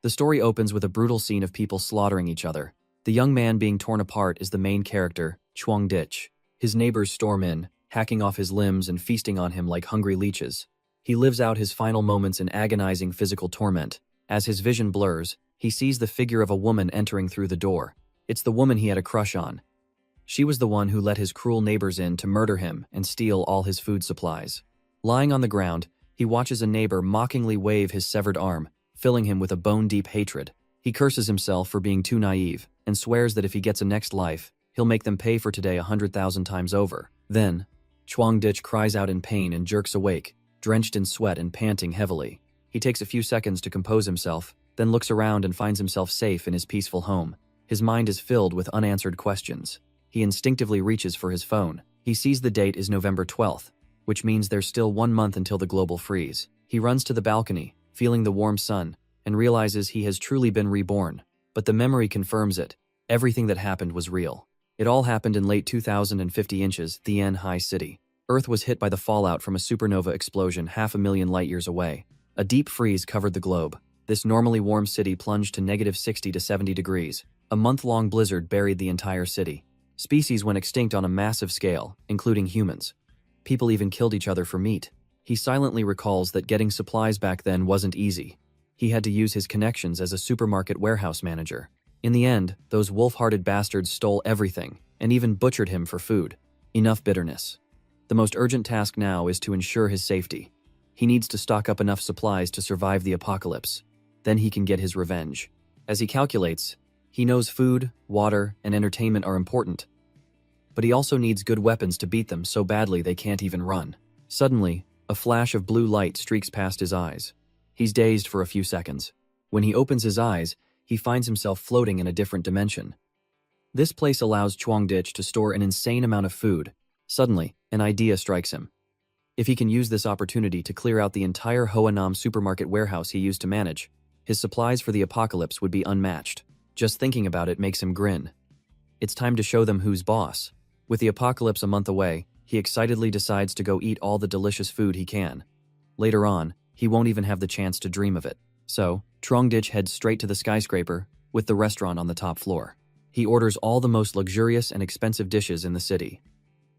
The story opens with a brutal scene of people slaughtering each other. The young man being torn apart is the main character, Chuang Dich. His neighbors storm in, hacking off his limbs and feasting on him like hungry leeches. He lives out his final moments in agonizing physical torment. As his vision blurs, he sees the figure of a woman entering through the door. It's the woman he had a crush on. She was the one who let his cruel neighbors in to murder him and steal all his food supplies. Lying on the ground, he watches a neighbor mockingly wave his severed arm, filling him with a bone-deep hatred. He curses himself for being too naive and swears that if he gets a next life, he'll make them pay for today 100,000 times over. Then, Chuang Dich cries out in pain and jerks awake, drenched in sweat and panting heavily. He takes a few seconds to compose himself, then looks around and finds himself safe in his peaceful home. His mind is filled with unanswered questions. He instinctively reaches for his phone. He sees the date is November 12th, which means there's still 1 month until the global freeze. He runs to the balcony, feeling the warm sun, and realizes he has truly been reborn. But the memory confirms it. Everything that happened was real. It all happened in late 2050 inches, the High City. Earth was hit by the fallout from a supernova explosion 500,000 light-years away. A deep freeze covered the globe. This normally warm city plunged to -60 to 70 degrees. A month-long blizzard buried the entire city. Species went extinct on a massive scale, including humans. People even killed each other for meat. He silently recalls that getting supplies back then wasn't easy. He had to use his connections as a supermarket warehouse manager. In the end, those wolf-hearted bastards stole everything, and even butchered him for food. Enough bitterness. The most urgent task now is to ensure his safety. He needs to stock up enough supplies to survive the apocalypse. Then he can get his revenge. As he calculates, he knows food, water, and entertainment are important. But he also needs good weapons to beat them so badly they can't even run. Suddenly, a flash of blue light streaks past his eyes. He's dazed for a few seconds. When he opens his eyes, he finds himself floating in a different dimension. This place allows Chuang Dich to store an insane amount of food. Suddenly, an idea strikes him. If he can use this opportunity to clear out the entire Hoanam supermarket warehouse he used to manage, his supplies for the apocalypse would be unmatched. Just thinking about it makes him grin. It's time to show them who's boss. With the apocalypse a month away, he excitedly decides to go eat all the delicious food he can. Later on, he won't even have the chance to dream of it. So, Chuang Dich heads straight to the skyscraper, with the restaurant on the top floor. He orders all the most luxurious and expensive dishes in the city.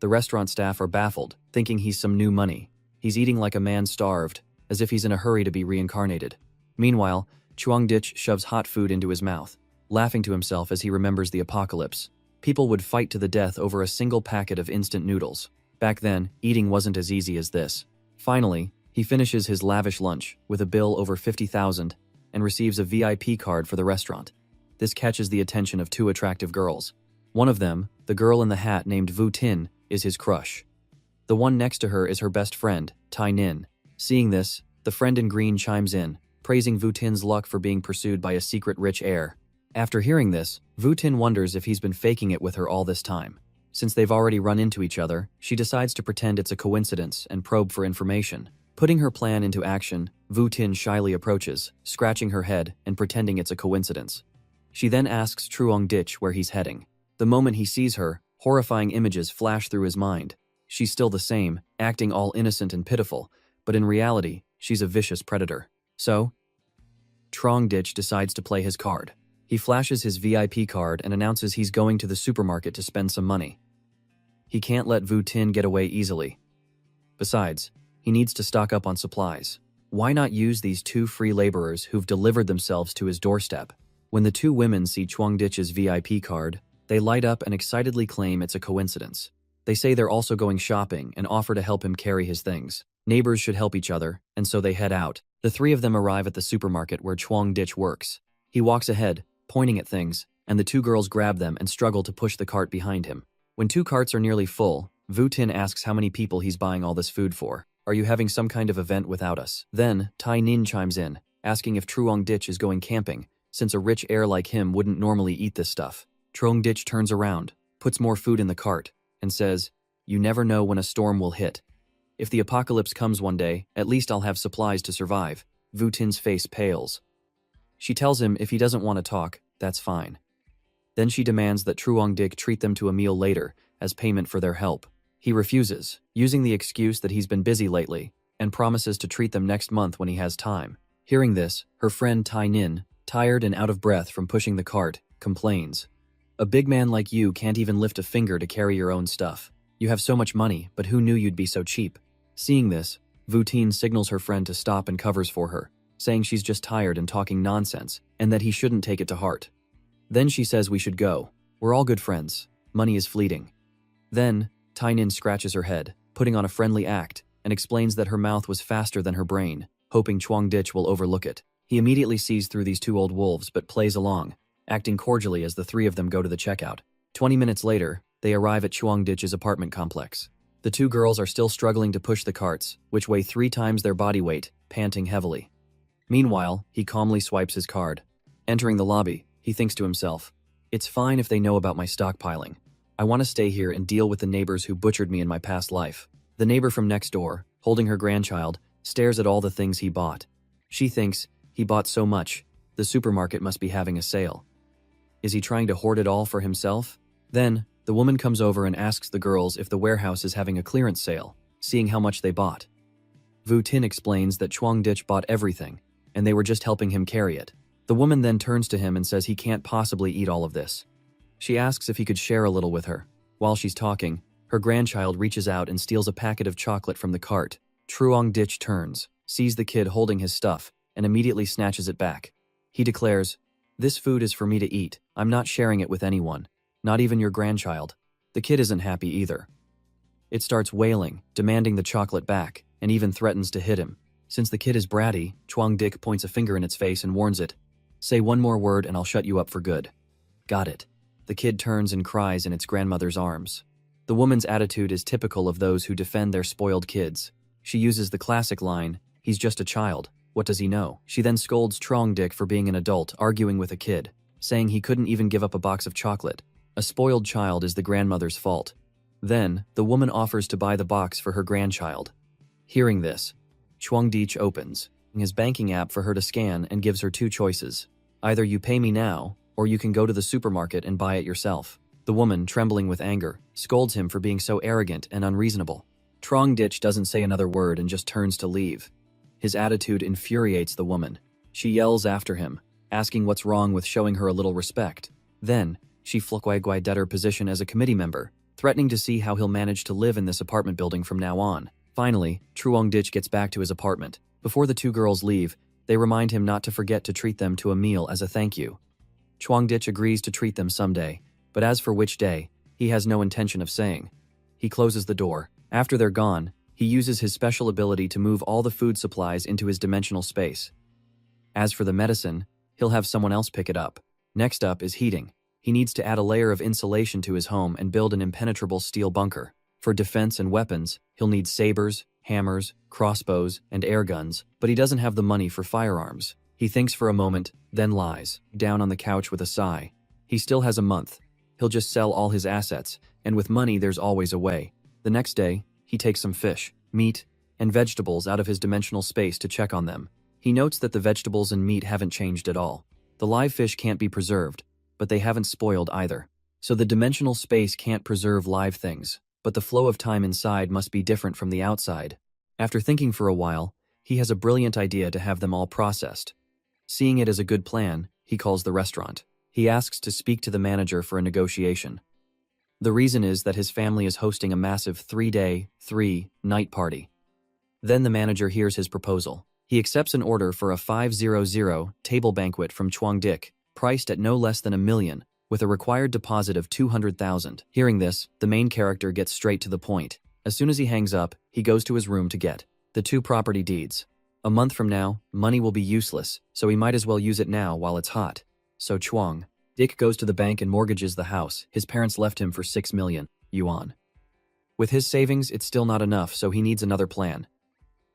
The restaurant staff are baffled, thinking he's some new money. He's eating like a man starved, as if he's in a hurry to be reincarnated. Meanwhile, Chuang Dich shoves hot food into his mouth, laughing to himself as he remembers the apocalypse. People would fight to the death over a single packet of instant noodles. Back then, eating wasn't as easy as this. Finally, he finishes his lavish lunch with a bill over 50,000 and receives a VIP card for the restaurant. This catches the attention of 2 attractive girls. One of them, the girl in the hat named Vu Tin, is his crush. The one next to her is her best friend, Tai Nin. Seeing this, the friend in green chimes in, praising Vu Tin's luck for being pursued by a secret rich heir. After hearing this, Vu Tin wonders if he's been faking it with her all this time. Since they've already run into each other, she decides to pretend it's a coincidence and probe for information. Putting her plan into action, Vu Tin shyly approaches, scratching her head and pretending it's a coincidence. She then asks Chuang Dich where he's heading. The moment he sees her, horrifying images flash through his mind. She's still the same, acting all innocent and pitiful, but in reality, she's a vicious predator. So, Chuang Dich decides to play his card. He flashes his VIP card and announces he's going to the supermarket to spend some money. He can't let Vu Tin get away easily. Besides, he needs to stock up on supplies. Why not use these 2 free laborers who've delivered themselves to his doorstep? When the 2 women see Chuang Dich's VIP card, they light up and excitedly claim it's a coincidence. They say they're also going shopping and offer to help him carry his things. Neighbors should help each other, and so they head out. The 3 of them arrive at the supermarket where Chuang Dich works. He walks ahead, pointing at things, and the 2 girls grab them and struggle to push the cart behind him. When 2 carts are nearly full, Vu Tin asks how many people he's buying all this food for. Are you having some kind of event without us? Then, Tai Nin chimes in, asking if Chuang Dich is going camping, since a rich heir like him wouldn't normally eat this stuff. Chuang Dich turns around, puts more food in the cart, and says, "You never know when a storm will hit. If the apocalypse comes one day, at least I'll have supplies to survive." Vu Tin's face pales. She tells him if he doesn't want to talk, that's fine. Then she demands that Chuang Dich treat them to a meal later, as payment for their help. He refuses, using the excuse that he's been busy lately, and promises to treat them next month when he has time. Hearing this, her friend Tai Nin, tired and out of breath from pushing the cart, complains. A big man like you can't even lift a finger to carry your own stuff. You have so much money, but who knew you'd be so cheap? Seeing this, Vutin signals her friend to stop and covers for her, saying she's just tired and talking nonsense, and that he shouldn't take it to heart. Then she says we should go. We're all good friends. Money is fleeting. Then, Tynan scratches her head, putting on a friendly act, and explains that her mouth was faster than her brain, hoping Chuangditch will overlook it. He immediately sees through these two old wolves but plays along, acting cordially as the three of them go to the checkout. 20 minutes later, they arrive at Chuangditch's apartment complex. The two girls are still struggling to push the carts, which weigh 3 times their body weight, panting heavily. Meanwhile, he calmly swipes his card. Entering the lobby, he thinks to himself, "It's fine if they know about my stockpiling. I want to stay here and deal with the neighbors who butchered me in my past life." The neighbor from next door, holding her grandchild, stares at all the things he bought. She thinks, he bought so much, the supermarket must be having a sale. Is he trying to hoard it all for himself? Then, the woman comes over and asks the girls if the warehouse is having a clearance sale, seeing how much they bought. Vutin explains that Chuangditch bought everything, and they were just helping him carry it. The woman then turns to him and says he can't possibly eat all of this. She asks if he could share a little with her. While she's talking, her grandchild reaches out and steals a packet of chocolate from the cart. Chuangditch turns, sees the kid holding his stuff, and immediately snatches it back. He declares, "This food is for me to eat. I'm not sharing it with anyone, not even your grandchild." The kid isn't happy either. It starts wailing, demanding the chocolate back, and even threatens to hit him. Since the kid is bratty, Chuangditch points a finger in its face and warns it, "Say one more word and I'll shut you up for good." Got it. The kid turns and cries in its grandmother's arms. The woman's attitude is typical of those who defend their spoiled kids. She uses the classic line, "He's just a child. What does he know?" She then scolds Chuangditch for being an adult arguing with a kid, saying he couldn't even give up a box of chocolate. A spoiled child is the grandmother's fault. Then, the woman offers to buy the box for her grandchild. Hearing this, Chuangditch opens his banking app for her to scan and gives her 2 choices. Either you pay me now, or you can go to the supermarket and buy it yourself. The woman, trembling with anger, scolds him for being so arrogant and unreasonable. Chuangditch doesn't say another word and just turns to leave. His attitude infuriates the woman. She yells after him, asking what's wrong with showing her a little respect. Then, she fluctuated her position as a committee member, threatening to see how he'll manage to live in this apartment building from now on. Finally, Chuangditch gets back to his apartment. Before the 2 girls leave, they remind him not to forget to treat them to a meal as a thank you. Chuangditch agrees to treat them someday, but as for which day, he has no intention of saying. He closes the door. After they're gone, he uses his special ability to move all the food supplies into his dimensional space. As for the medicine, he'll have someone else pick it up. Next up is heating. He needs to add a layer of insulation to his home and build an impenetrable steel bunker. For defense and weapons, he'll need sabers, hammers, crossbows, and air guns, but he doesn't have the money for firearms. He thinks for a moment, then lies down on the couch with a sigh. He still has a month. He'll just sell all his assets, and with money there's always a way. The next day, he takes some fish, meat, and vegetables out of his dimensional space to check on them. He notes that the vegetables and meat haven't changed at all. The live fish can't be preserved, but they haven't spoiled either. So the dimensional space can't preserve live things, but the flow of time inside must be different from the outside. After thinking for a while, he has a brilliant idea to have them all processed. Seeing it as a good plan, he calls the restaurant. He asks to speak to the manager for a negotiation. The reason is that his family is hosting a massive 3-day, 3-night party. Then the manager hears his proposal. He accepts an order for a 500 table banquet from Chuangditch, priced at no less than $1 million, with a required deposit of 200,000. Hearing this, the main character gets straight to the point. As soon as he hangs up, he goes to his room to get the 2 property deeds. A month from now, money will be useless, so he might as well use it now while it's hot. So Chuangditch goes to the bank and mortgages the house his parents left him for 6 million yuan. With his savings, it's still not enough, so he needs another plan.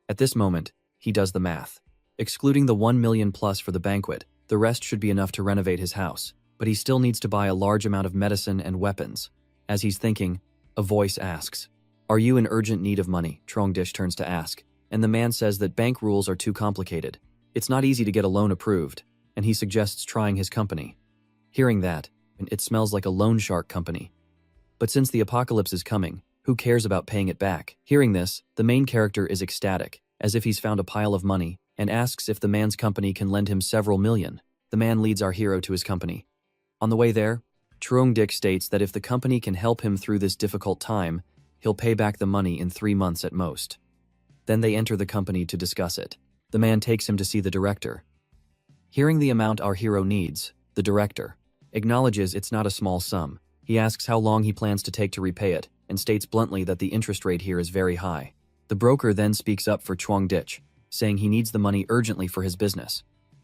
At this moment, he does the math. Excluding the 1 million plus for the banquet, the rest should be enough to renovate his house, but he still needs to buy a large amount of medicine and weapons. As he's thinking, a voice asks, "Are you in urgent need of money?" Chuangditch turns to ask, and the man says that bank rules are too complicated. It's not easy to get a loan approved, and he suggests trying his company. Hearing that, it smells like a loan shark company. But since the apocalypse is coming, who cares about paying it back? Hearing this, the main character is ecstatic, as if he's found a pile of money, and asks if the man's company can lend him several million. The man leads our hero to his company. On the way there, Truong-dik states that if the company can help him through this difficult time, he'll pay back the money in 3 months at most. Then they enter the company to discuss it. The man takes him to see the director. Hearing the amount our hero needs, the director acknowledges it's not a small sum. He asks how long he plans to take to repay it, and states bluntly that the interest rate here is very high. The broker then speaks up for Truong-dik, saying he needs the money urgently for his business.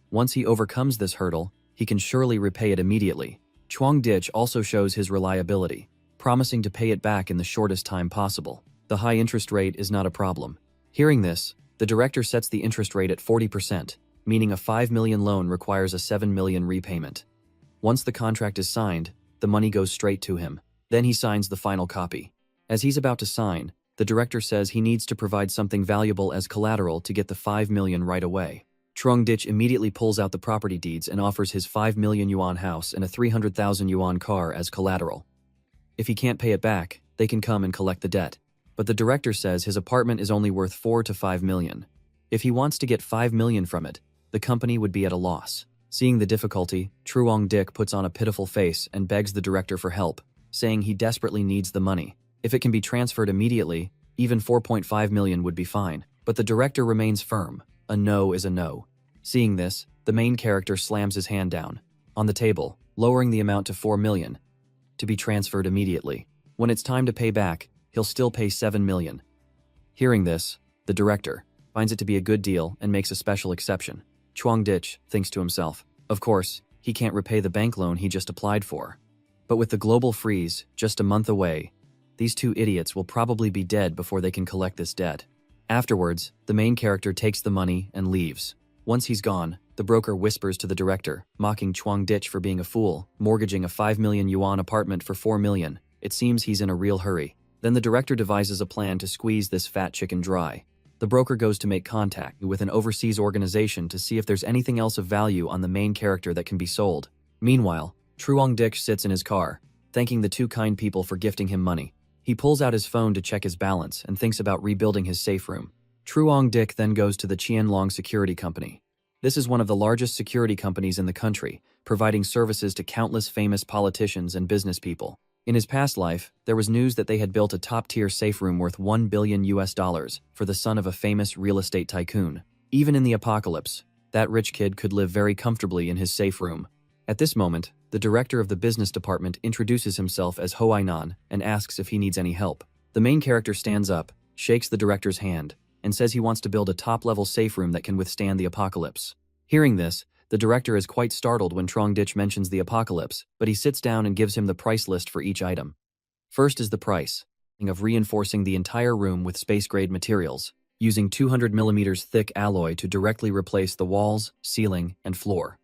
Once he overcomes this hurdle, he can surely repay it immediately. Truong-dik also shows his reliability, promising to pay it back in the shortest time possible. The high interest rate is not a problem. Hearing this, the director sets the interest rate at 40%, meaning a 5 million loan requires a 7 million repayment. Once the contract is signed, the money goes straight to him. Then he signs the final copy. As he's about to sign, the director says he needs to provide something valuable as collateral to get the 5 million right away. Truong-dik immediately pulls out the property deeds and offers his 5 million yuan house and a 300,000 yuan car as collateral. If he can't pay it back, they can come and collect the debt. But the director says his apartment is only worth 4 to 5 million. If he wants to get 5 million from it, the company would be at a loss. Seeing the difficulty, Truong-dik puts on a pitiful face and begs the director for help, saying he desperately needs the money. If it can be transferred immediately, even 4.5 million would be fine. But the director remains firm. A no is a no. Seeing this, the main character slams his hand down on the table, lowering the amount to 4 million, to be transferred immediately. When it's time to pay back, he'll still pay 7 million. Hearing this, the director finds it to be a good deal and makes a special exception. Truong-dik thinks to himself, of course, he can't repay the bank loan he just applied for. But with the global freeze just a month away, these two idiots will probably be dead before they can collect this debt. Afterwards, the main character takes the money and leaves. Once he's gone, the broker whispers to the director, mocking Truong-dik for being a fool, mortgaging a 5 million yuan apartment for 4 million. It seems he's in a real hurry. Then the director devises a plan to squeeze this fat chicken dry. The broker goes to make contact with an overseas organization to see if there's anything else of value on the main character that can be sold. Meanwhile, Truong-dik sits in his car, thanking the two kind people for gifting him money. He pulls out his phone to check his balance and thinks about rebuilding his safe room. Truong-dik then goes to the Qianlong Security Company. This is one of the largest security companies in the country, providing services to countless famous politicians and business people. In his past life, there was news that they had built a top-tier safe room worth $1 billion for the son of a famous real estate tycoon. Even in the apocalypse, that rich kid could live very comfortably in his safe room. At this moment, the director of the business department introduces himself as Ho Ainan and asks if he needs any help. The main character stands up, shakes the director's hand, and says he wants to build a top-level safe room that can withstand the apocalypse. Hearing this, the director is quite startled when Truong-dik mentions the apocalypse, but he sits down and gives him the price list for each item. First is the price of reinforcing the entire room with space-grade materials, using 200mm thick alloy to directly replace the walls, ceiling, and floor.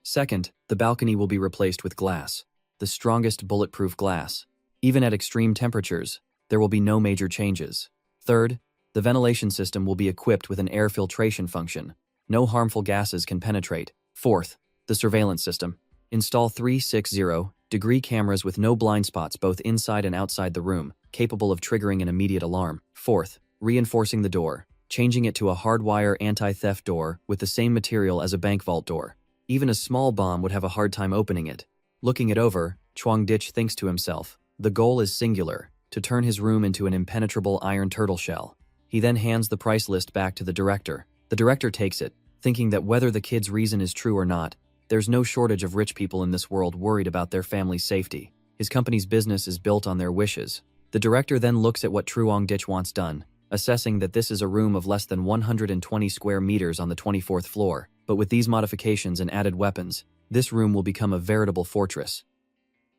Second, the balcony will be replaced with glass, the strongest bulletproof glass. Even at extreme temperatures, there will be no major changes. Third, the ventilation system will be equipped with an air filtration function. No harmful gases can penetrate. Fourth, the surveillance system. Install 360-degree cameras with no blind spots both inside and outside the room, capable of triggering an immediate alarm. Fourth, reinforcing the door, changing it to a hardwire anti-theft door with the same material as a bank vault door. Even a small bomb would have a hard time opening it. Looking it over, Truong-dik thinks to himself, the goal is singular, to turn his room into an impenetrable iron turtle shell. He then hands the price list back to the director. The director takes it, thinking that whether the kid's reason is true or not, there's no shortage of rich people in this world worried about their family's safety. His company's business is built on their wishes. The director then looks at what Truong-dik wants done, assessing that this is a room of less than 120 square meters on the 24th floor, but with these modifications and added weapons, this room will become a veritable fortress.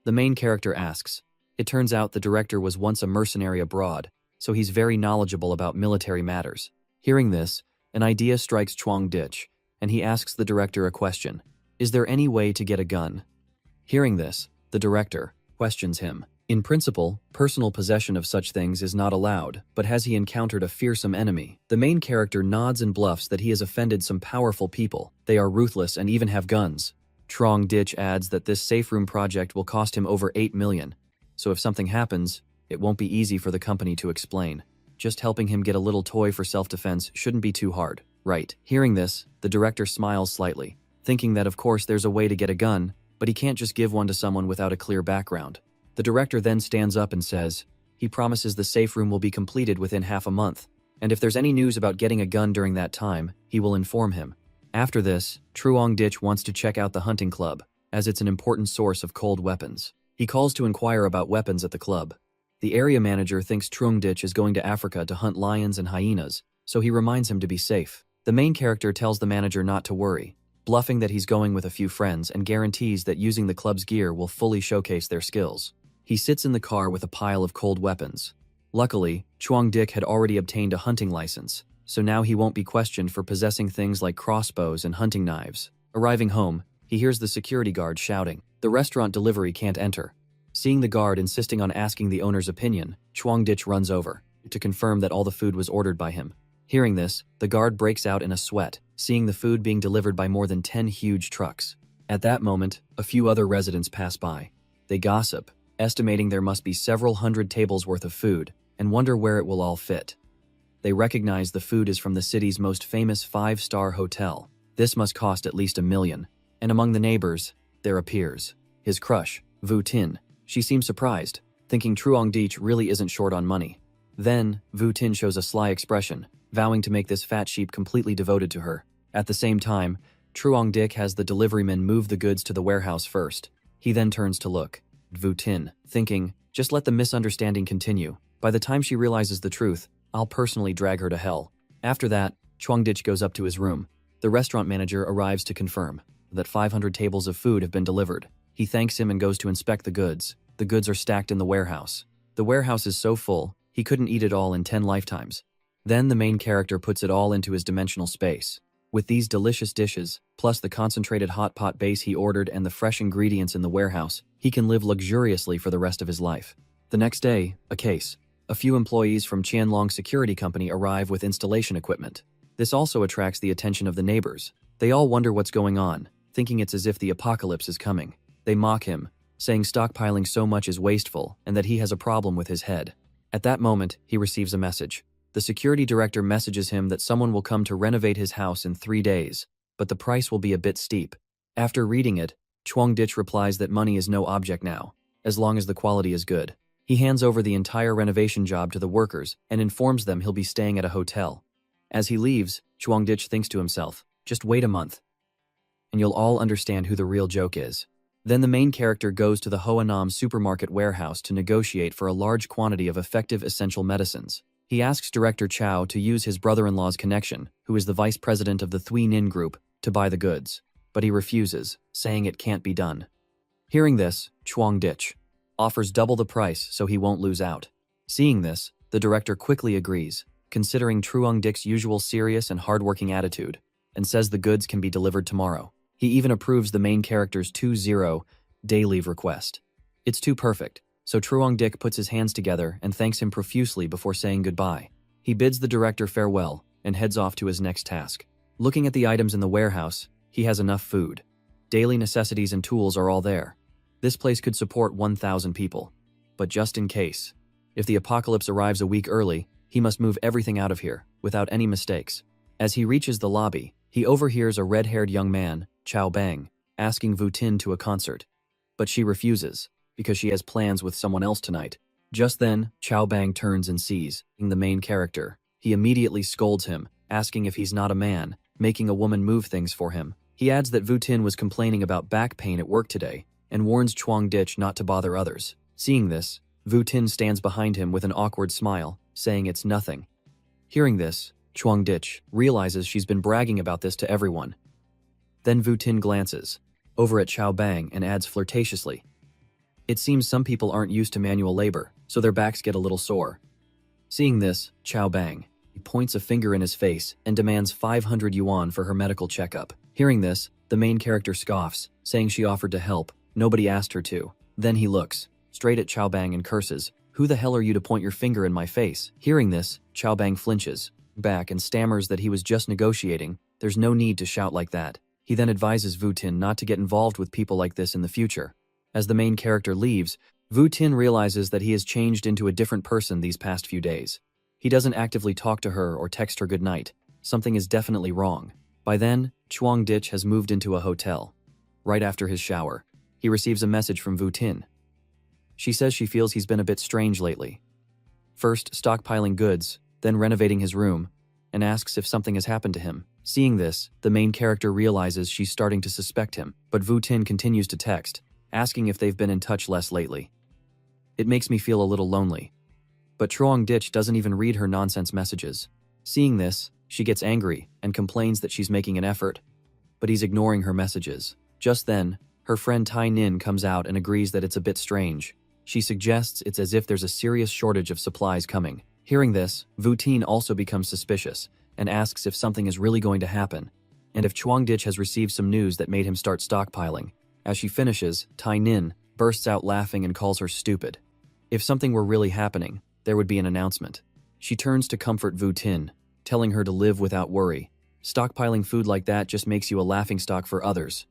The main character asks. It turns out the director was once a mercenary abroad, so he's very knowledgeable about military matters. Hearing this, an idea strikes Truong-dik, and he asks the director a question. Is there any way to get a gun? Hearing this, the director questions him. In principle, personal possession of such things is not allowed, but has he encountered a fearsome enemy? The main character nods and bluffs that he has offended some powerful people. They are ruthless and even have guns. Truong-dik adds that this safe room project will cost him over 8 million, so if something happens, it won't be easy for the company to explain. Just helping him get a little toy for self-defense shouldn't be too hard, right? Hearing this, the director smiles slightly, thinking that of course there's a way to get a gun, but he can't just give one to someone without a clear background. The director then stands up and says, he promises the safe room will be completed within half a month, and if there's any news about getting a gun during that time, he will inform him. After this, Truong Dich wants to check out the hunting club, as it's an important source of cold weapons. He calls to inquire about weapons at the club. The area manager thinks Truong Dich is going to Africa to hunt lions and hyenas, so he reminds him to be safe. The main character tells the manager not to worry, bluffing that he's going with a few friends and guarantees that using the club's gear will fully showcase their skills. He sits in the car with a pile of cold weapons. Luckily, Truong Dich had already obtained a hunting license, so now he won't be questioned for possessing things like crossbows and hunting knives. Arriving home, he hears the security guard shouting, "The restaurant delivery can't enter." Seeing the guard insisting on asking the owner's opinion, Truong Dich runs over to confirm that all the food was ordered by him. Hearing this, the guard breaks out in a sweat, seeing the food being delivered by more than 10 huge trucks. At that moment, a few other residents pass by. They gossip, estimating there must be several hundred tables worth of food, and wonder where it will all fit. They recognize the food is from the city's most famous 5-star hotel. This must cost at least $1 million. And among the neighbors, there appears his crush, Vu Tin. She seems surprised, thinking Truong Dich really isn't short on money. Then, Vu Tin shows a sly expression, vowing to make this fat sheep completely devoted to her. At the same time, Truong Dich has the deliveryman move the goods to the warehouse first. He then turns to look at Vu Tin, thinking, just let the misunderstanding continue. By the time she realizes the truth, I'll personally drag her to hell. After that, Truong Dich goes up to his room. The restaurant manager arrives to confirm that 500 tables of food have been delivered. He thanks him and goes to inspect the goods. The goods are stacked in the warehouse. The warehouse is so full, he couldn't eat it all in 10 lifetimes. Then the main character puts it all into his dimensional space. With these delicious dishes, plus the concentrated hot pot base he ordered and the fresh ingredients in the warehouse, he can live luxuriously for the rest of his life. The next day, a case. A few employees from Qianlong Security Company arrive with installation equipment. This also attracts the attention of the neighbors. They all wonder what's going on, thinking it's as if the apocalypse is coming. They mock him, saying stockpiling so much is wasteful and that he has a problem with his head. At that moment, he receives a message. The security director messages him that someone will come to renovate his house in 3 days, but the price will be a bit steep. After reading it, Truong Dich replies that money is no object now, as long as the quality is good. He hands over the entire renovation job to the workers and informs them he'll be staying at a hotel. As he leaves, Truong Dich thinks to himself, just wait a month, and you'll all understand who the real joke is. Then the main character goes to the Hoanam supermarket warehouse to negotiate for a large quantity of effective essential medicines. He asks Director Chow to use his brother-in-law's connection, who is the vice president of the Thui Nin Group, to buy the goods, but he refuses, saying it can't be done. Hearing this, Truong Dich offers double the price so he won't lose out. Seeing this, the director quickly agrees, considering Truong Dich's usual serious and hardworking attitude, and says the goods can be delivered tomorrow. He even approves the main character's 2-day leave request. It's too perfect, so Truong Dich puts his hands together and thanks him profusely before saying goodbye. He bids the director farewell and heads off to his next task. Looking at the items in the warehouse, he has enough food. Daily necessities and tools are all there. This place could support 1,000 people. But just in case, if the apocalypse arrives a week early, he must move everything out of here, without any mistakes. As he reaches the lobby, he overhears a red-haired young man, Chao Bang, asking Vu Tin to a concert. But she refuses, because she has plans with someone else tonight. Just then, Chao Bang turns and sees the main character. He immediately scolds him, asking if he's not a man, making a woman move things for him. He adds that Vu Tin was complaining about back pain at work today, and warns Truong Dich not to bother others. Seeing this, Vu Tin stands behind him with an awkward smile, saying it's nothing. Hearing this, Truong Dich realizes she's been bragging about this to everyone. Then Vu Tin glances over at Chao Bang and adds flirtatiously, "It seems some people aren't used to manual labor, so their backs get a little sore." Seeing this, Chao Bang points a finger in his face and demands 500 yuan for her medical checkup. Hearing this, the main character scoffs, saying she offered to help. Nobody asked her to. Then he looks straight at Chao Bang and curses, "Who the hell are you to point your finger in my face?" Hearing this, Chao Bang flinches back and stammers that he was just negotiating. There's no need to shout like that. He then advises Vu Tin not to get involved with people like this in the future. As the main character leaves, Vu Tin realizes that he has changed into a different person these past few days. He doesn't actively talk to her or text her goodnight. Something is definitely wrong. By then, Chuang Dich has moved into a hotel. Right after his shower, he receives a message from Vu Tin. She says she feels he's been a bit strange lately. First stockpiling goods, then renovating his room, and asks if something has happened to him. Seeing this, the main character realizes she's starting to suspect him, but Vu Tin continues to text, asking if they've been in touch less lately. It makes me feel a little lonely. But Chuang Dich doesn't even read her nonsense messages. Seeing this, she gets angry and complains that she's making an effort, but he's ignoring her messages. Just then, her friend Tai Nin comes out and agrees that it's a bit strange. She suggests it's as if there's a serious shortage of supplies coming. Hearing this, Vu Tin also becomes suspicious and asks if something is really going to happen, and if Chuang Dich has received some news that made him start stockpiling. As she finishes, Tai Nin bursts out laughing and calls her stupid. If something were really happening, there would be an announcement. She turns to comfort Vu Tin, telling her to live without worry. Stockpiling food like that just makes you a laughingstock for others.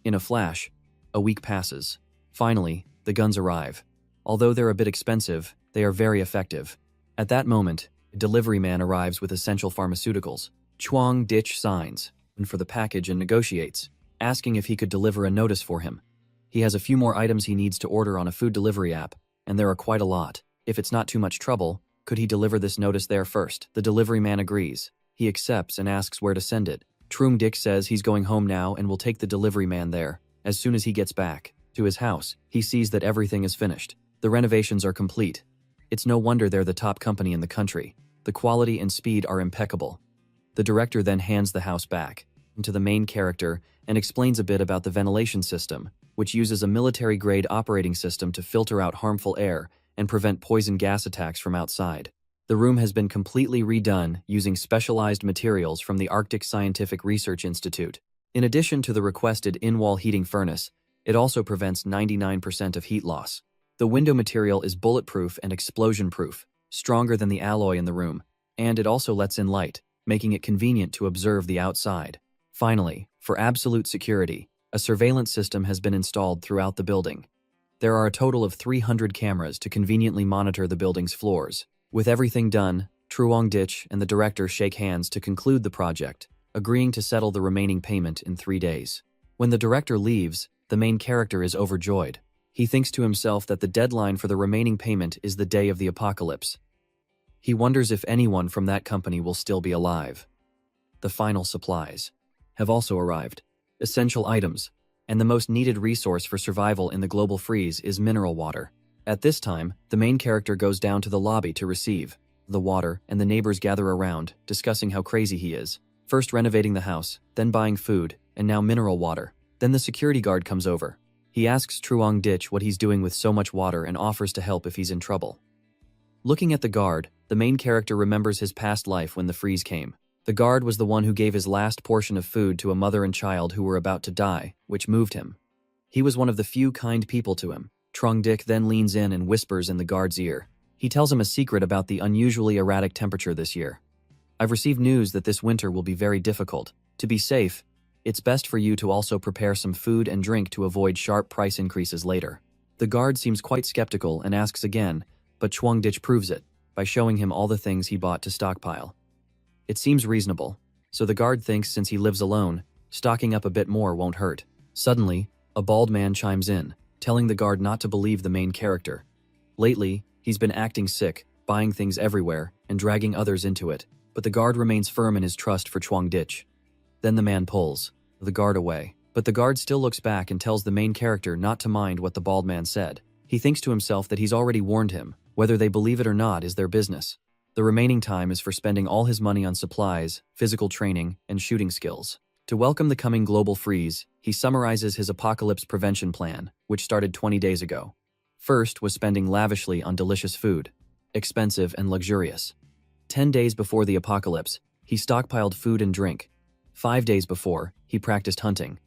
In a flash, a week passes. Finally, the guns arrive. Although they're a bit expensive, they are very effective. At that moment, a delivery man arrives with essential pharmaceuticals. Chuang Dich signs for the package and negotiates, asking if he could deliver a notice for him. He has a few more items he needs to order on a food delivery app, and there are quite a lot. If it's not too much trouble, could he deliver this notice there first? The delivery man agrees. He accepts and asks where to send it. Chuang Dich says he's going home now and will take the delivery man there. As soon as he gets back to his house, he sees that everything is finished. The renovations are complete. It's no wonder they're the top company in the country. The quality and speed are impeccable. The director then hands the house back to the main character and explains a bit about the ventilation system, which uses a military-grade operating system to filter out harmful air and prevent poison gas attacks from outside. The room has been completely redone using specialized materials from the Arctic Scientific Research Institute. In addition to the requested in-wall heating furnace, it also prevents 99% of heat loss. The window material is bulletproof and explosion-proof, stronger than the alloy in the room, and it also lets in light, making it convenient to observe the outside. Finally, for absolute security, a surveillance system has been installed throughout the building. There are a total of 300 cameras to conveniently monitor the building's floors. With everything done, Chuang Dich and the director shake hands to conclude the project, agreeing to settle the remaining payment in 3 days. When the director leaves, the main character is overjoyed. He thinks to himself that the deadline for the remaining payment is the day of the apocalypse. He wonders if anyone from that company will still be alive. The final supplies have also arrived. Essential items, and the most needed resource for survival in the global freeze is mineral water. At this time, the main character goes down to the lobby to receive the water, and the neighbors gather around, discussing how crazy he is. First renovating the house, then buying food, and now mineral water. Then the security guard comes over. He asks Chuang Dich what he's doing with so much water and offers to help if he's in trouble. Looking at the guard, the main character remembers his past life when the freeze came. The guard was the one who gave his last portion of food to a mother and child who were about to die, which moved him. He was one of the few kind people to him. Chuang Dich then leans in and whispers in the guard's ear. He tells him a secret about the unusually erratic temperature this year. I've received news that this winter will be very difficult. To be safe, it's best for you to also prepare some food and drink to avoid sharp price increases later. The guard seems quite skeptical and asks again, but Chuang Dich proves it by showing him all the things he bought to stockpile. It seems reasonable, so the guard thinks since he lives alone, stocking up a bit more won't hurt. Suddenly, a bald man chimes in, telling the guard not to believe the main character. Lately, he's been acting sick, buying things everywhere, and dragging others into it, but the guard remains firm in his trust for Chuang Dich. Then the man pulls the guard away, but the guard still looks back and tells the main character not to mind what the bald man said. He thinks to himself that he's already warned him. Whether they believe it or not is their business. The remaining time is for spending all his money on supplies, physical training, and shooting skills. To welcome the coming global freeze, he summarizes his apocalypse prevention plan, which started 20 days ago. First was spending lavishly on delicious food, expensive and luxurious. 10 days before the apocalypse, he stockpiled food and drink. 5 days before, he practiced hunting.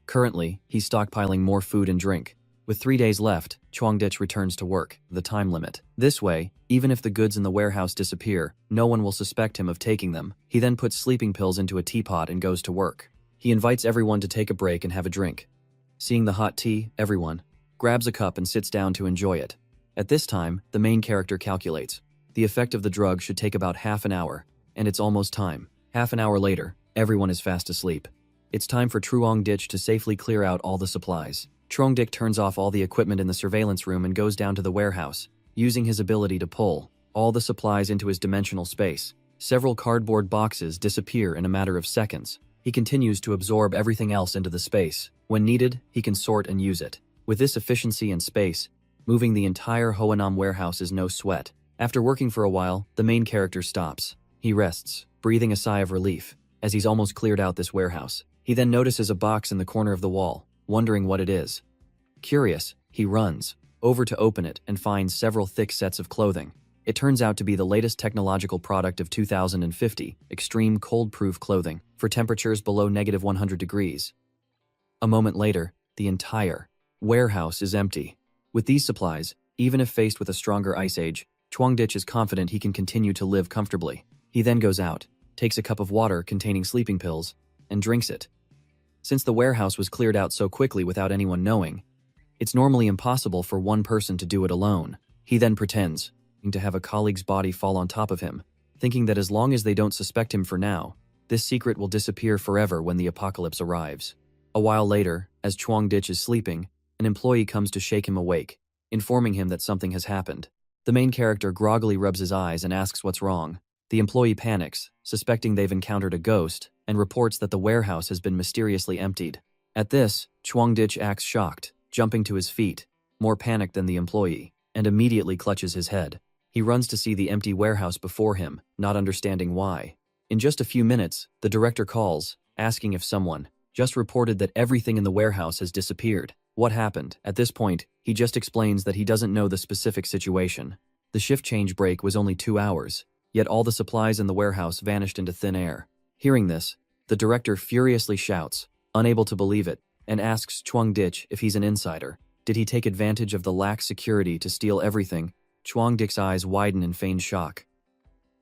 Currently, he's stockpiling more food and drink. With 3 days left, Chuang Dich returns to work, the time limit. This way, even if the goods in the warehouse disappear, no one will suspect him of taking them. He then puts sleeping pills into a teapot and goes to work. He invites everyone to take a break and have a drink. Seeing the hot tea, everyone grabs a cup and sits down to enjoy it. At this time, the main character calculates. The effect of the drug should take about half an hour, and it's almost time. Half an hour later, Everyone is fast asleep. It's time for Truong Ditch to safely clear out all the supplies. Truong Ditch turns off all the equipment in the surveillance room and goes down to the warehouse, using his ability to pull all the supplies into his dimensional space. Several cardboard boxes disappear in a matter of seconds. He continues to absorb everything else into the space. When needed, he can sort and use it. With this efficiency and space, moving the entire Hoanam warehouse is no sweat. After working for a while, the main character stops. He rests, breathing a sigh of relief, as he's almost cleared out this warehouse. He then notices a box in the corner of the wall, wondering what it is. Curious, he runs over to open it and finds several thick sets of clothing. It turns out to be the latest technological product of 2050, extreme cold-proof clothing, for temperatures below -100 degrees. A moment later, the entire warehouse is empty. With these supplies, even if faced with a stronger ice age, Truong Ditch is confident he can continue to live comfortably. He then goes out, takes a cup of water containing sleeping pills, and drinks it. Since the warehouse was cleared out so quickly without anyone knowing, it's normally impossible for one person to do it alone. He then pretends to have a colleague's body fall on top of him, thinking that as long as they don't suspect him for now, this secret will disappear forever when the apocalypse arrives. A while later, as Truong Ditch is sleeping, an employee comes to shake him awake, informing him that something has happened. The main character groggily rubs his eyes and asks what's wrong. The employee panics, suspecting they've encountered a ghost, and reports that the warehouse has been mysteriously emptied. At this, Truong Ditch acts shocked, jumping to his feet, more panicked than the employee, and immediately clutches his head. He runs to see the empty warehouse before him, not understanding why. In just a few minutes, the director calls, asking if someone just reported that everything in the warehouse has disappeared. What happened? At this point, he just explains that he doesn't know the specific situation. The shift change break was only 2 hours, yet all the supplies in the warehouse vanished into thin air. Hearing this, the director furiously shouts, unable to believe it, and asks Truong Ditch if he's an insider. Did he take advantage of the lax security to steal everything? Truong Ditch's eyes widen in feigned shock.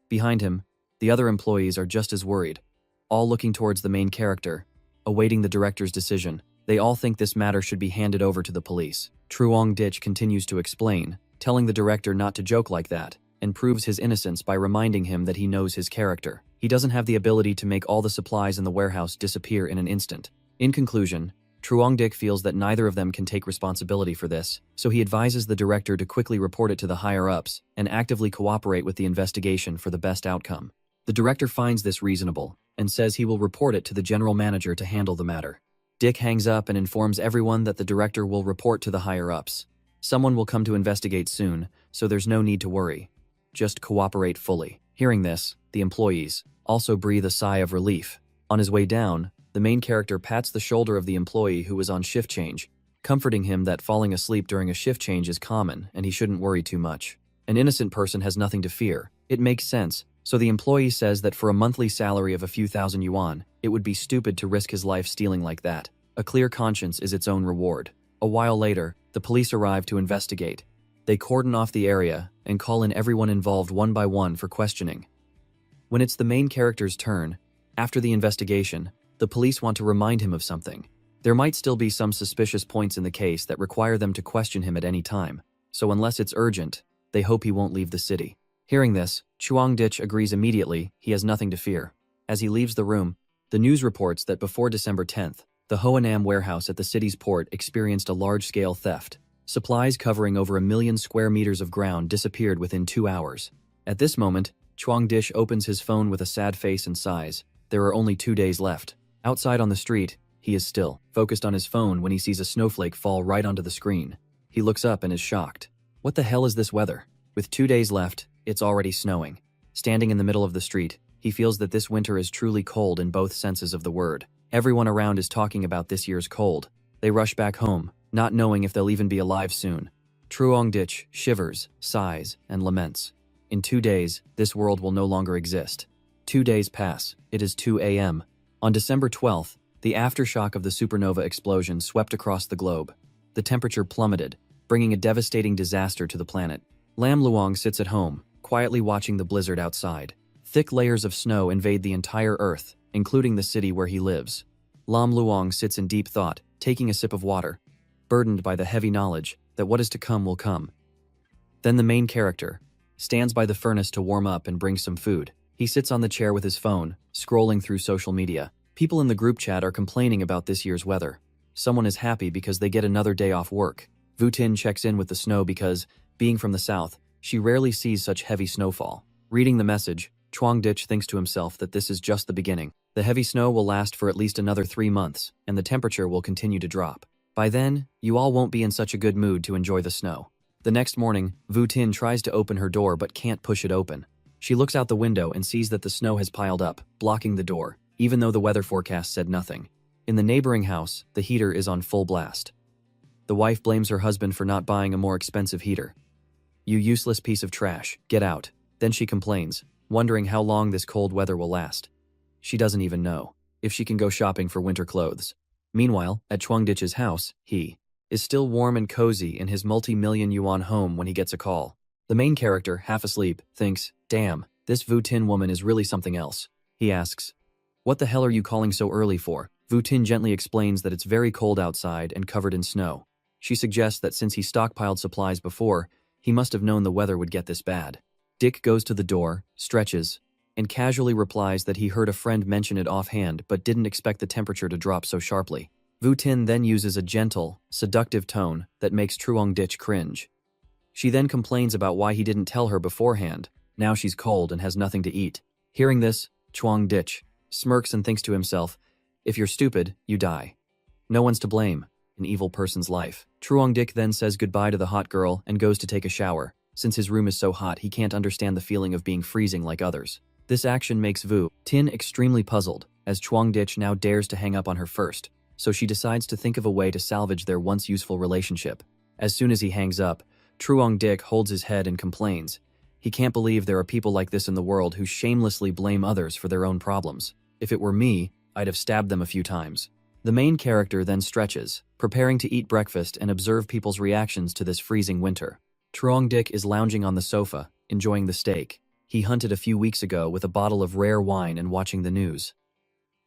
Behind him, the other employees are just as worried, all looking towards the main character, awaiting the director's decision. They all think this matter should be handed over to the police. Truong Ditch continues to explain, telling the director not to joke like that, and proves his innocence by reminding him that he knows his character. He doesn't have the ability to make all the supplies in the warehouse disappear in an instant. In conclusion, Truong Ditch feels that neither of them can take responsibility for this, so he advises the director to quickly report it to the higher-ups and actively cooperate with the investigation for the best outcome. The director finds this reasonable and says he will report it to the general manager to handle the matter. Dick hangs up and informs everyone that the director will report to the higher-ups. Someone will come to investigate soon, so there's no need to worry. Just cooperate fully. Hearing this, the employees also breathe a sigh of relief. On his way down, the main character pats the shoulder of the employee who was on shift change, comforting him that falling asleep during a shift change is common and he shouldn't worry too much. An innocent person has nothing to fear. It makes sense, so the employee says that for a monthly salary of a few thousand yuan, it would be stupid to risk his life stealing like that. A clear conscience is its own reward. A while later, the police arrive to investigate. They cordon off the area and call in everyone involved one by one for questioning. When it's the main character's turn, after the investigation, the police want to remind him of something. There might still be some suspicious points in the case that require them to question him at any time, so unless it's urgent, they hope he won't leave the city. Hearing this, Truong Ditch agrees immediately he has nothing to fear. As he leaves the room, the news reports that before December 10th, the Hoanam warehouse at the city's port experienced a large-scale theft. Supplies covering over 1 million square meters of ground disappeared within 2 hours. At this moment, Truong Ditch opens his phone with a sad face and sighs. There are only 2 days left. Outside on the street, he is still focused on his phone when he sees a snowflake fall right onto the screen. He looks up and is shocked. What the hell is this weather? With 2 days left, it's already snowing. Standing in the middle of the street, he feels that this winter is truly cold in both senses of the word. Everyone around is talking about this year's cold. They rush back home, not knowing if they'll even be alive soon. Truong Ditch shivers, sighs, and laments. In 2 days, this world will no longer exist. 2 days pass. It is 2 a.m. On December 12th, the aftershock of the supernova explosion swept across the globe. The temperature plummeted, bringing a devastating disaster to the planet. Lam Luong sits at home, quietly watching the blizzard outside. Thick layers of snow invade the entire Earth, including the city where he lives. Lam Luong sits in deep thought, taking a sip of water, burdened by the heavy knowledge that what is to come will come. Then the main character stands by the furnace to warm up and bring some food. He sits on the chair with his phone, scrolling through social media. People in the group chat are complaining about this year's weather. Someone is happy because they get another day off work. Vu-tin checks in with the snow because, being from the south, she rarely sees such heavy snowfall. Reading the message, Chuang-dich thinks to himself that this is just the beginning. The heavy snow will last for at least another 3 months, and the temperature will continue to drop. By then, you all won't be in such a good mood to enjoy the snow. The next morning, Vu-tin tries to open her door but can't push it open. She looks out the window and sees that the snow has piled up, blocking the door, even though the weather forecast said nothing. In the neighboring house, the heater is on full blast. The wife blames her husband for not buying a more expensive heater. "You useless piece of trash, get out." Then she complains, wondering how long this cold weather will last. She doesn't even know if she can go shopping for winter clothes. Meanwhile, at Chuang-dich's house, he is still warm and cozy in his multi-million yuan home when he gets a call. The main character, half asleep, thinks, "Damn, this Vu-tin woman is really something else." He asks, "What the hell are you calling so early for?" Vu-tin gently explains that it's very cold outside and covered in snow. She suggests that since he stockpiled supplies before, he must have known the weather would get this bad. Dick goes to the door, stretches, and casually replies that he heard a friend mention it offhand but didn't expect the temperature to drop so sharply. Vu-tin then uses a gentle, seductive tone that makes Chuang-dich cringe. She then complains about why he didn't tell her beforehand. Now she's cold and has nothing to eat. Hearing this, Chuang-dich smirks and thinks to himself, "If you're stupid, you die. No one's to blame. An evil person's life." Chuang-dich then says goodbye to the hot girl and goes to take a shower. Since his room is so hot, he can't understand the feeling of being freezing like others. This action makes Vu-tin extremely puzzled, as Chuang-dich now dares to hang up on her first, so she decides to think of a way to salvage their once useful relationship. As soon as he hangs up, Chuang-dich holds his head and complains. He can't believe there are people like this in the world who shamelessly blame others for their own problems. If it were me, I'd have stabbed them a few times. The main character then stretches, preparing to eat breakfast and observe people's reactions to this freezing winter. Chuang-dich is lounging on the sofa, enjoying the steak he hunted a few weeks ago with a bottle of rare wine and watching the news.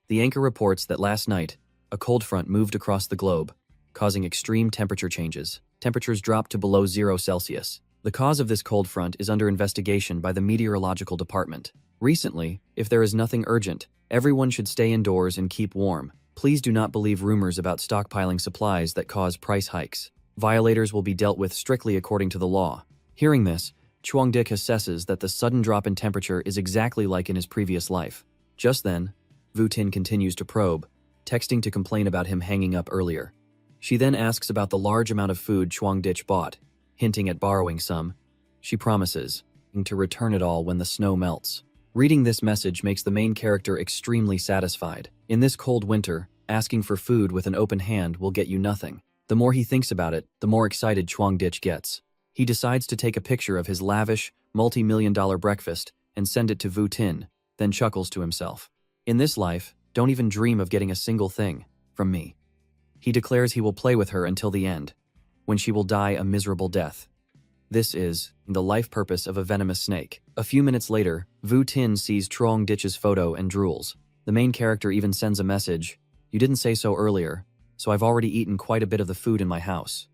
The anchor reports that last night, a cold front moved across the globe, causing extreme temperature changes. Temperatures dropped to below 0 Celsius. The cause of this cold front is under investigation by the meteorological department. Recently, if there is nothing urgent, everyone should stay indoors and keep warm. Please do not believe rumors about stockpiling supplies that cause price hikes. Violators will be dealt with strictly according to the law. Hearing this, Chuang-dich assesses that the sudden drop in temperature is exactly like in his previous life. Just then, Vu-tin continues to probe, texting to complain about him hanging up earlier. She then asks about the large amount of food Chuang-dich bought, hinting at borrowing some. She promises to return it all when the snow melts. Reading this message makes the main character extremely satisfied. In this cold winter, asking for food with an open hand will get you nothing. The more he thinks about it, the more excited Chuang-dich gets. He decides to take a picture of his lavish, multi-million-dollar breakfast and send it to Vu-tin, then chuckles to himself. "In this life, don't even dream of getting a single thing from me." He declares he will play with her until the end, when she will die a miserable death. This is the life purpose of a venomous snake. A few minutes later, Vu-tin sees Chuang-dich's photo and drools. The main character even sends a message, "You didn't say so earlier, so I've already eaten quite a bit of the food in my house.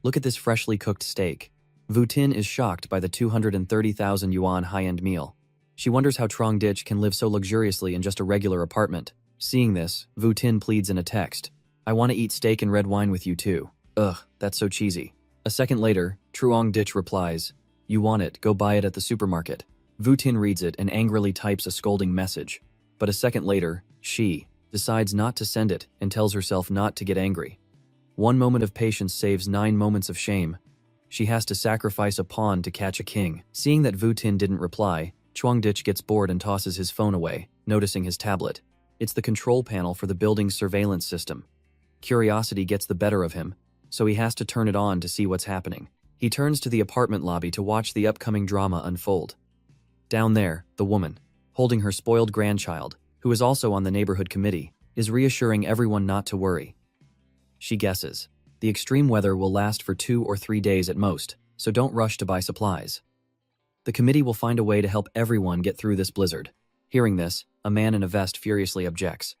Look at this freshly cooked steak." Vu-tin is shocked by the 230,000 yuan high-end meal. She wonders how Chuang-dich can live so luxuriously in just a regular apartment. Seeing this, Vu-tin pleads in a text, "I want to eat steak and red wine with you too." Ugh, that's so cheesy. A second later, Chuang-dich replies, "You want it, go buy it at the supermarket." Vu-tin reads it and angrily types a scolding message. But a second later, she decides not to send it and tells herself not to get angry. One moment of patience saves 9 moments of shame. She has to sacrifice a pawn to catch a king. Seeing that Vu-tin didn't reply, Chuang-dich gets bored and tosses his phone away, noticing his tablet. It's the control panel for the building's surveillance system. Curiosity gets the better of him, so he has to turn it on to see what's happening. He turns to the apartment lobby to watch the upcoming drama unfold. Down there, the woman, holding her spoiled grandchild, who is also on the neighborhood committee, is reassuring everyone not to worry. She guesses the extreme weather will last for 2 or 3 days at most, so don't rush to buy supplies. The committee will find a way to help everyone get through this blizzard. Hearing this, a man in a vest furiously objects.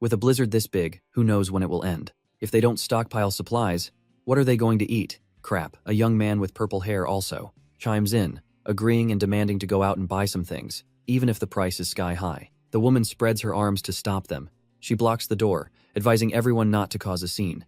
With a blizzard this big, who knows when it will end? If they don't stockpile supplies, what are they going to eat? Crap, a young man with purple hair also chimes in, agreeing and demanding to go out and buy some things. even if the price is sky high. The woman spreads her arms to stop them. She blocks the door, advising everyone not to cause a scene.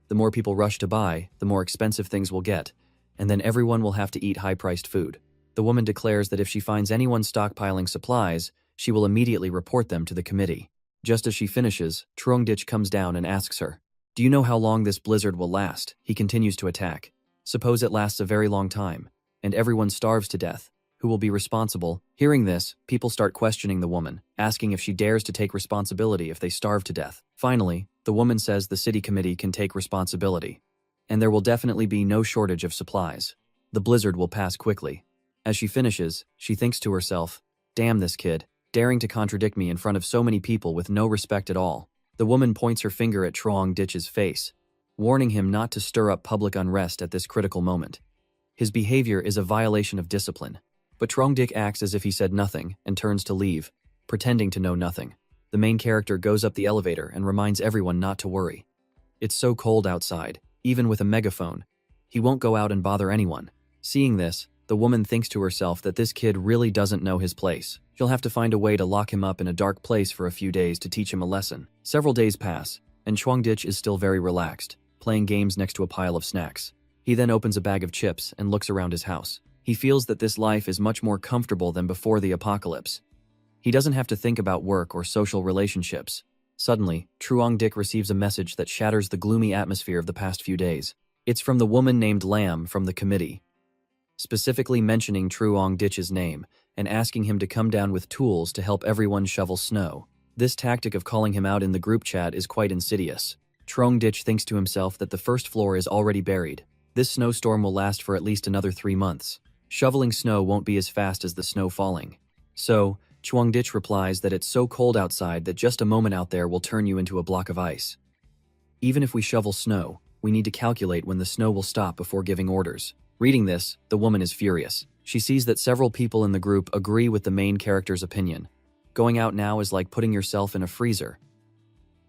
The more people rush to buy, the more expensive things will get, and then everyone will have to eat high-priced food. The woman declares that if she finds anyone stockpiling supplies, she will immediately report them to the committee. Just as she finishes, Trongdich comes down and asks her, "Do you know how long this blizzard will last?" He continues to attack. "Suppose it lasts a very long time, and everyone starves to death. Who will be responsible?" Hearing this, people start questioning the woman, asking if she dares to take responsibility if they starve to death. Finally, the woman says the city committee can take responsibility, and there will definitely be no shortage of supplies. The blizzard will pass quickly. As she finishes, she thinks to herself, "Damn this kid, daring to contradict me in front of so many people with no respect at all." The woman points her finger at Trongdich's face, warning him not to stir up public unrest at this critical moment. His behavior is a violation of discipline. But Trongdich acts as if he said nothing and turns to leave, pretending to know nothing. The main character goes up the elevator and reminds everyone not to worry. It's so cold outside, even with a megaphone. He won't go out and bother anyone. Seeing this, the woman thinks to herself that this kid really doesn't know his place. She'll have to find a way to lock him up in a dark place for a few days to teach him a lesson. Several days pass, and Trongdich is still very relaxed, playing games next to a pile of snacks. He then opens a bag of chips and looks around his house. He feels that this life is much more comfortable than before the apocalypse. He doesn't have to think about work or social relationships. Trongdich receives a message that shatters the gloomy atmosphere of the past few days. It's from the woman named Lam from the committee, specifically mentioning Trongdich's name and asking him to come down with tools to help everyone shovel snow. This tactic of calling him out in the group chat is quite insidious. Trongdich thinks to himself that the first floor is already buried. This snowstorm will last for at least another 3 months. Shoveling snow won't be as fast as the snow falling. So, Trongdich replies that it's so cold outside that just a moment out there will turn you into a block of ice. Even if we shovel snow, we need to calculate when the snow will stop before giving orders. Reading this, the woman is furious. She sees that several people in the group agree with the main character's opinion. Going out now is like putting yourself in a freezer.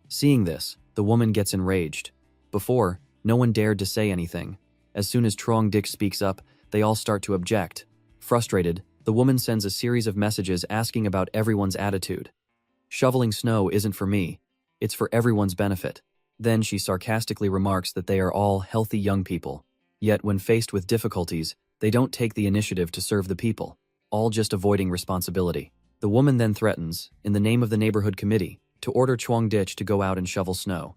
Seeing this, the woman gets enraged. Before, no one dared to say anything. As soon as Trongdich speaks up, they all start to object. Frustrated, the woman sends a series of messages asking about everyone's attitude. "Shoveling snow isn't for me. It's for everyone's benefit." Then she sarcastically remarks that they are all healthy young people. Yet when faced with difficulties, they don't take the initiative to serve the people, all just avoiding responsibility. The woman then threatens, in the name of the neighborhood committee, to order Trongdich to go out and shovel snow.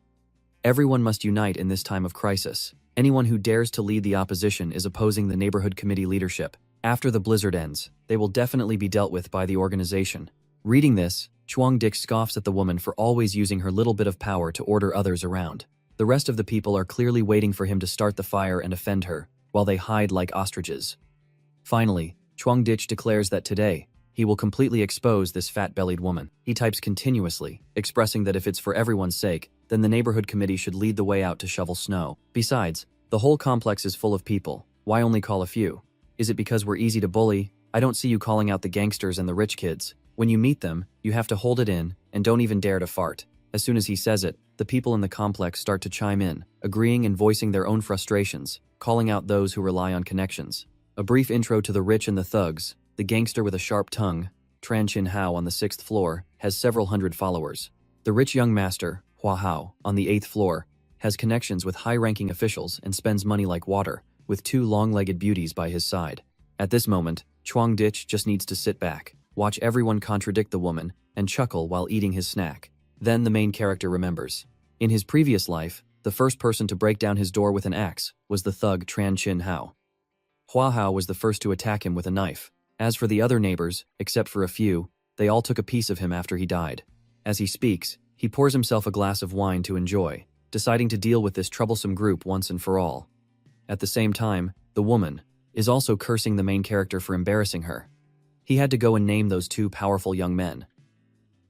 Everyone must unite in this time of crisis. Anyone who dares to lead the opposition is opposing the neighborhood committee leadership. After the blizzard ends, they will definitely be dealt with by the organization. Reading this, Trongdich scoffs at the woman for always using her little bit of power to order others around. The rest of the people are clearly waiting for him to start the fire and offend her, while they hide like ostriches. Finally, Trongdich declares that today, he will completely expose this fat-bellied woman. He types continuously, expressing that if it's for everyone's sake, then the neighborhood committee should lead the way out to shovel snow. Besides, the whole complex is full of people. Why only call a few? Is it because we're easy to bully? I don't see you calling out the gangsters and the rich kids. When you meet them, you have to hold it in and don't even dare to fart. As soon as he says it, the people in the complex start to chime in, agreeing and voicing their own frustrations, calling out those who rely on connections. A brief intro to the rich and the thugs. The gangster with a sharp tongue, Tran Chin Hao on the 6th floor, has several hundred followers. The rich young master, Hua Hao, on the 8th floor, has connections with high-ranking officials and spends money like water, with 2 long-legged beauties by his side. At this moment, Trongdich just needs to sit back, watch everyone contradict the woman, and chuckle while eating his snack. Then the main character remembers. In his previous life, the first person to break down his door with an axe was the thug Tran Chin Hao. Hua Hao was the first to attack him with a knife. As for the other neighbors, except for a few, they all took a piece of him after he died. As he speaks, he pours himself a glass of wine to enjoy, deciding to deal with this troublesome group once and for all. At the same time, the woman is also cursing the main character for embarrassing her. He had to go and name those 2 powerful young men.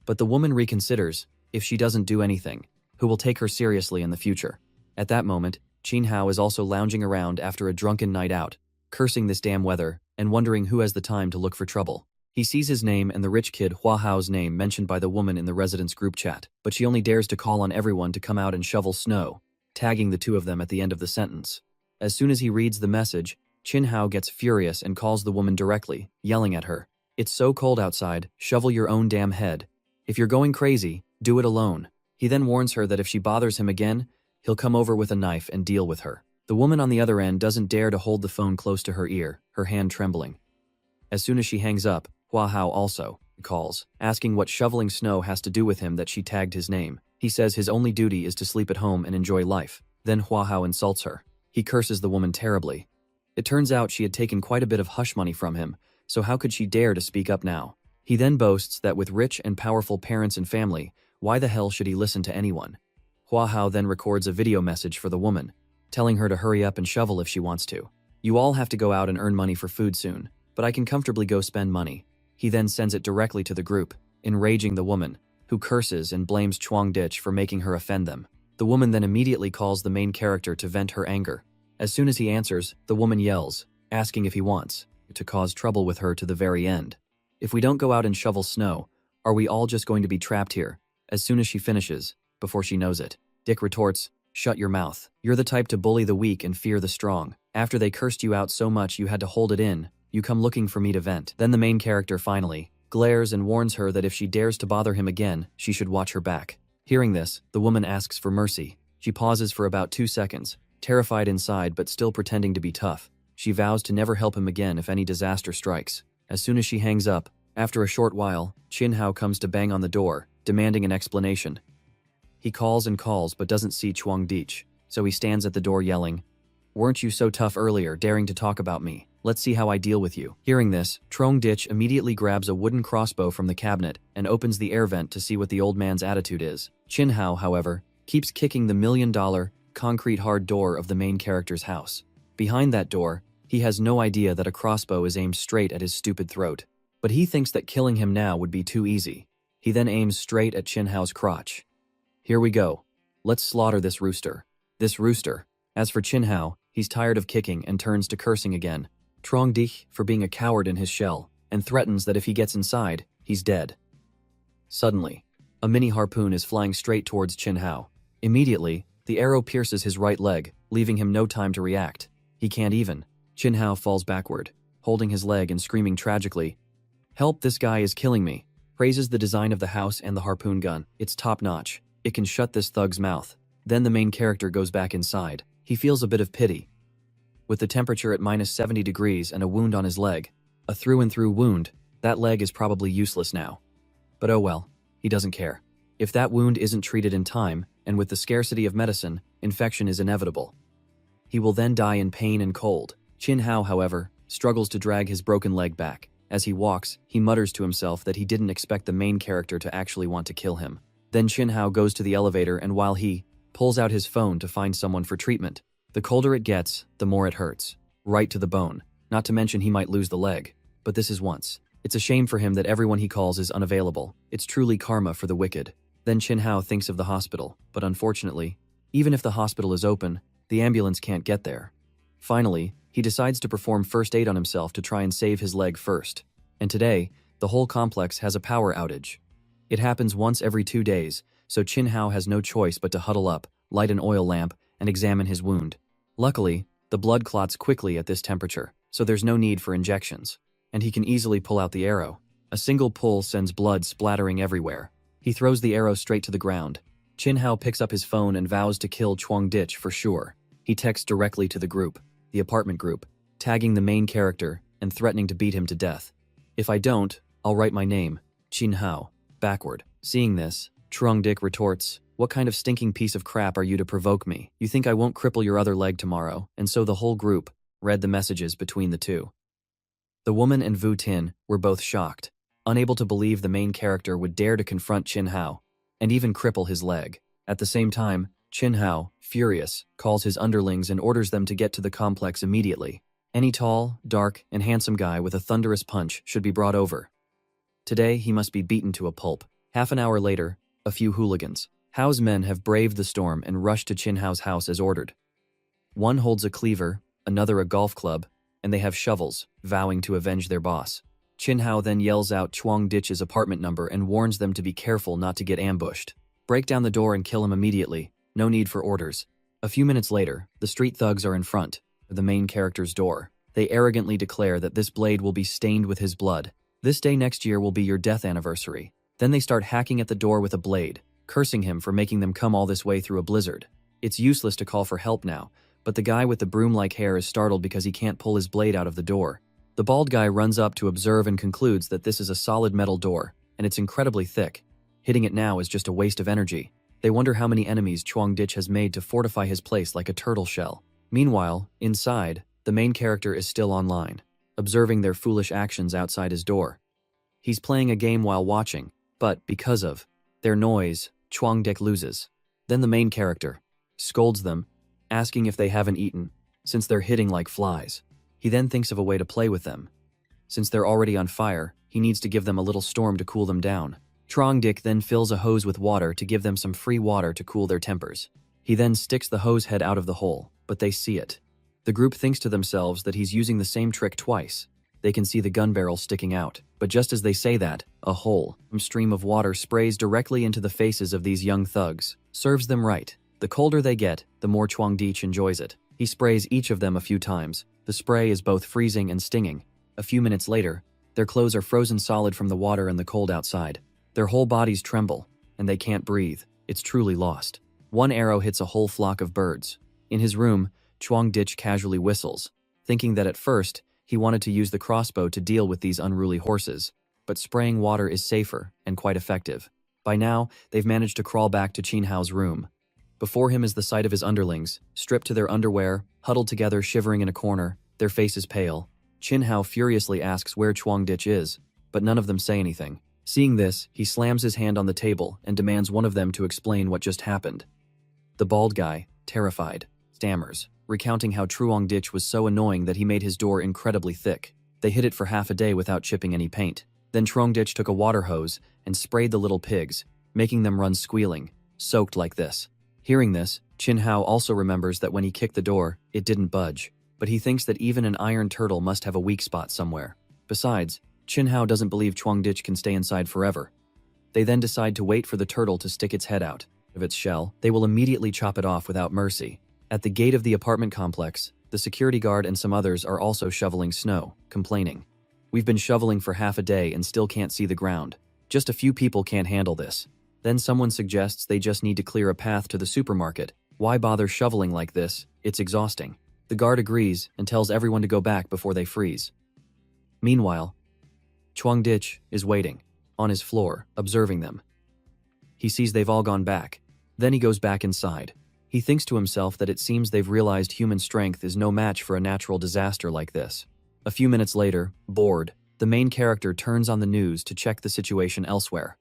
But the woman reconsiders, if she doesn't do anything, who will take her seriously in the future. At that moment, Chin Hao is also lounging around after a drunken night out, cursing this damn weather and wondering who has the time to look for trouble. He sees his name and the rich kid Hua Hao's name mentioned by the woman in the residents' group chat, but she only dares to call on everyone to come out and shovel snow, tagging the 2 of them at the end of the sentence. As soon as he reads the message, Chin Hao gets furious and calls the woman directly, yelling at her. It's so cold outside, shovel your own damn head. If you're going crazy, do it alone. He then warns her that if she bothers him again, he'll come over with a knife and deal with her. The woman on the other end doesn't dare to hold the phone close to her ear, her hand trembling. As soon as she hangs up, Hua Hao also calls, asking what shoveling snow has to do with him that she tagged his name. He says his only duty is to sleep at home and enjoy life. Then Hua Hao insults her. He curses the woman terribly. It turns out she had taken quite a bit of hush money from him, so how could she dare to speak up now? He then boasts that with rich and powerful parents and family, why the hell should he listen to anyone? Hua Hao then records a video message for the woman, telling her to hurry up and shovel if she wants to. You all have to go out and earn money for food soon, but I can comfortably go spend money. He then sends it directly to the group, enraging the woman, who curses and blames Chuang Ditch for making her offend them. The woman then immediately calls the main character to vent her anger. As soon as he answers, the woman yells, asking if he wants to cause trouble with her to the very end. If we don't go out and shovel snow, are we all just going to be trapped here? As soon as she finishes, before she knows it, Dick retorts, shut your mouth. You're the type to bully the weak and fear the strong. After they cursed you out so much you had to hold it in, you come looking for me to vent. Then the main character finally glares and warns her that if she dares to bother him again, she should watch her back. Hearing this, the woman asks for mercy. She pauses for about 2 seconds, terrified inside but still pretending to be tough. She vows to never help him again if any disaster strikes. As soon as she hangs up, after a short while, Chin Hao comes to bang on the door, demanding an explanation. He calls and calls but doesn't see Chuang Ditch, so he stands at the door yelling, "Weren't you so tough earlier, daring to talk about me? Let's see how I deal with you." Hearing this, Chuang Ditch immediately grabs a wooden crossbow from the cabinet and opens the air vent to see what the old man's attitude is. Chin Hao, however, keeps kicking the $1,000,000 concrete hard door of the main character's house. Behind that door, he has no idea that a crossbow is aimed straight at his stupid throat. But he thinks that killing him now would be too easy. He then aims straight at Chin Hao's crotch. Here we go. Let's slaughter this rooster. This rooster. As for Chin Hao, he's tired of kicking and turns to cursing again. Chuang Ditch for being a coward in his shell, and threatens that if he gets inside, he's dead. Suddenly, a mini harpoon is flying straight towards Chin Hao. Immediately, the arrow pierces his right leg, leaving him no time to react. He can't even. Chin Hao falls backward, holding his leg and screaming tragically, "Help, this guy is killing me." Praises the design of the house and the harpoon gun. It's top-notch. It can shut this thug's mouth. Then the main character goes back inside. He feels a bit of pity. With the temperature at -70 degrees and a wound on his leg, a through-and-through wound, that leg is probably useless now. But oh well, he doesn't care. If that wound isn't treated in time, and with the scarcity of medicine, infection is inevitable. He will then die in pain and cold. Chin Hao, however, struggles to drag his broken leg back. As he walks, he mutters to himself that he didn't expect the main character to actually want to kill him. Then Chin Hao goes to the elevator, and while he pulls out his phone to find someone for treatment, the colder it gets, the more it hurts. Right to the bone. Not to mention he might lose the leg. But this is once. It's a shame for him that everyone he calls is unavailable. It's truly karma for the wicked. Then Chin Hao thinks of the hospital, but unfortunately, even if the hospital is open, the ambulance can't get there. Finally, he decides to perform first aid on himself to try and save his leg first. And today, the whole complex has a power outage. It happens once every 2 days, so Chin Hao has no choice but to huddle up, light an oil lamp, and examine his wound. Luckily, the blood clots quickly at this temperature, so there's no need for injections, and he can easily pull out the arrow. A single pull sends blood splattering everywhere. He throws the arrow straight to the ground. Chin Hao picks up his phone and vows to kill Chuang Ditch for sure. He texts directly to the group, the apartment group, tagging the main character and threatening to beat him to death. "If I don't, I'll write my name, Chin Hao, backward." Seeing this, Chuang Ditch retorts, "What kind of stinking piece of crap are you to provoke me? You think I won't cripple your other leg tomorrow?" And so the whole group read the messages between the two. The woman and Vu Tin were both shocked, unable to believe the main character would dare to confront Chin Hao, and even cripple his leg. At the same time, Chin Hao, furious, calls his underlings and orders them to get to the complex immediately. Any tall, dark, and handsome guy with a thunderous punch should be brought over. Today, he must be beaten to a pulp. Half an hour later, a few hooligans. Hao's men have braved the storm and rushed to Chin Hao's house as ordered. One holds a cleaver, another a golf club, and they have shovels, vowing to avenge their boss. Chin Hao then yells out Chuang Ditch's apartment number and warns them to be careful not to get ambushed. Break down the door and kill him immediately. No need for orders. A few minutes later, the street thugs are in front of the main character's door. They arrogantly declare that this blade will be stained with his blood, This day next year will be your death anniversary. Then they start hacking at the door with a blade, cursing him for making them come all this way through a blizzard. It's useless to call for help now, but the guy with the broom-like hair is startled because he can't pull his blade out of the door. The bald guy runs up to observe and concludes that this is a solid metal door, and it's incredibly thick. Hitting it now is just a waste of energy. They wonder how many enemies Chuang Dich has made to fortify his place like a turtle shell. Meanwhile, inside, the main character is still online, observing their foolish actions outside his door. He's playing a game while watching, but because of their noise, Chuang Dich loses. Then the main character scolds them, asking if they haven't eaten, since they're hitting like flies. He then thinks of a way to play with them. Since they're already on fire, he needs to give them a little storm to cool them down. Chuang Dich then fills a hose with water to give them some free water to cool their tempers. He then sticks the hose head out of the hole, but they see it. The group thinks to themselves that he's using the same trick twice. They can see the gun barrel sticking out, but just as they say that, a whole stream of water sprays directly into the faces of these young thugs. Serves them right. The colder they get, the more Chuang Dich enjoys it. He sprays each of them a few times. The spray is both freezing and stinging. A few minutes later, their clothes are frozen solid from the water and the cold outside. Their whole bodies tremble, and they can't breathe. It's truly lost. One arrow hits a whole flock of birds. In his room, Chuang Dich casually whistles, thinking that at first, he wanted to use the crossbow to deal with these unruly horses, but spraying water is safer and quite effective. By now, they've managed to crawl back to Qin Hao's room. Before him is the sight of his underlings, stripped to their underwear, huddled together shivering in a corner, their faces pale. Qin Hao furiously asks where Chuang Dich is, but none of them say anything. Seeing this, he slams his hand on the table and demands one of them to explain what just happened. The bald guy, terrified, stammers, recounting how Chuang Dich was so annoying that he made his door incredibly thick. They hid it for half a day without chipping any paint. Then Chuang Dich took a water hose and sprayed the little pigs, making them run squealing, soaked like this. Hearing this, Qin Hao also remembers that when he kicked the door, it didn't budge, but he thinks that even an iron turtle must have a weak spot somewhere. Besides, Qin Hao doesn't believe Chuang Dich can stay inside forever. They then decide to wait for the turtle to stick its head out of its shell. They will immediately chop it off without mercy. At the gate of the apartment complex, the security guard and some others are also shoveling snow, complaining. We've been shoveling for half a day and still can't see the ground. Just a few people can't handle this. Then someone suggests they just need to clear a path to the supermarket. Why bother shoveling like this? It's exhausting. The guard agrees and tells everyone to go back before they freeze. Meanwhile, Chuang Dich is waiting, on his floor, observing them. He sees they've all gone back. Then he goes back inside. He thinks to himself that it seems they've realized human strength is no match for a natural disaster like this. A few minutes later, bored, the main character turns on the news to check the situation elsewhere.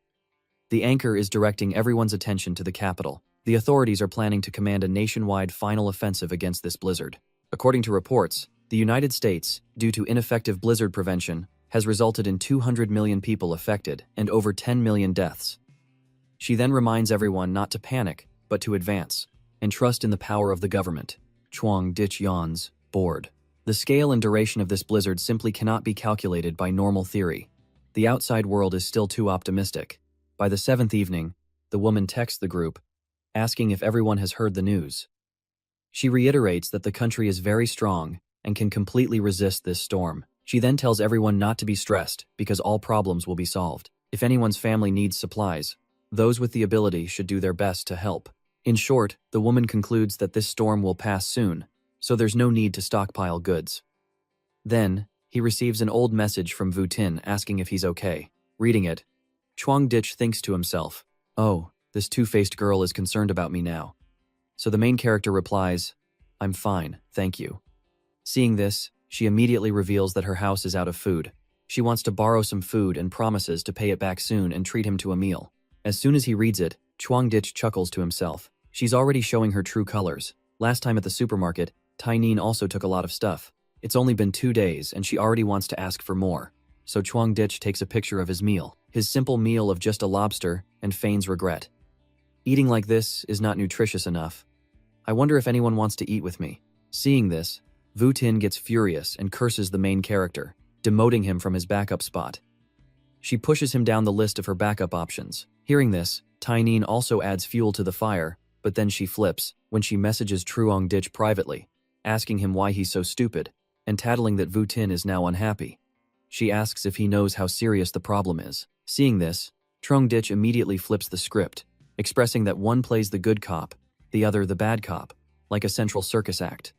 The anchor is directing everyone's attention to the capital. The authorities are planning to command a nationwide final offensive against this blizzard. According to reports, the United States, due to ineffective blizzard prevention, has resulted in 200 million people affected and over 10 million deaths. She then reminds everyone not to panic, but to advance, and trust in the power of the government. Chuang Dich yawns, bored. The scale and duration of this blizzard simply cannot be calculated by normal theory. The outside world is still too optimistic. By the 7th evening, the woman texts the group, asking if everyone has heard the news. She reiterates that the country is very strong and can completely resist this storm. She then tells everyone not to be stressed because all problems will be solved. If anyone's family needs supplies, those with the ability should do their best to help. In short, the woman concludes that this storm will pass soon, so there's no need to stockpile goods. Then, he receives an old message from Vu Tin asking if he's okay. Reading it, Chuang Dich thinks to himself, "Oh, this two-faced girl is concerned about me now." So the main character replies, "I'm fine, thank you." Seeing this, she immediately reveals that her house is out of food. She wants to borrow some food and promises to pay it back soon and treat him to a meal. As soon as he reads it, Chuang Dich chuckles to himself. She's already showing her true colors. Last time at the supermarket, Tai Nin also took a lot of stuff. It's only been 2 days and she already wants to ask for more. So Chuang Dich takes a picture of his meal, his simple meal of just a lobster, and feigns regret. Eating like this is not nutritious enough. I wonder if anyone wants to eat with me. Seeing this, Vu Tin gets furious and curses the main character, demoting him from his backup spot. She pushes him down the list of her backup options. Hearing this, Tai Nin also adds fuel to the fire, but then she flips when she messages Chuang Dich privately, asking him why he's so stupid, and tattling that Vu Tin is now unhappy. She asks if he knows how serious the problem is. Seeing this, Trong Ditch immediately flips the script, expressing that one plays the good cop, the other the bad cop, like a central circus act.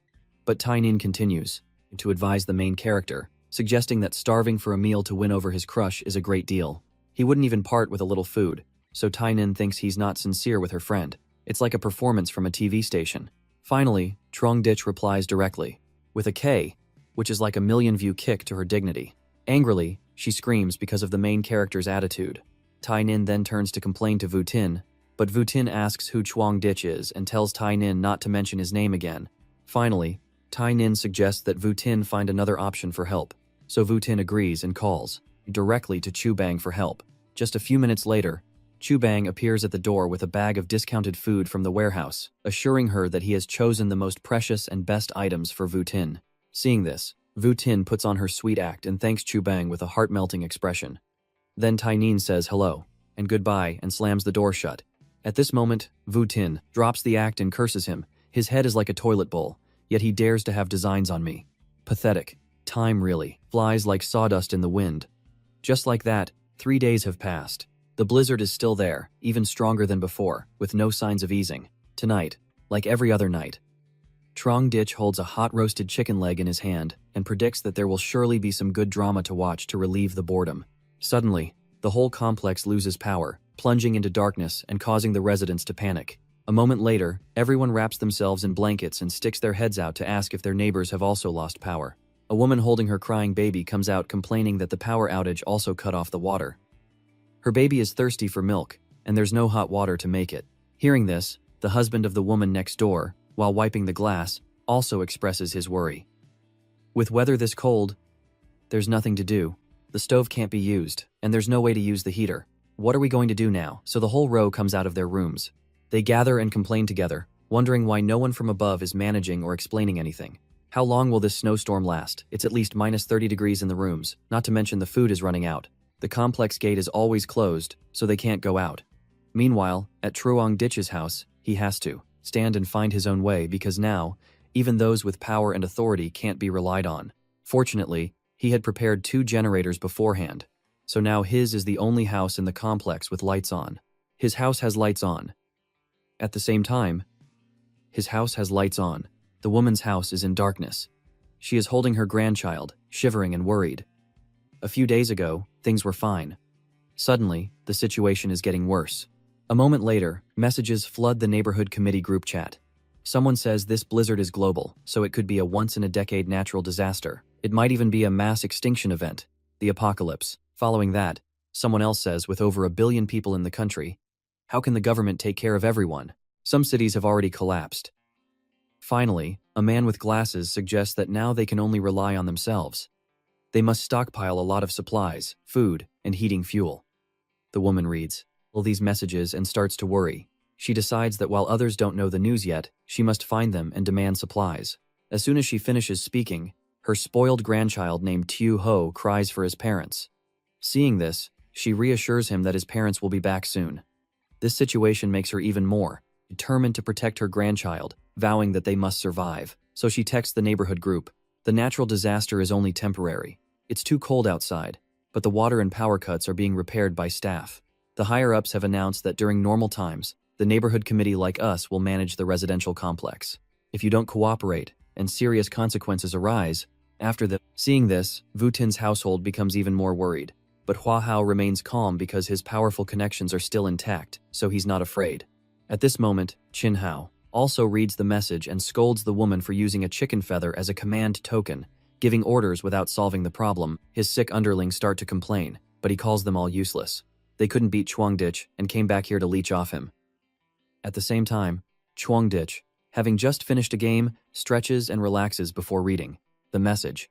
But Tynan continues to advise the main character, suggesting that starving for a meal to win over his crush is a great deal. He wouldn't even part with a little food, so Tynan thinks he's not sincere with her friend. It's like a performance from a TV station. Finally, Trong Ditch replies directly, with a K, which is like a million-view kick to her dignity. Angrily, she screams because of the main character's attitude. Tynan then turns to complain to Vu Tin, but Vu Tin asks who Trong Ditch is and tells Tynan not to mention his name again. Finally, Tynan suggests that Vu Tin find another option for help, so Vu Tin agrees and calls directly to Chu Bang for help. Just a few minutes later, Chu Bang appears at the door with a bag of discounted food from the warehouse, assuring her that he has chosen the most precious and best items for Vu Tin. Seeing this, Vu Tin puts on her sweet act and thanks Chu Bang with a heart-melting expression. Then Tynan says hello and goodbye and slams the door shut. At this moment, Vu Tin drops the act and curses him. His head is like a toilet bowl, yet he dares to have designs on me. Pathetic. Time really flies like sawdust in the wind. Just like that, 3 days have passed. The blizzard is still there, even stronger than before, with no signs of easing. Tonight, like every other night, Trong Ditch holds a hot roasted chicken leg in his hand and predicts that there will surely be some good drama to watch to relieve the boredom. Suddenly, the whole complex loses power, plunging into darkness and causing the residents to panic. A moment later, everyone wraps themselves in blankets and sticks their heads out to ask if their neighbors have also lost power. A woman holding her crying baby comes out complaining that the power outage also cut off the water. Her baby is thirsty for milk, and there's no hot water to make it. Hearing this, the husband of the woman next door, while wiping the glass, also expresses his worry. With weather this cold, there's nothing to do. The stove can't be used, and there's no way to use the heater. What are we going to do now? So the whole row comes out of their rooms. They gather and complain together, wondering why no one from above is managing or explaining anything. How long will this snowstorm last? It's at least minus 30 degrees in the rooms, not to mention the food is running out. The complex gate is always closed, so they can't go out. Meanwhile, at Trong Ditch's house, he has to stand and find his own way because now, even those with power and authority can't be relied on. Fortunately, he had prepared 2 generators beforehand, so now his is the only house in the complex with lights on. His house has lights on. At the same time, his house has lights on. The woman's house is in darkness. She is holding her grandchild, shivering and worried. A few days ago, things were fine. Suddenly, the situation is getting worse. A moment later, messages flood the neighborhood committee group chat. Someone says this blizzard is global, so it could be a once-in-a-decade natural disaster. It might even be a mass extinction event, the apocalypse. Following that, someone else says with over 1 billion people in the country, how can the government take care of everyone? Some cities have already collapsed. Finally, a man with glasses suggests that now they can only rely on themselves. They must stockpile a lot of supplies, food, and heating fuel. The woman reads all these messages and starts to worry. She decides that while others don't know the news yet, she must find them and demand supplies. As soon as she finishes speaking, her spoiled grandchild named Tu Ho cries for his parents. Seeing this, she reassures him that his parents will be back soon. This situation makes her even more determined to protect her grandchild, vowing that they must survive. So she texts the neighborhood group. The natural disaster is only temporary. It's too cold outside, but the water and power cuts are being repaired by staff. The higher-ups have announced that during normal times, the neighborhood committee like us will manage the residential complex. If you don't cooperate, and serious consequences arise, Seeing this, Vu Tin's household becomes even more worried. But Hua Hao remains calm because his powerful connections are still intact, so he's not afraid. At this moment, Chin Hao also reads the message and scolds the woman for using a chicken feather as a command token, giving orders without solving the problem. His sick underlings start to complain, but he calls them all useless. They couldn't beat Trong Ditch and came back here to leech off him. At the same time, Trong Ditch, having just finished a game, stretches and relaxes before reading the message.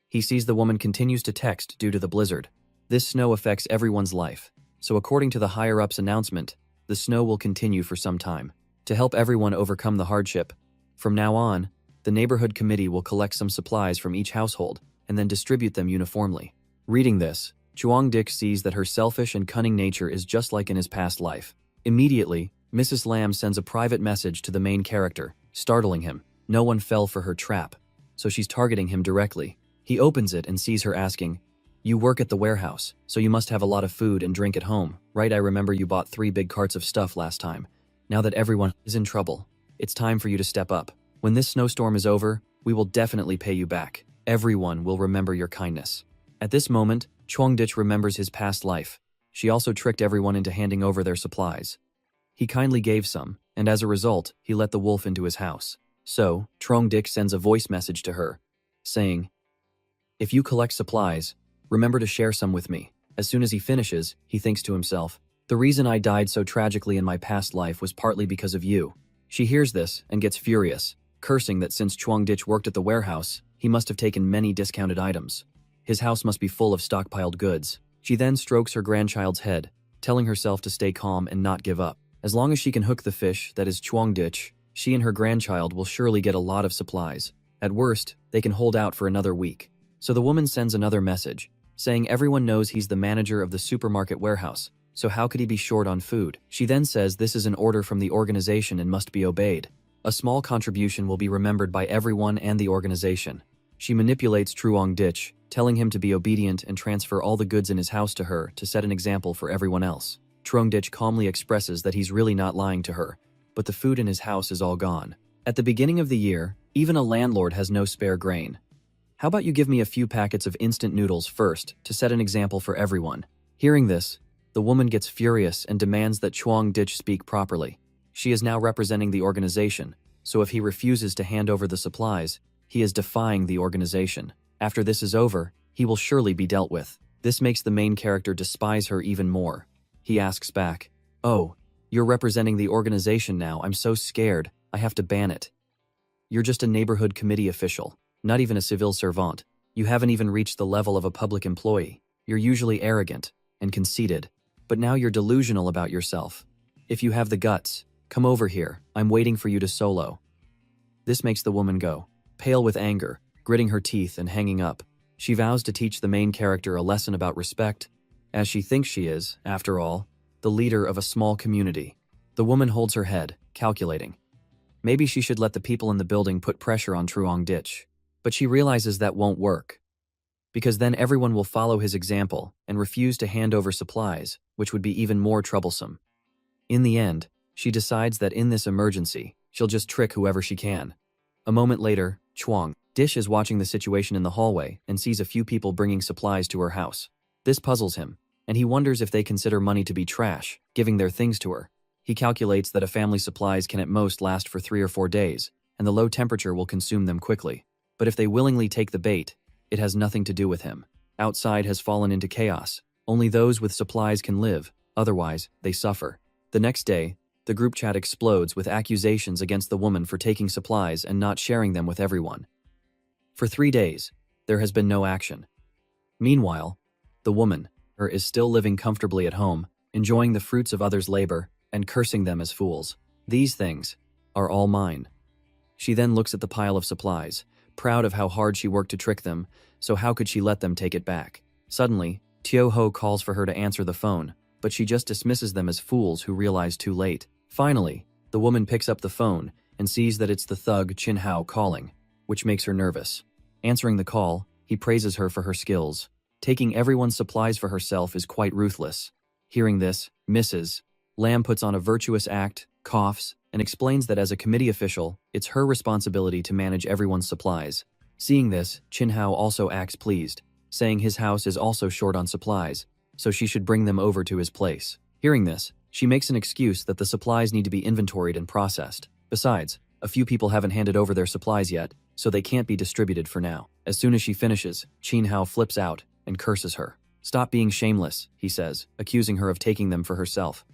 He sees the woman continues to text due to the blizzard. This snow affects everyone's life, so according to the higher-ups announcement, the snow will continue for some time. To help everyone overcome the hardship, from now on, the neighborhood committee will collect some supplies from each household and then distribute them uniformly. Reading this, Chuang Dik sees that her selfish and cunning nature is just like in his past life. Immediately, Mrs. Lam sends a private message to the main character, startling him. No one fell for her trap, so she's targeting him directly. He opens it and sees her asking, You work at the warehouse, so you must have a lot of food and drink at home, right? I remember you bought 3 big carts of stuff last time. Now that everyone is in trouble, it's time for you to step up. When this snowstorm is over, we will definitely pay you back. Everyone will remember your kindness." At this moment, Chuangditch remembers his past life. She also tricked everyone into handing over their supplies. He kindly gave some, and as a result, he let the wolf into his house. So, Chuangditch sends a voice message to her, saying, "If you collect supplies, remember to share some with me." As soon as he finishes, he thinks to himself, "The reason I died so tragically in my past life was partly because of you." She hears this and gets furious, cursing that since Chuangditch worked at the warehouse, he must have taken many discounted items. His house must be full of stockpiled goods. She then strokes her grandchild's head, telling herself to stay calm and not give up. As long as she can hook the fish, that is Chuangditch, she and her grandchild will surely get a lot of supplies. At worst, they can hold out for another week. So the woman sends another message, saying everyone knows he's the manager of the supermarket warehouse, so how could he be short on food? She then says this is an order from the organization and must be obeyed. A small contribution will be remembered by everyone and the organization. She manipulates Chuangditch, telling him to be obedient and transfer all the goods in his house to her to set an example for everyone else. Chuangditch calmly expresses that he's really not lying to her, but the food in his house is all gone. At the beginning of the year, even a landlord has no spare grain. "How about you give me a few packets of instant noodles first to set an example for everyone?" Hearing this, the woman gets furious and demands that Chuangditch speak properly. She is now representing the organization, so if he refuses to hand over the supplies, he is defying the organization. After this is over, he will surely be dealt with. This makes the main character despise her even more. He asks back, "Oh, you're representing the organization now. I'm so scared, I have to ban it. You're just a neighborhood committee official, not even a civil servant. You haven't even reached the level of a public employee. You're usually arrogant and conceited, but now you're delusional about yourself. If you have the guts, come over here. I'm waiting for you to solo." This makes the woman go, pale with anger, gritting her teeth and hanging up. She vows to teach the main character a lesson about respect, as she thinks she is, after all, the leader of a small community. The woman holds her head, calculating. Maybe she should let the people in the building put pressure on Chuangditch. But she realizes that won't work, because then everyone will follow his example and refuse to hand over supplies, which would be even more troublesome. In the end, she decides that in this emergency, she'll just trick whoever she can. A moment later, Chuangditch is watching the situation in the hallway and sees a few people bringing supplies to her house. This puzzles him, and he wonders if they consider money to be trash, giving their things to her. He calculates that a family's supplies can at most last for 3 or 4 days, and the low temperature will consume them quickly. But if they willingly take the bait, it has nothing to do with him. Outside has fallen into chaos. Only those with supplies can live, otherwise, they suffer. The next day, the group chat explodes with accusations against the woman for taking supplies and not sharing them with everyone. For 3 days, there has been no action. Meanwhile, the woman is still living comfortably at home, enjoying the fruits of others' labor, and cursing them as fools. "These things are all mine." She then looks at the pile of supplies, proud of how hard she worked to trick them, so how could she let them take it back? Suddenly, Teo-ho calls for her to answer the phone, but she just dismisses them as fools who realize too late. Finally, the woman picks up the phone and sees that it's the thug Chin-hao calling, which makes her nervous. Answering the call, he praises her for her skills. Taking everyone's supplies for herself is quite ruthless. Hearing this, Mrs. Lam puts on a virtuous act, coughs, and explains that as a committee official, it's her responsibility to manage everyone's supplies. Seeing this, Chin-hao also acts pleased, saying his house is also short on supplies, so she should bring them over to his place. Hearing this, she makes an excuse that the supplies need to be inventoried and processed. Besides, a few people haven't handed over their supplies yet, so they can't be distributed for now. As soon as she finishes, Chin-hao flips out and curses her. "Stop being shameless," he says, accusing her of taking them for herself.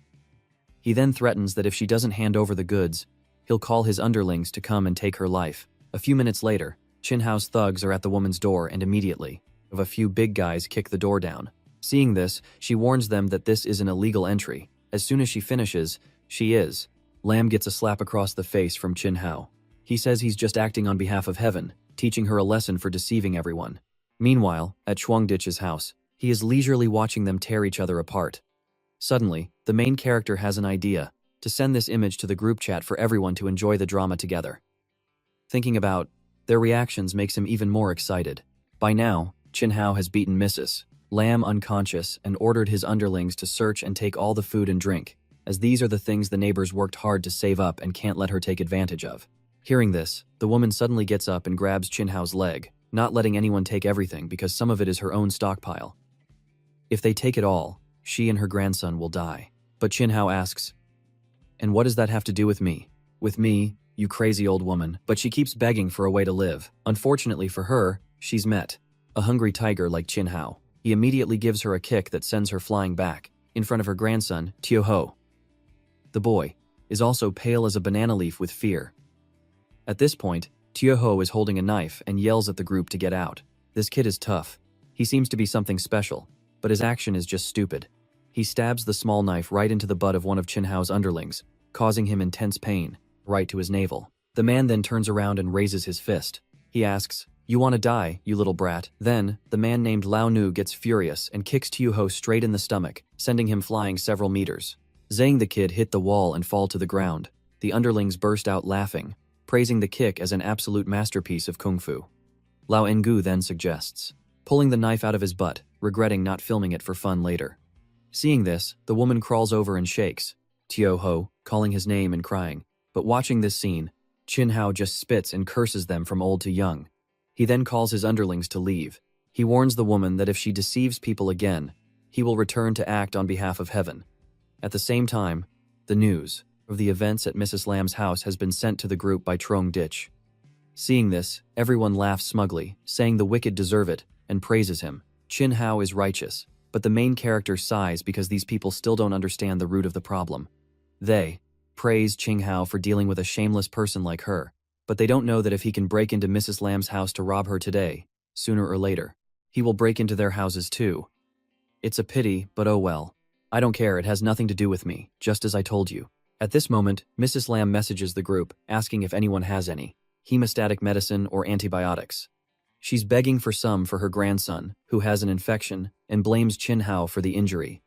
He then threatens that if she doesn't hand over the goods, he'll call his underlings to come and take her life. A few minutes later, Chin-hao's thugs are at the woman's door and immediately, a few big guys kick the door down. Seeing this, she warns them that this is an illegal entry. As soon as she finishes, Lam gets a slap across the face from Chin-hao. He says he's just acting on behalf of heaven, teaching her a lesson for deceiving everyone. Meanwhile, at Chuangditch's house, he is leisurely watching them tear each other apart. Suddenly, the main character has an idea, to send this image to the group chat for everyone to enjoy the drama together. Thinking about their reactions makes him even more excited. By now, Chin-hao has beaten Mrs. Lamb unconscious and ordered his underlings to search and take all the food and drink, as these are the things the neighbors worked hard to save up and can't let her take advantage of. Hearing this, the woman suddenly gets up and grabs Chinhao's leg, not letting anyone take everything because some of it is her own stockpile. If they take it all, she and her grandson will die. But Chinhao asks, "And what does that have to do with me?" "With me, you crazy old woman." But she keeps begging for a way to live. Unfortunately for her, she's met a hungry tiger like Chinhao. He immediately gives her a kick that sends her flying back, in front of her grandson, Tioho. The boy is also pale as a banana leaf with fear. At this point, Tioho is holding a knife and yells at the group to get out. This kid is tough. He seems to be something special, but his action is just stupid. He stabs the small knife right into the butt of one of Chinhao's underlings, causing him intense pain, right to his navel. The man then turns around and raises his fist. He asks, "You want to die, you little brat?" Then, the man named Lao Nu gets furious and kicks Tioho straight in the stomach, sending him flying several meters. Zhang the kid hit the wall and fall to the ground. The underlings burst out laughing, praising the kick as an absolute masterpiece of kung fu. Lao Engu then suggests pulling the knife out of his butt, regretting not filming it for fun later. Seeing this, the woman crawls over and shakes Tioho, calling his name and crying. But watching this scene, Chinhao just spits and curses them from old to young. He then calls his underlings to leave. He warns the woman that if she deceives people again, he will return to act on behalf of heaven. At the same time, the news of the events at Mrs. Lamb's house has been sent to the group by Trong Ditch. Seeing this, everyone laughs smugly, saying the wicked deserve it, and praises him. Chinhao is righteous, but the main character sighs because these people still don't understand the root of the problem. They praise Chinhao for dealing with a shameless person like her, but they don't know that if he can break into Mrs. Lamb's house to rob her today, sooner or later, he will break into their houses too. It's a pity, but oh well. I don't care, it has nothing to do with me, just as I told you. At this moment, Mrs. Lamb messages the group, asking if anyone has any hemostatic medicine or antibiotics. She's begging for some for her grandson, who has an infection, and blames Chinhao for the injury.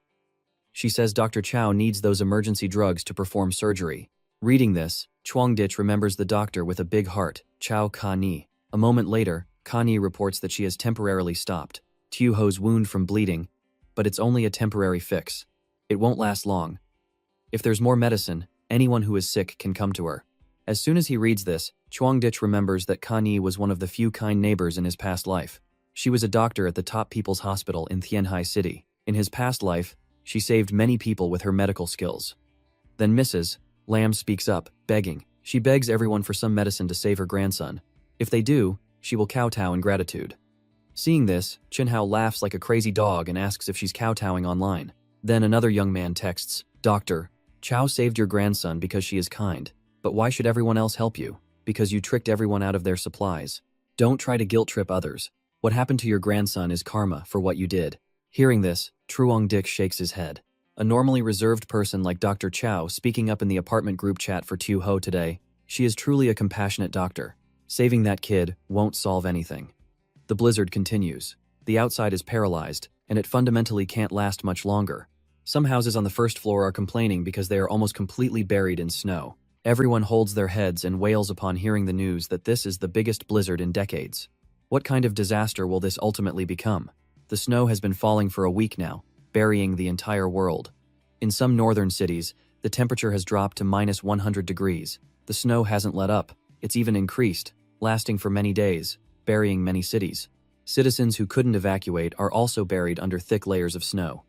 She says Dr. Chow needs those emergency drugs to perform surgery. Reading this, Chuangditch remembers the doctor with a big heart, Chow Ka-ni. A moment later, Ka-ni reports that she has temporarily stopped Tioho's wound from bleeding, but it's only a temporary fix. It won't last long. If there's more medicine, anyone who is sick can come to her. As soon as he reads this, Chuangditch remembers that Ka-ni was one of the few kind neighbors in his past life. She was a doctor at the top people's hospital in Tianhai City. In his past life, she saved many people with her medical skills. Then Mrs. Lamb speaks up, begging. She begs everyone for some medicine to save her grandson. If they do, she will kowtow in gratitude. Seeing this, Chinhao laughs like a crazy dog and asks if she's kowtowing online. Then another young man texts, "Doctor, Chow saved your grandson because she is kind. But why should everyone else help you? Because you tricked everyone out of their supplies. Don't try to guilt trip others. What happened to your grandson is karma for what you did." Hearing this, Truong Dick shakes his head. A normally reserved person like Dr. Chow speaking up in the apartment group chat for Tu Ho today, she is truly a compassionate doctor. Saving that kid won't solve anything. The blizzard continues. The outside is paralyzed, and it fundamentally can't last much longer. Some houses on the first floor are complaining because they are almost completely buried in snow. Everyone holds their heads and wails upon hearing the news that this is the biggest blizzard in decades. What kind of disaster will this ultimately become? The snow has been falling for a week now, burying the entire world. In some northern cities, the temperature has dropped to -100 degrees. The snow hasn't let up, it's even increased, lasting for many days, burying many cities. Citizens who couldn't evacuate are also buried under thick layers of snow.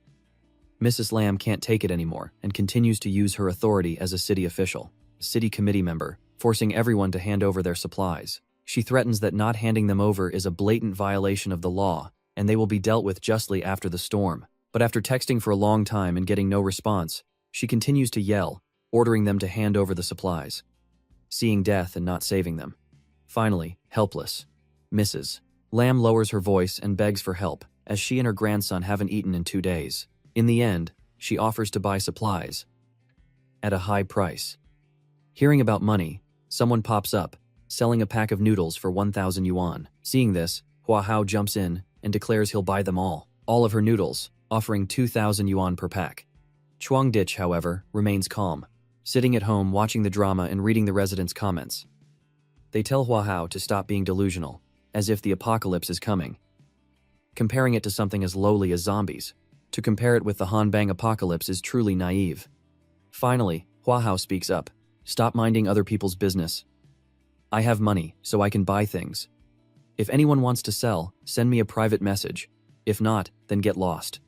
Mrs. Lamb can't take it anymore and continues to use her authority as a city official, city committee member, forcing everyone to hand over their supplies. She threatens that not handing them over is a blatant violation of the law, and they will be dealt with justly after the storm. But after texting for a long time and getting no response, she continues to yell, ordering them to hand over the supplies. Seeing death and not saving them. Finally, helpless, Mrs. Lamb lowers her voice and begs for help, as she and her grandson haven't eaten in 2 days. In the end, she offers to buy supplies at a high price. Hearing about money, someone pops up, selling a pack of noodles for 1,000 yuan. Seeing this, Hua Hao jumps in and declares he'll buy them all of her noodles, offering 2,000 yuan per pack. Chuang Ditch, however, remains calm, sitting at home watching the drama and reading the residents' comments. They tell Hua Hao to stop being delusional, as if the apocalypse is coming. comparing it to something as lowly as zombies. To compare it with the Hanbang apocalypse is truly naive. Finally, Huahao speaks up. Stop minding other people's business. I have money, so I can buy things. If anyone wants to sell, send me a private message. If not, then get lost.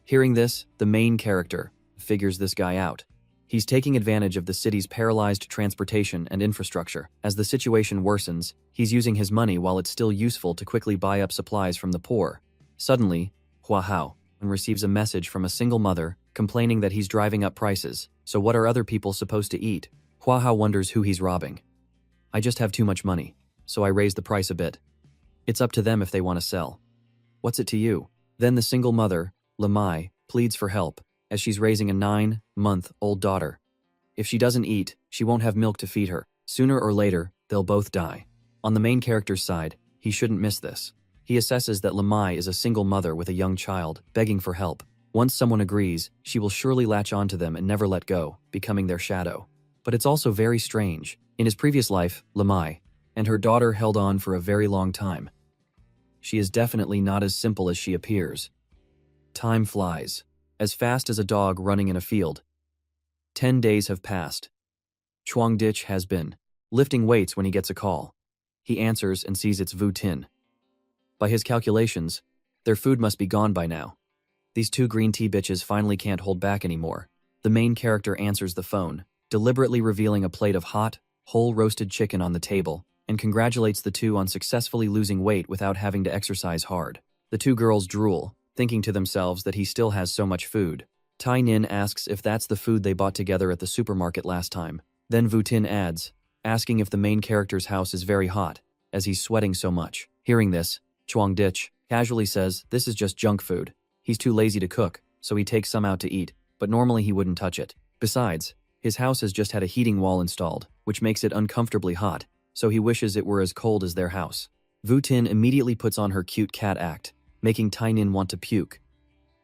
Hearing this, the main character figures this guy out. He's taking advantage of the city's paralyzed transportation and infrastructure. As the situation worsens, he's using his money while it's still useful to quickly buy up supplies from the poor. Suddenly, Huahao receives a message from a single mother complaining that he's driving up prices. So what are other people supposed to eat? Huahao wonders who he's robbing. I just have too much money, so I raise the price a bit. It's up to them if they want to sell. What's it to you? Then the single mother, Lamai, pleads for help, as she's raising a 9-month-old daughter. If she doesn't eat, she won't have milk to feed her. Sooner or later, they'll both die. On the main character's side, he shouldn't miss this. He assesses that Lamai is a single mother with a young child, begging for help. Once someone agrees, she will surely latch onto them and never let go, becoming their shadow. But it's also very strange. In his previous life, Lamai and her daughter held on for a very long time. She is definitely not as simple as she appears. Time flies, as fast as a dog running in a field. 10 days have passed. Chuang Dich has been lifting weights when he gets a call. He answers and sees it's Vu Tin. By his calculations, their food must be gone by now. These two green tea bitches finally can't hold back anymore. The main character answers the phone, deliberately revealing a plate of hot, whole roasted chicken on the table, and congratulates the two on successfully losing weight without having to exercise hard. The two girls drool, thinking to themselves that he still has so much food. Tai Nin asks if that's the food they bought together at the supermarket last time. Then Vu Tin adds, asking if the main character's house is very hot, as he's sweating so much. Hearing this, Chuang Dich casually says this is just junk food. He's too lazy to cook, so he takes some out to eat, but normally he wouldn't touch it. Besides, his house has just had a heating wall installed, which makes it uncomfortably hot, so he wishes it were as cold as their house. Vu Tin immediately puts on her cute cat act, making Tai Nin want to puke.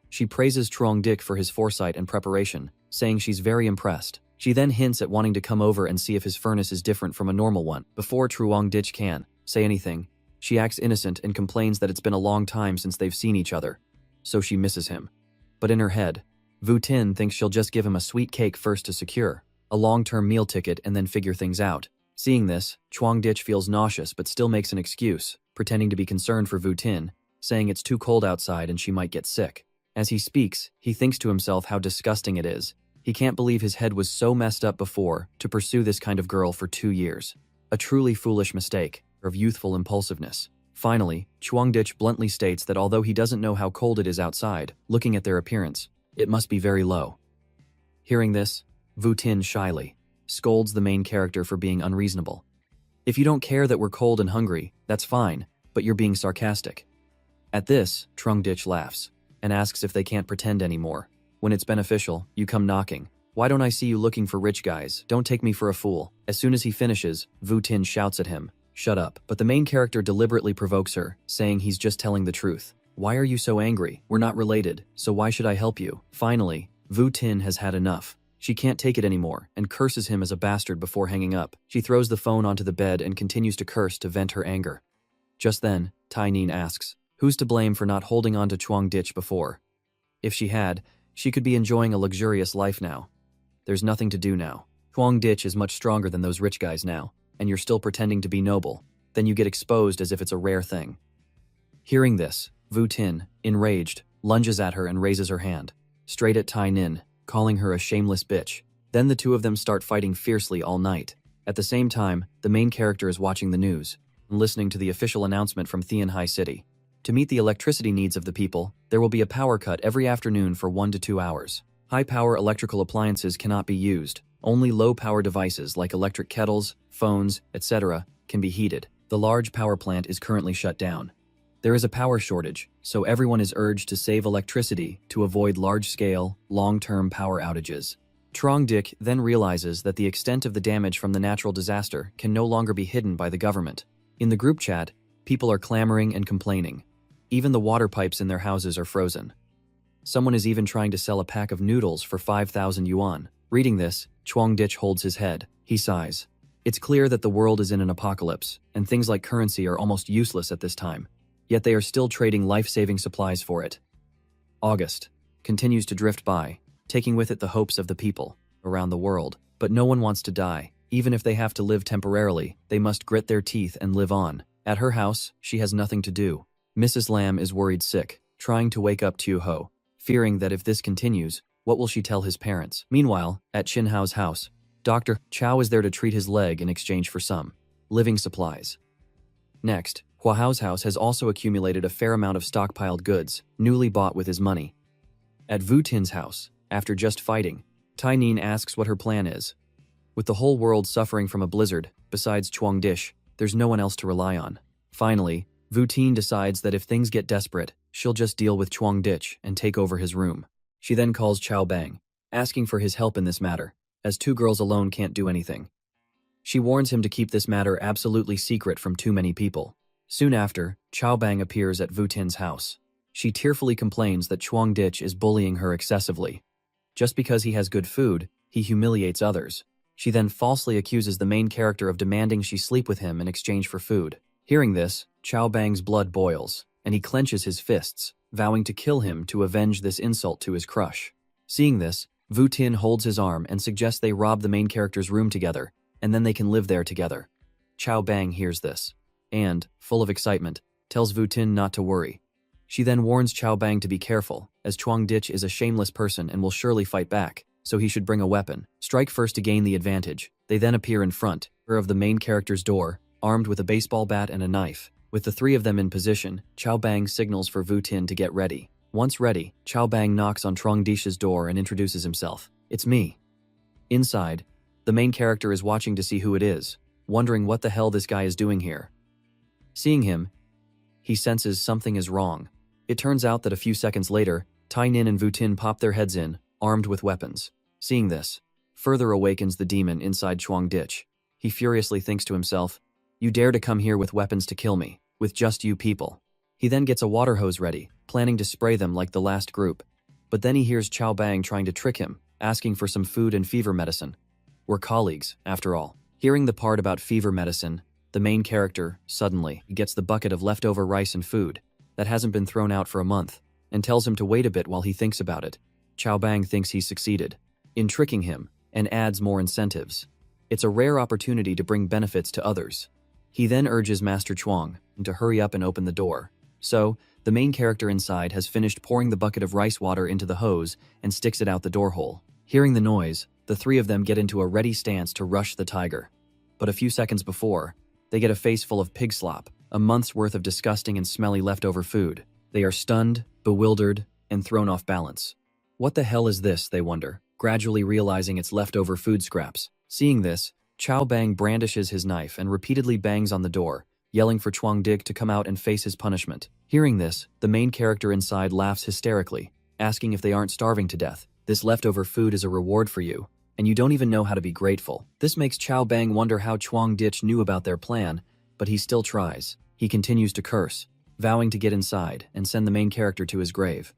She praises Chuang Dich for his foresight and preparation, saying she's very impressed. She then hints at wanting to come over and see if his furnace is different from a normal one. Before Chuang Dich can say anything, she acts innocent and complains that it's been a long time since they've seen each other, so she misses him. But in her head, Vu Tin thinks she'll just give him a sweet cake first to secure a long-term meal ticket and then figure things out. Seeing this, Chuang Dich feels nauseous but still makes an excuse, pretending to be concerned for Vu Tin, saying it's too cold outside and she might get sick. As he speaks, he thinks to himself how disgusting it is. He can't believe his head was so messed up before to pursue this kind of girl for 2 years. A truly foolish mistake of youthful impulsiveness. Finally, Chuang Dich bluntly states that although he doesn't know how cold it is outside, looking at their appearance, it must be very low. Hearing this, Vu Tin shyly scolds the main character for being unreasonable. If you don't care that we're cold and hungry, that's fine, but you're being sarcastic. At this, Chuang Dich laughs and asks if they can't pretend anymore. When it's beneficial, you come knocking. Why don't I see you looking for rich guys? Don't take me for a fool. As soon as he finishes, Vu Tin shouts at him, shut up. But the main character deliberately provokes her, saying he's just telling the truth. Why are you so angry? We're not related, so why should I help you? Finally, Vu Tin has had enough. She can't take it anymore and curses him as a bastard before hanging up. She throws the phone onto the bed and continues to curse to vent her anger. Just then, Tai Nin asks, who's to blame for not holding on to Chuang Dich before? If she had, she could be enjoying a luxurious life now. There's nothing to do now. Chuang Dich is much stronger than those rich guys now, and you're still pretending to be noble. Then you get exposed as if it's a rare thing. Hearing this, Vu Tin, enraged, lunges at her and raises her hand, straight at Tai Nin, calling her a shameless bitch. Then the two of them start fighting fiercely all night. At the same time, the main character is watching the news and listening to the official announcement from Tianhai City. To meet the electricity needs of the people, there will be a power cut every afternoon for 1 to 2 hours. High-power electrical appliances cannot be used. Only low-power devices like electric kettles, phones, etc. can be heated. The large power plant is currently shut down. There is a power shortage, so everyone is urged to save electricity to avoid large-scale, long-term power outages. Chuang Dich then realizes that the extent of the damage from the natural disaster can no longer be hidden by the government. In the group chat, people are clamoring and complaining. Even the water pipes in their houses are frozen. Someone is even trying to sell a pack of noodles for 5,000 yuan. Reading this, Chuang Dich holds his head. He sighs. It's clear that the world is in an apocalypse, and things like currency are almost useless at this time. yet they are still trading life-saving supplies for it. August continues to drift by, taking with it the hopes of the people around the world, but no one wants to die. Even if they have to live temporarily, they must grit their teeth and live on. At her house, she has nothing to do. Mrs. Lam is worried sick, trying to wake up Tu Ho, fearing that if this continues, what will she tell his parents? Meanwhile, at Chin Hao's house, Dr. Chow is there to treat his leg in exchange for some living supplies. Next, Hua Hao's house has also accumulated a fair amount of stockpiled goods, newly bought with his money. At Vu Tin's house, after just fighting, Tai Nin asks what her plan is. With the whole world suffering from a blizzard, besides Chuang Dish, there's no one else to rely on. Finally, Vu Tin decides that if things get desperate, she'll just deal with Chuang Dish and take over his room. She then calls Chao Bang, asking for his help in this matter, as two girls alone can't do anything. She warns him to keep this matter absolutely secret from too many people. Soon after, Chao Bang appears at Vu Tin's house. She tearfully complains that Chuang Dish is bullying her excessively. Just because he has good food, he humiliates others. She then falsely accuses the main character of demanding she sleep with him in exchange for food. Hearing this, Chao Bang's blood boils, and he clenches his fists, vowing to kill him to avenge this insult to his crush. Seeing this, Vu Tin holds his arm and suggests they rob the main character's room together, and then they can live there together. Chao Bang hears this, and, full of excitement, tells Vu Tin not to worry. She then warns Chao Bang to be careful, as Chuang Dish is a shameless person and will surely fight back, so he should bring a weapon. Strike first to gain the advantage. They then appear in front of the main character's door, armed with a baseball bat and a knife. With the three of them in position, Chao Bang signals for Vu Tin to get ready. Once ready, Chao Bang knocks on Chuang Dish's door and introduces himself. "It's me." Inside, the main character is watching to see who it is, wondering what the hell this guy is doing here. Seeing him, he senses something is wrong. It turns out that a few seconds later, Tai Nin and Vu Tin pop their heads in, armed with weapons. Seeing this, further awakens the demon inside Chuang Dish. He furiously thinks to himself, "You dare to come here with weapons to kill me, with just you people." He then gets a water hose ready, planning to spray them like the last group. But then he hears Chao Bang trying to trick him, asking for some food and fever medicine. We're colleagues, after all. Hearing the part about fever medicine, the main character, suddenly, gets the bucket of leftover rice and food that hasn't been thrown out for a month, and tells him to wait a bit while he thinks about it. Chao Bang thinks he's succeeded in tricking him, and adds more incentives. It's a rare opportunity to bring benefits to others. He then urges Master Chuang to hurry up and open the door. So, the main character inside has finished pouring the bucket of rice water into the hose and sticks it out the door hole. Hearing the noise, the three of them get into a ready stance to rush the tiger. But a few seconds before, they get a face full of pig slop, a month's worth of disgusting and smelly leftover food. They are stunned, bewildered, and thrown off balance. What the hell is this, they wonder, gradually realizing it's leftover food scraps. Seeing this, Chao Bang brandishes his knife and repeatedly bangs on the door, yelling for Chuang Dish to come out and face his punishment. Hearing this, the main character inside laughs hysterically, asking if they aren't starving to death. This leftover food is a reward for you, and you don't even know how to be grateful. This makes Chao Bang wonder how Chuang Dish knew about their plan, but he still tries. He continues to curse, vowing to get inside and send the main character to his grave.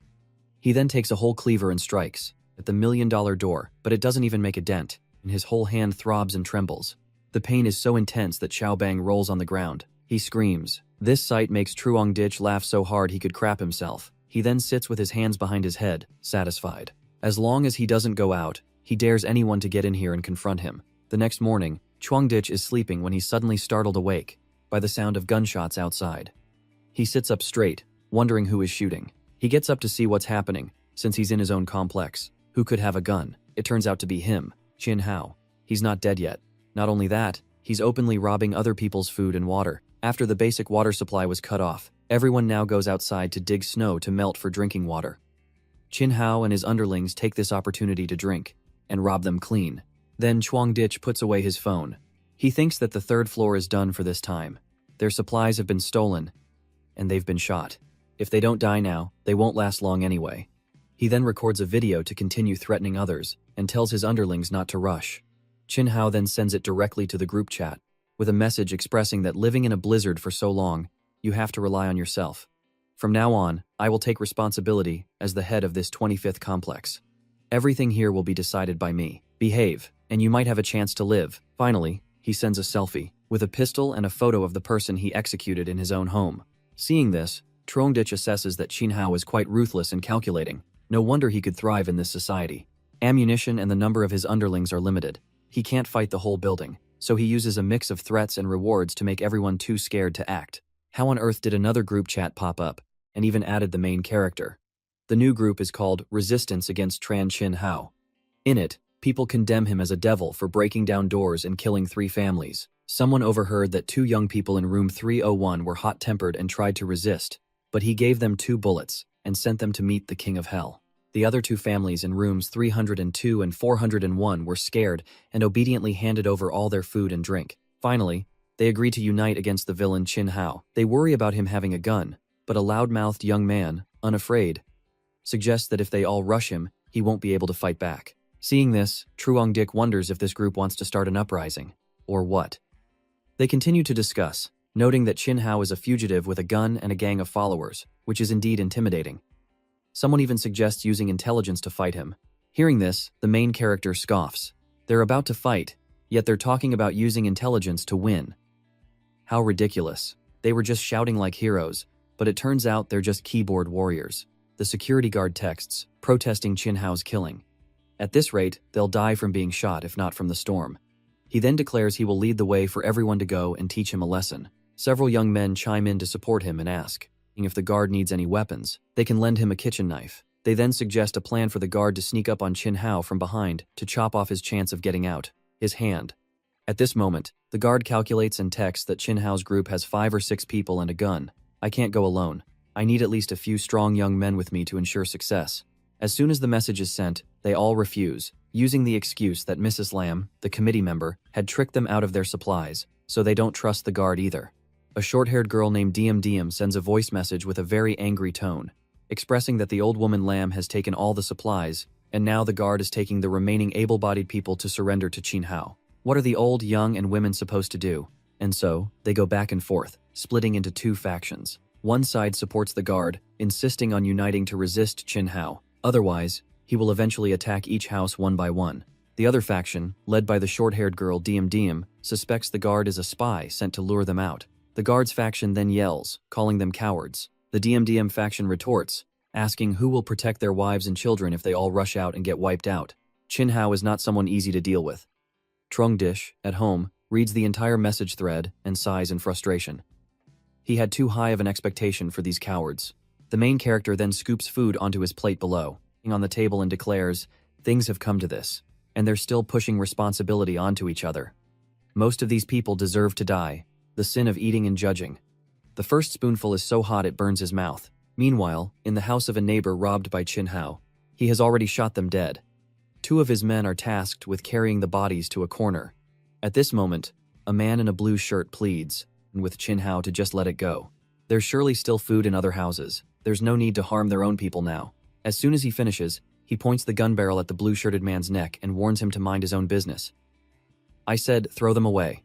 He then takes a whole cleaver and strikes at the $1 million door, but it doesn't even make a dent, and his whole hand throbs and trembles. The pain is so intense that Chao Bang rolls on the ground. He screams. This sight makes Chuang Dish laugh so hard he could crap himself. He then sits with his hands behind his head, satisfied. As long as he doesn't go out, he dares anyone to get in here and confront him. The next morning, Chuang Dish is sleeping when he's suddenly startled awake by the sound of gunshots outside. He sits up straight, wondering who is shooting. He gets up to see what's happening, since he's in his own complex. Who could have a gun? It turns out to be him, Chin Hao. He's not dead yet. Not only that, he's openly robbing other people's food and water. After the basic water supply was cut off, everyone now goes outside to dig snow to melt for drinking water. Chin Hao and his underlings take this opportunity to drink, and rob them clean. Then Chuang Dish puts away his phone. He thinks that the third floor is done for this time. Their supplies have been stolen, and they've been shot. If they don't die now, they won't last long anyway. He then records a video to continue threatening others, and tells his underlings not to rush. Chin Hao then sends it directly to the group chat, with a message expressing that living in a blizzard for so long, you have to rely on yourself. From now on, I will take responsibility as the head of this 25th complex. Everything here will be decided by me. Behave, and you might have a chance to live. Finally, he sends a selfie, with a pistol and a photo of the person he executed in his own home. Seeing this, Trongdich assesses that Qinhao is quite ruthless and calculating. No wonder he could thrive in this society. Ammunition and the number of his underlings are limited. He can't fight the whole building, so he uses a mix of threats and rewards to make everyone too scared to act. How on earth did another group chat pop up, and even added the main character? The new group is called Resistance Against Tran Qinhao. In it, people condemn him as a devil for breaking down doors and killing 3 families. Someone overheard that 2 young people in room 301 were hot-tempered and tried to resist, but he gave them 2 bullets and sent them to meet the King of Hell. The other 2 families in rooms 302 and 401 were scared and obediently handed over all their food and drink. Finally, they agree to unite against the villain Qinhao. They worry about him having a gun, but a loud-mouthed young man, unafraid, suggests that if they all rush him, he won't be able to fight back. Seeing this, Truong-dik wonders if this group wants to start an uprising, or what. They continue to discuss, noting that Qinhao is a fugitive with a gun and a gang of followers, which is indeed intimidating. Someone even suggests using intelligence to fight him. Hearing this, the main character scoffs. They're about to fight, yet they're talking about using intelligence to win. How ridiculous. They were just shouting like heroes, but it turns out they're just keyboard warriors. The security guard texts, protesting Qinhao's killing. At this rate, they'll die from being shot if not from the storm. He then declares he will lead the way for everyone to go and teach him a lesson. Several young men chime in to support him and ask if the guard needs any weapons. They can lend him a kitchen knife. They then suggest a plan for the guard to sneak up on Qinhao from behind to chop off his chance of getting out, his hand. At this moment, the guard calculates and texts that Qinhao's group has 5 or 6 people and a gun. I can't go alone. I need at least a few strong young men with me to ensure success. As soon as the message is sent, they all refuse, using the excuse that Mrs. Lam, the committee member, had tricked them out of their supplies, so they don't trust the guard either. A short-haired girl named Diem sends a voice message with a very angry tone, expressing that the old woman Lam has taken all the supplies, and now the guard is taking the remaining able-bodied people to surrender to Qinhao. What are the old, young, and women supposed to do? And so, they go back and forth, splitting into 2 factions. One side supports the guard, insisting on uniting to resist Qinhao. Otherwise, he will eventually attack each house one by one. The other faction, led by the short-haired girl Diem, suspects the guard is a spy sent to lure them out. The guard's faction then yells, calling them cowards. The Diem faction retorts, asking who will protect their wives and children if they all rush out and get wiped out. Qinhao is not someone easy to deal with. Trongdish, at home, reads the entire message thread and sighs in frustration. He had too high of an expectation for these cowards. The main character then scoops food onto his plate below, on the table, and declares, things have come to this, and they're still pushing responsibility onto each other. Most of these people deserve to die, the sin of eating and judging. The first spoonful is so hot it burns his mouth. Meanwhile, in the house of a neighbor robbed by Qinhao, he has already shot them dead. 2 of his men are tasked with carrying the bodies to a corner. At this moment, a man in a blue shirt pleads with Qinhao to just let it go. There's surely still food in other houses. There's no need to harm their own people now. As soon as he finishes, he points the gun barrel at the blue-shirted man's neck and warns him to mind his own business. I said, throw them away.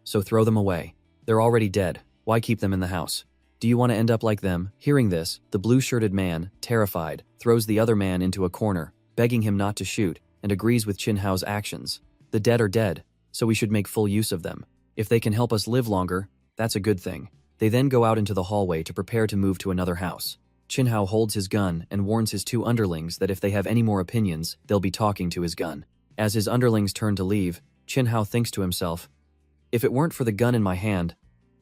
So throw them away. They're already dead. Why keep them in the house? Do you want to end up like them? Hearing this, the blue-shirted man, terrified, throws the other man into a corner, begging him not to shoot, and agrees with Qinhao's actions. The dead are dead, so we should make full use of them. If they can help us live longer, that's a good thing. They then go out into the hallway to prepare to move to another house. Qinhao holds his gun and warns his 2 underlings that if they have any more opinions, they'll be talking to his gun. As his underlings turn to leave, Qinhao thinks to himself, if it weren't for the gun in my hand,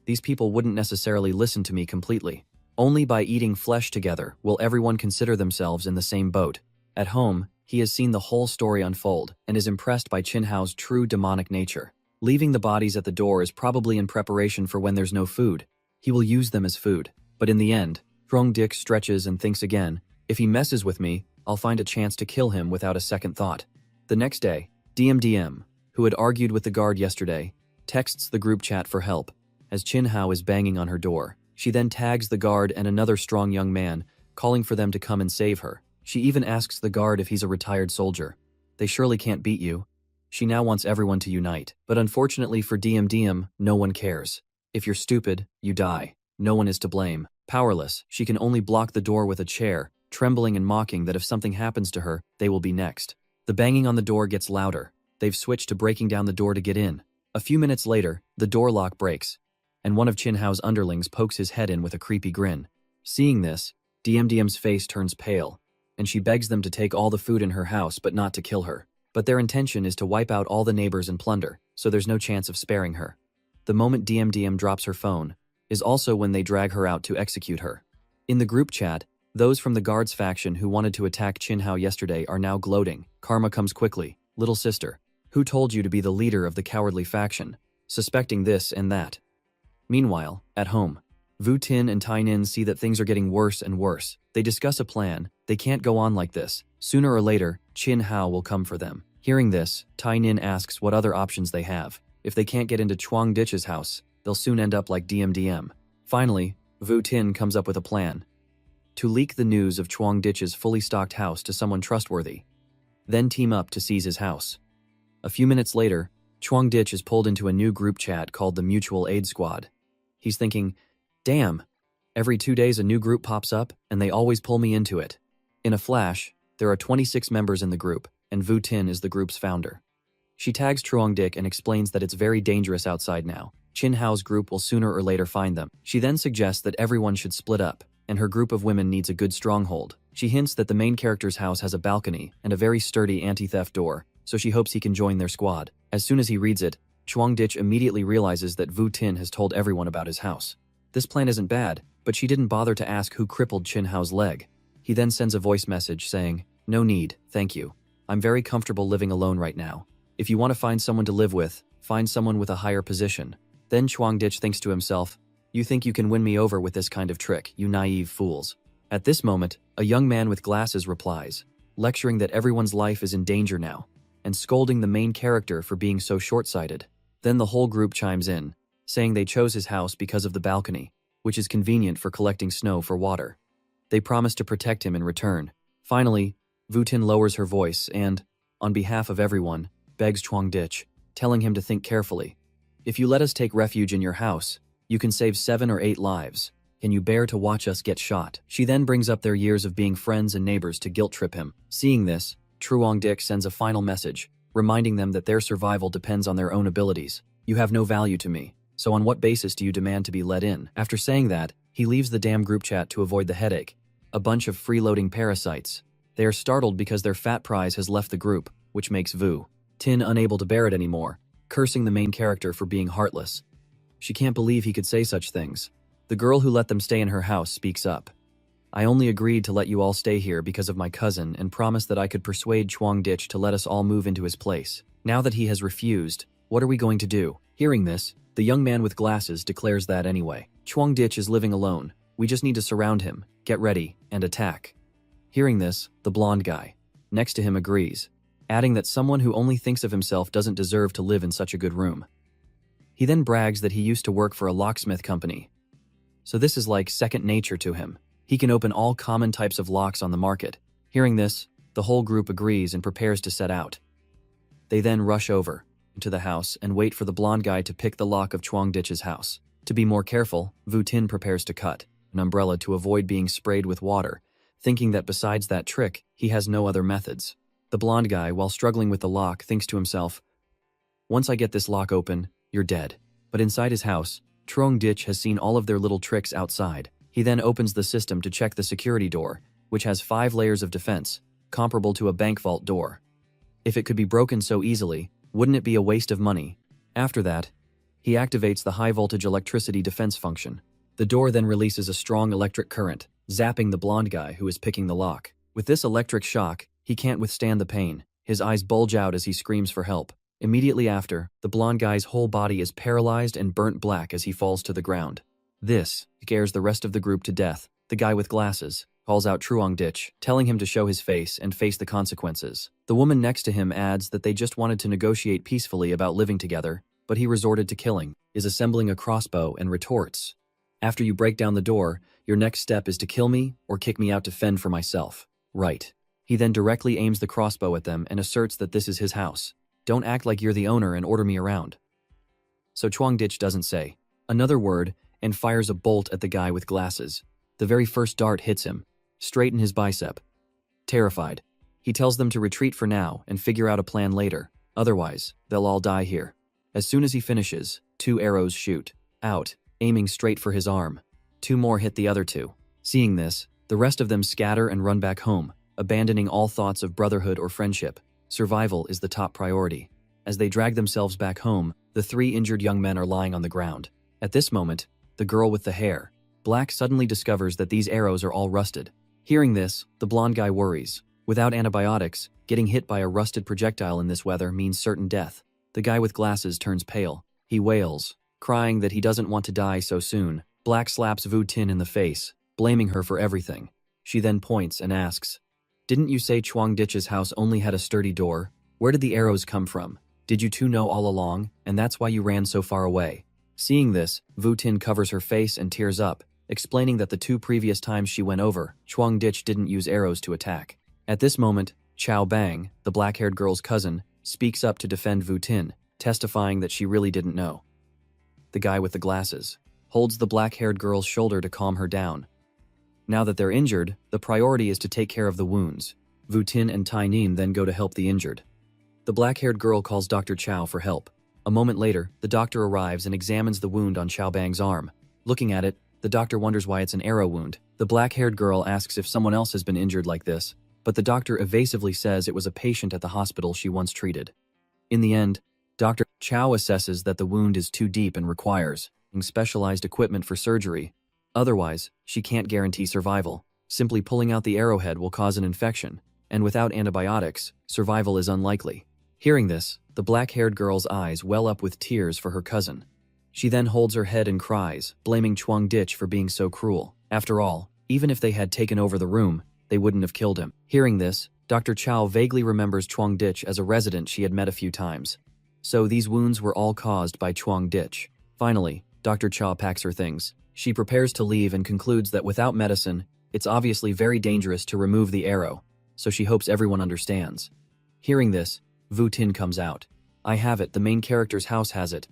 these people wouldn't necessarily listen to me completely. Only by eating flesh together will everyone consider themselves in the same boat. At home, he has seen the whole story unfold and is impressed by Qinhao's true demonic nature. Leaving the bodies at the door is probably in preparation for when there's no food. He will use them as food. But in the end, Trongdik stretches and thinks again, if he messes with me, I'll find a chance to kill him without a second thought. The next day, Diem, who had argued with the guard yesterday, texts the group chat for help. As Qinhao is banging on her door, she then tags the guard and another strong young man, calling for them to come and save her. She even asks the guard if he's a retired soldier. They surely can't beat you. She now wants everyone to unite, but unfortunately for Diem, no one cares. If you're stupid, you die. No one is to blame. Powerless, she can only block the door with a chair, trembling and mocking that if something happens to her, they will be next. The banging on the door gets louder. They've switched to breaking down the door to get in. A few minutes later, the door lock breaks. and one of Chin Hao's underlings pokes his head in with a creepy grin. Seeing this, DMDM's face turns pale, and she begs them to take all the food in her house but not to kill her. But their intention is to wipe out all the neighbors and plunder, so there's no chance of sparing her. The moment DMDM drops her phone is also when they drag her out to execute her. In the group chat, those from the guards faction who wanted to attack Chin Hao yesterday are now gloating. Karma comes quickly. Little sister, who told you to be the leader of the cowardly faction? Suspecting this and that. Meanwhile, at home, Vu Tin and Tai Nin see that things are getting worse and worse. They discuss a plan. They can't go on like this. Sooner or later, Chin Hao will come for them. Hearing this, Tai Nin asks what other options they have. If they can't get into Chuang Ditch's house, they'll soon end up like DMDM. Finally, Vu Tin comes up with a plan. To leak the news of Chuang Ditch's fully stocked house to someone trustworthy. Then team up to seize his house. A few minutes later, Chuang Ditch is pulled into a new group chat called the Mutual Aid Squad. He's thinking, damn, every 2 days a new group pops up and they always pull me into it. In a flash, there are 26 members in the group, and Vu Tin is the group's founder. She tags Truong Dick and explains that it's very dangerous outside now. Chin Hao's group will sooner or later find them. She then suggests that everyone should split up, and her group of women needs a good stronghold. She hints that the main character's house has a balcony and a very sturdy anti-theft door, so she hopes he can join their squad. As soon as he reads it, Chuang Ditch immediately realizes that Vu Tin has told everyone about his house. This plan isn't bad, but she didn't bother to ask who crippled Chin Hao's leg. He then sends a voice message saying, "No need, thank you. I'm very comfortable living alone right now. If you want to find someone to live with, find someone with a higher position." Then Chuang Ditch thinks to himself, "You think you can win me over with this kind of trick, you naive fools." At this moment, a young man with glasses replies, lecturing that everyone's life is in danger now, and scolding the main character for being so short-sighted. Then the whole group chimes in, saying they chose his house because of the balcony, which is convenient for collecting snow for water. They promise to protect him in return. Finally, Vu Tin lowers her voice and, on behalf of everyone, begs Chuang Ditch, telling him to think carefully. "If you let us take refuge in your house, you can save 7 or 8 lives. Can you bear to watch us get shot?" She then brings up their years of being friends and neighbors to guilt-trip him. Seeing this, Truong Dick sends a final message, reminding them that their survival depends on their own abilities. "You have no value to me, so on what basis do you demand to be let in?" After saying that, he leaves the damn group chat to avoid the headache. A bunch of freeloading parasites. They are startled because their fat prize has left the group, which makes Vu Tin unable to bear it anymore, cursing the main character for being heartless. She can't believe he could say such things. The girl who let them stay in her house speaks up. "I only agreed to let you all stay here because of my cousin and promised that I could persuade Chuang Ditch to let us all move into his place. Now that he has refused, what are we going to do?" Hearing this, the young man with glasses declares that anyway. "Chuang Ditch is living alone. We just need to surround him, get ready, and attack." Hearing this, the blonde guy next to him agrees, adding that someone who only thinks of himself doesn't deserve to live in such a good room. He then brags that he used to work for a locksmith company, so this is like second nature to him. He can open all common types of locks on the market. Hearing this, the whole group agrees and prepares to set out. They then rush over into the house and wait for the blonde guy to pick the lock of Chuang Ditch's house. To be more careful, Vu Tin prepares to cut an umbrella to avoid being sprayed with water, thinking that besides that trick, he has no other methods. The blonde guy, while struggling with the lock, thinks to himself, "Once I get this lock open, you're dead." But inside his house, Truong Ditch has seen all of their little tricks outside. He then opens the system to check the security door, which has 5 layers of defense, comparable to a bank vault door. If it could be broken so easily, wouldn't it be a waste of money? After that, he activates the high-voltage electricity defense function. The door then releases a strong electric current, zapping the blonde guy who is picking the lock. With this electric shock, he can't withstand the pain. His eyes bulge out as he screams for help. Immediately after, the blonde guy's whole body is paralyzed and burnt black as he falls to the ground. This scares the rest of the group to death. The guy with glasses calls out Truong Ditch, telling him to show his face and face the consequences. The woman next to him adds that they just wanted to negotiate peacefully about living together, but he resorted to killing, is assembling a crossbow and retorts, "After you break down the door, your next step is to kill me or kick me out to fend for myself." Right. He then directly aims the crossbow at them and asserts that this is his house. "Don't act like you're the owner and order me around." So Chuang Ditch doesn't say another word and fires a bolt at the guy with glasses. The very first dart hits him, straight in his bicep. Terrified, he tells them to retreat for now and figure out a plan later, otherwise, they'll all die here. As soon as he finishes, 2 arrows shoot out, aiming straight for his arm. 2 more hit the other 2. Seeing this, the rest of them scatter and run back home, abandoning all thoughts of brotherhood or friendship. Survival is the top priority. As they drag themselves back home, the 3 injured young men are lying on the ground. At this moment, the girl with the hair, black, suddenly discovers that these arrows are all rusted. Hearing this, the blonde guy worries. Without antibiotics, getting hit by a rusted projectile in this weather means certain death. The guy with glasses turns pale. He wails, crying that he doesn't want to die so soon. Black slaps Vu Tin in the face, blaming her for everything. She then points and asks, "Didn't you say Chuang Ditch's house only had a sturdy door? Where did the arrows come from? Did you two know all along, and that's why you ran so far away?" Seeing this, Vu Tin covers her face and tears up, explaining that the 2 previous times she went over, Chuang Ditch didn't use arrows to attack. At this moment, Chao Bang, the black-haired girl's cousin, speaks up to defend Vu Tin, testifying that she really didn't know. The guy with the glasses holds the black-haired girl's shoulder to calm her down. Now that they're injured, the priority is to take care of the wounds. Vu Tin and Tai Nin then go to help the injured. The black-haired girl calls Dr. Chow for help. A moment later, the doctor arrives and examines the wound on Chao Bang's arm. Looking at it, the doctor wonders why it's an arrow wound. The black-haired girl asks if someone else has been injured like this, but the doctor evasively says it was a patient at the hospital she once treated. In the end, Dr. Chow assesses that the wound is too deep and requires specialized equipment for surgery. Otherwise, she can't guarantee survival. Simply pulling out the arrowhead will cause an infection, and without antibiotics, survival is unlikely. Hearing this, the black-haired girl's eyes well up with tears for her cousin. She then holds her head and cries, blaming Chuang Ditch for being so cruel. After all, even if they had taken over the room, they wouldn't have killed him. Hearing this, Dr. Chow vaguely remembers Chuang Ditch as a resident she had met a few times. So these wounds were all caused by Chuang Ditch. Finally, Dr. Chow packs her things. She prepares to leave and concludes that without medicine, it's obviously very dangerous to remove the arrow, so she hopes everyone understands. Hearing this, Vu Tin comes out. "I have it, the main character's house has it.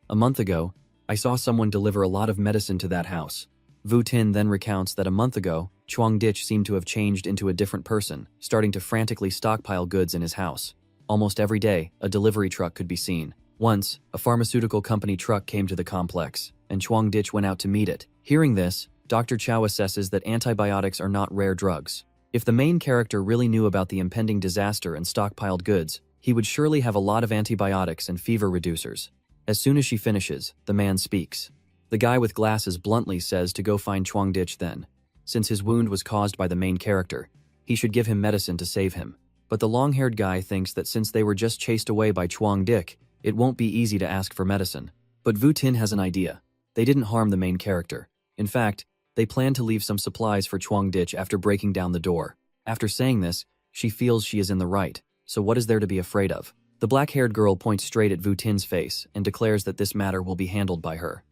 A month ago, I saw someone deliver a lot of medicine to that house." Vu Tin then recounts that a month ago, Chuang Ditch seemed to have changed into a different person, starting to frantically stockpile goods in his house. Almost every day, a delivery truck could be seen. Once, a pharmaceutical company truck came to the complex, and Chuang Ditch went out to meet it. Hearing this, Dr. Chow assesses that antibiotics are not rare drugs. If the main character really knew about the impending disaster and stockpiled goods, he would surely have a lot of antibiotics and fever reducers. As soon as she finishes, the man speaks. The guy with glasses bluntly says to go find Chuang Ditch then. Since his wound was caused by the main character, he should give him medicine to save him. But the long-haired guy thinks that since they were just chased away by Chuang Ditch, it won't be easy to ask for medicine. But Vu Tin has an idea. They didn't harm the main character. In fact, they plan to leave some supplies for Chuang Ditch after breaking down the door. After saying this, she feels she is in the right, so what is there to be afraid of? The black-haired girl points straight at Vu Tin's face and declares that this matter will be handled by her.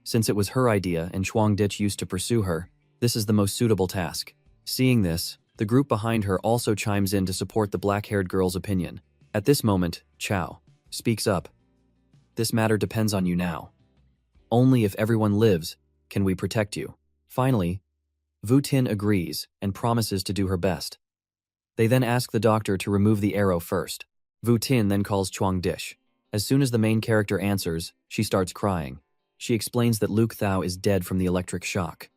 Since it was her idea and Chuang Ditch used to pursue her, this is the most suitable task. Seeing this, the group behind her also chimes in to support the black-haired girl's opinion. At this moment, Chow speaks up. "This matter depends on you now. Only if everyone lives can we protect you." Finally, Vu Tin agrees and promises to do her best. They then ask the doctor to remove the arrow first. Vu Tin then calls Chuang Ditch. As soon as the main character answers, she starts crying. She explains that Luke Thao is dead from the electric shock.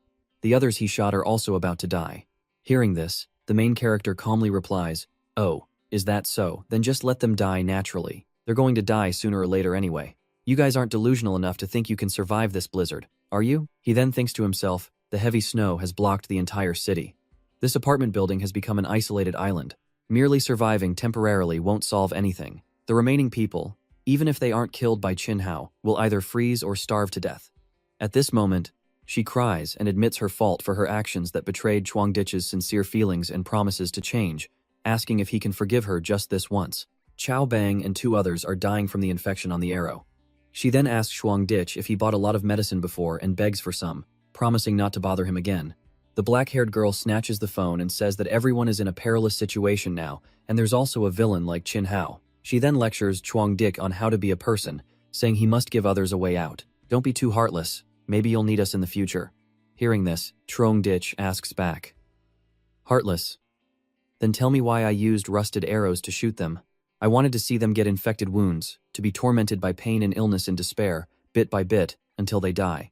The others he shot are also about to die. Hearing this, the main character calmly replies, "Oh, is that so? Then just let them die naturally. They're going to die sooner or later anyway. You guys aren't delusional enough to think you can survive this blizzard, are you?" He then thinks to himself, the heavy snow has blocked the entire city. This apartment building has become an isolated island. Merely surviving temporarily won't solve anything. The remaining people, even if they aren't killed by Qin Hao, will either freeze or starve to death. At this moment, she cries and admits her fault for her actions that betrayed Chuang Ditch's sincere feelings and promises to change, asking if he can forgive her just this once. Chao Bang and 2 others are dying from the infection on the arrow. She then asks Chuang Ditch if he bought a lot of medicine before and begs for some, promising not to bother him again. The black-haired girl snatches the phone and says that everyone is in a perilous situation now, and there's also a villain like Qin Hao. She then lectures Chuang Ditch on how to be a person, saying he must give others a way out. "Don't be too heartless. Maybe you'll need us in the future." Hearing this, Chuang Ditch asks back, "Heartless? Then tell me why I used rusted arrows to shoot them. I wanted to see them get infected wounds, to be tormented by pain and illness and despair, bit by bit, until they die.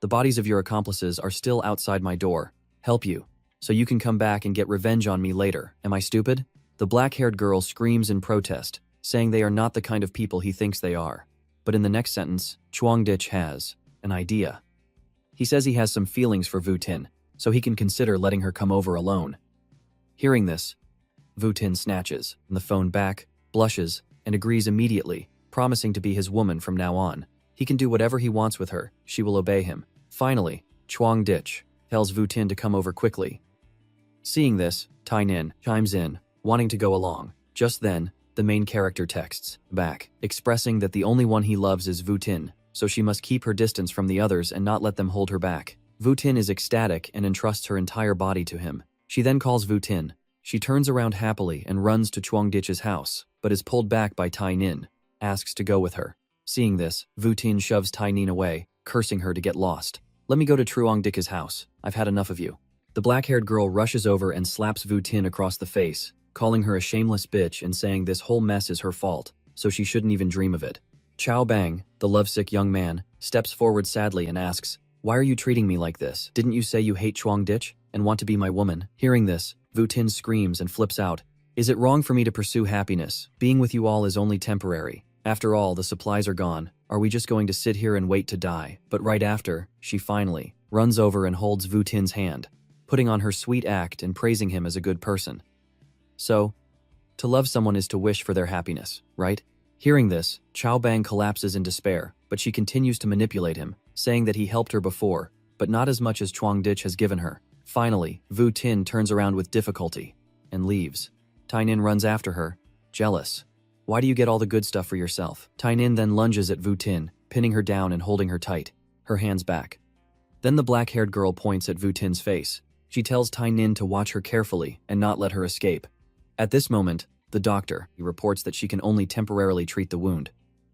The bodies of your accomplices are still outside my door. Help you. So you can come back and get revenge on me later. Am I stupid? The black-haired girl screams in protest, saying they are not the kind of people he thinks they are. But in the next sentence, Chuangditch has an idea. He says he has some feelings for Vu Tin, so he can consider letting her come over alone. Hearing this, Vu Tin snatches the phone back, blushes, and agrees immediately, promising to be his woman from now on. He can do whatever he wants with her, she will obey him. Finally, Chuangditch tells Vu Tin to come over quickly. Seeing this, Tai Nin chimes in, wanting to go along. Just then, the main character texts back, expressing that the only one he loves is Vu Tin, so she must keep her distance from the others and not let them hold her back. Vu Tin is ecstatic and entrusts her entire body to him. She then calls Vu Tin. She turns around happily and runs to Chuangditch's house, but is pulled back by Tai Nin, asks to go with her. Seeing this, Vu Tin shoves Tai Nin away, cursing her to get lost. Let me go to Chuangditch's house. I've had enough of you. The black-haired girl rushes over and slaps Vu Tin across the face, calling her a shameless bitch and saying this whole mess is her fault, so she shouldn't even dream of it. Chao Bang, the lovesick young man, steps forward sadly and asks, "Why are you treating me like this? Didn't you say you hate Chuangditch and want to be my woman?" Hearing this, Vu Tin screams and flips out. "Is it wrong for me to pursue happiness? Being with you all is only temporary. After all, the supplies are gone. Are we just going to sit here and wait to die?" But right after, she finally runs over and holds Vu Tin's hand, putting on her sweet act and praising him as a good person. So, to love someone is to wish for their happiness, right? Hearing this, Chao Bang collapses in despair, but she continues to manipulate him, saying that he helped her before, but not as much as Chuangditch has given her. Finally, Vu Tin turns around with difficulty and leaves. Tai Nin runs after her, jealous. "Why do you get all the good stuff for yourself?" Tai Nin then lunges at Vu Tin, pinning her down and holding her tight, her hands back. Then the black-haired girl points at Vu Tin's face. She tells Tai Nin to watch her carefully and not let her escape. At this moment, the doctor reports that she can only temporarily treat the wound.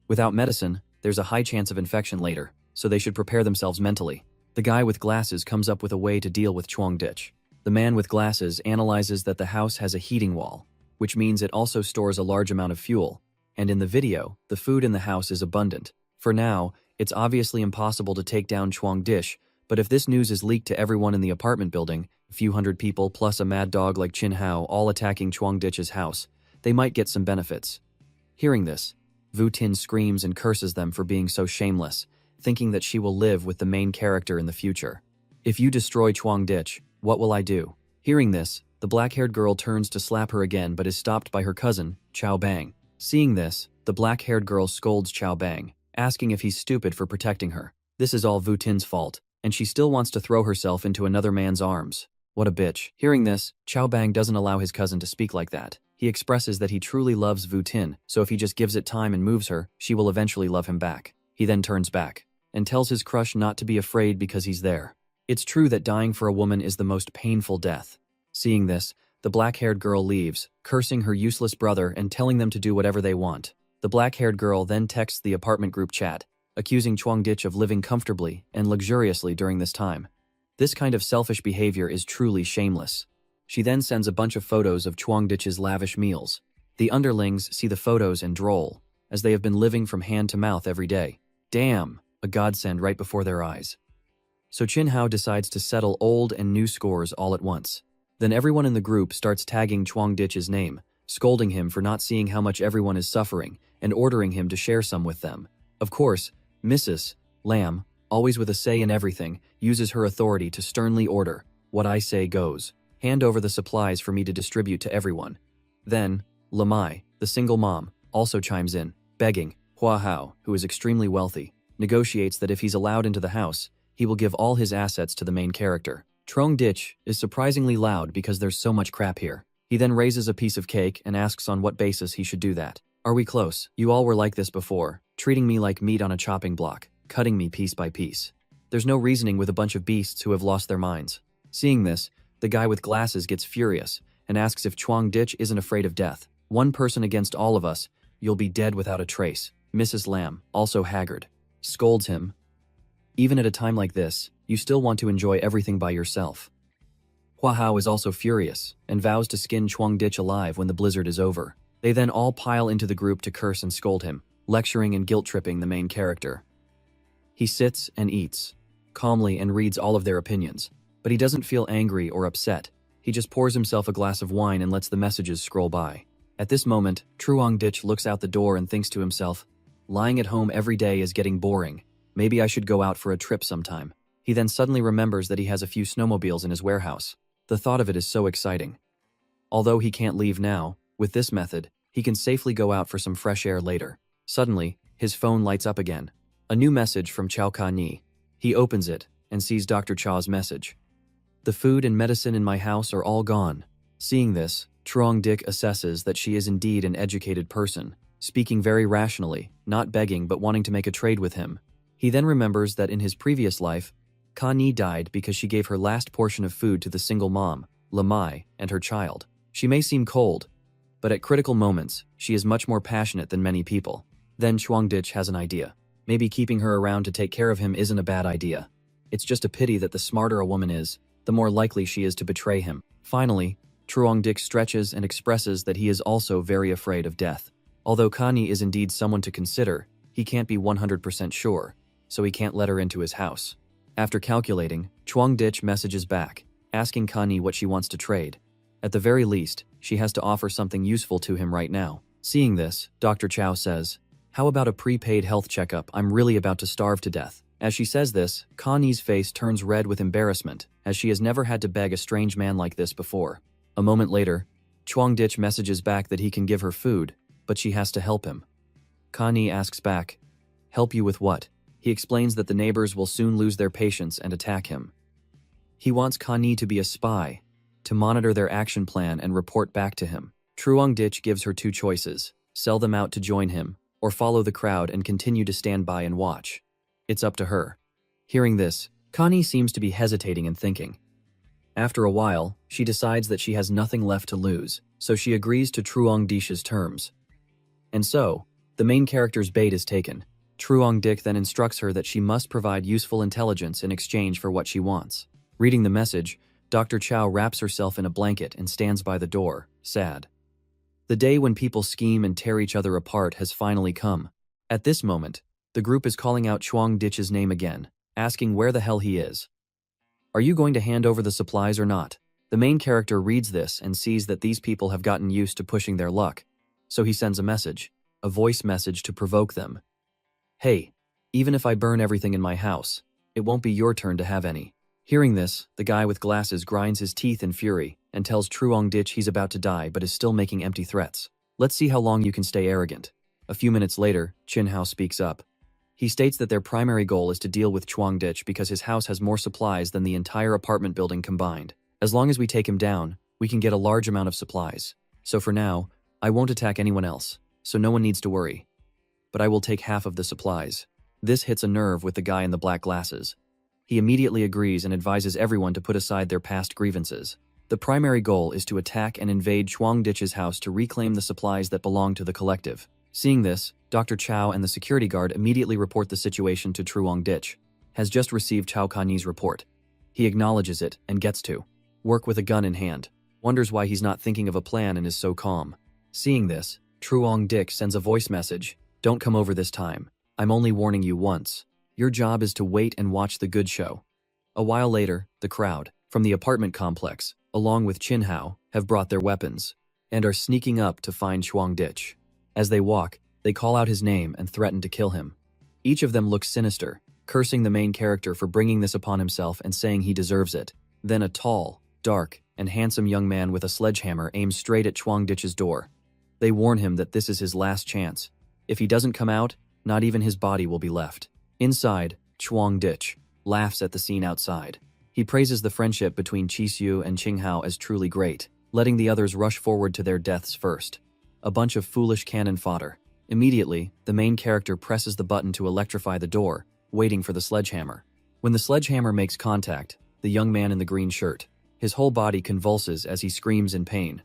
Without medicine, there's a high chance of infection later, so they should prepare themselves mentally. The guy with glasses comes up with a way to deal with Chuangditch. The man with glasses analyzes that the house has a heating wall, which means it also stores a large amount of fuel, and in the video, the food in the house is abundant. For now, it's obviously impossible to take down Chuangditch, but if this news is leaked to everyone in the apartment building, a few hundred people plus a mad dog like Chin Hao all attacking Chuangditch's house, they might get some benefits. Hearing this, Vu Tin screams and curses them for being so shameless, thinking that she will live with the main character in the future. "If you destroy Chuangditch, what will I do?" Hearing this, the black-haired girl turns to slap her again but is stopped by her cousin, Chao Bang. Seeing this, the black-haired girl scolds Chao Bang, asking if he's stupid for protecting her. This is all Vu Tin's fault, and she still wants to throw herself into another man's arms. What a bitch. Hearing this, Chao Bang doesn't allow his cousin to speak like that. He expresses that he truly loves Vu Tin, so if he just gives it time and moves her, she will eventually love him back. He then turns back and tells his crush not to be afraid because he's there. It's true that dying for a woman is the most painful death. Seeing this, the black-haired girl leaves, cursing her useless brother and telling them to do whatever they want. The black-haired girl then texts the apartment group chat, accusing Chuangditch of living comfortably and luxuriously during this time. This kind of selfish behavior is truly shameless. She then sends a bunch of photos of Chuangditch's lavish meals. The underlings see the photos and droll, as they have been living from hand to mouth every day. Damn, a godsend right before their eyes. So Chin Hao decides to settle old and new scores all at once. Then everyone in the group starts tagging Chuangditch's name, scolding him for not seeing how much everyone is suffering, and ordering him to share some with them. Of course, Mrs. Lam, always with a say in everything, uses her authority to sternly order, "What I say goes. Hand over the supplies for me to distribute to everyone." Then, Lamai, the single mom, also chimes in, begging. Hua Hao, who is extremely wealthy, negotiates that if he's allowed into the house, he will give all his assets to the main character. Chuangditch is surprisingly loud because there's so much crap here. He then raises a piece of cake and asks on what basis he should do that. "Are we close? You all were like this before, treating me like meat on a chopping block, cutting me piece by piece. There's no reasoning with a bunch of beasts who have lost their minds." Seeing this, the guy with glasses gets furious and asks if Chuangditch isn't afraid of death. "One person against all of us, you'll be dead without a trace." Mrs. Lam, also haggard, scolds him. "Even at a time like this, you still want to enjoy everything by yourself." Hua Hao is also furious and vows to skin Chuangditch alive when the blizzard is over. They then all pile into the group to curse and scold him, lecturing and guilt-tripping the main character. He sits and eats, calmly, and reads all of their opinions. But he doesn't feel angry or upset. He just pours himself a glass of wine and lets the messages scroll by. At this moment, Truong Dich looks out the door and thinks to himself, lying at home every day is getting boring. Maybe I should go out for a trip sometime. He then suddenly remembers that he has a few snowmobiles in his warehouse. The thought of it is so exciting. Although he can't leave now, with this method, he can safely go out for some fresh air later. Suddenly, his phone lights up again. A new message from Chao Ka-ni. He opens it and sees Dr. Chao's message. The food and medicine in my house are all gone. Seeing this, Truong Dich assesses that she is indeed an educated person, speaking very rationally, not begging but wanting to make a trade with him. He then remembers that in his previous life, Ka-ni died because she gave her last portion of food to the single mom, Lamai, and her child. She may seem cold, but at critical moments, she is much more passionate than many people. Then Truong Dich has an idea. Maybe keeping her around to take care of him isn't a bad idea. It's just a pity that the smarter a woman is, the more likely she is to betray him. Finally, Truong Dich stretches and expresses that he is also very afraid of death. Although Ka-ni is indeed someone to consider, he can't be 100% sure, so he can't let her into his house. After calculating, Truong Dich messages back, asking Ka-ni what she wants to trade. At the very least, she has to offer something useful to him right now. Seeing this, Dr. Chao says, "How about a prepaid health checkup? I'm really about to starve to death." As she says this, Ka-ni's face turns red with embarrassment, as she has never had to beg a strange man like this before. A moment later, Truong Dich messages back that he can give her food, but she has to help him. Ka-ni asks back, "Help you with what?" He explains that the neighbors will soon lose their patience and attack him. He wants Ka-ni to be a spy, to monitor their action plan and report back to him. Truong Dich gives her two choices: sell them out to join him, or follow the crowd and continue to stand by and watch. It's up to her. Hearing this, Ka-ni seems to be hesitating and thinking. After a while, she decides that she has nothing left to lose, so she agrees to Truong Dich's terms. And so, the main character's bait is taken. Truong Dich then instructs her that she must provide useful intelligence in exchange for what she wants. Reading the message, Dr. Chao wraps herself in a blanket and stands by the door, sad. The day when people scheme and tear each other apart has finally come. At this moment, the group is calling out Truong Dich's name again, asking where the hell he is. Are you going to hand over the supplies or not? The main character reads this and sees that these people have gotten used to pushing their luck, so he sends a message, a voice message to provoke them. Hey, even if I burn everything in my house, it won't be your turn to have any. Hearing this, the guy with glasses grinds his teeth in fury and tells Truong Dich he's about to die but is still making empty threats. Let's see how long you can stay arrogant. A few minutes later, Chin Hao speaks up. He states that their primary goal is to deal with Truong Dich because his house has more supplies than the entire apartment building combined. As long as we take him down, we can get a large amount of supplies. So for now, I won't attack anyone else, so no one needs to worry. But I will take half of the supplies. This hits a nerve with the guy in the black glasses. He immediately agrees and advises everyone to put aside their past grievances. The primary goal is to attack and invade Truong Dich's house to reclaim the supplies that belong to the collective. Seeing this, Dr. Chao and the security guard immediately report the situation to Truong Dich. Has just received Chao Ka-ni's report. He acknowledges it and gets to work with a gun in hand. Wonders why he's not thinking of a plan and is so calm. Seeing this, Truong Dich sends a voice message. Don't come over this time. I'm only warning you once. Your job is to wait and watch the good show. A while later, the crowd, from the apartment complex, along with Chin Hao, have brought their weapons and are sneaking up to find Truong Dich. As they walk, they call out his name and threaten to kill him. Each of them looks sinister, cursing the main character for bringing this upon himself and saying he deserves it. Then a tall, dark, and handsome young man with a sledgehammer aims straight at Truong Dich's door. They warn him that this is his last chance. If he doesn't come out, not even his body will be left. Inside, Truong Dich laughs at the scene outside. He praises the friendship between Chisyu and Qinghao as truly great, letting the others rush forward to their deaths first. A bunch of foolish cannon fodder. Immediately, the main character presses the button to electrify the door, waiting for the sledgehammer. When the sledgehammer makes contact, the young man in the green shirt, his whole body convulses as he screams in pain.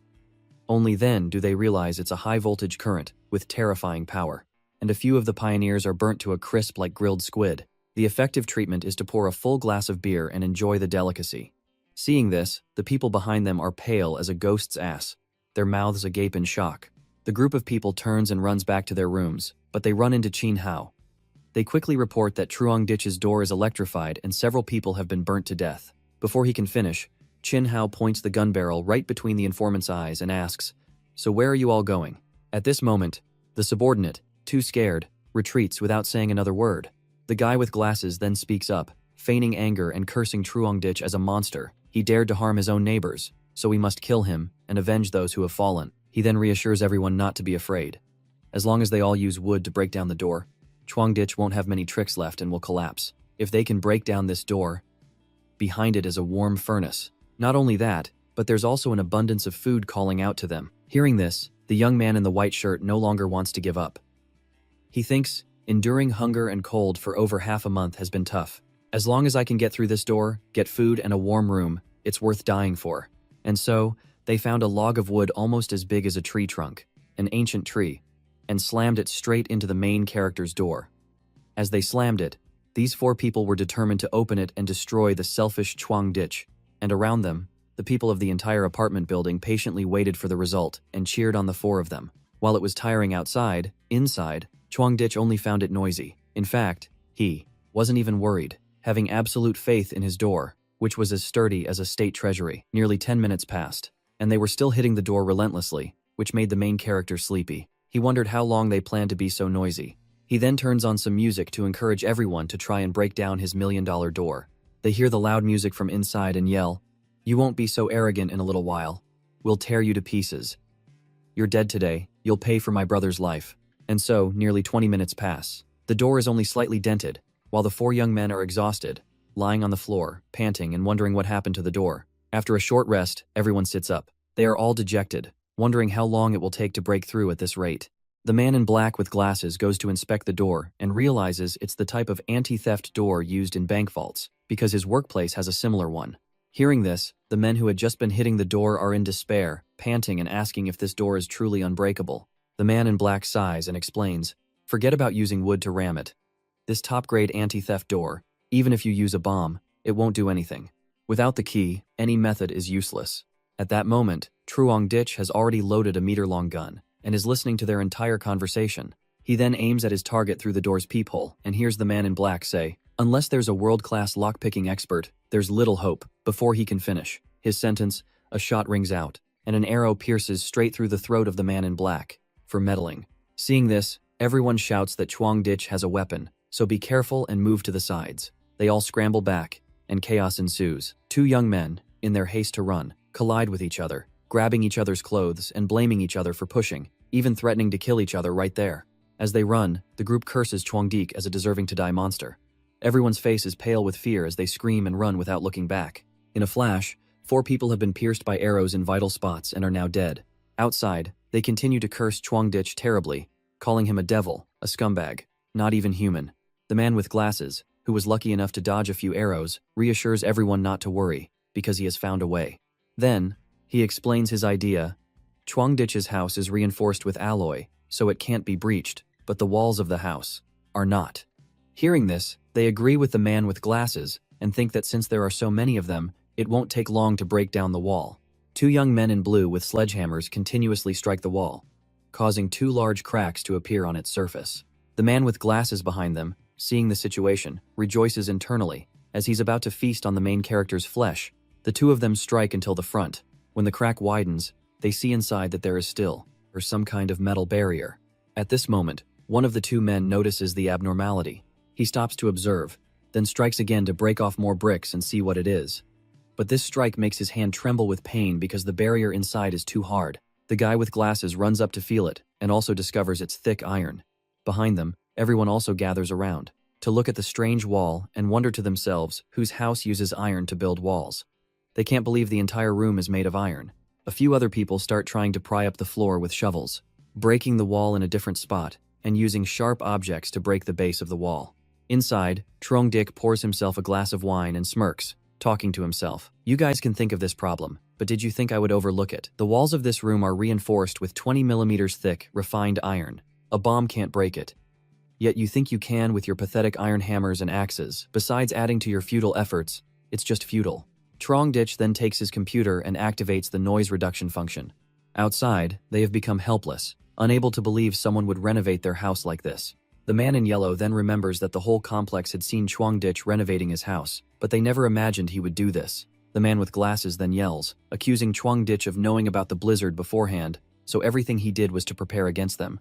Only then do they realize it's a high-voltage current with terrifying power, and a few of the pioneers are burnt to a crisp like grilled squid. The effective treatment is to pour a full glass of beer and enjoy the delicacy. Seeing this, the people behind them are pale as a ghost's ass, their mouths agape in shock. The group of people turns and runs back to their rooms, but they run into Chin Hao. They quickly report that Truong Ditch's door is electrified and several people have been burnt to death. Before he can finish, Chin Hao points the gun barrel right between the informant's eyes and asks, "So where are you all going?" At this moment, the subordinate, too scared, retreats without saying another word. The guy with glasses then speaks up, feigning anger and cursing Truong Ditch as a monster. He dared to harm his own neighbors, so we must kill him and avenge those who have fallen. He then reassures everyone not to be afraid. As long as they all use wood to break down the door, Truong Ditch won't have many tricks left and will collapse. If they can break down this door, behind it is a warm furnace. Not only that, but there's also an abundance of food calling out to them. Hearing this, the young man in the white shirt no longer wants to give up. He thinks, enduring hunger and cold for over half a month has been tough. As long as I can get through this door, get food and a warm room, it's worth dying for. And so, they found a log of wood almost as big as a tree trunk, an ancient tree, and slammed it straight into the main character's door. As they slammed it, these 4 people were determined to open it and destroy the selfish Truong Ditch, and around them, the people of the entire apartment building patiently waited for the result and cheered on the 4 of them. While it was tiring outside, inside, Truong Ditch only found it noisy. In fact, he wasn't even worried, having absolute faith in his door, which was as sturdy as a state treasury. Nearly 10 minutes passed, and they were still hitting the door relentlessly, which made the main character sleepy. He wondered how long they planned to be so noisy. He then turns on some music to encourage everyone to try and break down his $1,000,000 door. They hear the loud music from inside and yell, "You won't be so arrogant in a little while. We'll tear you to pieces. You're dead today, you'll pay for my brother's life." And so, nearly 20 minutes pass. The door is only slightly dented, while the 4 young men are exhausted, lying on the floor, panting and wondering what happened to the door. After a short rest, everyone sits up. They are all dejected, wondering how long it will take to break through at this rate. The man in black with glasses goes to inspect the door and realizes it's the type of anti-theft door used in bank vaults, because his workplace has a similar one. Hearing this, the men who had just been hitting the door are in despair, panting and asking if this door is truly unbreakable. The man in black sighs and explains, "Forget about using wood to ram it. This top-grade anti-theft door, even if you use a bomb, it won't do anything. Without the key, any method is useless." At that moment, Truong Ditch has already loaded a meter-long gun and is listening to their entire conversation. He then aims at his target through the door's peephole and hears the man in black say, "Unless there's a world-class lockpicking expert, there's little hope." Before he can finish his sentence, a shot rings out, and an arrow pierces straight through the throat of the man in black, for meddling. Seeing this, everyone shouts that Truong Ditch has a weapon, so be careful and move to the sides. They all scramble back, and chaos ensues. 2 young men, in their haste to run, collide with each other, grabbing each other's clothes and blaming each other for pushing, even threatening to kill each other right there. As they run, the group curses Truong Ditch as a deserving-to-die monster. Everyone's face is pale with fear as they scream and run without looking back. In a flash, 4 people have been pierced by arrows in vital spots and are now dead. Outside, they continue to curse Truong Ditch terribly, calling him a devil, a scumbag, not even human. The man with glasses, who was lucky enough to dodge a few arrows, reassures everyone not to worry, because he has found a way. Then, he explains his idea. Truong Ditch's house is reinforced with alloy, so it can't be breached, but the walls of the house are not. Hearing this, they agree with the man with glasses and think that since there are so many of them, it won't take long to break down the wall. 2 young men in blue with sledgehammers continuously strike the wall, causing 2 large cracks to appear on its surface. The man with glasses behind them, seeing the situation, rejoices internally, as he's about to feast on the main character's flesh. The 2 of them strike until the front. When the crack widens, they see inside that there is still, or some kind of metal barrier. At this moment, one of the 2 men notices the abnormality. He stops to observe, then strikes again to break off more bricks and see what it is. But this strike makes his hand tremble with pain because the barrier inside is too hard. The guy with glasses runs up to feel it, and also discovers it's thick iron. Behind them, everyone also gathers around, to look at the strange wall and wonder to themselves whose house uses iron to build walls. They can't believe the entire room is made of iron. A few other people start trying to pry up the floor with shovels, breaking the wall in a different spot, and using sharp objects to break the base of the wall. Inside, Truong Ditch pours himself a glass of wine and smirks, talking to himself. "You guys can think of this problem, but did you think I would overlook it? The walls of this room are reinforced with 20 millimeters thick, refined iron. A bomb can't break it. Yet you think you can with your pathetic iron hammers and axes. Besides adding to your futile efforts, it's just futile." Truong Ditch then takes his computer and activates the noise reduction function. Outside, they have become helpless, unable to believe someone would renovate their house like this. The man in yellow then remembers that the whole complex had seen Chuangditch renovating his house, but they never imagined he would do this. The man with glasses then yells, accusing Chuangditch of knowing about the blizzard beforehand, so everything he did was to prepare against them.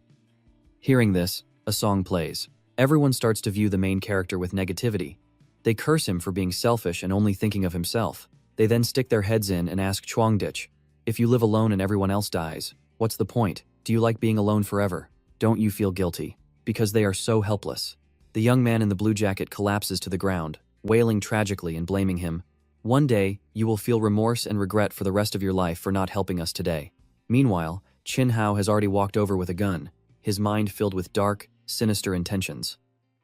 Hearing this, a song plays. Everyone starts to view the main character with negativity. They curse him for being selfish and only thinking of himself. They then stick their heads in and ask Chuangditch, if you live alone and everyone else dies, what's the point? Do you like being alone forever? Don't you feel guilty? Because they are so helpless. The young man in the blue jacket collapses to the ground, wailing tragically and blaming him. One day, you will feel remorse and regret for the rest of your life for not helping us today. Meanwhile, Chin Hao has already walked over with a gun, his mind filled with dark, sinister intentions.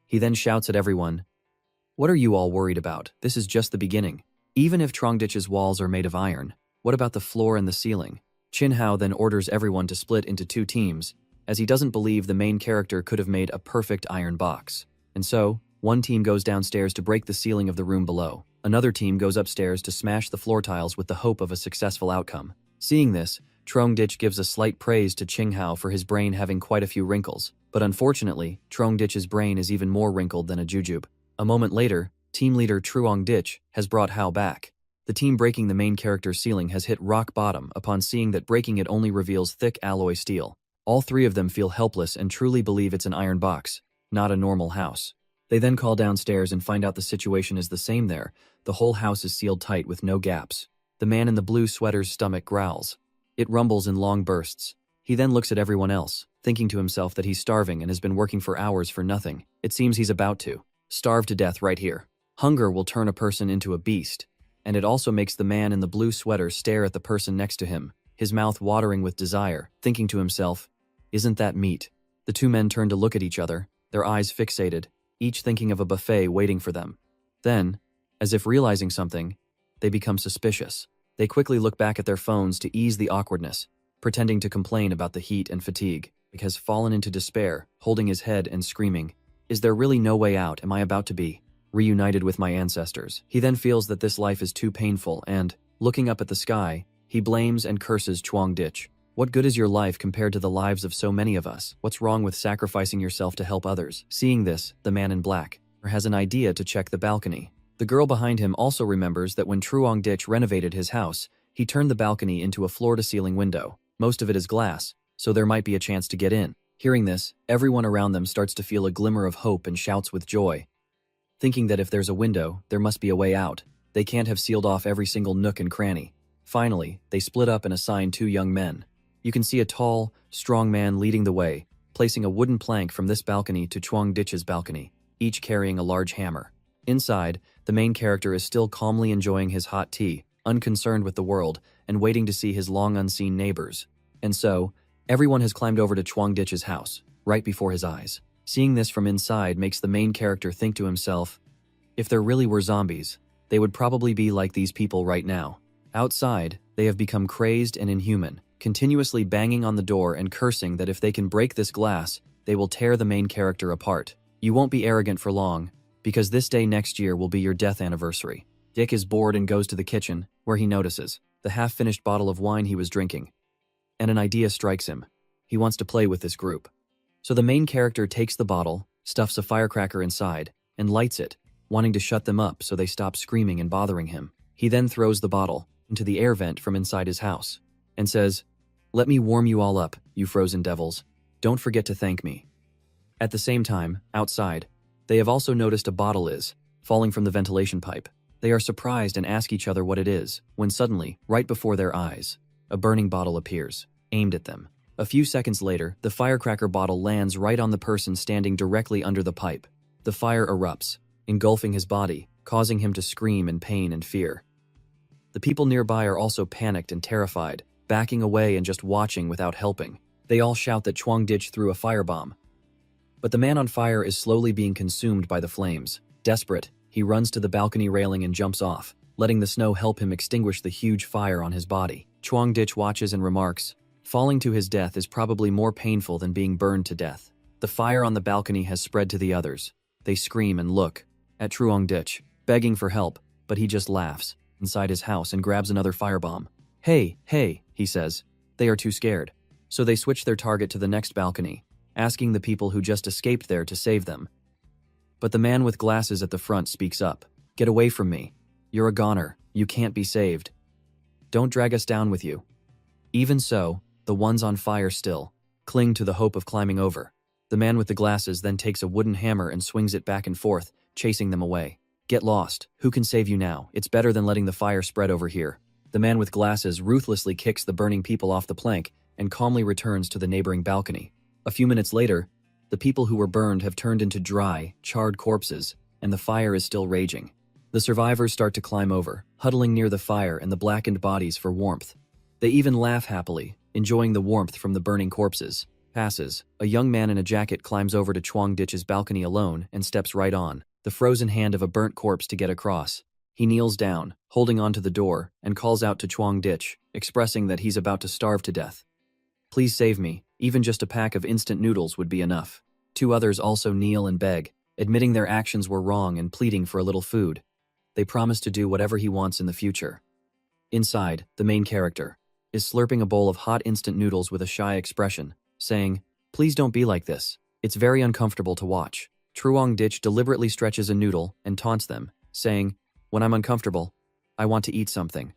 He then shouts at everyone, "What are you all worried about? This is just the beginning. Even if Chuangditch's walls are made of iron, what about the floor and the ceiling?" Chin Hao then orders everyone to split into 2 teams, as he doesn't believe the main character could have made a perfect iron box. And so, one team goes downstairs to break the ceiling of the room below. Another team goes upstairs to smash the floor tiles with the hope of a successful outcome. Seeing this, Chuangditch gives a slight praise to Chin Hao for his brain having quite a few wrinkles, but unfortunately, Chuangditch's brain is even more wrinkled than a jujube. A moment later, team leader Chuangditch has brought Hao back. The team breaking the main character's ceiling has hit rock bottom upon seeing that breaking it only reveals thick alloy steel. All 3 of them feel helpless and truly believe it's an iron box, not a normal house. They then call downstairs and find out the situation is the same there. The whole house is sealed tight with no gaps. The man in the blue sweater's stomach growls. It rumbles in long bursts. He then looks at everyone else, thinking to himself that he's starving and has been working for hours for nothing. It seems he's about to starve to death right here. Hunger will turn a person into a beast, and it also makes the man in the blue sweater stare at the person next to him, his mouth watering with desire, thinking to himself, "Isn't that meat?" The 2 men turn to look at each other, their eyes fixated, each thinking of a buffet waiting for them. Then, as if realizing something, they become suspicious. They quickly look back at their phones to ease the awkwardness, pretending to complain about the heat and fatigue. He has fallen into despair, holding his head and screaming, "Is there really no way out? Am I about to be reunited with my ancestors?" He then feels that this life is too painful and, looking up at the sky, he blames and curses Chuangditch. "What good is your life compared to the lives of so many of us? What's wrong with sacrificing yourself to help others?" Seeing this, the man in black has an idea to check the balcony. The girl behind him also remembers that when Chuangditch renovated his house, he turned the balcony into a floor-to-ceiling window. Most of it is glass, so there might be a chance to get in. Hearing this, everyone around them starts to feel a glimmer of hope and shouts with joy, thinking that if there's a window, there must be a way out. They can't have sealed off every single nook and cranny. Finally, they split up and assign 2 young men. You can see a tall, strong man leading the way, placing a wooden plank from this balcony to Chuangditch's balcony, each carrying a large hammer. Inside, the main character is still calmly enjoying his hot tea, unconcerned with the world, and waiting to see his long-unseen neighbors. And so, everyone has climbed over to Chuangditch's house, right before his eyes. Seeing this from inside makes the main character think to himself, if there really were zombies, they would probably be like these people right now. Outside, they have become crazed and inhuman, continuously banging on the door and cursing that if they can break this glass, they will tear the main character apart. You won't be arrogant for long, because this day next year will be your death anniversary. Dick is bored and goes to the kitchen, where he notices the half-finished bottle of wine he was drinking. And an idea strikes him. He wants to play with this group. So the main character takes the bottle, stuffs a firecracker inside, and lights it, wanting to shut them up so they stop screaming and bothering him. He then throws the bottle into the air vent from inside his house, and says, "Let me warm you all up, you frozen devils. Don't forget to thank me." At the same time, outside, they have also noticed a bottle is falling from the ventilation pipe. They are surprised and ask each other what it is, when suddenly, right before their eyes, a burning bottle appears, aimed at them. A few seconds later, the firecracker bottle lands right on the person standing directly under the pipe. The fire erupts, engulfing his body, causing him to scream in pain and fear. The people nearby are also panicked and terrified, backing away and just watching without helping. They all shout that Chuangditch threw a firebomb. But the man on fire is slowly being consumed by the flames. Desperate, he runs to the balcony railing and jumps off, letting the snow help him extinguish the huge fire on his body. Chuangditch watches and remarks, "Falling to his death is probably more painful than being burned to death." The fire on the balcony has spread to the others. They scream and look at Chuangditch, begging for help, but he just laughs inside his house and grabs another firebomb. Hey, he says. They are too scared. So they switch their target to the next balcony. asking the people who just escaped there to save them. But the man with glasses at the front speaks up. "Get away from me. You're a goner. You can't be saved. Don't drag us down with you." Even so, the ones on fire still cling to the hope of climbing over. The man with the glasses then takes a wooden hammer and swings it back and forth, chasing them away. "Get lost. Who can save you now? It's better than letting the fire spread over here." The man with glasses ruthlessly kicks the burning people off the plank and calmly returns to the neighboring balcony. A few minutes later, the people who were burned have turned into dry, charred corpses, and the fire is still raging. The survivors start to climb over, huddling near the fire and the blackened bodies for warmth. They even laugh happily, enjoying the warmth from the burning corpses. Passes. A young man in a jacket climbs over to Chuang Ditch's balcony alone and steps right on the frozen hand of a burnt corpse to get across. He kneels down, holding onto the door, and calls out to Chuang Ditch, expressing that he's about to starve to death. "Please save me. Even just a pack of instant noodles would be enough." Two others also kneel and beg, admitting their actions were wrong and pleading for a little food. They promise to do whatever he wants in the future. Inside, the main character is slurping a bowl of hot instant noodles with a shy expression, saying, "Please don't be like this. It's very uncomfortable to watch." Chuang Ditch deliberately stretches a noodle and taunts them, saying, "When I'm uncomfortable, I want to eat something."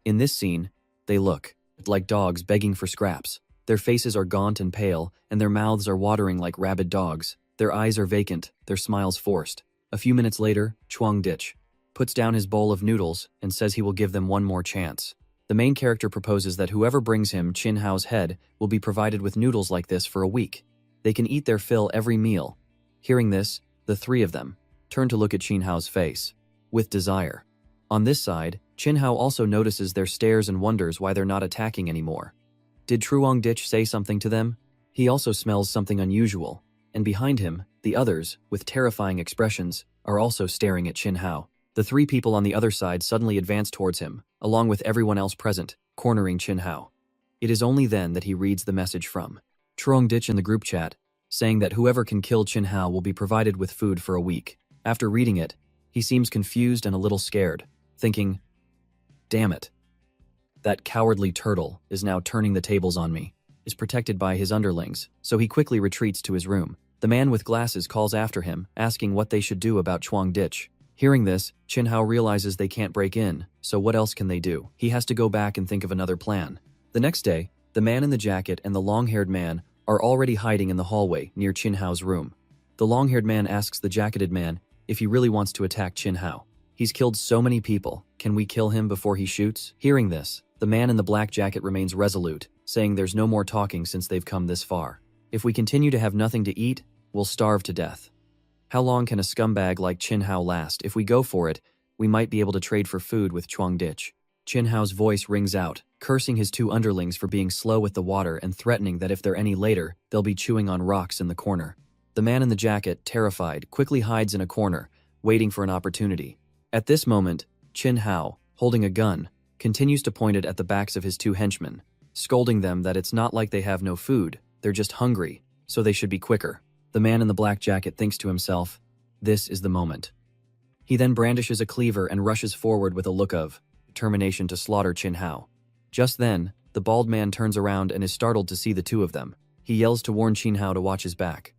In this scene, they look like dogs begging for scraps. Their faces are gaunt and pale, and their mouths are watering like rabid dogs. Their eyes are vacant, their smiles forced. A few minutes later, Chuang Ditch puts down his bowl of noodles and says he will give them one more chance. The main character proposes that whoever brings him Chin Hao's head will be provided with noodles like this for a week. They can eat their fill every meal. Hearing this, the three of them turn to look at Chin Hao's face with desire. On this side, Chin Hao also notices their stares and wonders why they're not attacking anymore. Did Chuang Ditch say something to them? He also smells something unusual, and behind him, the others, with terrifying expressions, are also staring at Chin Hao. The three people on the other side suddenly advance towards him, along with everyone else present, cornering Chin Hao. It is only then that he reads the message from Chuang Ditch in the group chat, saying that whoever can kill Chin Hao will be provided with food for a week. After reading it, he seems confused and a little scared, thinking, "Damn it. That cowardly turtle is now turning the tables on me." Is protected by his underlings, so he quickly retreats to his room. The man with glasses calls after him, asking what they should do about Chuang Ditch. Hearing this, Chin Hao realizes they can't break in, so what else can they do? He has to go back and think of another plan. The next day, the man in the jacket and the long-haired man are already hiding in the hallway near Chin Hao's room. The long-haired man asks the jacketed man if he really wants to attack Chin Hao. "He's killed so many people. Can we kill him before he shoots?" Hearing this, the man in the black jacket remains resolute, saying there's no more talking since they've come this far. "If we continue to have nothing to eat, we'll starve to death. How long can a scumbag like Chin Hao last? If we go for it, we might be able to trade for food with Chuang Ditch." Chin Hao's voice rings out, cursing his two underlings for being slow with the water and threatening that if they're any later, they'll be chewing on rocks in the corner. The man in the jacket, terrified, quickly hides in a corner, waiting for an opportunity. At this moment, Chin Hao, holding a gun, continues to point it at the backs of his two henchmen, scolding them that it's not like they have no food, they're just hungry, so they should be quicker. The man in the black jacket thinks to himself, this is the moment. He then brandishes a cleaver and rushes forward with a look of determination to slaughter Chin Hao. Just then, the bald man turns around and is startled to see the two of them. He yells to warn Chin Hao to watch his back.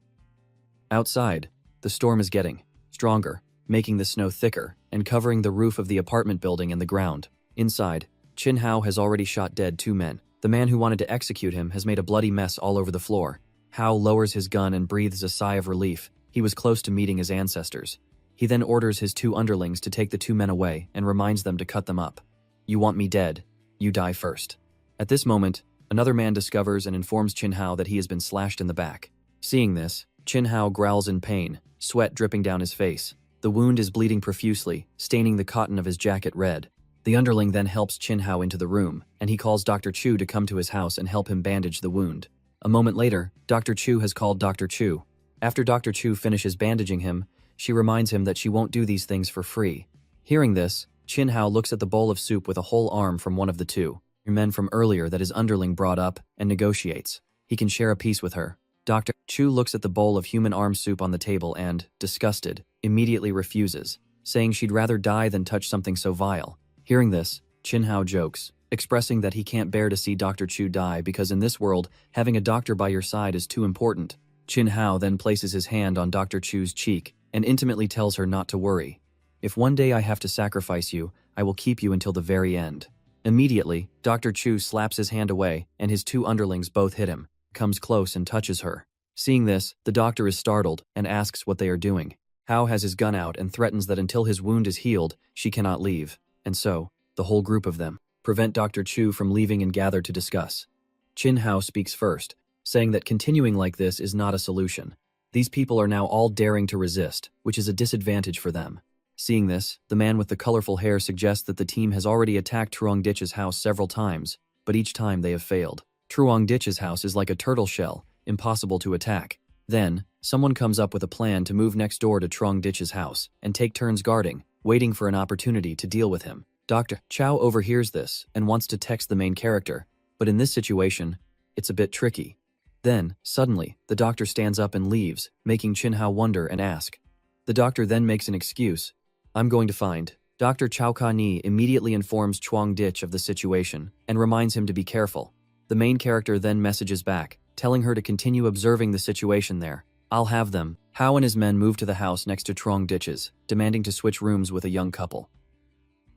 Outside, the storm is getting stronger, making the snow thicker and covering the roof of the apartment building and the ground. Inside, Chin Hao has already shot dead two men. The man who wanted to execute him has made a bloody mess all over the floor. Hao lowers his gun and breathes a sigh of relief. He was close to meeting his ancestors. He then orders his two underlings to take the two men away and reminds them to cut them up. "You want me dead? You die first." At this moment, another man discovers and informs Chin Hao that he has been slashed in the back. Seeing this, Chin Hao growls in pain, sweat dripping down his face. The wound is bleeding profusely, staining the cotton of his jacket red. The underling then helps Chin Hao into the room, and he calls Dr. Chu to come to his house and help him bandage the wound. A moment later, Dr. Chu has called Dr. Chu. After Dr. Chu finishes bandaging him, she reminds him that she won't do these things for free. Hearing this, Chin Hao looks at the bowl of soup with a whole arm from one of the two men from earlier that his underling brought up and negotiates. He can share a piece with her. Dr. Chu looks at the bowl of human arm soup on the table and, disgusted, immediately refuses, saying she'd rather die than touch something so vile. Hearing this, Chin Hao jokes, expressing that he can't bear to see Dr. Chu die because in this world, having a doctor by your side is too important. Chin Hao then places his hand on Dr. Chu's cheek and intimately tells her not to worry. If one day I have to sacrifice you, I will keep you until the very end. Immediately, Dr. Chu slaps his hand away and his two underlings both hit him, comes close and touches her. Seeing this, the doctor is startled and asks what they are doing. Hao has his gun out and threatens that until his wound is healed, she cannot leave. And so, the whole group of them prevent Dr. Chu from leaving and gather to discuss. Chin Hao speaks first, saying that continuing like this is not a solution. These people are now all daring to resist, which is a disadvantage for them. Seeing this, the man with the colorful hair suggests that the team has already attacked Truong Ditch's house several times, but each time they have failed. Truong Ditch's house is like a turtle shell, impossible to attack. Then, someone comes up with a plan to move next door to Truong Ditch's house and take turns guarding, waiting for an opportunity to deal with him. Dr. Chow overhears this and wants to text the main character, but in this situation, it's a bit tricky. Then, suddenly, the doctor stands up and leaves, making Chin Hao wonder and ask. The doctor then makes an excuse. I'm going to find. Dr. Chow Ka-ni immediately informs Truong Ditch of the situation and reminds him to be careful. The main character then messages back, telling her to continue observing the situation there. I'll have them. Hao and his men move to the house next to Truong Ditch's, demanding to switch rooms with a young couple.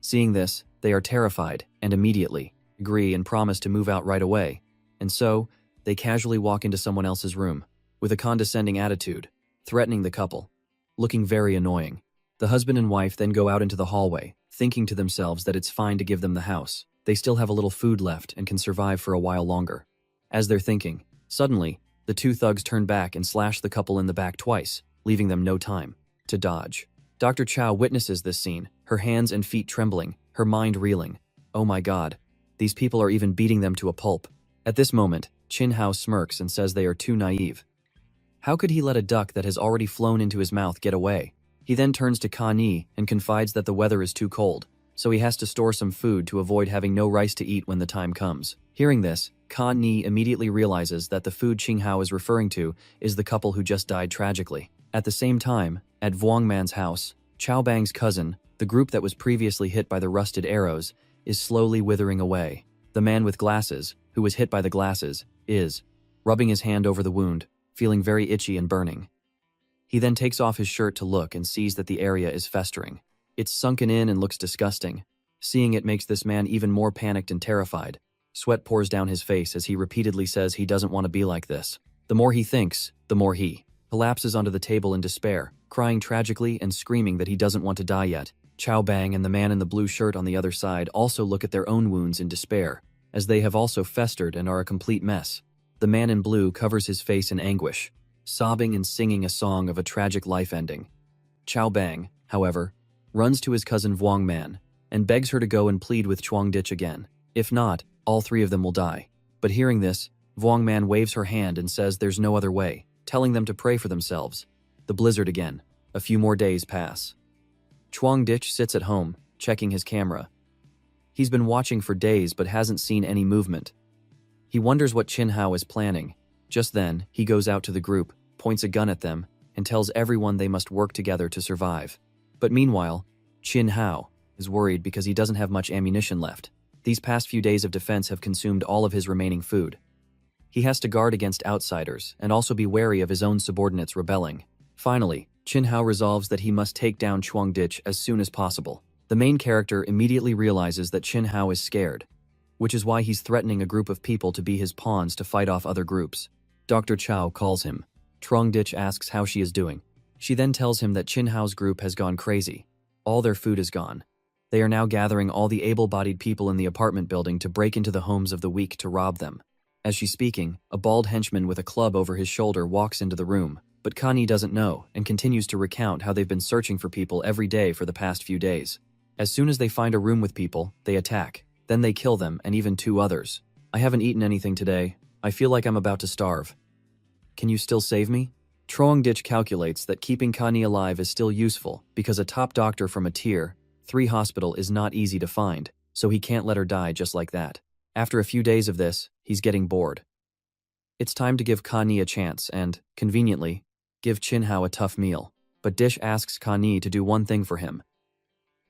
Seeing this, they are terrified and immediately agree and promise to move out right away. And so, they casually walk into someone else's room, with a condescending attitude, threatening the couple, looking very annoying. The husband and wife then go out into the hallway, thinking to themselves that it's fine to give them the house. They still have a little food left and can survive for a while longer. As they're thinking, suddenly, the two thugs turn back and slash the couple in the back twice, leaving them no time to dodge. Dr. Chow witnesses this scene, her hands and feet trembling, her mind reeling. Oh my god, these people are even beating them to a pulp. At this moment, Chin Hao smirks and says they are too naive. How could he let a duck that has already flown into his mouth get away? He then turns to Ka-ni and confides that the weather is too cold, so he has to store some food to avoid having no rice to eat when the time comes. Hearing this, Ka-ni immediately realizes that the food Chin Hao is referring to is the couple who just died tragically. At the same time, at Vuong Man's house, Chao Bang's cousin, the group that was previously hit by the rusted arrows, is slowly withering away. The man with glasses, who was hit by the glasses, is rubbing his hand over the wound, feeling very itchy and burning. He then takes off his shirt to look and sees that the area is festering. It's sunken in and looks disgusting. Seeing it makes this man even more panicked and terrified. Sweat pours down his face as he repeatedly says he doesn't want to be like this. The more he thinks, the more he collapses onto the table in despair, crying tragically and screaming that he doesn't want to die yet. Chao Bang and the man in the blue shirt on the other side also look at their own wounds in despair, as they have also festered and are a complete mess. The man in blue covers his face in anguish, sobbing and singing a song of a tragic life ending. Chao Bang, however, runs to his cousin Vuong Man and begs her to go and plead with Truong Ditch again. If not, all three of them will die. But hearing this, Vuong Man waves her hand and says there's no other way, telling them to pray for themselves. The blizzard again. A few more days pass. Truong Ditch sits at home, checking his camera. He's been watching for days but hasn't seen any movement. He wonders what Chin Hao is planning. Just then, he goes out to the group, points a gun at them, and tells everyone they must work together to survive. But meanwhile, Chin Hao is worried because he doesn't have much ammunition left. These past few days of defense have consumed all of his remaining food. He has to guard against outsiders and also be wary of his own subordinates rebelling. Finally, Chin Hao resolves that he must take down Truong Ditch as soon as possible. The main character immediately realizes that Chin Hao is scared, which is why he's threatening a group of people to be his pawns to fight off other groups. Dr. Chow calls him. Truong Ditch asks how she is doing. She then tells him that Chin Hao's group has gone crazy. All their food is gone. They are now gathering all the able-bodied people in the apartment building to break into the homes of the weak to rob them. As she's speaking, a bald henchman with a club over his shoulder walks into the room, but Connie doesn't know and continues to recount how they've been searching for people every day for the past few days. As soon as they find a room with people, they attack. Then they kill them and even two others. I haven't eaten anything today. I feel like I'm about to starve. Can you still save me? Truong Ditch calculates that keeping Connie alive is still useful because a top doctor from a Tier 3 hospital is not easy to find, so he can't let her die just like that. After a few days of this, he's getting bored. It's time to give Connie a chance and, conveniently, give Chin Hao a tough meal. But Dish asks Connie to do one thing for him.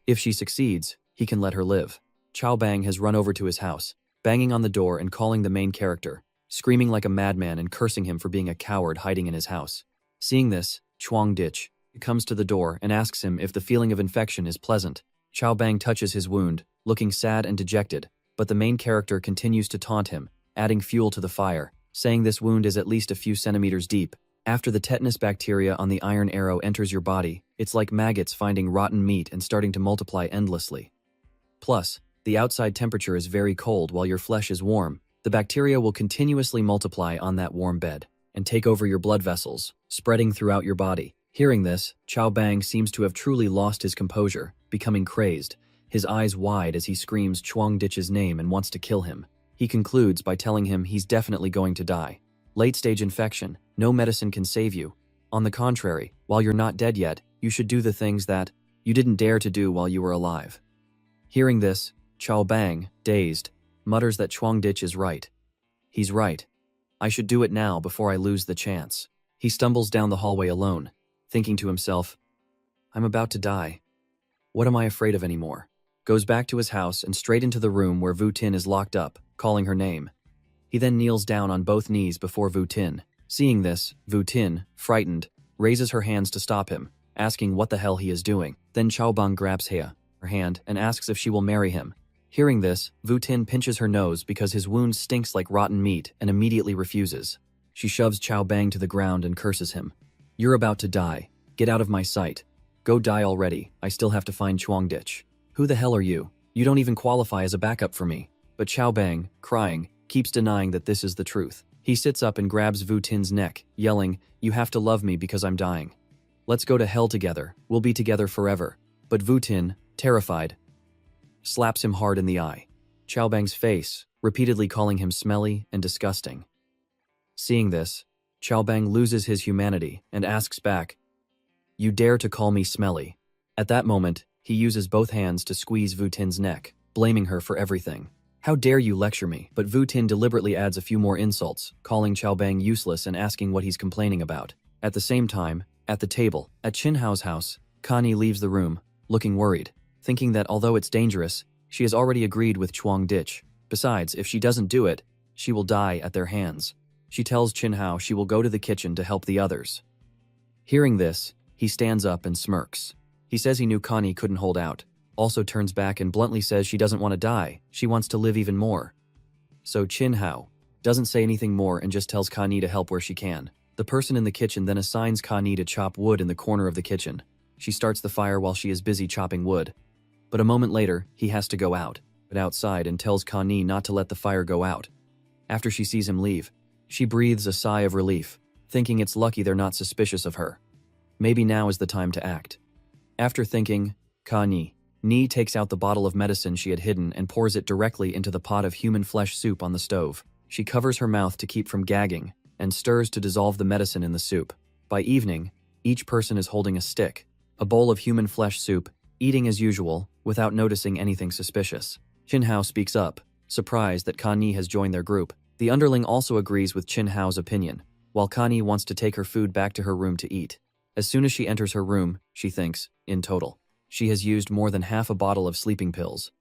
If she succeeds, he can let her live. Chao Bang has run over to his house, banging on the door and calling the main character. screaming like a madman and cursing him for being a coward hiding in his house. Seeing this, Chuang Dich comes to the door and asks him if the feeling of infection is pleasant. Chao Bang touches his wound, looking sad and dejected, but the main character continues to taunt him, adding fuel to the fire, saying this wound is at least a few centimeters deep. After the tetanus bacteria on the iron arrow enters your body, it's like maggots finding rotten meat and starting to multiply endlessly. Plus, the outside temperature is very cold while your flesh is warm. The bacteria will continuously multiply on that warm bed and take over your blood vessels, spreading throughout your body. Hearing this, Chao Bang seems to have truly lost his composure, becoming crazed, his eyes wide as he screams Chuang Dich's name and wants to kill him. He concludes by telling him he's definitely going to die. Late-stage infection, no medicine can save you. On the contrary, while you're not dead yet, you should do the things that you didn't dare to do while you were alive. Hearing this, Chao Bang, dazed, mutters that Chuang Dich is right. He's right. I should do it now before I lose the chance. He stumbles down the hallway alone, thinking to himself, I'm about to die. What am I afraid of anymore? Goes back to his house and straight into the room where Vu Tin is locked up, calling her name. He then kneels down on both knees before Vu Tin. Seeing this, Vu Tin, frightened, raises her hands to stop him, asking what the hell he is doing. Then Chao Bang grabs her hand, and asks if she will marry him. Hearing this, Vu Tin pinches her nose because his wound stinks like rotten meat and immediately refuses. She shoves Chao Bang to the ground and curses him. You're about to die. Get out of my sight. Go die already. I still have to find Chuang Dich. Who the hell are you? You don't even qualify as a backup for me. But Chao Bang, crying, keeps denying that this is the truth. He sits up and grabs Vu Tin's neck, yelling, You have to love me because I'm dying. Let's go to hell together. We'll be together forever. But Vu Tin, terrified, slaps him hard in the eye. Chao Bang's face, repeatedly calling him smelly and disgusting. Seeing this, Chao Bang loses his humanity and asks back, You dare to call me smelly? At that moment, he uses both hands to squeeze Vu Tin's neck, blaming her for everything. How dare you lecture me? But Vu Tin deliberately adds a few more insults, calling Chao Bang useless and asking what he's complaining about. At the same time, at the table, at Chin Hao's house, Connie leaves the room, looking worried, thinking that although it's dangerous, she has already agreed with Chuang Dich. Besides, if she doesn't do it, she will die at their hands. She tells Chin Hao she will go to the kitchen to help the others. Hearing this, he stands up and smirks. He says he knew Connie couldn't hold out, also turns back and bluntly says she doesn't want to die, she wants to live even more. So Chin Hao doesn't say anything more and just tells Connie to help where she can. The person in the kitchen then assigns Connie to chop wood in the corner of the kitchen. She starts the fire while she is busy chopping wood. But a moment later, he has to go out, but outside and tells Connie not to let the fire go out. After she sees him leave, she breathes a sigh of relief, thinking it's lucky they're not suspicious of her. Maybe now is the time to act. After thinking, Connie takes out the bottle of medicine she had hidden and pours it directly into the pot of human flesh soup on the stove. She covers her mouth to keep from gagging and stirs to dissolve the medicine in the soup. By evening, each person is holding a stick, a bowl of human flesh soup, eating as usual, without noticing anything suspicious. Chin Hao speaks up, surprised that Connie has joined their group. The underling also agrees with Chin Hao's opinion, while Connie wants to take her food back to her room to eat. As soon as she enters her room, she thinks, in total, she has used more than half a bottle of sleeping pills.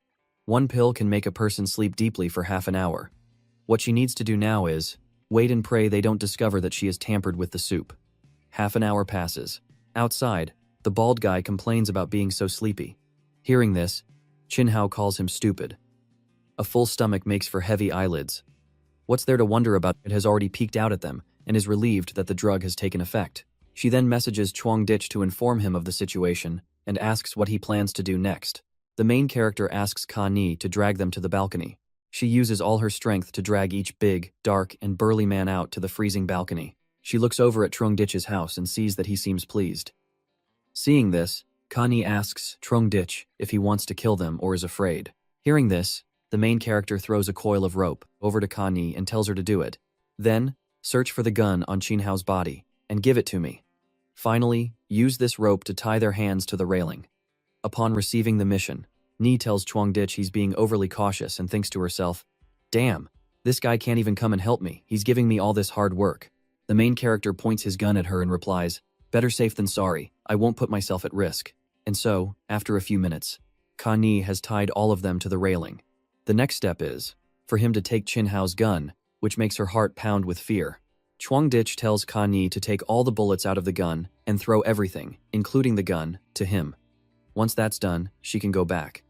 One pill can make a person sleep deeply for half an hour. What she needs to do now is wait and pray they don't discover that she has tampered with the soup. Half an hour passes. Outside, the bald guy complains about being so sleepy. Hearing this, Chin Hao calls him stupid. A full stomach makes for heavy eyelids. What's there to wonder about? It has already peeked out at them and is relieved that the drug has taken effect. She then messages Chuang Dich to inform him of the situation and asks what he plans to do next. The main character asks Connie to drag them to the balcony. She uses all her strength to drag each big, dark, and burly man out to the freezing balcony. She looks over at Chuang Dich's house and sees that he seems pleased. Seeing this, Connie asks Chuang Dich if he wants to kill them or is afraid. Hearing this, the main character throws a coil of rope over to Connie and tells her to do it. Then, search for the gun on Chin Hao's body and give it to me. Finally, use this rope to tie their hands to the railing. Upon receiving the mission, Ni tells Chuang Dich he's being overly cautious and thinks to herself, Damn, this guy can't even come and help me, he's giving me all this hard work. The main character points his gun at her and replies, Better safe than sorry, I won't put myself at risk. And so, after a few minutes, Connie has tied all of them to the railing. The next step is for him to take Chin Hao's gun, which makes her heart pound with fear. Chuang Dich tells Ka Ni to take all the bullets out of the gun and throw everything, including the gun, to him. Once that's done, she can go back.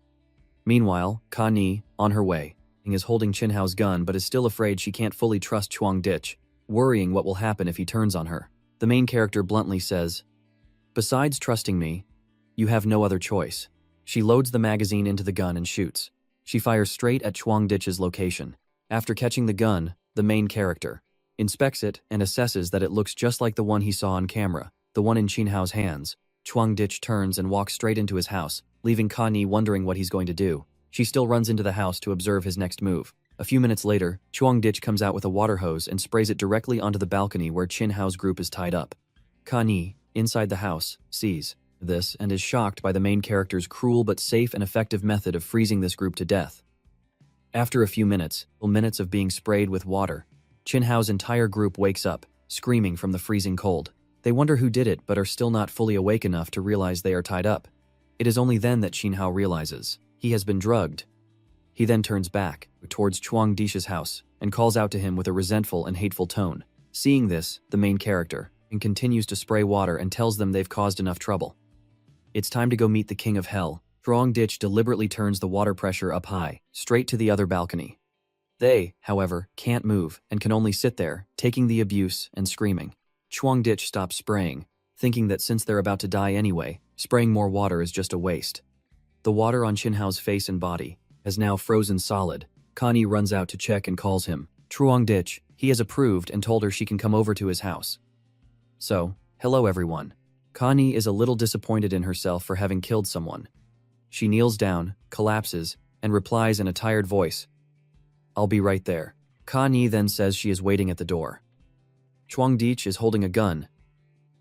Meanwhile, Ka Ni, on her way, is holding Chin Hao's gun but is still afraid she can't fully trust Chuang Dich, worrying what will happen if he turns on her. The main character bluntly says, "Besides trusting me, you have no other choice." She loads the magazine into the gun and shoots. She fires straight at Chuang Dich's location. After catching the gun, the main character inspects it and assesses that it looks just like the one he saw on camera, the one in Chin Hao's hands. Chuang Dich turns and walks straight into his house, leaving Ka Ni wondering what he's going to do. She still runs into the house to observe his next move. A few minutes later, Chuang Dich comes out with a water hose and sprays it directly onto the balcony where Chin Hao's group is tied up. Ka Ni, inside the house, sees this and is shocked by the main character's cruel but safe and effective method of freezing this group to death. After a few minutes of being sprayed with water, Chin Hao's entire group wakes up, screaming from the freezing cold. They wonder who did it but are still not fully awake enough to realize they are tied up. It is only then that Chin Hao realizes he has been drugged. He then turns back towards Chuang Dich's house and calls out to him with a resentful and hateful tone. Seeing this, the main character continues to spray water and tells them they've caused enough trouble. It's time to go meet the King of Hell. Chuang Dich deliberately turns the water pressure up high, straight to the other balcony. They, however, can't move and can only sit there, taking the abuse and screaming. Chuang Dich stops spraying, thinking that since they're about to die anyway, spraying more water is just a waste. The water on Chin Hao's face and body has now frozen solid. Ka Ni runs out to check and calls him. Chuang Dich, he has approved and told her she can come over to his house. So, hello everyone. Ka Ni is a little disappointed in herself for having killed someone. She kneels down, collapses, and replies in a tired voice, "I'll be right there." Ka Ni then says she is waiting at the door. Chuang Dich is holding a gun,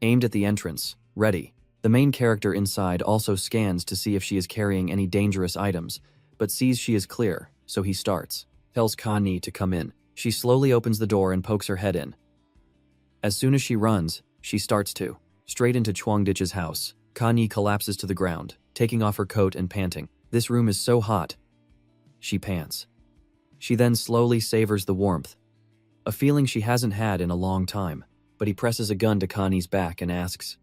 aimed at the entrance, ready. The main character inside also scans to see if she is carrying any dangerous items, but sees she is clear, so he tells Ka Ni to come in. She slowly opens the door and pokes her head in. As soon as she runs, she starts to straight into Chuang Dich's house. Ka Ni collapses to the ground, taking off her coat and panting. This room is so hot. She pants. She then slowly savors the warmth, a feeling she hasn't had in a long time. But he presses a gun to Ka Ni's back and asks,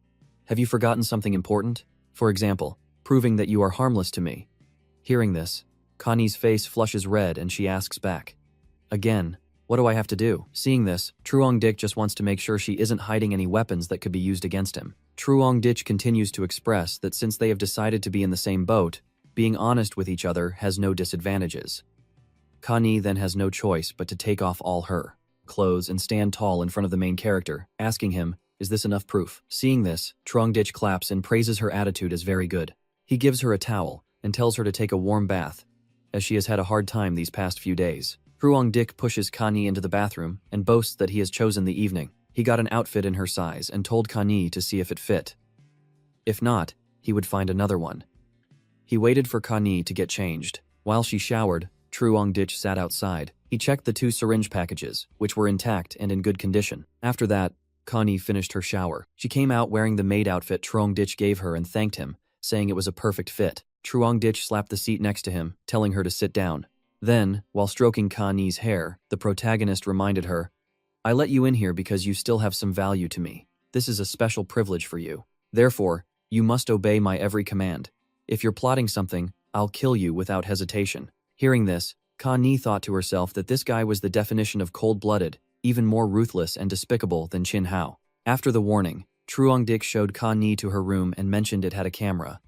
"Have you forgotten something important? For example, proving that you are harmless to me?" Hearing this, Ka Ni's face flushes red and she asks back, "Again, what do I have to do?" Seeing this, Chuang Dich just wants to make sure she isn't hiding any weapons that could be used against him. Chuang Dich continues to express that since they have decided to be in the same boat, being honest with each other has no disadvantages. Ka Ni then has no choice but to take off all her clothes and stand tall in front of the main character, asking him, "Is this enough proof?" Seeing this, Chuang Dich claps and praises her attitude as very good. He gives her a towel and tells her to take a warm bath, as she has had a hard time these past few days. Chuang Dich pushes Ka Ni into the bathroom and boasts that he has chosen the evening. He got an outfit in her size and told Ka Ni to see if it fit. If not, he would find another one. He waited for Ka Ni to get changed. While she showered, Chuang Dich sat outside. He checked the 2 syringe packages, which were intact and in good condition. After that, Ka Ni finished her shower. She came out wearing the maid outfit Chuang Dich gave her and thanked him, saying it was a perfect fit. Chuang Dich slapped the seat next to him, telling her to sit down. Then, while stroking Ka Ni's hair, the protagonist reminded her, "I let you in here because you still have some value to me. This is a special privilege for you. Therefore, you must obey my every command. If you're plotting something, I'll kill you without hesitation." Hearing this, Ka Ni thought to herself that this guy was the definition of cold-blooded, even more ruthless and despicable than Chin Hao. After the warning, Chuang Dich showed Ka Ni to her room and mentioned it had a camera.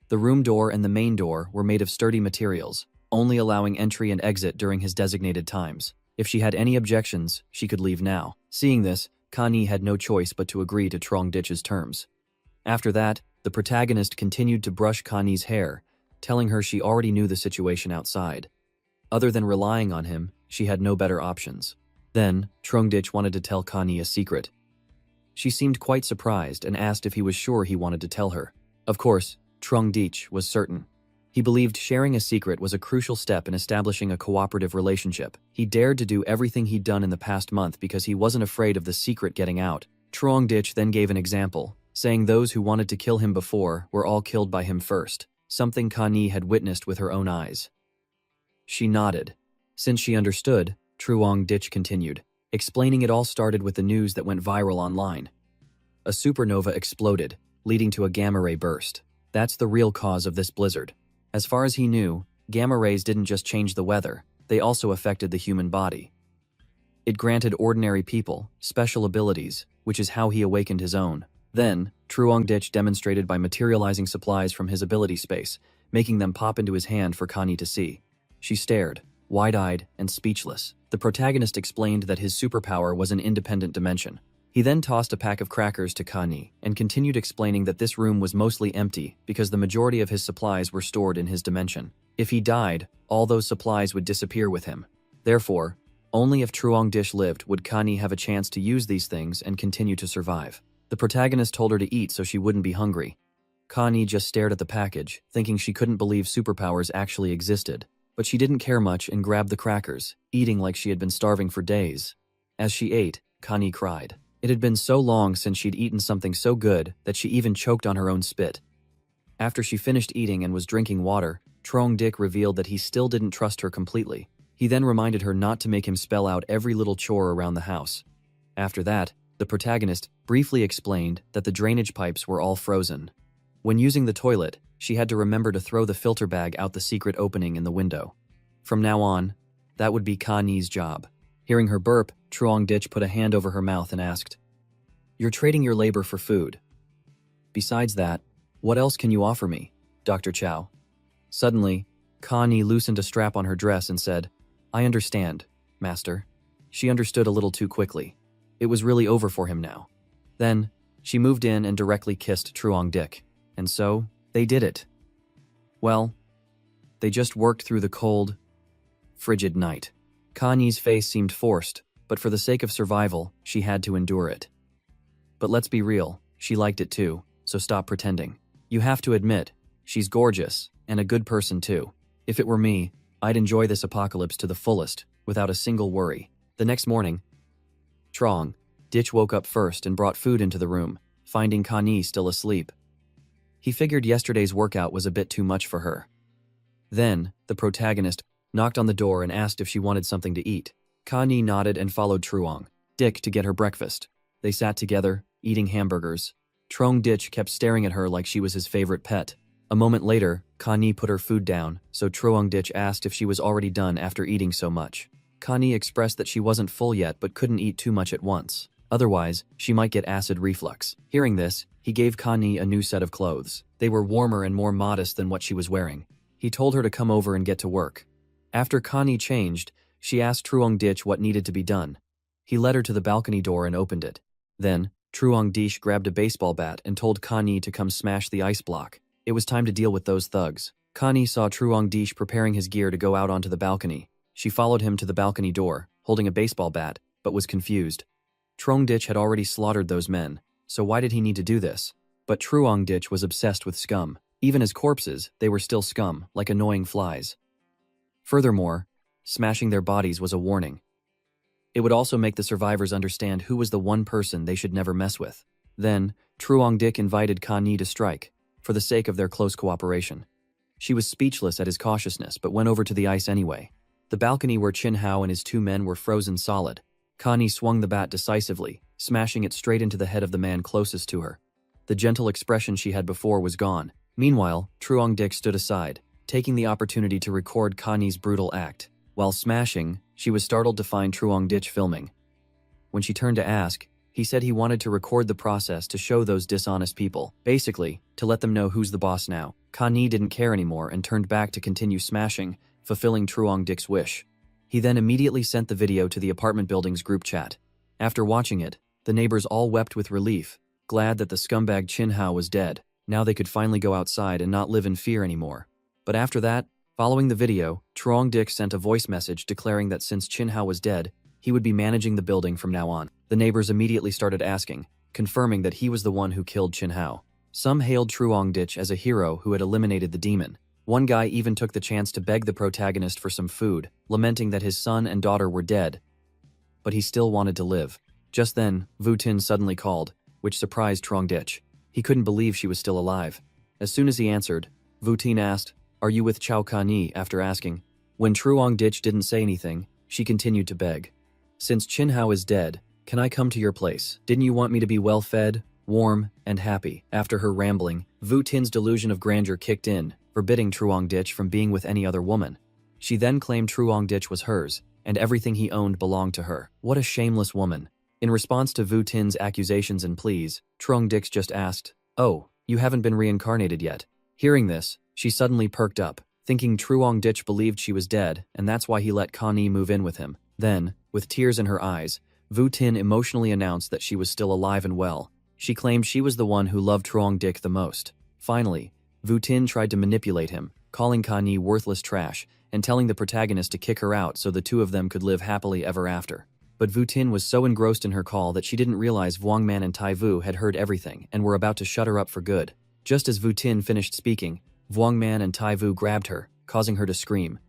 The room door and the main door were made of sturdy materials, only allowing entry and exit during his designated times. If she had any objections, she could leave now. Seeing this, Ka Ni had no choice but to agree to Chuang Dich's terms. After that, the protagonist continued to brush Ka Ni's hair, telling her she already knew the situation outside. Other than relying on him, she had no better options. Then, Chuang Dich wanted to tell Ka Ni a secret. She seemed quite surprised and asked if he was sure he wanted to tell her. Of course, Chuang Dich was certain. He believed sharing a secret was a crucial step in establishing a cooperative relationship. He dared to do everything he'd done in the past month because he wasn't afraid of the secret getting out. Chuang Dich then gave an example, saying those who wanted to kill him before were all killed by him first, something Ka Ni had witnessed with her own eyes. She nodded. Since she understood, Truong Ditch continued, explaining it all started with the news that went viral online. A supernova exploded, leading to a gamma ray burst. That's the real cause of this blizzard. As far as he knew, gamma rays didn't just change the weather, they also affected the human body. It granted ordinary people special abilities, which is how he awakened his own. Then, Truong Ditch demonstrated by materializing supplies from his ability space, making them pop into his hand for Connie to see. She stared, wide-eyed and speechless. The protagonist explained that his superpower was an independent dimension. He then tossed a pack of crackers to Connie and continued explaining that this room was mostly empty because the majority of his supplies were stored in his dimension. If he died, all those supplies would disappear with him. Therefore, only if Truong Ditch lived would Connie have a chance to use these things and continue to survive. The protagonist told her to eat so she wouldn't be hungry. Connie just stared at the package, thinking she couldn't believe superpowers actually existed. But she didn't care much and grabbed the crackers, eating like she had been starving for days. As she ate, Connie cried. It had been so long since she'd eaten something so good that she even choked on her own spit. After she finished eating and was drinking water, Truong Ditch revealed that he still didn't trust her completely. He then reminded her not to make him spell out every little chore around the house. After that, the protagonist briefly explained that the drainage pipes were all frozen. When using the toilet, she had to remember to throw the filter bag out the secret opening in the window. From now on, that would be Connie's job. Hearing her burp, Truong Ditch put a hand over her mouth and asked, "You're trading your labor for food. Besides that, what else can you offer me, Dr. Chow?" Suddenly, Connie loosened a strap on her dress and said, "I understand, Master." She understood a little too quickly. It was really over for him now. Then, she moved in and directly kissed Truong Ditch. And so, they did it. Well, they just worked through the cold, frigid night. Connie's face seemed forced, but for the sake of survival, she had to endure it. But let's be real, she liked it too, so stop pretending. You have to admit, she's gorgeous, and a good person too. If it were me, I'd enjoy this apocalypse to the fullest, without a single worry. The next morning, Truong Ditch woke up first and brought food into the room, finding Connie still asleep. He figured yesterday's workout was a bit too much for her. Then, the protagonist knocked on the door and asked if she wanted something to eat. Connie nodded and followed Truong Ditch to get her breakfast. They sat together, eating hamburgers. Truong Ditch kept staring at her like she was his favorite pet. A moment later, Connie put her food down, so Truong Ditch asked if she was already done after eating so much. Connie expressed that she wasn't full yet but couldn't eat too much at once. Otherwise, she might get acid reflux. Hearing this, he gave Connie a new set of clothes. They were warmer and more modest than what she was wearing. He told her to come over and get to work. After Connie changed, she asked Truong Ditch what needed to be done. He led her to the balcony door and opened it. Then, Truong Ditch grabbed a baseball bat and told Connie to come smash the ice block. It was time to deal with those thugs. Connie saw Truong Ditch preparing his gear to go out onto the balcony. She followed him to the balcony door, holding a baseball bat, but was confused. Truong Ditch had already slaughtered those men, so why did he need to do this? But Truong Ditch was obsessed with scum. Even as corpses, they were still scum, like annoying flies. Furthermore, smashing their bodies was a warning. It would also make the survivors understand who was the one person they should never mess with. Then, Truong Ditch invited Connie to strike, for the sake of their close cooperation. She was speechless at his cautiousness but went over to the ice anyway. The balcony where Chin Hao and his two men were frozen solid. Connie swung the bat decisively, smashing it straight into the head of the man closest to her. The gentle expression she had before was gone. Meanwhile, Truong Ditch stood aside, taking the opportunity to record Connie's brutal act. While smashing, she was startled to find Truong Ditch filming. When she turned to ask, he said he wanted to record the process to show those dishonest people. Basically, to let them know who's the boss now. Connie didn't care anymore and turned back to continue smashing, fulfilling Truong Ditch's wish. He then immediately sent the video to the apartment building's group chat. After watching it, the neighbors all wept with relief, glad that the scumbag Chin Hao was dead. Now they could finally go outside and not live in fear anymore. But after that, following the video, Truong Ditch sent a voice message declaring that since Chin Hao was dead, he would be managing the building from now on. The neighbors immediately started asking, confirming that he was the one who killed Chin Hao. Some hailed Truong Ditch as a hero who had eliminated the demon. One guy even took the chance to beg the protagonist for some food, lamenting that his son and daughter were dead. But he still wanted to live. Just then, Vu Tin suddenly called, which surprised Truong Ditch. He couldn't believe she was still alive. As soon as he answered, Vu Tin asked, "Are you with Chow Connie?" after asking. When Truong Ditch didn't say anything, She continued to beg. Since Chinhao is dead, can I come to your place? Didn't you want me to be well-fed, warm, and happy? After her rambling, Vu Tin's delusion of grandeur kicked in, forbidding Truong Dich from being with any other woman. She then claimed Truong Dich was hers, and everything he owned belonged to her. What a shameless woman. In response to Vu Tin's accusations and pleas, Truong Dich just asked, "Oh, you haven't been reincarnated yet." Hearing this, she suddenly perked up, thinking Truong Dich believed she was dead, and that's why he let Connie move in with him. Then, with tears in her eyes, Vu Tin emotionally announced that she was still alive and well. She claimed she was the one who loved Truong Dich the most. Finally, Vu Tin tried to manipulate him, calling Connie worthless trash and telling the protagonist to kick her out so the two of them could live happily ever after. But Vu Tin was so engrossed in her call that she didn't realize Vuong Man and Tai Vu had heard everything and were about to shut her up for good. Just as Vu Tin finished speaking, Vuong Man and Tai Vu grabbed her, causing her to scream.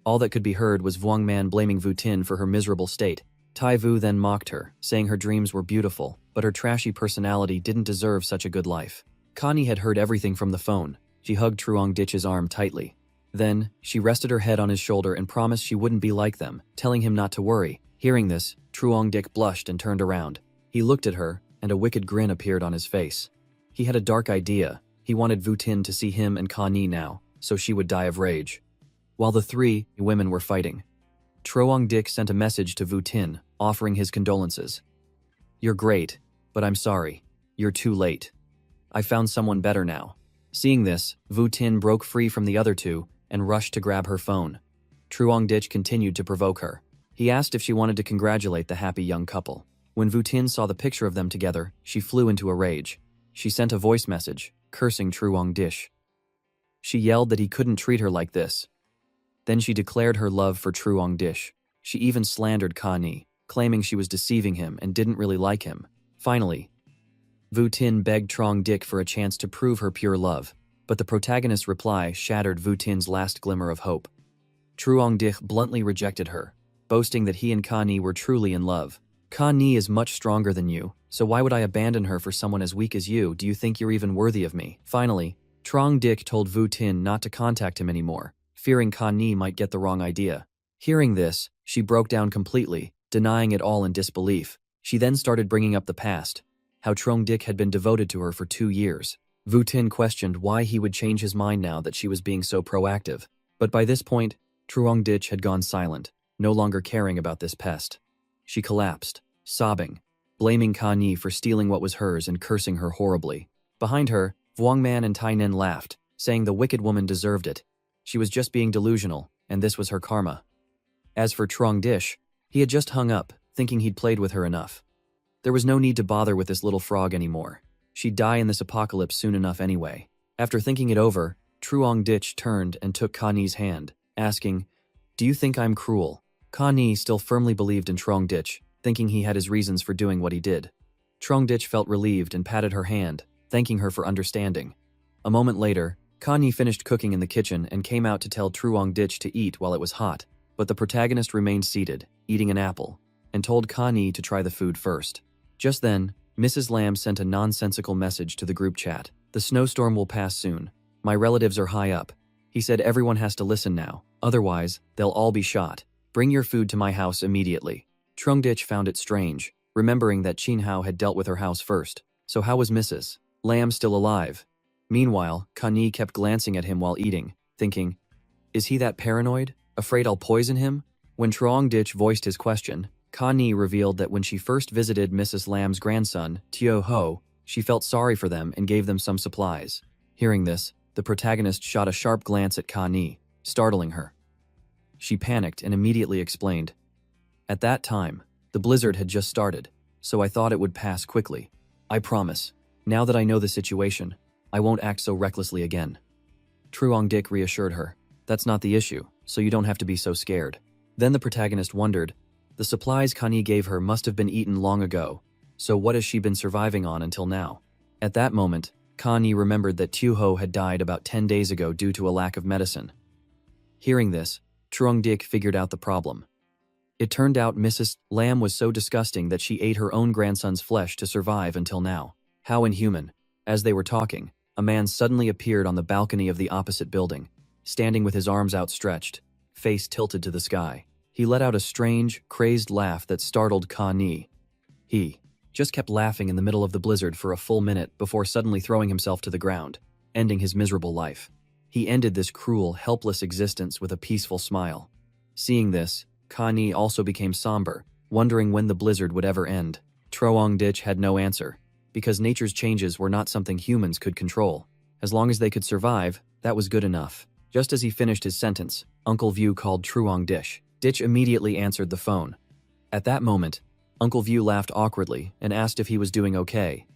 All that could be heard was Vuong Man blaming Vu Tin for her miserable state. Tai Vu then mocked her, saying her dreams were beautiful, but her trashy personality didn't deserve such a good life. Connie had heard everything from the phone. She hugged Truong Dich's arm tightly. Then, she rested her head on his shoulder and promised she wouldn't be like them, telling him not to worry. Hearing this, Truong Dich blushed and turned around. He looked at her, and a wicked grin appeared on his face. He had a dark idea. He wanted Vu Tin to see him and Connie now, so she would die of rage. While the three women were fighting, Truong Dich sent a message to Vu Tin, offering his condolences. "You're great, but I'm sorry. You're too late. I found someone better now." Seeing this, Vu Tin broke free from the other two and rushed to grab her phone. Truong Dich continued to provoke her. He asked if she wanted to congratulate the happy young couple. When Vu Tin saw the picture of them together, she flew into a rage. She sent a voice message, cursing Truong Dich. She yelled that he couldn't treat her like this. Then she declared her love for Truong Dich. She even slandered Connie, claiming she was deceiving him and didn't really like him. Finally, Vu Tin begged Truong Dich for a chance to prove her pure love, but the protagonist's reply shattered Vu Tin's last glimmer of hope. Truong Dich bluntly rejected her, boasting that he and Connie were truly in love. "Connie is much stronger than you, so why would I abandon her for someone as weak as you? Do you think you're even worthy of me?" Finally, Truong Dich told Vu Tin not to contact him anymore, fearing Connie might get the wrong idea. Hearing this, she broke down completely, denying it all in disbelief. She then started bringing up the past, how Truong Dich had been devoted to her for 2 years. Vu Tin questioned why he would change his mind now that she was being so proactive. But by this point, Truong Dich had gone silent, no longer caring about this pest. She collapsed, sobbing, blaming Connie for stealing what was hers and cursing her horribly. Behind her, Vuong Man and Tai Nin laughed, saying the wicked woman deserved it. She was just being delusional, and this was her karma. As for Truong Dich, he had just hung up, thinking he'd played with her enough. There was no need to bother with this little frog anymore. She'd die in this apocalypse soon enough anyway. After thinking it over, Truong Dich turned and took Connie's hand, asking, "Do you think I'm cruel?" Connie still firmly believed in Truong Dich, thinking he had his reasons for doing what he did. Truong Dich felt relieved and patted her hand, thanking her for understanding. A moment later, Connie finished cooking in the kitchen and came out to tell Truong Dich to eat while it was hot, but the protagonist remained seated, eating an apple, and told Connie to try the food first. Just then, Mrs. Lamb sent a nonsensical message to the group chat. "The snowstorm will pass soon. My relatives are high up. He said everyone has to listen now, otherwise, they'll all be shot. Bring your food to my house immediately." Truong Dich found it strange, remembering that Chin Hao had dealt with her house first. So how was Mrs. Lamb still alive? Meanwhile, Connie kept glancing at him while eating, thinking, "Is he that paranoid? Afraid I'll poison him?" When Truong Dich voiced his question, Connie revealed that when she first visited Mrs. Lamb's grandson, Tio Ho, she felt sorry for them and gave them some supplies. Hearing this, the protagonist shot a sharp glance at Connie, startling her. She panicked and immediately explained, "At that time, the blizzard had just started, so I thought it would pass quickly. I promise, now that I know the situation, I won't act so recklessly again." Truong Dich reassured her, "That's not the issue, so you don't have to be so scared." Then the protagonist wondered, the supplies Connie gave her must have been eaten long ago, so what has she been surviving on until now? At that moment, Connie remembered that Tio Ho had died about 10 days ago due to a lack of medicine. Hearing this, Truong Dich figured out the problem. It turned out Mrs. Lamb was so disgusting that she ate her own grandson's flesh to survive until now. How inhuman. As they were talking, a man suddenly appeared on the balcony of the opposite building, standing with his arms outstretched, face tilted to the sky. He He let out a strange, crazed laugh that startled Ka Ni. He just kept laughing in the middle of the blizzard for a full minute before suddenly throwing himself to the ground, ending his miserable life. He ended this cruel, helpless existence with a peaceful smile. Seeing this, Ka Ni also became somber, wondering when the blizzard would ever end. Troang Dich had no answer, because nature's changes were not something humans could control. As long as they could survive, that was good enough. Just as he finished his sentence, Uncle View called Truong Dich. Dich immediately answered the phone. At that moment, Uncle View laughed awkwardly and asked if he was doing okay.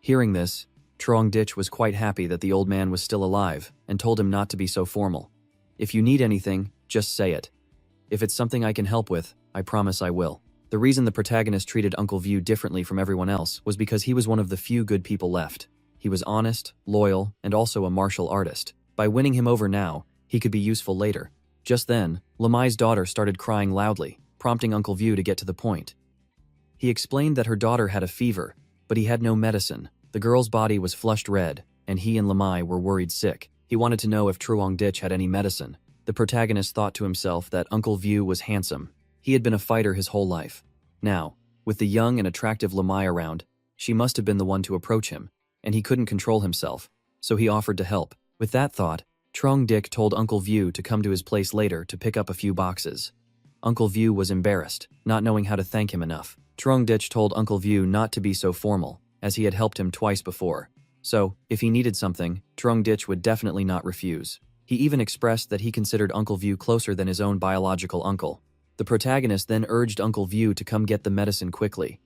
Hearing this, Truong Dich was quite happy that the old man was still alive and told him not to be so formal. If you need anything, just say it. If it's something I can help with, I promise I will. The reason the protagonist treated Uncle View differently from everyone else was because he was one of the few good people left. He was honest, loyal, and also a martial artist. By winning him over now, he could be useful later. Just then, Lamai's daughter started crying loudly, prompting Uncle View to get to the point. He explained that her daughter had a fever, but he had no medicine. The girl's body was flushed red, and he and Lamai were worried sick. He wanted to know if Truong Dich had any medicine. The protagonist thought to himself that Uncle View was handsome. He had been a fighter his whole life. Now, with the young and attractive Lamai around, she must have been the one to approach him, and he couldn't control himself, so he offered to help. With that thought, Truong Dich told Uncle View to come to his place later to pick up a few boxes. Uncle View was embarrassed, not knowing how to thank him enough. Truong Dich told Uncle View not to be so formal, as he had helped him twice before. So, if he needed something, Truong Dich would definitely not refuse. He even expressed that he considered Uncle View closer than his own biological uncle. The protagonist then urged Uncle View to come get the medicine quickly.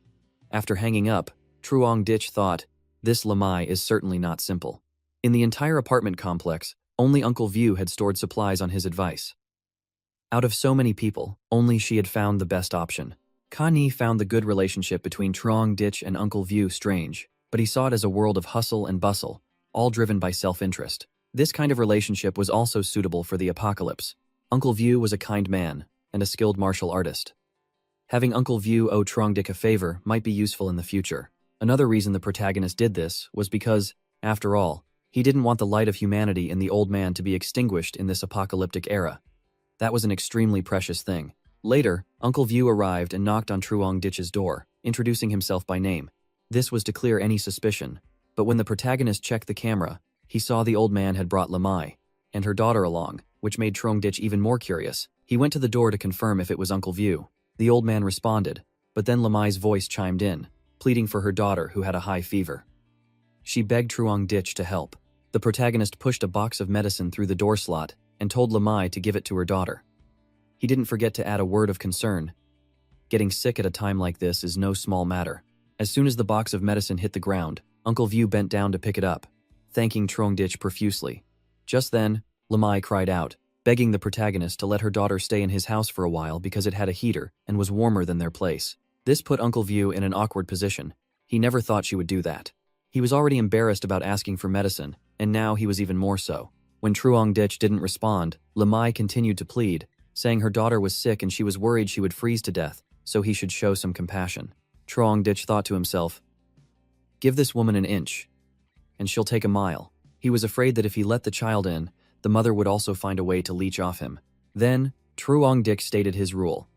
After hanging up, Truong Dich thought, this Lamai is certainly not simple. In the entire apartment complex, only Uncle View had stored supplies on his advice. Out of so many people, only she had found the best option. Ka Ni found the good relationship between Truong Dich and Uncle View strange, but he saw it as a world of hustle and bustle, all driven by self-interest. This kind of relationship was also suitable for the apocalypse. Uncle View was a kind man and a skilled martial artist. Having Uncle View owe Truong Dich a favor might be useful in the future. Another reason the protagonist did this was because, after all, he didn't want the light of humanity in the old man to be extinguished in this apocalyptic era. That was an extremely precious thing. Later, Uncle View arrived and knocked on Truong Dich's door, introducing himself by name. This was to clear any suspicion, but when the protagonist checked the camera, he saw the old man had brought Lamai and her daughter along, which made Truong Dich even more curious. He went to the door to confirm if it was Uncle View. The old man responded, but then Lamai's voice chimed in, pleading for her daughter who had a high fever. She begged Truong Dich to help. The protagonist pushed a box of medicine through the door slot and told Lamai to give it to her daughter. He didn't forget to add a word of concern. Getting sick at a time like this is no small matter. As soon as the box of medicine hit the ground, Uncle View bent down to pick it up, thanking Truong Dich profusely. Just then, Lamai cried out, begging the protagonist to let her daughter stay in his house for a while because it had a heater and was warmer than their place. This put Uncle View in an awkward position. He never thought she would do that. He was already embarrassed about asking for medicine, and now he was even more so. When Truong Dich didn't respond, Lamai continued to plead, saying her daughter was sick and she was worried she would freeze to death, so he should show some compassion. Truong Dich thought to himself, give this woman an inch, and she'll take a mile. He was afraid that if he let the child in, the mother would also find a way to leech off him. Then, Truong Dich stated his rule.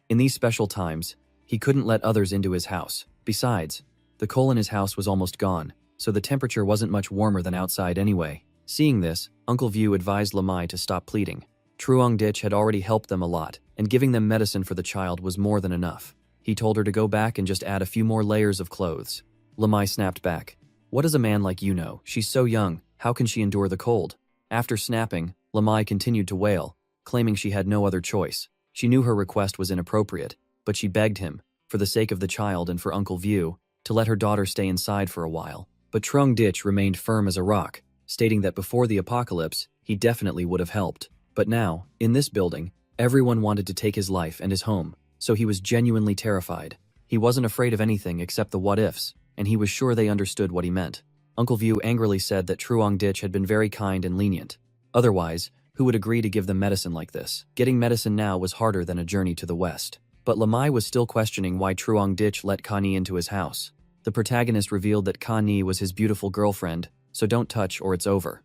In these special times, he couldn't let others into his house. Besides, the coal in his house was almost gone, so the temperature wasn't much warmer than outside anyway. Seeing this, Uncle View advised Lamai to stop pleading. Truong Dich had already helped them a lot, and giving them medicine for the child was more than enough. He told her to go back and just add a few more layers of clothes. Lamai snapped back. What does a man like you know? She's so young, how can she endure the cold? After snapping, Lamai continued to wail, claiming she had no other choice. She knew her request was inappropriate, but she begged him, for the sake of the child and for Uncle View, to let her daughter stay inside for a while. But Truong Dich remained firm as a rock, stating that before the apocalypse, he definitely would have helped. But now, in this building, everyone wanted to take his life and his home, so he was genuinely terrified. He wasn't afraid of anything except the what-ifs, and he was sure they understood what he meant. Uncle View angrily said that Truong Dich had been very kind and lenient. Otherwise, who would agree to give them medicine like this? Getting medicine now was harder than a journey to the west. But Lamai was still questioning why Truong Dich let Ka Ni into his house. The protagonist revealed that Ka Ni was his beautiful girlfriend, so don't touch or it's over.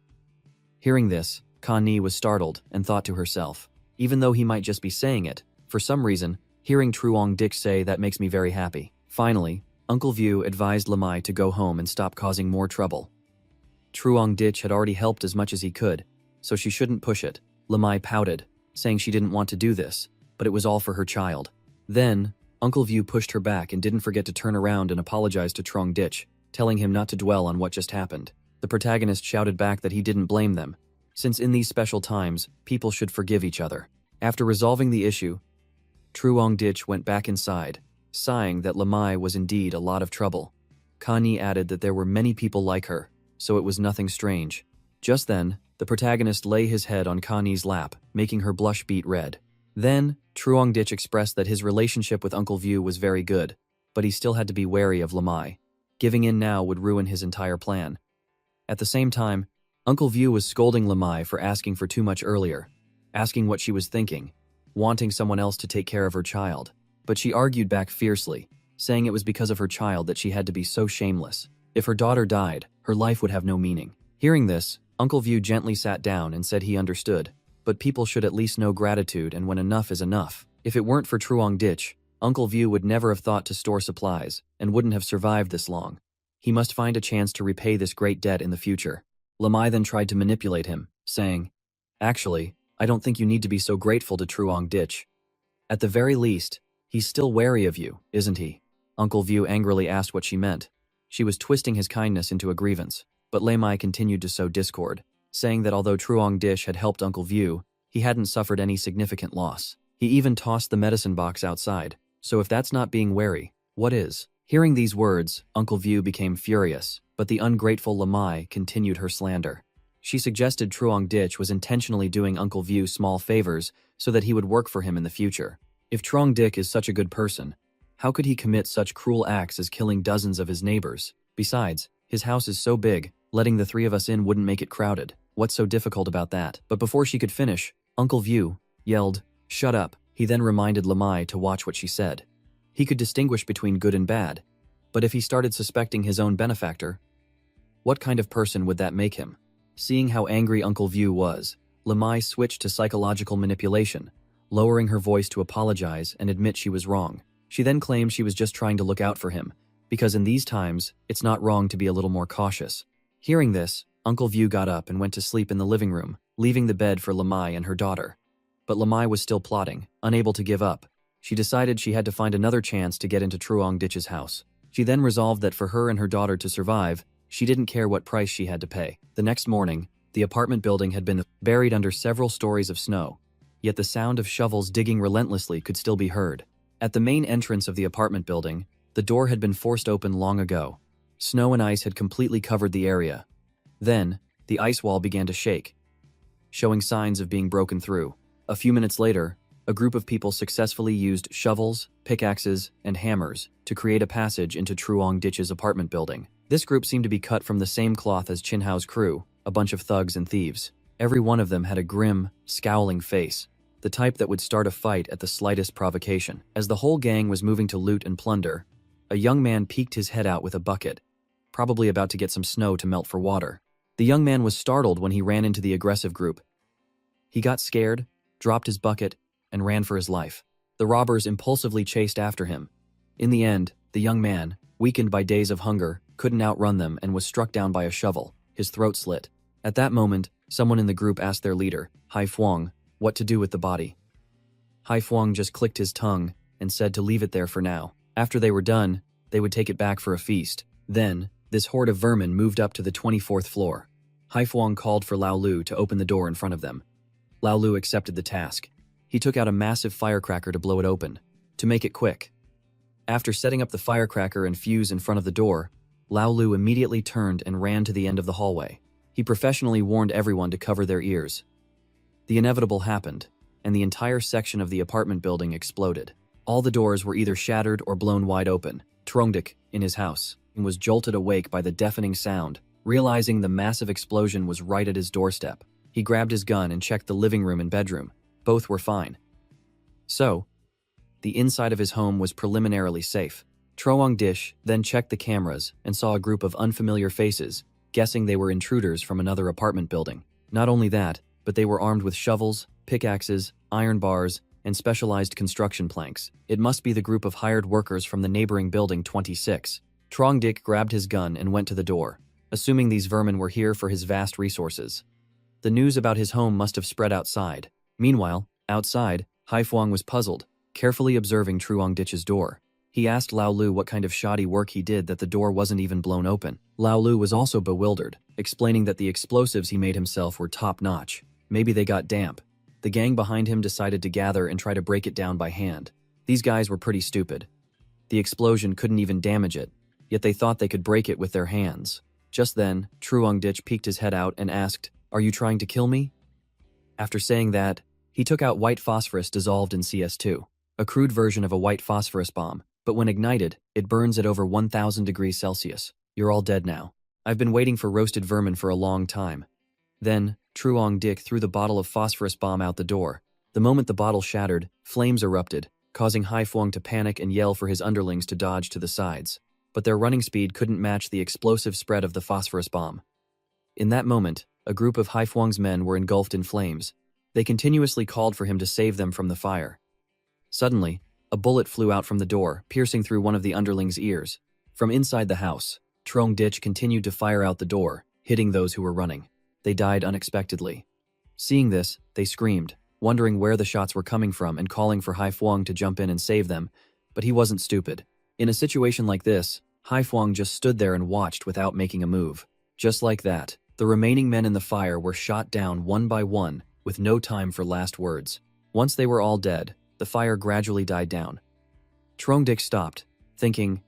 Hearing this, Ka Ni was startled and thought to herself, even though he might just be saying it, For some reason, hearing Truong Ditch say that makes me very happy. Finally, Uncle View advised Lamai to go home and stop causing more trouble. Truong Ditch had already helped as much as he could, so she shouldn't push it. Lamai pouted, saying she didn't want to do this, but it was all for her child. Then, Uncle View pushed her back and didn't forget to turn around and apologize to Truong Ditch, telling him not to dwell on what just happened. The protagonist shouted back that he didn't blame them, since in these special times, people should forgive each other. After resolving the issue, Truong Ditch went back inside, sighing that Lamai was indeed a lot of trouble. Kani added that there were many people like her, so it was nothing strange. Just then, the protagonist lay his head on Kani's lap, making her blush beet red. Then, Truong Ditch expressed that his relationship with Uncle View was very good, but he still had to be wary of Lamai. Giving in now would ruin his entire plan. At the same time, Uncle View was scolding Lamai for asking for too much earlier, asking what she was thinking, wanting someone else to take care of her child. But she argued back fiercely, saying it was because of her child that she had to be so shameless. If her daughter died, her life would have no meaning. Hearing this, Uncle View gently sat down and said he understood, but people should at least know gratitude and when enough is enough. If it weren't for Truong Ditch, Uncle View would never have thought to store supplies and wouldn't have survived this long. He must find a chance to repay this great debt in the future. Lamai then tried to manipulate him, saying, "Actually, I don't think you need to be so grateful to Truong Ditch. At the very least, he's still wary of you, isn't he?" Uncle View angrily asked what she meant. She was twisting his kindness into a grievance, but Lamai continued to sow discord, saying that although Truong Ditch had helped Uncle View, he hadn't suffered any significant loss. He even tossed the medicine box outside, so if that's not being wary, what is? Hearing these words, Uncle View became furious, but the ungrateful Lamai continued her slander. She suggested Truong Ditch was intentionally doing Uncle View small favors so that he would work for him in the future. If Truong Ditch is such a good person, how could he commit such cruel acts as killing dozens of his neighbors? Besides, his house is so big, letting the three of us in wouldn't make it crowded. What's so difficult about that? But before she could finish, Uncle View yelled, "Shut up." He then reminded Lamai to watch what she said. He could distinguish between good and bad, but if he started suspecting his own benefactor, what kind of person would that make him? Seeing how angry Uncle View was, Lamai switched to psychological manipulation, lowering her voice to apologize and admit she was wrong. She then claimed she was just trying to look out for him, because in these times, it's not wrong to be a little more cautious. Hearing this, Uncle View got up and went to sleep in the living room, leaving the bed for Lamai and her daughter. But Lamai was still plotting, unable to give up. She decided she had to find another chance to get into Truong Ditch's house. She then resolved that for her and her daughter to survive, she didn't care what price she had to pay. The next morning, the apartment building had been buried under several stories of snow, yet the sound of shovels digging relentlessly could still be heard. At the main entrance of the apartment building, the door had been forced open long ago. Snow and ice had completely covered the area. Then, the ice wall began to shake, showing signs of being broken through. A few minutes later, a group of people successfully used shovels, pickaxes, and hammers to create a passage into Truong Ditch's apartment building. This group seemed to be cut from the same cloth as Chin Hao's crew, a bunch of thugs and thieves. Every one of them had a grim, scowling face, the type that would start a fight at the slightest provocation. As the whole gang was moving to loot and plunder, a young man peeked his head out with a bucket, probably about to get some snow to melt for water. The young man was startled when he ran into the aggressive group. He got scared, dropped his bucket, and ran for his life. The robbers impulsively chased after him. In the end, the young man, weakened by days of hunger, couldn't outrun them and was struck down by a shovel, his throat slit. At that moment, someone in the group asked their leader, Hai Fuang, what to do with the body. Hai Fuang just clicked his tongue and said to leave it there for now. After they were done, they would take it back for a feast. Then, this horde of vermin moved up to the 24th floor. Hai Fuang called for Lao Lu to open the door in front of them. Lao Lu accepted the task. He took out a massive firecracker to blow it open, to make it quick. After setting up the firecracker and fuse in front of the door, Lao Lu immediately turned and ran to the end of the hallway. He professionally warned everyone to cover their ears. The inevitable happened, and the entire section of the apartment building exploded. All the doors were either shattered or blown wide open. Truongdik, in his house, was jolted awake by the deafening sound, realizing the massive explosion was right at his doorstep. He grabbed his gun and checked the living room and bedroom. Both were fine. So, the inside of his home was preliminarily safe. Truong Ditch then checked the cameras and saw a group of unfamiliar faces, guessing they were intruders from another apartment building. Not only that, but they were armed with shovels, pickaxes, iron bars, and specialized construction planks. It must be the group of hired workers from the neighboring building 26. Trong Dik grabbed his gun and went to the door, assuming these vermin were here for his vast resources. The news about his home must have spread outside. Meanwhile, outside, Haifuang was puzzled, carefully observing Truong Ditch's door. He asked Lao Lu what kind of shoddy work he did that the door wasn't even blown open. Lao Lu was also bewildered, explaining that the explosives he made himself were top-notch. Maybe they got damp. The gang behind him decided to gather and try to break it down by hand. These guys were pretty stupid. The explosion couldn't even damage it, yet they thought they could break it with their hands. Just then, Truong Ditch peeked his head out and asked, "Are you trying to kill me?" After saying that, he took out white phosphorus dissolved in CS2, a crude version of a white phosphorus bomb, but when ignited, it burns at over 1000 degrees Celsius. You're all dead now. I've been waiting for roasted vermin for a long time. Then, Truong Dik threw the bottle of phosphorus bomb out the door. The moment the bottle shattered, flames erupted, causing Haifuang to panic and yell for his underlings to dodge to the sides. But their running speed couldn't match the explosive spread of the phosphorus bomb. In that moment, a group of Haifuang's men were engulfed in flames. They continuously called for him to save them from the fire. Suddenly, a bullet flew out from the door, piercing through one of the underlings' ears. From inside the house, Trong Ditch continued to fire out the door, hitting those who were running. They died unexpectedly. Seeing this, they screamed, wondering where the shots were coming from and calling for Haifuang to jump in and save them, but he wasn't stupid. In a situation like this, Haifuang just stood there and watched without making a move. Just like that, the remaining men in the fire were shot down one by one, with no time for last words. Once they were all dead, the fire gradually died down. Trong Dik stopped, thinking,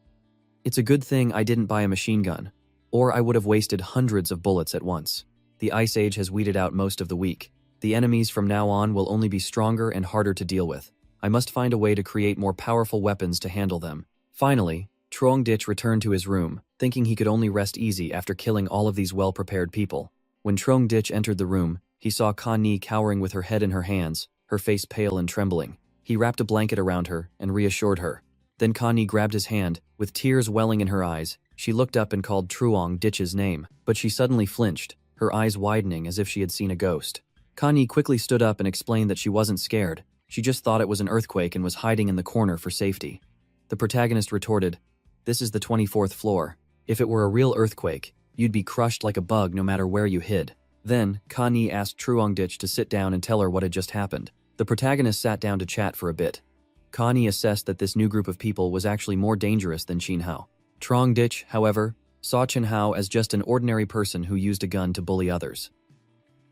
"It's a good thing I didn't buy a machine gun, or I would have wasted hundreds of bullets at once. The Ice Age has weeded out most of the weak. The enemies from now on will only be stronger and harder to deal with. I must find a way to create more powerful weapons to handle them." Finally, Trong Ditch returned to his room, thinking he could only rest easy after killing all of these well-prepared people. When Trong Ditch entered the room, he saw Ka Ni cowering with her head in her hands, her face pale and trembling. He wrapped a blanket around her and reassured her. Then Ka Ni grabbed his hand, with tears welling in her eyes. She looked up and called Truong Ditch's name, but she suddenly flinched, her eyes widening as if she had seen a ghost. Ka Ni quickly stood up and explained that she wasn't scared. She just thought it was an earthquake and was hiding in the corner for safety. The protagonist retorted, "This is the 24th floor. If it were a real earthquake, you'd be crushed like a bug no matter where you hid." Then, Ka Ni asked Truong Ditch to sit down and tell her what had just happened. The protagonist sat down to chat for a bit. Ka Ni assessed that this new group of people was actually more dangerous than Chin Hao. Trong Ditch, however, saw Chin Hao as just an ordinary person who used a gun to bully others.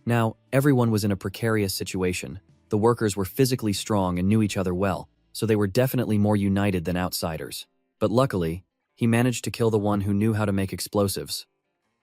Now, everyone was in a precarious situation. The workers were physically strong and knew each other well, so they were definitely more united than outsiders. But luckily, he managed to kill the one who knew how to make explosives.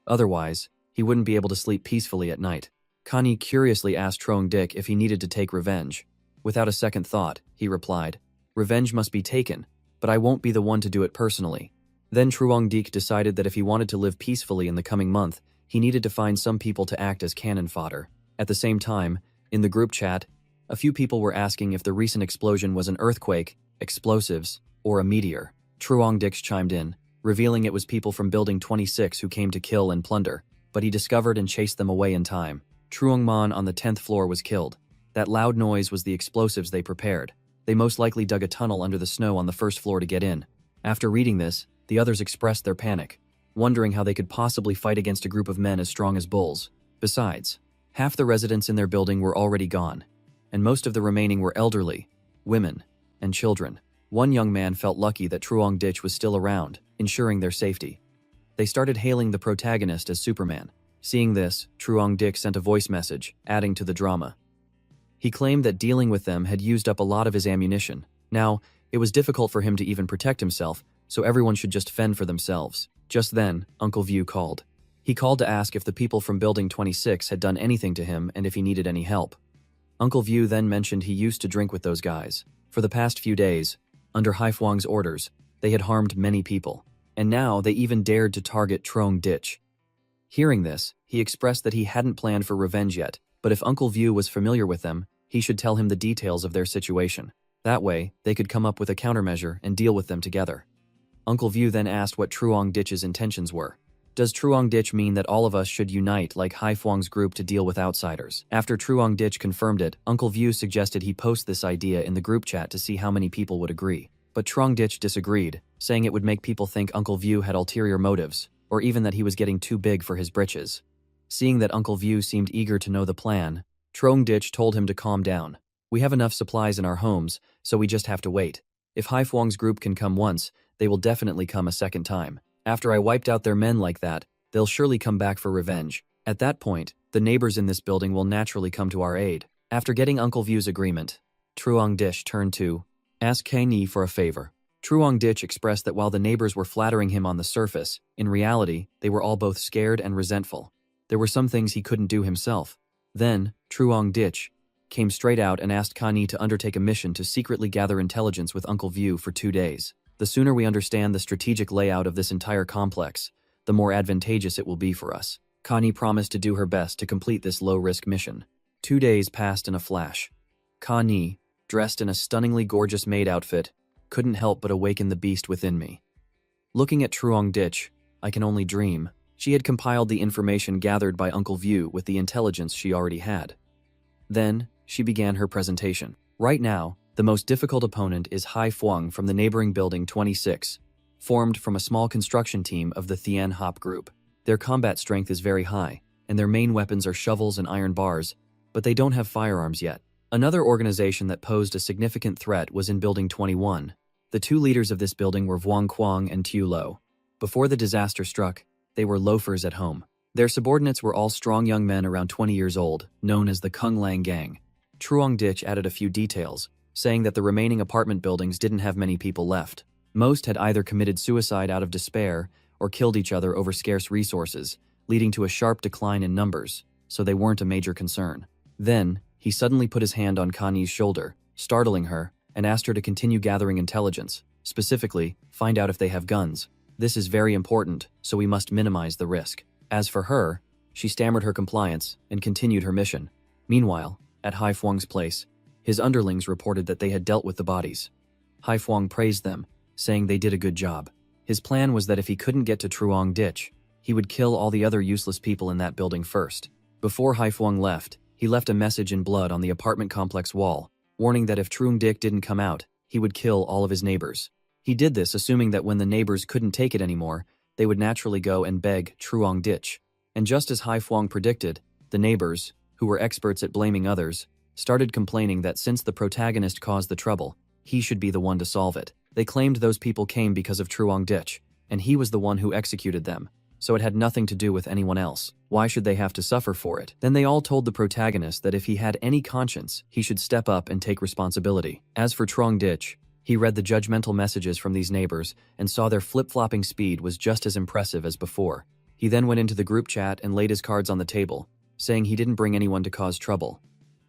Otherwise, he wouldn't be able to sleep peacefully at night. Ka Ni curiously asked Trong Dik if he needed to take revenge. Without a second thought, he replied, "Revenge must be taken, but I won't be the one to do it personally." Then Truong Dik decided that if he wanted to live peacefully in the coming month, he needed to find some people to act as cannon fodder. At the same time, in the group chat, a few people were asking if the recent explosion was an earthquake, explosives, or a meteor. Truong Dik chimed in, revealing it was people from Building 26 who came to kill and plunder, but he discovered and chased them away in time. Truong Man on the 10th floor was killed. That loud noise was the explosives they prepared. They most likely dug a tunnel under the snow on the first floor to get in. After reading this, the others expressed their panic, wondering how they could possibly fight against a group of men as strong as bulls. Besides, half the residents in their building were already gone, and most of the remaining were elderly, women, and children. One young man felt lucky that Truong Ditch was still around, ensuring their safety. They started hailing the protagonist as Superman. Seeing this, Truong Dik sent a voice message, adding to the drama. He claimed that dealing with them had used up a lot of his ammunition. Now, it was difficult for him to even protect himself, so everyone should just fend for themselves. Just then, Uncle View called. He called to ask if the people from Building 26 had done anything to him and if he needed any help. Uncle View then mentioned he used to drink with those guys. For the past few days, under Haifuang's orders, they had harmed many people, and now they even dared to target Trong Ditch. Hearing this, he expressed that he hadn't planned for revenge yet, but if Uncle View was familiar with them, he should tell him the details of their situation. That way, they could come up with a countermeasure and deal with them together. Uncle View then asked what Truong Ditch's intentions were. Does Truong Ditch mean that all of us should unite like Haifuang's group to deal with outsiders? After Truong Ditch confirmed it, Uncle View suggested he post this idea in the group chat to see how many people would agree. But Truong Ditch disagreed, saying it would make people think Uncle View had ulterior motives, or even that he was getting too big for his britches. Seeing that Uncle View seemed eager to know the plan, Truong Ditch told him to calm down. We have enough supplies in our homes, so we just have to wait. If Haifuang's group can come once, they will definitely come a second time. After I wiped out their men like that, they'll surely come back for revenge. At that point, the neighbors in this building will naturally come to our aid. After getting Uncle View's agreement, Truong Ditch turned to ask K-Ni for a favor. Truong Ditch expressed that while the neighbors were flattering him on the surface, in reality, they were all both scared and resentful. There were some things he couldn't do himself. Then, Truong Ditch came straight out and asked K-Ni to undertake a mission to secretly gather intelligence with Uncle View for 2 days. The sooner we understand the strategic layout of this entire complex, the more advantageous it will be for us. K-Ni promised to do her best to complete this low-risk mission. 2 days passed in a flash. K-Ni, dressed in a stunningly gorgeous maid outfit, couldn't help but awaken the beast within me. Looking at Truong Ditch, I can only dream. She had compiled the information gathered by Uncle View with the intelligence she already had. Then, she began her presentation. Right now, the most difficult opponent is Haifuang from the neighboring building 26, formed from a small construction team of the Thien Hop group. Their combat strength is very high, and their main weapons are shovels and iron bars, but they don't have firearms yet. Another organization that posed a significant threat was in Building 21. The 2 leaders of this building were Vuong Quang and Tu Lo. Before the disaster struck, they were loafers at home. Their subordinates were all strong young men around 20 years old, known as the Kung Lang Gang. Truong Ditch added a few details, saying that the remaining apartment buildings didn't have many people left. Most had either committed suicide out of despair or killed each other over scarce resources, leading to a sharp decline in numbers, so they weren't a major concern. Then, he suddenly put his hand on K-Ni's shoulder, startling her, and asked her to continue gathering intelligence, specifically, find out if they have guns. This is very important, so we must minimize the risk. As for her, she stammered her compliance and continued her mission. Meanwhile, at Haifuang's place, his underlings reported that they had dealt with the bodies. Haifuang praised them, saying they did a good job. His plan was that if he couldn't get to Truong Ditch, he would kill all the other useless people in that building first. Before Haifuang left, he left a message in blood on the apartment complex wall, warning that if Truong Ditch didn't come out, he would kill all of his neighbors. He did this assuming that when the neighbors couldn't take it anymore, they would naturally go and beg Truong Ditch. And just as Haifuang predicted, the neighbors, who were experts at blaming others, started complaining that since the protagonist caused the trouble, he should be the one to solve it. They claimed those people came because of Truong Ditch, and he was the one who executed them, so it had nothing to do with anyone else. Why should they have to suffer for it? Then they all told the protagonist that if he had any conscience, he should step up and take responsibility. As for Truong Ditch, he read the judgmental messages from these neighbors and saw their flip-flopping speed was just as impressive as before. He then went into the group chat and laid his cards on the table, saying he didn't bring anyone to cause trouble.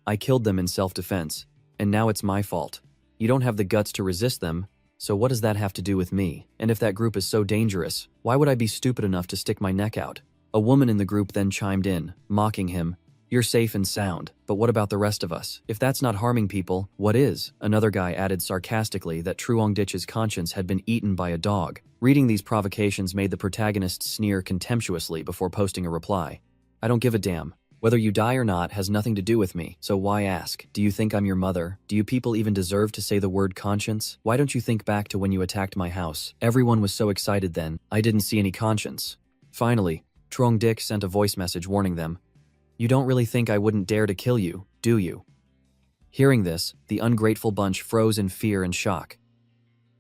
I killed them in self-defense, and now it's my fault. You don't have the guts to resist them, so what does that have to do with me? And if that group is so dangerous, why would I be stupid enough to stick my neck out? A woman in the group then chimed in, mocking him. You're safe and sound, but what about the rest of us? If that's not harming people, what is? Another guy added sarcastically that Truong Ditch's conscience had been eaten by a dog. Reading these provocations made the protagonist sneer contemptuously before posting a reply. I don't give a damn. Whether you die or not has nothing to do with me, so why ask? Do you think I'm your mother? Do you people even deserve to say the word conscience? Why don't you think back to when you attacked my house? Everyone was so excited then, I didn't see any conscience. Finally, Truong Ditch sent a voice message warning them. You don't really think I wouldn't dare to kill you, do you? Hearing this, the ungrateful bunch froze in fear and shock.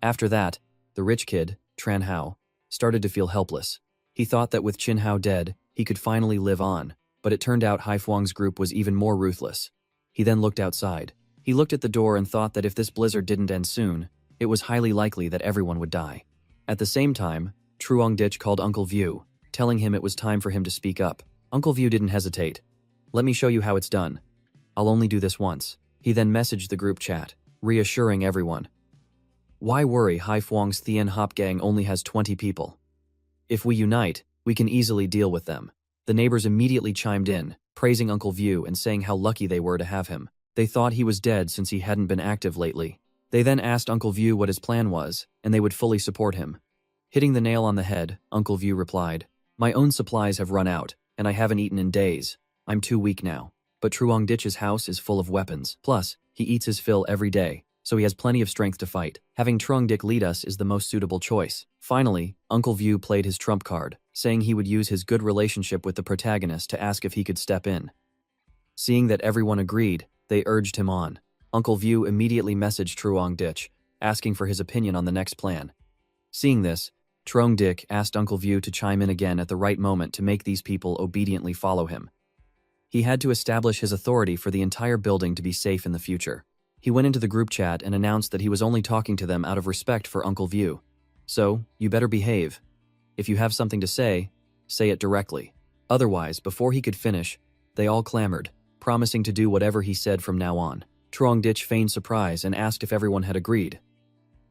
After that, the rich kid, Tran Hao, started to feel helpless. He thought that with Chin Hao dead, he could finally live on. But it turned out Haifuang's group was even more ruthless. He then looked outside. He looked at the door and thought that if this blizzard didn't end soon, it was highly likely that everyone would die. At the same time, Truong Ditch called Uncle View, telling him it was time for him to speak up. Uncle View didn't hesitate. Let me show you how it's done. I'll only do this once. He then messaged the group chat, reassuring everyone. Why worry? Haifuang's Thien Hop gang only has 20 people. If we unite, we can easily deal with them. The neighbors immediately chimed in, praising Uncle View and saying how lucky they were to have him. They thought he was dead since he hadn't been active lately. They then asked Uncle View what his plan was, and they would fully support him. Hitting the nail on the head, Uncle View replied, My own supplies have run out, and I haven't eaten in days. I'm too weak now. But Truong Ditch's house is full of weapons. Plus, he eats his fill every day, so he has plenty of strength to fight. Having Truong Ditch lead us is the most suitable choice. Finally, Uncle View played his trump card, saying he would use his good relationship with the protagonist to ask if he could step in. Seeing that everyone agreed, they urged him on. Uncle View immediately messaged Truong Ditch, asking for his opinion on the next plan. Seeing this, Truong Ditch asked Uncle View to chime in again at the right moment to make these people obediently follow him. He had to establish his authority for the entire building to be safe in the future. He went into the group chat and announced that he was only talking to them out of respect for Uncle View. So, you better behave. If you have something to say it directly. Otherwise, before he could finish, they all clamored, promising to do whatever he said from now on. Truong Ditch feigned surprise and asked if everyone had agreed.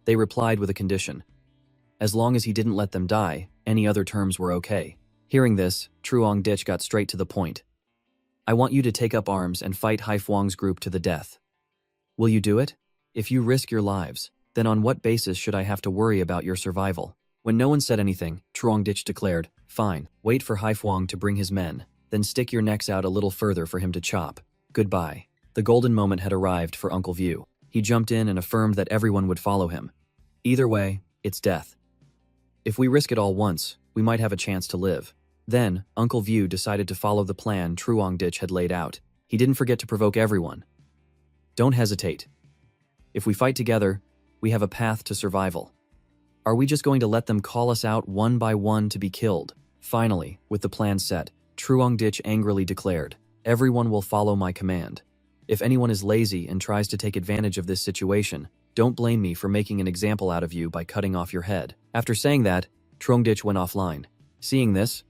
They replied with a condition. As long as he didn't let them die, any other terms were okay. Hearing this, Truong Ditch got straight to the point. I want you to take up arms and fight Haifuang's group to the death. Will you do it? If you risk your lives, then on what basis should I have to worry about your survival? When no one said anything, Truong Ditch declared, fine, wait for Haifuang to bring his men, then stick your necks out a little further for him to chop. Goodbye. The golden moment had arrived for Uncle View. He jumped in and affirmed that everyone would follow him. Either way, it's death. If we risk it all once, we might have a chance to live. Then, Uncle View decided to follow the plan Truong Ditch had laid out. He didn't forget to provoke everyone. Don't hesitate. If we fight together, we have a path to survival. Are we just going to let them call us out one by one to be killed? Finally, with the plan set, Truong Ditch angrily declared, everyone will follow my command. If anyone is lazy and tries to take advantage of this situation, don't blame me for making an example out of you by cutting off your head. After saying that, Truong Ditch went offline. Seeing this,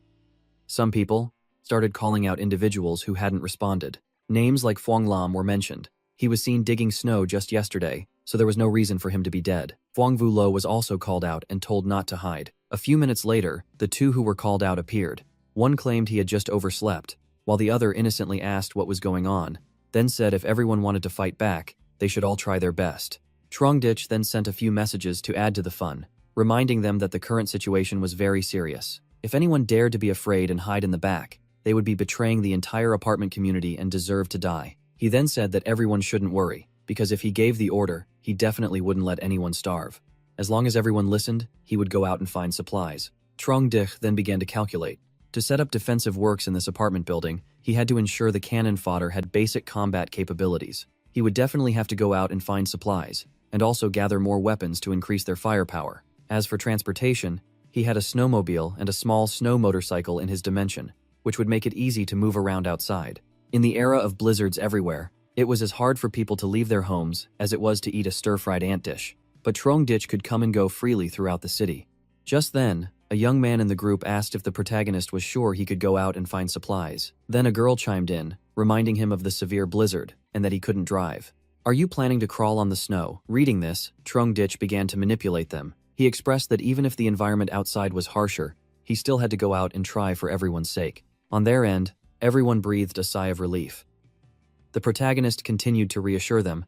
some people started calling out individuals who hadn't responded. Names like Phuong Lam were mentioned. He was seen digging snow just yesterday, so there was no reason for him to be dead. Phuong Vu Lo was also called out and told not to hide. A few minutes later, the two who were called out appeared. One claimed he had just overslept, while the other innocently asked what was going on, then said if everyone wanted to fight back, they should all try their best. Truong Ditch then sent a few messages to add to the fun, reminding them that the current situation was very serious. If anyone dared to be afraid and hide in the back, they would be betraying the entire apartment community and deserve to die. He then said that everyone shouldn't worry, because if he gave the order, he definitely wouldn't let anyone starve. As long as everyone listened, he would go out and find supplies. Truong Ditch then began to calculate. To set up defensive works in this apartment building, he had to ensure the cannon fodder had basic combat capabilities. He would definitely have to go out and find supplies, and also gather more weapons to increase their firepower. As for transportation, he had a snowmobile and a small snow motorcycle in his dimension, which would make it easy to move around outside. In the era of blizzards everywhere, it was as hard for people to leave their homes as it was to eat a stir-fried ant dish. But Truong Ditch could come and go freely throughout the city. Just then, a young man in the group asked if the protagonist was sure he could go out and find supplies. Then a girl chimed in, reminding him of the severe blizzard and that he couldn't drive. Are you planning to crawl on the snow? Reading this, Truong Ditch began to manipulate them. He expressed that even if the environment outside was harsher, he still had to go out and try for everyone's sake. On their end, everyone breathed a sigh of relief. The protagonist continued to reassure them.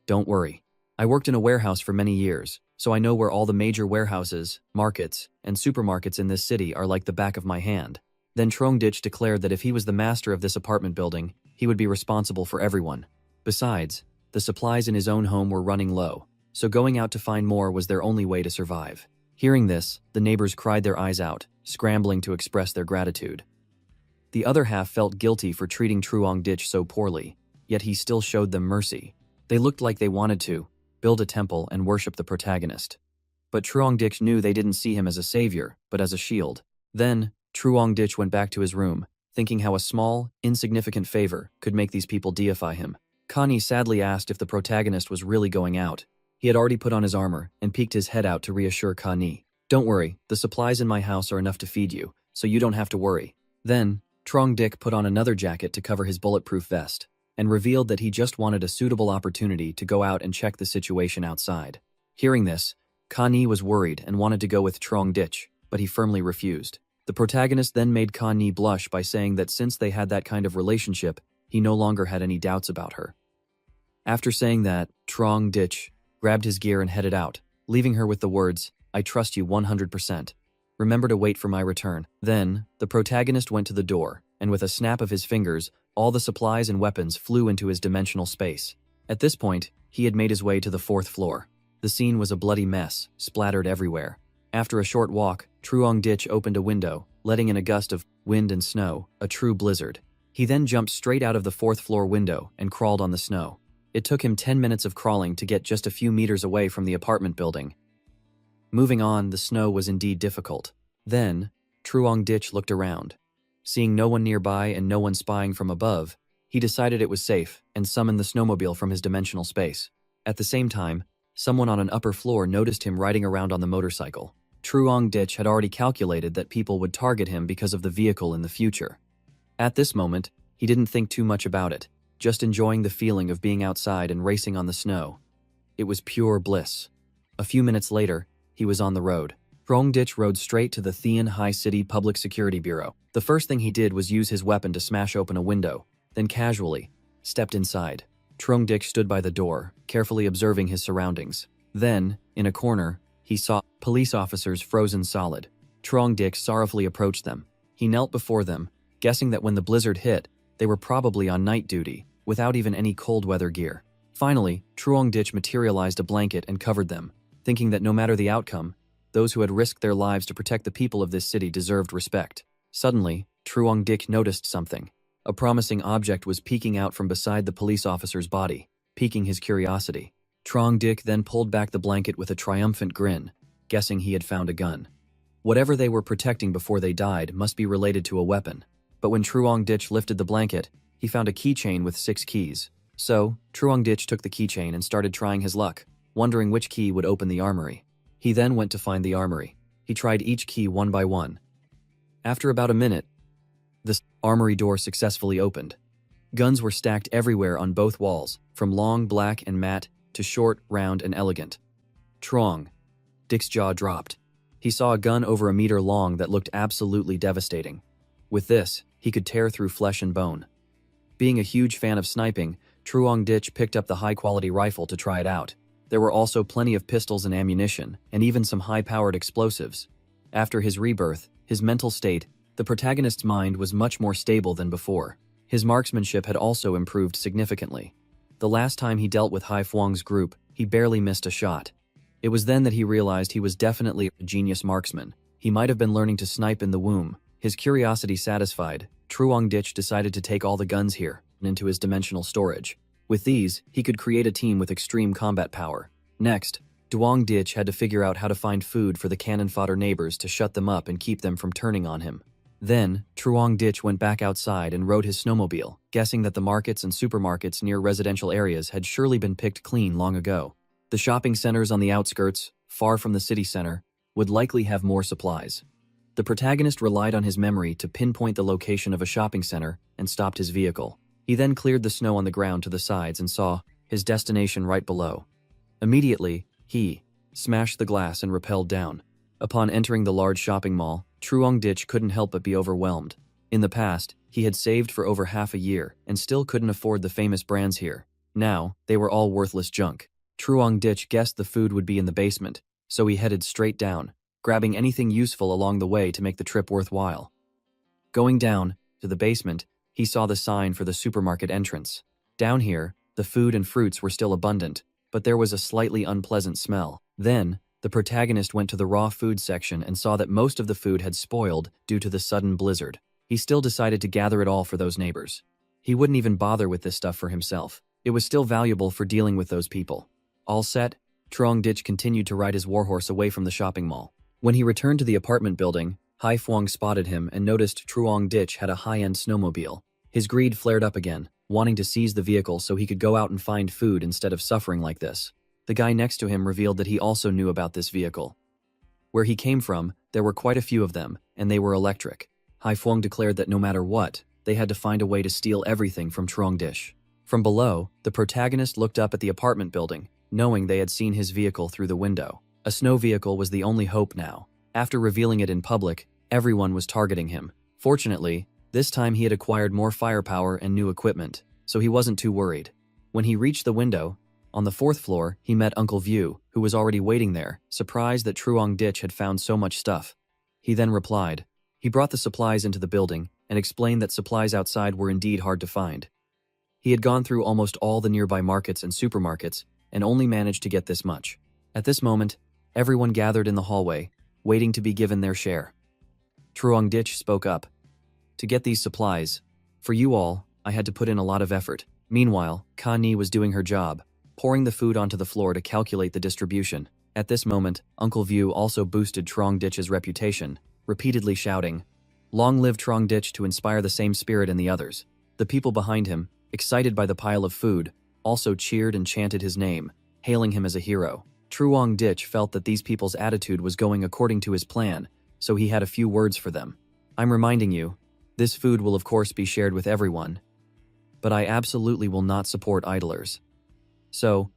Don't worry. I worked in a warehouse for many years, so I know where all the major warehouses, markets, and supermarkets in this city are like the back of my hand. Then Truong Ditch declared that if he was the master of this apartment building, he would be responsible for everyone. Besides, the supplies in his own home were running low, so going out to find more was their only way to survive. Hearing this, the neighbors cried their eyes out, scrambling to express their gratitude. The other half felt guilty for treating Truong Ditch so poorly, yet he still showed them mercy. They looked like they wanted to build a temple and worship the protagonist. But Truong Ditch knew they didn't see him as a savior, but as a shield. Then, Truong Ditch went back to his room, thinking how a small, insignificant favor could make these people deify him. Connie sadly asked if the protagonist was really going out. He had already put on his armor and peeked his head out to reassure Connie. Don't worry, the supplies in my house are enough to feed you, so you don't have to worry. Then, Truong Ditch put on another jacket to cover his bulletproof vest, and revealed that he just wanted a suitable opportunity to go out and check the situation outside. Hearing this, Connie was worried and wanted to go with Truong Ditch, but he firmly refused. The protagonist then made Connie blush by saying that since they had that kind of relationship, he no longer had any doubts about her. After saying that, Truong Ditch grabbed his gear and headed out, leaving her with the words, I trust you 100%. Remember to wait for my return. Then, the protagonist went to the door, and with a snap of his fingers, all the supplies and weapons flew into his dimensional space. At this point, he had made his way to the 4th floor. The scene was a bloody mess, splattered everywhere. After a short walk, Truong Dich opened a window, letting in a gust of wind and snow, a true blizzard. He then jumped straight out of the 4th floor window and crawled on the snow. It took him 10 minutes of crawling to get just a few meters away from the apartment building. Moving on, the snow was indeed difficult. Then, Truong Dich looked around. Seeing no one nearby and no one spying from above, he decided it was safe and summoned the snowmobile from his dimensional space. At the same time, someone on an upper floor noticed him riding around on the motorcycle. Truong Dich had already calculated that people would target him because of the vehicle in the future. At this moment, he didn't think too much about it, just enjoying the feeling of being outside and racing on the snow. It was pure bliss. A few minutes later, he was on the road. Truong Dich rode straight to the Thean High City Public Security Bureau. The first thing he did was use his weapon to smash open a window, then casually stepped inside. Truong Dich stood by the door, carefully observing his surroundings. Then, in a corner, he saw police officers frozen solid. Truong Dich sorrowfully approached them. He knelt before them, guessing that when the blizzard hit, they were probably on night duty, without even any cold weather gear. Finally, Truong Dich materialized a blanket and covered them, thinking that no matter the outcome, those who had risked their lives to protect the people of this city deserved respect. Suddenly, Truong Dich noticed something. A promising object was peeking out from beside the police officer's body, piquing his curiosity. Truong Dich then pulled back the blanket with a triumphant grin, guessing he had found a gun. Whatever they were protecting before they died must be related to a weapon. But when Truong Dich lifted the blanket, he found a keychain with 6 keys. So, Truong Dich took the keychain and started trying his luck, wondering which key would open the armory. He then went to find the armory. He tried each key one by one. After about a minute, the armory door successfully opened. Guns were stacked everywhere on both walls, from long, black, and matte to short, round, and elegant. Truong Dich's jaw dropped. He saw a gun over a meter long that looked absolutely devastating. With this, he could tear through flesh and bone. Being a huge fan of sniping, Truong Dich picked up the high-quality rifle to try it out. There were also plenty of pistols and ammunition, and even some high-powered explosives. After his rebirth, his mental state, the protagonist's mind was much more stable than before. His marksmanship had also improved significantly. The last time he dealt with Haifuang's group, he barely missed a shot. It was then that he realized he was definitely a genius marksman. He might have been learning to snipe in the womb. His curiosity satisfied, Truong Dich decided to take all the guns here and into his dimensional storage. With these, he could create a team with extreme combat power. Next, Truong Dich had to figure out how to find food for the cannon fodder neighbors to shut them up and keep them from turning on him. Then, Truong Dich went back outside and rode his snowmobile, guessing that the markets and supermarkets near residential areas had surely been picked clean long ago. The shopping centers on the outskirts, far from the city center, would likely have more supplies. The protagonist relied on his memory to pinpoint the location of a shopping center and stopped his vehicle. He then cleared the snow on the ground to the sides and saw his destination right below. Immediately, he smashed the glass and rappelled down. Upon entering the large shopping mall, Truong Dich couldn't help but be overwhelmed. In the past, he had saved for over half a year and still couldn't afford the famous brands here. Now, they were all worthless junk. Truong Dich guessed the food would be in the basement, so he headed straight down, grabbing anything useful along the way to make the trip worthwhile. Going down to the basement, he saw the sign for the supermarket entrance. Down here, the food and fruits were still abundant, but there was a slightly unpleasant smell. Then, the protagonist went to the raw food section and saw that most of the food had spoiled due to the sudden blizzard. He still decided to gather it all for those neighbors. He wouldn't even bother with this stuff for himself. It was still valuable for dealing with those people. All set, Truong Dich continued to ride his warhorse away from the shopping mall. When he returned to the apartment building, Haifuang spotted him and noticed Truong Dich had a high-end snowmobile. His greed flared up again, wanting to seize the vehicle so he could go out and find food instead of suffering like this. The guy next to him revealed that he also knew about this vehicle. Where he came from, there were quite a few of them, and they were electric. Haifuang declared that no matter what, they had to find a way to steal everything from Truong Dich. From below, the protagonist looked up at the apartment building, knowing they had seen his vehicle through the window. A snow vehicle was the only hope now. After revealing it in public, everyone was targeting him. Fortunately, this time he had acquired more firepower and new equipment, so he wasn't too worried. When he reached the window, on the 4th floor, he met Uncle View, who was already waiting there, surprised that Truong Dich had found so much stuff. He then replied. He brought the supplies into the building and explained that supplies outside were indeed hard to find. He had gone through almost all the nearby markets and supermarkets and only managed to get this much. At this moment, everyone gathered in the hallway, waiting to be given their share. Truong Dich spoke up. To get these supplies, for you all, I had to put in a lot of effort. Meanwhile, Ka Ni was doing her job, pouring the food onto the floor to calculate the distribution. At this moment, Uncle View also boosted Truong Dich's reputation, repeatedly shouting, "Long live Truong Dich," to inspire the same spirit in the others. The people behind him, excited by the pile of food, also cheered and chanted his name, hailing him as a hero. Truong Dich felt that these people's attitude was going according to his plan, so he had a few words for them. I'm reminding you, this food will of course be shared with everyone, but I absolutely will not support idlers. So,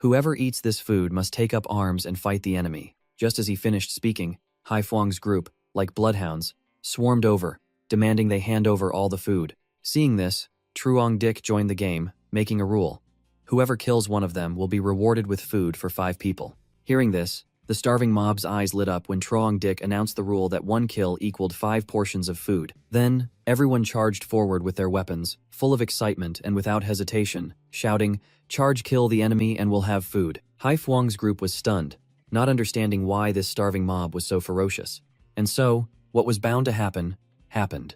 whoever eats this food must take up arms and fight the enemy. Just as he finished speaking, Haifuang's group, like bloodhounds, swarmed over, demanding they hand over all the food. Seeing this, Truong Dich joined the game, making a rule. Whoever kills one of them will be rewarded with food for 5 people. Hearing this, the starving mob's eyes lit up when Truong Dich announced the rule that 1 kill equaled 5 portions of food. Then, everyone charged forward with their weapons, full of excitement and without hesitation, shouting, "Charge, kill the enemy and we'll have food." Haifuang's group was stunned, not understanding why this starving mob was so ferocious. And so, what was bound to happen, happened.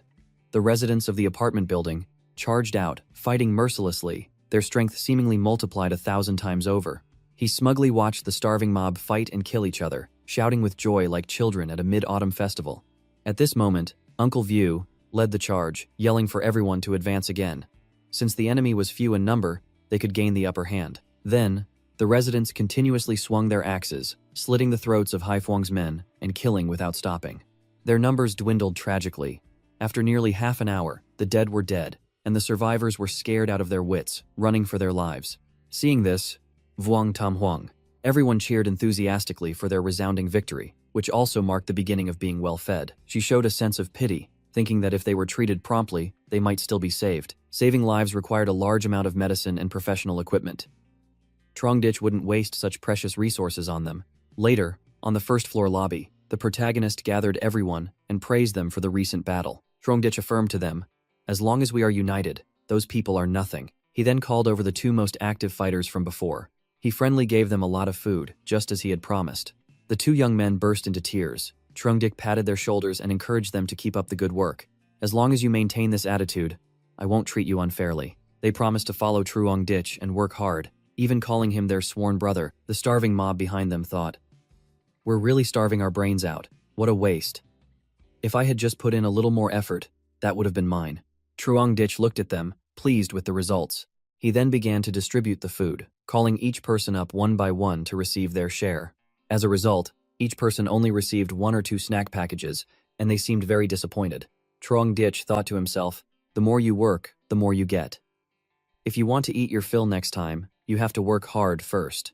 The residents of the apartment building charged out, fighting mercilessly, their strength seemingly multiplied 1,000 times over. He smugly watched the starving mob fight and kill each other, shouting with joy like children at a mid-autumn festival. At this moment, Uncle View led the charge, yelling for everyone to advance again. Since the enemy was few in number, they could gain the upper hand. Then, the residents continuously swung their axes, slitting the throats of Haifuang's men and killing without stopping. Their numbers dwindled tragically. After nearly half an hour, the dead were dead, and the survivors were scared out of their wits, running for their lives. Seeing this, Vuong Tam Huang, everyone cheered enthusiastically for their resounding victory, which also marked the beginning of being well fed. She showed a sense of pity, thinking that if they were treated promptly, they might still be saved. Saving lives required a large amount of medicine and professional equipment. Truong Dich wouldn't waste such precious resources on them. Later, on the first-floor lobby, the protagonist gathered everyone and praised them for the recent battle. Truong Dich affirmed to them, "As long as we are united, those people are nothing." He then called over the 2 most active fighters from before. He friendly gave them a lot of food, just as he had promised. The 2 young men burst into tears. Truong Dich patted their shoulders and encouraged them to keep up the good work. "As long as you maintain this attitude, I won't treat you unfairly." They promised to follow Truong Dich and work hard, even calling him their sworn brother. The starving mob behind them thought, "We're really starving our brains out. What a waste. If I had just put in a little more effort, that would have been mine." Truong Dich looked at them, pleased with the results. He then began to distribute the food, calling each person up one by one to receive their share. As a result, each person only received 1 or 2 snack packages, and they seemed very disappointed. Truong Dich thought to himself, "The more you work, the more you get. If you want to eat your fill next time, you have to work hard first.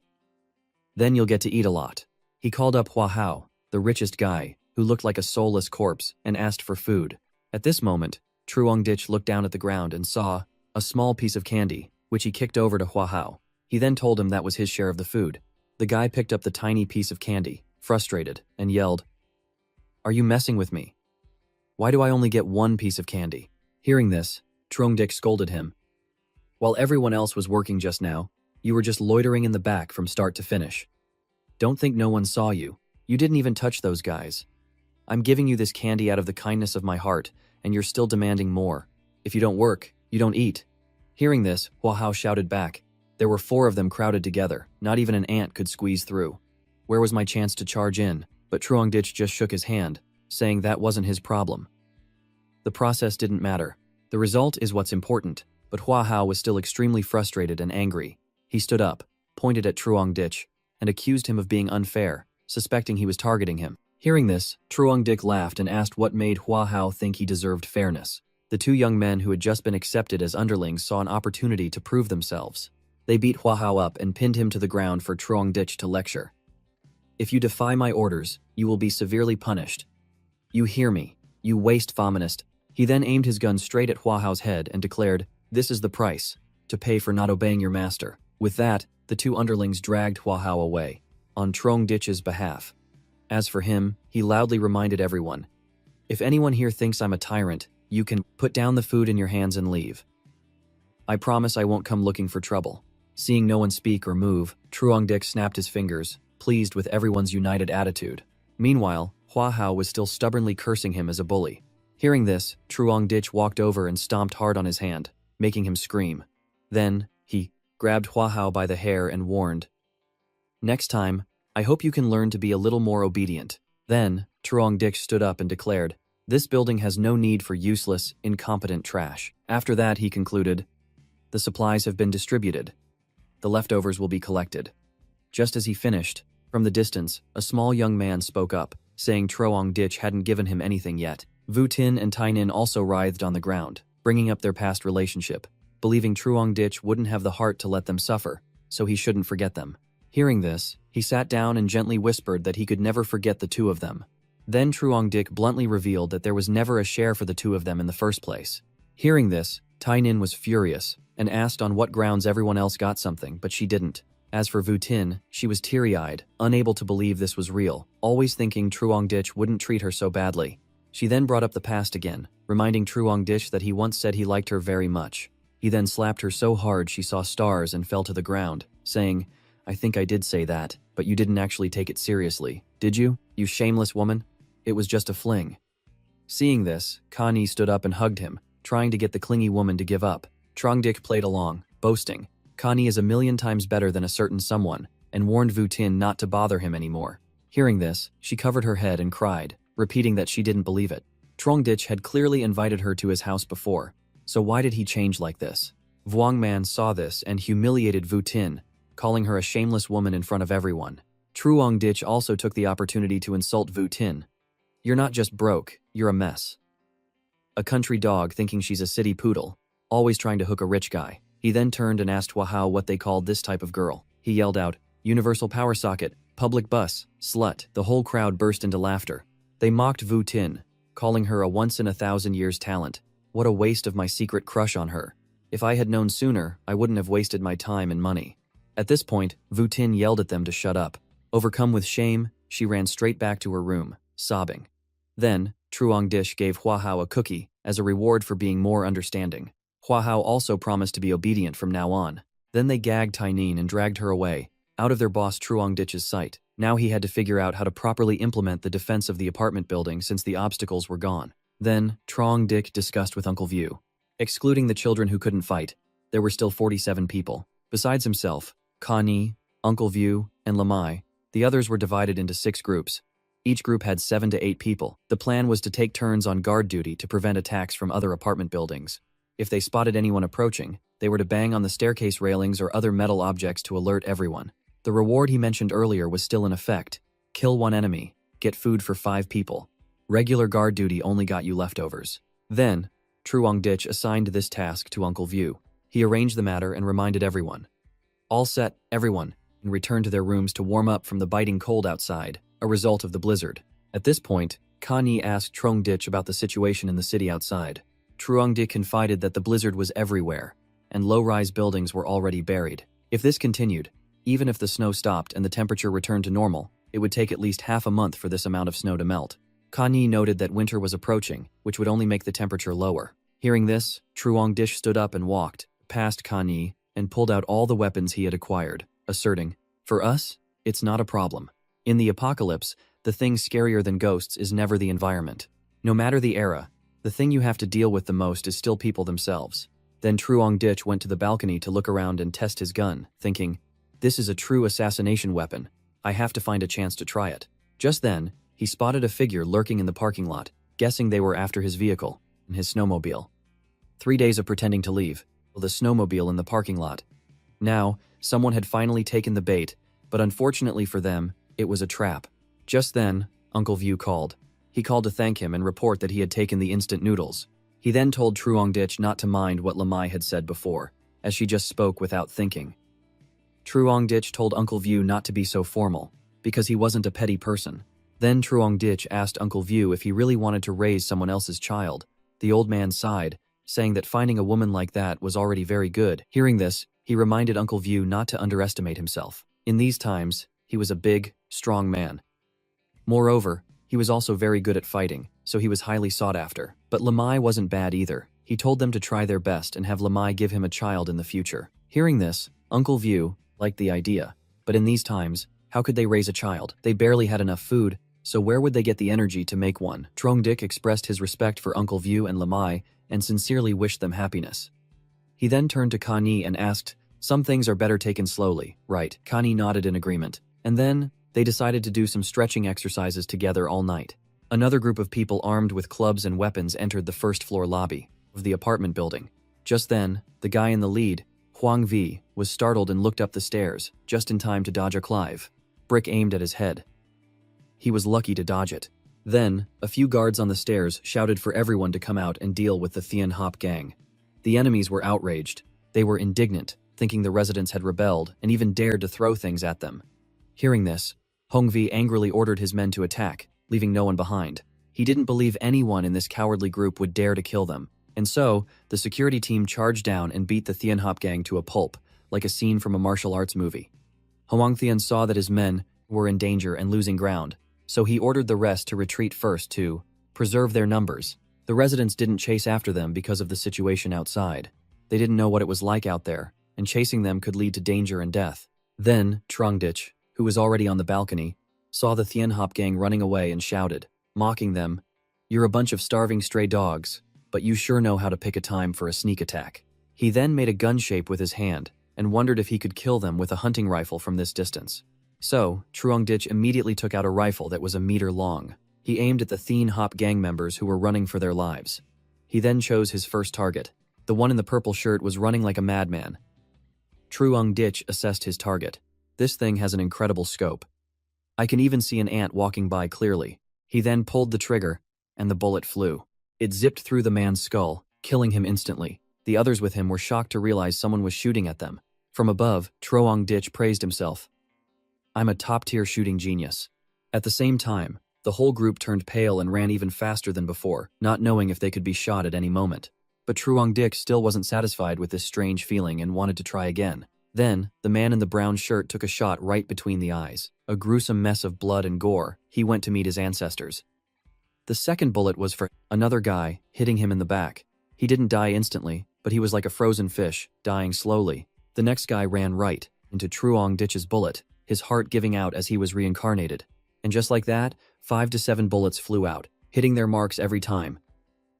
Then you'll get to eat a lot." He called up Hua Hao, the richest guy, who looked like a soulless corpse, and asked for food. At this moment, Truong Dich looked down at the ground and saw a small piece of candy, which he kicked over to Hua Hao. He then told him that was his share of the food. The guy picked up the tiny piece of candy, frustrated, and yelled, "Are you messing with me? Why do I only get 1 piece of candy?" Hearing this, Truong Dich scolded him. "While everyone else was working just now, you were just loitering in the back from start to finish. Don't think no one saw you. You didn't even touch those guys. I'm giving you this candy out of the kindness of my heart, and you're still demanding more. If you don't work, you don't eat." Hearing this, Hua Hao shouted back. There were 4 of them crowded together. Not even an ant could squeeze through. Where was my chance to charge in? But Truong Dich just shook his hand, saying that wasn't his problem. The process didn't matter. The result is what's important. But Hua Hao was still extremely frustrated and angry. He stood up, pointed at Truong Dich, and accused him of being unfair, suspecting he was targeting him. Hearing this, Truong Dich laughed and asked what made Hua Hao think he deserved fairness. The 2 young men who had just been accepted as underlings saw an opportunity to prove themselves. They beat Hua Hao up and pinned him to the ground for Truong Dich to lecture. "If you defy my orders, you will be severely punished. You hear me, you waste feminist." He then aimed his gun straight at Hua Hao's head and declared, "This is the price to pay for not obeying your master." With that, the 2 underlings dragged Hua Hao away, on Truong Dich's behalf. As for him, he loudly reminded everyone, "If anyone here thinks I'm a tyrant, you can put down the food in your hands and leave. I promise I won't come looking for trouble." Seeing no one speak or move, Truong-dik snapped his fingers, pleased with everyone's united attitude. Meanwhile, Hua Hao was still stubbornly cursing him as a bully. Hearing this, Truong-dik walked over and stomped hard on his hand, making him scream. Then, he grabbed Hua Hao by the hair and warned, "Next time, I hope you can learn to be a little more obedient." Then, Truong-dik stood up and declared, "This building has no need for useless, incompetent trash." After that, he concluded, "The supplies have been distributed. The leftovers will be collected." Just as he finished, from the distance, a small young man spoke up, saying Truong-dik hadn't given him anything yet. Vu Tin and Tainin also writhed on the ground, bringing up their past relationship, believing Truong-dik wouldn't have the heart to let them suffer, so he shouldn't forget them. Hearing this, he sat down and gently whispered that he could never forget the two of them. Then Truong-dik bluntly revealed that there was never a share for the two of them in the first place. Hearing this, Tainin was furious, and asked on what grounds everyone else got something, but she didn't. As for Vu Tin, she was teary-eyed, unable to believe this was real, always thinking Truong-dik wouldn't treat her so badly. She then brought up the past again, reminding Truong-dik that he once said he liked her very much. He then slapped her so hard she saw stars and fell to the ground, saying, "I think I did say that, but you didn't actually take it seriously, did you, you shameless woman? It was just a fling." Seeing this, Kani stood up and hugged him, trying to get the clingy woman to give up. Truong-dik played along, boasting, "Kani is a million times better than a certain someone," and warned Vu Tin not to bother him anymore. Hearing this, she covered her head and cried, repeating that she didn't believe it. Truong-dik had clearly invited her to his house before, so why did he change like this? Vuong Man saw this and humiliated Vu Tin, calling her a shameless woman in front of everyone. Truong-dik also took the opportunity to insult Vu Tin. "You're not just broke, you're a mess. A country dog thinking she's a city poodle, always trying to hook a rich guy." He then turned and asked Hua Hao what they called this type of girl. He yelled out, "Universal power socket, public bus, slut." The whole crowd burst into laughter. They mocked Vu Tin, calling her a once-in-a-thousand-years talent. "What a waste of my secret crush on her. If I had known sooner, I wouldn't have wasted my time and money." At this point, Vu Tin yelled at them to shut up. Overcome with shame, she ran straight back to her room, sobbing. Then, Truong-dik gave Hua Hao a cookie as a reward for being more understanding. Hua Hao also promised to be obedient from now on. Then they gagged Tainin and dragged her away, out of their boss Truong-dik's sight. Now he had to figure out how to properly implement the defense of the apartment building since the obstacles were gone. Then, Truong-dik discussed with Uncle View. Excluding the children who couldn't fight, there were still 47 people. Besides himself, Kani, Uncle View, and Lamai, the others were divided into 6 groups. Each group had 7 to 8 people. The plan was to take turns on guard duty to prevent attacks from other apartment buildings. If they spotted anyone approaching, they were to bang on the staircase railings or other metal objects to alert everyone. The reward he mentioned earlier was still in effect. Kill 1 enemy, get food for 5 people. Regular guard duty only got you leftovers. Then, Truong-dik assigned this task to Uncle View. He arranged the matter and reminded everyone. All set, everyone, and returned to their rooms to warm up from the biting cold outside, a result of the blizzard. At this point, Kani asked Truong-dik about the situation in the city outside. Truong-dik confided that the blizzard was everywhere, and low-rise buildings were already buried. If this continued, even if the snow stopped and the temperature returned to normal, it would take at least half a month for this amount of snow to melt. Kani noted that winter was approaching, which would only make the temperature lower. Hearing this, Truong-dik stood up and walked past Kani and pulled out all the weapons he had acquired, asserting, "For us, it's not a problem. In the apocalypse, the thing scarier than ghosts is never the environment. No matter the era, the thing you have to deal with the most is still people themselves." Then Truong-dik went to the balcony to look around and test his gun, thinking, "This is a true assassination weapon. I have to find a chance to try it." Just then, he spotted a figure lurking in the parking lot, guessing they were after his vehicle, and his snowmobile. 3 days of pretending to leave, the snowmobile in the parking lot. Now, someone had finally taken the bait, but unfortunately for them, it was a trap. Just then, Uncle View called. He called to thank him and report that he had taken the instant noodles. He then told Truong-dik not to mind what Lamai had said before, as she just spoke without thinking. Truong-dik told Uncle View not to be so formal, because he wasn't a petty person. Then Truong-dik asked Uncle View if he really wanted to raise someone else's child. The old man sighed, saying that finding a woman like that was already very good. Hearing this, he reminded Uncle View not to underestimate himself. In these times, he was a big, strong man. Moreover, he was also very good at fighting, so he was highly sought after. But Lamai wasn't bad either. He told them to try their best and have Lamai give him a child in the future. Hearing this, Uncle View liked the idea. But in these times, how could they raise a child? They barely had enough food, so where would they get the energy to make one? Trongdik expressed his respect for Uncle View and Lamai and sincerely wished them happiness. He then turned to Kani and asked, "Some things are better taken slowly, right?" Kani nodded in agreement. And then, they decided to do some stretching exercises together all night. Another group of people armed with clubs and weapons entered the first-floor lobby of the apartment building. Just then, the guy in the lead, Huang Vi, was startled and looked up the stairs, just in time to dodge a Clive brick aimed at his head. He was lucky to dodge it. Then, a few guards on the stairs shouted for everyone to come out and deal with the Thien Hop gang. The enemies were outraged. They were indignant, thinking the residents had rebelled and even dared to throw things at them. Hearing this, Hongvi angrily ordered his men to attack, leaving no one behind. He didn't believe anyone in this cowardly group would dare to kill them, and so, the security team charged down and beat the Thien Hop gang to a pulp, like a scene from a martial arts movie. Hoang Thien saw that his men were in danger and losing ground, so he ordered the rest to retreat first to preserve their numbers. The residents didn't chase after them because of the situation outside. They didn't know what it was like out there, and chasing them could lead to danger and death. Then, Trongdich, who was already on the balcony, saw the Thien Hop gang running away and shouted, mocking them, "You're a bunch of starving stray dogs, but you sure know how to pick a time for a sneak attack." He then made a gun shape with his hand and wondered if he could kill them with a hunting rifle from this distance. So, Truongdich immediately took out a rifle that was a meter long. He aimed at the Thien Hop gang members who were running for their lives. He then chose his first target. The one in the purple shirt was running like a madman. Truongdich assessed his target. This thing has an incredible scope. I can even see an ant walking by clearly. He then pulled the trigger, and the bullet flew. It zipped through the man's skull, killing him instantly. The others with him were shocked to realize someone was shooting at them. From above, Truongdich praised himself. "I'm a top-tier shooting genius." At the same time, the whole group turned pale and ran even faster than before, not knowing if they could be shot at any moment. But Truongdich still wasn't satisfied with this strange feeling and wanted to try again. Then, the man in the brown shirt took a shot right between the eyes. A gruesome mess of blood and gore. He went to meet his ancestors. The second bullet was for another guy, hitting him in the back. He didn't die instantly, but he was like a frozen fish, dying slowly. The next guy ran right into Truongdich's bullet, his heart giving out as he was reincarnated. And just like that, 5 to 7 bullets flew out, hitting their marks every time,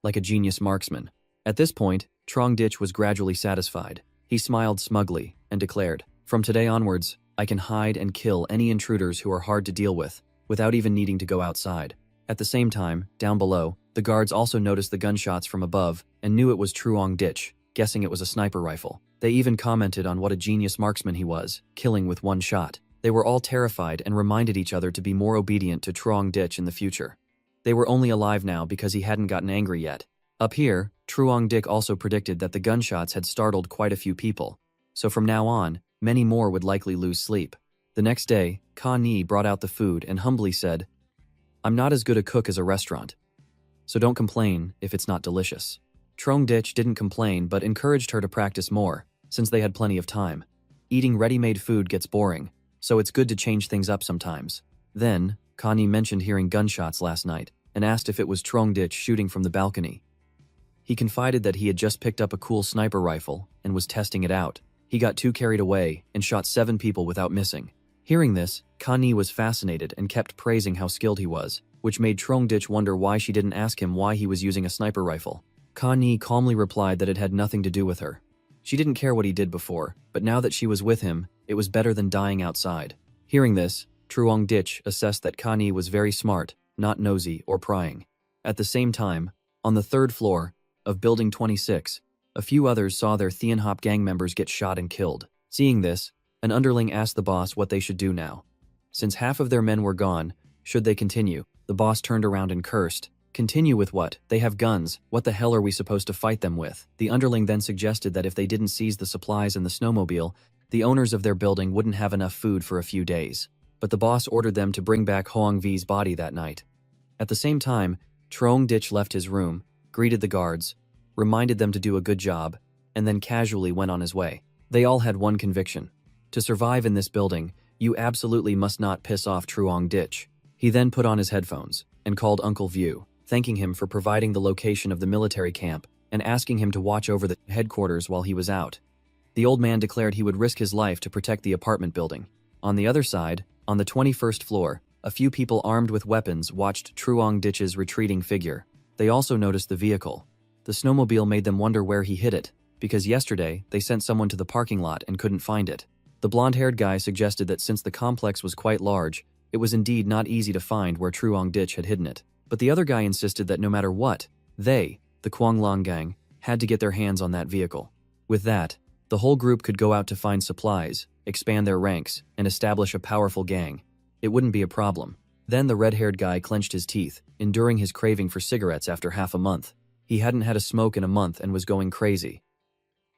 like a genius marksman. At this point, Truongdich was gradually satisfied. He smiled smugly and declared, "From today onwards, I can hide and kill any intruders who are hard to deal with, without even needing to go outside." At the same time, down below, the guards also noticed the gunshots from above and knew it was Truongdich, guessing it was a sniper rifle. They even commented on what a genius marksman he was, killing with one shot. They were all terrified and reminded each other to be more obedient to Truongdich in the future. They were only alive now because he hadn't gotten angry yet. Up here, Truongdich also predicted that the gunshots had startled quite a few people, so from now on, many more would likely lose sleep. The next day, Ka Ni brought out the food and humbly said, "I'm not as good a cook as a restaurant, so don't complain if it's not delicious." Truongdich didn't complain but encouraged her to practice more, since they had plenty of time. Eating ready-made food gets boring, so it's good to change things up sometimes. Then, Ka Ni mentioned hearing gunshots last night and asked if it was Truongdich shooting from the balcony. He confided that he had just picked up a cool sniper rifle and was testing it out. He got too carried away and shot 7 people without missing. Hearing this, Ka Ni was fascinated and kept praising how skilled he was, which made Truongdich wonder why she didn't ask him why he was using a sniper rifle. Ka Ni calmly replied that it had nothing to do with her. She didn't care what he did before, but now that she was with him, it was better than dying outside. Hearing this, Truongdich assessed that Ka Ni was very smart, not nosy or prying. At the same time, on the 3rd floor of Building 26, a few others saw their Thien Hop gang members get shot and killed. Seeing this, an underling asked the boss what they should do now. Since half of their men were gone, should they continue? The boss turned around and cursed. "Continue with what? They have guns. What the hell are we supposed to fight them with?" The underling then suggested that if they didn't seize the supplies and the snowmobile, the owners of their building wouldn't have enough food for a few days. But the boss ordered them to bring back Hoang V's body that night. At the same time, Truongdich left his room, greeted the guards, reminded them to do a good job, and then casually went on his way. They all had one conviction. To survive in this building, you absolutely must not piss off Truongdich. He then put on his headphones and called Uncle View, thanking him for providing the location of the military camp and asking him to watch over the headquarters while he was out. The old man declared he would risk his life to protect the apartment building. On the other side, on the 21st floor, a few people armed with weapons watched Truong Ditch's retreating figure. They also noticed the vehicle. The snowmobile made them wonder where he hid it, because yesterday they sent someone to the parking lot and couldn't find it. The blonde-haired guy suggested that since the complex was quite large, it was indeed not easy to find where Truong Ditch had hidden it. But the other guy insisted that no matter what, they, the Kwanglang gang, had to get their hands on that vehicle. With that, the whole group could go out to find supplies, expand their ranks, and establish a powerful gang. It wouldn't be a problem. Then the red-haired guy clenched his teeth, enduring his craving for cigarettes after half a month. He hadn't had a smoke in a month and was going crazy.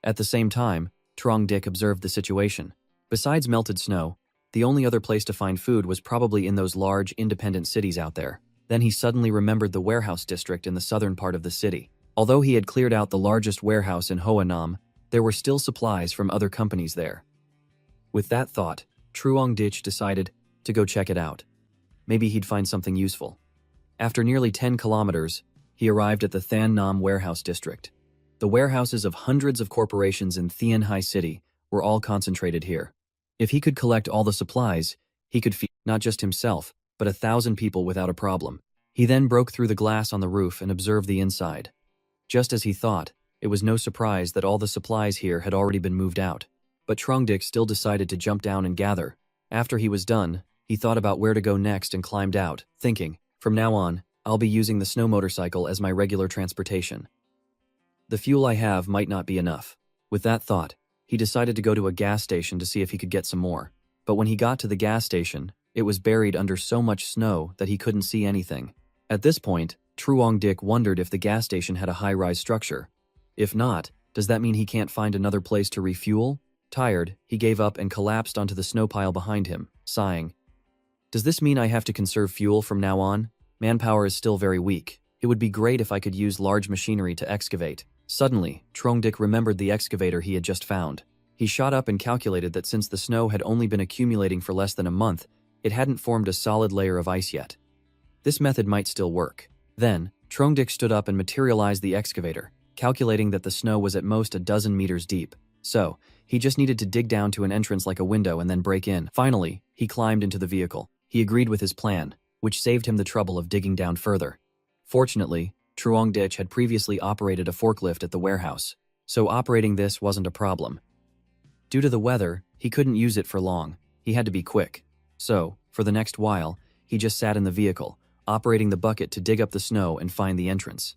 At the same time, Truong Dick observed the situation. Besides melted snow, the only other place to find food was probably in those large, independent cities out there. Then he suddenly remembered the warehouse district in the southern part of the city. Although he had cleared out the largest warehouse in Hoa Nam, there were still supplies from other companies there. With that thought, Truong Ditch decided to go check it out. Maybe he'd find something useful. After nearly 10 kilometers, he arrived at the Than Nam warehouse district. The warehouses of hundreds of corporations in Thien Hai City were all concentrated here. If he could collect all the supplies, he could feed not just himself, but 1,000 people without a problem. He then broke through the glass on the roof and observed the inside. Just as he thought, it was no surprise that all the supplies here had already been moved out. But Truong Dick still decided to jump down and gather. After he was done, he thought about where to go next and climbed out, thinking, from now on, I'll be using the snow motorcycle as my regular transportation. The fuel I have might not be enough. With that thought, he decided to go to a gas station to see if he could get some more. But when he got to the gas station, it was buried under so much snow that he couldn't see anything. At this point, Truong Dick wondered if the gas station had a high-rise structure. If not, does that mean he can't find another place to refuel? Tired, he gave up and collapsed onto the snow pile behind him, sighing. Does this mean I have to conserve fuel from now on? Manpower is still very weak. It would be great if I could use large machinery to excavate. Suddenly, Truong Dick remembered the excavator he had just found. He shot up and calculated that since the snow had only been accumulating for less than a month, it hadn't formed a solid layer of ice yet. This method might still work. Then, Truong Dick stood up and materialized the excavator, calculating that the snow was at most a dozen meters deep. So, he just needed to dig down to an entrance like a window and then break in. Finally, he climbed into the vehicle. He agreed with his plan, which saved him the trouble of digging down further. Fortunately, Truong Ditch had previously operated a forklift at the warehouse, so operating this wasn't a problem. Due to the weather, he couldn't use it for long. He had to be quick. So, for the next while, he just sat in the vehicle, operating the bucket to dig up the snow and find the entrance.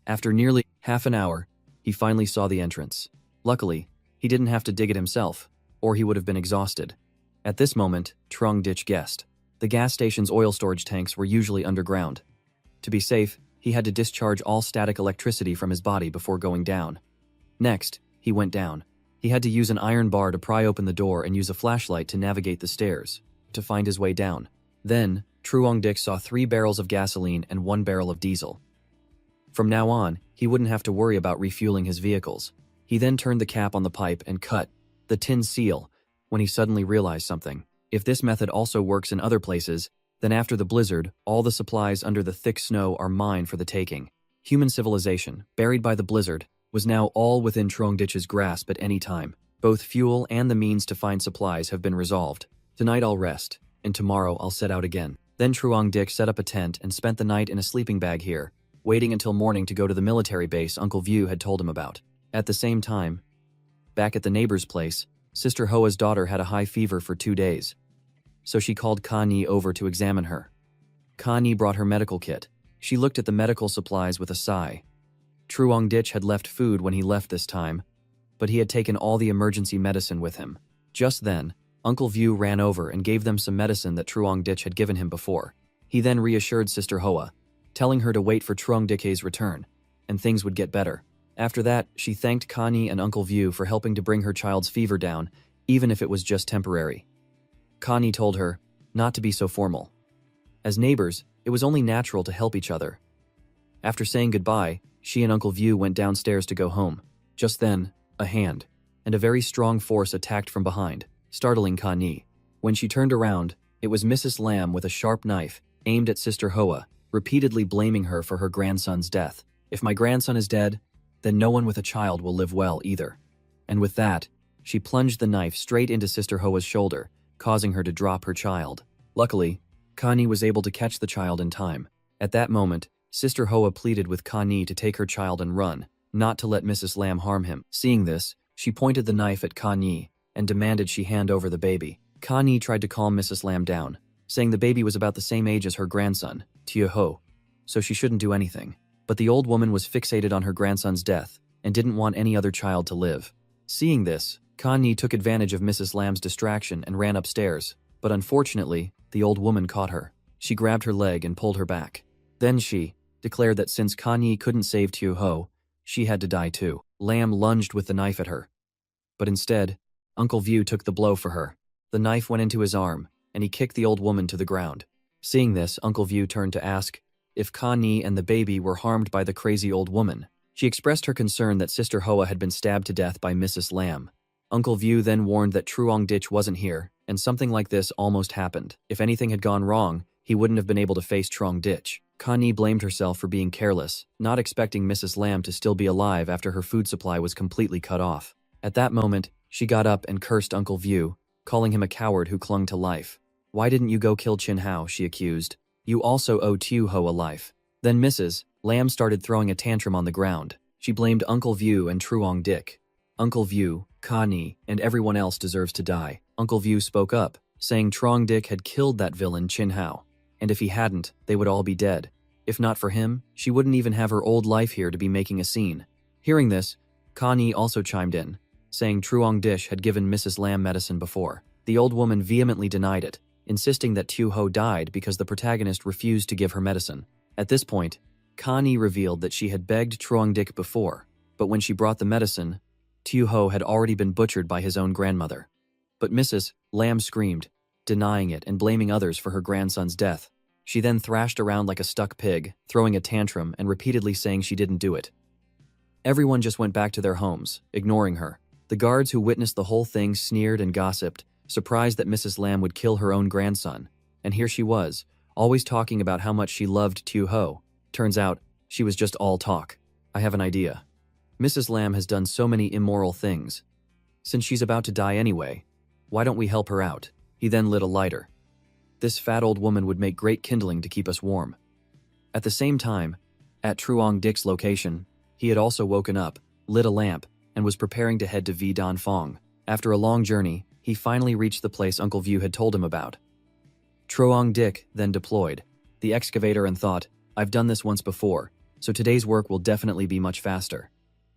After nearly half an hour, he finally saw the entrance. Luckily, he didn't have to dig it himself, or he would have been exhausted. At this moment, Truong Ditch guessed. The gas station's oil storage tanks were usually underground. To be safe, he had to discharge all static electricity from his body before going down. Next, he went down. He had to use an iron bar to pry open the door and use a flashlight to navigate the stairs, to find his way down. Then, Truong Dick saw 3 barrels of gasoline and 1 barrel of diesel. From now on, he wouldn't have to worry about refueling his vehicles. He then turned the cap on the pipe and cut the tin seal when he suddenly realized something. If this method also works in other places, then after the blizzard, all the supplies under the thick snow are mine for the taking. Human civilization, buried by the blizzard, was now all within Truong Ditch's grasp at any time. Both fuel and the means to find supplies have been resolved. Tonight I'll rest, and tomorrow I'll set out again. Then Truong Dick set up a tent and spent the night in a sleeping bag here, waiting until morning to go to the military base Uncle View had told him about. At the same time, back at the neighbor's place, Sister Hoa's daughter had a high fever for 2 days. So she called Ka Ni over to examine her. Ka Ni brought her medical kit. She looked at the medical supplies with a sigh. Truong Ditch had left food when he left this time, but he had taken all the emergency medicine with him. Just then, Uncle View ran over and gave them some medicine that Truong Ditch had given him before. He then reassured Sister Hoa, telling her to wait for Truong Dick's return, and things would get better. After that, she thanked Ka Ni and Uncle View for helping to bring her child's fever down, even if it was just temporary. Ka Ni told her not to be so formal. As neighbors, it was only natural to help each other. After saying goodbye, she and Uncle View went downstairs to go home. Just then, a hand and a very strong force attacked from behind, startling Ka Ni. When she turned around, it was Mrs. Lamb with a sharp knife, aimed at Sister Hoa, repeatedly blaming her for her grandson's death. If my grandson is dead, then no one with a child will live well either. And with that, she plunged the knife straight into Sister Hoa's shoulder, causing her to drop her child. Luckily, Connie was able to catch the child in time. At that moment, Sister Hoa pleaded with Connie to take her child and run, not to let Mrs. Lamb harm him. Seeing this, she pointed the knife at Connie and demanded she hand over the baby. Connie tried to calm Mrs. Lamb down, saying the baby was about the same age as her grandson, Tia Ho, so she shouldn't do anything. But the old woman was fixated on her grandson's death and didn't want any other child to live. Seeing this, Connie took advantage of Mrs. Lamb's distraction and ran upstairs, but unfortunately, the old woman caught her. She grabbed her leg and pulled her back. Then she declared that since Connie couldn't save Tia Ho, she had to die too. Lamb lunged with the knife at her. But instead, Uncle View took the blow for her. The knife went into his arm, and he kicked the old woman to the ground. Seeing this, Uncle View turned to ask if Connie and the baby were harmed by the crazy old woman. She expressed her concern that Sister Hoa had been stabbed to death by Mrs. Lamb. Uncle View then warned that Truong Ditch wasn't here, and something like this almost happened. If anything had gone wrong, he wouldn't have been able to face Truong Ditch. Connie blamed herself for being careless, not expecting Mrs. Lamb to still be alive after her food supply was completely cut off. At that moment, she got up and cursed Uncle View, calling him a coward who clung to life. "Why didn't you go kill Chin Hao?" she accused. "You also owe Tiu Ho a life." Then Mrs. Lamb started throwing a tantrum on the ground. She blamed Uncle View and Truong Dick. "Uncle View, Connie, and everyone else deserves to die." Uncle View spoke up, saying Truong Dick had killed that villain Chin Hao, and if he hadn't, they would all be dead. If not for him, she wouldn't even have her old life here to be making a scene. Hearing this, Connie also chimed in, saying Truong Dish had given Mrs. Lamb medicine before. The old woman vehemently denied it, insisting that Tiu Ho died because the protagonist refused to give her medicine. At this point, Connie revealed that she had begged Truong Dick before, but when she brought the medicine, Tiu Ho had already been butchered by his own grandmother. But Mrs. Lamb screamed, denying it and blaming others for her grandson's death. She then thrashed around like a stuck pig, throwing a tantrum and repeatedly saying she didn't do it. Everyone just went back to their homes, ignoring her. The guards who witnessed the whole thing sneered and gossiped, surprised that Mrs. Lamb would kill her own grandson. And here she was, always talking about how much she loved Tiu Ho. Turns out, she was just all talk. I have an idea. Mrs. Lamb has done so many immoral things. Since she's about to die anyway, why don't we help her out? He then lit a lighter. This fat old woman would make great kindling to keep us warm. At the same time, at Truong Dick's location, he had also woken up, lit a lamp, and was preparing to head to V Dan Fong. After a long journey, he finally reached the place Uncle View had told him about. Truong Dick then deployed the excavator and thought, I've done this once before, so today's work will definitely be much faster.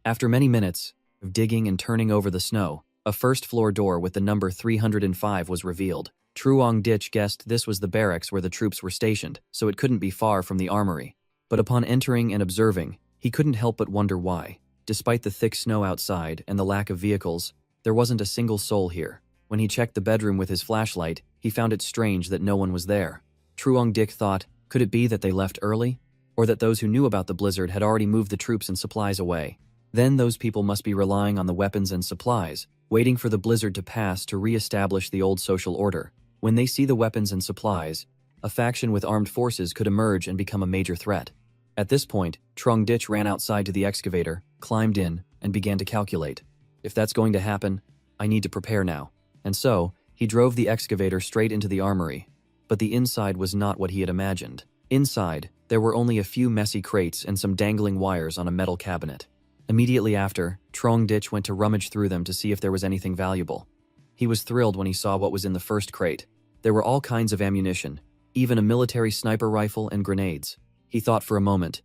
After many minutes of digging and turning over the snow, a first-floor door with the number 305 was revealed. Truong Ditch guessed this was the barracks where the troops were stationed, so it couldn't be far from the armory. But upon entering and observing, he couldn't help but wonder why. Despite the thick snow outside and the lack of vehicles, there wasn't a single soul here. When he checked the bedroom with his flashlight, he found it strange that no one was there. Truong Dick thought, could it be that they left early? Or that those who knew about the blizzard had already moved the troops and supplies away? Then those people must be relying on the weapons and supplies, waiting for the blizzard to pass to re-establish the old social order. When they see the weapons and supplies, a faction with armed forces could emerge and become a major threat. At this point, Truong Ditch ran outside to the excavator, climbed in, and began to calculate. If that's going to happen, I need to prepare now. And so, he drove the excavator straight into the armory. But the inside was not what he had imagined. Inside, there were only a few messy crates and some dangling wires on a metal cabinet. Immediately after, Truong Ditch went to rummage through them to see if there was anything valuable. He was thrilled when he saw what was in the first crate. There were all kinds of ammunition, even a military sniper rifle and grenades. He thought for a moment,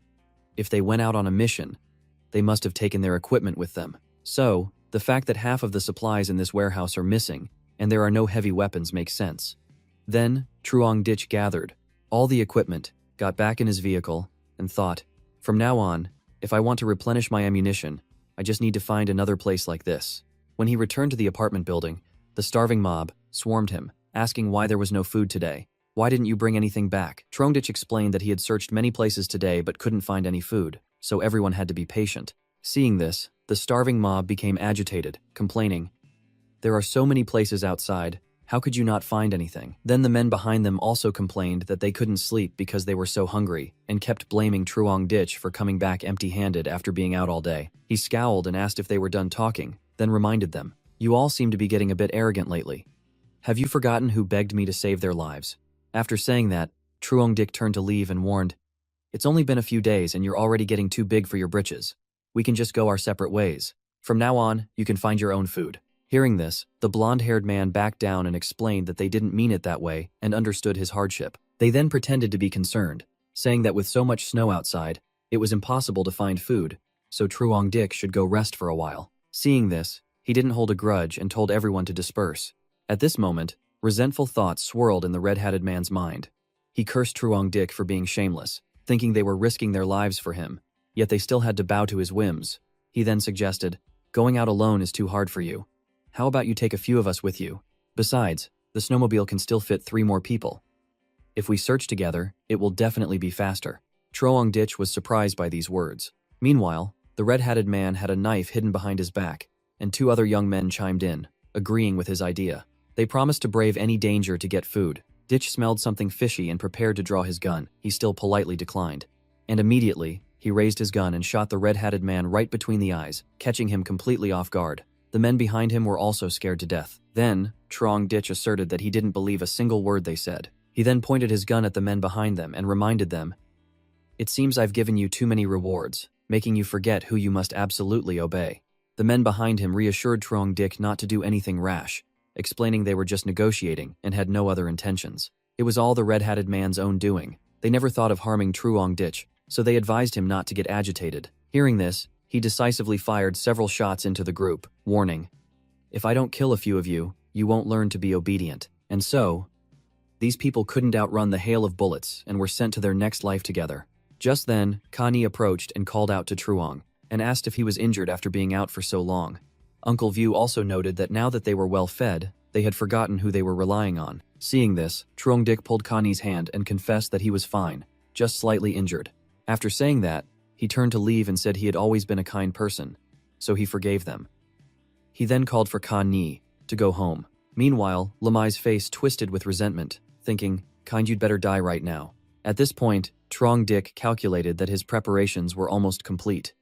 if they went out on a mission, they must have taken their equipment with them. So, the fact that half of the supplies in this warehouse are missing, and there are no heavy weapons makes sense. Then, Truong Ditch gathered all the equipment, got back in his vehicle, and thought, from now on, if I want to replenish my ammunition, I just need to find another place like this. When he returned to the apartment building, the starving mob swarmed him, asking why there was no food today. Why didn't you bring anything back? Truong Ditch explained that he had searched many places today but couldn't find any food, so everyone had to be patient. Seeing this, the starving mob became agitated, complaining, there are so many places outside, How could you not find anything? Then the men behind them also complained that they couldn't sleep because they were so hungry and kept blaming Truong Dich for coming back empty-handed after being out all day. He scowled and asked if they were done talking, then reminded them, "You all seem to be getting a bit arrogant lately. Have you forgotten who begged me to save their lives?" After saying that, Truong Dich turned to leave and warned, "It's only been a few days and you're already getting too big for your britches. We can just go our separate ways. From now on, you can find your own food." Hearing this, the blonde-haired man backed down and explained that they didn't mean it that way and understood his hardship. They then pretended to be concerned, saying that with so much snow outside, it was impossible to find food, so Truong Dich should go rest for a while. Seeing this, he didn't hold a grudge and told everyone to disperse. At this moment, resentful thoughts swirled in the red-hatted man's mind. He cursed Truong Dich for being shameless, thinking they were risking their lives for him, yet they still had to bow to his whims. He then suggested, "Going out alone is too hard for you. How about you take a few of us with you? Besides, the snowmobile can still fit 3 more people. If we search together, it will definitely be faster." Truong Dich was surprised by these words. Meanwhile, the red-hatted man had a knife hidden behind his back, and 2 other young men chimed in, agreeing with his idea. They promised to brave any danger to get food. Dich smelled something fishy and prepared to draw his gun. He still politely declined. And immediately, he raised his gun and shot the red-hatted man right between the eyes, catching him completely off guard. The men behind him were also scared to death. Then, Truong Dich asserted that he didn't believe a single word they said. He then pointed his gun at the men behind them and reminded them, "It seems I've given you too many rewards, making you forget who you must absolutely obey." The men behind him reassured Truong Dich not to do anything rash, explaining they were just negotiating and had no other intentions. It was all the red-hatted man's own doing. They never thought of harming Truong Dich, so they advised him not to get agitated. Hearing this, he decisively fired several shots into the group, warning, "If I don't kill a few of you, you won't learn to be obedient." And so, these people couldn't outrun the hail of bullets and were sent to their next life together. Just then, Connie approached and called out to Truong, and asked if he was injured after being out for so long. Uncle View also noted that now that they were well fed, they had forgotten who they were relying on. Seeing this, Truong Dich pulled Connie's hand and confessed that he was fine, just slightly injured. After saying that, he turned to leave and said he had always been a kind person, so he forgave them. He then called for Connie to go home. Meanwhile, Lamai's face twisted with resentment, thinking, "Kind, you'd better die right now." At this point, Truong Dich calculated that his preparations were almost complete.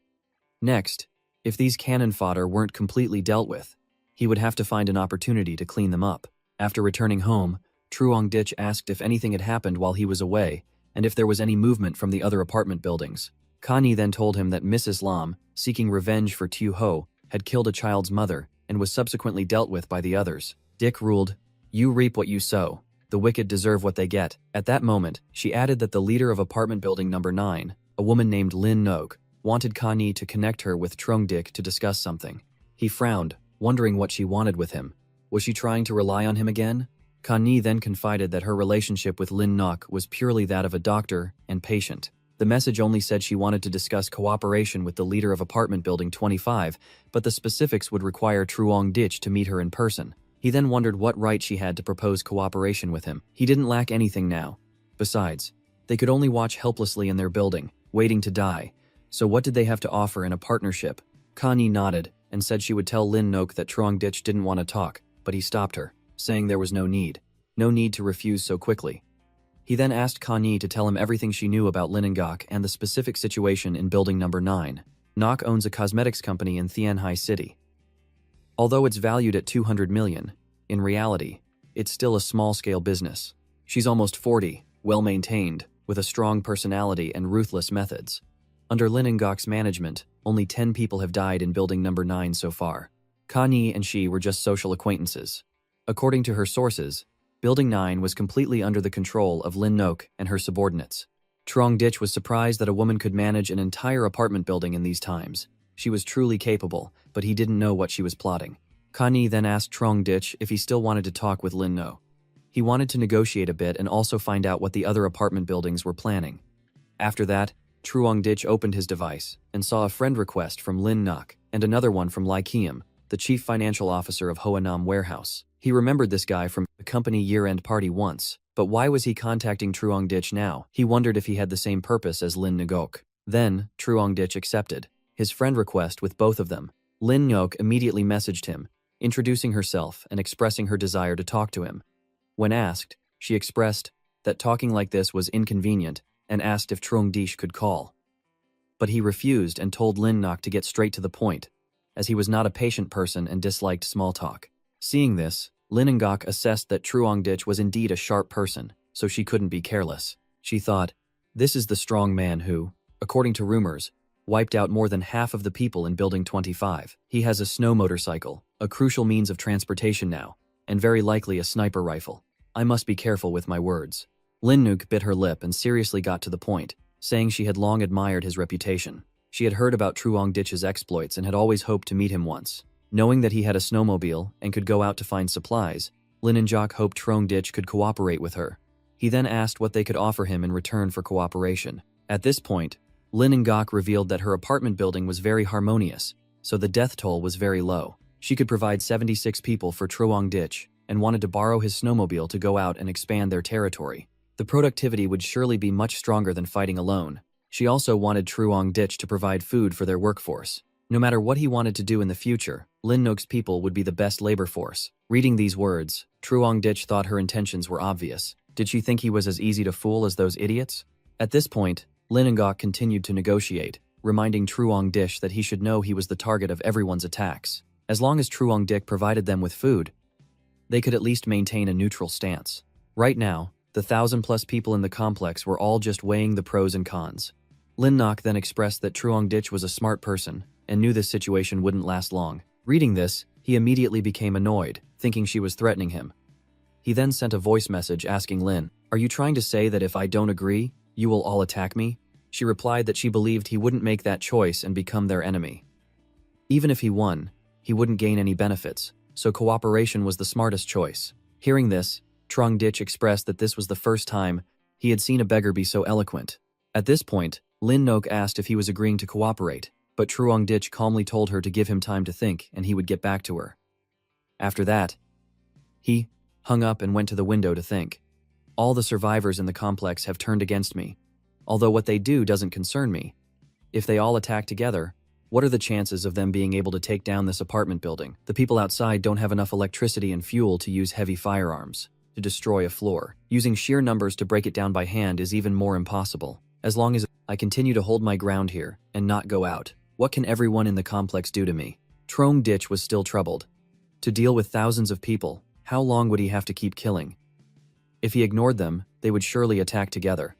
Next, if these cannon fodder weren't completely dealt with, he would have to find an opportunity to clean them up. After returning home, Truong Dich asked if anything had happened while he was away, and if there was any movement from the other apartment buildings. Connie then told him that Mrs. Lam, seeking revenge for Tu Ho, had killed a child's mother and was subsequently dealt with by the others. Dick ruled, "You reap what you sow. The wicked deserve what they get." At that moment, she added that the leader of apartment building number 9, a woman named Lin Nok, wanted Connie to connect her with Truong Dich to discuss something. He frowned, wondering what she wanted with him. Was she trying to rely on him again? Connie then confided that her relationship with Lin Nok was purely that of a doctor and patient. The message only said she wanted to discuss cooperation with the leader of apartment building 25, but the specifics would require Truong Dich to meet her in person. He then wondered what right she had to propose cooperation with him. He didn't lack anything now. Besides, they could only watch helplessly in their building, waiting to die. So what did they have to offer in a partnership? Connie nodded and said she would tell Lin Nok that Truong Dich didn't want to talk, but he stopped her, saying there was no need to refuse so quickly. He then asked Connie to tell him everything she knew about Lin Ngok and the specific situation in building number 9. Nok owns a cosmetics company in Tianhai City. Although it's valued at 200 million, in reality, it's still a small-scale business. She's almost 40, well-maintained, with a strong personality and ruthless methods. Under Lin Ngok's management, only 10 people have died in building number 9 so far. Connie and she were just social acquaintances. According to her sources, Building 9 was completely under the control of Lin Nok and her subordinates. Truong Dich was surprised that a woman could manage an entire apartment building in these times. She was truly capable, but he didn't know what she was plotting. Connie then asked Truong Dich if he still wanted to talk with Lin Nok. He wanted to negotiate a bit and also find out what the other apartment buildings were planning. After that, Truong Dich opened his device and saw a friend request from Lin Nok and another one from Lai Kiem, the chief financial officer of Hoanam Warehouse. He remembered this guy from the company year-end party once, but why was he contacting Truong Dich now? He wondered if he had the same purpose as Lin Ngok. Then, Truong Dich accepted his friend request with both of them. Lin Ngok immediately messaged him, introducing herself and expressing her desire to talk to him. When asked, she expressed that talking like this was inconvenient and asked if Trung Dish could call. But he refused and told Lin Nok to get straight to the point, as he was not a patient person and disliked small talk. Seeing this, Lin Ngok assessed that Truong Dich was indeed a sharp person, so she couldn't be careless. She thought, this is the strong man who, according to rumors, wiped out more than half of the people in Building 25. He has a snow motorcycle, a crucial means of transportation now, and very likely a sniper rifle. I must be careful with my words. Lin Nuk bit her lip and seriously got to the point, saying she had long admired his reputation. She had heard about Truong Dich's exploits and had always hoped to meet him once. Knowing that he had a snowmobile and could go out to find supplies, Lin and Jock hoped Truong Dich could cooperate with her. He then asked what they could offer him in return for cooperation. At this point, Lin and Gok revealed that her apartment building was very harmonious, so the death toll was very low. She could provide 76 people for Truong Dich and wanted to borrow his snowmobile to go out and expand their territory. The productivity would surely be much stronger than fighting alone. She also wanted Truong Dich to provide food for their workforce. No matter what he wanted to do in the future, Lin Nok's people would be the best labor force. Reading these words, Truong Dich thought her intentions were obvious. Did she think he was as easy to fool as those idiots? At this point, Lin and Gok continued to negotiate, reminding Truong Dich that he should know he was the target of everyone's attacks. As long as Truong Dich provided them with food, they could at least maintain a neutral stance. Right now, the 1,000+ people in the complex were all just weighing the pros and cons. Lin Nok then expressed that Truong Dich was a smart person and knew this situation wouldn't last long. Reading this, he immediately became annoyed, thinking she was threatening him. He then sent a voice message asking Lin, "Are you trying to say that if I don't agree, you will all attack me?" She replied that she believed he wouldn't make that choice and become their enemy. Even if he won, he wouldn't gain any benefits, so cooperation was the smartest choice. Hearing this, Truong Dich expressed that this was the first time he had seen a beggar be so eloquent. At this point, Lin Nok asked if he was agreeing to cooperate, but Truong Dich calmly told her to give him time to think and he would get back to her. After that, he hung up and went to the window to think. All the survivors in the complex have turned against me, although what they do doesn't concern me. If they all attack together, what are the chances of them being able to take down this apartment building? The people outside don't have enough electricity and fuel to use heavy firearms to destroy a floor. Using sheer numbers to break it down by hand is even more impossible. As long as I continue to hold my ground here and not go out, what can everyone in the complex do to me? Truong Dich was still troubled. To deal with thousands of people, how long would he have to keep killing? If he ignored them, they would surely attack together.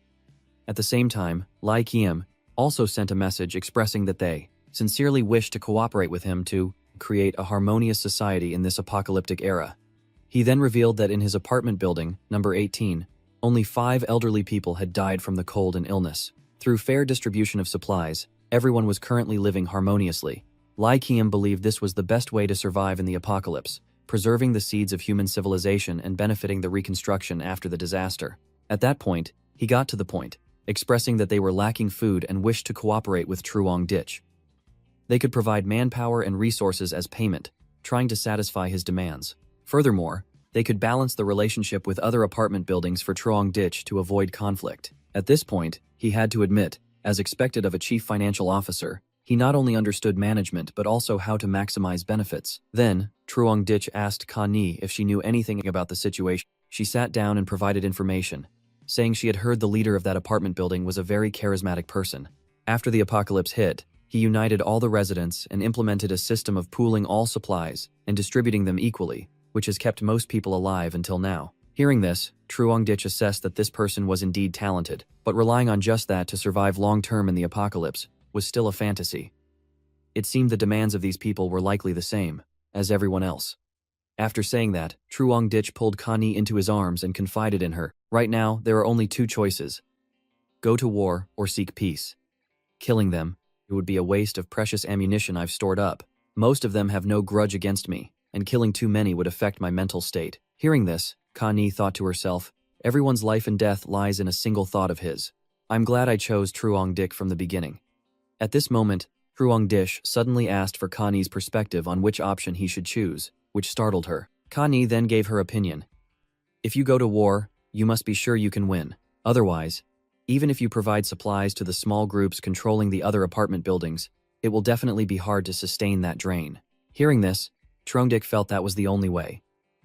At the same time, Lai Kiem also sent a message expressing that they sincerely wished to cooperate with him to create a harmonious society in this apocalyptic era. He then revealed that in his apartment building, number 18, only 5 elderly people had died from the cold and illness. Through fair distribution of supplies, everyone was currently living harmoniously. Lai Kiem believed this was the best way to survive in the apocalypse, preserving the seeds of human civilization and benefiting the reconstruction after the disaster. At that point, he got to the point, expressing that they were lacking food and wished to cooperate with Truong Dich. They could provide manpower and resources as payment, trying to satisfy his demands. Furthermore, they could balance the relationship with other apartment buildings for Truong Dich to avoid conflict. At this point, he had to admit, as expected of a chief financial officer, he not only understood management but also how to maximize benefits. Then, Truong Dich asked Ka Ni if she knew anything about the situation. She sat down and provided information, saying she had heard the leader of that apartment building was a very charismatic person. After the apocalypse hit, he united all the residents and implemented a system of pooling all supplies and distributing them equally, which has kept most people alive until now. Hearing this, Truong Dich assessed that this person was indeed talented, but relying on just that to survive long-term in the apocalypse was still a fantasy. It seemed the demands of these people were likely the same as everyone else. After saying that, Truong Dich pulled Ka Ni into his arms and confided in her. Right now, there are only 2 choices. Go to war or seek peace. Killing them, it would be a waste of precious ammunition I've stored up. Most of them have no grudge against me, and killing too many would affect my mental state. Hearing this, Ka Ni thought to herself, everyone's life and death lies in a single thought of his. I'm glad I chose Truong Dich from the beginning. At this moment, Truong Dich suddenly asked for Ka Ni's perspective on which option he should choose, which startled her. Ka Ni then gave her opinion. If you go to war, you must be sure you can win. Otherwise, even if you provide supplies to the small groups controlling the other apartment buildings, it will definitely be hard to sustain that drain. Hearing this, Trongdik felt that was the only way.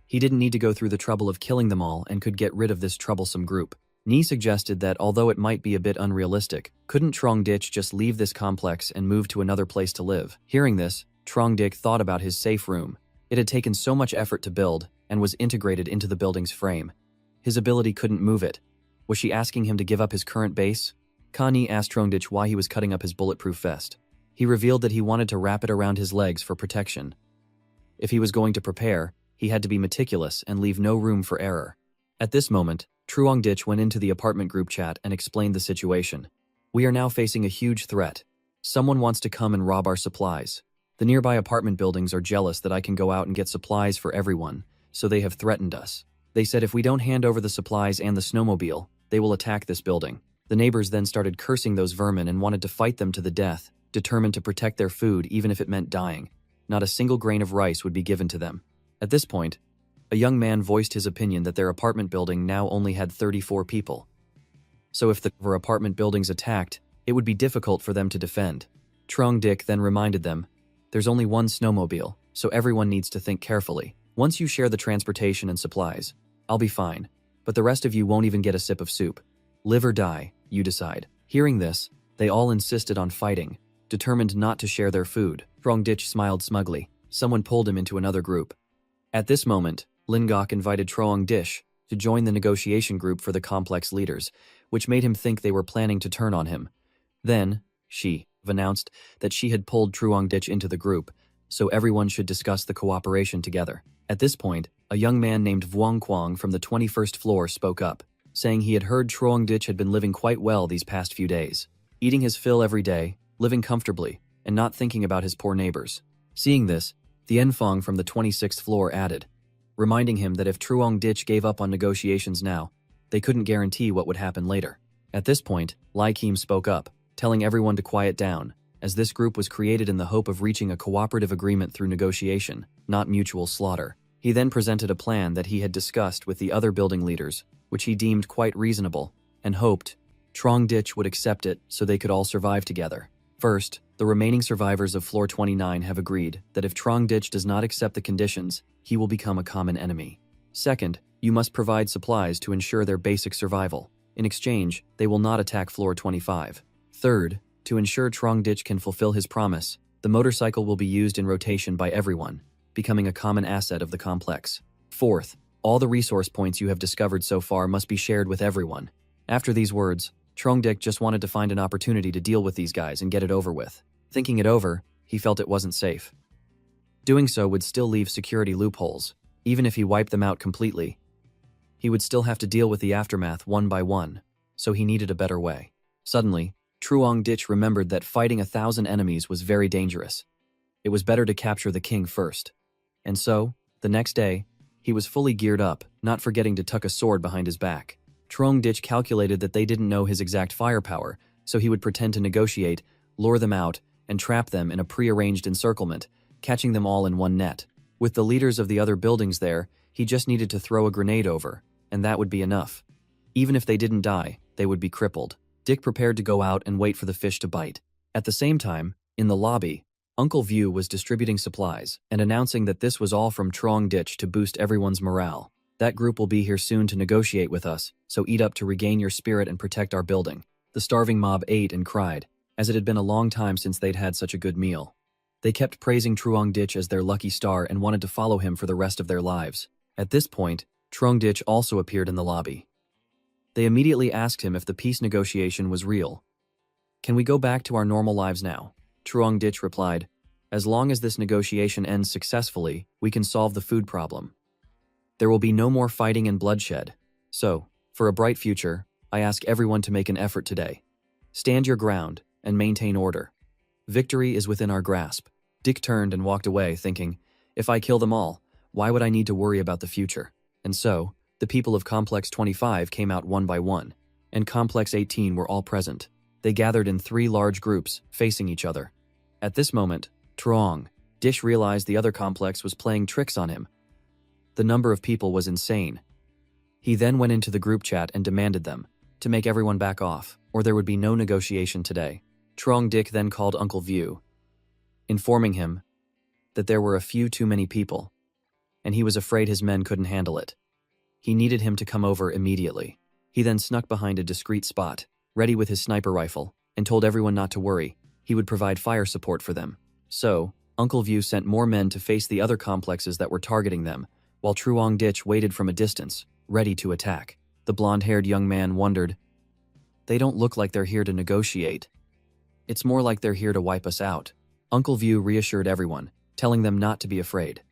He didn't need to go through the trouble of killing them all and could get rid of this troublesome group. Ni suggested that although it might be a bit unrealistic, couldn't Trongdik just leave this complex and move to another place to live? Hearing this, Trongdik thought about his safe room. It had taken so much effort to build and was integrated into the building's frame. His ability couldn't move it. Was she asking him to give up his current base? Kani asked Trongdik why he was cutting up his bulletproof vest. He revealed that he wanted to wrap it around his legs for protection. If he was going to prepare, he had to be meticulous and leave no room for error. At this moment, Trongdik went into the apartment group chat and explained the situation. We are now facing a huge threat. Someone wants to come and rob our supplies. The nearby apartment buildings are jealous that I can go out and get supplies for everyone, so they have threatened us. They said if we don't hand over the supplies and the snowmobile, they will attack this building. The neighbors then started cursing those vermin and wanted to fight them to the death, determined to protect their food even if it meant dying. Not a single grain of rice would be given to them. At this point, a young man voiced his opinion that their apartment building now only had 34 people. So if the apartment buildings attacked, it would be difficult for them to defend. Trongdik then reminded them, there's only one snowmobile, so everyone needs to think carefully. Once you share the transportation and supplies, I'll be fine, but the rest of you won't even get a sip of soup. Live or die, you decide. Hearing this, they all insisted on fighting, determined not to share their food. Trongdik smiled smugly. Someone pulled him into another group. At this moment, Lingok invited Trongdik to join the negotiation group for the complex leaders, which made him think they were planning to turn on him. Then, she announced that she had pulled Trongdik into the group, so everyone should discuss the cooperation together. At this point, a young man named Vuong Kwang from the 21st floor spoke up, saying he had heard Trongdik had been living quite well these past few days, eating his fill every day, living comfortably, and not thinking about his poor neighbors. Seeing this, the Enfong from the 26th floor added, reminding him that if Trongdik gave up on negotiations now, they couldn't guarantee what would happen later. At this point, Lai Kim spoke up, telling everyone to quiet down, as this group was created in the hope of reaching a cooperative agreement through negotiation, not mutual slaughter. He then presented a plan that he had discussed with the other building leaders, which he deemed quite reasonable, and hoped Trongdik would accept it so they could all survive together. First, the remaining survivors of floor 29 have agreed that if Trongdik does not accept the conditions, he will become a common enemy. Second, you must provide supplies to ensure their basic survival. In exchange, they will not attack floor 25. Third, to ensure Trongdik can fulfill his promise, the motorcycle will be used in rotation by everyone, becoming a common asset of the complex. Fourth, all the resource points you have discovered so far must be shared with everyone. After these words, Trongdik just wanted to find an opportunity to deal with these guys and get it over with. Thinking it over, he felt it wasn't safe. Doing so would still leave security loopholes. Even if he wiped them out completely, he would still have to deal with the aftermath one by one, so he needed a better way. Suddenly, Trongdik remembered that fighting 1,000 enemies was very dangerous. It was better to capture the king first. And so, the next day, he was fully geared up, not forgetting to tuck a sword behind his back. Trongdik calculated that they didn't know his exact firepower, so he would pretend to negotiate, lure them out, and trap them in a pre-arranged encirclement, catching them all in one net. With the leaders of the other buildings there, he just needed to throw a grenade over, and that would be enough. Even if they didn't die, they would be crippled. Dick prepared to go out and wait for the fish to bite. At the same time, in the lobby, Uncle View was distributing supplies and announcing that this was all from Trongdik to boost everyone's morale. That group will be here soon to negotiate with us, so eat up to regain your spirit and protect our building. The starving mob ate and cried, as it had been a long time since they'd had such a good meal. They kept praising Trongdik as their lucky star and wanted to follow him for the rest of their lives. At this point, Trongdik also appeared in the lobby. They immediately asked him if the peace negotiation was real. Can we go back to our normal lives now? Trongdik replied, as long as this negotiation ends successfully, we can solve the food problem. There will be no more fighting and bloodshed. So, for a bright future, I ask everyone to make an effort today. Stand your ground and maintain order. Victory is within our grasp. Dick turned and walked away, thinking, if I kill them all, why would I need to worry about the future? And so, the people of Complex 25 came out one by one, and Complex 18 were all present. They gathered in 3 large groups, facing each other. At this moment, Trongdik realized the other complex was playing tricks on him. The number of people was insane. He then went into the group chat and demanded them to make everyone back off, or there would be no negotiation today. Trongdik then called Uncle View, informing him that there were a few too many people, and he was afraid his men couldn't handle it. He needed him to come over immediately. He then snuck behind a discreet spot, ready with his sniper rifle, and told everyone not to worry. He would provide fire support for them. So, Uncle View sent more men to face the other complexes that were targeting them, while Truong Ditch waited from a distance, ready to attack. The blonde-haired young man wondered, "They don't look like they're here to negotiate. It's more like they're here to wipe us out." Uncle View reassured everyone, telling them not to be afraid.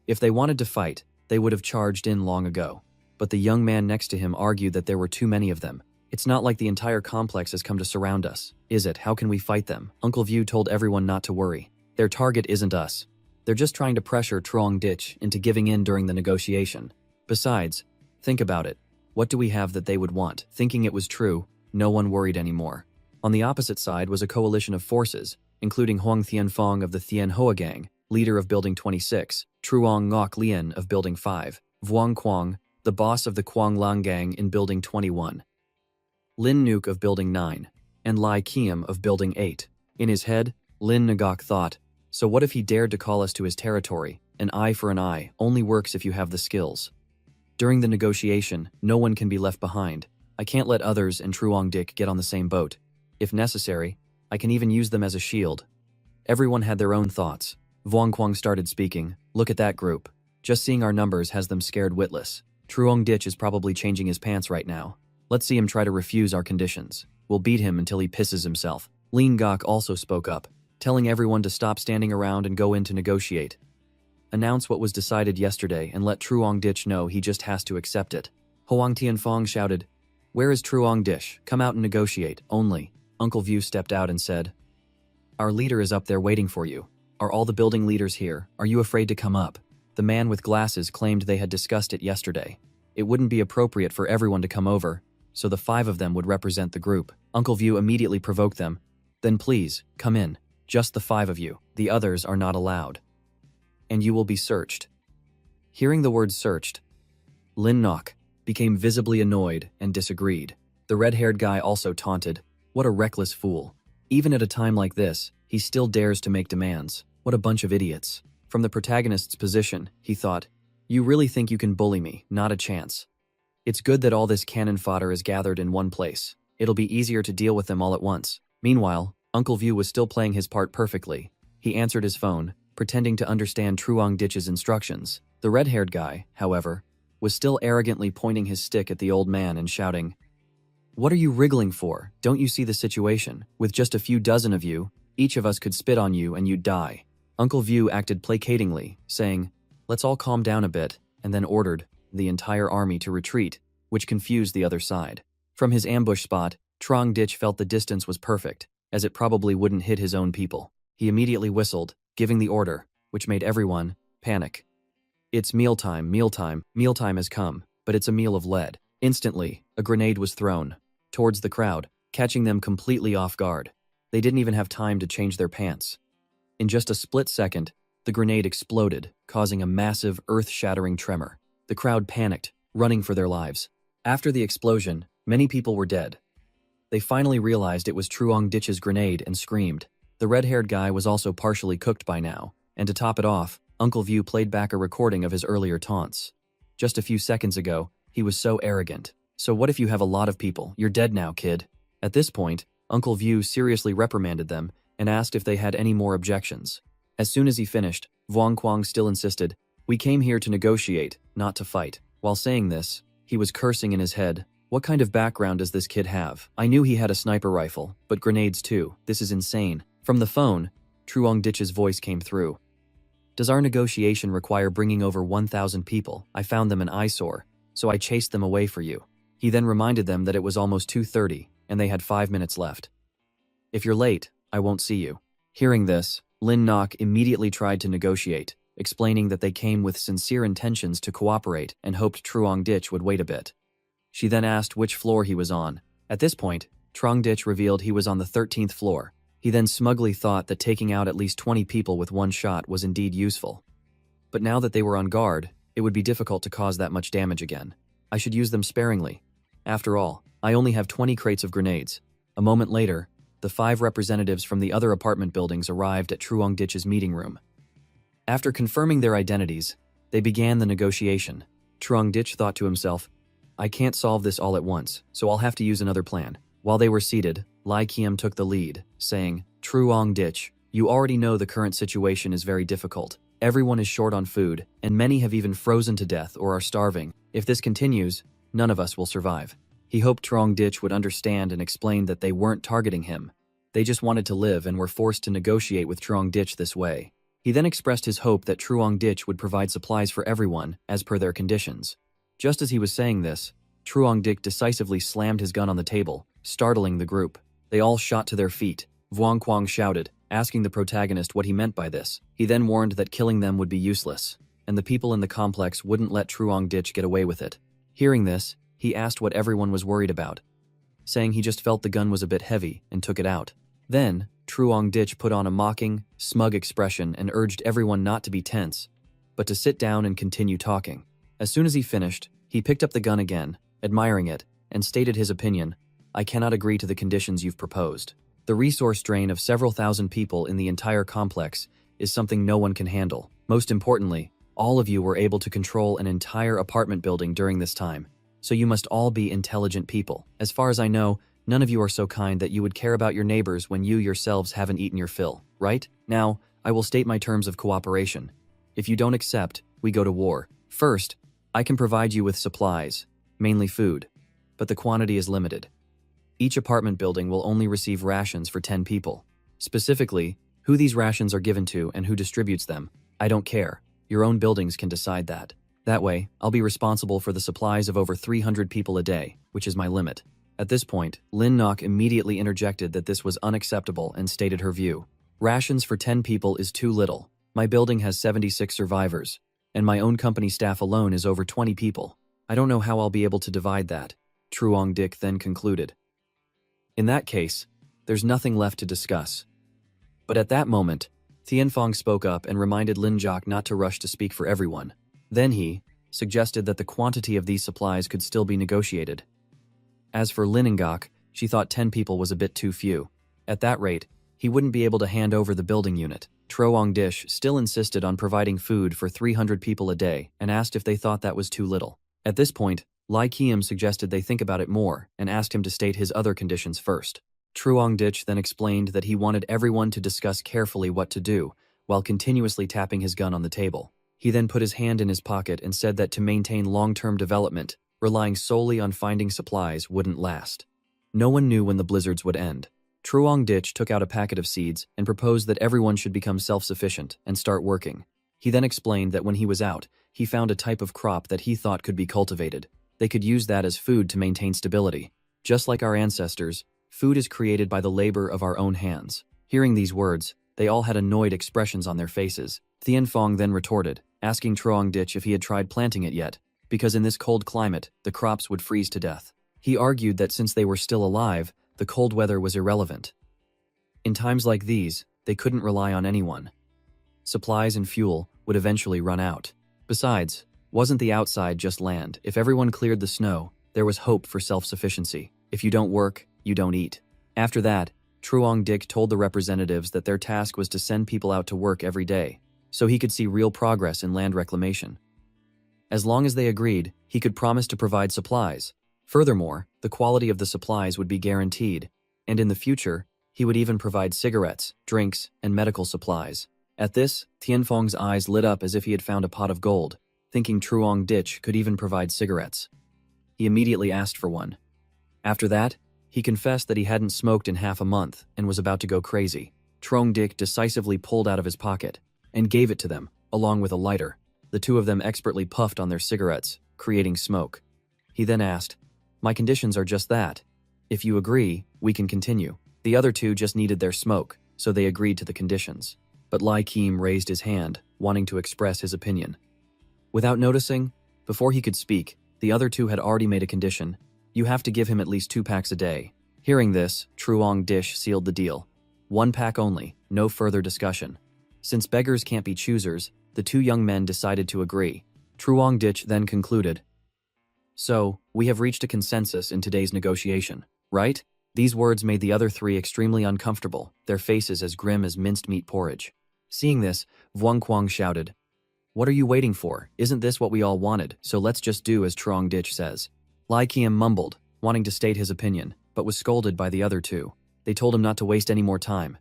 If they wanted to fight, they would have charged in long ago. But the young man next to him argued that there were too many of them. "It's not like the entire complex has come to surround us, is it? How can we fight them?" Uncle View told everyone not to worry. Their target isn't us. They're just trying to pressure Truong Ditch into giving in during the negotiation. Besides, think about it. What do we have that they would want? Thinking it was true, no one worried anymore. On the opposite side was a coalition of forces, including Huang Tianfong of the Thien Hoa Gang, leader of Building 26, Truong Ngoc Lien of Building 5, Vuong Quang, the boss of the Quang Lang Gang in Building 21, Lin Nuke of Building 9, and Lai Kiem of Building 8. In his head, Lin Ngok thought, so what if he dared to call us to his territory? An eye for an eye only works if you have the skills. During the negotiation, no one can be left behind. I can't let others and Truong Dick get on the same boat. If necessary, I can even use them as a shield. Everyone had their own thoughts. Vuong Quang started speaking. "Look at that group. Just seeing our numbers has them scared witless. Truong Ditch is probably changing his pants right now. Let's see him try to refuse our conditions. We'll beat him until he pisses himself." Lin Gok also spoke up, telling everyone to stop standing around and go in to negotiate. Announce what was decided yesterday and let Truong Ditch know he just has to accept it. Hoang Tianfong shouted, "Where is Truong Ditch? Come out and negotiate, only." Uncle View stepped out and said, "Our leader is up there waiting for you. Are all the building leaders here? Are you afraid to come up?" The man with glasses claimed they had discussed it yesterday. It wouldn't be appropriate for everyone to come over, so the 5 of them would represent the group. Uncle View immediately provoked them. "Then please, come in. Just the 5 of you. The others are not allowed. And you will be searched." Hearing the word searched, Lin Nok became visibly annoyed and disagreed. The red-haired guy also taunted, "What a reckless fool. Even at a time like this, he still dares to make demands. What a bunch of idiots." From the protagonist's position, he thought, "You really think you can bully me? Not a chance. It's good that all this cannon fodder is gathered in one place. It'll be easier to deal with them all at once." Meanwhile, Uncle View was still playing his part perfectly. He answered his phone, pretending to understand Truong Ditch's instructions. The red-haired guy, however, was still arrogantly pointing his stick at the old man and shouting, "What are you wriggling for? Don't you see the situation? With just a few dozen of you, each of us could spit on you and you'd die." Uncle View acted placatingly, saying, "Let's all calm down a bit," and then ordered the entire army to retreat, which confused the other side. From his ambush spot, Truong Ditch felt the distance was perfect, as it probably wouldn't hit his own people. He immediately whistled, giving the order, which made everyone panic. "It's mealtime, mealtime, mealtime has come, but it's a meal of lead." Instantly, a grenade was thrown towards the crowd, catching them completely off guard. They didn't even have time to change their pants. In just a split second, the grenade exploded, causing a massive, earth-shattering tremor. The crowd panicked, running for their lives. After the explosion, many people were dead. They finally realized it was Truong Ditch's grenade and screamed. The red-haired guy was also partially cooked by now, and to top it off, Uncle View played back a recording of his earlier taunts. Just a few seconds ago, he was so arrogant. "So what if you have a lot of people? You're dead now, kid." At this point, Uncle View seriously reprimanded them and asked if they had any more objections. As soon as he finished, Vuong Quang still insisted, "We came here to negotiate, not to fight." While saying this, he was cursing in his head. What kind of background does this kid have? I knew he had a sniper rifle, but grenades too. This is insane. From the phone, Truong Ditch's voice came through. "Does our negotiation require bringing over 1,000 people? I found them an eyesore, so I chased them away for you." He then reminded them that it was almost 2:30, and they had 5 minutes left. "If you're late, I won't see you." Hearing this, Lin Nok immediately tried to negotiate, explaining that they came with sincere intentions to cooperate and hoped Truong Ditch would wait a bit. She then asked which floor he was on. At this point, Truong Ditch revealed he was on the 13th floor. He then smugly thought that taking out at least 20 people with one shot was indeed useful. But now that they were on guard, it would be difficult to cause that much damage again. I should use them sparingly. After all, I only have 20 crates of grenades. A moment later, the 5 representatives from the other apartment buildings arrived at Truong Ditch's meeting room. After confirming their identities, they began the negotiation. Truong Dich thought to himself, I can't solve this all at once, so I'll have to use another plan. While they were seated, Lai Kiem took the lead, saying, Truong Dich, you already know the current situation is very difficult. Everyone is short on food, and many have even frozen to death or are starving. If this continues, none of us will survive. He hoped Truong Dich would understand and explain that they weren't targeting him. They just wanted to live and were forced to negotiate with Truong Dich this way. He then expressed his hope that Truong Dich would provide supplies for everyone, as per their conditions. Just as he was saying this, Truong Dich decisively slammed his gun on the table, startling the group. They all shot to their feet. Vuong Quang shouted, asking the protagonist what he meant by this. He then warned that killing them would be useless, and the people in the complex wouldn't let Truong Dich get away with it. Hearing this, he asked what everyone was worried about, saying he just felt the gun was a bit heavy and took it out. Then, Truong Dich put on a mocking, smug expression and urged everyone not to be tense, but to sit down and continue talking. As soon as he finished, he picked up the gun again, admiring it, and stated his opinion, I cannot agree to the conditions you've proposed. The resource drain of several thousand people in the entire complex is something no one can handle. Most importantly, all of you were able to control an entire apartment building during this time, so you must all be intelligent people. As far as I know, none of you are so kind that you would care about your neighbors when you yourselves haven't eaten your fill, right? Now, I will state my terms of cooperation. If you don't accept, we go to war. First, I can provide you with supplies, mainly food, but the quantity is limited. Each apartment building will only receive rations for 10 people. Specifically, who these rations are given to and who distributes them, I don't care. Your own buildings can decide that. That way, I'll be responsible for the supplies of over 300 people a day, which is my limit. At this point, Lin Nok immediately interjected that this was unacceptable and stated her view. Rations for 10 people is too little. My building has 76 survivors, and my own company staff alone is over 20 people. I don't know how I'll be able to divide that, Truong Dich then concluded. In that case, there's nothing left to discuss. But at that moment, Tianfong spoke up and reminded Lin Jiak not to rush to speak for everyone. Then he suggested that the quantity of these supplies could still be negotiated. As for Lin Ngok, she thought 10 people was a bit too few. At that rate, he wouldn't be able to hand over the building unit. Truong Dich still insisted on providing food for 300 people a day and asked if they thought that was too little. At this point, Lai Kiem suggested they think about it more and asked him to state his other conditions first. Truong Dich then explained that he wanted everyone to discuss carefully what to do, while continuously tapping his gun on the table. He then put his hand in his pocket and said that to maintain long-term development, relying solely on finding supplies wouldn't last. No one knew when the blizzards would end. Truong Dich took out a packet of seeds and proposed that everyone should become self-sufficient and start working. He then explained that when he was out, he found a type of crop that he thought could be cultivated. They could use that as food to maintain stability. Just like our ancestors, food is created by the labor of our own hands. Hearing these words, they all had annoyed expressions on their faces. Tianfong then retorted, asking Truong Dich if he had tried planting it yet, because in this cold climate, the crops would freeze to death. He argued that since they were still alive, the cold weather was irrelevant. In times like these, they couldn't rely on anyone. Supplies and fuel would eventually run out. Besides, wasn't the outside just land? If everyone cleared the snow, there was hope for self-sufficiency. If you don't work, you don't eat. After that, Truong Dich told the representatives that their task was to send people out to work every day, so he could see real progress in land reclamation. As long as they agreed, he could promise to provide supplies. Furthermore, the quality of the supplies would be guaranteed, and in the future, he would even provide cigarettes, drinks, and medical supplies. At this, Tianfong's eyes lit up as if he had found a pot of gold, thinking Truong Dich could even provide cigarettes. He immediately asked for one. After that, he confessed that he hadn't smoked in half a month and was about to go crazy. Truong Dich decisively pulled out of his pocket and gave it to them, along with a lighter. The two of them expertly puffed on their cigarettes, creating smoke. He then asked, "My conditions are just that. If you agree, we can continue." The other two just needed their smoke, so they agreed to the conditions. But Lai Kiem raised his hand, wanting to express his opinion. Without noticing, before he could speak, the other two had already made a condition. You have to give him at least 2 packs a day. Hearing this, Truong Dich sealed the deal. 1 pack only, no further discussion. Since beggars can't be choosers, the two young men decided to agree. Truong Dich then concluded, "So, we have reached a consensus in today's negotiation, right?" These words made the other three extremely uncomfortable, their faces as grim as minced meat porridge. Seeing this, Vuongquang shouted, "What are you waiting for? Isn't this what we all wanted? So let's just do as Trong Dich says." Lai Qiam mumbled, wanting to state his opinion, but was scolded by the other two. They told him not to waste any more time.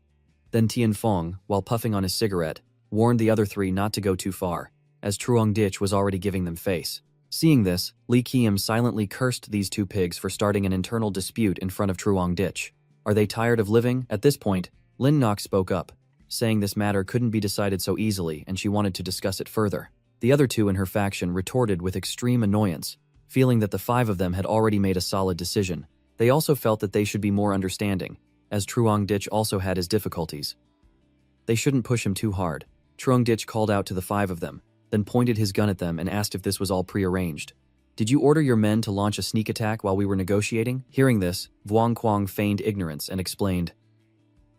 Then Tian Feng, while puffing on his cigarette, warned the other three not to go too far, as Truong Dich was already giving them face. Seeing this, Li Qiam silently cursed these two pigs for starting an internal dispute in front of Truong Dich. Are they tired of living? At this point, Lin Nok spoke up, saying this matter couldn't be decided so easily and she wanted to discuss it further. The other two in her faction retorted with extreme annoyance, feeling that the five of them had already made a solid decision. They also felt that they should be more understanding, as Truong Dich also had his difficulties. They shouldn't push him too hard. Truong Dich called out to the five of them, then pointed his gun at them and asked if this was all prearranged. "Did you order your men to launch a sneak attack while we were negotiating?" Hearing this, Vuongquang feigned ignorance and explained,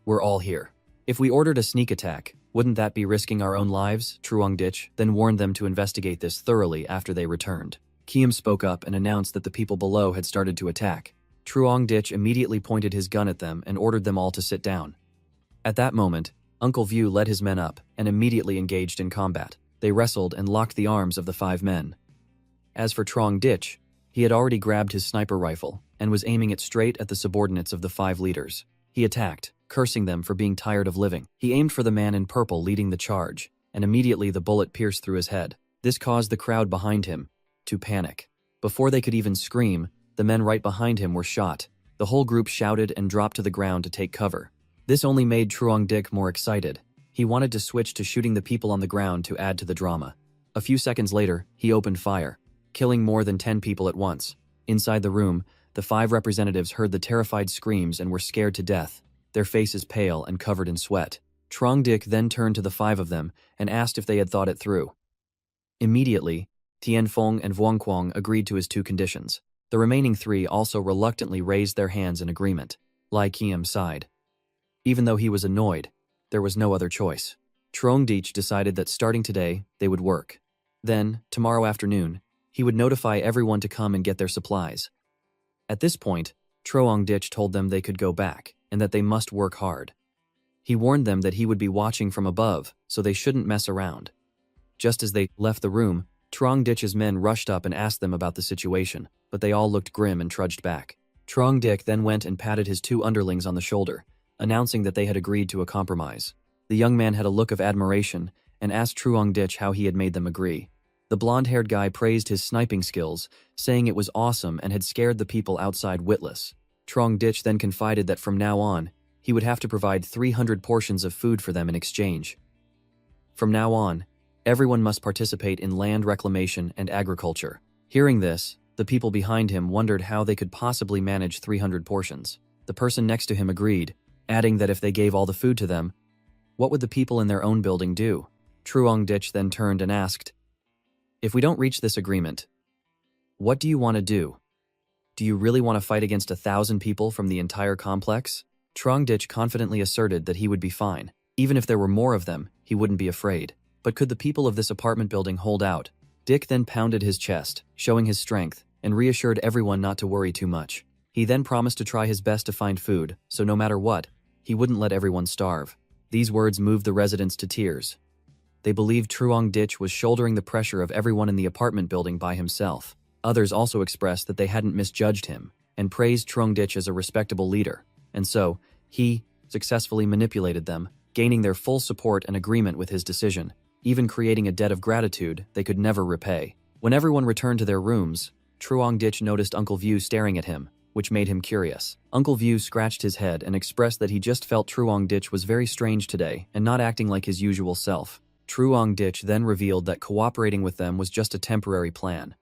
"We're all here. If we ordered a sneak attack, wouldn't that be risking our own lives?" Truong Dich then warned them to investigate this thoroughly after they returned. Qiam spoke up and announced that the people below had started to attack. Truong Dich immediately pointed his gun at them and ordered them all to sit down. At that moment, Uncle View led his men up and immediately engaged in combat. They wrestled and locked the arms of the five men. As for Truong Dich, he had already grabbed his sniper rifle and was aiming it straight at the subordinates of the five leaders. He attacked, cursing them for being tired of living. He aimed for the man in purple leading the charge, and immediately the bullet pierced through his head. This caused the crowd behind him to panic. Before they could even scream, the men right behind him were shot. The whole group shouted and dropped to the ground to take cover. This only made Truong Dich more excited. He wanted to switch to shooting the people on the ground to add to the drama. A few seconds later, he opened fire, killing more than 10 people at once. Inside the room, the five representatives heard the terrified screams and were scared to death, their faces pale and covered in sweat. Truong Dich then turned to the five of them and asked if they had thought it through. Immediately, Tian Feng and Vuongquang agreed to his two conditions. The remaining three also reluctantly raised their hands in agreement. Lai Qiam sighed. Even though he was annoyed, there was no other choice. Truong Dich decided that starting today, they would work. Then, tomorrow afternoon, he would notify everyone to come and get their supplies. At this point, Truong Dich told them they could go back, and that they must work hard. He warned them that he would be watching from above, so they shouldn't mess around. Just as they left the room, Truong Dich's men rushed up and asked them about the situation, but they all looked grim and trudged back. Truong Dich then went and patted his two underlings on the shoulder, announcing that they had agreed to a compromise. The young man had a look of admiration and asked Truong Dich how he had made them agree. The blonde-haired guy praised his sniping skills, saying it was awesome and had scared the people outside witless. Truong Dich then confided that from now on, he would have to provide 300 portions of food for them in exchange. From now on, everyone must participate in land reclamation and agriculture. Hearing this, the people behind him wondered how they could possibly manage 300 portions. The person next to him agreed, adding that if they gave all the food to them, what would the people in their own building do? Truong Dich then turned and asked, "If we don't reach this agreement, what do you want to do? Do you really want to fight against 1,000 people from the entire complex?" Truong Dich confidently asserted that he would be fine. Even if there were more of them, he wouldn't be afraid. But could the people of this apartment building hold out? Dick then pounded his chest, showing his strength, and reassured everyone not to worry too much. He then promised to try his best to find food, so no matter what, he wouldn't let everyone starve. These words moved the residents to tears. They believed Truong Dich was shouldering the pressure of everyone in the apartment building by himself. Others also expressed that they hadn't misjudged him, and praised Truong Dich as a respectable leader. And so, he successfully manipulated them, gaining their full support and agreement with his decision, even creating a debt of gratitude they could never repay. When everyone returned to their rooms, Truong Dich noticed Uncle View staring at him, which made him curious. Uncle View scratched his head and expressed that he just felt Truong Dich was very strange today and not acting like his usual self. Truong Dich then revealed that cooperating with them was just a temporary plan.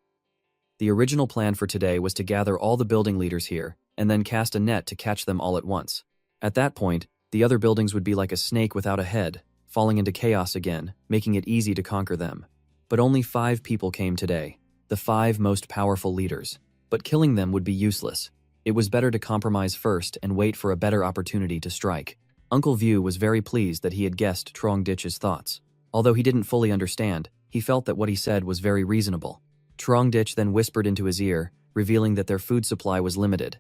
The original plan for today was to gather all the building leaders here and then cast a net to catch them all at once. At that point, the other buildings would be like a snake without a head, falling into chaos again, making it easy to conquer them. But only 5 people came today, the 5 most powerful leaders. But killing them would be useless. It was better to compromise first and wait for a better opportunity to strike. Uncle View was very pleased that he had guessed Truong Dich's thoughts. Although he didn't fully understand, he felt that what he said was very reasonable. Truong Dich then whispered into his ear, revealing that their food supply was limited.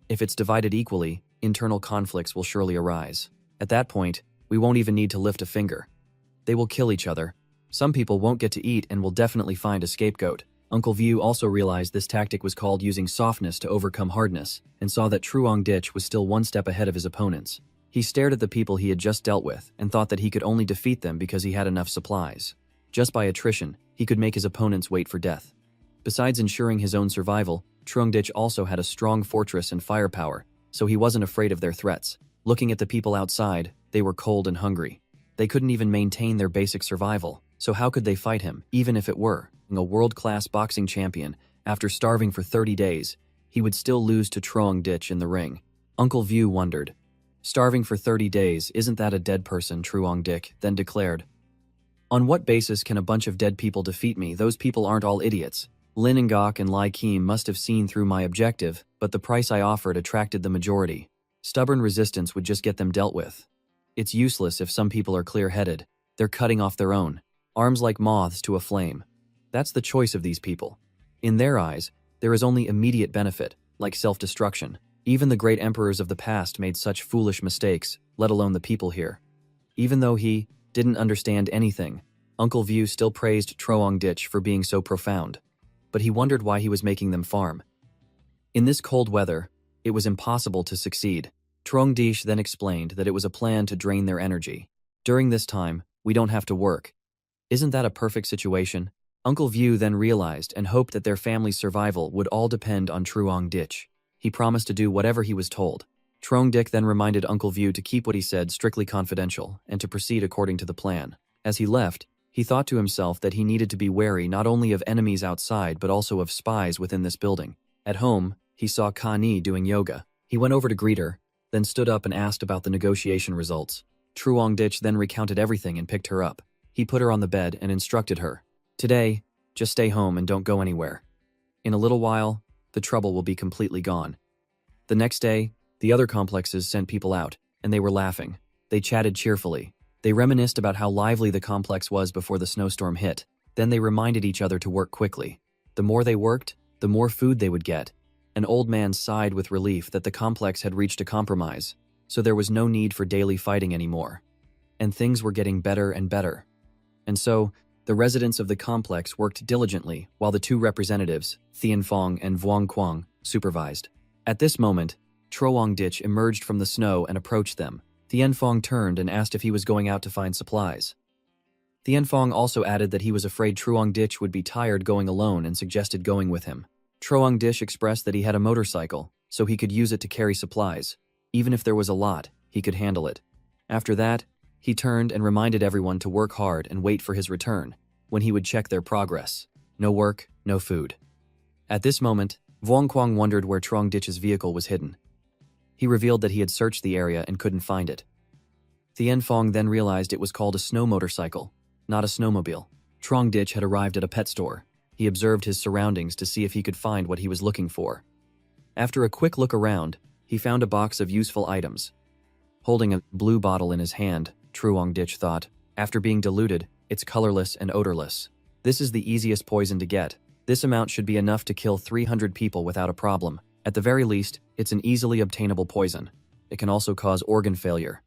If it's divided equally, internal conflicts will surely arise. At that point, we won't even need to lift a finger. They will kill each other. Some people won't get to eat and will definitely find a scapegoat. Uncle View also realized this tactic was called using softness to overcome hardness, and saw that Truong Dich was still one step ahead of his opponents. He stared at the people he had just dealt with and thought that he could only defeat them because he had enough supplies. Just by attrition, he could make his opponents wait for death. Besides ensuring his own survival, Truong Dich also had a strong fortress and firepower, so he wasn't afraid of their threats. Looking at the people outside, they were cold and hungry. They couldn't even maintain their basic survival, so how could they fight him, even if it were a world-class boxing champion? After starving for 30 days, he would still lose to Truong Dich in the ring. Uncle View wondered. Starving for 30 days, isn't that a dead person? Truong Dich then declared. On what basis can a bunch of dead people defeat me? Those people aren't all idiots. Lin Ngok and Lai Kim must have seen through my objective, but the price I offered attracted the majority. Stubborn resistance would just get them dealt with. It's useless if some people are clear-headed. They're cutting off their own, arms like moths to a flame. That's the choice of these people. In their eyes, there is only immediate benefit, like self-destruction. Even the great emperors of the past made such foolish mistakes, let alone the people here. Even though he didn't understand anything, Uncle View still praised Truong Dich for being so profound. But he wondered why he was making them farm. In this cold weather, it was impossible to succeed. Truong Dich then explained that it was a plan to drain their energy. During this time, we don't have to work. Isn't that a perfect situation? Uncle View then realized and hoped that their family's survival would all depend on Truong Dich. He promised to do whatever he was told. Truong Dich then reminded Uncle View to keep what he said strictly confidential and to proceed according to the plan. As he left, he thought to himself that he needed to be wary not only of enemies outside but also of spies within this building. At home, he saw Kani doing yoga. He went over to greet her, then stood up and asked about the negotiation results. Truong Dich then recounted everything and picked her up. He put her on the bed and instructed her. Today, just stay home and don't go anywhere. In a little while, the trouble will be completely gone. The next day, the other complexes sent people out, and they were laughing. They chatted cheerfully. They reminisced about how lively the complex was before the snowstorm hit. Then they reminded each other to work quickly. The more they worked, the more food they would get. An old man sighed with relief that the complex had reached a compromise, so there was no need for daily fighting anymore. And things were getting better and better. And so, the residents of the complex worked diligently while the two representatives, Thienfong and Vuong Quang, supervised. At this moment, Truong Dich emerged from the snow and approached them. Thienfong turned and asked if he was going out to find supplies. Thienfong also added that he was afraid Truong Dich would be tired going alone and suggested going with him. Truong Dich expressed that he had a motorcycle, so he could use it to carry supplies. Even if there was a lot, he could handle it. After that, he turned and reminded everyone to work hard and wait for his return, when he would check their progress. No work, no food. At this moment, Vuong Quang wondered where Truong Dich's vehicle was hidden. He revealed that he had searched the area and couldn't find it. Thienfong then realized it was called a snow motorcycle, not a snowmobile. Truong Dich had arrived at a pet store. He observed his surroundings to see if he could find what he was looking for. After a quick look around, he found a box of useful items. Holding a blue bottle in his hand, Truong Dich thought, after being diluted, it's colorless and odorless. This is the easiest poison to get. This amount should be enough to kill 300 people without a problem. At the very least, it's an easily obtainable poison. It can also cause organ failure.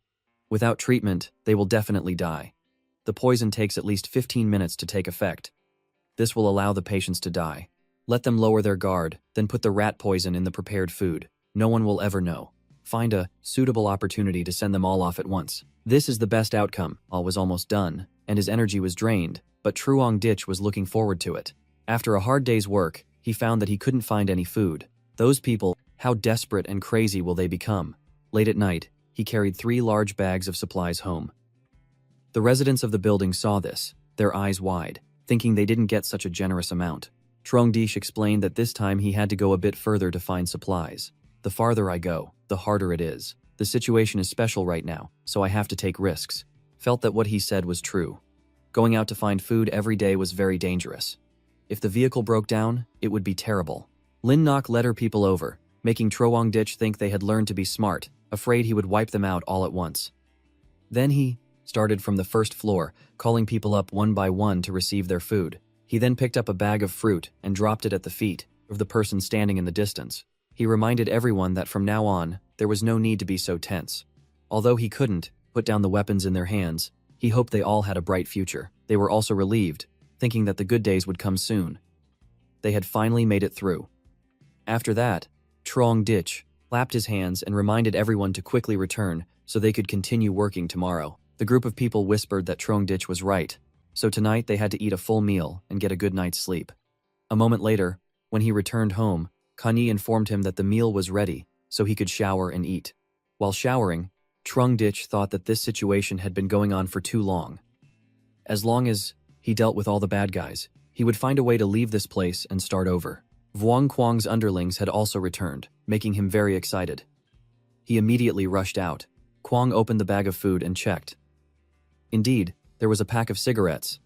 Without treatment, they will definitely die. The poison takes at least 15 minutes to take effect. This will allow the patients to die. Let them lower their guard, then put the rat poison in the prepared food. No one will ever know. Find a suitable opportunity to send them all off at once. This is the best outcome. All was almost done, and his energy was drained, but Truong Dich was looking forward to it. After a hard day's work, he found that he couldn't find any food. Those people, how desperate and crazy will they become? Late at night, he carried 3 large bags of supplies home. The residents of the building saw this, their eyes wide, thinking they didn't get such a generous amount. Truong Dich explained that this time he had to go a bit further to find supplies. The farther I go, the harder it is. The situation is special right now, so I have to take risks. Felt that what he said was true. Going out to find food every day was very dangerous. If the vehicle broke down, it would be terrible. Lin Nok led her people over, making Truong Dich think they had learned to be smart, afraid he would wipe them out all at once. Then he started from the first floor, calling people up one by one to receive their food. He then picked up a bag of fruit and dropped it at the feet of the person standing in the distance. He reminded everyone that from now on, there was no need to be so tense. Although he couldn't put down the weapons in their hands, He hoped they all had a bright future. They were also relieved, thinking that the good days would come soon. They had finally made it through. After that, Trong Dich clapped his hands and reminded everyone to quickly return so they could continue working tomorrow. The group of people whispered that Trong Dich was right, so tonight they had to eat a full meal and get a good night's sleep. A moment later, when he returned home, Kanyi informed him that the meal was ready, so he could shower and eat. While showering, Trong Dich thought that this situation had been going on for too long. As long as he dealt with all the bad guys, he would find a way to leave this place and start over. Vuong Quang's underlings had also returned, making him very excited. He immediately rushed out. Quang opened the bag of food and checked. Indeed, there was a pack of cigarettes,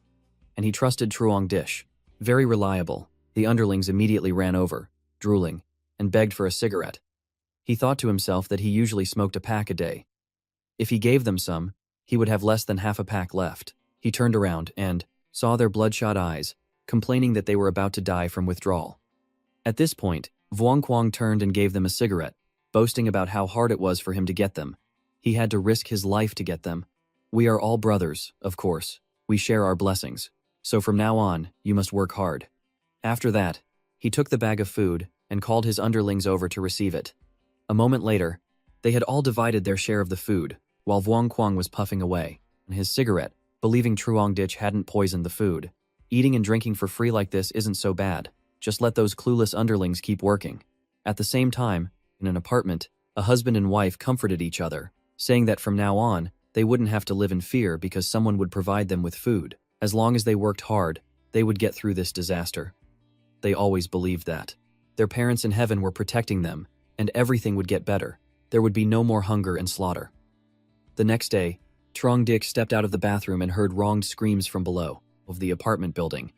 and he trusted Truong Dich. Very reliable. The underlings immediately ran over, drooling, and begged for a cigarette. He thought to himself that he usually smoked a pack a day. If he gave them some, he would have less than half a pack left. He turned around and saw their bloodshot eyes, complaining that they were about to die from withdrawal. At this point, Vuong Quang turned and gave them a cigarette, boasting about how hard it was for him to get them. He had to risk his life to get them. We are all brothers, of course. We share our blessings. So from now on, you must work hard. After that, he took the bag of food and called his underlings over to receive it. A moment later, they had all divided their share of the food, while Vuong Quang was puffing away on his cigarette, believing Truong Dich hadn't poisoned the food. Eating and drinking for free like this isn't so bad. Just let those clueless underlings keep working. At the same time, in an apartment, a husband and wife comforted each other, saying that from now on, they wouldn't have to live in fear because someone would provide them with food. As long as they worked hard, they would get through this disaster. They always believed that. Their parents in heaven were protecting them, and everything would get better. There would be no more hunger and slaughter. The next day, Trong Dich stepped out of the bathroom and heard wronged screams from below of the apartment building.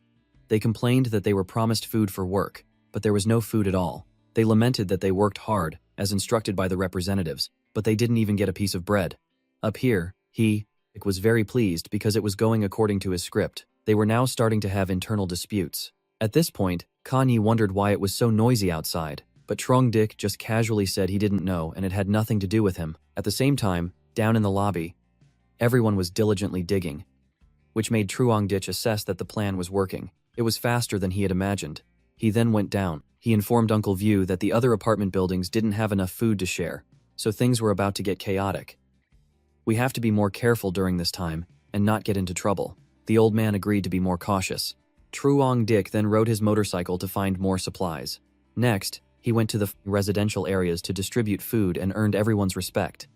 They complained that they were promised food for work, but there was no food at all. They lamented that they worked hard, as instructed by the representatives, but they didn't even get a piece of bread. Up here, he was very pleased because it was going according to his script. They were now starting to have internal disputes. At this point, Kanyi wondered why it was so noisy outside, but Trong Dich just casually said he didn't know and it had nothing to do with him. At the same time, down in the lobby, everyone was diligently digging, which made Truong Dich assess that the plan was working. It was faster than he had imagined. He then went down. He informed Uncle View that the other apartment buildings didn't have enough food to share, so things were about to get chaotic. We have to be more careful during this time and not get into trouble. The old man agreed to be more cautious. Truong Dich then rode his motorcycle to find more supplies. Next, he went to the residential areas to distribute food and earned everyone's respect.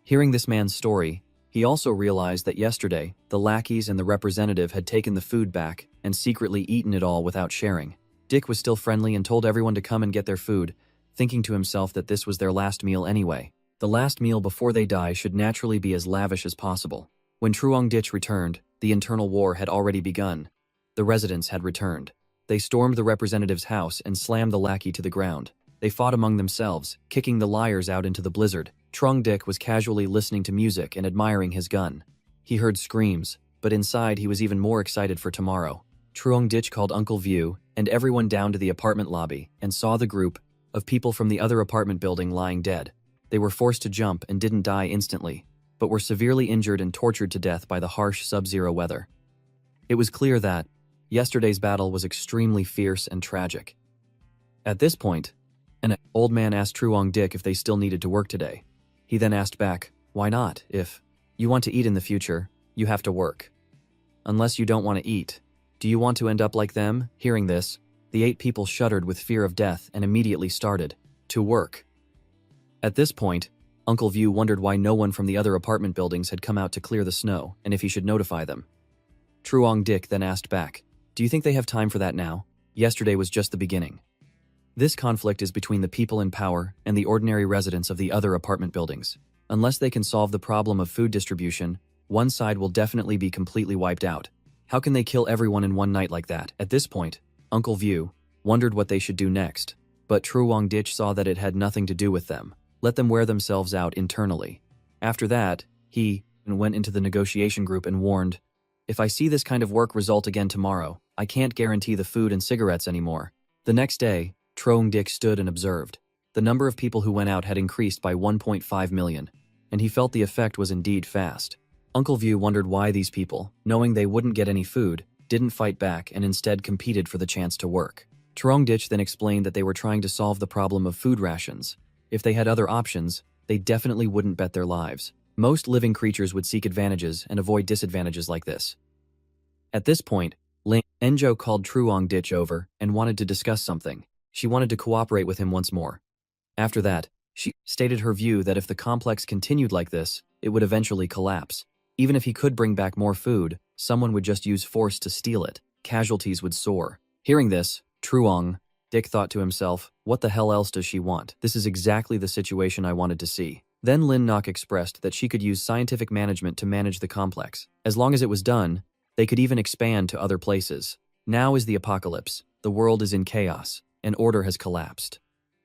Hearing this man's story, he also realized that yesterday, the lackeys and the representative had taken the food back and secretly eaten it all without sharing. Dick was still friendly and told everyone to come and get their food, thinking to himself that this was their last meal anyway. The last meal before they die should naturally be as lavish as possible. When Truong Dich returned, the internal war had already begun. The residents had returned. They stormed the representative's house and slammed the lackey to the ground. They fought among themselves, kicking the liars out into the blizzard. Truong Dich was casually listening to music and admiring his gun. He heard screams, but inside he was even more excited for tomorrow. Truong Dich called Uncle View and everyone down to the apartment lobby and saw the group of people from the other apartment building lying dead. They were forced to jump and didn't die instantly, but were severely injured and tortured to death by the harsh sub-zero weather. It was clear that yesterday's battle was extremely fierce and tragic. At this point, an old man asked Truong Dich if they still needed to work today. He then asked back, "Why not? If you want to eat in the future, you have to work. Unless you don't want to eat. Do you want to end up like them?" Hearing this, the 8 people shuddered with fear of death and immediately started to work. At this point, Uncle View wondered why no one from the other apartment buildings had come out to clear the snow and if he should notify them. Truong Dich then asked back, "Do you think they have time for that now? Yesterday was just the beginning." This conflict is between the people in power and the ordinary residents of the other apartment buildings. Unless they can solve the problem of food distribution, one side will definitely be completely wiped out. How can they kill everyone in one night like that? At this point, Uncle View wondered what they should do next, but Truong Dich saw that it had nothing to do with them. Let them wear themselves out internally. After that, he went into the negotiation group and warned, "If I see this kind of work result again tomorrow, I can't guarantee the food and cigarettes anymore." The next day, Truong Dich stood and observed. The number of people who went out had increased by 1.5 million, and he felt the effect was indeed fast. Uncle View wondered why these people, knowing they wouldn't get any food, didn't fight back and instead competed for the chance to work. Trongdich then explained that they were trying to solve the problem of food rations. If they had other options, they definitely wouldn't bet their lives. Most living creatures would seek advantages and avoid disadvantages like this. At this point, Enjo called Trongdich over and wanted to discuss something. She wanted to cooperate with him once more. After that, she stated her view that if the complex continued like this, it would eventually collapse. Even if he could bring back more food, someone would just use force to steal it. Casualties would soar. Hearing this, Dick thought to himself, what the hell else does she want? This is exactly the situation I wanted to see. Then Lin Nok expressed that she could use scientific management to manage the complex. As long as it was done, they could even expand to other places. Now is the apocalypse. The world is in chaos, and order has collapsed.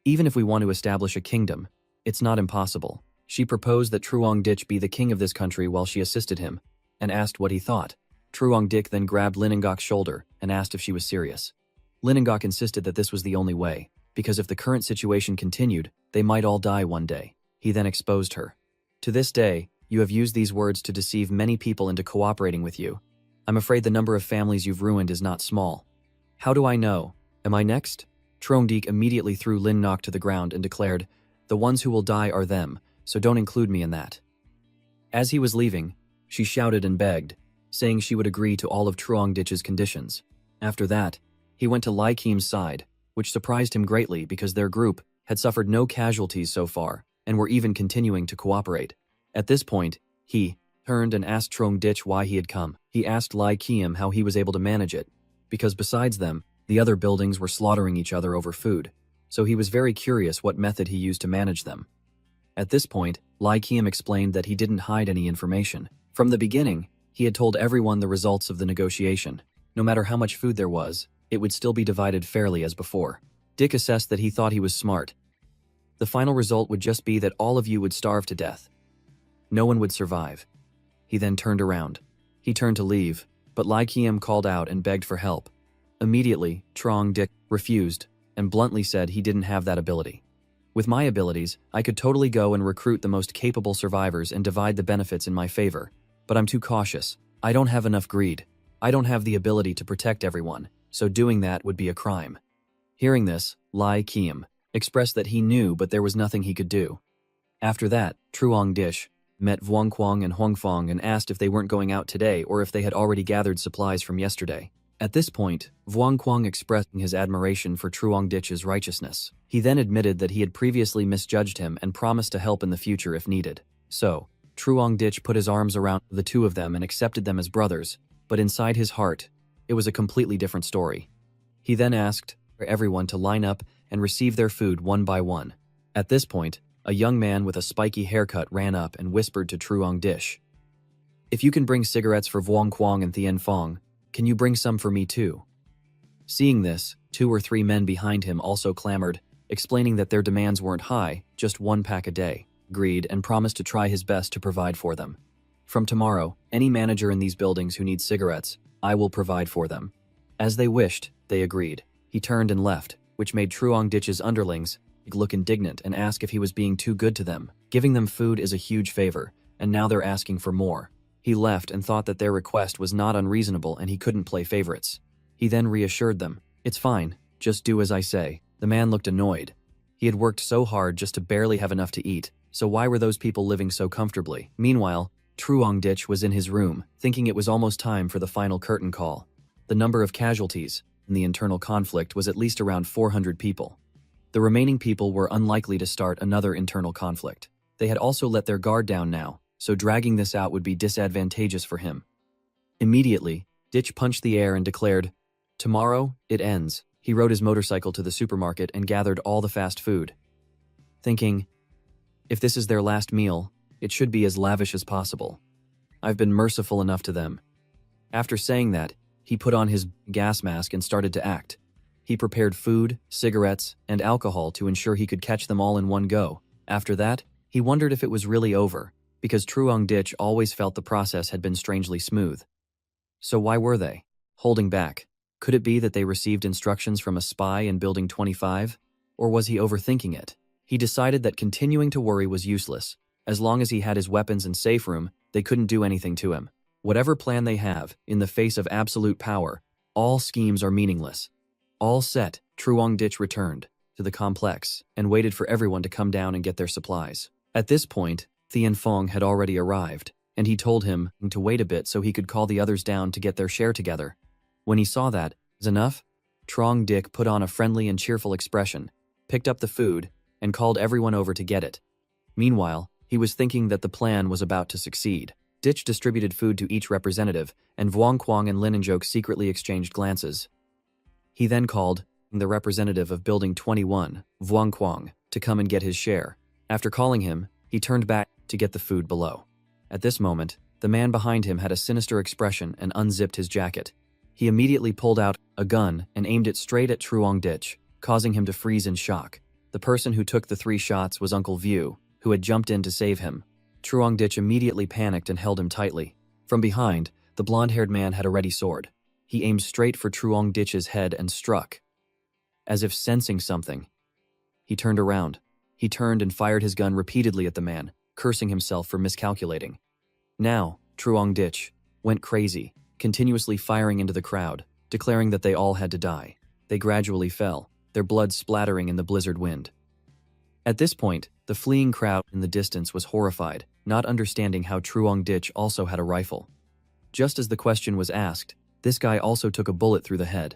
Even if we want to establish a kingdom, it's not impossible. She proposed that Trongdich be the king of this country while she assisted him, and asked what he thought. Trongdich then grabbed Linengok's shoulder and asked if she was serious. Linengok insisted that this was the only way, because if the current situation continued, they might all die one day. He then exposed her. To this day, you have used these words to deceive many people into cooperating with you. I'm afraid the number of families you've ruined is not small. How do I know? Am I next? Trongdich immediately threw Lin Nok to the ground and declared, the ones who will die are them, so don't include me in that. As he was leaving, she shouted and begged, saying she would agree to all of Trongdich's conditions. After that, he went to Lai Kim's side, which surprised him greatly because their group had suffered no casualties so far and were even continuing to cooperate. At this point, he turned and asked Trongdich why he had come. He asked Lai Kim how he was able to manage it, because besides them, the other buildings were slaughtering each other over food, so he was very curious what method he used to manage them. At this point, Lai Kim explained that he didn't hide any information. From the beginning, he had told everyone the results of the negotiation. No matter how much food there was, it would still be divided fairly as before. Dick assessed that he thought he was smart. The final result would just be that all of you would starve to death. No one would survive. He then turned around. He turned to leave, but Lai Kim called out and begged for help. Immediately, Trongdich refused and bluntly said he didn't have that ability. With my abilities, I could totally go and recruit the most capable survivors and divide the benefits in my favor, but I'm too cautious. I don't have enough greed. I don't have the ability to protect everyone, so doing that would be a crime. Hearing this, Lai Kim expressed that he knew but there was nothing he could do. After that, Trongdich met Vuongquang and Huangfang and asked if they weren't going out today or if they had already gathered supplies from yesterday. At this point, Vuongquang expressed his admiration for Trongdich's righteousness. He then admitted that he had previously misjudged him and promised to help in the future if needed. So, Trongdich put his arms around the two of them and accepted them as brothers, but inside his heart, it was a completely different story. He then asked for everyone to line up and receive their food one by one. At this point, a young man with a spiky haircut ran up and whispered to Trongdich, "If you can bring cigarettes for Vuongquang and Tianfang, can you bring some for me too?" Seeing this, 2 or 3 men behind him also clamored, explaining that their demands weren't high, just 1 pack a day, agreed and promised to try his best to provide for them. From tomorrow, any manager in these buildings who needs cigarettes, I will provide for them. As they wished, they agreed. He turned and left, which made Trongdich's underlings look indignant and ask if he was being too good to them. Giving them food is a huge favor, and now they're asking for more. He left and thought that their request was not unreasonable and he couldn't play favorites. He then reassured them, "It's fine, just do as I say." The man looked annoyed. He had worked so hard just to barely have enough to eat, so why were those people living so comfortably? Meanwhile, Trongdich was in his room, thinking it was almost time for the final curtain call. The number of casualties in the internal conflict was at least around 400 people. The remaining people were unlikely to start another internal conflict. They had also let their guard down now, so dragging this out would be disadvantageous for him. Immediately, Ditch punched the air and declared, "Tomorrow, it ends." He rode his motorcycle to the supermarket and gathered all the fast food. Thinking, if this is their last meal, it should be as lavish as possible. I've been merciful enough to them. After saying that, he put on his gas mask and started to act. He prepared food, cigarettes, and alcohol to ensure he could catch them all in one go. After that, he wondered if it was really over, because Trongdich always felt the process had been strangely smooth. So why were they holding back? Could it be that they received instructions from a spy in Building 25? Or was he overthinking it? He decided that continuing to worry was useless. As long as he had his weapons and safe room, They couldn't do anything to him. Whatever plan they have, in the face of absolute power, all schemes are meaningless. All set, Truong Dich returned to the complex and waited for everyone to come down and get their supplies. At this point, Thien Fong had already arrived, and he told him to wait a bit so he could call the others down to get their share together. When he saw that, was enough, Truong Dich put on a friendly and cheerful expression, picked up the food, and called everyone over to get it. Meanwhile, he was thinking that the plan was about to succeed. Dich distributed food to each representative, and Vuong Quang and Lin and Joke secretly exchanged glances. He then called the representative of Building 21, Vuong Quang, to come and get his share. After calling him, he turned back to get the food below. At this moment, the man behind him had a sinister expression and unzipped his jacket. He immediately pulled out a gun and aimed it straight at Truong Dich, causing him to freeze in shock. The person who took the 3 shots was Uncle View, who had jumped in to save him. Truong Dich immediately panicked and held him tightly. From behind, the blonde-haired man had a ready sword. He aimed straight for Truong Dich's head and struck. As if sensing something, he turned around. He turned and fired his gun repeatedly at the man, cursing himself for miscalculating. Now, Truong Dich went crazy, continuously firing into the crowd, declaring that they all had to die. They gradually fell, their blood splattering in the blizzard wind. At this point, the fleeing crowd in the distance was horrified, not understanding how Truong Dich also had a rifle. Just as the question was asked, this guy also took a bullet through the head.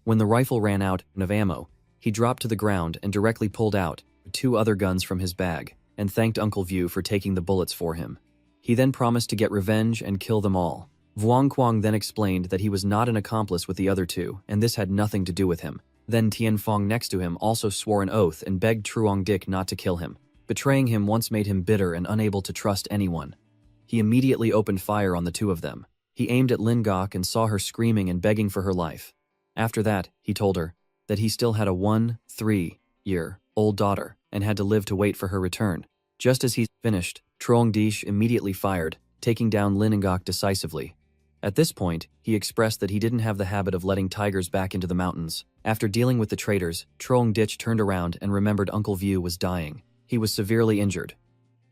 When the rifle ran out of ammo, he dropped to the ground and directly pulled out 2 other guns from his bag, and thanked Uncle View for taking the bullets for him. He then promised to get revenge and kill them all. Vuong Quang then explained that he was not an accomplice with the other 2, and this had nothing to do with him. Then Thien Fong next to him also swore an oath and begged Truong Dich not to kill him. Betraying him once made him bitter and unable to trust anyone. He immediately opened fire on the 2 of them. He aimed at Lin Gok and saw her screaming and begging for her life. After that, he told her that he still had a 3-year-old daughter and had to live to wait for her return. Just as he finished, Truong Dich immediately fired, taking down Lin Gok decisively. At this point, he expressed that he didn't have the habit of letting tigers back into the mountains. After dealing with the traitors, Truong Dich turned around and remembered Uncle View was dying. He was severely injured.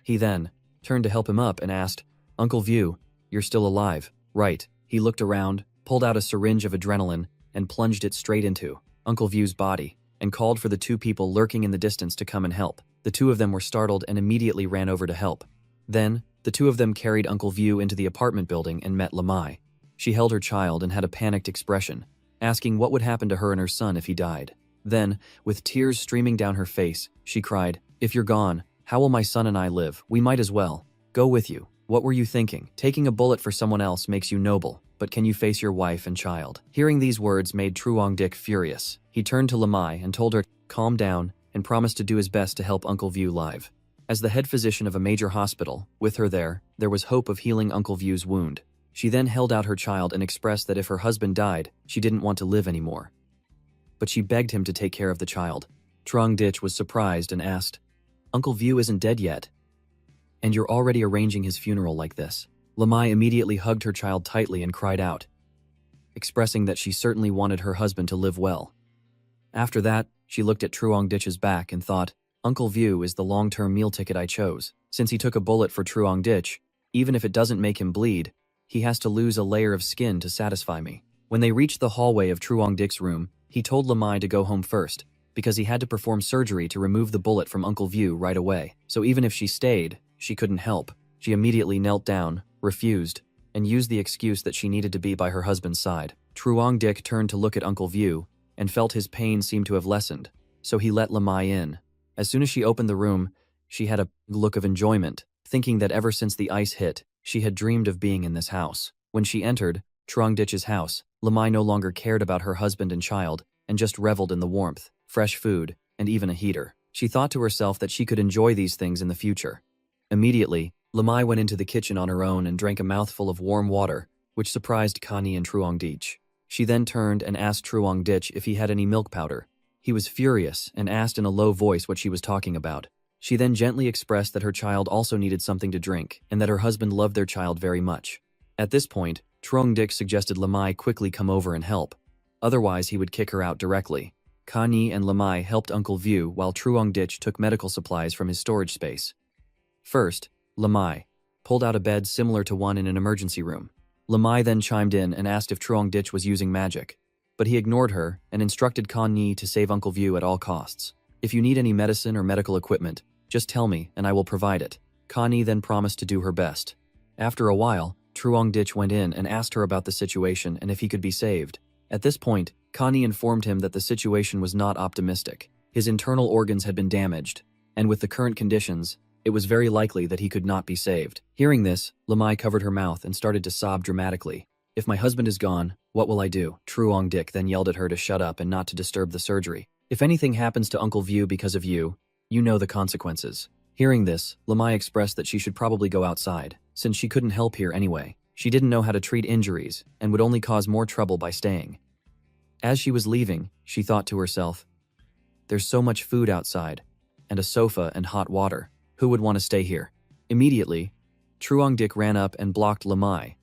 He then turned to help him up and asked, "Uncle View, you're still alive, right?" He looked around, pulled out a syringe of adrenaline, and plunged it straight into Uncle View's body, and called for the 2 people lurking in the distance to come and help. The 2 of them were startled and immediately ran over to help. Then, the 2 of them carried Uncle View into the apartment building and met Lamai. She held her child and had a panicked expression, asking what would happen to her and her son if he died. Then, with tears streaming down her face, she cried, "If you're gone, how will my son and I live? We might as well go with you. What were you thinking? Taking a bullet for someone else makes you noble, but can you face your wife and child?" Hearing these words made Truong Dich furious. He turned to Lamai and told her to calm down and promised to do his best to help Uncle View live. As the head physician of a major hospital, with her there was hope of healing Uncle View's wound. She then held out her child and expressed that if her husband died, she didn't want to live anymore. But she begged him to take care of the child. Truong Dich was surprised and asked, "Uncle View isn't dead yet, and you're already arranging his funeral like this?" Lamai immediately hugged her child tightly and cried out, expressing that she certainly wanted her husband to live well. After that, she looked at Truong Dich's back and thought, "Uncle View is the long-term meal ticket I chose. Since he took a bullet for Truong Dich, even if it doesn't make him bleed, he has to lose a layer of skin to satisfy me." When they reached the hallway of Truong Dich's room, he told Lamai to go home first, because he had to perform surgery to remove the bullet from Uncle View right away. So even if she stayed, she couldn't help. She immediately knelt down, refused, and used the excuse that she needed to be by her husband's side. Truong Dich turned to look at Uncle View and felt his pain seemed to have lessened, so he let Lamai in. As soon as she opened the room, she had a look of enjoyment, thinking that ever since the ice hit, she had dreamed of being in this house. When she entered Truong Dich's house, Lamai no longer cared about her husband and child and just reveled in the warmth, fresh food, and even a heater. She thought to herself that she could enjoy these things in the future. Immediately, Lamai went into the kitchen on her own and drank a mouthful of warm water, which surprised Connie and Truong Dich. She then turned and asked Truong Dich if he had any milk powder. He was furious and asked in a low voice what she was talking about. She then gently expressed that her child also needed something to drink and that her husband loved their child very much. At this point, Truong Dich suggested Lamai quickly come over and help. Otherwise, he would kick her out directly. Connie and Lamai helped Uncle View while Truong Dich took medical supplies from his storage space. First, Lamai pulled out a bed similar to one in an emergency room. Lamai then chimed in and asked if Truong Dich was using magic, but he ignored her and instructed Kan Yi to save Uncle View at all costs. If you need any medicine or medical equipment, just tell me and I will provide it. Kan Yi then promised to do her best. After a while, Truong Dich went in and asked her about the situation and if he could be saved. At this point, Kan Yi informed him that the situation was not optimistic. His internal organs had been damaged, and with the current conditions, it was very likely that he could not be saved. Hearing this, Lamai covered her mouth and started to sob dramatically. If my husband is gone, what will I do? Truong Dich then yelled at her to shut up and not to disturb the surgery. If anything happens to Uncle View because of you, you know the consequences. Hearing this, Lamai expressed that she should probably go outside, since she couldn't help here anyway. She didn't know how to treat injuries and would only cause more trouble by staying. As she was leaving, she thought to herself, there's so much food outside, and a sofa and hot water. Who would want to stay here? Immediately, Truong Dich ran up and blocked Lamai,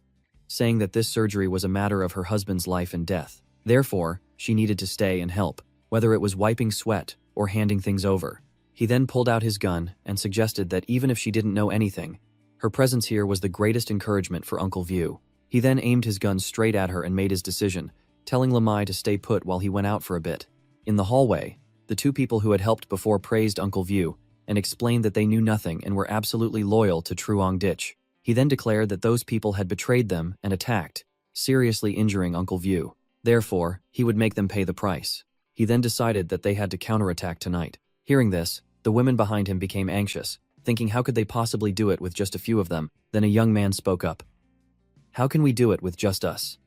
saying that this surgery was a matter of her husband's life and death. Therefore, she needed to stay and help, whether it was wiping sweat or handing things over. He then pulled out his gun and suggested that even if she didn't know anything, her presence here was the greatest encouragement for Uncle View. He then aimed his gun straight at her and made his decision, telling Lamai to stay put while he went out for a bit. In the hallway, the two people who had helped before praised Uncle View and explained that they knew nothing and were absolutely loyal to Truong Dich. He then declared that those people had betrayed them and attacked, seriously injuring Uncle View. Therefore, he would make them pay the price. He then decided that they had to counterattack tonight. Hearing this, the women behind him became anxious, thinking how could they possibly do it with just a few of them. Then a young man spoke up. How can we do it with just us?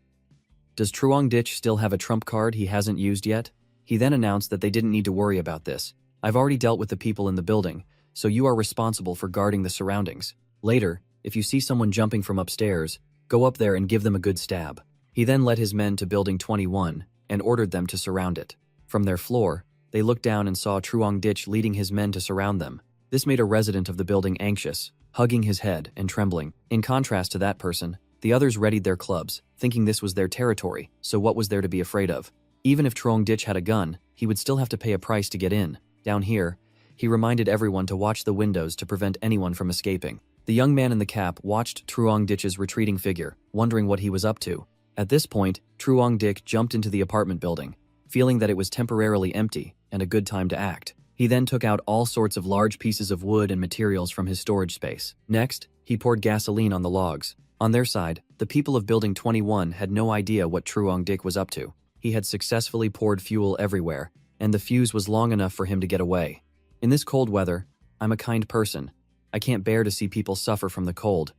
Does Truong Dich still have a trump card he hasn't used yet? He then announced that they didn't need to worry about this. I've already dealt with the people in the building, so you are responsible for guarding the surroundings. Later, if you see someone jumping from upstairs, go up there and give them a good stab. He then led his men to Building 21 and ordered them to surround it. From their floor, they looked down and saw Truong Dich leading his men to surround them. This made a resident of the building anxious, hugging his head and trembling. In contrast to that person, the others readied their clubs, thinking this was their territory, so what was there to be afraid of? Even if Truong Dich had a gun, he would still have to pay a price to get in. Down here, he reminded everyone to watch the windows to prevent anyone from escaping. The young man in the cap watched Truong Dich's retreating figure, wondering what he was up to. At this point, Truong Dich jumped into the apartment building, feeling that it was temporarily empty and a good time to act. He then took out all sorts of large pieces of wood and materials from his storage space. Next, he poured gasoline on the logs. On their side, the people of Building 21 had no idea what Truong Dich was up to. He had successfully poured fuel everywhere, and the fuse was long enough for him to get away. In this cold weather, I'm a kind person. I can't bear to see people suffer from the cold.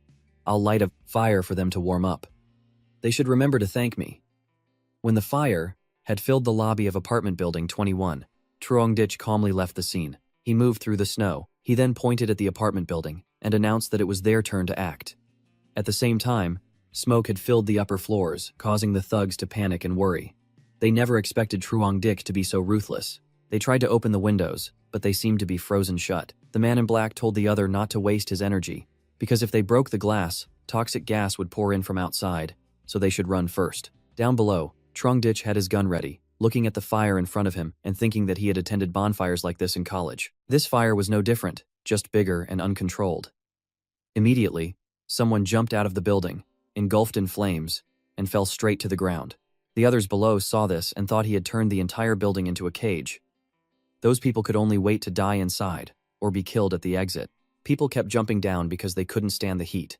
I'll light a fire for them to warm up. They should remember to thank me. When the fire had filled the lobby of apartment building 21, Truong Dich calmly left the scene. He moved through the snow. He then pointed at the apartment building and announced that it was their turn to act. At the same time, smoke had filled the upper floors, causing the thugs to panic and worry. They never expected Truong Dich to be so ruthless. They tried to open the windows, but they seemed to be frozen shut. The man in black told the other not to waste his energy, because if they broke the glass, toxic gas would pour in from outside, so they should run first. Down below, Truong Dich had his gun ready, looking at the fire in front of him and thinking that he had attended bonfires like this in college. This fire was no different, just bigger and uncontrolled. Immediately, someone jumped out of the building, engulfed in flames, and fell straight to the ground. The others below saw this and thought he had turned the entire building into a cage. Those people could only wait to die inside, or be killed at the exit. People kept jumping down because they couldn't stand the heat.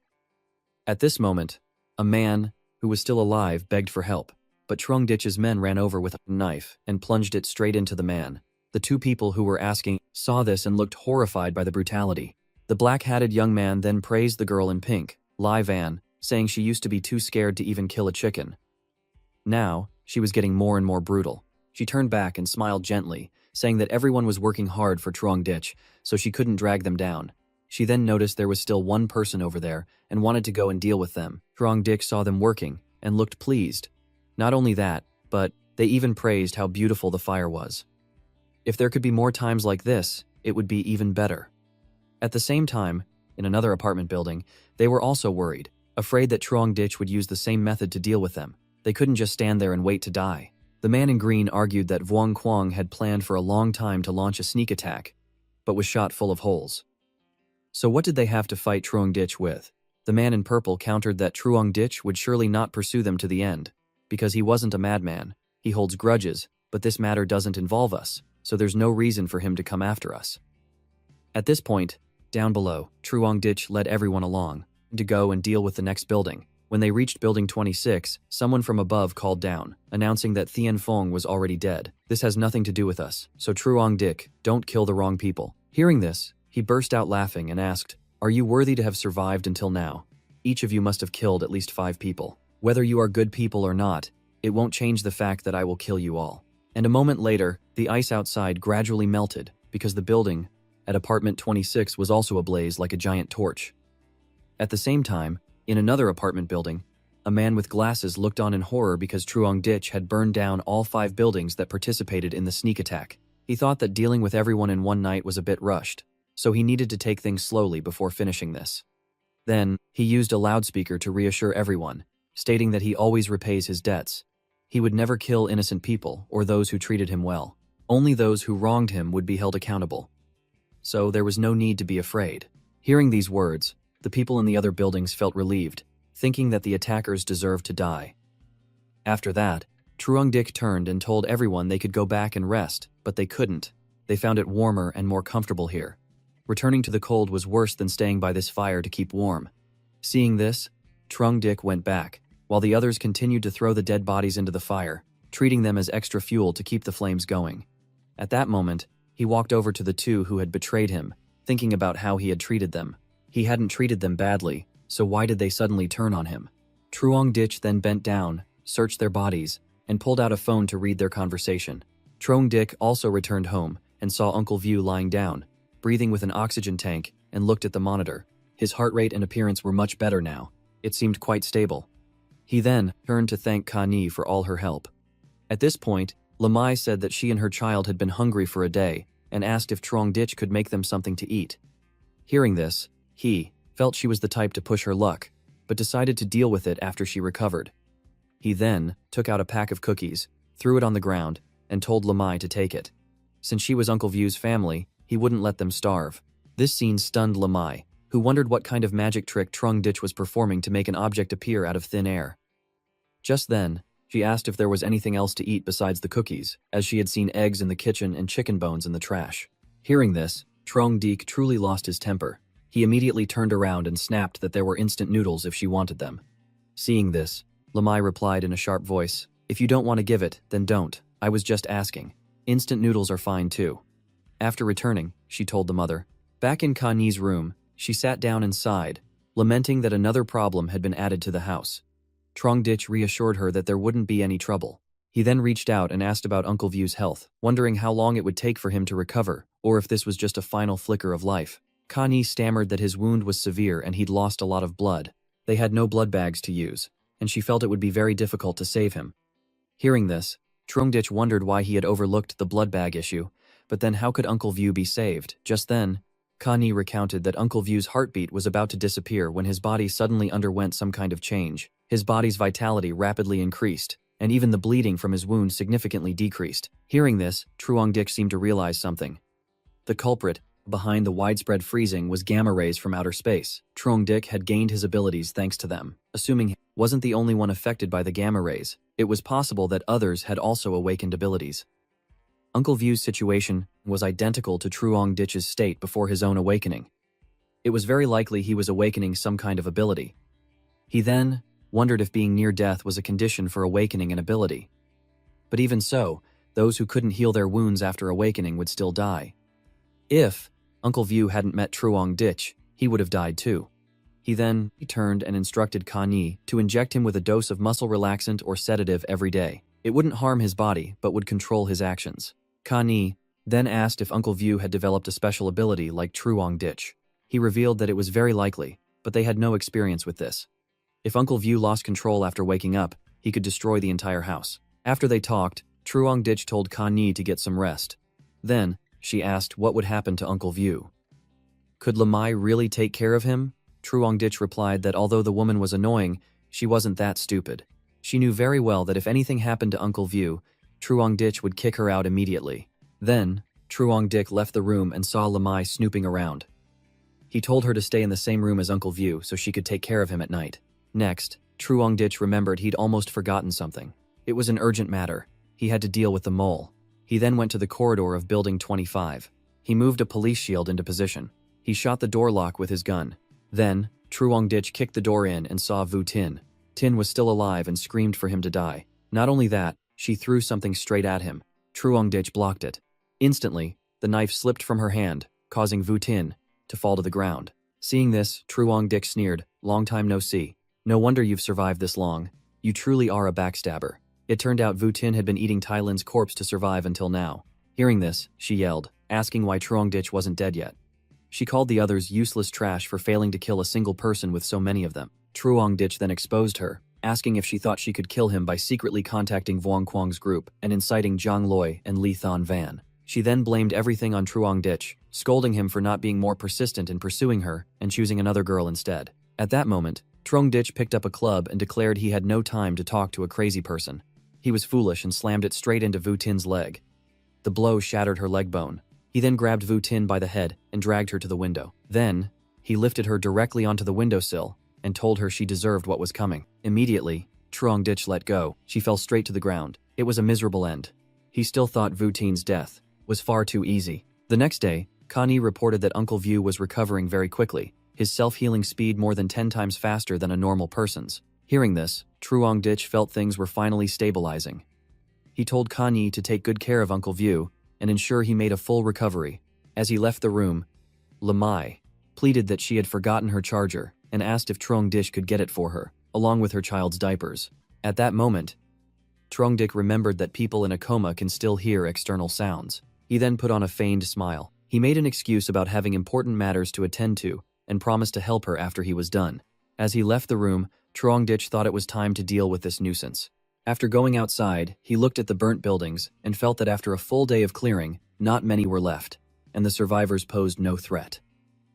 At this moment, a man, who was still alive, begged for help, but Truong Dich's men ran over with a knife and plunged it straight into the man. The two people who were asking saw this and looked horrified by the brutality. The black-hatted young man then praised the girl in pink, Lai Van, saying she used to be too scared to even kill a chicken. Now, she was getting more and more brutal. She turned back and smiled gently, saying that everyone was working hard for Truong Dich, so she couldn't drag them down. She then noticed there was still one person over there and wanted to go and deal with them. Truong Dich saw them working and looked pleased. Not only that, but they even praised how beautiful the fire was. If there could be more times like this, it would be even better. At the same time, in another apartment building, they were also worried, afraid that Truong Dich would use the same method to deal with them. They couldn't just stand there and wait to die. The man in green argued that Vuong Quang had planned for a long time to launch a sneak attack, but was shot full of holes. So what did they have to fight Truong Dich with? The man in purple countered that Truong Dich would surely not pursue them to the end, because he wasn't a madman. He holds grudges, but this matter doesn't involve us, so there's no reason for him to come after us. At this point, down below, Truong Dich led everyone along to go and deal with the next building. When they reached building 26, someone from above called down, announcing that Thien Fong was already dead. This has nothing to do with us, so Truong Dich, don't kill the wrong people. Hearing this, he burst out laughing and asked, "Are you worthy to have survived until now? Each of you must have killed at least 5 people. Whether you are good people or not, it won't change the fact that I will kill you all." And a moment later, the ice outside gradually melted because the building at apartment 26 was also ablaze like a giant torch. At the same time, in another apartment building, a man with glasses looked on in horror because Truong Dich had burned down all 5 buildings that participated in the sneak attack. He thought that dealing with everyone in one night was a bit rushed, so he needed to take things slowly before finishing this. Then, he used a loudspeaker to reassure everyone, stating that he always repays his debts. He would never kill innocent people or those who treated him well. Only those who wronged him would be held accountable. So there was no need to be afraid. Hearing these words, the people in the other buildings felt relieved, thinking that the attackers deserved to die. After that, Truong Dich turned and told everyone they could go back and rest, but they couldn't. They found it warmer and more comfortable here. Returning to the cold was worse than staying by this fire to keep warm. Seeing this, Truong Dich went back, while the others continued to throw the dead bodies into the fire, treating them as extra fuel to keep the flames going. At that moment, he walked over to the 2 who had betrayed him, thinking about how he had treated them. He hadn't treated them badly, so why did they suddenly turn on him? Truong Dich then bent down, searched their bodies, and pulled out a phone to read their conversation. Truong Dich also returned home and saw Uncle View lying down, breathing with an oxygen tank, and looked at the monitor. His heart rate and appearance were much better now. It seemed quite stable. He then turned to thank Ka Ni for all her help. At this point, Lamai said that she and her child had been hungry for a day and asked if Truong Dich could make them something to eat. Hearing this, he felt she was the type to push her luck, but decided to deal with it after she recovered. He then took out a pack of cookies, threw it on the ground, and told Lamai to take it. Since she was Uncle View's family, he wouldn't let them starve. This scene stunned Lamai, who wondered what kind of magic trick Truong Dich was performing to make an object appear out of thin air. Just then, she asked if there was anything else to eat besides the cookies, as she had seen eggs in the kitchen and chicken bones in the trash. Hearing this, Truong Dich truly lost his temper. He immediately turned around and snapped that there were instant noodles if she wanted them. Seeing this, Lamai replied in a sharp voice, "If you don't want to give it, then don't. I was just asking. Instant noodles are fine too." After returning, she told the mother. Back in Ka Ni's room, she sat down and sighed, lamenting that another problem had been added to the house. Truong Dich reassured her that there wouldn't be any trouble. He then reached out and asked about Uncle View's health, wondering how long it would take for him to recover, or if this was just a final flicker of life. Ka Ni stammered that his wound was severe and he'd lost a lot of blood. They had no blood bags to use, and she felt it would be very difficult to save him. Hearing this, Truong Dich wondered why he had overlooked the blood bag issue, but then how could Uncle View be saved? Just then, Ka Ni recounted that Uncle View's heartbeat was about to disappear when his body suddenly underwent some kind of change. His body's vitality rapidly increased, and even the bleeding from his wound significantly decreased. Hearing this, Truong Dich seemed to realize something. The culprit behind the widespread freezing was gamma rays from outer space. Truong Dich had gained his abilities thanks to them. Assuming he wasn't the only one affected by the gamma rays, it was possible that others had also awakened abilities. Uncle View's situation was identical to Truong Dich's state before his own awakening. It was very likely he was awakening some kind of ability. He then wondered if being near death was a condition for awakening an ability. But even so, those who couldn't heal their wounds after awakening would still die. If Uncle View hadn't met Truong Dich, he would have died too. He then turned and instructed Ka Ni to inject him with a dose of muscle relaxant or sedative every day. It wouldn't harm his body, but would control his actions. Ka Ni then asked if Uncle View had developed a special ability like Truong Dich. He revealed that it was very likely, but they had no experience with this. If Uncle View lost control after waking up, he could destroy the entire house. After they talked, Truong Dich told Ka Ni to get some rest. Then, she asked what would happen to Uncle View. Could Lamai really take care of him? Truong Dich replied that although the woman was annoying, she wasn't that stupid. She knew very well that if anything happened to Uncle View, Truong Dich would kick her out immediately. Then, Truong Dich left the room and saw Lamai snooping around. He told her to stay in the same room as Uncle View so she could take care of him at night. Next, Truong Dich remembered he'd almost forgotten something. It was an urgent matter. He had to deal with the mole. He then went to the corridor of Building 25. He moved a police shield into position. He shot the door lock with his gun. Then, Truong Dich kicked the door in and saw Vu Tin. Tin was still alive and screamed for him to die. Not only that, she threw something straight at him. Truong Dich blocked it. Instantly, the knife slipped from her hand, causing Vu Tin to fall to the ground. Seeing this, Truong Dich sneered, "Long time no see. No wonder you've survived this long. You truly are a backstabber." It turned out Vu Tin had been eating Tai Lin's corpse to survive until now. Hearing this, she yelled, asking why Truong Dich wasn't dead yet. She called the others useless trash for failing to kill a single person with so many of them. Truong Dich then exposed her, asking if she thought she could kill him by secretly contacting Vuong Quang's group and inciting Zhang Loi and Li Thon Van. She then blamed everything on Truong Dich, scolding him for not being more persistent in pursuing her and choosing another girl instead. At that moment, Truong Dich picked up a club and declared he had no time to talk to a crazy person. He was foolish and slammed it straight into Vu Tin's leg. The blow shattered her leg bone. He then grabbed Vu Tin by the head and dragged her to the window. Then, he lifted her directly onto the windowsill and told her she deserved what was coming. Immediately, Truong Dich let go. She fell straight to the ground. It was a miserable end. He still thought Vu Tin's death was far too easy. The next day, Connie reported that Uncle View was recovering very quickly, his self-healing speed more than 10 times faster than a normal person's. Hearing this, Truong Dich felt things were finally stabilizing. He told Connie to take good care of Uncle View and ensure he made a full recovery. As he left the room, Lamai pleaded that she had forgotten her charger and asked if Truong Dich could get it for her, along with her child's diapers. At that moment, Truong Dich remembered that people in a coma can still hear external sounds. He then put on a feigned smile. He made an excuse about having important matters to attend to and promised to help her after he was done. As he left the room, Truong Dich thought it was time to deal with this nuisance. After going outside, he looked at the burnt buildings and felt that after a full day of clearing, not many were left, and the survivors posed no threat.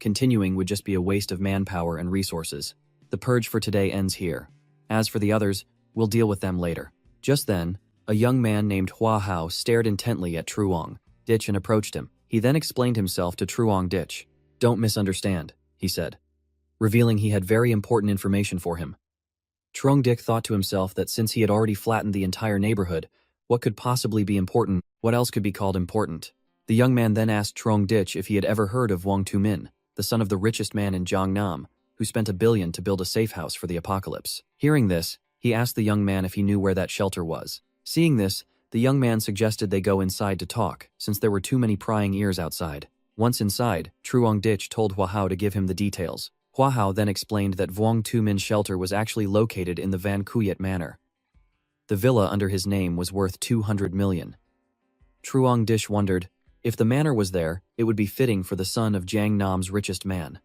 Continuing would just be a waste of manpower and resources. The purge for today ends here. As for the others, we'll deal with them later. Just then, a young man named Hua Hao stared intently at Truong Dich and approached him. He then explained himself to Truong Dich. "Don't misunderstand," he said, revealing he had very important information for him. Truong Dich thought to himself that since he had already flattened the entire neighborhood, what could possibly be important? What else could be called important? The young man then asked Truong Dich if he had ever heard of Wang Tu-min, the son of the richest man in Jiangnam, who spent $1 billion to build a safe house for the apocalypse. Hearing this, he asked the young man if he knew where that shelter was. Seeing this, the young man suggested they go inside to talk, since there were too many prying ears outside. Once inside, Truong Dich told Hua Hao to give him the details. Hua Hao then explained that Vuong Tu-min's shelter was actually located in the Van Kuyet Manor. The villa under his name was worth 200 million. Truong Dich wondered, if the manor was there, it would be fitting for the son of Jiangnam's richest man.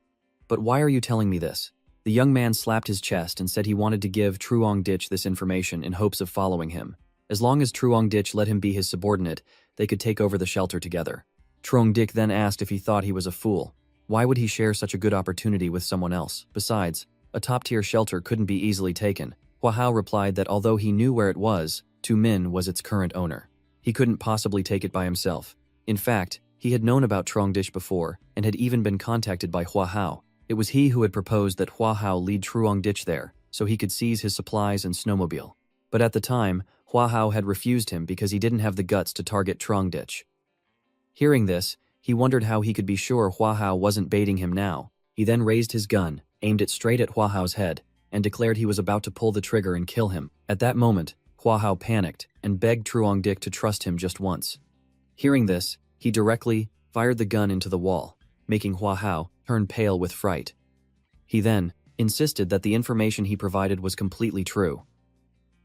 But why are you telling me this? The young man slapped his chest and said he wanted to give Truong Dich this information in hopes of following him. As long as Truong Dich let him be his subordinate, they could take over the shelter together. Truong Dich then asked if he thought he was a fool. Why would he share such a good opportunity with someone else? Besides, a top-tier shelter couldn't be easily taken. Hua Hao replied that although he knew where it was, Tu-min was its current owner. He couldn't possibly take it by himself. In fact, he had known about Truong Dich before and had even been contacted by Hua Hao. It was he who had proposed that Hua Hao lead Truong Dich there, so he could seize his supplies and snowmobile. But at the time, Hua Hao had refused him because he didn't have the guts to target Truong Dich. Hearing this, he wondered how he could be sure Hua Hao wasn't baiting him now. He then raised his gun, aimed it straight at Hua Hao's head, and declared he was about to pull the trigger and kill him. At that moment, Hua Hao panicked and begged Truong Dich to trust him just once. Hearing this, he directly fired the gun into the wall, making Hua Hao turn pale with fright. He then insisted that the information he provided was completely true.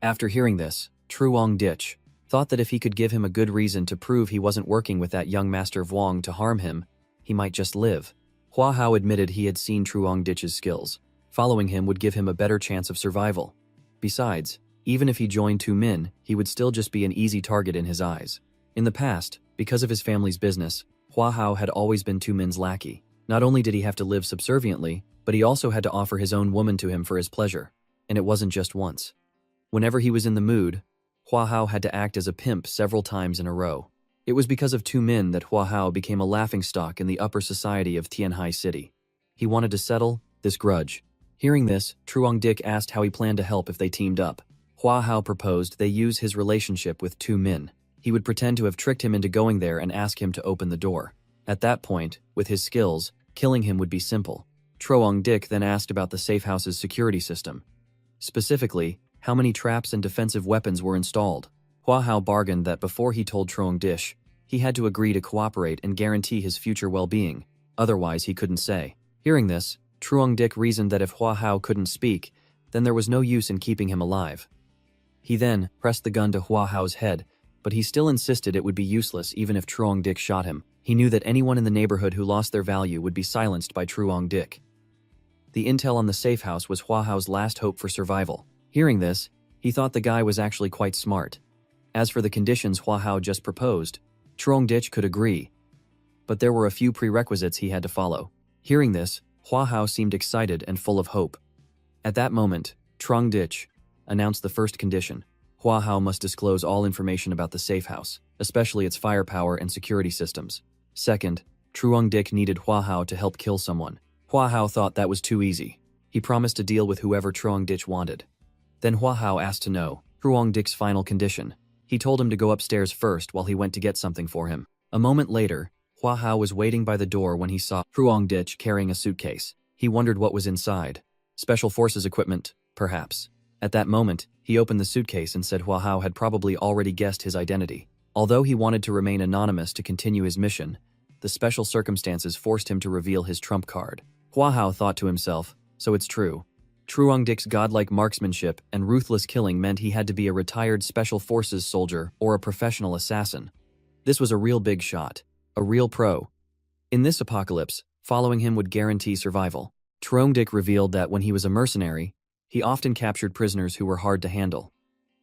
After hearing this, Truong Dich thought that if he could give him a good reason to prove he wasn't working with that young Master Vuong to harm him, he might just live. Hua Hao admitted he had seen Truong Dich's skills. Following him would give him a better chance of survival. Besides, even if he joined Tu-min, he would still just be an easy target in his eyes. In the past, because of his family's business, Hua Hao had always been Tu-min's lackey. Not only did he have to live subserviently, but he also had to offer his own woman to him for his pleasure. And it wasn't just once. Whenever he was in the mood, Hua Hao had to act as a pimp several times in a row. It was because of Tu-min that Hua Hao became a laughingstock in the upper society of Tianhai City. He wanted to settle this grudge. Hearing this, Truong Dik asked how he planned to help if they teamed up. Hua Hao proposed they use his relationship with Tu Min. He would pretend to have tricked him into going there and ask him to open the door. At that point, with his skills, killing him would be simple. Truong Dik then asked about the safe house's security system. Specifically, how many traps and defensive weapons were installed. Hua Hao bargained that before he told Truong Dik, he had to agree to cooperate and guarantee his future well-being. Otherwise, he couldn't say. Hearing this, Truong Dik reasoned that if Hua Hao couldn't speak, then there was no use in keeping him alive. He then pressed the gun to Hua Hao's head, but he still insisted it would be useless even if Truong Dik shot him. He knew that anyone in the neighborhood who lost their value would be silenced by Truong Dik. The intel on the safe house was Hua Hao's last hope for survival. Hearing this, he thought the guy was actually quite smart. As for the conditions Hua Hao just proposed, Truong Dik could agree, but there were a few prerequisites he had to follow. Hearing this, Hua Hao seemed excited and full of hope. At that moment, Truong Dik announced the first condition. Hua Hao must disclose all information about the safe house, especially its firepower and security systems. Second, Truong Dik needed Hua Hao to help kill someone. Hua Hao thought that was too easy. He promised to deal with whoever Truong Dik wanted. Then Hua Hao asked to know Truong Dik's final condition. He told him to go upstairs first while he went to get something for him. A moment later, Hua Hao was waiting by the door when he saw Truong Dik carrying a suitcase. He wondered what was inside. Special forces equipment, perhaps. At that moment, he opened the suitcase and said Hua Hao had probably already guessed his identity. Although he wanted to remain anonymous to continue his mission, the special circumstances forced him to reveal his trump card. Hua Hao thought to himself, so it's true. Truong Dik's godlike marksmanship and ruthless killing meant he had to be a retired special forces soldier or a professional assassin. This was a real big shot. A real pro. In this apocalypse, following him would guarantee survival. Truong Dik revealed that when he was a mercenary, he often captured prisoners who were hard to handle.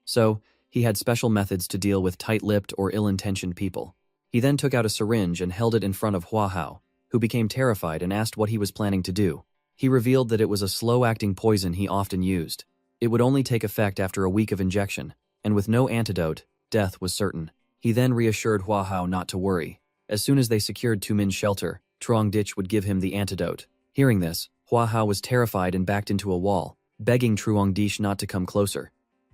So, he had special methods to deal with tight-lipped or ill-intentioned people. He then took out a syringe and held it in front of Hua Hao, who became terrified and asked what he was planning to do. He revealed that it was a slow-acting poison he often used. It would only take effect after a week of injection, and with no antidote, death was certain. He then reassured Hua Hao not to worry. As soon as they secured Tu Min's shelter, Truong Dik would give him the antidote. Hearing this, Hua Hao was terrified and backed into a wall, begging Truong Dik not to come closer.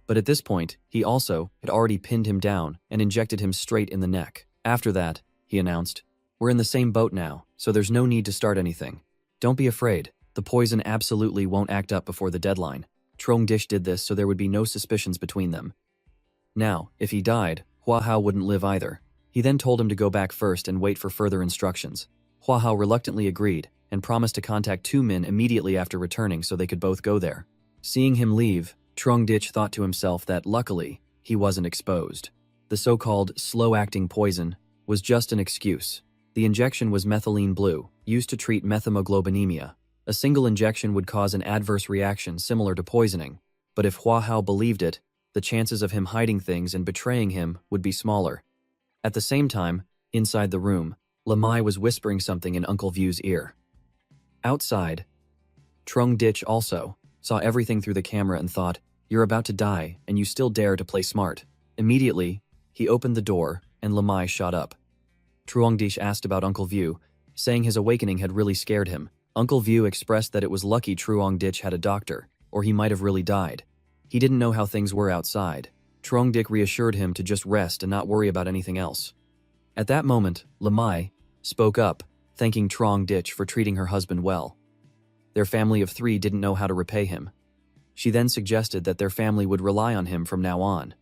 But at this point, he also had already pinned him down and injected him straight in the neck. After that, he announced, "We're in the same boat now, so there's no need to start anything. Don't be afraid. The poison absolutely won't act up before the deadline." Truong Dik did this so there would be no suspicions between them. Now, if he died, Hua Hao wouldn't live either. He then told him to go back first and wait for further instructions. Hua Hao reluctantly agreed and promised to contact Tu Min immediately after returning so they could both go there. Seeing him leave, Truong Dik thought to himself that luckily, he wasn't exposed. The so-called slow-acting poison was just an excuse. The injection was methylene blue, used to treat methemoglobinemia. A single injection would cause an adverse reaction similar to poisoning, but if Hua Hao believed it, the chances of him hiding things and betraying him would be smaller. At the same time, inside the room, Lamai was whispering something in Uncle View's ear. Outside, Truong Dik also saw everything through the camera and thought, "You're about to die, and you still dare to play smart." Immediately, he opened the door, and Lamai shot up. Truong Dik asked about Uncle View, saying his awakening had really scared him. Uncle View expressed that it was lucky Truong Dik had a doctor, or he might have really died. He didn't know how things were outside. Truong Dik reassured him to just rest and not worry about anything else. At that moment, Lamai spoke up, thanking Truong Dik for treating her husband well. Their family of 3 didn't know how to repay him. She then suggested that their family would rely on him from now on.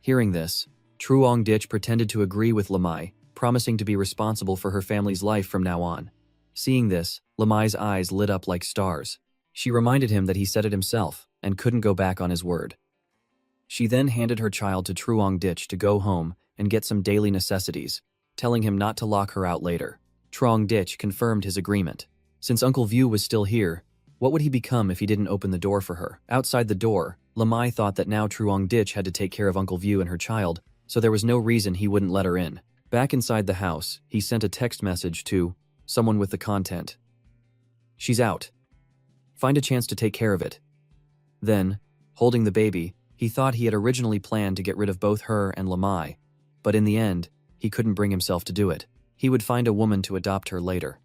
Hearing this, Truong Dik pretended to agree with Lamai, promising to be responsible for her family's life from now on. Seeing this, Lamai's eyes lit up like stars. She reminded him that he said it himself and couldn't go back on his word. She then handed her child to Truong Dik to go home and get some daily necessities, telling him not to lock her out later. Truong Dik confirmed his agreement. Since Uncle View was still here, what would he become if he didn't open the door for her? Outside the door, Lamai thought that now Truong Dik had to take care of Uncle View and her child, so there was no reason he wouldn't let her in. Back inside the house, he sent a text message to someone with the content, "She's out. Find a chance to take care of it." Then, holding the baby, he thought he had originally planned to get rid of both her and Lamai, but in the end, he couldn't bring himself to do it. He would find a woman to adopt her later.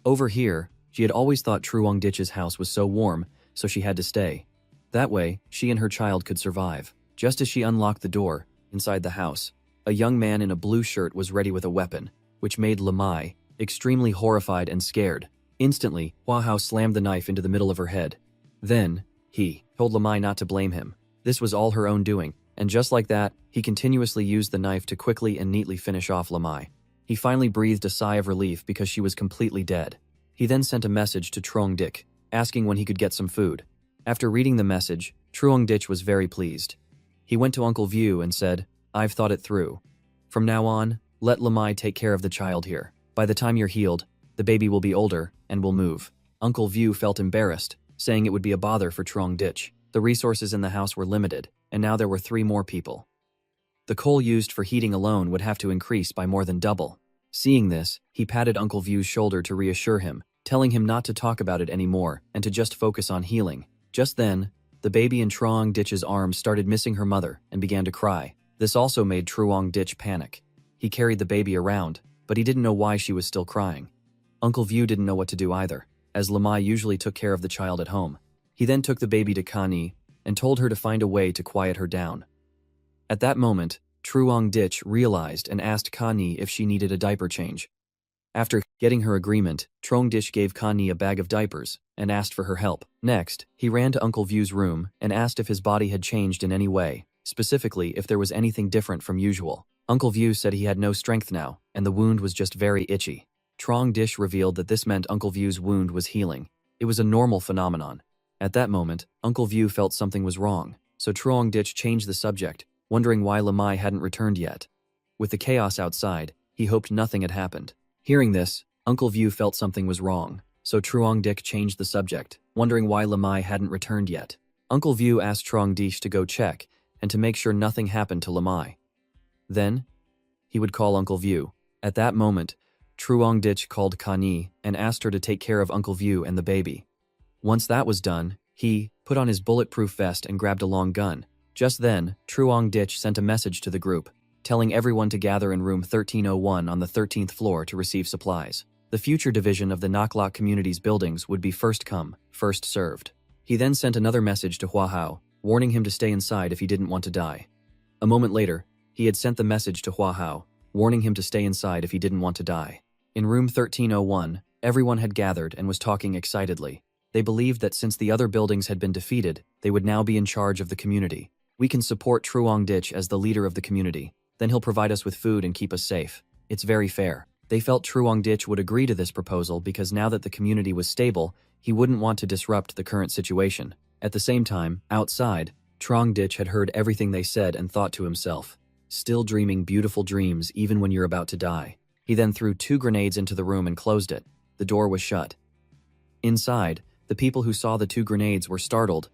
Over here, She had always thought Truong Ditch's house was so warm, so she had to stay. That way, she and her child could survive. Just as she unlocked the door, inside the house, a young man in a blue shirt was ready with a weapon, which made Lamai extremely horrified and scared. Instantly, Hua Hao slammed the knife into the middle of her head. Then, he told Lamai not to blame him. This was all her own doing, and just like that, he continuously used the knife to quickly and neatly finish off Lamai. He finally breathed a sigh of relief because she was completely dead. He then sent a message to Truong Ditch, asking when he could get some food. After reading the message, Truong Ditch was very pleased. He went to Uncle View and said, "I've thought it through. From now on, let Lamai take care of the child here. By the time you're healed, the baby will be older and will move." Uncle View felt embarrassed, saying it would be a bother for Truong Ditch. The resources in the house were limited, and now there were 3 more people. The coal used for heating alone would have to increase by more than double. Seeing this, he patted Uncle View's shoulder to reassure him, telling him not to talk about it anymore and to just focus on healing. Just then, the baby in Truong Ditch's arms started missing her mother and began to cry. This also made Truong Ditch panic. He carried the baby around, but he didn't know why she was still crying. Uncle View didn't know what to do either, as Lamai usually took care of the child at home. He then took the baby to Kani and told her to find a way to quiet her down. At that moment, Truong Ditch realized and asked Kani if she needed a diaper change. After getting her agreement, Truong Ditch gave Kani a bag of diapers and asked for her help. Next, he ran to Uncle View's room and asked if his body had changed in any way, specifically if there was anything different from usual. Uncle View said he had no strength now, and the wound was just very itchy. Truong Ditch revealed that this meant Uncle View's wound was healing. It was a normal phenomenon. At that moment, Uncle View felt something was wrong, so Truong Ditch changed the subject, wondering why Lamai hadn't returned yet. With the chaos outside, he hoped nothing had happened. Hearing this, Uncle View felt something was wrong, so Truong Ditch changed the subject, wondering why Lamai hadn't returned yet. Uncle View asked Truong Ditch to go check and to make sure nothing happened to Lamai. Then, he would call Uncle View. At that moment, Truong Ditch called Kani and asked her to take care of Uncle View and the baby. Once that was done, he put on his bulletproof vest and grabbed a long gun. Just then, Truong Ditch sent a message to the group, telling everyone to gather in room 1301 on the 13th floor to receive supplies. The future division of the Naklak community's buildings would be first come, first served. He then sent another message to Hua Hao, warning him to stay inside if he didn't want to die. A moment later, he had sent the message to Hua Hao, warning him to stay inside if he didn't want to die. In room 1301, everyone had gathered and was talking excitedly. They believed that since the other buildings had been defeated, they would now be in charge of the community. "We can support Truong Ditch as the leader of the community. Then he'll provide us with food and keep us safe. It's very fair." They felt Truong Ditch would agree to this proposal because now that the community was stable, he wouldn't want to disrupt the current situation. At the same time, outside, Truong Ditch had heard everything they said and thought to himself, "Still dreaming beautiful dreams even when you're about to die." He then threw 2 grenades into the room and closed it. The door was shut. Inside, the people who saw the 2 grenades were startled,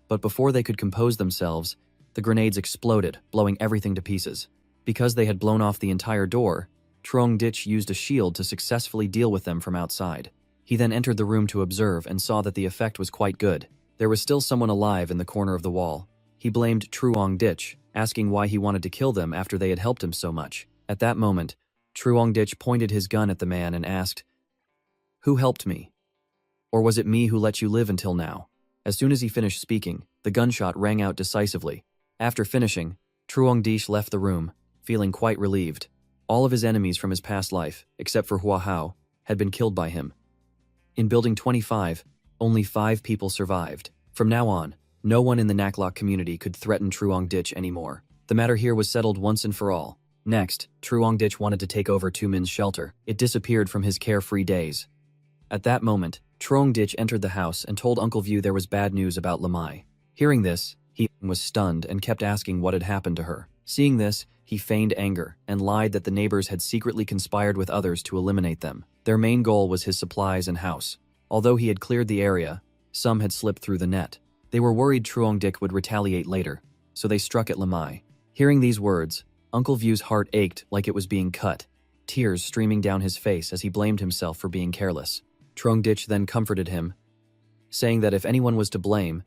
but before they could compose themselves, the grenades exploded, blowing everything to pieces. Because they had blown off the entire door, Truong Ditch used a shield to successfully deal with them from outside. He then entered the room to observe and saw that the effect was quite good. There was still someone alive in the corner of the wall. He blamed Truong Ditch, asking why he wanted to kill them after they had helped him so much. At that moment, Truong Ditch pointed his gun at the man and asked, "Who helped me? Or was it me who let you live until now?" As soon as he finished speaking, the gunshot rang out decisively. After finishing, Truong Ditch left the room, feeling quite relieved. All of his enemies from his past life, except for Hua Hao, had been killed by him. In Building 25, only 5 people survived. From now on, no one in the Naklak community could threaten Truong Ditch anymore. The matter here was settled once and for all. Next, Truong Ditch wanted to take over Tumin's shelter. It disappeared from his carefree days. At that moment, Truong Ditch entered the house and told Uncle View there was bad news about Lamai. Hearing this, he was stunned and kept asking what had happened to her. Seeing this, he feigned anger and lied that the neighbors had secretly conspired with others to eliminate them. Their main goal was his supplies and house. Although he had cleared the area, some had slipped through the net. They were worried Truong Ditch would retaliate later, so they struck at Lamai. Hearing these words, Uncle View's heart ached like it was being cut, tears streaming down his face as he blamed himself for being careless. Truong Ditch then comforted him, saying that if anyone was to blame,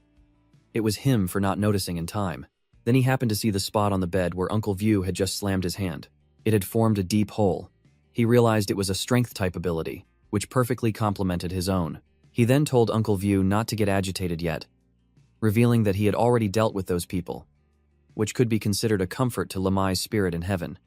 it was him for not noticing in time. Then he happened to see the spot on the bed where Uncle View had just slammed his hand. It had formed a deep hole. He realized it was a strength-type ability. which perfectly complemented his own. He then told Uncle View not to get agitated yet, revealing that he had already dealt with those people, which could be considered a comfort to Lamai's spirit in heaven.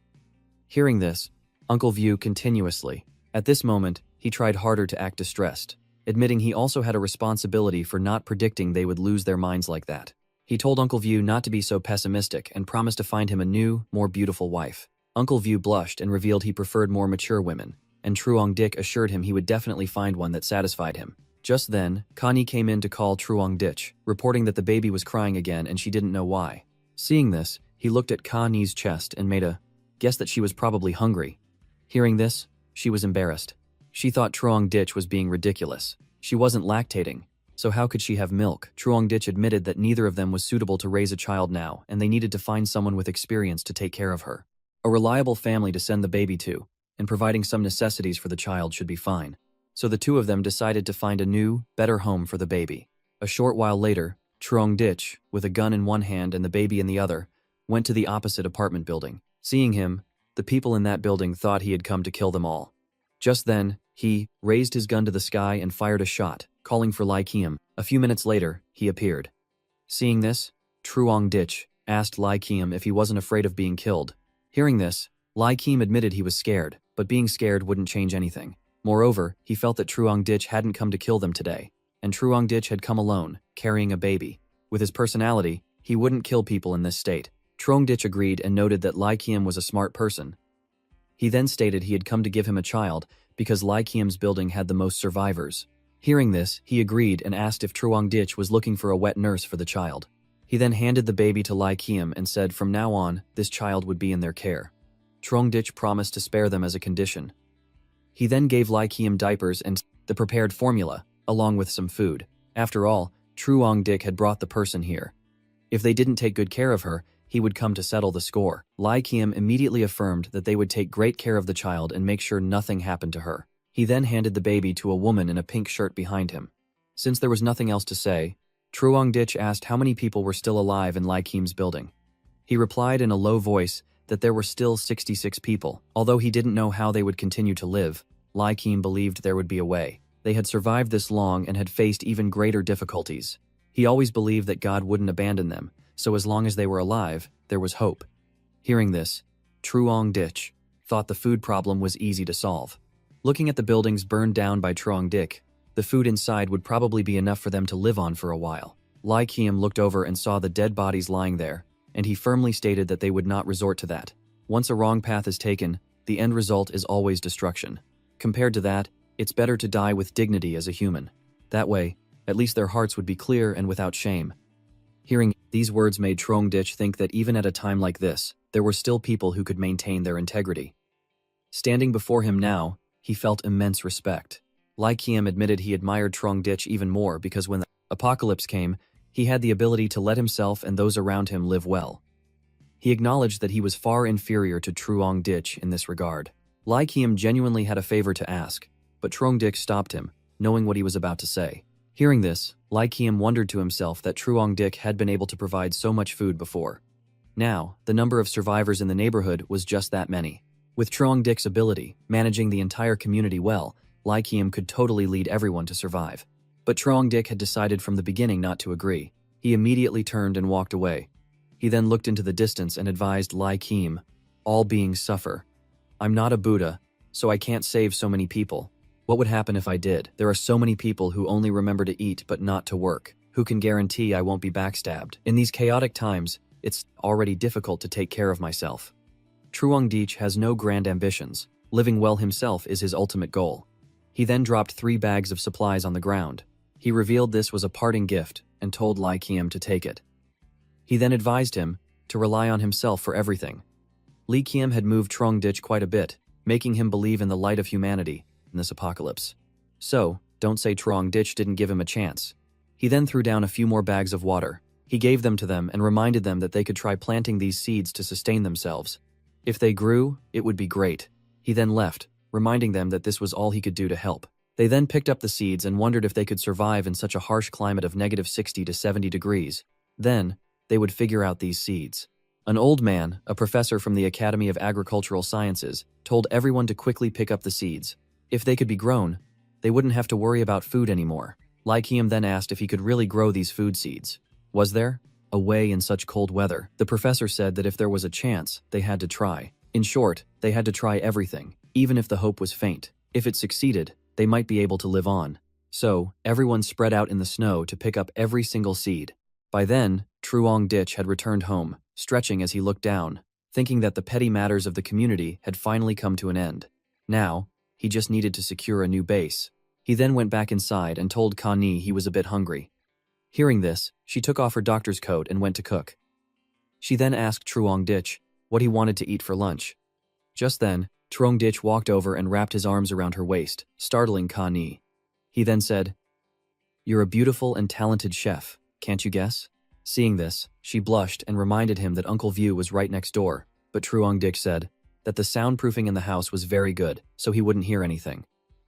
Hearing this, Uncle View continuously. At this moment, he tried harder to act distressed, admitting he also had a responsibility for not predicting they would lose their minds like that. He told Uncle View not to be so pessimistic and promised to find him a new, more beautiful wife. Uncle View blushed and revealed he preferred more mature women, and Truong Dik assured him he would definitely find one that satisfied him. Just then, Connie came in to call Truong Ditch, reporting that the baby was crying again and she didn't know why. Seeing this, he looked at Connie's chest and made a guess that she was probably hungry. Hearing this, she was embarrassed. She thought Truong Ditch was being ridiculous. She wasn't lactating, so how could she have milk? Truong Ditch admitted that neither of them was suitable to raise a child now, and they needed to find someone with experience to take care of her. A reliable family to send the baby to, and providing some necessities for the child should be fine. So the two of them decided to find a new, better home for the baby. A short while later, Truong Ditch, with a gun in one hand and the baby in the other, went to the opposite apartment building. Seeing him, the people in that building thought he had come to kill them all. Just then, he raised his gun to the sky and fired a shot, calling for Lai Kiem. A few minutes later, he appeared. Seeing this, Truong Ditch asked Lai Kiem if he wasn't afraid of being killed. Hearing this, Lai Kiem admitted he was scared, but being scared wouldn't change anything. Moreover, he felt that Truong Ditch hadn't come to kill them today, and Truong Ditch had come alone, carrying a baby. With his personality, he wouldn't kill people in this state. Truong Ditch agreed and noted that Lai Kiem was a smart person. He then stated he had come to give him a child because Lai Kiem's building had the most survivors. Hearing this, he agreed and asked if Truong Ditch was looking for a wet nurse for the child. He then handed the baby to Lai Kiem and said from now on, this child would be in their care. Truong Ditch promised to spare them as a condition. He then gave Lai Kiem diapers and the prepared formula, along with some food. After all, Truong Dik had brought the person here. If they didn't take good care of her, he would come to settle the score. Lai Kiem immediately affirmed that they would take great care of the child and make sure nothing happened to her. He then handed the baby to a woman in a pink shirt behind him. Since there was nothing else to say, Truong Ditch asked how many people were still alive in Lai Kiem's building. He replied in a low voice that there were still 66 people. Although he didn't know how they would continue to live, Lai Kiem believed there would be a way. They had survived this long and had faced even greater difficulties. He always believed that God wouldn't abandon them, so as long as they were alive, there was hope. Hearing this, Truong Ditch thought the food problem was easy to solve. Looking at the buildings burned down by Truong Dik, the food inside would probably be enough for them to live on for a while. Lai Kiem looked over and saw the dead bodies lying there, and he firmly stated that they would not resort to that. Once a wrong path is taken, the end result is always destruction. Compared to that, it's better to die with dignity as a human. That way, at least their hearts would be clear and without shame. Hearing these words made Truong Ditch think that even at a time like this, there were still people who could maintain their integrity. Standing before him now, he felt immense respect. Lai Kiem admitted he admired Truong Ditch even more because when the apocalypse came, he had the ability to let himself and those around him live well. He acknowledged that he was far inferior to Truong Ditch in this regard. Lai Kiem genuinely had a favor to ask, but Truong Ditch stopped him, knowing what he was about to say. Hearing this, Lai Kiem wondered to himself that Truong Dik had been able to provide so much food before. Now, the number of survivors in the neighborhood was just that many. With Truong Dik's ability, managing the entire community well, Lai Kiem could totally lead everyone to survive. But Truong Dik had decided from the beginning not to agree. He immediately turned and walked away. He then looked into the distance and advised Lai Kiem, "All beings suffer. I'm not a Buddha, so I can't save so many people. What would happen if I did? There are so many people who only remember to eat but not to work. Who can guarantee I won't be backstabbed? In these chaotic times, it's already difficult to take care of myself." Truong Ditch has no grand ambitions. Living well himself is his ultimate goal. He then dropped 3 bags of supplies on the ground. He revealed this was a parting gift and told Lai Kiem to take it. He then advised him to rely on himself for everything. Lai Kiem had moved Truong Ditch quite a bit, making him believe in the light of humanity in this apocalypse. So, don't say Truong Ditch didn't give him a chance. He then threw down a few more bags of water. He gave them to them and reminded them that they could try planting these seeds to sustain themselves. If they grew, it would be great. He then left, reminding them that this was all he could do to help. They then picked up the seeds and wondered if they could survive in such a harsh climate of -60 to 70 degrees. Then, they would figure out these seeds. An old man, a professor from the Academy of Agricultural Sciences, told everyone to quickly pick up the seeds. If they could be grown, they wouldn't have to worry about food anymore. Lyceum then asked if he could really grow these food seeds. Was there a way in such cold weather? The professor said that if there was a chance, they had to try. In short, they had to try everything, even if the hope was faint. If it succeeded, they might be able to live on. So, everyone spread out in the snow to pick up every single seed. By then, Truong Ditch had returned home, stretching as he looked down, thinking that the petty matters of the community had finally come to an end. Now, he just needed to secure a new base. He then went back inside and told Connie he was a bit hungry. Hearing this, she took off her doctor's coat and went to cook. She then asked Truong Ditch what he wanted to eat for lunch. Just then, Truong Ditch walked over and wrapped his arms around her waist, startling Connie. He then said, "You're a beautiful and talented chef, can't you guess?" Seeing this, she blushed and reminded him that Uncle View was right next door, but Truong Ditch said that the soundproofing in the house was very good, so he wouldn't hear anything.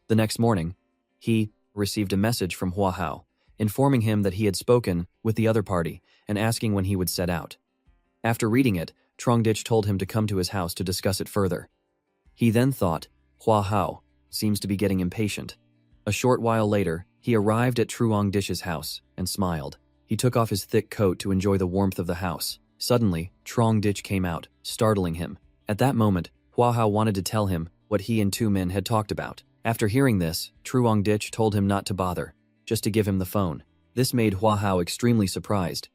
The next morning, he received a message from Hua Hao, informing him that he had spoken with the other party and asking when he would set out. After reading it, Truong Ditch told him to come to his house to discuss it further. He then thought, Hua Hao seems to be getting impatient. A short while later, he arrived at Truong Ditch's house and smiled. He took off his thick coat to enjoy the warmth of the house. Suddenly, Truong Ditch came out, startling him. At that moment, Hua Hao wanted to tell him what he and two men had talked about. After hearing this, Truong Ditch told him not to bother, just to give him the phone. This made Hua Hao extremely surprised.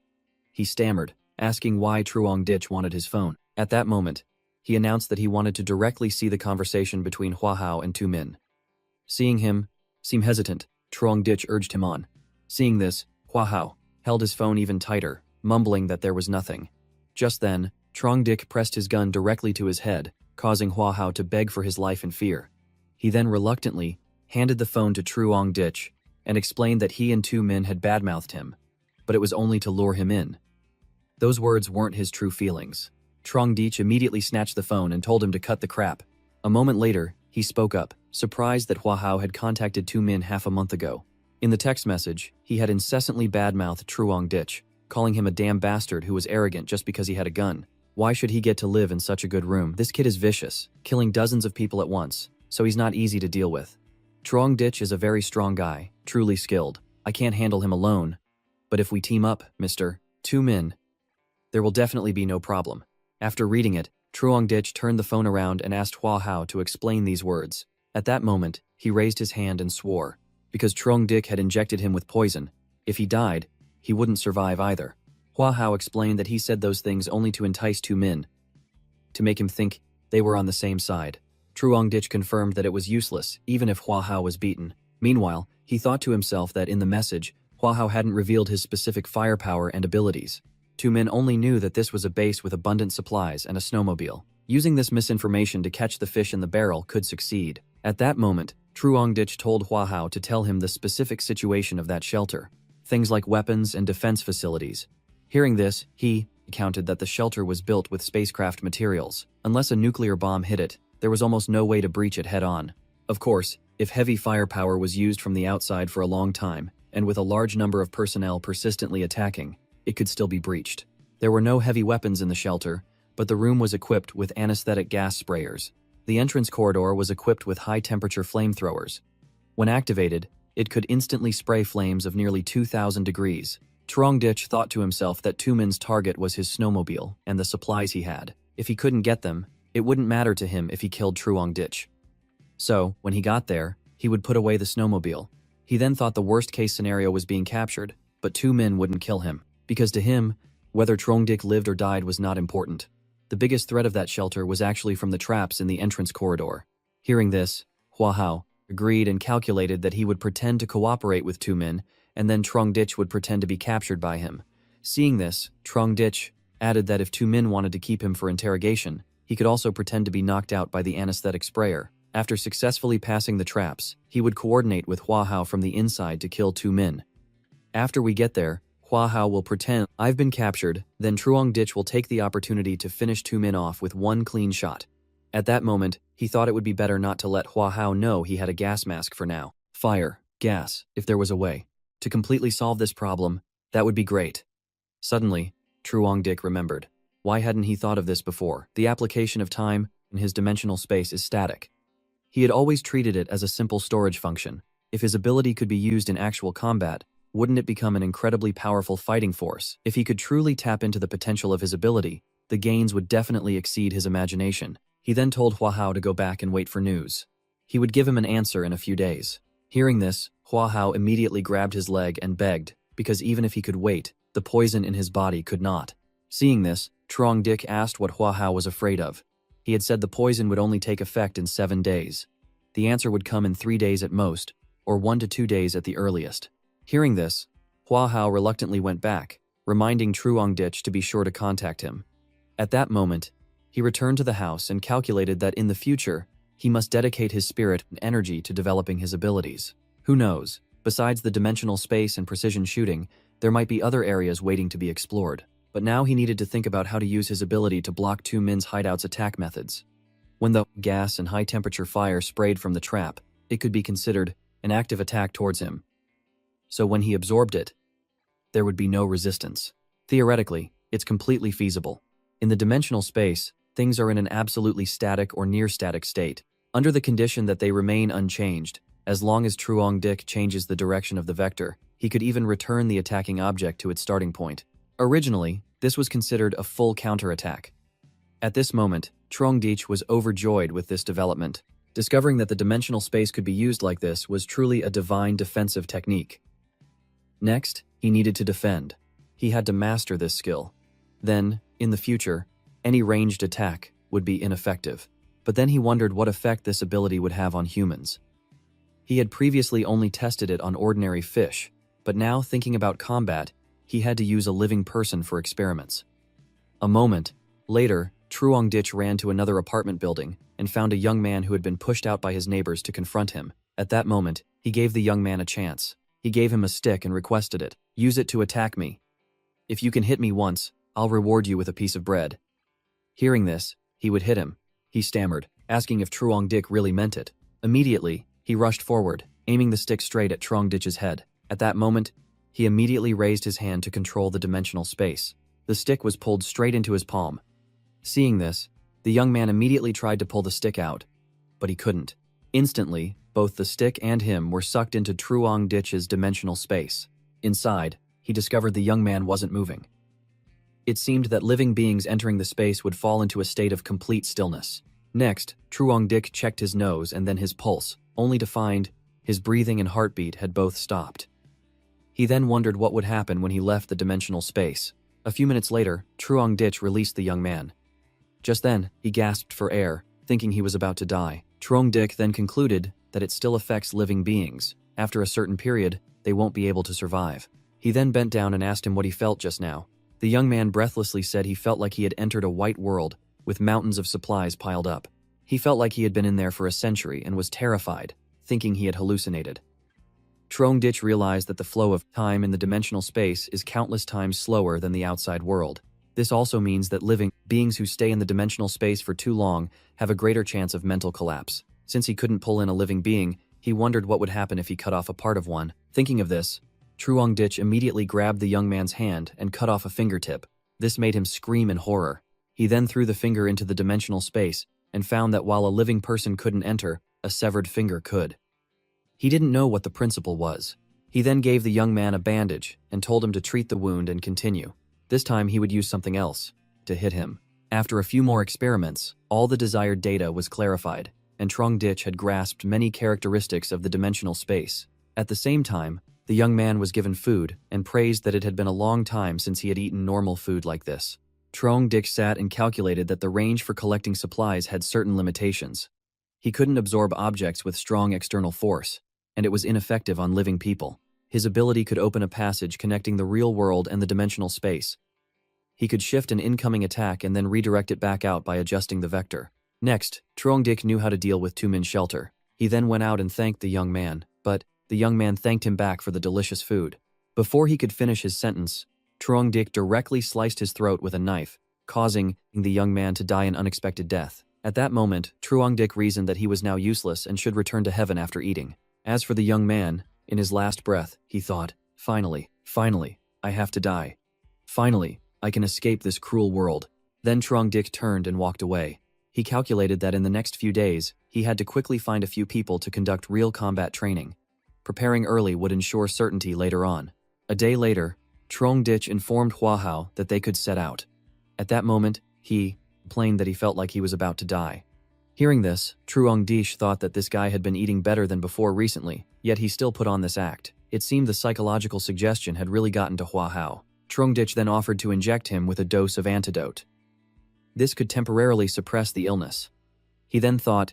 He stammered, asking why Truong Ditch wanted his phone. At that moment, he announced that he wanted to directly see the conversation between Hua Hao and two men. Seeing him seem hesitant, Truong Ditch urged him on. Seeing this, Hua Hao held his phone even tighter, mumbling that there was nothing. Just then, Truong Ditch pressed his gun directly to his head, causing Hua Hao to beg for his life in fear. He then reluctantly handed the phone to Truong Ditch and explained that he and two men had badmouthed him, but it was only to lure him in. Those words weren't his true feelings. Truong Ditch immediately snatched the phone and told him to cut the crap. A moment later, he spoke up, surprised that Hua Hao had contacted two men half a month ago. In the text message, he had incessantly badmouthed Truong Ditch, calling him a damn bastard who was arrogant just because he had a gun. Why should he get to live in such a good room? This kid is vicious, killing dozens of people at once, so he's not easy to deal with. Truong Ditch is a very strong guy, truly skilled. I can't handle him alone. But if we team up, Mr. Two Men, there will definitely be no problem. After reading it, Truong Ditch turned the phone around and asked Hua Hao to explain these words. At that moment, he raised his hand and swore. Because Truong Ditch had injected him with poison, if he died, he wouldn't survive either. Hua Hao explained that he said those things only to entice two men, to make him think they were on the same side. Truong Ditch confirmed that it was useless, even if Hua Hao was beaten. Meanwhile, he thought to himself that in the message, Hua Hao hadn't revealed his specific firepower and abilities. Two men only knew that this was a base with abundant supplies and a snowmobile. Using this misinformation to catch the fish in the barrel could succeed. At that moment, Truong Ditch told Hua Hao to tell him the specific situation of that shelter. Things like weapons and defense facilities. Hearing this, he accounted that the shelter was built with spacecraft materials. Unless a nuclear bomb hit it, there was almost no way to breach it head-on. Of course, if heavy firepower was used from the outside for a long time, and with a large number of personnel persistently attacking, it could still be breached. There were no heavy weapons in the shelter, but the room was equipped with anesthetic gas sprayers. The entrance corridor was equipped with high-temperature flamethrowers. When activated, it could instantly spray flames of nearly 2,000 degrees. Truong Ditch thought to himself that Two Men's target was his snowmobile and the supplies he had. If he couldn't get them, it wouldn't matter to him if he killed Truong Ditch. So, when he got there, he would put away the snowmobile. He then thought the worst-case scenario was being captured, but two men wouldn't kill him, because to him, whether Truong Ditch lived or died was not important. The biggest threat of that shelter was actually from the traps in the entrance corridor. Hearing this, Hua Hao agreed and calculated that he would pretend to cooperate with two men, and then Truong Ditch would pretend to be captured by him. Seeing this, Truong Ditch added that if two men wanted to keep him for interrogation, he could also pretend to be knocked out by the anesthetic sprayer. After successfully passing the traps, he would coordinate with Hua Hao from the inside to kill two men. After we get there, Hua Hao will pretend I've been captured, then Truong Ditch will take the opportunity to finish two men off with one clean shot. At that moment, he thought it would be better not to let Hua Hao know he had a gas mask for now. Fire, gas, if there was a way to completely solve this problem, that would be great. Suddenly, Truong Ditch remembered. Why hadn't he thought of this before? The application of time in his dimensional space is static. He had always treated it as a simple storage function, If his ability could be used in actual combat, wouldn't it become an incredibly powerful fighting force? If he could truly tap into the potential of his ability, the gains would definitely exceed his imagination. He then told Hua Hao to go back and wait for news. He would give him an answer in a few days. Hearing this, Hua Hao immediately grabbed his leg and begged, because even if he could wait, the poison in his body could not. Seeing this, Trong Dik asked what Hua Hao was afraid of. He had said the poison would only take effect in 7 days. The answer would come in 3 days at most, or 1 to 2 days at the earliest. Hearing this, Hua Hao reluctantly went back, reminding Truong Dich to be sure to contact him. At that moment, he returned to the house and calculated that in the future, he must dedicate his spirit and energy to developing his abilities. Who knows, besides the dimensional space and precision shooting, there might be other areas waiting to be explored. But now he needed to think about how to use his ability to block Tu Min's hideout's attack methods. When the gas and high-temperature fire sprayed from the trap, it could be considered an active attack towards him. So when he absorbed it, there would be no resistance. Theoretically, it's completely feasible. In the dimensional space, things are in an absolutely static or near-static state, under the condition that they remain unchanged. As long as Truong Dik changes the direction of the vector, he could even return the attacking object to its starting point. Originally, this was considered a full counterattack. At this moment, Truong Dich was overjoyed with this development. Discovering that the dimensional space could be used like this was truly a divine defensive technique. Next, he needed to defend. He had to master this skill. Then, in the future, any ranged attack would be ineffective. But then he wondered what effect this ability would have on humans. He had previously only tested it on ordinary fish, but now thinking about combat, he had to use a living person for experiments. A moment later, Truong Dich ran to another apartment building and found a young man who had been pushed out by his neighbors to confront him. At that moment, he gave the young man a chance. He gave him a stick and requested it. Use it to attack me. If you can hit me once, I'll reward you with a piece of bread. Hearing this, he would hit him. He stammered, asking if Truong Dik really meant it. Immediately, he rushed forward, aiming the stick straight at Truong Dich's head. At that moment, he immediately raised his hand to control the dimensional space. The stick was pulled straight into his palm. Seeing this, the young man immediately tried to pull the stick out, but he couldn't. Instantly, both the stick and him were sucked into Truong Dich's dimensional space. Inside, he discovered the young man wasn't moving. It seemed that living beings entering the space would fall into a state of complete stillness. Next, Truong Dich checked his nose and then his pulse, only to find his breathing and heartbeat had both stopped. He then wondered what would happen when he left the dimensional space. A few minutes later, Truong Dich released the young man. Just then, he gasped for air, thinking he was about to die. Truong Dich then concluded that it still affects living beings. After a certain period, they won't be able to survive. He then bent down and asked him what he felt just now. The young man breathlessly said he felt like he had entered a white world, with mountains of supplies piled up. He felt like he had been in there for a century and was terrified, thinking he had hallucinated. Truong Dich realized that the flow of time in the dimensional space is countless times slower than the outside world. This also means that living beings who stay in the dimensional space for too long have a greater chance of mental collapse. Since he couldn't pull in a living being, he wondered what would happen if he cut off a part of one. Thinking of this, Truong Dich immediately grabbed the young man's hand and cut off a fingertip. This made him scream in horror. He then threw the finger into the dimensional space and found that while a living person couldn't enter, a severed finger could. He didn't know what the principle was. He then gave the young man a bandage and told him to treat the wound and continue. This time he would use something else to hit him. After a few more experiments, all the desired data was clarified, and Truong Dich had grasped many characteristics of the dimensional space. At the same time, the young man was given food and praised that it had been a long time since he had eaten normal food like this. Truong Dich sat and calculated that the range for collecting supplies had certain limitations. He couldn't absorb objects with strong external force, and it was ineffective on living people. His ability could open a passage connecting the real world and the dimensional space. He could shift an incoming attack and then redirect it back out by adjusting the vector. Next, Truong Dich knew how to deal with Tu Min's shelter. He then went out and thanked the young man, but the young man thanked him back for the delicious food. Before he could finish his sentence, Truong Dich directly sliced his throat with a knife, causing the young man to die an unexpected death. At that moment, Truong Dich reasoned that he was now useless and should return to heaven after eating. As for the young man, in his last breath, he thought, finally, I have to die. Finally, I can escape this cruel world. Then Truong Dich turned and walked away. He calculated that in the next few days, he had to quickly find a few people to conduct real combat training. Preparing early would ensure certainty later on. A day later, Trong Dich informed Hua Hao that they could set out. At that moment, he complained that he felt like he was about to die. Hearing this, Truong Dich thought that this guy had been eating better than before recently, yet he still put on this act. It seemed the psychological suggestion had really gotten to Hua Hao. Truong Dich then offered to inject him with a dose of antidote. This could temporarily suppress the illness. He then thought,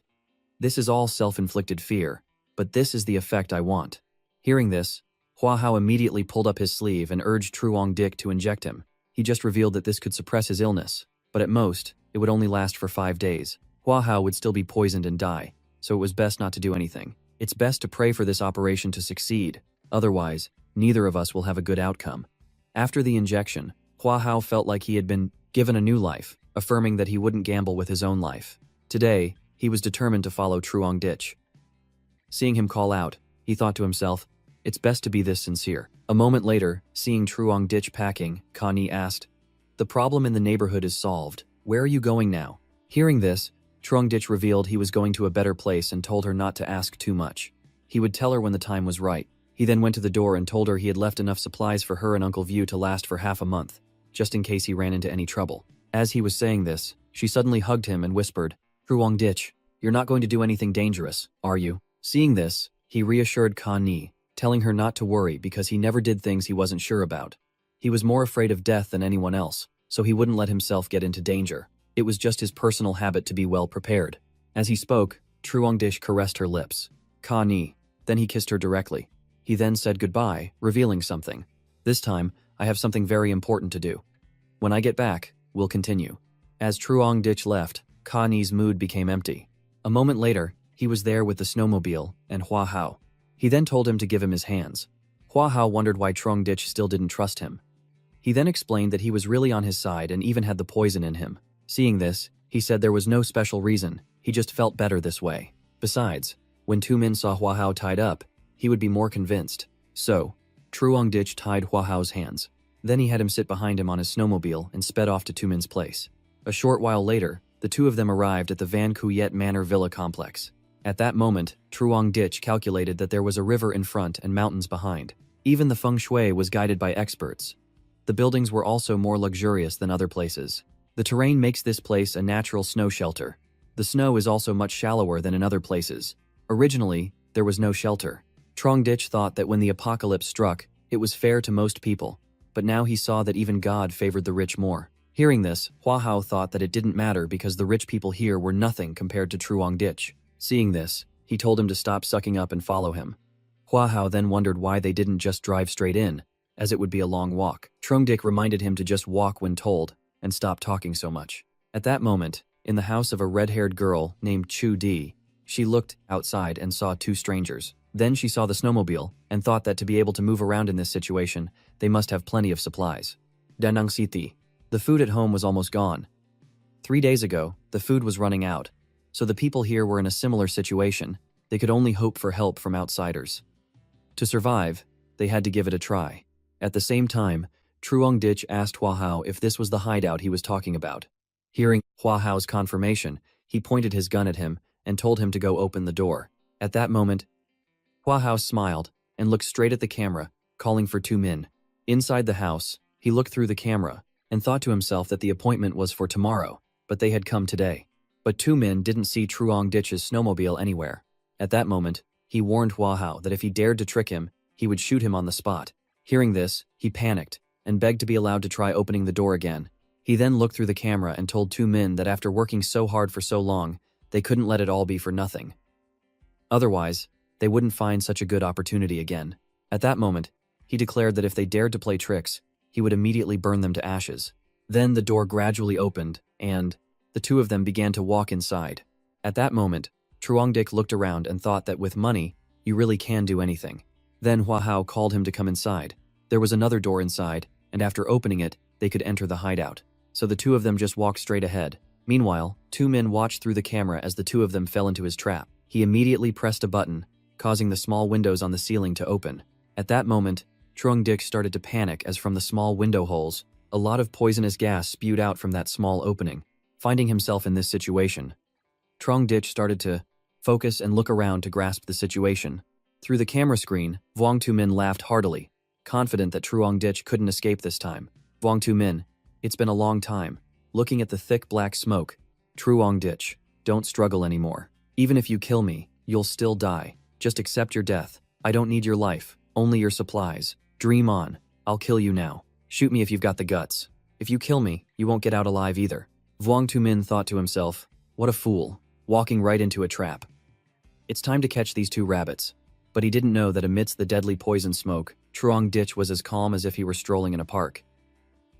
this is all self-inflicted fear, but this is the effect I want. Hearing this, Hua Hao immediately pulled up his sleeve and urged Truong Dich to inject him. He just revealed that this could suppress his illness, but at most, it would only last for 5 days. Hua Hao would still be poisoned and die, so it was best not to do anything. It's best to pray for this operation to succeed, otherwise, neither of us will have a good outcome. After the injection, Hua Hao felt like he had been given a new life, affirming that he wouldn't gamble with his own life. Today, he was determined to follow Truong Dich. Seeing him call out, he thought to himself, it's best to be this sincere. A moment later, seeing Truong Dich packing, Connie asked, the problem in the neighborhood is solved. Where are you going now? Hearing this, Truong Dich revealed he was going to a better place and told her not to ask too much. He would tell her when the time was right. He then went to the door and told her he had left enough supplies for her and Uncle View to last for half a month, just in case he ran into any trouble. As he was saying this, she suddenly hugged him and whispered, Truong Dich, you're not going to do anything dangerous, are you? Seeing this, he reassured Connie, telling her not to worry because he never did things he wasn't sure about. He was more afraid of death than anyone else, so he wouldn't let himself get into danger. It was just his personal habit to be well prepared. As he spoke, Truong Dich caressed her lips. Connie. Then he kissed her directly. He then said goodbye, revealing something. This time, I have something very important to do. When I get back, we'll continue. As Truong Dich left, Connie's mood became empty. A moment later, he was there with the snowmobile and Hua Hao. He then told him to give him his hands. Hua Hao wondered why Truong Dich still didn't trust him. He then explained that he was really on his side and even had the poison in him. Seeing this, he said there was no special reason, he just felt better this way. Besides, when two men saw Hua Hao tied up, he would be more convinced. So, Truong Dich tied Hua Hao's hands. Then he had him sit behind him on his snowmobile and sped off to Two Min's place. A short while later, the two of them arrived at the Van Cuyet Manor Villa complex. At that moment, Truong Dich calculated that there was a river in front and mountains behind. Even the feng shui was guided by experts. The buildings were also more luxurious than other places. The terrain makes this place a natural snow shelter. The snow is also much shallower than in other places. Originally, there was no shelter. Truong Dich thought that when the apocalypse struck, it was fair to most people, but now he saw that even God favored the rich more. Hearing this, Hua Hao thought that it didn't matter because the rich people here were nothing compared to Truong Dich. Seeing this, he told him to stop sucking up and follow him. Hua Hao then wondered why they didn't just drive straight in, as it would be a long walk. Truong Dich reminded him to just walk when told, and stop talking so much. At that moment, in the house of a red-haired girl named Chu Di, she looked outside and saw two strangers. Then she saw the snowmobile, and thought that to be able to move around in this situation, they must have plenty of supplies. Danang Siti. The food at home was almost gone. 3 days ago, the food was running out, so the people here were in a similar situation. They could only hope for help from outsiders. To survive, they had to give it a try. At the same time, Truong Dich asked Hua Hao if this was the hideout he was talking about. Hearing Hua Hao's confirmation, he pointed his gun at him and told him to go open the door. At that moment, Hua Hao smiled and looked straight at the camera, calling for two men. Inside the house, he looked through the camera and thought to himself that the appointment was for tomorrow, but they had come today. But two men didn't see Truong Dich's snowmobile anywhere. At that moment, he warned Hua Hao that if he dared to trick him, he would shoot him on the spot. Hearing this, he panicked and begged to be allowed to try opening the door again. He then looked through the camera and told two men that after working so hard for so long, they couldn't let it all be for nothing. Otherwise, they wouldn't find such a good opportunity again. At that moment, he declared that if they dared to play tricks, he would immediately burn them to ashes. Then the door gradually opened, and the two of them began to walk inside. At that moment, Truong Dich looked around and thought that with money, you really can do anything. Then Hua Hao called him to come inside. There was another door inside, and after opening it, they could enter the hideout. So the two of them just walked straight ahead. Meanwhile, two men watched through the camera as the two of them fell into his trap. He immediately pressed a button, causing the small windows on the ceiling to open. At that moment, Truong Dich started to panic as from the small window holes, a lot of poisonous gas spewed out from that small opening. Finding himself in this situation, Truong Dich started to focus and look around to grasp the situation. Through the camera screen, Vuong Tu Min laughed heartily, confident that Truong Dich couldn't escape this time. Vuong Tu Min, it's been a long time. Looking at the thick black smoke, Truong Dich, don't struggle anymore. Even if you kill me, you'll still die. Just accept your death. I don't need your life, only your supplies. Dream on. I'll kill you now. Shoot me if you've got the guts. If you kill me, you won't get out alive either. Vuong Tu Min thought to himself, what a fool, walking right into a trap. It's time to catch these two rabbits. But he didn't know that amidst the deadly poison smoke, Truong Dich was as calm as if he were strolling in a park.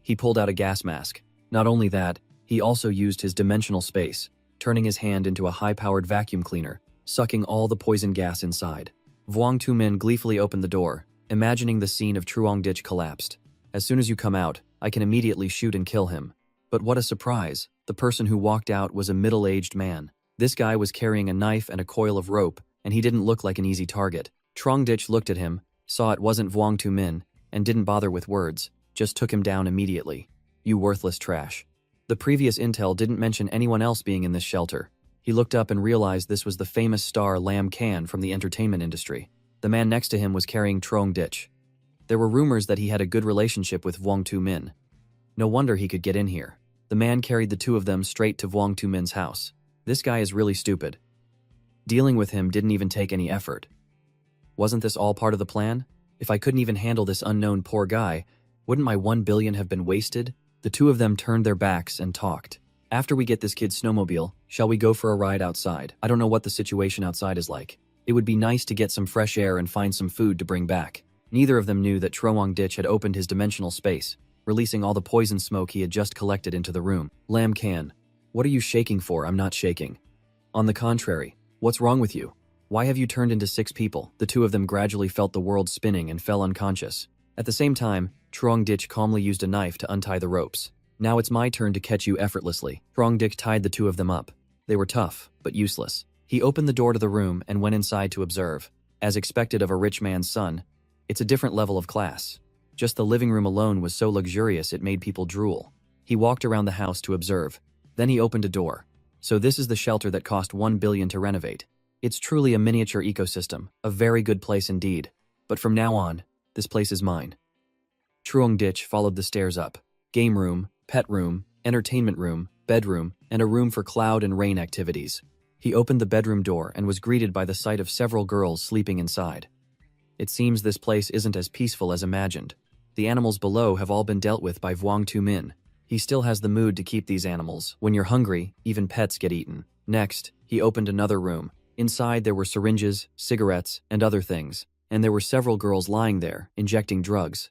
He pulled out a gas mask. Not only that, he also used his dimensional space, turning his hand into a high-powered vacuum cleaner, sucking all the poison gas inside. Vuong Tu Min gleefully opened the door, imagining the scene of Truong Dich collapsed. As soon as you come out, I can immediately shoot and kill him. But what a surprise, the person who walked out was a middle-aged man. This guy was carrying a knife and a coil of rope, and he didn't look like an easy target. Truong Dich looked at him, saw it wasn't Vuong Tu Min, and didn't bother with words, just took him down immediately. You worthless trash. The previous intel didn't mention anyone else being in this shelter. He looked up and realized this was the famous star Lam Can from the entertainment industry. The man next to him was carrying Truong Dich. There were rumors that he had a good relationship with Vuong Tu Min. No wonder he could get in here. The man carried the two of them straight to Vuong Tu Min's house. This guy is really stupid. Dealing with him didn't even take any effort. Wasn't this all part of the plan? If I couldn't even handle this unknown poor guy, wouldn't my 1 billion have been wasted? The two of them turned their backs and talked. After we get this kid's snowmobile, shall we go for a ride outside? I don't know what the situation outside is like. It would be nice to get some fresh air and find some food to bring back. Neither of them knew that Truong Dich had opened his dimensional space, releasing all the poison smoke he had just collected into the room. Lam Can, what are you shaking for? I'm not shaking. On the contrary, what's wrong with you? Why have you turned into 6 people? The two of them gradually felt the world spinning and fell unconscious. At the same time, Truong Dich calmly used a knife to untie the ropes. Now it's my turn to catch you effortlessly. Truong Dich tied the two of them up. They were tough, but useless. He opened the door to the room and went inside to observe. As expected of a rich man's son, it's a different level of class. Just the living room alone was so luxurious it made people drool. He walked around the house to observe. Then he opened a door. So this is the shelter that cost 1 billion to renovate. It's truly a miniature ecosystem, a very good place indeed. But from now on, this place is mine. Truong Dich followed the stairs up. Game room, pet room, entertainment room, bedroom, and a room for cloud and rain activities. He opened the bedroom door and was greeted by the sight of several girls sleeping inside. It seems this place isn't as peaceful as imagined. The animals below have all been dealt with by Vuong Tu Min. He still has the mood to keep these animals. When you're hungry, even pets get eaten. Next, he opened another room. Inside there were syringes, cigarettes, and other things, and there were several girls lying there, injecting drugs.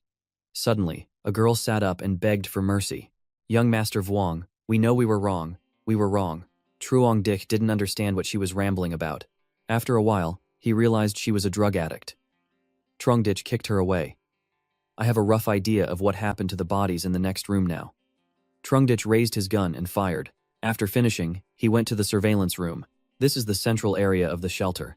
Suddenly, a girl sat up and begged for mercy. Young Master Vuong, we know we were wrong. We were wrong. Truong Dich didn't understand what she was rambling about. After a while, he realized she was a drug addict. Truong Dich kicked her away. I have a rough idea of what happened to the bodies in the next room now. Truong Dich raised his gun and fired. After finishing, he went to the surveillance room. This is the central area of the shelter.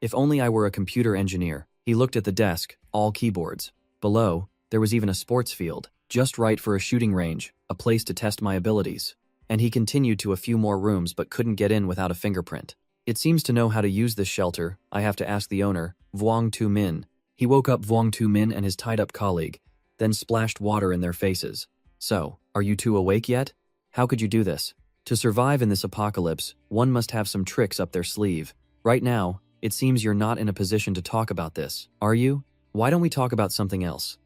If only I were a computer engineer. He looked at the desk, all keyboards. Below, there was even a sports field, just right for a shooting range, a place to test my abilities. And he continued to a few more rooms but couldn't get in without a fingerprint. It seems to know how to use this shelter. I have to ask the owner, Vuong Tu Min. He woke up Vuong Tu Min and his tied-up colleague, then splashed water in their faces. So, are you two awake yet? How could you do this? To survive in this apocalypse, one must have some tricks up their sleeve. Right now, it seems you're not in a position to talk about this, are you? Why don't we talk about something else?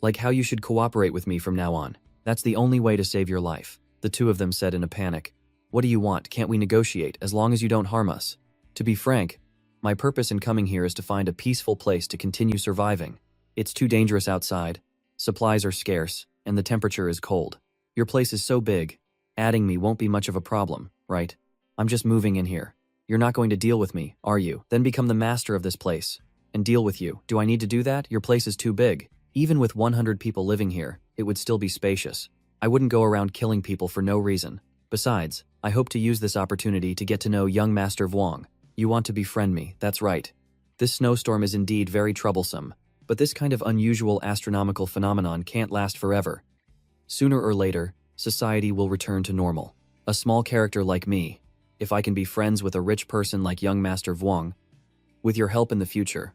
Like how you should cooperate with me from now on. That's the only way to save your life. The two of them said in a panic. What do you want? Can't we negotiate as long as you don't harm us? To be frank, my purpose in coming here is to find a peaceful place to continue surviving. It's too dangerous outside. Supplies are scarce, and the temperature is cold. Your place is so big. Adding me won't be much of a problem, right? I'm just moving in here. You're not going to deal with me, are you? Then become the master of this place and deal with you. Do I need to do that? Your place is too big. Even with 100 people living here, it would still be spacious. I wouldn't go around killing people for no reason. Besides, I hope to use this opportunity to get to know young Master Vuong. You want to befriend me, that's right. This snowstorm is indeed very troublesome, but this kind of unusual astronomical phenomenon can't last forever. Sooner or later, society will return to normal. A small character like me, if I can be friends with a rich person like young Master Vuong, With your help in the future,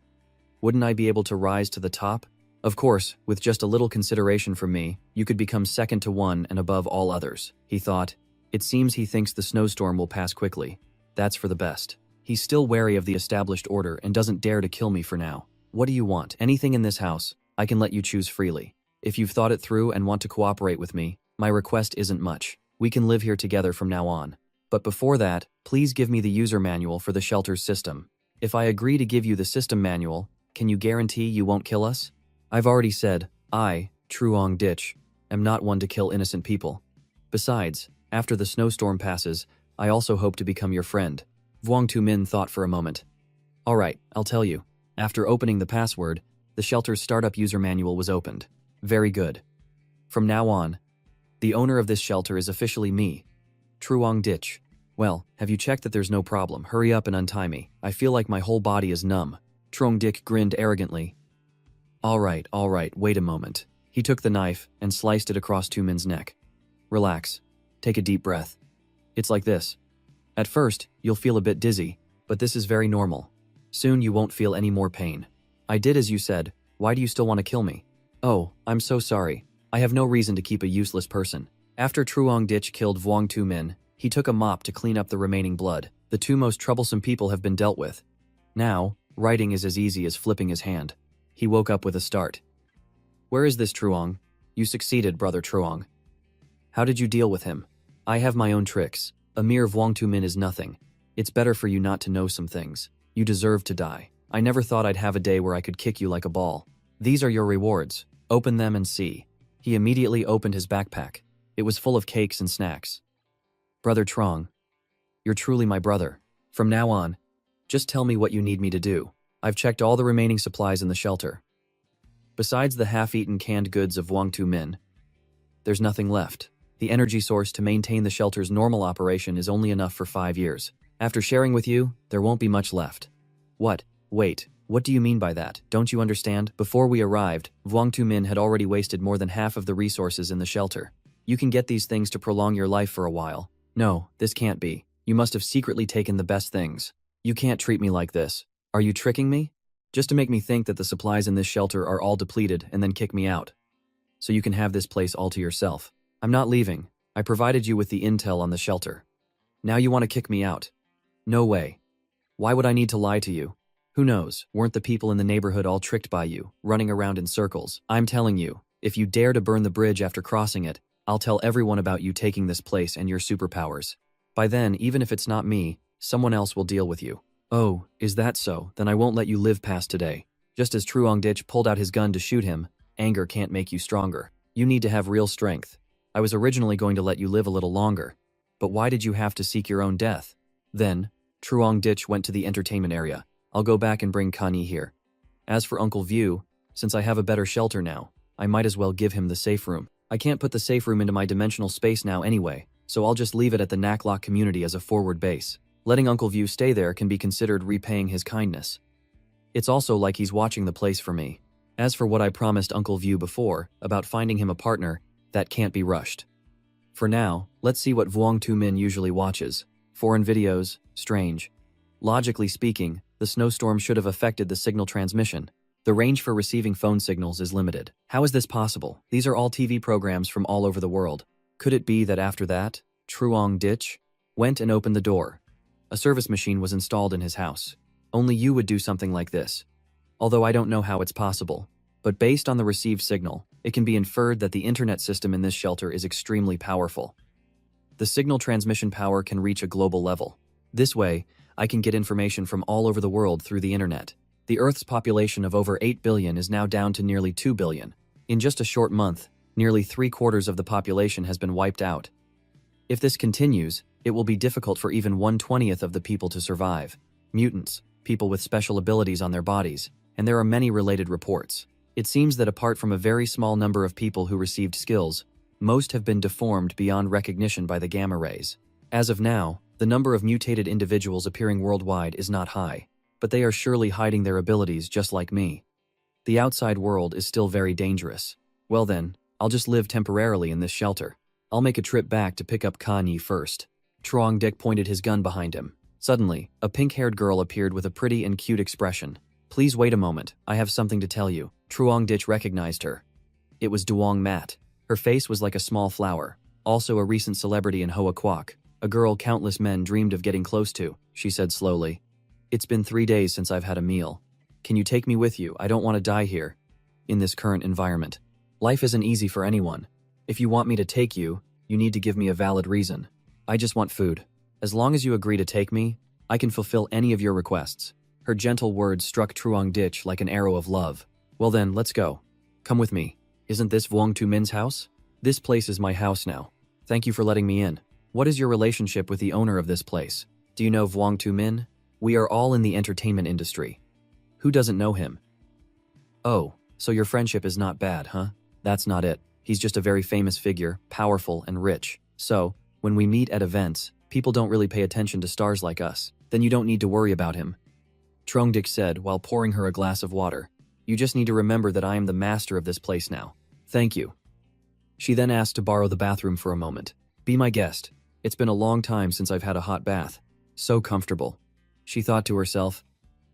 wouldn't I be able to rise to the top? Of course, with just a little consideration from me, you could become second to one and above all others, he thought. It seems he thinks the snowstorm will pass quickly. That's for the best. He's still wary of the established order and doesn't dare to kill me for now. What do you want? Anything in this house. I can let you choose freely. If you've thought it through and want to cooperate with me, my request isn't much. We can live here together from now on. But before that, please give me the user manual for the shelter's system. If I agree to give you the system manual, can you guarantee you won't kill us? I've already said, I, Truong Ditch, am not one to kill innocent people. Besides, after the snowstorm passes, I also hope to become your friend. Vuong Tu Min thought for a moment. Alright, I'll tell you. After opening the password, the shelter's startup user manual was opened. Very good. From now on, the owner of this shelter is officially me, Truong Ditch. Well, have you checked that there's no problem? Hurry up and untie me. I feel like my whole body is numb. Truong Dick grinned arrogantly. Alright, wait a moment. He took the knife and sliced it across Tu Min's neck. Relax. Take a deep breath. It's like this. At first, you'll feel a bit dizzy, but this is very normal. Soon you won't feel any more pain. I did as you said. Why do you still want to kill me? Oh, I'm so sorry. I have no reason to keep a useless person. After Truong Ditch killed Vuong Tu Min, he took a mop to clean up the remaining blood. The two most troublesome people have been dealt with. Now, writing is as easy as flipping his hand. He woke up with a start. Where is this Truong? You succeeded, brother Truong. How did you deal with him? I have my own tricks. A mere Vuong Tu Min is nothing. It's better for you not to know some things. You deserve to die. I never thought I'd have a day where I could kick you like a ball. These are your rewards. Open them and see. He immediately opened his backpack. It was full of cakes and snacks. Brother Truong, you're truly my brother. From now on, just tell me what you need me to do. I've checked all the remaining supplies in the shelter. Besides the half-eaten canned goods of Vuong Tu Min, there's nothing left. The energy source to maintain the shelter's normal operation is only enough for 5 years. After sharing with you, there won't be much left. What? Wait, what do you mean by that? Don't you understand? Before we arrived, Vuong Tu Min had already wasted more than half of the resources in the shelter. You can get these things to prolong your life for a while. No, this can't be. You must have secretly taken the best things. You can't treat me like this. Are you tricking me? Just to make me think that the supplies in this shelter are all depleted and then kick me out. So you can have this place all to yourself. I'm not leaving. I provided you with the intel on the shelter. Now you want to kick me out? No way. Why would I need to lie to you? Who knows, weren't the people in the neighborhood all tricked by you, running around in circles? I'm telling you, if you dare to burn the bridge after crossing it, I'll tell everyone about you taking this place and your superpowers. By then, even if it's not me, someone else will deal with you. Oh, is that so? Then I won't let you live past today. Just as Truong Ditch pulled out his gun to shoot him, anger can't make you stronger. You need to have real strength. I was originally going to let you live a little longer. But why did you have to seek your own death? Then, Truong Ditch went to the entertainment area. I'll go back and bring Kanye here. As for Uncle View, since I have a better shelter now, I might as well give him the safe room. I can't put the safe room into my dimensional space now anyway, so I'll just leave it at the Naklok community as a forward base. Letting Uncle View stay there can be considered repaying his kindness. It's also like he's watching the place for me. As for what I promised Uncle View before, about finding him a partner, that can't be rushed. For now, let's see what Vuong Tu Min usually watches. Foreign videos, strange. Logically speaking, the snowstorm should have affected the signal transmission. The range for receiving phone signals is limited. How is this possible? These are all TV programs from all over the world. Could it be that after that, Truong Ditch went and opened the door? A service machine was installed in his house. Only you would do something like this. Although I don't know how it's possible. But based on the received signal, it can be inferred that the internet system in this shelter is extremely powerful. The signal transmission power can reach a global level. This way, I can get information from all over the world through the internet. The Earth's population of over 8 billion is now down to nearly 2 billion. In just a short month, nearly 3/4 of the population has been wiped out. If this continues, it will be difficult for even 1/20th of the people to survive. Mutants, people with special abilities on their bodies, and there are many related reports. It seems that apart from a very small number of people who received skills, most have been deformed beyond recognition by the gamma rays. As of now, the number of mutated individuals appearing worldwide is not high, but they are surely hiding their abilities just like me. The outside world is still very dangerous. Well then, I'll just live temporarily in this shelter. I'll make a trip back to pick up Kanye first. Truong Dick pointed his gun behind him. Suddenly, a pink-haired girl appeared with a pretty and cute expression. Please wait a moment, I have something to tell you. Truong Ditch recognized her. It was Duong Mat. Her face was like a small flower, also a recent celebrity in Hoa Quoc, a girl countless men dreamed of getting close to, she said slowly. It's been 3 days since I've had a meal. Can you take me with you? I don't want to die here. In this current environment. Life isn't easy for anyone. If you want me to take you, you need to give me a valid reason. I just want food. As long as you agree to take me, I can fulfill any of your requests. Her gentle words struck Truong Ditch like an arrow of love. Well then, let's go. Come with me. Isn't this Vuong Tu Min's house? This place is my house now. Thank you for letting me in. What is your relationship with the owner of this place? Do you know Vuong Tu Min? We are all in the entertainment industry. Who doesn't know him? Oh, so your friendship is not bad, huh? That's not it. He's just a very famous figure, powerful and rich. So, when we meet at events, people don't really pay attention to stars like us. Then you don't need to worry about him. Truong Ditch said while pouring her a glass of water. You just need to remember that I am the master of this place now. Thank you. She then asked to borrow the bathroom for a moment. Be my guest. It's been a long time since I've had a hot bath. So comfortable. She thought to herself,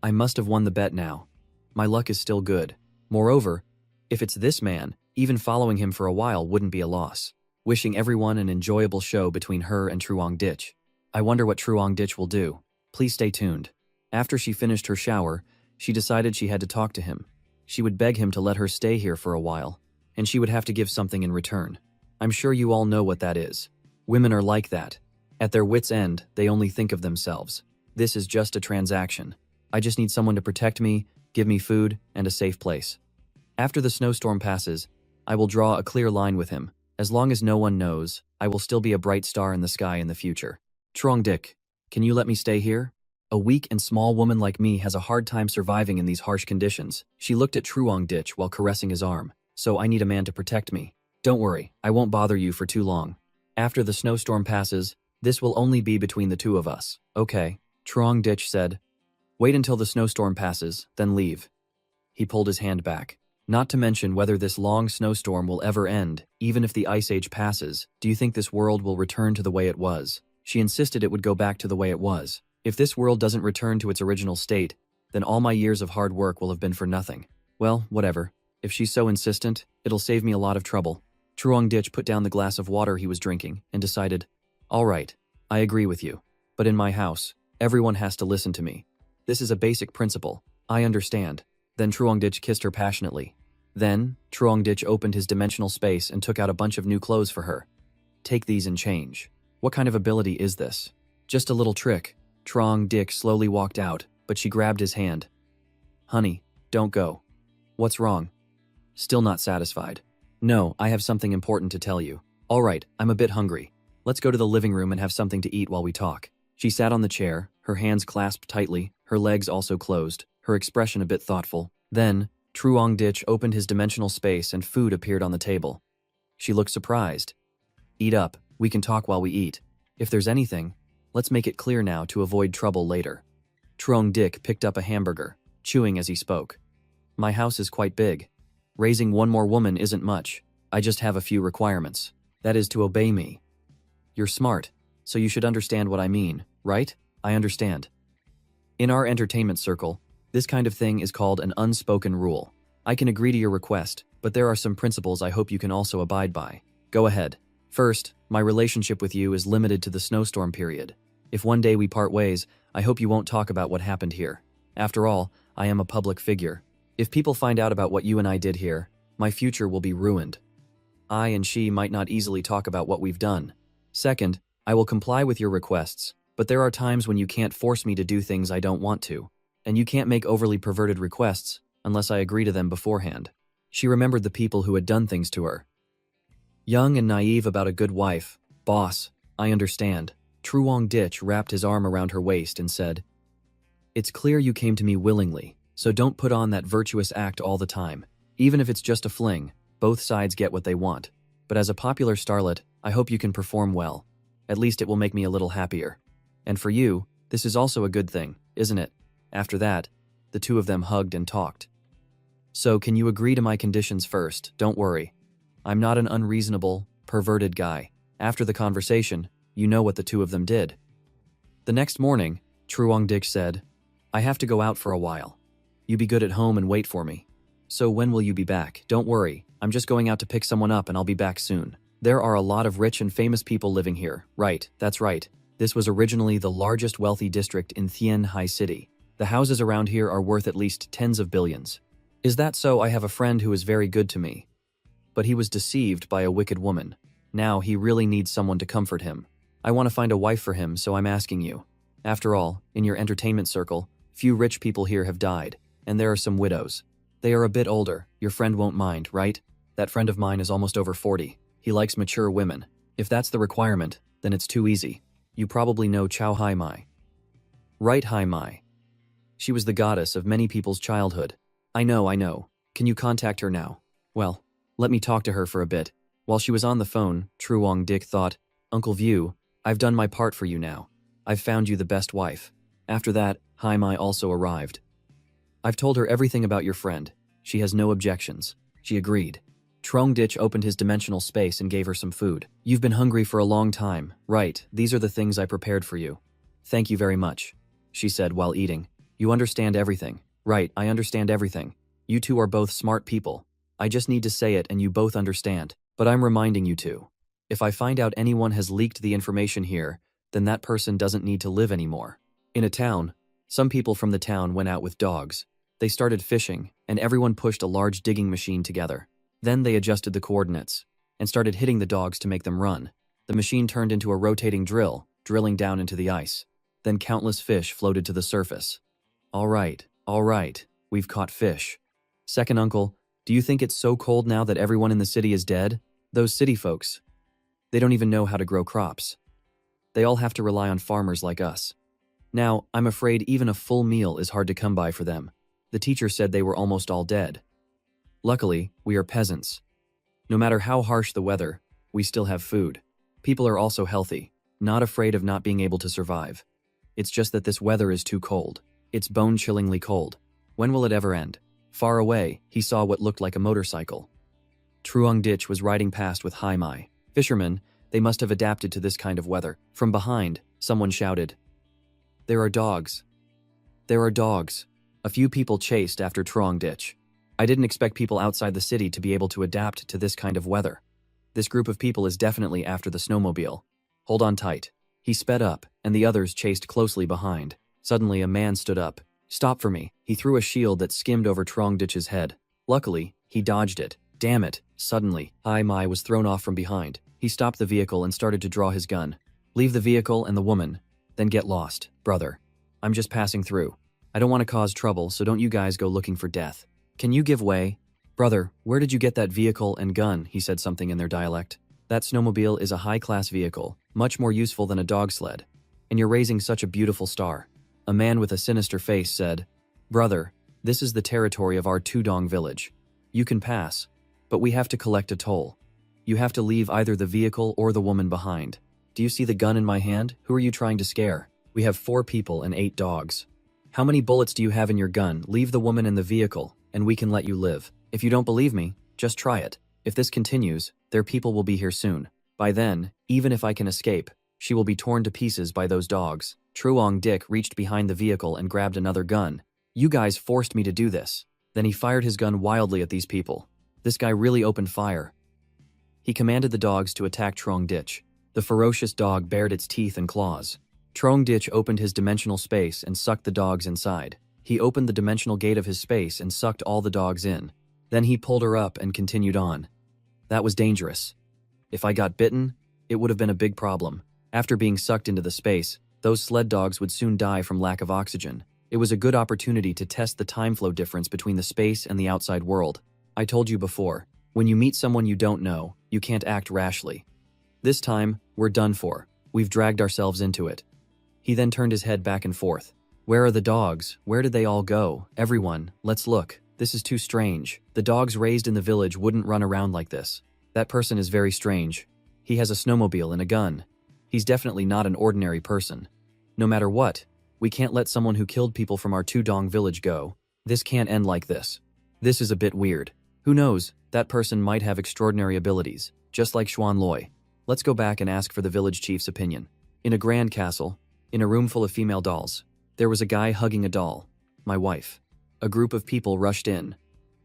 I must have won the bet now. My luck is still good. Moreover, if it's this man, even following him for a while wouldn't be a loss. Wishing everyone an enjoyable show between her and Truong Ditch. I wonder what Truong Ditch will do. Please stay tuned. After she finished her shower, she decided she had to talk to him. She would beg him to let her stay here for a while, and she would have to give something in return. I'm sure you all know what that is. Women are like that. At their wits' end, they only think of themselves. This is just a transaction. I just need someone to protect me, give me food, and a safe place. After the snowstorm passes, I will draw a clear line with him. As long as no one knows, I will still be a bright star in the sky in the future. Truong Ditch, can you let me stay here? A weak and small woman like me has a hard time surviving in these harsh conditions. She looked at Truong Ditch while caressing his arm. So I need a man to protect me. Don't worry, I won't bother you for too long. After the snowstorm passes, this will only be between the two of us. Okay, Truong Ditch said. Wait until the snowstorm passes, then leave. He pulled his hand back. Not to mention whether this long snowstorm will ever end, even if the Ice Age passes, do you think this world will return to the way it was? She insisted it would go back to the way it was. If this world doesn't return to its original state, then all my years of hard work will have been for nothing. Well, whatever. If she's so insistent, it'll save me a lot of trouble. Truong Ditch put down the glass of water he was drinking and decided, all right, I agree with you. But in my house, everyone has to listen to me. This is a basic principle. I understand. Then Truong Ditch kissed her passionately. Then, Truong Ditch opened his dimensional space and took out a bunch of new clothes for her. Take these and change. What kind of ability is this? Just a little trick. Truong Ditch slowly walked out, but she grabbed his hand. Honey, don't go. What's wrong? Still not satisfied. No, I have something important to tell you. All right, I'm a bit hungry. Let's go to the living room and have something to eat while we talk. She sat on the chair, her hands clasped tightly, her legs also closed, her expression a bit thoughtful. Then, Truong Ditch opened his dimensional space and food appeared on the table. She looked surprised. Eat up, we can talk while we eat. If there's anything, let's make it clear now to avoid trouble later. Truong Ditch picked up a hamburger, chewing as he spoke. My house is quite big. Raising one more woman isn't much. I just have a few requirements. That is to obey me. You're smart, so you should understand what I mean, right? I understand. In our entertainment circle, this kind of thing is called an unspoken rule. I can agree to your request, but there are some principles I hope you can also abide by. Go ahead. First, my relationship with you is limited to the snowstorm period. If one day we part ways, I hope you won't talk about what happened here. After all, I am a public figure. If people find out about what you and I did here, my future will be ruined. I and she might not easily talk about what we've done. Second, I will comply with your requests, but there are times when you can't force me to do things I don't want to, and you can't make overly perverted requests unless I agree to them beforehand. She remembered the people who had done things to her. Young and naive about a good wife, boss, I understand. Truong Ditch wrapped his arm around her waist and said, It's clear you came to me willingly, so don't put on that virtuous act all the time. Even if it's just a fling, both sides get what they want. But as a popular starlet, I hope you can perform well. At least it will make me a little happier. And for you, this is also a good thing, isn't it? After that, the two of them hugged and talked. So can you agree to my conditions first? Don't worry. I'm not an unreasonable, perverted guy. After the conversation, you know what the two of them did. The next morning, Truong Dik said. I have to go out for a while. You be good at home and wait for me. So when will you be back? Don't worry, I'm just going out to pick someone up and I'll be back soon. There are a lot of rich and famous people living here. Right, that's right. This was originally the largest wealthy district in Thien Hai City. The houses around here are worth at least tens of billions. Is that so? I have a friend who is very good to me. But he was deceived by a wicked woman. Now he really needs someone to comfort him. I want to find a wife for him, so I'm asking you. After all, in your entertainment circle, few rich people here have died, and there are some widows. They are a bit older, your friend won't mind, right? That friend of mine is almost over 40. He likes mature women. If that's the requirement, then it's too easy. You probably know Chow Hai Mai. Right, Hai Mai. She was the goddess of many people's childhood. I know. Can you contact her now? Well, let me talk to her for a bit. While she was on the phone, Truong Dik thought, Uncle View, I've done my part for you now. I've found you the best wife. After that, Hai Mai also arrived. I've told her everything about your friend. She has no objections. She agreed. Truong Dik opened his dimensional space and gave her some food. You've been hungry for a long time. Right, these are the things I prepared for you. Thank you very much, she said while eating. You understand everything. Right, I understand everything. You two are both smart people. I just need to say it and you both understand. But I'm reminding you two. If I find out anyone has leaked the information here, then that person doesn't need to live anymore. In a town, some people from the town went out with dogs. They started fishing, and everyone pushed a large digging machine together. Then they adjusted the coordinates and started hitting the dogs to make them run. The machine turned into a rotating drill, drilling down into the ice. Then countless fish floated to the surface. All right, we've caught fish. Second uncle, do you think it's so cold now that everyone in the city is dead? Those city folks, they don't even know how to grow crops. They all have to rely on farmers like us. Now, I'm afraid even a full meal is hard to come by for them. The teacher said they were almost all dead. Luckily, we are peasants. No matter how harsh the weather, we still have food. People are also healthy, not afraid of not being able to survive. It's just that this weather is too cold. It's bone-chillingly cold. When will it ever end? Far away, he saw what looked like a motorcycle. Truong Dik was riding past with Hai Mai. Fishermen, they must have adapted to this kind of weather. From behind, someone shouted, There are dogs. There are dogs. A few people chased after Truong Dik. I didn't expect people outside the city to be able to adapt to this kind of weather. This group of people is definitely after the snowmobile. Hold on tight. He sped up, and the others chased closely behind. Suddenly, a man stood up. Stop for me. He threw a shield that skimmed over Truong Dik's head. Luckily, he dodged it. Damn it. Suddenly, Hai Mai was thrown off from behind. He stopped the vehicle and started to draw his gun. Leave the vehicle and the woman, then get lost, brother. I'm just passing through. I don't want to cause trouble, so don't you guys go looking for death. Can you give way? Brother, where did you get that vehicle and gun? He said something in their dialect. That snowmobile is a high-class vehicle, much more useful than a dog sled. And you're raising such a beautiful star. A man with a sinister face said, Brother, this is the territory of our Tudong village. You can pass, but we have to collect a toll. You have to leave either the vehicle or the woman behind. Do you see the gun in my hand? Who are you trying to scare? We have 4 people and 8 dogs. How many bullets do you have in your gun? Leave the woman in the vehicle, and we can let you live. If you don't believe me, just try it. If this continues, their people will be here soon. By then, even if I can escape, she will be torn to pieces by those dogs. Truong Dik reached behind the vehicle and grabbed another gun. You guys forced me to do this. Then he fired his gun wildly at these people. This guy really opened fire. He commanded the dogs to attack Truong Dik. The ferocious dog bared its teeth and claws. Truong Dik opened his dimensional space and sucked the dogs inside. He opened the dimensional gate of his space and sucked all the dogs in. Then he pulled her up and continued on. That was dangerous. If I got bitten, it would have been a big problem. After being sucked into the space, those sled dogs would soon die from lack of oxygen. It was a good opportunity to test the time flow difference between the space and the outside world. I told you before, when you meet someone you don't know, you can't act rashly. This time, we're done for. We've dragged ourselves into it. He then turned his head back and forth. Where are the dogs? Where did they all go? Everyone, let's look. This is too strange. The dogs raised in the village wouldn't run around like this. That person is very strange. He has a snowmobile and a gun. He's definitely not an ordinary person. No matter what, we can't let someone who killed people from our Tudong village go. This can't end like this. This is a bit weird. Who knows, that person might have extraordinary abilities, just like Xuan Loi. Let's go back and ask for the village chief's opinion. In a grand castle, in a room full of female dolls, There was a guy hugging a doll. My wife. A group of people rushed in.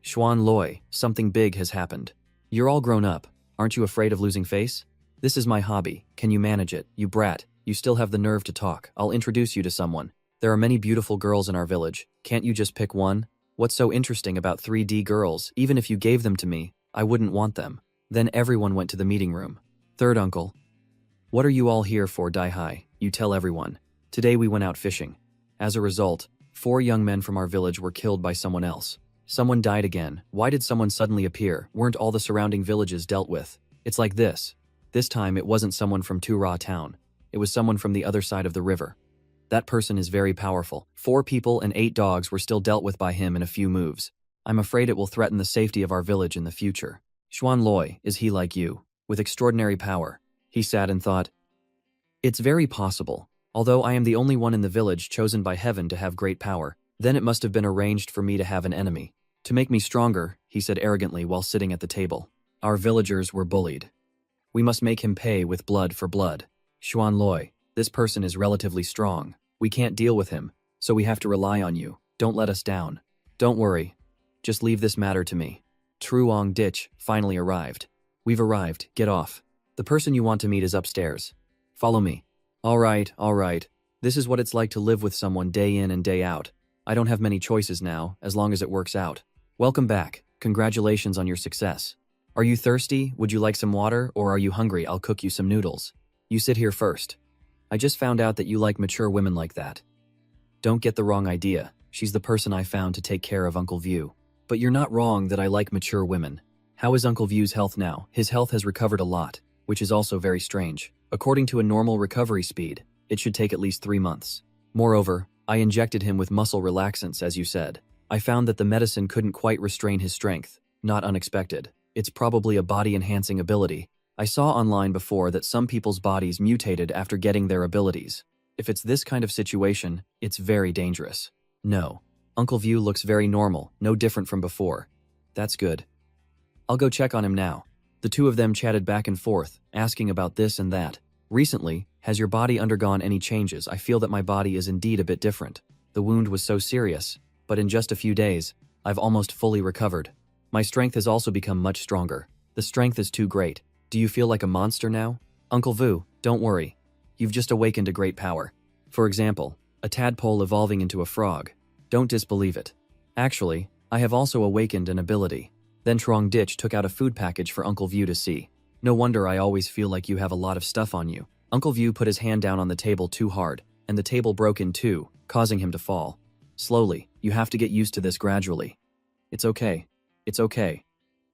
Xuan Loi, something big has happened. You're all grown up. Aren't you afraid of losing face? This is my hobby. Can you manage it, you brat? You still have the nerve to talk. I'll introduce you to someone. There are many beautiful girls in our village. Can't you just pick one? What's so interesting about 3D girls? Even if you gave them to me, I wouldn't want them. Then everyone went to the meeting room. Third uncle. What are you all here for, Dai Hai? You tell everyone. Today we went out fishing. As a result, 4 young men from our village were killed by someone else. Someone died again. Why did someone suddenly appear? Weren't all the surrounding villages dealt with? It's like this. This time it wasn't someone from Tura town. It was someone from the other side of the river. That person is very powerful. 4 people and 8 dogs were still dealt with by him in a few moves. I'm afraid it will threaten the safety of our village in the future. Xuan Loi, is he like you? With extraordinary power? He sat and thought. It's very possible. Although I am the only one in the village chosen by heaven to have great power, then it must have been arranged for me to have an enemy. To make me stronger, he said arrogantly while sitting at the table. Our villagers were bullied. We must make him pay with blood for blood. Xuan Loi, this person is relatively strong. We can't deal with him, so we have to rely on you. Don't let us down. Don't worry. Just leave this matter to me. Truong Ditch finally arrived. We've arrived, get off. The person you want to meet is upstairs. Follow me. All right. This is what it's like to live with someone day in and day out. I don't have many choices now, as long as it works out. Welcome back. Congratulations on your success. Are you thirsty? Would you like some water? Or are you hungry? I'll cook you some noodles. You sit here first. I just found out that you like mature women like that. Don't get the wrong idea. She's the person I found to take care of Uncle View. But you're not wrong that I like mature women. How is Uncle View's health now? His health has recovered a lot, which is also very strange. According to a normal recovery speed, it should take at least 3 months. Moreover, I injected him with muscle relaxants, as you said. I found that the medicine couldn't quite restrain his strength. Not unexpected. It's probably a body-enhancing ability. I saw online before that some people's bodies mutated after getting their abilities. If it's this kind of situation, it's very dangerous. No. Uncle View looks very normal, no different from before. That's good. I'll go check on him now. The two of them chatted back and forth, asking about this and that. Recently, has your body undergone any changes? I feel that my body is indeed a bit different. The wound was so serious, but in just a few days, I've almost fully recovered. My strength has also become much stronger. The strength is too great. Do you feel like a monster now? Uncle Vu, don't worry. You've just awakened to great power. For example, a tadpole evolving into a frog. Don't disbelieve it. Actually, I have also awakened an ability. Then Trong Ditch took out a food package for Uncle View to see. No wonder I always feel like you have a lot of stuff on you. Uncle View put his hand down on the table too hard, and the table broke in two, causing him to fall. Slowly, you have to get used to this gradually. It's okay. It's okay.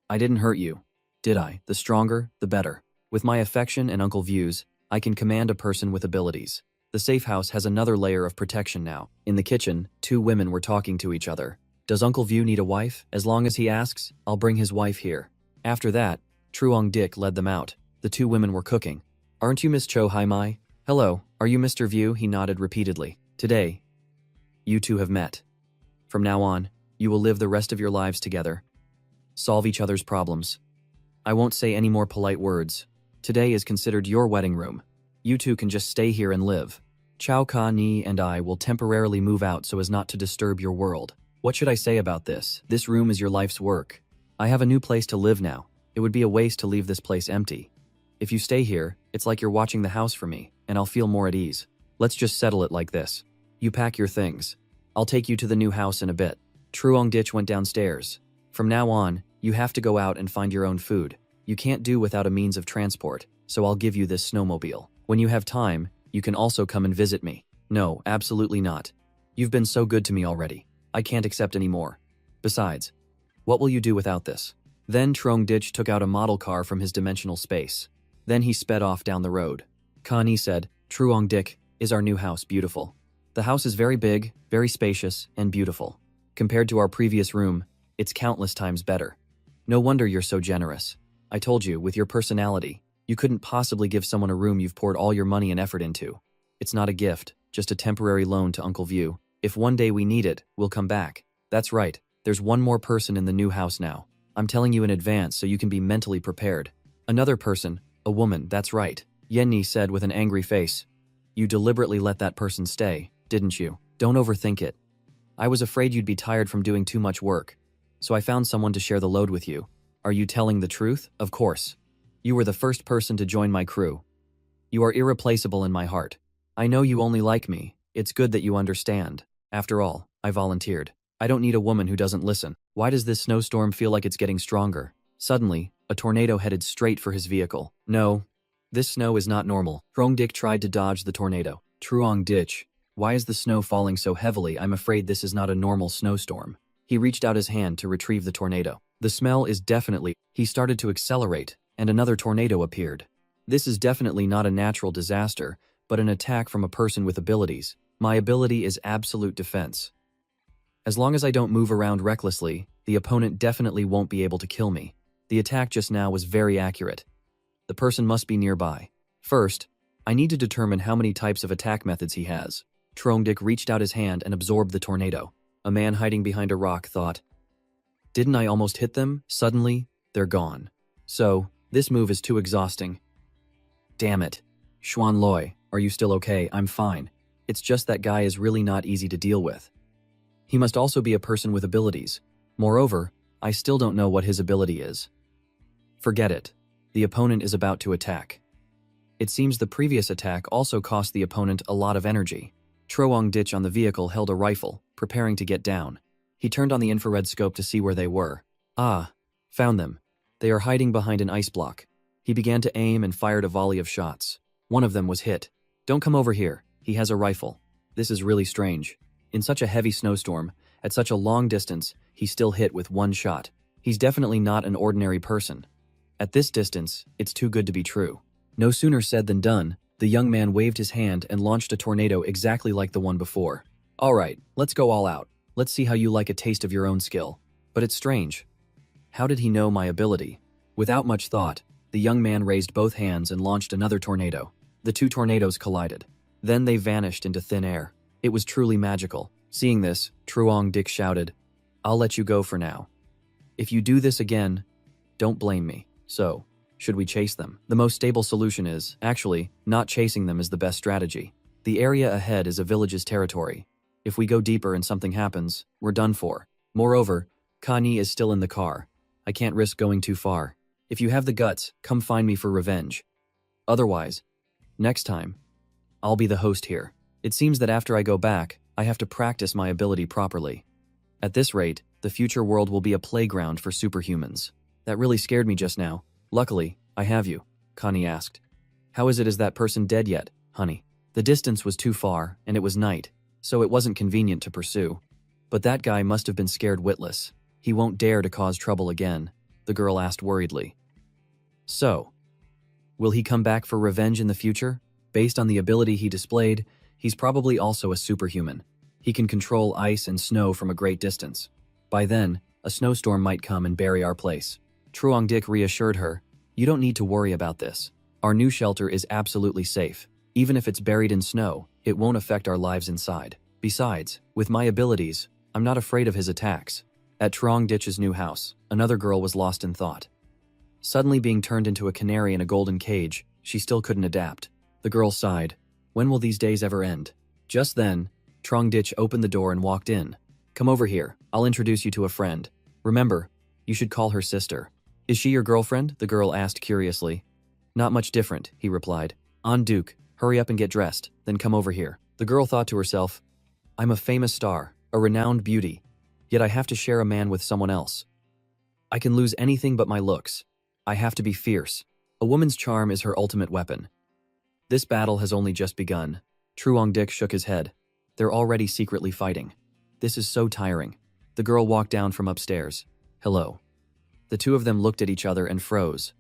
I didn't hurt you, did I? The stronger, the better. With my affection and Uncle View's, I can command a person with abilities. The safe house has another layer of protection now. In the kitchen, 2 women were talking to each other. Does Uncle View need a wife? As long as he asks, I'll bring his wife here. After that, Truong Dick led them out. The 2 women were cooking. Aren't you Miss Cho Hai Mai? Hello, are you Mr. View? He nodded repeatedly. Today, you 2 have met. From now on, you will live the rest of your lives together. Solve each other's problems. I won't say any more polite words. Today is considered your wedding room. You 2 can just stay here and live. Chao Ka Ni and I will temporarily move out so as not to disturb your world. What should I say about this? This room is your life's work. I have a new place to live now. It would be a waste to leave this place empty. If you stay here, it's like you're watching the house for me, and I'll feel more at ease. Let's just settle it like this. You pack your things. I'll take you to the new house in a bit. Truong Ditch went downstairs. From now on, you have to go out and find your own food. You can't do without a means of transport, so I'll give you this snowmobile. When you have time, you can also come and visit me. No, absolutely not. You've been so good to me already. I can't accept any more. Besides, what will you do without this? Then Trong Ditch took out a model car from his dimensional space. Then he sped off down the road. Connie said, Truong Dick, is our new house beautiful? The house is very big, very spacious, and beautiful. Compared to our previous room, it's countless times better. No wonder you're so generous. I told you, with your personality, you couldn't possibly give someone a room you've poured all your money and effort into. It's not a gift, just a temporary loan to Uncle View. If one day we need it, we'll come back. That's right, there's one more person in the new house now. I'm telling you in advance so you can be mentally prepared. Another person, a woman, that's right, Yenni said with an angry face. You deliberately let that person stay, didn't you? Don't overthink it. I was afraid you'd be tired from doing too much work, so I found someone to share the load with you. Are you telling the truth? Of course. You were the first person to join my crew. You are irreplaceable in my heart. I know you only like me. It's good that you understand. After all, I volunteered. I don't need a woman who doesn't listen. Why does this snowstorm feel like it's getting stronger? Suddenly, a tornado headed straight for his vehicle. No, this snow is not normal. Trongdik tried to dodge the tornado. Truong ditch. Why is the snow falling so heavily? I'm afraid this is not a normal snowstorm. He reached out his hand to retrieve the tornado. The smell is definitely... He started to accelerate, and another tornado appeared. This is definitely not a natural disaster, but an attack from a person with abilities. My ability is absolute defense. As long as I don't move around recklessly, the opponent definitely won't be able to kill me. The attack just now was very accurate. The person must be nearby. First, I need to determine how many types of attack methods he has. Trongdik reached out his hand and absorbed the tornado. A man hiding behind a rock thought, "Didn't I almost hit them?" Suddenly, they're gone. So, this move is too exhausting. Damn it. Xuan Loi, are you still okay? I'm fine. It's just that guy is really not easy to deal with. He must also be a person with abilities. Moreover, I still don't know what his ability is. Forget it. The opponent is about to attack. It seems the previous attack also cost the opponent a lot of energy. Truong ditch on the vehicle held a rifle, preparing to get down. He turned on the infrared scope to see where they were. Ah, found them. They are hiding behind an ice block. He began to aim and fired a volley of shots. One of them was hit. Don't come over here. He has a rifle. This is really strange. In such a heavy snowstorm, at such a long distance, he still hit with one shot. He's definitely not an ordinary person. At this distance, it's too good to be true. No sooner said than done, the young man waved his hand and launched a tornado exactly like the one before. Alright, let's go all out. Let's see how you like a taste of your own skill. But it's strange. How did he know my ability? Without much thought, the young man raised both hands and launched another tornado. The two tornadoes collided. Then they vanished into thin air. It was truly magical. Seeing this, Truong Dik shouted, "I'll let you go for now. If you do this again, don't blame me." So, should we chase them? The most stable solution is, actually, not chasing them is the best strategy. The area ahead is a village's territory. If we go deeper and something happens, we're done for. Moreover, Kani is still in the car. I can't risk going too far. If you have the guts, come find me for revenge. Otherwise, next time, I'll be the host here. It seems that after I go back, I have to practice my ability properly. At this rate, the future world will be a playground for superhumans. That really scared me just now. Luckily, I have you, Connie asked. How is that person dead yet, honey? The distance was too far, and it was night, so it wasn't convenient to pursue. But that guy must have been scared witless. He won't dare to cause trouble again, the girl asked worriedly. So, will he come back for revenge in the future? Based on the ability he displayed, he's probably also a superhuman. He can control ice and snow from a great distance. By then, a snowstorm might come and bury our place. Truong Dik reassured her, "You don't need to worry about this. Our new shelter is absolutely safe. Even if it's buried in snow, it won't affect our lives inside. Besides, with my abilities, I'm not afraid of his attacks." At Truong Ditch's new house, another girl was lost in thought. Suddenly being turned into a canary in a golden cage, she still couldn't adapt. The girl sighed. When will these days ever end? Just then, Truong Ditch opened the door and walked in. "Come over here. I'll introduce you to a friend. Remember, you should call her sister." "Is she your girlfriend?" the girl asked curiously. "Not much different," he replied. "On Duke, hurry up and get dressed, then come over here." The girl thought to herself, "I'm a famous star, a renowned beauty, yet I have to share a man with someone else. I can lose anything but my looks. I have to be fierce. A woman's charm is her ultimate weapon." This battle has only just begun. Truong Dik shook his head. They're already secretly fighting. This is so tiring. The girl walked down from upstairs. "Hello." The two of them looked at each other and froze.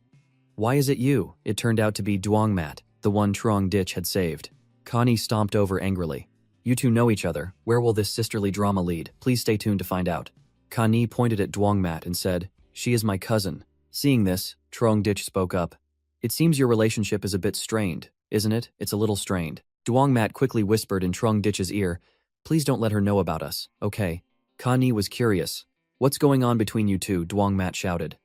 "Why is it you?" It turned out to be Duongmat, the one Truong Ditch had saved. Connie stomped over angrily. "You two know each other. Where will this sisterly drama lead? Please stay tuned to find out." Connie pointed at Duongmat and said, "She is my cousin." Seeing this, Truong Ditch spoke up. "It seems your relationship is a bit strained, isn't it? It's a little strained." Duongmat quickly whispered in Truong Ditch's ear, "Please don't let her know about us, okay?" Connie was curious. "What's going on between you two?" Duongmat shouted.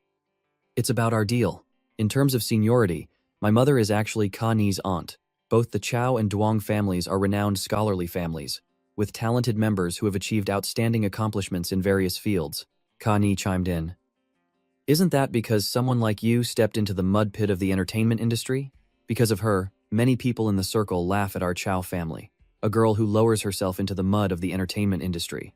"It's about our deal. In terms of seniority, my mother is actually Connie's aunt. Both the Chow and Duong families are renowned scholarly families. with talented members who have achieved outstanding accomplishments in various fields. Kani chimed in. Isn't that because someone like you stepped into the mud pit of the entertainment industry? Because of her, many people in the circle laugh at our Chow family, a girl who lowers herself into the mud of the entertainment industry.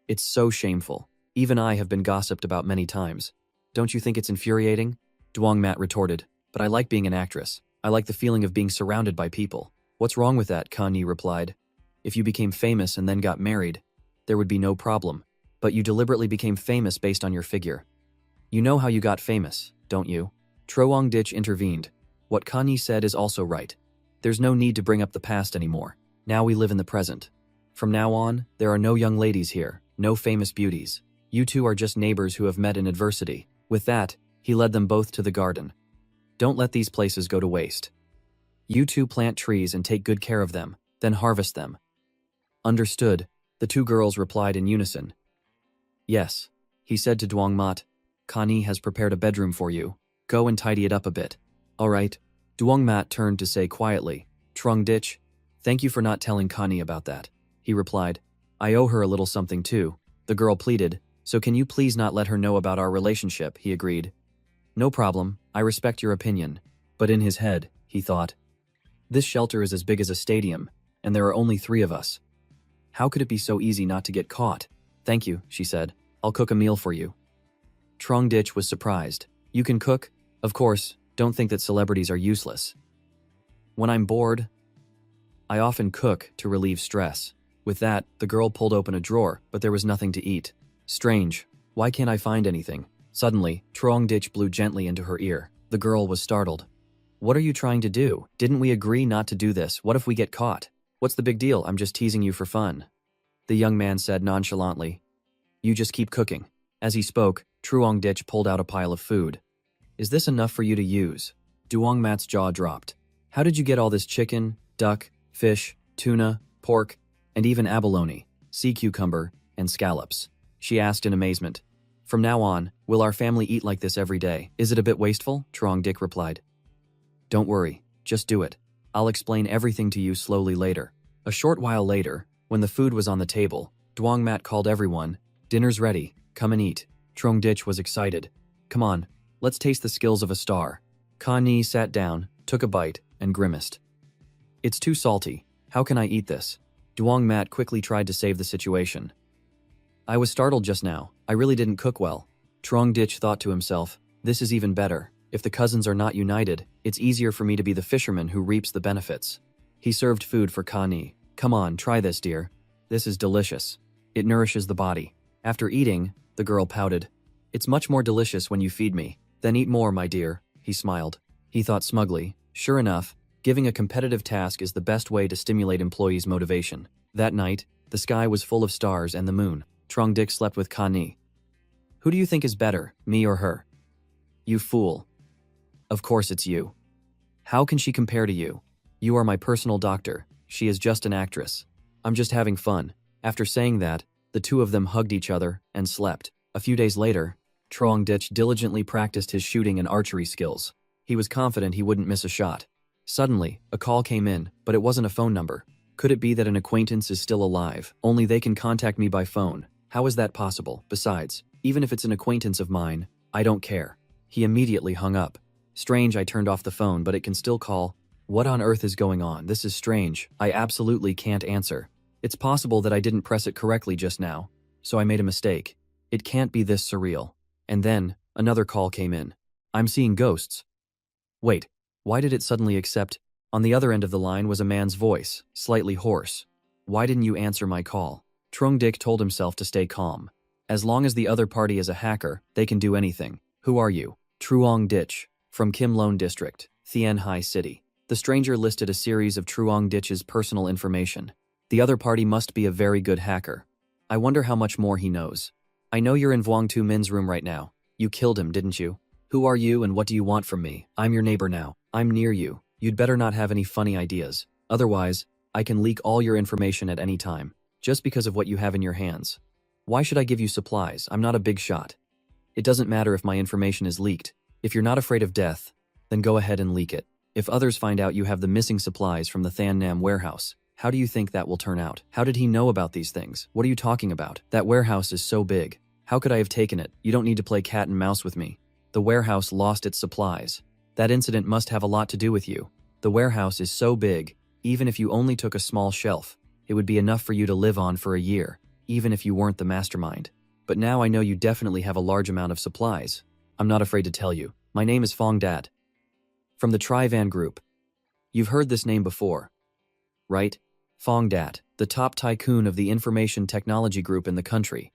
It's so shameful. Even I have been gossiped about many times. Don't you think it's infuriating? Dwangmat retorted. But I like being an actress. I like the feeling of being surrounded by people. What's wrong with that? Kani replied. If you became famous and then got married, there would be no problem. But you deliberately became famous based on your figure. You know how you got famous, don't you? Troongdich intervened. What Kani said is also right. There's no need to bring up the past anymore. Now we live in the present. From now on, there are no young ladies here, no famous beauties. You two are just neighbors who have met in adversity. With that, he led them both to the garden. Don't let these places go to waste. You two plant trees and take good care of them, then harvest them. Understood, the two girls replied in unison. Yes, he said to Dwangmat. Kani has prepared a bedroom for you. Go and tidy it up a bit. All right. Dwangmat turned to say quietly, Troongdich, thank you for not telling Kani about that. He replied, I owe her a little something too. The girl pleaded, so can you please not let her know about our relationship? He agreed. No problem, I respect your opinion. But in his head, he thought, this shelter is as big as a stadium, and there are only 3 of us. How could it be so easy not to get caught? Thank you, she said. I'll cook a meal for you. Troongdich was surprised. You can cook? Of course, don't think that celebrities are useless. When I'm bored, I often cook to relieve stress. With that, the girl pulled open a drawer, but there was nothing to eat. Strange. Why can't I find anything? Suddenly, Troongdich blew gently into her ear. The girl was startled. What are you trying to do? Didn't we agree not to do this? What if we get caught? What's the big deal? I'm just teasing you for fun. The young man said nonchalantly. You just keep cooking. As he spoke, Troongdich pulled out a pile of food. Is this enough for you to use? Dwangmat's jaw dropped. How did you get all this chicken, duck, fish, tuna, pork, and even abalone, sea cucumber, and scallops? She asked in amazement. From now on, will our family eat like this every day? Is it a bit wasteful? Troongdich replied. Don't worry, just do it. I'll explain everything to you slowly later. A short while later, when the food was on the table, Dwangmat called everyone. Dinner's ready, come and eat. Troongdich was excited. Come on, let's taste the skills of a star. Kani sat down, took a bite, and grimaced. It's too salty. How can I eat this? Dwangmat quickly tried to save the situation. I was startled just now. I really didn't cook well. Troongdich thought to himself, this is even better. If the cousins are not united, it's easier for me to be the fisherman who reaps the benefits. He served food for Kani. Come on, try this, dear. This is delicious. It nourishes the body. After eating, the girl pouted. It's much more delicious when you feed me. Then eat more, my dear, he smiled. He thought smugly. Sure enough, giving a competitive task is the best way to stimulate employees' motivation. That night, the sky was full of stars and the moon. Troongdich slept with Kani. Who do you think is better, me or her? You fool. Of course it's you. How can she compare to you? You are my personal doctor. She is just an actress. I'm just having fun. After saying that, the two of them hugged each other and slept. A few days later, Troongdich diligently practiced his shooting and archery skills. He was confident he wouldn't miss a shot. Suddenly, a call came in, but it wasn't a phone number. Could it be that an acquaintance is still alive? Only they can contact me by phone. How is that possible? Besides, even if it's an acquaintance of mine, I don't care. He immediately hung up. Strange, I turned off the phone, but it can still call. What on earth is going on? This is strange. I absolutely can't answer. It's possible that I didn't press it correctly just now, so I made a mistake. It can't be this surreal. And then, another call came in. I'm seeing ghosts. Wait, why did it suddenly accept? On the other end of the line was a man's voice, slightly hoarse. Why didn't you answer my call? Troongdich told himself to stay calm. As long as the other party is a hacker, they can do anything. Who are you? Troongdich, from Kimlone District, Thien Hai City. The stranger listed a series of Troongdich's personal information. The other party must be a very good hacker. I wonder how much more he knows. I know you're in Vuong Tu Min's room right now. You killed him, didn't you? Who are you and what do you want from me? I'm your neighbor now. I'm near you. You'd better not have any funny ideas. Otherwise, I can leak all your information at any time, just because of what you have in your hands. Why should I give you supplies? I'm not a big shot. It doesn't matter if my information is leaked. If you're not afraid of death, then go ahead and leak it. If others find out you have the missing supplies from the Than Nam warehouse, How do you think that will turn out? How did he know about these things? What are you talking about? That warehouse is so big. How could I have taken it? You don't need to play cat and mouse with me. The warehouse lost its supplies. That incident must have a lot to do with you. The warehouse is so big, even if you only took a small shelf, it would be enough for you to live on for a year, even if you weren't the mastermind. But now I know you definitely have a large amount of supplies. I'm not afraid to tell you. My name is Fong Dat. From the Trivan Group. You've heard this name before, right? Fong Dat, the top tycoon of the information technology group in the country.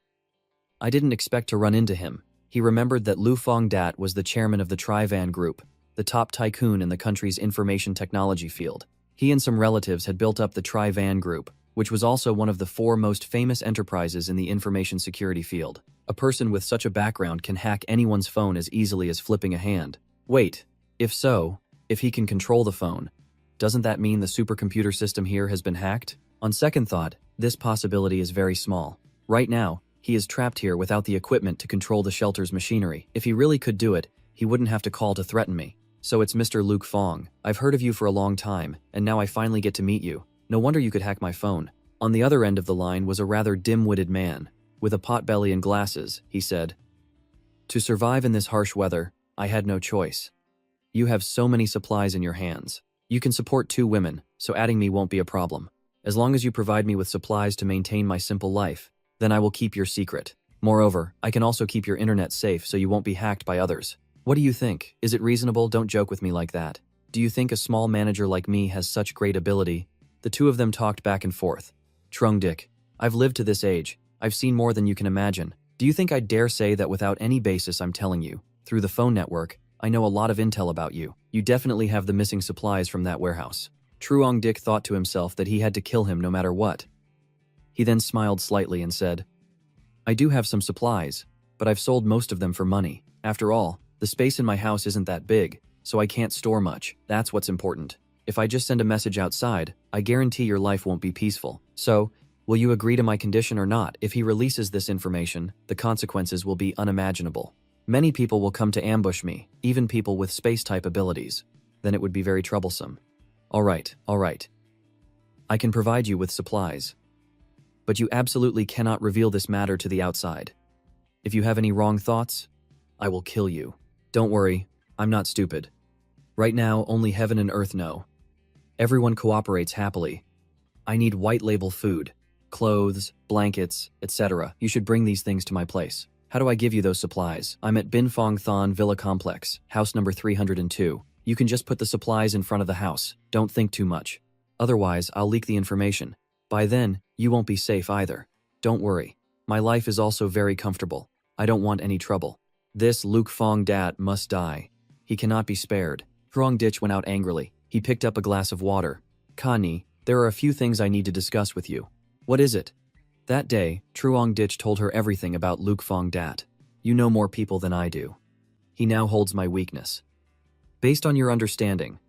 I didn't expect to run into him. He remembered that Lu Fong Dat was the chairman of the Trivan Group, the top tycoon in the country's information technology field. He and some relatives had built up the Trivan Group, which was also one of the 4 most famous enterprises in the information security field. A person with such a background can hack anyone's phone as easily as flipping a hand. Wait, if so, if he can control the phone, doesn't that mean the supercomputer system here has been hacked? On second thought, this possibility is very small. Right now, he is trapped here without the equipment to control the shelter's machinery. If he really could do it, he wouldn't have to call to threaten me. So it's Mr. Luke Fong. I've heard of you for a long time, and now I finally get to meet you. No wonder you could hack my phone. On the other end of the line was a rather dim-witted man. With a potbelly and glasses, he said, "To survive in this harsh weather, I had no choice. You have so many supplies in your hands. You can support 2 women, so adding me won't be a problem. As long as you provide me with supplies to maintain my simple life, then I will keep your secret. Moreover, I can also keep your internet safe so you won't be hacked by others. What do you think? Is it reasonable? Don't joke with me like that. Do you think a small manager like me has such great ability?" The 2 of them talked back and forth. Trung Dick, I've lived to this age. I've seen more than you can imagine. Do you think I dare say that without any basis I'm telling you? Through the phone network, I know a lot of intel about you. You definitely have the missing supplies from that warehouse. Truong Dick thought to himself that he had to kill him no matter what. He then smiled slightly and said, "I do have some supplies, but I've sold most of them for money. After all, the space in my house isn't that big, so I can't store much. That's what's important. If I just send a message outside, I guarantee your life won't be peaceful. So, will you agree to my condition or not? If he releases this information, the consequences will be unimaginable. Many people will come to ambush me, even people with space-type abilities. Then it would be very troublesome. All right. I can provide you with supplies. But you absolutely cannot reveal this matter to the outside. If you have any wrong thoughts, I will kill you. Don't worry, I'm not stupid. Right now, only heaven and earth know. Everyone cooperates happily. I need white label food, clothes, blankets, etc. You should bring these things to my place. How do I give you those supplies? I'm at Bin Fong Thon Villa Complex, house number 302. You can just put the supplies in front of the house. Don't think too much. Otherwise, I'll leak the information. By then, you won't be safe either. Don't worry. My life is also very comfortable. I don't want any trouble. This Luke Fong Dat must die. He cannot be spared." Truong Ditch went out angrily. He picked up a glass of water. "Kani, there are a few things I need to discuss with you." "What is it?" That day, Truong Ditch told her everything about Luke Fong Dat. "You know more people than I do. He now holds my weakness. Based on your understanding,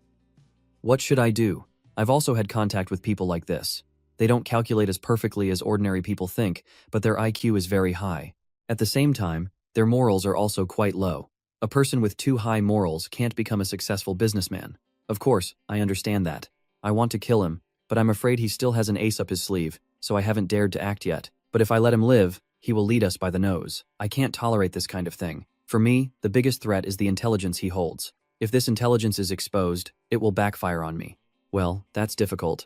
what should I do? I've also had contact with people like this. They don't calculate as perfectly as ordinary people think, but their IQ is very high. At the same time, their morals are also quite low. A person with too high morals can't become a successful businessman. Of course, I understand that. I want to kill him, but I'm afraid he still has an ace up his sleeve, so I haven't dared to act yet. But if I let him live, he will lead us by the nose. I can't tolerate this kind of thing. For me, the biggest threat is the intelligence he holds. If this intelligence is exposed, it will backfire on me. Well, that's difficult.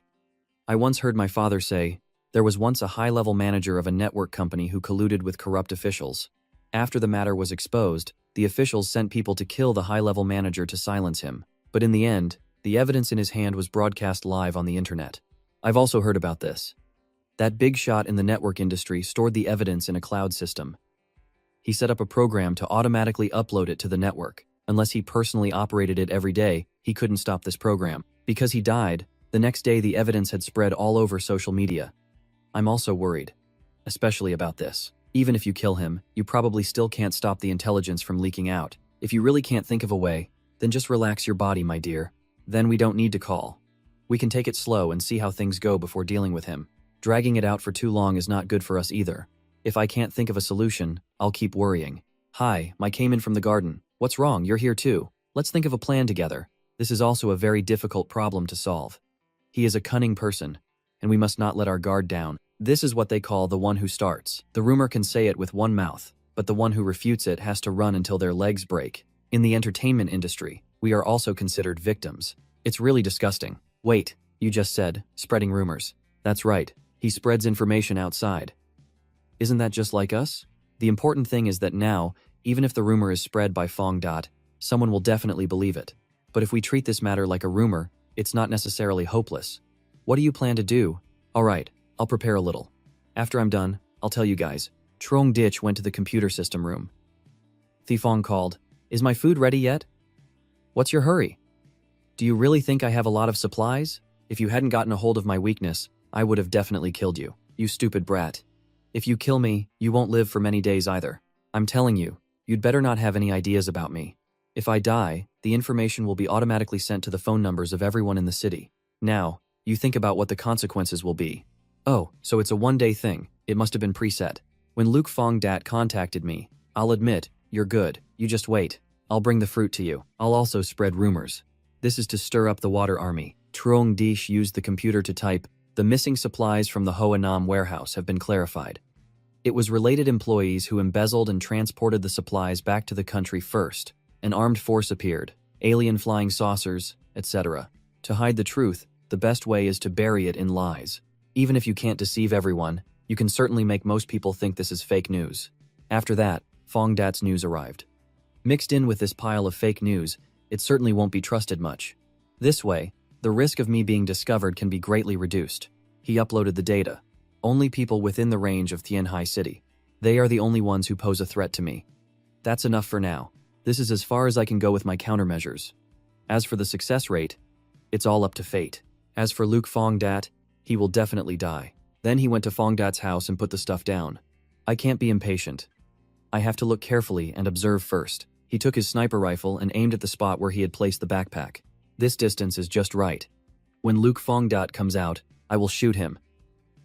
I once heard my father say, there was once a high-level manager of a network company who colluded with corrupt officials. After the matter was exposed, the officials sent people to kill the high-level manager to silence him. But in the end, the evidence in his hand was broadcast live on the internet. I've also heard about this. That big shot in the network industry stored the evidence in a cloud system. He set up a program to automatically upload it to the network. Unless he personally operated it every day, he couldn't stop this program. Because he died, the next day the evidence had spread all over social media. I'm also worried, especially about this. Even if you kill him, you probably still can't stop the intelligence from leaking out. If you really can't think of a way, then just relax your body, my dear. Then we don't need to call. We can take it slow and see how things go before dealing with him. Dragging it out for too long is not good for us either. If I can't think of a solution, I'll keep worrying. Hi, I came in from the garden. What's wrong? You're here too. Let's think of a plan together. This is also a very difficult problem to solve. He is a cunning person, and we must not let our guard down. This is what they call the one who starts. The rumor can say it with one mouth, but the one who refutes it has to run until their legs break. In the entertainment industry, we are also considered victims. It's really disgusting. Wait, you just said, spreading rumors. That's right, he spreads information outside. Isn't that just like us? The important thing is that now, even if the rumor is spread by Fong Dot, someone will definitely believe it. But if we treat this matter like a rumor, it's not necessarily hopeless. What do you plan to do? Alright, I'll prepare a little. After I'm done, I'll tell you guys. Trong Ditch went to the computer system room. Thifong called, "Is my food ready yet? What's your hurry? Do you really think I have a lot of supplies? If you hadn't gotten a hold of my weakness, I would have definitely killed you, you stupid brat. If you kill me, you won't live for many days either. I'm telling you, you'd better not have any ideas about me. If I die, the information will be automatically sent to the phone numbers of everyone in the city. Now, you think about what the consequences will be. Oh, so it's a one-day thing. It must have been preset. When Luke Fong Dat contacted me, I'll admit, you're good. You just wait. I'll bring the fruit to you. I'll also spread rumors. This is to stir up the water army." Trong Dish used the computer to type, "The missing supplies from the Hoa Nam warehouse have been clarified. It was related employees who embezzled and transported the supplies back to the country first. An armed force appeared, alien flying saucers, etc. To hide the truth, the best way is to bury it in lies. Even if you can't deceive everyone, you can certainly make most people think this is fake news." After that, Fong Dat's news arrived. Mixed in with this pile of fake news, it certainly won't be trusted much. This way, the risk of me being discovered can be greatly reduced. He uploaded the data. Only people within the range of Tianhai City. They are the only ones who pose a threat to me. That's enough for now. This is as far as I can go with my countermeasures. As for the success rate, it's all up to fate. As for Luke Fong Dat, he will definitely die. Then he went to Fong Dat's house and put the stuff down. I can't be impatient. I have to look carefully and observe first. He took his sniper rifle and aimed at the spot where he had placed the backpack. This distance is just right. When Luke Fong Dat comes out, I will shoot him.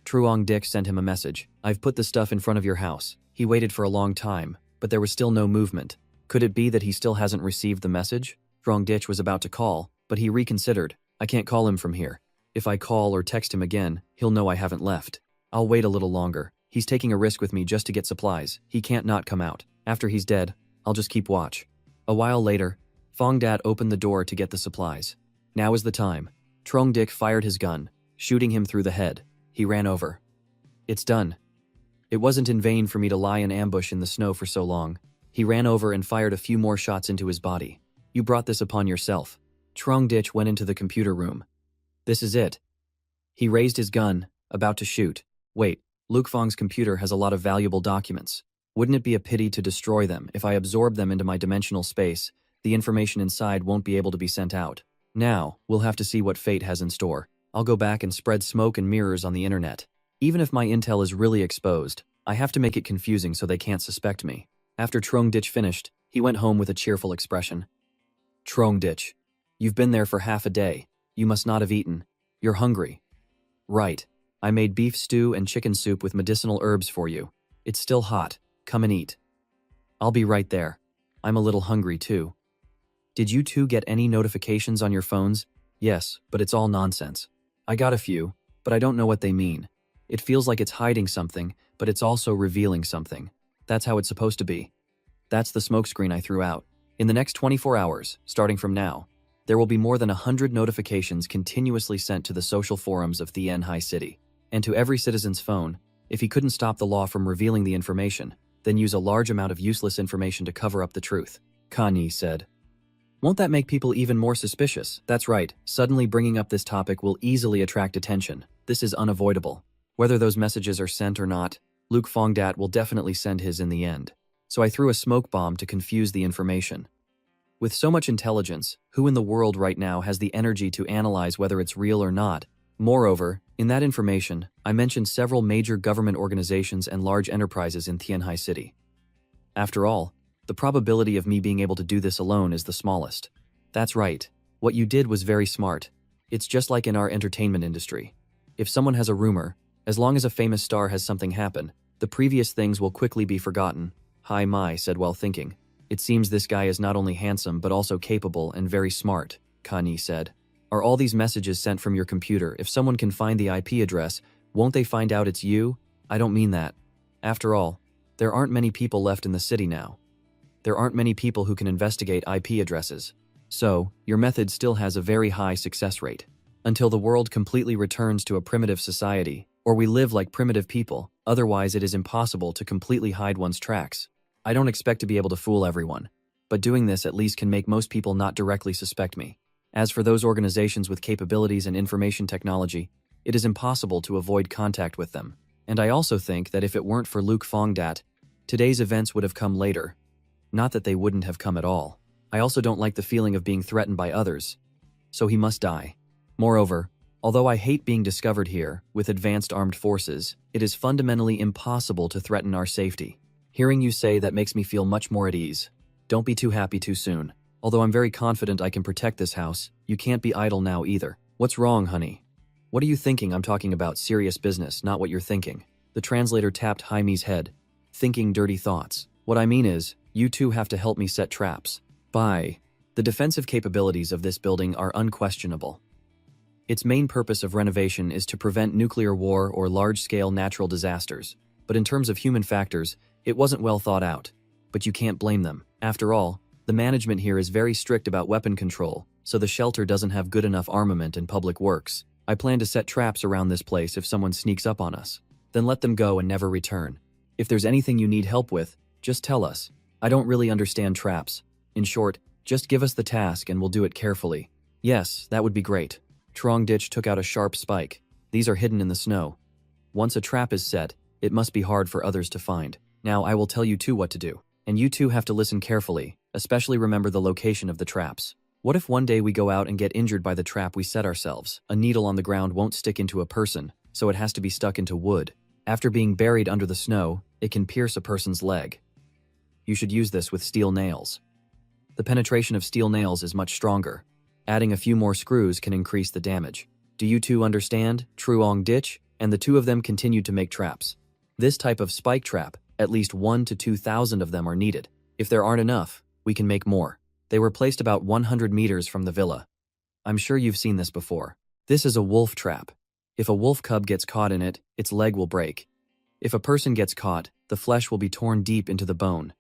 Truong Dick sent him a message. "I've put the stuff in front of your house." He waited for a long time, but there was still no movement. Could it be that he still hasn't received the message? Truong Ditch was about to call, but he reconsidered. I can't call him from here. If I call or text him again, he'll know I haven't left. I'll wait a little longer. He's taking a risk with me just to get supplies. He can't not come out. After he's dead, I'll just keep watch. A while later, Fong Dat opened the door to get the supplies. Now is the time. Trong Dick fired his gun, shooting him through the head. He ran over. It's done. It wasn't in vain for me to lie in ambush in the snow for so long. He ran over and fired a few more shots into his body. You brought this upon yourself. Trong Ditch went into the computer room. This is it. He raised his gun, about to shoot. Wait, Luke Fong's computer has a lot of valuable documents. Wouldn't it be a pity to destroy them? If I absorb them into my dimensional space, the information inside won't be able to be sent out. Now, we'll have to see what fate has in store. I'll go back and spread smoke and mirrors on the internet. Even if my intel is really exposed, I have to make it confusing so they can't suspect me. After Trong Ditch finished, he went home with a cheerful expression. Trong Ditch, you've been there for half a day. You must not have eaten. You're hungry. Right. I made beef stew and chicken soup with medicinal herbs for you. It's still hot. Come and eat. I'll be right there. I'm a little hungry too. Did you two get any notifications on your phones? Yes, but it's all nonsense. I got a few, but I don't know what they mean. It feels like it's hiding something, but it's also revealing something. That's how it's supposed to be. That's the smokescreen I threw out. In the next 24 hours, starting from now, there will be more than 100 notifications continuously sent to the social forums of Tianhai City, and to every citizen's phone. If he couldn't stop the law from revealing the information, then use a large amount of useless information to cover up the truth, Kanye said. Won't that make people even more suspicious? That's right, suddenly bringing up this topic will easily attract attention. This is unavoidable. Whether those messages are sent or not, Luke Fong Dat will definitely send his in the end. So I threw a smoke bomb to confuse the information. With so much intelligence, who in the world right now has the energy to analyze whether it's real or not? Moreover, in that information, I mentioned several major government organizations and large enterprises in Tianhai City. After all, the probability of me being able to do this alone is the smallest. That's right. What you did was very smart. It's just like in our entertainment industry. If someone has a rumor, as long as a famous star has something happen, the previous things will quickly be forgotten. Hai Mai said while thinking. It seems this guy is not only handsome but also capable and very smart, Kanye said. Are all these messages sent from your computer? If someone can find the IP address, won't they find out it's you? I don't mean that. After all, there aren't many people left in the city now. There aren't many people who can investigate IP addresses. So, your method still has a very high success rate. Until the world completely returns to a primitive society, or we live like primitive people, otherwise it is impossible to completely hide one's tracks. I don't expect to be able to fool everyone, but doing this at least can make most people not directly suspect me. As for those organizations with capabilities in information technology, it is impossible to avoid contact with them. And I also think that if it weren't for Luke Fongdat, today's events would have come later. Not that they wouldn't have come at all. I also don't like the feeling of being threatened by others. So he must die. Moreover, although I hate being discovered here, with advanced armed forces, it is fundamentally impossible to threaten our safety. Hearing you say that makes me feel much more at ease. Don't be too happy too soon. Although I'm very confident I can protect this house, you can't be idle now either. What's wrong, honey? What are you thinking? I'm talking about serious business, not what you're thinking. The translator tapped Jaime's head. Thinking dirty thoughts. What I mean is, you two have to help me set traps. Bye. The defensive capabilities of this building are unquestionable. Its main purpose of renovation is to prevent nuclear war or large-scale natural disasters. But in terms of human factors, it wasn't well thought out. But you can't blame them. After all, the management here is very strict about weapon control, so the shelter doesn't have good enough armament and public works. I plan to set traps around this place if someone sneaks up on us. Then let them go and never return. If there's anything you need help with, just tell us. I don't really understand traps. In short, just give us the task and we'll do it carefully. Yes, that would be great. Trongditch took out a sharp spike. These are hidden in the snow. Once a trap is set, it must be hard for others to find. Now I will tell you two what to do. And you two have to listen carefully, especially remember the location of the traps. What if one day we go out and get injured by the trap we set ourselves? A needle on the ground won't stick into a person, so it has to be stuck into wood. After being buried under the snow, it can pierce a person's leg. You should use this with steel nails. The penetration of steel nails is much stronger. Adding a few more screws can increase the damage. Do you two understand? Trongditch and the two of them continued to make traps. This type of spike trap, at least 1,000 to 2,000 of them are needed. If there aren't enough, we can make more. They were placed about 100 meters from the villa. I'm sure you've seen this before. This is a wolf trap. If a wolf cub gets caught in it, its leg will break. If a person gets caught, the flesh will be torn deep into the bone.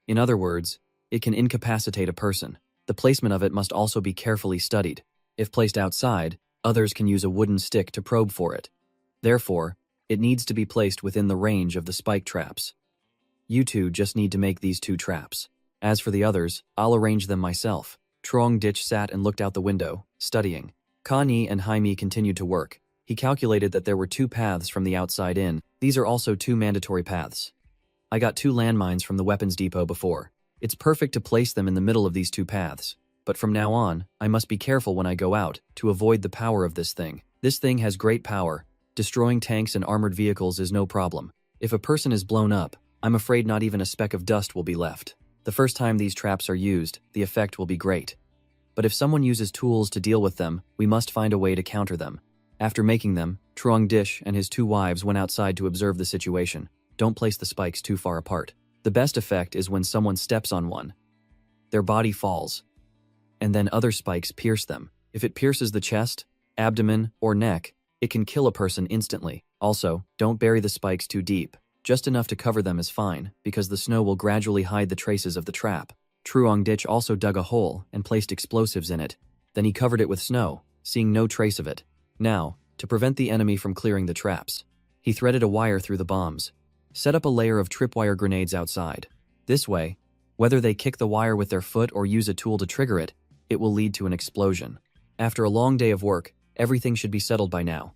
In other words, it can incapacitate a person. The placement of it must also be carefully studied. If placed outside, others can use a wooden stick to probe for it. Therefore, it needs to be placed within the range of the spike traps. You two just need to make these two traps. As for the others, I'll arrange them myself. Trongditch sat and looked out the window, studying. Kanye and Jaime continued to work. He calculated that there were 2 paths from the outside in. These are also 2 mandatory paths. I got 2 landmines from the weapons depot before. It's perfect to place them in the middle of these 2 paths. But from now on, I must be careful when I go out, to avoid the power of this thing. This thing has great power. Destroying tanks and armored vehicles is no problem. If a person is blown up, I'm afraid not even a speck of dust will be left. The first time these traps are used, the effect will be great. But if someone uses tools to deal with them, we must find a way to counter them. After making them, Trongditch and his 2 wives went outside to observe the situation. Don't place the spikes too far apart. The best effect is when someone steps on one. Their body falls, and then other spikes pierce them. If it pierces the chest, abdomen, or neck, it can kill a person instantly. Also, don't bury the spikes too deep. Just enough to cover them is fine, because the snow will gradually hide the traces of the trap. Trongditch also dug a hole and placed explosives in it. Then he covered it with snow, seeing no trace of it. Now, to prevent the enemy from clearing the traps, he threaded a wire through the bombs. Set up a layer of tripwire grenades outside. This way, whether they kick the wire with their foot or use a tool to trigger it, it will lead to an explosion. After a long day of work, everything should be settled by now.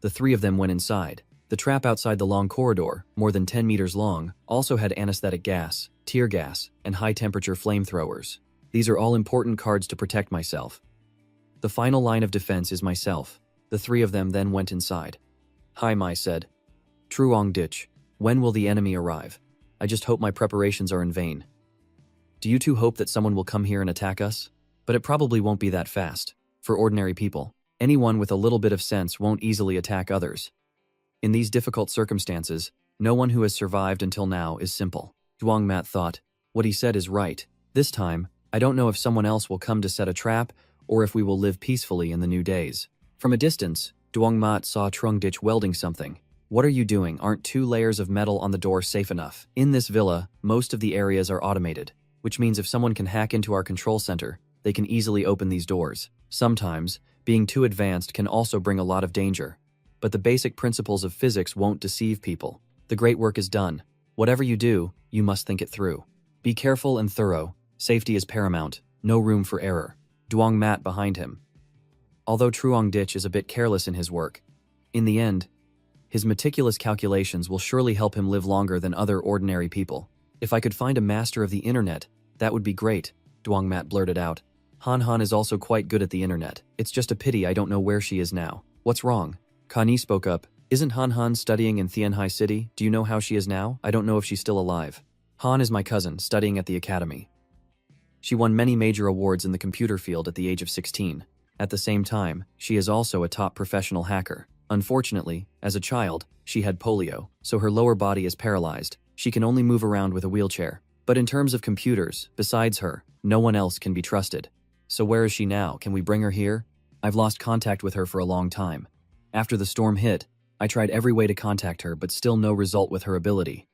The 3 of them went inside. The trap outside the long corridor, more than 10 meters long, also had anesthetic gas, tear gas, and high-temperature flamethrowers. These are all important cards to protect myself. The final line of defense is myself. The 3 of them then went inside. Jaime said, Trongditch, when will the enemy arrive? I just hope my preparations are in vain. Do you two hope that someone will come here and attack us? But it probably won't be that fast. For ordinary people, anyone with a little bit of sense won't easily attack others. In these difficult circumstances, no one who has survived until now is simple. Zhuangmat thought, what he said is right. This time, I don't know if someone else will come to set a trap or if we will live peacefully in the new days. From a distance, Duongmat saw Trungdich welding something. What are you doing? Aren't 2 layers of metal on the door safe enough? In this villa, most of the areas are automated, which means if someone can hack into our control center, they can easily open these doors. Sometimes, being too advanced can also bring a lot of danger. But the basic principles of physics won't deceive people. The great work is done. Whatever you do, you must think it through. Be careful and thorough. Safety is paramount. No room for error. Duong Mat behind him. Although Truong Dich is a bit careless in his work, in the end, his meticulous calculations will surely help him live longer than other ordinary people. If I could find a master of the internet, that would be great, Duong Mat blurted out. Han Han is also quite good at the internet. It's just a pity I don't know where she is now. What's wrong? Kani spoke up. Isn't Han Han studying in Tianhai City? Do you know how she is now? I don't know if she's still alive. Han is my cousin, studying at the academy. She won many major awards in the computer field at the age of 16. At the same time, she is also a top professional hacker. Unfortunately, as a child, she had polio, so her lower body is paralyzed. She can only move around with a wheelchair. But in terms of computers, besides her, no one else can be trusted. So where is she now? Can we bring her here? I've lost contact with her for a long time. After the storm hit, I tried every way to contact her, but still no result with her ability.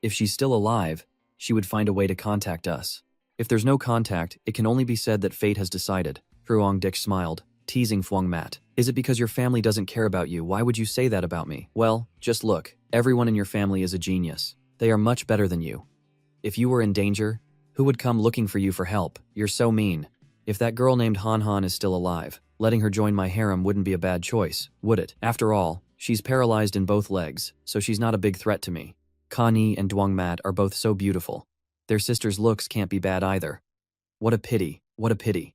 If she's still alive, she would find a way to contact us. If there's no contact, it can only be said that fate has decided. Truong Dich smiled, teasing Phuong Mat. Is it because your family doesn't care about you? Why would you say that about me? Well, just look. Everyone in your family is a genius. They are much better than you. If you were in danger, who would come looking for you for help? You're so mean. If that girl named Han Han is still alive, letting her join my harem wouldn't be a bad choice, would it? After all, she's paralyzed in both legs, so she's not a big threat to me. Kani and Duong Mat are both so beautiful. Their sister's looks can't be bad either. What a pity, what a pity.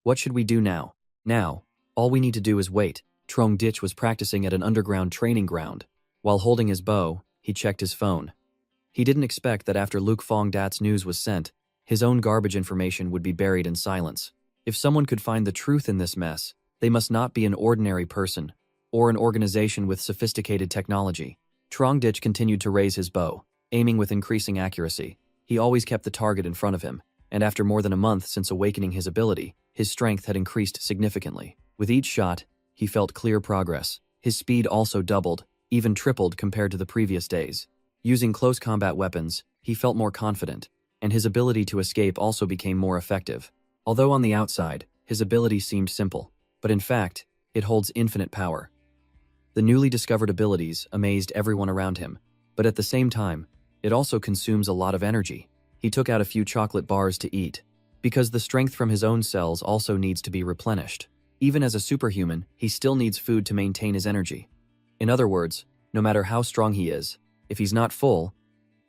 What should we do now? Now, all we need to do is wait. Truong Dich was practicing at an underground training ground. While holding his bow, he checked his phone. He didn't expect that after Luke Fong Dat's news was sent, his own garbage information would be buried in silence. If someone could find the truth in this mess, they must not be an ordinary person, or an organization with sophisticated technology. Truong Dich continued to raise his bow, aiming with increasing accuracy. He always kept the target in front of him, and after more than a month since awakening his ability, his strength had increased significantly. With each shot, he felt clear progress. His speed also doubled, even tripled compared to the previous days. Using close combat weapons, he felt more confident, and his ability to escape also became more effective. Although on the outside, his ability seemed simple, but in fact, it holds infinite power. The newly discovered abilities amazed everyone around him, but at the same time, it also consumes a lot of energy. He took out a few chocolate bars to eat, because the strength from his own cells also needs to be replenished. Even as a superhuman, he still needs food to maintain his energy. In other words, no matter how strong he is, if he's not full,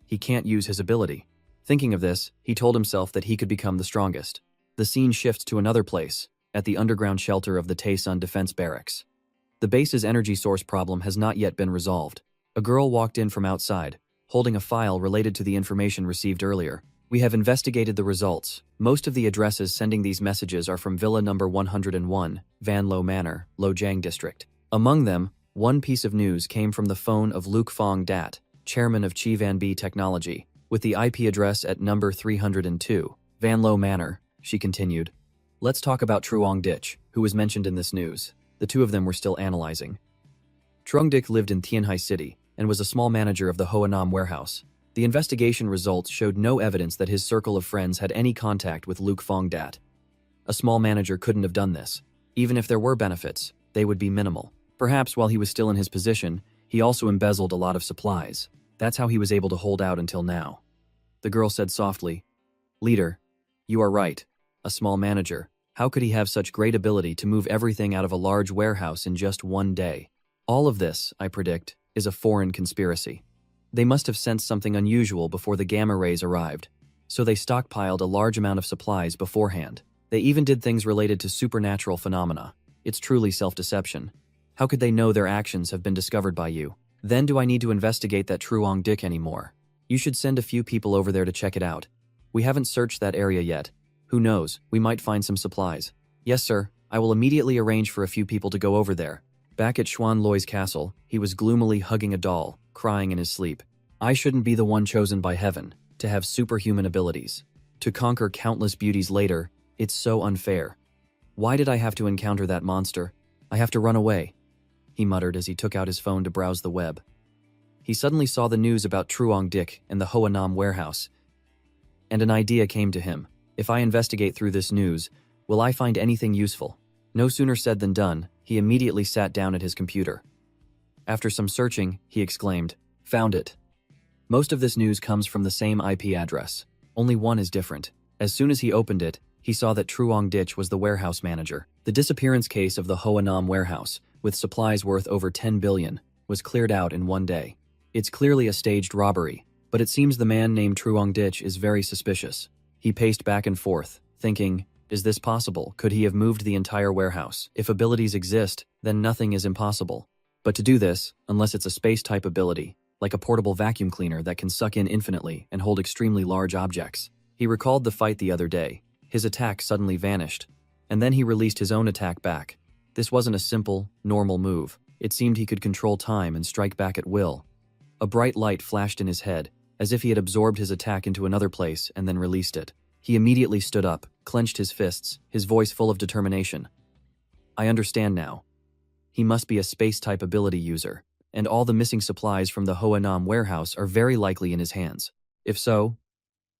he can't use his ability. Thinking of this, he told himself that he could become the strongest. The scene shifts to another place, at the underground shelter of the Taesun Defense Barracks. The base's energy source problem has not yet been resolved. A girl walked in from outside, holding a file related to the information received earlier. We have investigated the results. Most of the addresses sending these messages are from Villa number 101, Van Lo Manor, Lojiang District. Among them, one piece of news came from the phone of Luke Fong Dat, chairman of Chi Van B Technology, with the IP address at number 302, Van Lo Manor, she continued. Let's talk about Truong Dich, who was mentioned in this news. The two of them were still analyzing. Truong Dich lived in Tianhai City and was a small manager of the Hoanam warehouse. The investigation results showed no evidence that his circle of friends had any contact with Luke Fong Dat. A small manager couldn't have done this. Even if there were benefits, they would be minimal. Perhaps while he was still in his position, he also embezzled a lot of supplies. That's how he was able to hold out until now. The girl said softly, "Leader, you are right. A small manager. How could he have such great ability to move everything out of a large warehouse in just one day? All of this, I predict, is a foreign conspiracy. They must have sensed something unusual before the gamma rays arrived, so they stockpiled a large amount of supplies beforehand. They even did things related to supernatural phenomena. It's truly self-deception. How could they know their actions have been discovered by you? Then do I need to investigate that Truong Dich anymore? You should send a few people over there to check it out. We haven't searched that area yet. Who knows, we might find some supplies." "Yes, sir. I will immediately arrange for a few people to go over there." Back at Xuan Loi's castle, he was gloomily hugging a doll, crying in his sleep. I shouldn't be the one chosen by heaven to have superhuman abilities. To conquer countless beauties later, it's so unfair. Why did I have to encounter that monster? I have to run away, he muttered as he took out his phone to browse the web. He suddenly saw the news about Truong Dik and the Hoanam warehouse, and an idea came to him. If I investigate through this news, will I find anything useful? No sooner said than done, he immediately sat down at his computer. After some searching, he exclaimed, "Found it." Most of this news comes from the same IP address. Only one is different. As soon as he opened it, he saw that Truong Dik was the warehouse manager. The disappearance case of the Hoanam warehouse, with supplies worth over 10 billion, was cleared out in one day. It's clearly a staged robbery, but it seems the man named Truong Dik is very suspicious. He paced back and forth, thinking, is this possible? Could he have moved the entire warehouse? If abilities exist, then nothing is impossible. But to do this, unless it's a space-type ability, like a portable vacuum cleaner that can suck in infinitely and hold extremely large objects. He recalled the fight the other day. His attack suddenly vanished, and then he released his own attack back. This wasn't a simple, normal move. It seemed he could control time and strike back at will. A bright light flashed in his head, as if he had absorbed his attack into another place and then released it. He immediately stood up, clenched his fists, his voice full of determination. I understand now. He must be a space-type ability user, and all the missing supplies from the Hoanam warehouse are very likely in his hands. If so,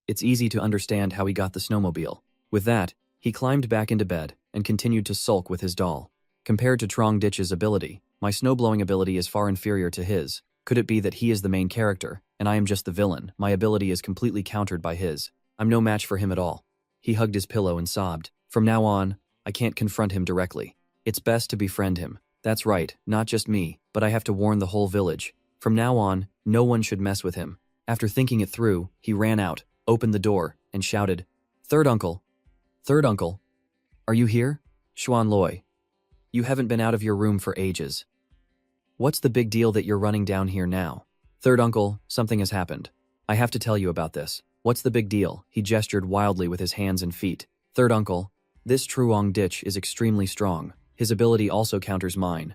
it's easy to understand how he got the snowmobile. With that, he climbed back into bed and continued to sulk with his doll. Compared to Truong Dik's ability, my snowblowing ability is far inferior to his. Could it be that he is the main character, and I am just the villain? My ability is completely countered by his. I'm no match for him at all. He hugged his pillow and sobbed. From now on, I can't confront him directly. It's best to befriend him. That's right, not just me, but I have to warn the whole village. From now on, no one should mess with him. After thinking it through, he ran out, opened the door, and shouted, Third uncle! Third uncle! Are you here? Xuan Loi. You haven't been out of your room for ages. What's the big deal that you're running down here now? Third uncle, something has happened. I have to tell you about this. What's the big deal? He gestured wildly with his hands and feet. Third uncle, this Truong Dik is extremely strong. His ability also counters mine.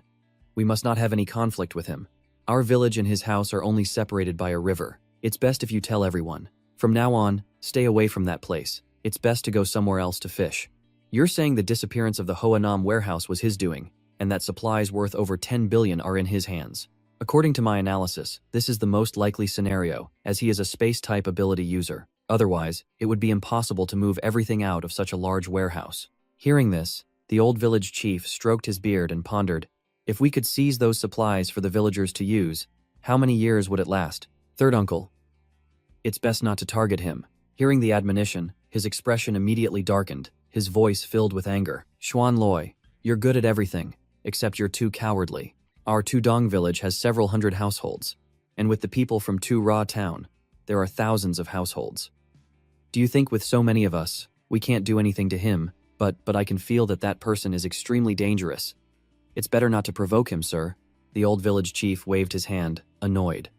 We must not have any conflict with him. Our village and his house are only separated by a river. It's best if you tell everyone. From now on, stay away from that place. It's best to go somewhere else to fish. You're saying the disappearance of the Hoanam warehouse was his doing, and that supplies worth over 10 billion are in his hands. According to my analysis, this is the most likely scenario, as he is a space-type ability user. Otherwise, it would be impossible to move everything out of such a large warehouse. Hearing this, the old village chief stroked his beard and pondered, if we could seize those supplies for the villagers to use, how many years would it last? Third uncle. It's best not to target him. Hearing the admonition, his expression immediately darkened, his voice filled with anger. Xuan Loi, you're good at everything, except you're too cowardly. Our Tudong village has several hundred households, and with the people from Tu Ra town, there are thousands of households. Do you think with so many of us, we can't do anything to him, but I can feel that that person is extremely dangerous. It's better not to provoke him, sir. The old village chief waved his hand, annoyed.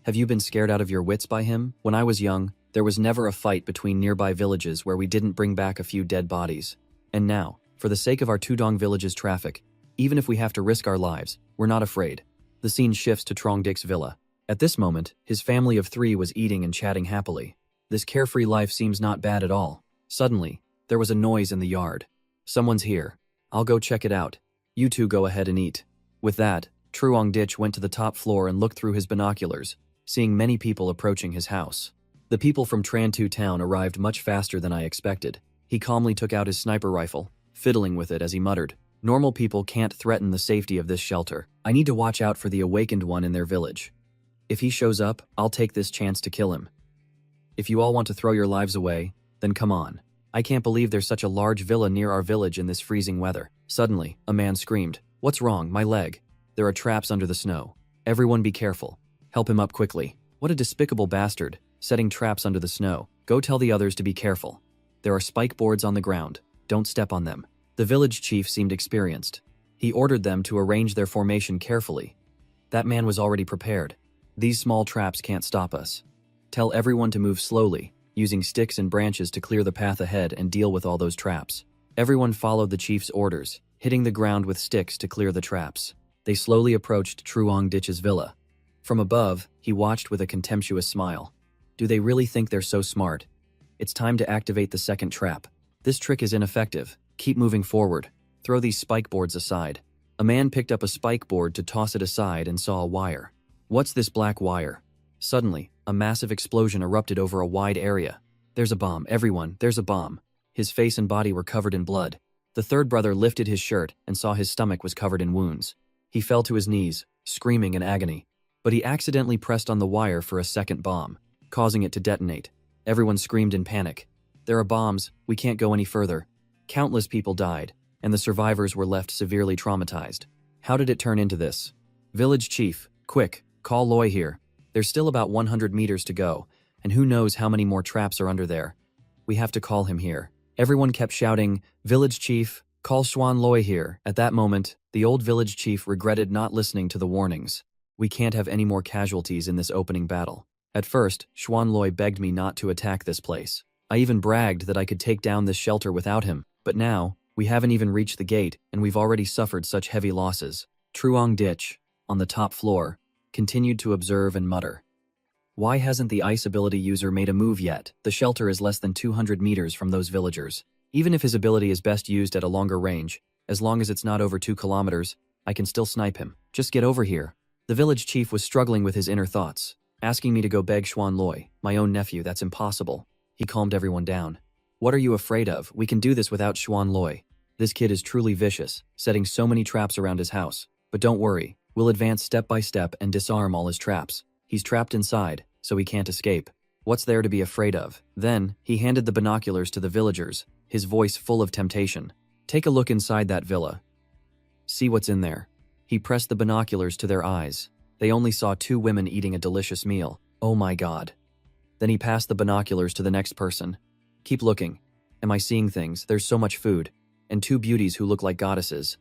Have you been scared out of your wits by him? When I was young, there was never a fight between nearby villages where we didn't bring back a few dead bodies. And now, for the sake of our Tudong village's traffic, even if we have to risk our lives, we're not afraid. The scene shifts to Truong Dik's villa. At this moment, his family of 3 was eating and chatting happily. This carefree life seems not bad at all. Suddenly, there was a noise in the yard. Someone's here. I'll go check it out. You two go ahead and eat. With that, Truong Dik went to the top floor and looked through his binoculars, seeing many people approaching his house. The people from Trantu town arrived much faster than I expected. He calmly took out his sniper rifle, fiddling with it as he muttered, Normal people can't threaten the safety of this shelter. I need to watch out for the awakened one in their village. If he shows up, I'll take this chance to kill him. If you all want to throw your lives away, then come on. I can't believe there's such a large villa near our village in this freezing weather. Suddenly, a man screamed, What's wrong? My leg. There are traps under the snow. Everyone be careful. Help him up quickly. What a despicable bastard, setting traps under the snow. Go tell the others to be careful. There are spike boards on the ground. Don't step on them. The village chief seemed experienced. He ordered them to arrange their formation carefully. That man was already prepared. These small traps can't stop us. Tell everyone to move slowly, using sticks and branches to clear the path ahead and deal with all those traps. Everyone followed the chief's orders, hitting the ground with sticks to clear the traps. They slowly approached Truong Dik's villa. From above, he watched with a contemptuous smile. Do they really think they're so smart? It's time to activate the second trap. This trick is ineffective. Keep moving forward. Throw these spike boards aside. A man picked up a spike board to toss it aside and saw a wire. What's this black wire? Suddenly, a massive explosion erupted over a wide area. There's a bomb, everyone, there's a bomb. His face and body were covered in blood. The third brother lifted his shirt and saw his stomach was covered in wounds. He fell to his knees, screaming in agony. But he accidentally pressed on the wire for a second bomb, causing it to detonate. Everyone screamed in panic. There are bombs, we can't go any further. Countless people died, and the survivors were left severely traumatized. How did it turn into this? Village chief, quick, call Loy here. There's still about 100 meters to go, and who knows how many more traps are under there. We have to call him here. Everyone kept shouting, village chief, call Xuan Loy here. At that moment, the old village chief regretted not listening to the warnings. We can't have any more casualties in this opening battle. At first, Xuan Loy begged me not to attack this place. I even bragged that I could take down this shelter without him, but now, we haven't even reached the gate and we've already suffered such heavy losses. Truong Ditch, on the top floor, continued to observe and mutter. Why hasn't the ice ability user made a move yet? The shelter is less than 200 meters from those villagers. Even if his ability is best used at a longer range, as long as it's not over 2 kilometers, I can still snipe him. Just get over here. The village chief was struggling with his inner thoughts, asking me to go beg Xuan Loy, my own nephew. That's impossible. He calmed everyone down. What are you afraid of? We can do this without Xuan Loy. This kid is truly vicious, setting so many traps around his house. But don't worry, we'll advance step by step and disarm all his traps. He's trapped inside, so he can't escape. What's there to be afraid of? Then, he handed the binoculars to the villagers, his voice full of temptation. Take a look inside that villa. See what's in there. He pressed the binoculars to their eyes. They only saw 2 women eating a delicious meal. Oh my god. Then he passed the binoculars to the next person. Keep looking. Am I seeing things? There's so much food. And 2 beauties who look like goddesses.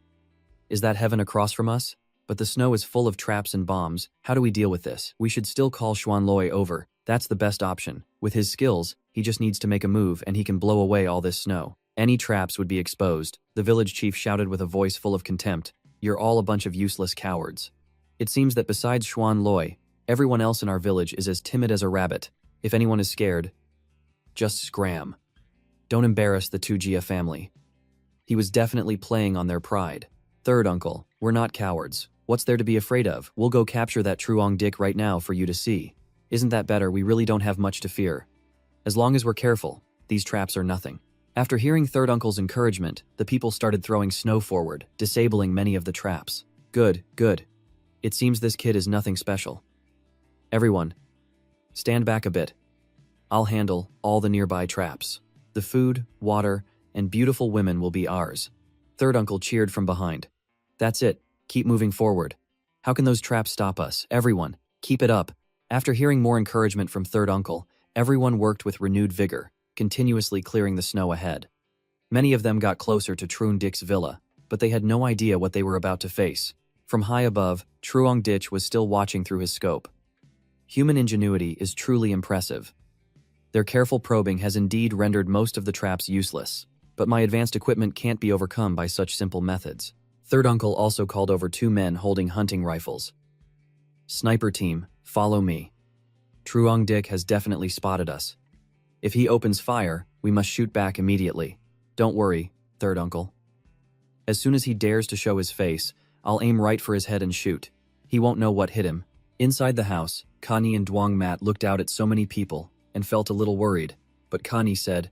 Is that heaven across from us? But the snow is full of traps and bombs. How do we deal with this? We should still call Xuan Loy over. That's the best option. With his skills, he just needs to make a move and he can blow away all this snow. Any traps would be exposed. The village chief shouted with a voice full of contempt. You're all a bunch of useless cowards. It seems that besides Xuan Loy, everyone else in our village is as timid as a rabbit. If anyone is scared, just scram. Don't embarrass the 2Gia family. He was definitely playing on their pride. Third uncle, we're not cowards. What's there to be afraid of? We'll go capture that Truong Dick right now for you to see. Isn't that better? We really don't have much to fear. As long as we're careful, these traps are nothing. After hearing third uncle's encouragement, the people started throwing snow forward, disabling many of the traps. Good, good. It seems this kid is nothing special. Everyone, stand back a bit. I'll handle all the nearby traps. The food, water, and beautiful women will be ours. Third uncle cheered from behind. That's it. Keep moving forward. How can those traps stop us? Everyone, keep it up. After hearing more encouragement from third uncle, everyone worked with renewed vigor, continuously clearing the snow ahead. Many of them got closer to Truong Dick's villa, but they had no idea what they were about to face. From high above, Truong Ditch was still watching through his scope. Human ingenuity is truly impressive. Their careful probing has indeed rendered most of the traps useless, but my advanced equipment can't be overcome by such simple methods. Third uncle also called over 2 men holding hunting rifles. Sniper team, follow me. Truong Dick has definitely spotted us. If he opens fire, we must shoot back immediately. Don't worry, third uncle. As soon as he dares to show his face, I'll aim right for his head and shoot. He won't know what hit him. Inside the house, Connie and Duong Mat looked out at so many people and felt a little worried, but Connie said,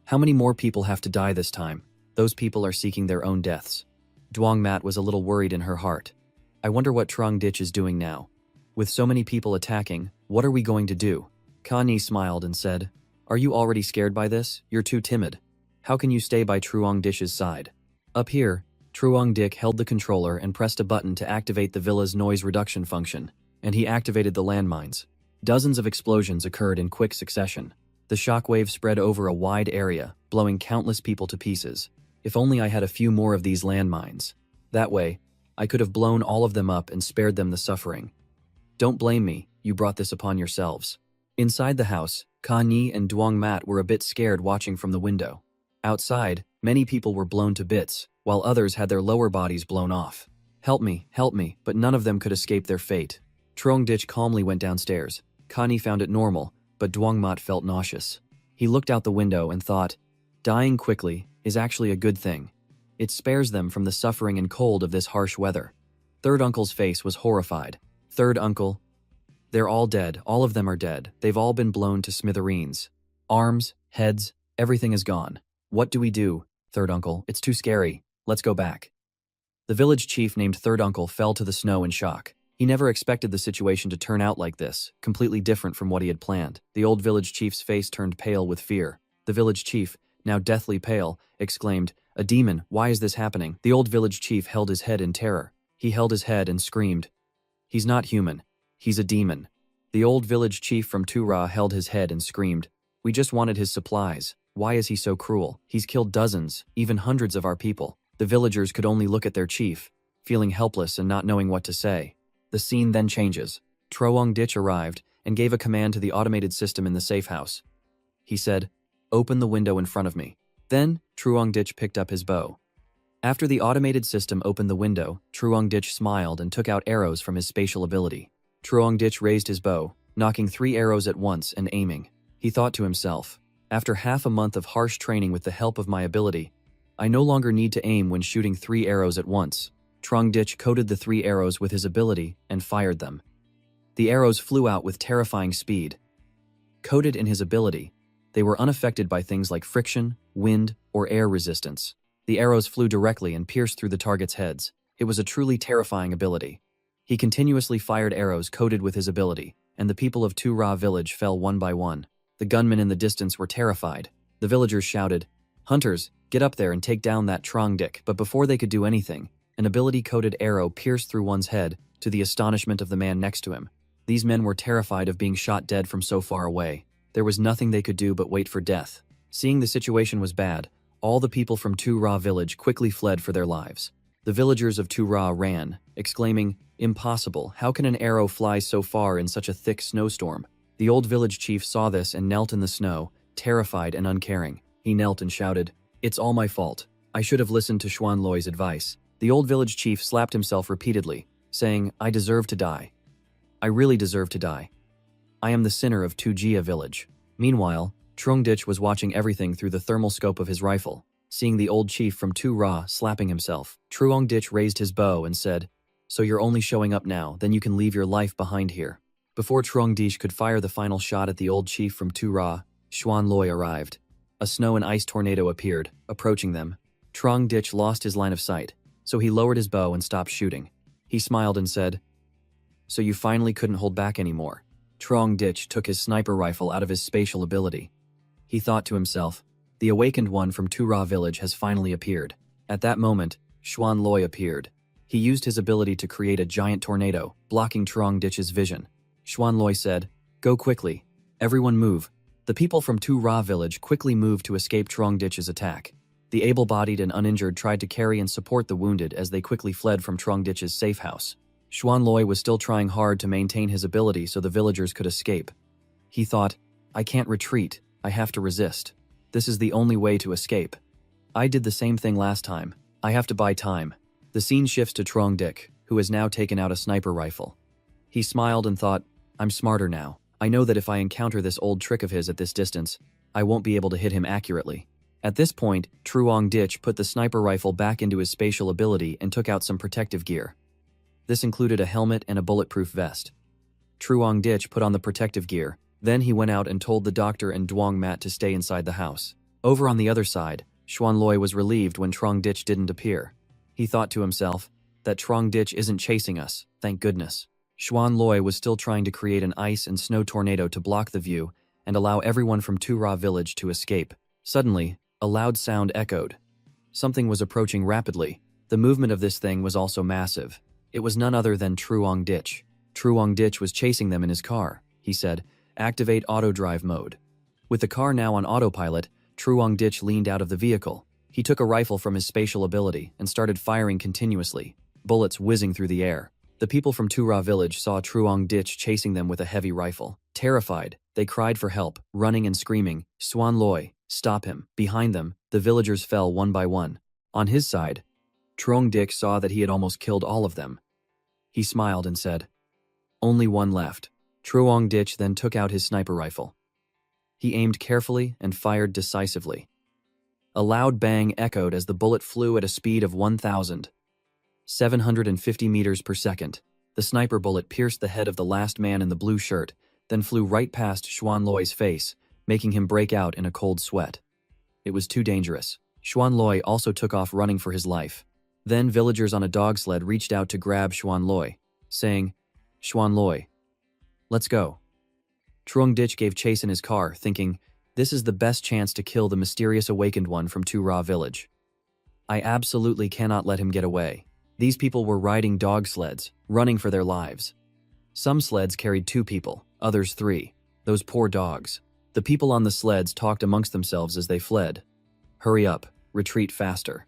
"How many more people have to die this time? Those people are seeking their own deaths." Duong Mat was a little worried in her heart. I wonder what Truong Ditch is doing now. With so many people attacking, what are we going to do? Connie smiled and said, "Are you already scared by this? You're too timid. How can you stay by Truong Ditch's side?" Up here, Truong Dick held the controller and pressed a button to activate the villa's noise reduction function, and he activated the landmines. Dozens of explosions occurred in quick succession. The shockwave spread over a wide area, blowing countless people to pieces. If only I had a few more of these landmines. That way, I could have blown all of them up and spared them the suffering. Don't blame me, you brought this upon yourselves. Inside the house, Connie and Duong Mat were a bit scared watching from the window. Outside, many people were blown to bits, while others had their lower bodies blown off. Help me, but none of them could escape their fate. Truong Ditch calmly went downstairs. Connie found it normal, but Duong Mat felt nauseous. He looked out the window and thought, dying quickly, is actually a good thing. It spares them from the suffering and cold of this harsh weather. Third uncle's face was horrified. Third uncle, they're all dead. All of them are dead. They've all been blown to smithereens. Arms, heads, everything is gone. What do we do? Third uncle, it's too scary. Let's go back. The village chief named Third Uncle fell to the snow in shock. He never expected the situation to turn out like this, completely different from what he had planned. The old village chief's face turned pale with fear. The village chief, now deathly pale, exclaimed, "A demon, why is this happening?" The old village chief held his head in terror. He held his head and screamed, "He's not human. He's a demon." The old village chief from Tura held his head and screamed, "We just wanted his supplies. Why is he so cruel? He's killed dozens, even hundreds of our people." The villagers could only look at their chief, feeling helpless and not knowing what to say. The scene then changes. Troong Dich arrived and gave a command to the automated system in the safe house. He said, "Open the window in front of me." Then, Troong Dich picked up his bow. After the automated system opened the window, Troong Dich smiled and took out arrows from his spatial ability. Troong Dich raised his bow, knocking 3 arrows at once and aiming. He thought to himself, "After half a month of harsh training with the help of my ability, I no longer need to aim when shooting 3 arrows at once." Troong Dich coated the 3 arrows with his ability and fired them. The arrows flew out with terrifying speed. Coated in his ability, they were unaffected by things like friction, wind, or air resistance. The arrows flew directly and pierced through the target's heads. It was a truly terrifying ability. He continuously fired arrows coated with his ability, and the people of Tura village fell one by one. The gunmen in the distance were terrified. The villagers shouted, "Hunters, get up there and take down that Troong Dich." But before they could do anything, an ability-coated arrow pierced through one's head, to the astonishment of the man next to him. These men were terrified of being shot dead from so far away. There was nothing they could do but wait for death. Seeing the situation was bad, all the people from Tura village quickly fled for their lives. The villagers of Tura ran, exclaiming, "Impossible, how can an arrow fly so far in such a thick snowstorm?" The old village chief saw this and knelt in the snow, terrified and uncaring. He knelt and shouted, "It's all my fault. I should have listened to Xuan Loi's advice." The old village chief slapped himself repeatedly, saying, "I deserve to die. I really deserve to die. I am the sinner of Tujia village." Meanwhile, Troong Dich was watching everything through the thermal scope of his rifle. Seeing the old chief from Tura slapping himself, Troong Dich raised his bow and said, "So you're only showing up now, then you can leave your life behind here." Before Troong Dich could fire the final shot at the old chief from Tura, Xuan Loi arrived. A snow and ice tornado appeared, approaching them. Troong Dich lost his line of sight, so he lowered his bow and stopped shooting. He smiled and said, "So you finally couldn't hold back anymore." Troong Dich took his sniper rifle out of his spatial ability. He thought to himself, "The awakened one from Tura village has finally appeared." At that moment, Xuan Loi appeared. He used his ability to create a giant tornado, blocking Troong Dich's vision. Xuan Loi said, "Go quickly. Everyone move." The people from Tura village quickly moved to escape Troong Dich's attack. The able-bodied and uninjured tried to carry and support the wounded as they quickly fled from Troong Dich's safe house. Xuan Loi was still trying hard to maintain his ability so the villagers could escape. He thought, "I can't retreat, I have to resist. This is the only way to escape. I did the same thing last time. I have to buy time." The scene shifts to Troong Dich, who has now taken out a sniper rifle. He smiled and thought, "I'm smarter now. I know that if I encounter this old trick of his at this distance, I won't be able to hit him accurately." At this point, Troong Dich put the sniper rifle back into his spatial ability and took out some protective gear. This included a helmet and a bulletproof vest. Troong Dich put on the protective gear, then he went out and told the doctor and Duong Mat to stay inside the house. Over on the other side, Xuan Loi was relieved when Troong Dich didn't appear. He thought to himself, "That Troong Dich isn't chasing us, thank goodness." Xuan Loi was still trying to create an ice and snow tornado to block the view and allow everyone from Tura village to escape. Suddenly, a loud sound echoed. Something was approaching rapidly. The movement of this thing was also massive. It was none other than Troong Dich. Troong Dich was chasing them in his car. He said, "Activate auto drive mode." With the car now on autopilot, Troong Dich leaned out of the vehicle. He took a rifle from his spatial ability and started firing continuously, bullets whizzing through the air. The people from Tura village saw Troong Dich chasing them with a heavy rifle. Terrified, they cried for help, running and screaming, "Xuan Loi, stop him." Behind them, the villagers fell one by one. On his side, Troong Dich saw that he had almost killed all of them. He smiled and said, "Only one left." Troong Dich then took out his sniper rifle. He aimed carefully and fired decisively. A loud bang echoed as the bullet flew at a speed of 1,750 meters per second. The sniper bullet pierced the head of the last man in the blue shirt, then flew right past Xuan Loi's face, making him break out in a cold sweat. It was too dangerous. Xuan Loi also took off running for his life. Then villagers on a dog sled reached out to grab Xuan Loi, saying, "Xuan Loi, let's go." Truong Dich gave chase in his car, thinking, this is the best chance to kill the mysterious awakened one from Tu Ra village. I absolutely cannot let him get away. These people were riding dog sleds, running for their lives. Some sleds carried 2 people, others 3. Those poor dogs. The people on the sleds talked amongst themselves as they fled. Hurry up, retreat faster.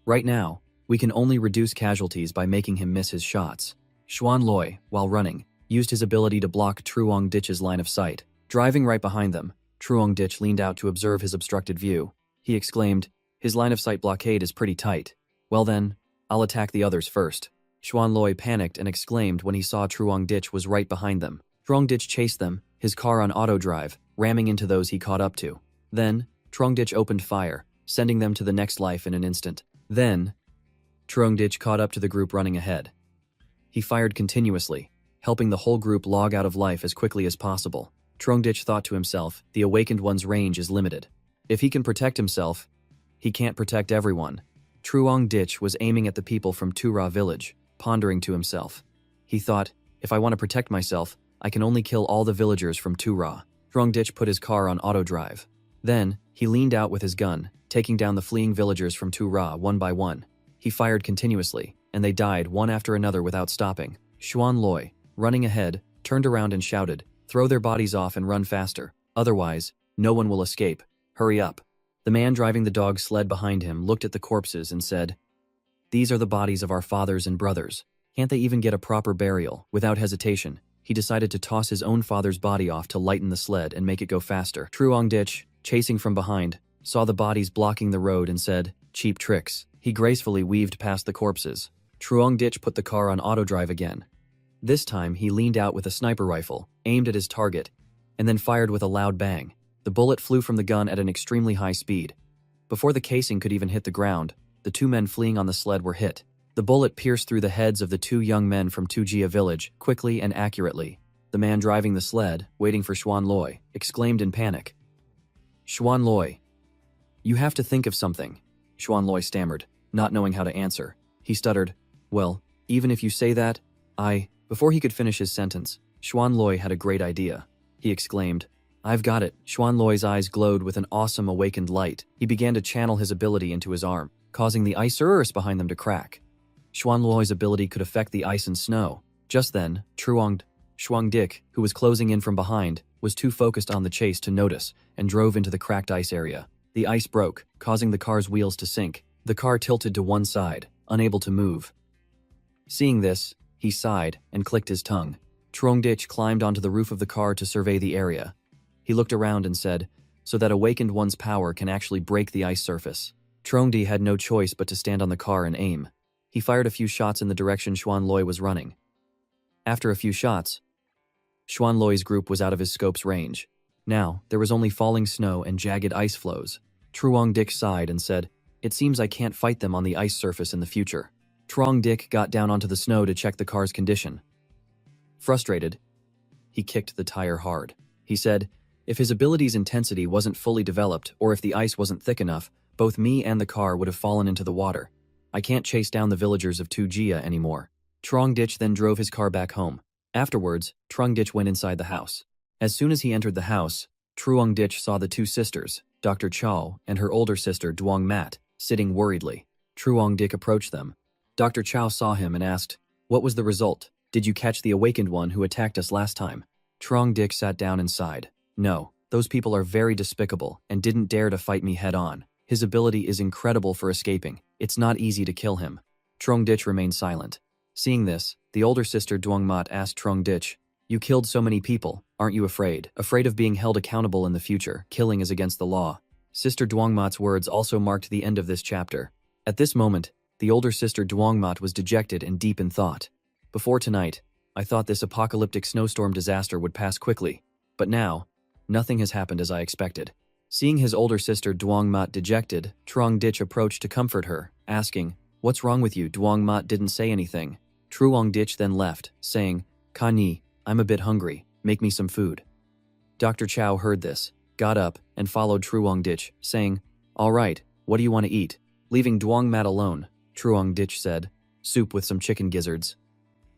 Right now, we can only reduce casualties by making him miss his shots. Xuan Loi, while running, used his ability to block Truong Dich's line of sight. Driving right behind them, Truong Dich leaned out to observe his obstructed view. He exclaimed, "His line of sight blockade is pretty tight. Well then, I'll attack the others first." Xuan Loi panicked and exclaimed when he saw Truong Dich was right behind them. Truong Dich chased them, his car on auto drive, ramming into those he caught up to. Then, Truong Dich opened fire, sending them to the next life in an instant. Then, Truong Dich caught up to the group running ahead. He fired continuously, helping the whole group log out of life as quickly as possible. Truong Dich thought to himself, the awakened one's range is limited. If he can protect himself, he can't protect everyone. Truong Dich was aiming at the people from Tu Ra village, pondering to himself. He thought, if I want to protect myself, I can only kill all the villagers from Tu Ra. Truong Dich put his car on auto drive. Then, he leaned out with his gun, taking down the fleeing villagers from Tu Ra one by one. He fired continuously, and they died one after another without stopping. Xuan Loi, running ahead, turned around and shouted, "Throw their bodies off and run faster. Otherwise, no one will escape. Hurry up." The man driving the dog sled behind him looked at the corpses and said, "These are the bodies of our fathers and brothers. Can't they even get a proper burial?" Without hesitation, he decided to toss his own father's body off to lighten the sled and make it go faster. Truong Dich, chasing from behind, saw the bodies blocking the road and said, "Cheap tricks." He gracefully weaved past the corpses. Truong Dich put the car on auto drive again. This time, he leaned out with a sniper rifle, aimed at his target, and then fired with a loud bang. The bullet flew from the gun at an extremely high speed. Before the casing could even hit the ground, the 2 men fleeing on the sled were hit. The bullet pierced through the heads of the 2 young men from Tujia village, quickly and accurately. The man driving the sled, waiting for Xuan Loi, exclaimed in panic, "Xuan Loi, you have to think of something." Xuan Loi stammered, not knowing how to answer. He stuttered, "Well, even if you say that, Before he could finish his sentence, Xuan Loi had a great idea. He exclaimed, "I've got it." Xuan Loi's eyes glowed with an awesome awakened light. He began to channel his ability into his arm, causing the ice earth behind them to crack. Xuan Loi's ability could affect the ice and snow. Just then, Truong Dich, who was closing in from behind, was too focused on the chase to notice and drove into the cracked ice area. The ice broke, causing the car's wheels to sink. The car tilted to one side, unable to move. Seeing this, he sighed and clicked his tongue. Truong Dich climbed onto the roof of the car to survey the area. He looked around and said, "So that awakened one's power can actually break the ice surface." Truong Dich had no choice but to stand on the car and aim. He fired a few shots in the direction Xuan Loi was running. After a few shots, Xuan Loi's group was out of his scope's range. Now, there was only falling snow and jagged ice floes. Truong Dich sighed and said, "It seems I can't fight them on the ice surface in the future." Truong Dich got down onto the snow to check the car's condition. Frustrated, he kicked the tire hard. He said, "If his ability's intensity wasn't fully developed, or if the ice wasn't thick enough, both me and the car would have fallen into the water. I can't chase down the villagers of Tujia anymore." Truong Dich then drove his car back home. Afterwards, Truong Dich went inside the house. As soon as he entered the house, Truong Dich saw the 2 sisters, Dr. Chao and her older sister Duong Mat, sitting worriedly. Truong Dich approached them. Dr. Chao saw him and asked, "What was the result? Did you catch the awakened one who attacked us last time?" Truong Dich sat down and sighed. "No, those people are very despicable and didn't dare to fight me head-on. His ability is incredible for escaping. It's not easy to kill him." Truong Dich remained silent. Seeing this, the older sister Duong Mat asked Truong Dich, "You killed so many people, aren't you afraid? Afraid of being held accountable in the future? Killing is against the law." Sister Duong Mat's words also marked the end of this chapter. At this moment, the older sister Duong Mat was dejected and deep in thought. "Before tonight, I thought this apocalyptic snowstorm disaster would pass quickly, but now, nothing has happened as I expected. Seeing his older sister Duongmat dejected, Truong Dich approached to comfort her, asking, "What's wrong with you?" Duongmat didn't say anything. Truong Dich then left, saying, "Kani, I'm a bit hungry, make me some food." Dr. Chow heard this, got up, and followed Truong Dich, saying, "All right, what do you want to eat?" Leaving Duongmat alone, Truong Dich said, "Soup with some chicken gizzards."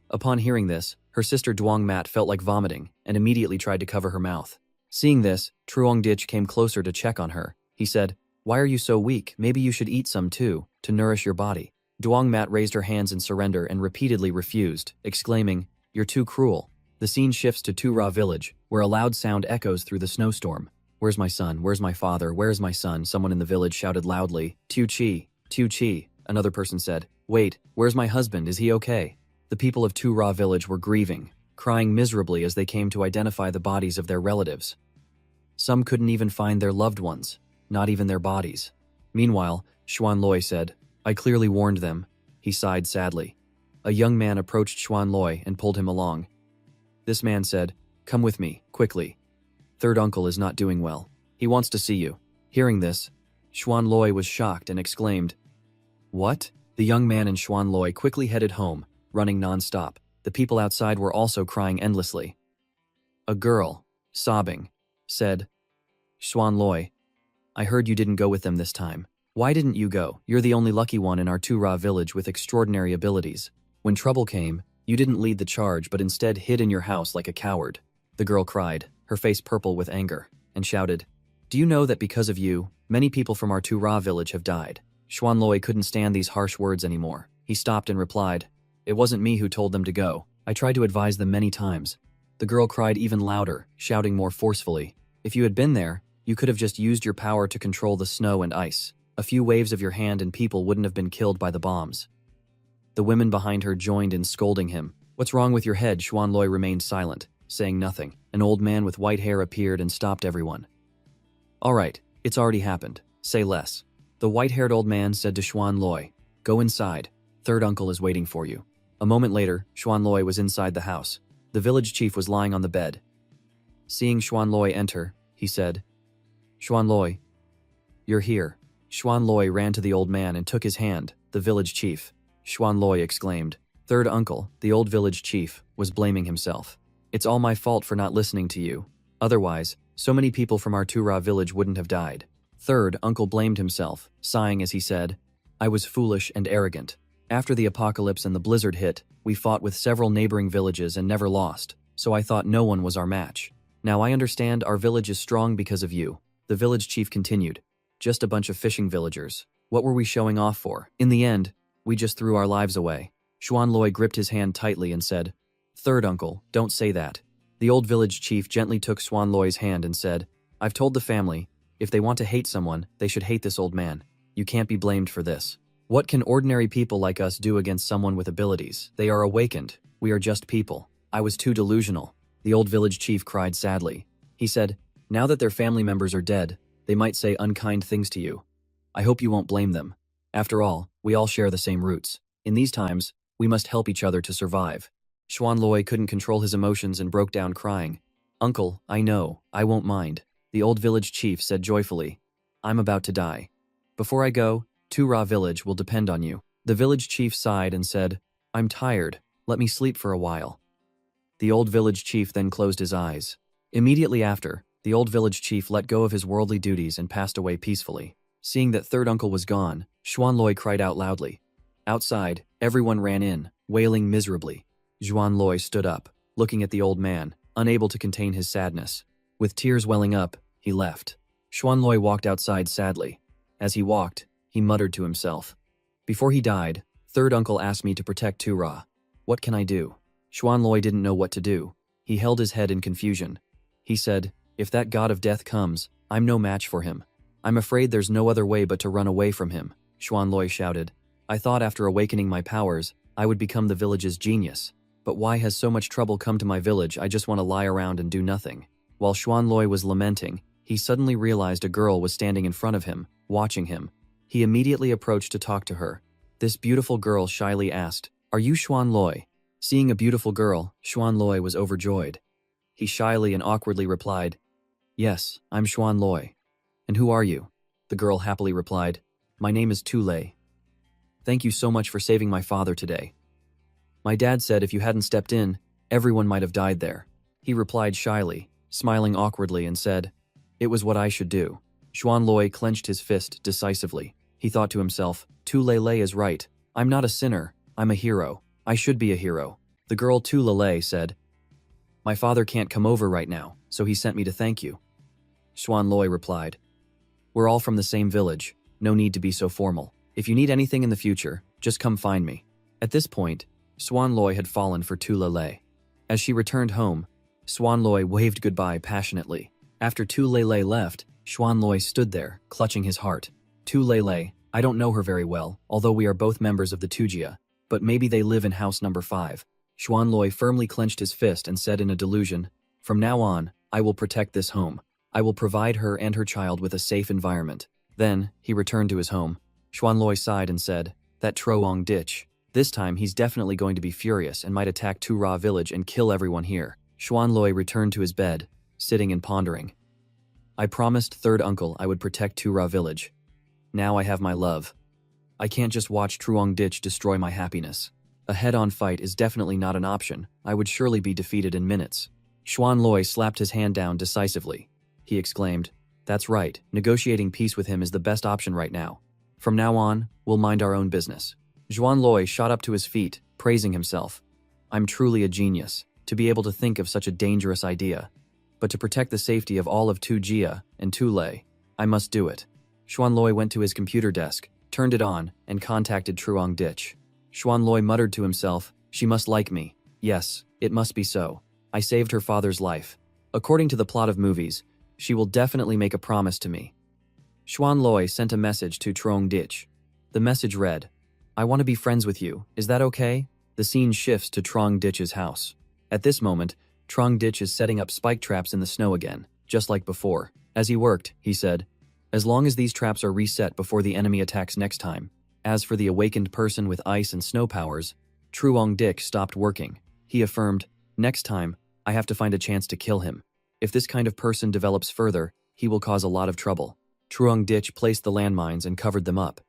Upon hearing this, her sister Duongmat felt like vomiting and immediately tried to cover her mouth. Seeing this, Truong Dich came closer to check on her. He said, "Why are you so weak? Maybe you should eat some too, to nourish your body." Duongmat raised her hands in surrender and repeatedly refused, exclaiming, "You're too cruel." The scene shifts to Ra village, where a loud sound echoes through the snowstorm. "Where's my son? Where's my father? Where's my son?" Someone in the village shouted loudly. "Tu Chi, Tu Chi." Another person said, "Wait, where's my husband? Is he okay?" The people of Ra village were grieving, crying miserably as they came to identify the bodies of their relatives. Some couldn't even find their loved ones, not even their bodies. Meanwhile, Xuan Loi said, "I clearly warned them." He sighed sadly. A young man approached Xuan Loi and pulled him along. This man said, "Come with me, quickly. Third uncle is not doing well. He wants to see you." Hearing this, Xuan Loi was shocked and exclaimed, "What?" The young man and Xuan Loi quickly headed home, running non-stop. The people outside were also crying endlessly. A girl, sobbing, said, "Xuan Loi, I heard you didn't go with them this time. Why didn't you go? You're the only lucky one in our Ra village with extraordinary abilities. When trouble came, you didn't lead the charge but instead hid in your house like a coward." The girl cried, her face purple with anger, and shouted, "Do you know that because of you, many people from our Ra village have died?" Xuan Loi couldn't stand these harsh words anymore. He stopped and replied, "It wasn't me who told them to go. I tried to advise them many times." The girl cried even louder, shouting more forcefully, "If you had been there, you could have just used your power to control the snow and ice. A few waves of your hand and people wouldn't have been killed by the bombs." The women behind her joined in scolding him. "What's wrong with your head?" Xuan Loi remained silent, saying nothing. An old man with white hair appeared and stopped everyone. "All right, it's already happened. Say less." The white-haired old man said to Xuan Loi, "Go inside. Third uncle is waiting for you." A moment later, Xuan Loi was inside the house. The village chief was lying on the bed. Seeing Xuan Loi enter, he said, "Xuan Loi, you're here." Xuan Loi ran to the old man and took his hand. The village chief, Xuan Loi exclaimed. Third uncle, the old village chief, was blaming himself. "It's all my fault for not listening to you. Otherwise, so many people from our Ra village wouldn't have died." Third uncle blamed himself, sighing as he said, "I was foolish and arrogant. After the apocalypse and the blizzard hit, we fought with several neighboring villages and never lost, so I thought no one was our match. Now I understand our village is strong because of you." The village chief continued, "Just a bunch of fishing villagers. What were we showing off for? In the end, we just threw our lives away." Xuan Loi gripped his hand tightly and said, "Third uncle, don't say that." The old village chief gently took Xuan Loi's hand and said, "I've told the family, if they want to hate someone, they should hate this old man. You can't be blamed for this. What can ordinary people like us do against someone with abilities? They are awakened. We are just people. I was too delusional." The old village chief cried sadly. He said, "Now that their family members are dead, they might say unkind things to you. I hope you won't blame them. After all, we all share the same roots. In these times, we must help each other to survive." Xuan Loi couldn't control his emotions and broke down crying. "Uncle, I know, I won't mind." The old village chief said joyfully, "I'm about to die. Before I go, Ra village will depend on you." The village chief sighed and said, "I'm tired, let me sleep for a while." The old village chief then closed his eyes. Immediately after, the old village chief let go of his worldly duties and passed away peacefully. Seeing that third uncle was gone, Xuan Loi cried out loudly. Outside, everyone ran in, wailing miserably. Xuan Loi stood up, looking at the old man, unable to contain his sadness. With tears welling up, he left. Xuan Loi walked outside sadly. As he walked, he muttered to himself, "Before he died, third uncle asked me to protect Ra. What can I do?" Xuan Loi didn't know what to do. He held his head in confusion. He said, "If that god of death comes, I'm no match for him. I'm afraid there's no other way but to run away from him." Xuan Loi shouted, "I thought after awakening my powers, I would become the village's genius. But why has so much trouble come to my village? I just want to lie around and do nothing." While Xuan Loi was lamenting, he suddenly realized a girl was standing in front of him, watching him. He immediately approached to talk to her. This beautiful girl shyly asked, "Are you Xuan Loi?" Seeing a beautiful girl, Xuan Loi was overjoyed. He shyly and awkwardly replied, "Yes, I'm Xuan Loi." And who are you? The girl happily replied, My name is Tule. Thank you so much for saving my father today. My dad said if you hadn't stepped in, everyone might have died there. He replied shyly, smiling awkwardly and said, It was what I should do. Xuanloi clenched his fist decisively. He thought to himself, Tule is right. I'm not a sinner, I'm a hero. I should be a hero. The girl Tule said, My father can't come over right now, so he sent me to thank you. Xuanloi replied, We're all from the same village, no need to be so formal. If you need anything in the future, just come find me. At this point, Xuanloi had fallen for Tule. As she returned home, Xuanloi waved goodbye passionately. After Tule left, Xuanloi stood there, clutching his heart. Tule, I don't know her very well, although we are both members of the Tujia, but maybe they live in house number 5. Xuanloi firmly clenched his fist and said in a delusion, From now on, I will protect this home. I will provide her and her child with a safe environment. Then, he returned to his home. Xuanloi sighed and said, That Troong ditch. This time he's definitely going to be furious and might attack Tura village and kill everyone here. Xuanloi returned to his bed, sitting and pondering. I promised third uncle I would protect Tura village. Now I have my love. I can't just watch Truong ditch destroy my happiness. A head-on fight is definitely not an option. I would surely be defeated in minutes. Xuanloi slapped his hand down decisively. He exclaimed, That's right, negotiating peace with him is the best option right now. From now on, we'll mind our own business. Xuanloi shot up to his feet, praising himself. I'm truly a genius, to be able to think of such a dangerous idea. But to protect the safety of all of Tujia and Tule, I must do it. Xuanloi went to his computer desk, turned it on, and contacted Truong ditch. Xuanloi muttered to himself, She must like me. Yes, it must be so. I saved her father's life. According to the plot of movies, she will definitely make a promise to me. Xuanloi sent a message to Truong ditch. The message read, I want to be friends with you, is that okay? The scene shifts to Truong ditch's house. At this moment, Truong ditch is setting up spike traps in the snow again, just like before. As he worked, he said, As long as these traps are reset before the enemy attacks next time. As for the awakened person with ice and snow powers, Truong ditch stopped working. He affirmed, Next time, I have to find a chance to kill him. If this kind of person develops further, he will cause a lot of trouble. Truong ditch placed the landmines and covered them up.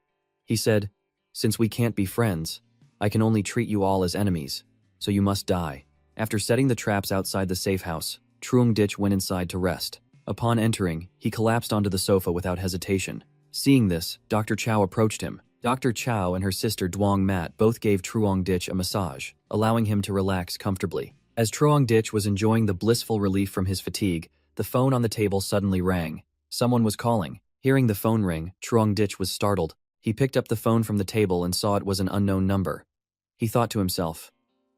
He said, Since we can't be friends, I can only treat you all as enemies, so you must die. After setting the traps outside the safe house, Truong ditch went inside to rest. Upon entering, he collapsed onto the sofa without hesitation. Seeing this, Dr. Chow approached him. Dr. Chow and her sister Duong Mat both gave Truong ditch a massage, allowing him to relax comfortably. As Truong ditch was enjoying the blissful relief from his fatigue, the phone on the table suddenly rang. Someone was calling. Hearing the phone ring, Truong ditch was startled. He picked up the phone from the table and saw it was an unknown number. He thought to himself,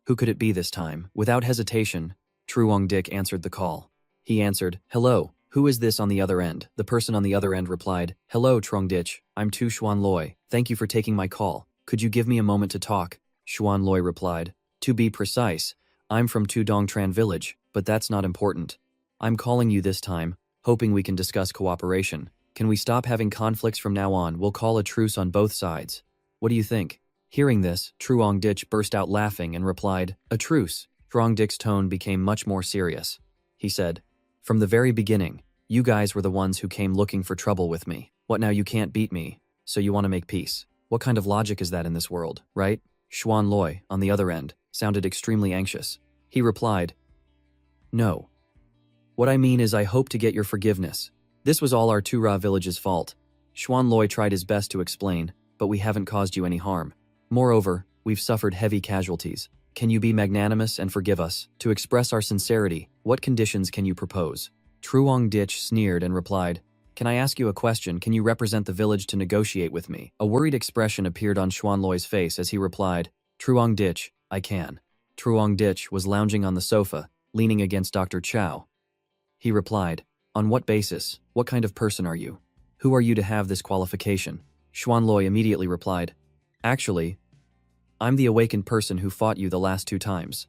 Who could it be this time? Without hesitation, Truong ditch answered the call. He answered, Hello, who is this on the other end? The person on the other end replied, Hello, Truong ditch, I'm Tu Xuanloi. Thank you for taking my call. Could you give me a moment to talk? Xuanloi replied, To be precise, I'm from Tu Dongtran village, but that's not important. I'm calling you this time, hoping we can discuss cooperation. Can we stop having conflicts from now on? We'll call a truce on both sides. What do you think? Hearing this, Truong ditch burst out laughing and replied, A truce. Truong ditch's tone became much more serious. He said, From the very beginning, you guys were the ones who came looking for trouble with me. What now, you can't beat me, so you want to make peace? What kind of logic is that in this world, right? Xuanloi, on the other end, sounded extremely anxious. He replied, No. What I mean is I hope to get your forgiveness. This was all our Tura village's fault. Xuanloi tried his best to explain, but we haven't caused you any harm. Moreover, we've suffered heavy casualties. Can you be magnanimous and forgive us? To express our sincerity, what conditions can you propose? Truong ditch sneered and replied, Can I ask you a question? Can you represent the village to negotiate with me? A worried expression appeared on Xuanloi's face as he replied, Truong ditch, I can. Truong ditch was lounging on the sofa, leaning against Dr. Chow. He replied, On what basis? What kind of person are you? Who are you to have this qualification? Xuanloi immediately replied, Actually, I'm the awakened person who fought you the last 2 times.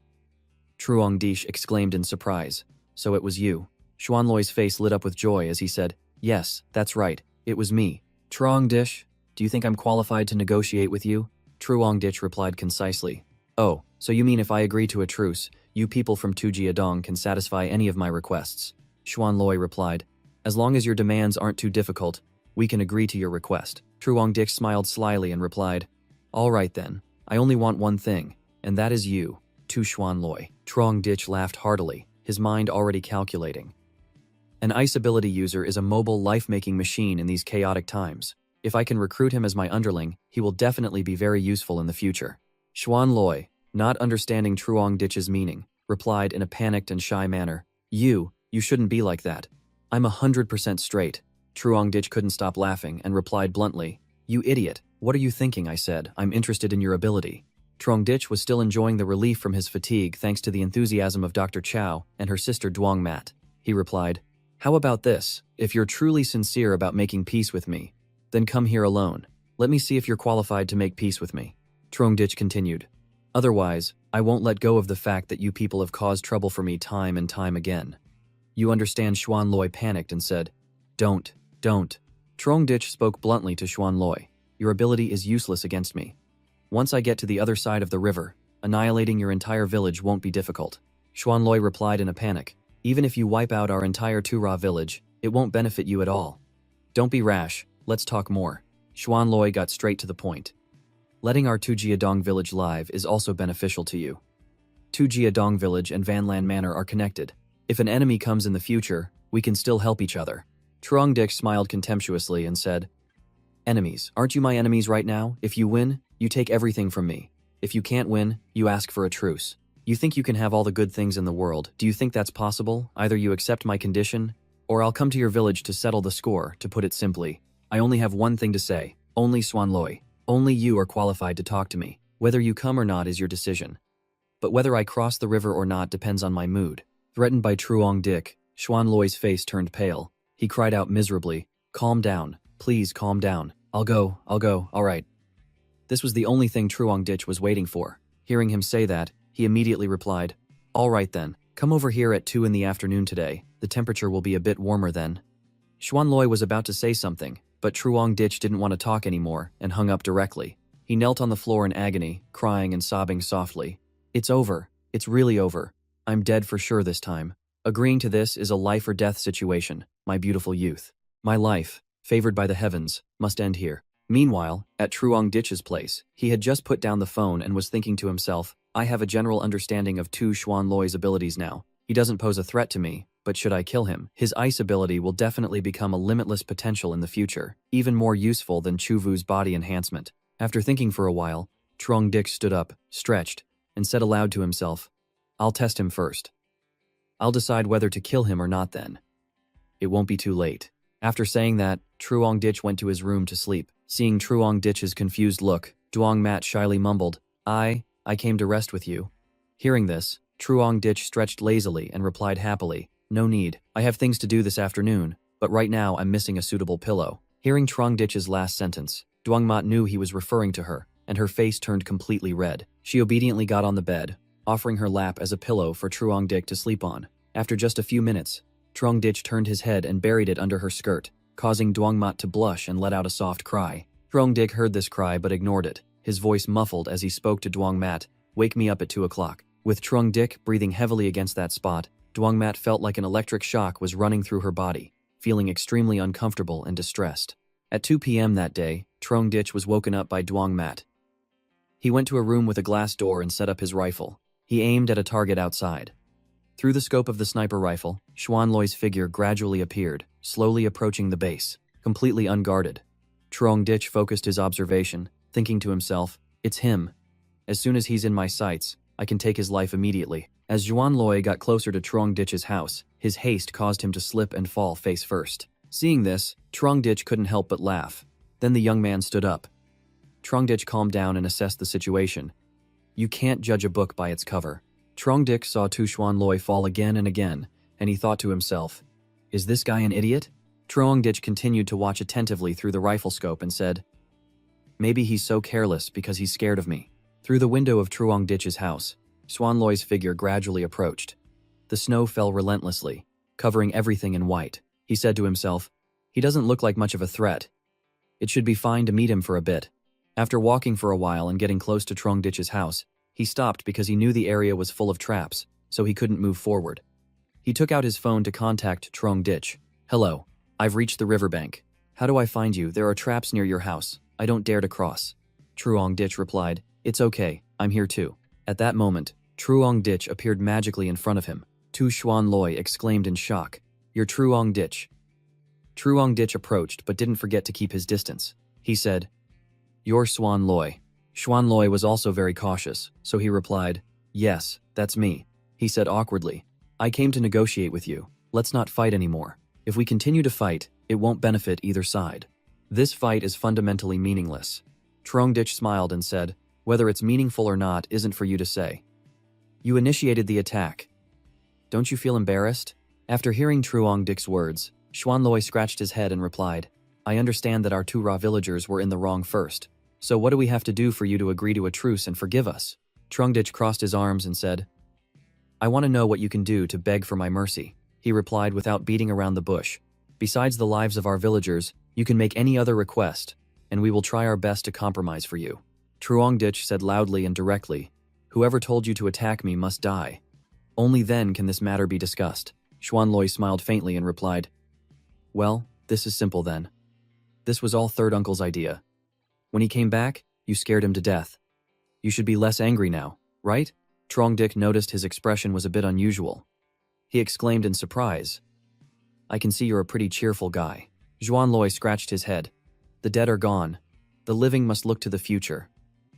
Truong ditch exclaimed in surprise, So it was you. Xuanloi's face lit up with joy as he said, Yes, that's right, it was me. Truong ditch, do you think I'm qualified to negotiate with you? Truong ditch replied concisely, Oh, so you mean if I agree to a truce, you people from Tujiadong can satisfy any of my requests? Xuanloi replied, As long as your demands aren't too difficult, we can agree to your request. Truong Dich smiled slyly and replied, all right then, I only want one thing, and that is you, Tu Xuan Loi. Truong Dich laughed heartily, his mind already calculating. An ice ability user is a mobile life-making machine in these chaotic times. If I can recruit him as my underling, he will definitely be very useful in the future. Xuan Loi, not understanding Truong Dich's meaning, replied in a panicked and shy manner, you shouldn't be like that. I'm 100% straight. Truong Dich couldn't stop laughing and replied bluntly, you idiot, what are you thinking? I said, I'm interested in your ability. Truong Dich was still enjoying the relief from his fatigue thanks to the enthusiasm of Dr. Chow and her sister Duong Mat. He replied, how about this? If you're truly sincere about making peace with me, then come here alone. Let me see if you're qualified to make peace with me. Truong Dich continued, otherwise, I won't let go of the fact that you people have caused trouble for me time and time again. You understand? Xuan Loi panicked and said, don't. Truong Dich spoke bluntly to Xuan Loi, your ability is useless against me. Once I get to the other side of the river, annihilating your entire village won't be difficult. Xuan Loi replied in a panic, even if you wipe out our entire Tura village, it won't benefit you at all. Don't be rash, let's talk more. Xuan Loi got straight to the point. Letting our Tujiadong village live is also beneficial to you. Tujiadong village and Vanlan Manor are connected. If an enemy comes in the future, we can still help each other. Truong Dich smiled contemptuously and said, enemies, aren't you my enemies right now? If you win, you take everything from me. If you can't win, you ask for a truce. You think you can have all the good things in the world. Do you think that's possible? Either you accept my condition, or I'll come to your village to settle the score. To put it simply, I only have one thing to say. Only Xuan Loi. Only you are qualified to talk to me. Whether you come or not is your decision. But whether I cross the river or not depends on my mood. Threatened by Truong Dich, Xuan Loi's face turned pale. He cried out miserably, calm down, please calm down. I'll go, all right. This was the only thing Truong Dich was waiting for. Hearing him say that, he immediately replied, all right then, come over here at 2 in the afternoon today. The temperature will be a bit warmer then. Xuan Loi was about to say something, but Truong Dich didn't want to talk anymore and hung up directly. He knelt on the floor in agony, crying and sobbing softly. It's over. It's really over. I'm dead for sure this time. Agreeing to this is a life or death situation, my beautiful youth. My life, favored by the heavens, must end here. Meanwhile, at Truong Dich's place, he had just put down the phone and was thinking to himself, I have a general understanding of Tu Xuan Loi's abilities now. He doesn't pose a threat to me, but should I kill him, his ice ability will definitely become a limitless potential in the future, even more useful than Chu Vu's body enhancement. After thinking for a while, Truong Dich stood up, stretched, and said aloud to himself, I'll test him first. I'll decide whether to kill him or not then. It won't be too late. After saying that, Truong Dich went to his room to sleep. Seeing Truong Dich's confused look, Duong Mat shyly mumbled, I came to rest with you. Hearing this, Truong Dich stretched lazily and replied happily, no need, I have things to do this afternoon, but right now I'm missing a suitable pillow. Hearing Truong Dich's last sentence, Duong Mat knew he was referring to her, and her face turned completely red. She obediently got on the bed, offering her lap as a pillow for Truong Dich to sleep on. After just a few minutes, Truong Dich turned his head and buried it under her skirt, causing Duong Mat to blush and let out a soft cry. Truong Dich heard this cry but ignored it, his voice muffled as he spoke to Duong Mat, wake me up at 2 o'clock. With Truong Dich breathing heavily against that spot, Duong Mat felt like an electric shock was running through her body, feeling extremely uncomfortable and distressed. At 2 p.m. that day, Truong Dich was woken up by Duong Mat. He went to a room with a glass door and set up his rifle. He aimed at a target outside. Through the scope of the sniper rifle, Xuan Loi's figure gradually appeared, slowly approaching the base, completely unguarded. Truong Dich focused his observation, thinking to himself, it's him. As soon as he's in my sights, I can take his life immediately. As Xuan Loi got closer to Truong Dich's house, his haste caused him to slip and fall face first. Seeing this, Truong Dich couldn't help but laugh. Then the young man stood up. Truong Dich calmed down and assessed the situation. You can't judge a book by its cover. Truong Dich saw Tu Xuan Loi fall again and again, and he thought to himself, is this guy an idiot? Truong Dich continued to watch attentively through the rifle scope and said, maybe he's so careless because he's scared of me. Through the window of Truong Dich's house, Xuan Loi's figure gradually approached. The snow fell relentlessly, covering everything in white. He said to himself, he doesn't look like much of a threat. It should be fine to meet him for a bit. After walking for a while and getting close to Truong Dich's house, he stopped because he knew the area was full of traps, so he couldn't move forward. He took out his phone to contact Truong Dich. Hello. I've reached the riverbank. How do I find you? There are traps near your house. I don't dare to cross. Truong Ditch replied, It's okay, I'm here too. At that moment, Truong Ditch appeared magically in front of him. Tu Xuan Loi exclaimed in shock, You're Truong Ditch. Truong Ditch approached but didn't forget to keep his distance. He said, You're Xuan Loi. Xuan Loi was also very cautious, so he replied, Yes, that's me. He said awkwardly, I came to negotiate with you. Let's not fight anymore. If we continue to fight, it won't benefit either side. This fight is fundamentally meaningless. Truong Ditch smiled and said, Whether it's meaningful or not isn't for you to say. You initiated the attack. Don't you feel embarrassed? After hearing Truong Ditch's words, Xuan Loi scratched his head and replied, I understand that our 2 raw villagers were in the wrong first. So what do we have to do for you to agree to a truce and forgive us? Truong Ditch crossed his arms and said, I want to know what you can do to beg for my mercy. He replied without beating around the bush. Besides the lives of our villagers, you can make any other request, and we will try our best to compromise for you. Truong Ditch said loudly and directly, Whoever told you to attack me must die. Only then can this matter be discussed. Xuan Loi smiled faintly and replied, Well, this is simple then. This was all Third Uncle's idea. When he came back, you scared him to death. You should be less angry now, right? Truong Ditch noticed his expression was a bit unusual. He exclaimed in surprise, I can see you're a pretty cheerful guy. Xuan Loi scratched his head. The dead are gone. The living must look to the future.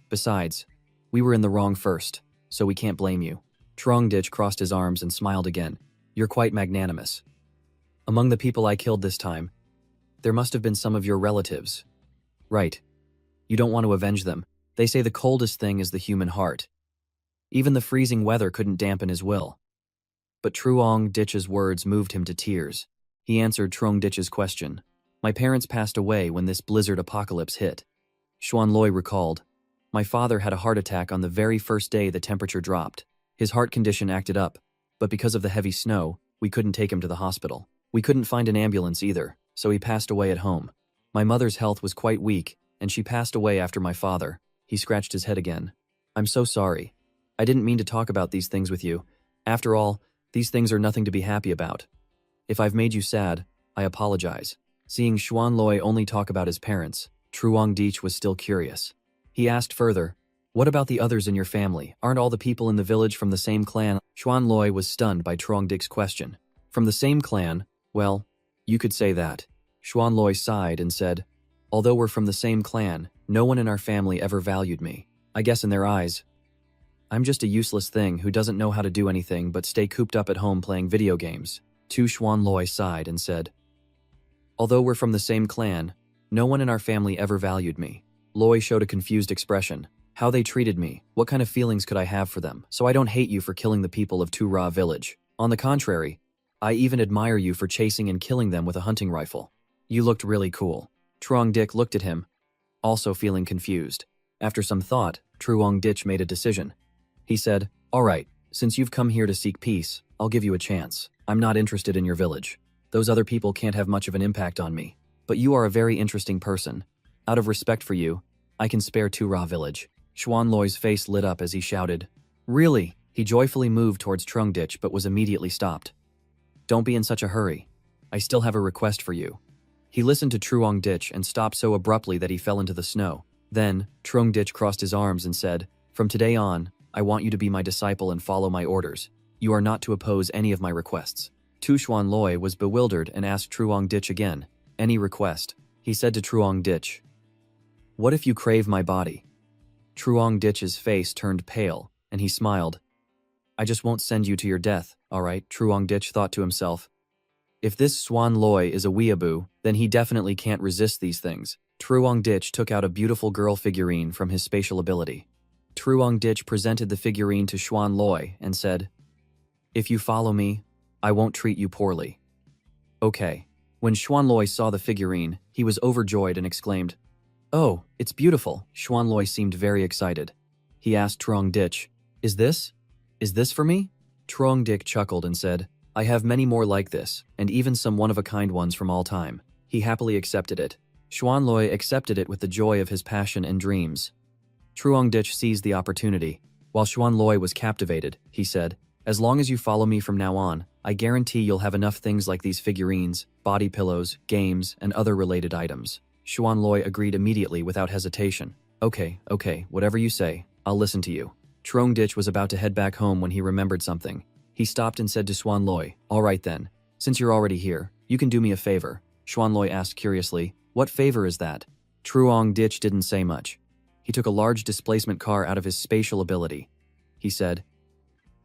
Besides, we were in the wrong first, so we can't blame you. Truong Ditch crossed his arms and smiled again. You're quite magnanimous. Among the people I killed this time, there must have been some of your relatives. Right. You don't want to avenge them. They say the coldest thing is the human heart. Even the freezing weather couldn't dampen his will. But Truong Ditch's words moved him to tears. He answered Truong Ditch's question. My parents passed away when this blizzard apocalypse hit. Xuan Loi recalled, My father had a heart attack on the very first day the temperature dropped. His heart condition acted up, but because of the heavy snow, we couldn't take him to the hospital. We couldn't find an ambulance either, so he passed away at home. My mother's health was quite weak, and she passed away after my father. He scratched his head again. I'm so sorry. I didn't mean to talk about these things with you. After all, these things are nothing to be happy about. If I've made you sad, I apologize. Seeing Xuan Loi only talk about his parents, Truong Ditch was still curious. He asked further, What about the others in your family? Aren't all the people in the village from the same clan? Xuan Loi was stunned by Truong Ditch's question. From the same clan? Well, you could say that. Xuan Loi sighed and said, Although we're from the same clan, no one in our family ever valued me. I guess in their eyes, I'm just a useless thing who doesn't know how to do anything but stay cooped up at home playing video games. Tu Xuan Loi sighed and said, Although we're from the same clan, no one in our family ever valued me. Loi showed a confused expression. How they treated me, what kind of feelings could I have for them? So I don't hate you for killing the people of Tu Ra village. On the contrary, I even admire you for chasing and killing them with a hunting rifle. You looked really cool. Truong Ditch looked at him, also feeling confused. After some thought, Truong Ditch made a decision. He said, All right, since you've come here to seek peace, I'll give you a chance. I'm not interested in your village. Those other people can't have much of an impact on me. But you are a very interesting person. Out of respect for you, I can spare Tu Ra village. Xuan Loi's face lit up as he shouted, Really? He joyfully moved towards Truong Ditch but was immediately stopped. Don't be in such a hurry. I still have a request for you. He listened to Truong Ditch and stopped so abruptly that he fell into the snow. Then, Truong Ditch crossed his arms and said, From today on, I want you to be my disciple and follow my orders. You are not to oppose any of my requests. Tu Xuan Loi was bewildered and asked Truong Ditch again, Any request? He said to Truong Ditch, What if you crave my body? Truong Ditch's face turned pale, and he smiled. I just won't send you to your death, all right, Truong Ditch thought to himself. If this Xuan Loi is a weeaboo, then he definitely can't resist these things. Truong Ditch took out a beautiful girl figurine from his spatial ability. Truong Ditch presented the figurine to Xuan Loi and said, If you follow me, I won't treat you poorly. Okay. When Xuan Loi saw the figurine, he was overjoyed and exclaimed, Oh, it's beautiful. Xuan Loi seemed very excited. He asked Truong Ditch, Is this for me? Truong Ditch chuckled and said, I have many more like this, and even some one-of-a-kind ones from all time. He happily accepted it. Xuan Loi accepted it with the joy of his passion and dreams. Truong Ditch seized the opportunity. While Xuan Loi was captivated, he said, As long as you follow me from now on, I guarantee you'll have enough things like these figurines, body pillows, games, and other related items. Xuanloi agreed immediately without hesitation. Okay, whatever you say, I'll listen to you. Trongdich was about to head back home when he remembered something. He stopped and said to Xuanloi, all right then, since you're already here, you can do me a favor. Xuanloi asked curiously, what favor is that? Trongdich didn't say much. He took a large displacement car out of his spatial ability. He said,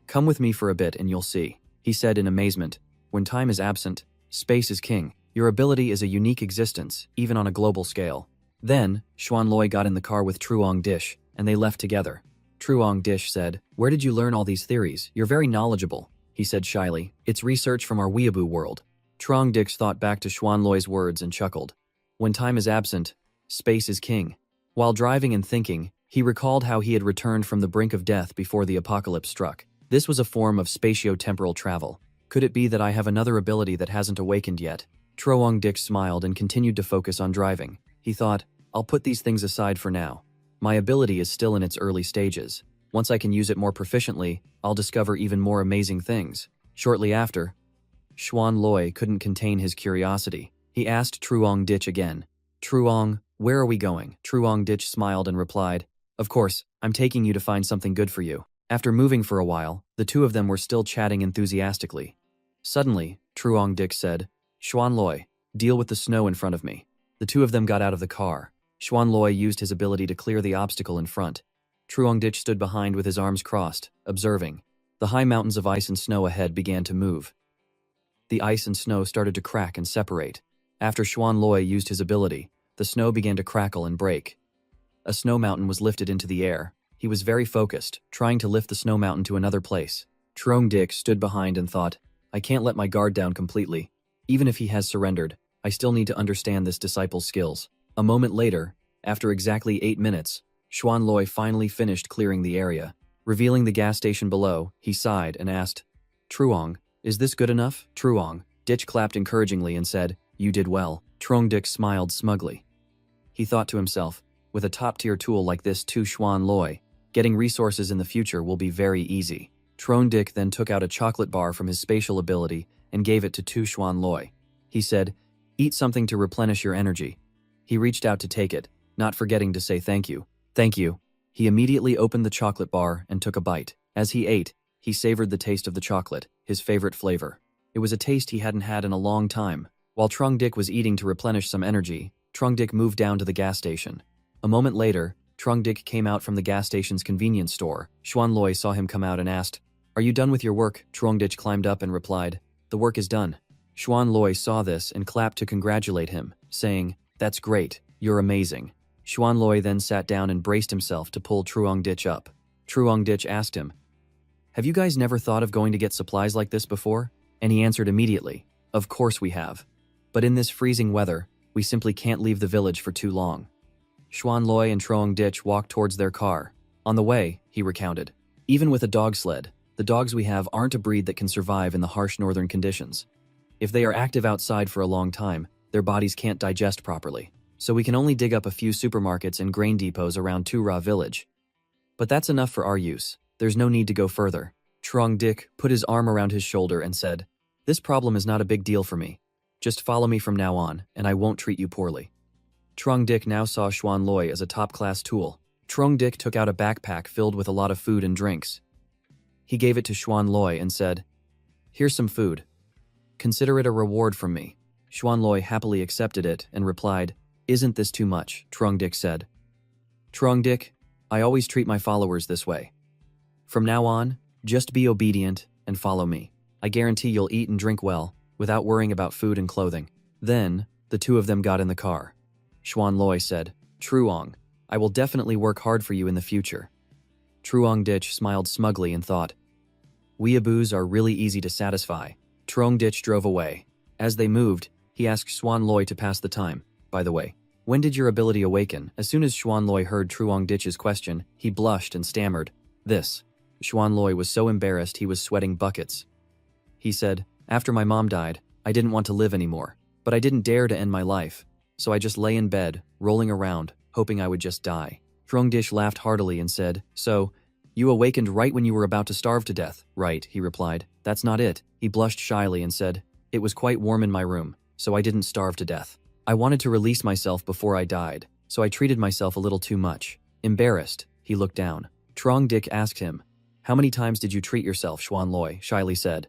come with me for a bit and you'll see. He said in amazement, when time is absent, space is king. Your ability is a unique existence, even on a global scale. Then, Xuanloi got in the car with Trongdich, and they left together. Trongdich said, where did you learn all these theories? You're very knowledgeable, he said shyly. It's research from our weeaboo world. Trongdich thought back to Xuanloi's words and chuckled. When time is absent, space is king. While driving and thinking, he recalled how he had returned from the brink of death before the apocalypse struck. This was a form of spatio-temporal travel. Could it be that I have another ability that hasn't awakened yet? Trongdich smiled and continued to focus on driving. He thought, I'll put these things aside for now. My ability is still in its early stages. Once I can use it more proficiently, I'll discover even more amazing things. Shortly after, Xuanloi couldn't contain his curiosity. He asked Trongdich again, Truong, where are we going? Trongdich smiled and replied, of course, I'm taking you to find something good for you. After moving for a while, the two of them were still chatting enthusiastically. Suddenly, Trongdich said, Xuanloi, deal with the snow in front of me. The two of them got out of the car. Xuanloi used his ability to clear the obstacle in front. Trongdich stood behind with his arms crossed, observing. The high mountains of ice and snow ahead began to move. The ice and snow started to crack and separate. After Xuanloi used his ability, the snow began to crackle and break. A snow mountain was lifted into the air. He was very focused, trying to lift the snow mountain to another place. Trongdich stood behind and thought, I can't let my guard down completely. Even if he has surrendered, I still need to understand this disciple's skills. A moment later, after exactly 8 minutes, Xuanloi finally finished clearing the area. Revealing the gas station below, he sighed and asked, Truong, is this good enough? Trongdich clapped encouragingly and said, you did well. Trongdich smiled smugly. He thought to himself, with a top-tier tool like this to Xuanloi, getting resources in the future will be very easy. Trongdich then took out a chocolate bar from his spatial ability and gave it to Xuanloi. He said, eat something to replenish your energy. He reached out to take it, not forgetting to say thank you. Thank you. He immediately opened the chocolate bar and took a bite. As he ate, he savored the taste of the chocolate, his favorite flavor. It was a taste he hadn't had in a long time. While Trongdich was eating to replenish some energy, Trongdich moved down to the gas station. A moment later, Trongdich came out from the gas station's convenience store. Xuanloi saw him come out and asked, are you done with your work? Trongdich climbed up and replied, the work is done. Xuanloi saw this and clapped to congratulate him, saying, that's great, you're amazing. Xuanloi then sat down and braced himself to pull Trongdich up. Trongdich asked him, have you guys never thought of going to get supplies like this before? And he answered immediately, of course we have. But in this freezing weather, we simply can't leave the village for too long. Xuanloi and Trongdich walked towards their car. On the way, he recounted, even with a dog sled, the dogs we have aren't a breed that can survive in the harsh northern conditions. If they are active outside for a long time, their bodies can't digest properly. So we can only dig up a few supermarkets and grain depots around Tura village. But that's enough for our use. There's no need to go further. Trongdich put his arm around his shoulder and said, this problem is not a big deal for me. Just follow me from now on, and I won't treat you poorly. Trongdich now saw Xuanloi as a top-class tool. Trongdich took out a backpack filled with a lot of food and drinks. He gave it to Xuanloi and said, here's some food. Consider it a reward from me. Xuanloi happily accepted it and replied, isn't this too much? Trongdich said. Trongdich, I always treat my followers this way. From now on, just be obedient and follow me. I guarantee you'll eat and drink well, without worrying about food and clothing. Then, the two of them got in the car. Xuanloi said, Truong, I will definitely work hard for you in the future. Trongdich smiled smugly and thought, weeaboos are really easy to satisfy. Trongdich drove away. As they moved, he asked Xuanloi to pass the time. By the way, when did your ability awaken? As soon as Xuanloi heard Trongdich's question, he blushed and stammered, this. Xuanloi was so embarrassed he was sweating buckets. He said, after my mom died, I didn't want to live anymore, but I didn't dare to end my life, so I just lay in bed, rolling around, hoping I would just die. Trongdich laughed heartily and said, so, You awakened right when you were about to starve to death. Right, he replied. That's not it. He blushed shyly and said, it was quite warm in my room, so I didn't starve to death. I wanted to release myself before I died, so I treated myself a little too much. Embarrassed, he looked down. Trong Dik asked him, how many times did you treat yourself? Xuan Loi shyly said.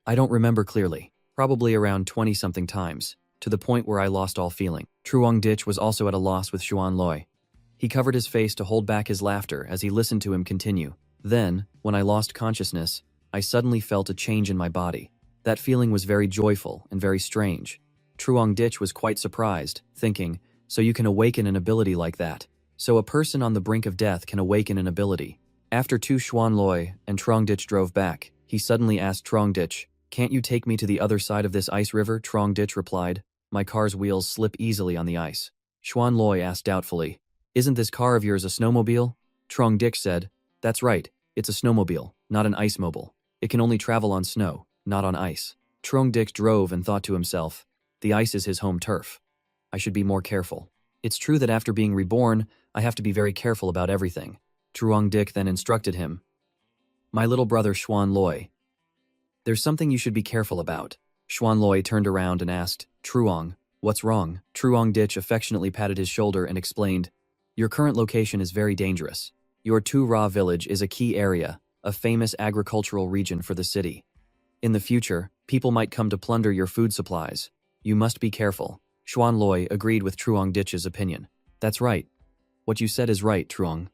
I don't remember clearly. Probably around 20-something times, to the point where I lost all feeling. Truong Dich was also at a loss with Xuan Loi. He covered his face to hold back his laughter as he listened to him continue. Then, when I lost consciousness, I suddenly felt a change in my body. That feeling was very joyful and very strange. Truong Dich was quite surprised, thinking, so you can awaken an ability like that. So a person on the brink of death can awaken an ability. After Tu Xuan Loi and Trong Dich drove back, he suddenly asked Trong Dich, can't you take me to the other side of this ice river? Trong Dich replied, my car's wheels slip easily on the ice. Xuan Loi asked doubtfully, isn't this car of yours a snowmobile? Trong Dich said, that's right, it's a snowmobile, not an ice mobile. It can only travel on snow, not on ice. Trong Dich drove and thought to himself, the ice is his home turf. I should be more careful. It's true that after being reborn, I have to be very careful about everything. Truong Dich then instructed him, my little brother Xuan Loi, there's something you should be careful about. Xuan Loi turned around and asked, Truong, what's wrong? Truong Dich affectionately patted his shoulder and explained, your current location is very dangerous. Your Tu Ra village is a key area, a famous agricultural region for the city. In the future, people might come to plunder your food supplies. You must be careful. Xuan Loi agreed with Truong Dich's opinion. That's right. What you said is right, Truong.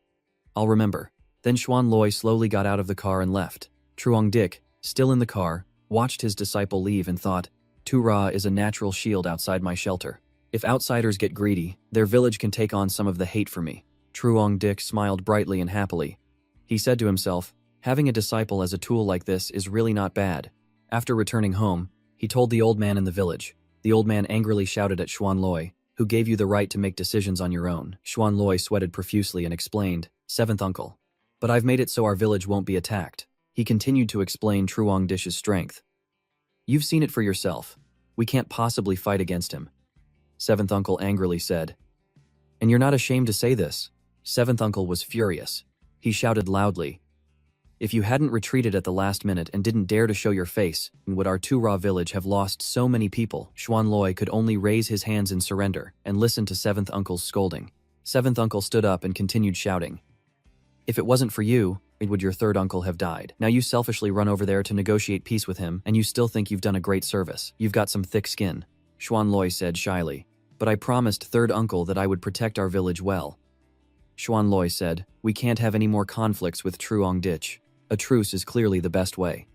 I'll remember. Then Xuan Loi slowly got out of the car and left. Truong Dich, still in the car, watched his disciple leave and thought, Tu Ra is a natural shield outside my shelter. If outsiders get greedy, their village can take on some of the hate for me. Truong Dich smiled brightly and happily. He said to himself, having a disciple as a tool like this is really not bad. After returning home, he told the old man in the village. The old man angrily shouted at Xuan Loi, who gave you the right to make decisions on your own? Xuan Loi sweated profusely and explained, seventh uncle. But I've made it so our village won't be attacked. He continued to explain Truong Dich's strength. You've seen it for yourself. We can't possibly fight against him. Seventh uncle angrily said. And you're not ashamed to say this? Seventh uncle was furious. He shouted loudly. If you hadn't retreated at the last minute and didn't dare to show your face, would our Tu Ra village have lost so many people? Xuan Loi could only raise his hands in surrender and listen to Seventh uncle's scolding. Seventh uncle stood up and continued shouting. If it wasn't for you, would your third uncle have died? Now you selfishly run over there to negotiate peace with him, and you still think you've done a great service. You've got some thick skin, Xuan Loi said shyly. But I promised third uncle that I would protect our village well. Xuan Loi said, we can't have any more conflicts with Truong Dich. A truce is clearly the best way.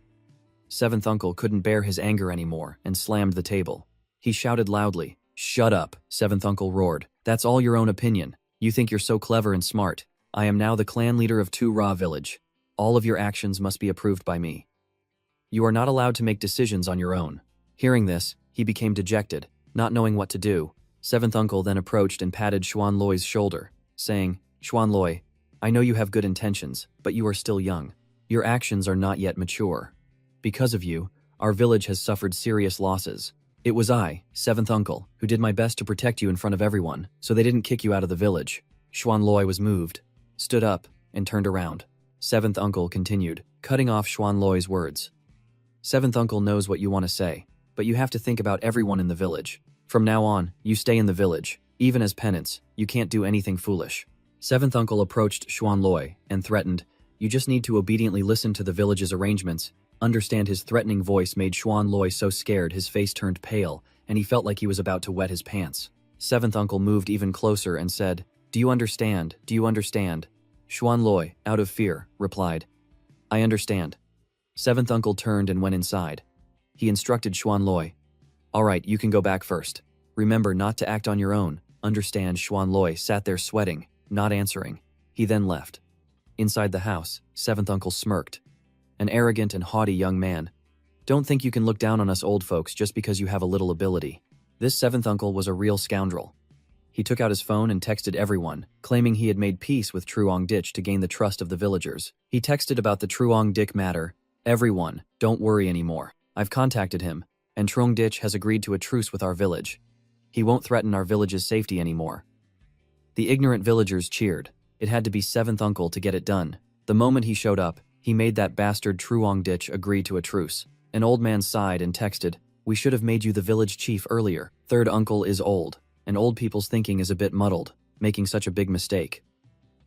Seventh uncle couldn't bear his anger anymore and slammed the table. He shouted loudly, shut up, seventh uncle roared. That's all your own opinion. You think you're so clever and smart. I am now the clan leader of Tu Ra village. All of your actions must be approved by me. You are not allowed to make decisions on your own. Hearing this, he became dejected, not knowing what to do. Seventh uncle then approached and patted Xuan Loi's shoulder, saying, Xuan Loi, I know you have good intentions, but you are still young. Your actions are not yet mature. Because of you, our village has suffered serious losses. It was I, seventh uncle, who did my best to protect you in front of everyone, so they didn't kick you out of the village. Xuan Loi was moved, stood up, and turned around. Seventh uncle continued, cutting off Xuan Loi's words. Seventh uncle knows what you want to say, but you have to think about everyone in the village. From now on, you stay in the village. Even as penance, you can't do anything foolish. Seventh uncle approached Xuan Loi and threatened, you just need to obediently listen to the village's arrangements. Understand his threatening voice made Xuan Loi so scared his face turned pale, and he felt like he was about to wet his pants. Seventh uncle moved even closer and said, do you understand? Do you understand? Xuan Loi, out of fear, replied, I understand. Seventh uncle turned and went inside. He instructed Xuan Loi, all right, you can go back first. Remember not to act on your own. Understand? Xuan Loi sat there sweating, not answering. He then left. Inside the house, seventh uncle smirked. An arrogant and haughty young man. Don't think you can look down on us old folks just because you have a little ability. This seventh uncle was a real scoundrel. He took out his phone and texted everyone, claiming he had made peace with Truong Dich to gain the trust of the villagers. He texted about the Truong Dich matter. Everyone, don't worry anymore. I've contacted him, and Truong Dich has agreed to a truce with our village. He won't threaten our village's safety anymore. The ignorant villagers cheered. It had to be seventh uncle to get it done. The moment he showed up, he made that bastard Truong Ditch agree to a truce. An old man sighed and texted, "We should have made you the village chief earlier. Third uncle is old, and old people's thinking is a bit muddled, making such a big mistake."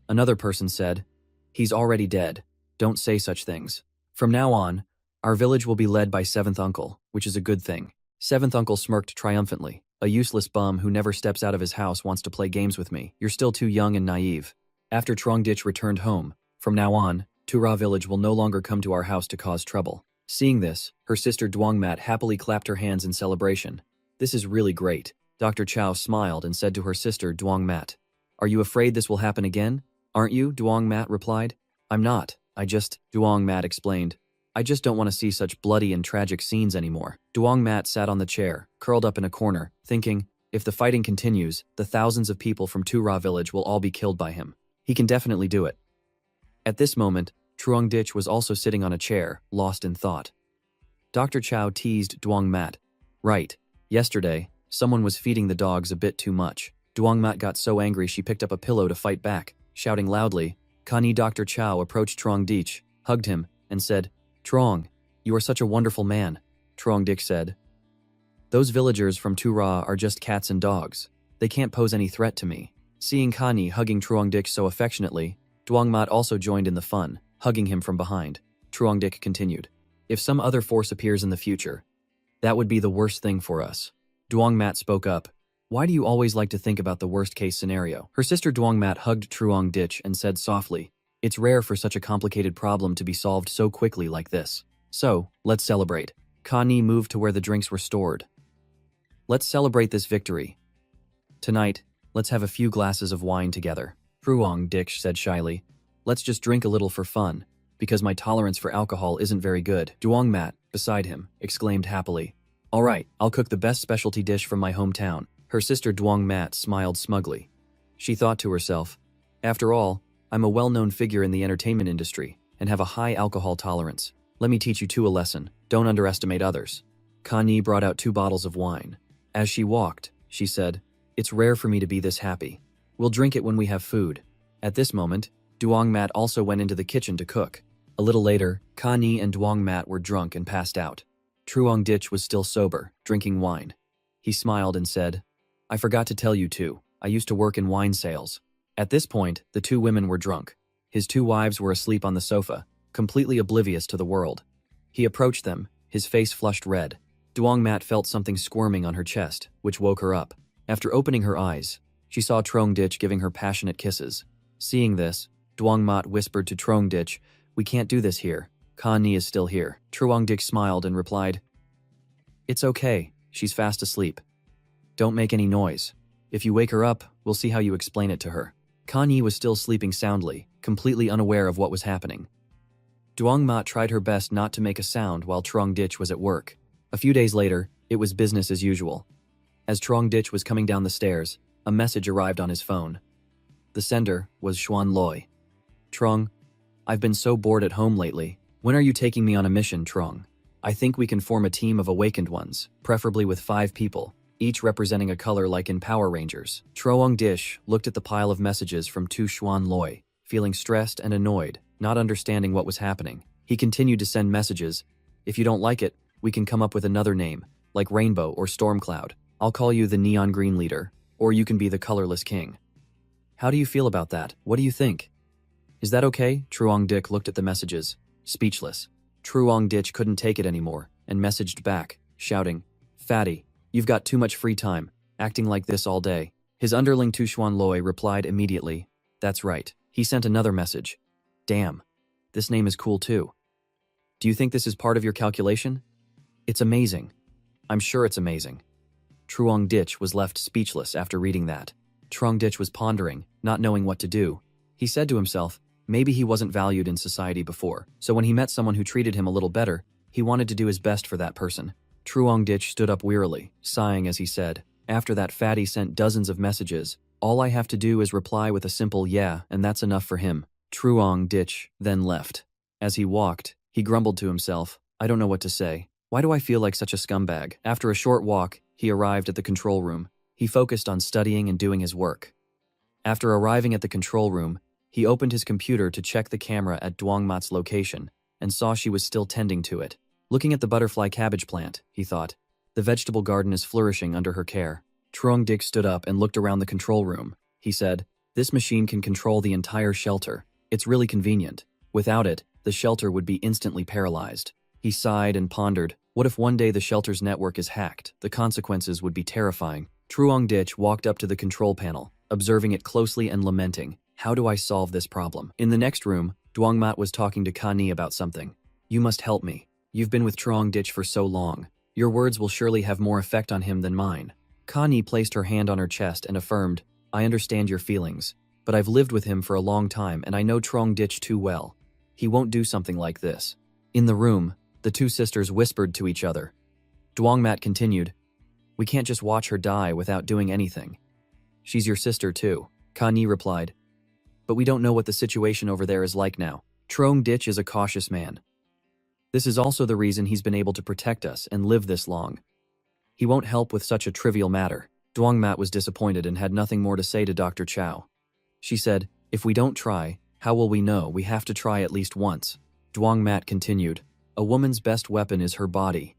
Another person said, "He's already dead. Don't say such things. From now on, our village will be led by seventh uncle, which is a good thing." Seventh uncle smirked triumphantly. "A useless bum who never steps out of his house wants to play games with me. You're still too young and naive." After Truong returned home, "From now on, Tura village will no longer come to our house to cause trouble." Seeing this, her sister Duongmat happily clapped her hands in celebration. "This is really great." Dr. Chow smiled and said to her sister Duongmat, "Are you afraid this will happen again?" "Aren't you?" Duongmat replied. "I'm not. Duongmat explained. "I just don't want to see such bloody and tragic scenes anymore." Duongmat sat on the chair, curled up in a corner, thinking, if the fighting continues, the thousands of people from Tura village will all be killed by him. He can definitely do it. At this moment, Truong was also sitting on a chair, lost in thought. Dr. Chow teased Duongmat. "Right. Yesterday, someone was feeding the dogs a bit too much." Duongmat got so angry she picked up a pillow to fight back, shouting loudly. Kani Dr. Chow approached Truong, hugged him, and said, "Truong, you are such a wonderful man." Truong said, "Those villagers from Tura are just cats and dogs. They can't pose any threat to me." Seeing Kani hugging Truong so affectionately, Duongmat also joined in the fun, hugging him from behind. Truong continued, "If some other force appears in the future, that would be the worst thing for us." Duongmat spoke up. "Why do you always like to think about the worst-case scenario?" Her sister Duongmat hugged Truong and said softly, "It's rare for such a complicated problem to be solved so quickly like this. So, let's celebrate." Kani moved to where the drinks were stored. "Let's celebrate this victory. Tonight, let's have a few glasses of wine together." Truong said shyly, "Let's just drink a little for fun, because my tolerance for alcohol isn't very good." Duongmat, beside him, exclaimed happily, "All right, I'll cook the best specialty dish from my hometown." Her sister Duongmat smiled smugly. She thought to herself, "After all, I'm a well-known figure in the entertainment industry and have a high alcohol tolerance. Let me teach you two a lesson. Don't underestimate others." Kani brought out 2 bottles of wine. As she walked, she said, "It's rare for me to be this happy. We'll drink it when we have food." At this moment, Duongmat also went into the kitchen to cook. A little later, Kani and Duongmat were drunk and passed out. Truong was still sober, drinking wine. He smiled and said, "I forgot to tell you two, I used to work in wine sales." At this point, the 2 women were drunk. His 2 wives were asleep on the sofa, completely oblivious to the world. He approached them, his face flushed red. Duongmat felt something squirming on her chest, which woke her up. After opening her eyes, she saw Truong giving her passionate kisses. Seeing this, Duongmat whispered to Truong, "We can't do this here. Kani is still here." Truong smiled and replied, "It's okay, she's fast asleep. Don't make any noise. If you wake her up, we'll see how you explain it to her." Kani was still sleeping soundly, completely unaware of what was happening. Duongmat tried her best not to make a sound while Truong was at work. A few days later, it was business as usual. As Truong was coming down the stairs, a message arrived on his phone. The sender was Xuan Loi. "Truong, I've been so bored at home lately. When are you taking me on a mission, Truong? I think we can form a team of awakened ones, preferably with 5 people, each representing a color like in Power Rangers." Truong looked at the pile of messages from Tu Xuan Loi, feeling stressed and annoyed, not understanding what was happening. He continued to send messages. "If you don't like it, we can come up with another name, like Rainbow or Stormcloud. I'll call you the Neon Green Leader, or you can be the Colorless King. How do you feel about that? What do you think? Is that okay?" Truong looked at the messages, speechless. Truong couldn't take it anymore, and messaged back, shouting, "Fatty, you've got too much free time, acting like this all day." His underling Tu Xuan Loi replied immediately, "That's right." He sent another message. "Damn, this name is cool too. Do you think this is part of your calculation? It's amazing. I'm sure it's amazing." Truong was left speechless after reading that. Truong was pondering, not knowing what to do. He said to himself, maybe he wasn't valued in society before, so when he met someone who treated him a little better, he wanted to do his best for that person. Truong stood up wearily, sighing as he said, "After that fatty sent dozens of messages, all I have to do is reply with a simple yeah, and that's enough for him." Truong then left. As he walked, he grumbled to himself, "I don't know what to say. Why do I feel like such a scumbag?" After a short walk, he arrived at the control room. He focused on studying and doing his work. After arriving at the control room, He opened his computer to check the camera at Dwangmat's location and saw she was still tending to it. Looking at the butterfly cabbage plant, he thought. The vegetable garden is flourishing under her care. Truong-dik stood up and looked around the control room. He said, "This machine can control the entire shelter. It's really convenient. Without it, the shelter would be instantly paralyzed." He sighed and pondered, what if one day the shelter's network is hacked? The consequences would be terrifying. Truong-dik walked up to the control panel, observing it closely and lamenting, "How do I solve this problem?" In the next room, Dwangmat was talking to Kani about something. "You must help me. You've been with Truong-dik for so long. Your words will surely have more effect on him than mine." Kani placed her hand on her chest and affirmed, "I understand your feelings, but I've lived with him for a long time and I know Truong-dik too well. He won't do something like this." In the room, the two sisters whispered to each other. Dwangmat continued, "We can't just watch her die without doing anything." "She's your sister too," Kani replied. "But we don't know what the situation over there is like now. Truong-dik is a cautious man. This is also the reason he's been able to protect us and live this long. He won't help with such a trivial matter." Dwangmat was disappointed and had nothing more to say to Dr. Chow. She said, "If we don't try, how will we know? We have to try at least once." Dwangmat continued, "A woman's best weapon is her body."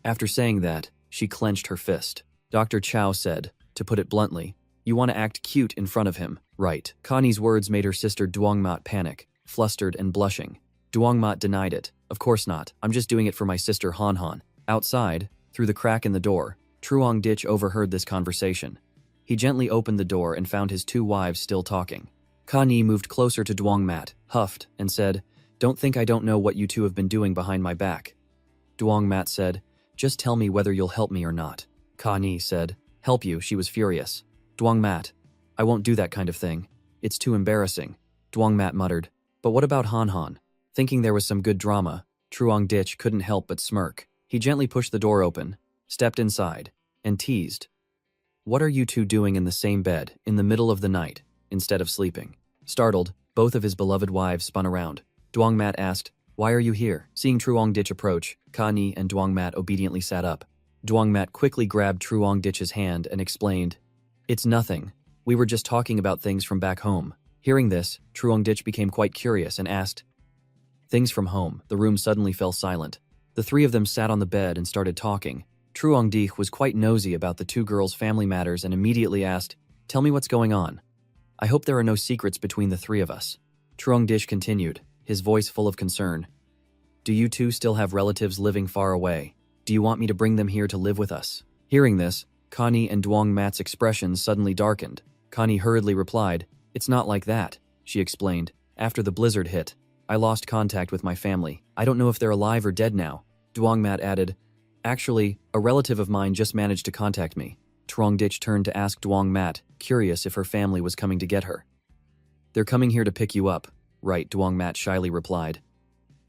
After saying that, she clenched her fist. Dr. Chow said, to put it bluntly, "You want to act cute in front of him, right?" Connie's words made her sister Dwangmat panic, flustered and blushing. Dwangmat denied it. "Of course not. I'm just doing it for my sister Han Han." Outside, through the crack in the door, Truong-dik overheard this conversation. He gently opened the door and found his two wives still talking. Kani moved closer to Dwangmat, huffed, and said, "Don't think I don't know what you two have been doing behind my back." Dwangmat said, "Just tell me whether you'll help me or not." Kani said, "Help you?" She was furious. "Dwangmat, I won't do that kind of thing. It's too embarrassing." Dwangmat muttered, "But what about Han Han?" Thinking there was some good drama, Truong-dik couldn't help but smirk. He gently pushed the door open, stepped inside, and teased, "What are you two doing in the same bed, in the middle of the night, instead of sleeping?" Startled, both of his beloved wives spun around. Dwangmat asked, "Why are you here?" Seeing Truong-dik approach, Kani and Dwangmat obediently sat up. Dwangmat quickly grabbed Truong-dik's hand and explained, "It's nothing. We were just talking about things from back home." Hearing this, Truong-dik became quite curious and asked, "Things from home?" The room suddenly fell silent. The three of them sat on the bed and started talking. Truong-dik was quite nosy about the two girls' family matters and immediately asked, "Tell me what's going on. I hope there are no secrets between the three of us." Truong-dik continued, his voice full of concern. "Do you two still have relatives living far away? Do you want me to bring them here to live with us?" Hearing this, Kani and Dwangmat's expressions suddenly darkened. Kani hurriedly replied, "It's not like that," she explained. "After the blizzard hit, I lost contact with my family. I don't know if they're alive or dead now." Dwangmat added, "Actually, a relative of mine just managed to contact me." Truong-dik turned to ask Dwangmat, curious if her family was coming to get her. "They're coming here to pick you up, right?" Dwangmat shyly replied.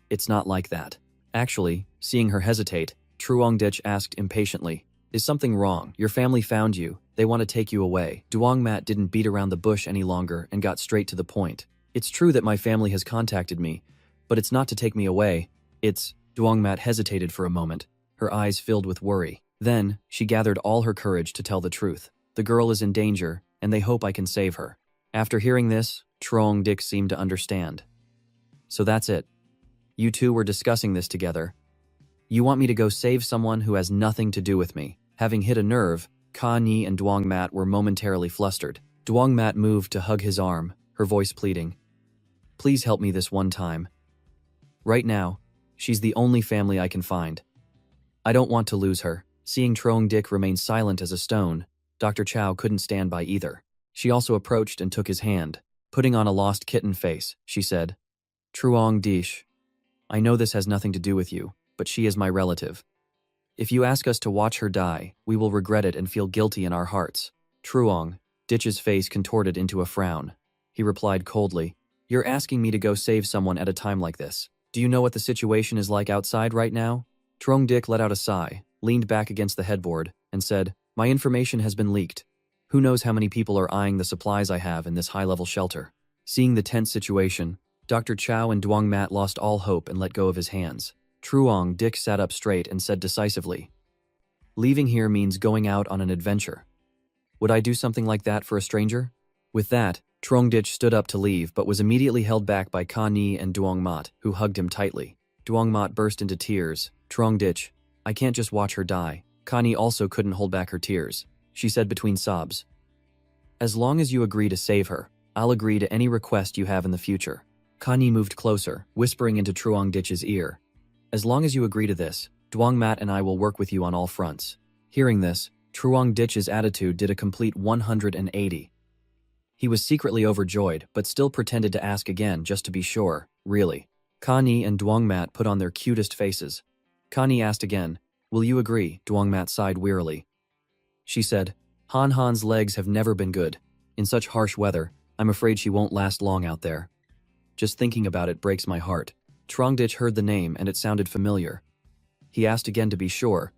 "It's not like that." Actually, seeing her hesitate, Truong-dik asked impatiently, "Is something wrong? Your family found you. They want to take you away." Dwangmat didn't beat around the bush any longer and got straight to the point. "It's true that my family has contacted me, but it's not to take me away. It's..." Dwangmat hesitated for a moment, her eyes filled with worry. Then, she gathered all her courage to tell the truth. "The girl is in danger, and they hope I can save her." After hearing this, Truong-dik seemed to understand. "So that's it. You two were discussing this together. You want me to go save someone who has nothing to do with me." Having hit a nerve, Kani and Dwangmat were momentarily flustered. Dwangmat moved to hug his arm, her voice pleading, "Please help me this one time. Right now, she's the only family I can find. I don't want to lose her." Seeing Truong-dik remain silent as a stone, Dr. Chow couldn't stand by either. She also approached and took his hand. Putting on a lost kitten face, she said, "Truong-dik, I know this has nothing to do with you, but she is my relative. If you ask us to watch her die, we will regret it and feel guilty in our hearts." Truong-dik's face contorted into a frown. He replied coldly, "You're asking me to go save someone at a time like this. Do you know what the situation is like outside right now?" Truong-dik let out a sigh, leaned back against the headboard, and said, "My information has been leaked. Who knows how many people are eyeing the supplies I have in this high-level shelter." Seeing the tense situation, Dr. Chow and Dwangmat lost all hope and let go of his hands. Truong-dik sat up straight and said decisively, "Leaving here means going out on an adventure. Would I do something like that for a stranger? With that, Trongdich stood up to leave but was immediately held back by Ka Ni and Duong Mat, who hugged him tightly. Duong Mat burst into tears. Trongdich, I can't just watch her die. Ka Ni also couldn't hold back her tears. She said between sobs, as long as you agree to save her, I'll agree to any request you have in the future. Ka Ni moved closer, whispering into Trongdich's ear. As long as you agree to this, Duong Mat and I will work with you on all fronts. Hearing this, Trongdich's attitude did a complete 180. He was secretly overjoyed, but still pretended to ask again just to be sure, really. Ka Ni and Duong Mat put on their cutest faces. Ka Ni asked again, will you agree? Duong Mat sighed wearily. She said, Han Han's legs have never been good. In such harsh weather, I'm afraid she won't last long out there. Just thinking about it breaks my heart. Trongdich heard the name and it sounded familiar. He asked again to be sure.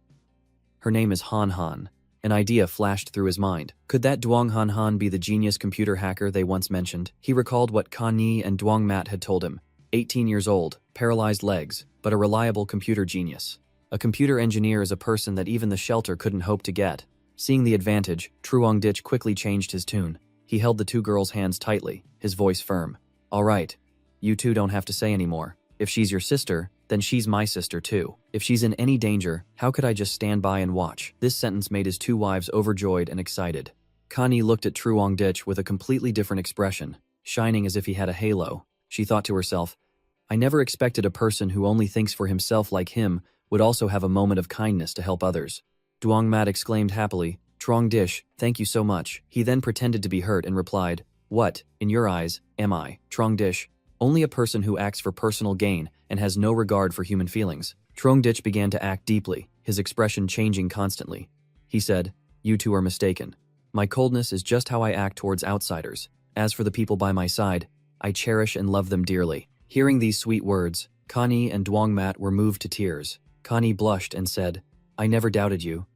Her name is Han Han. An idea flashed through his mind. Could that Duong Han Han be the genius computer hacker they once mentioned? He recalled what Ka Ni and Duong Mat had told him. 18 years old, paralyzed legs, but a reliable computer genius. A computer engineer is a person that even the shelter couldn't hope to get. Seeing the advantage, Trongdich quickly changed his tune. He held the two girls' hands tightly, his voice firm. All right, you two don't have to say anymore. If she's your sister, then she's my sister too. If she's in any danger, how could I just stand by and watch? This sentence made his two wives overjoyed and excited. Ka Ni looked at Trongdich with a completely different expression, shining as if he had a halo. She thought to herself, I never expected a person who only thinks for himself like him would also have a moment of kindness to help others. Duong Mat exclaimed happily, Trongdich, thank you so much. He then pretended to be hurt and replied, what, in your eyes, am I, Trongdich? Only a person who acts for personal gain and has no regard for human feelings. Trongdich began to act deeply, his expression changing constantly. He said, you two are mistaken. My coldness is just how I act towards outsiders. As for the people by my side, I cherish and love them dearly. Hearing these sweet words, Ka Ni and Duong Mat were moved to tears. Ka Ni blushed and said, I never doubted you.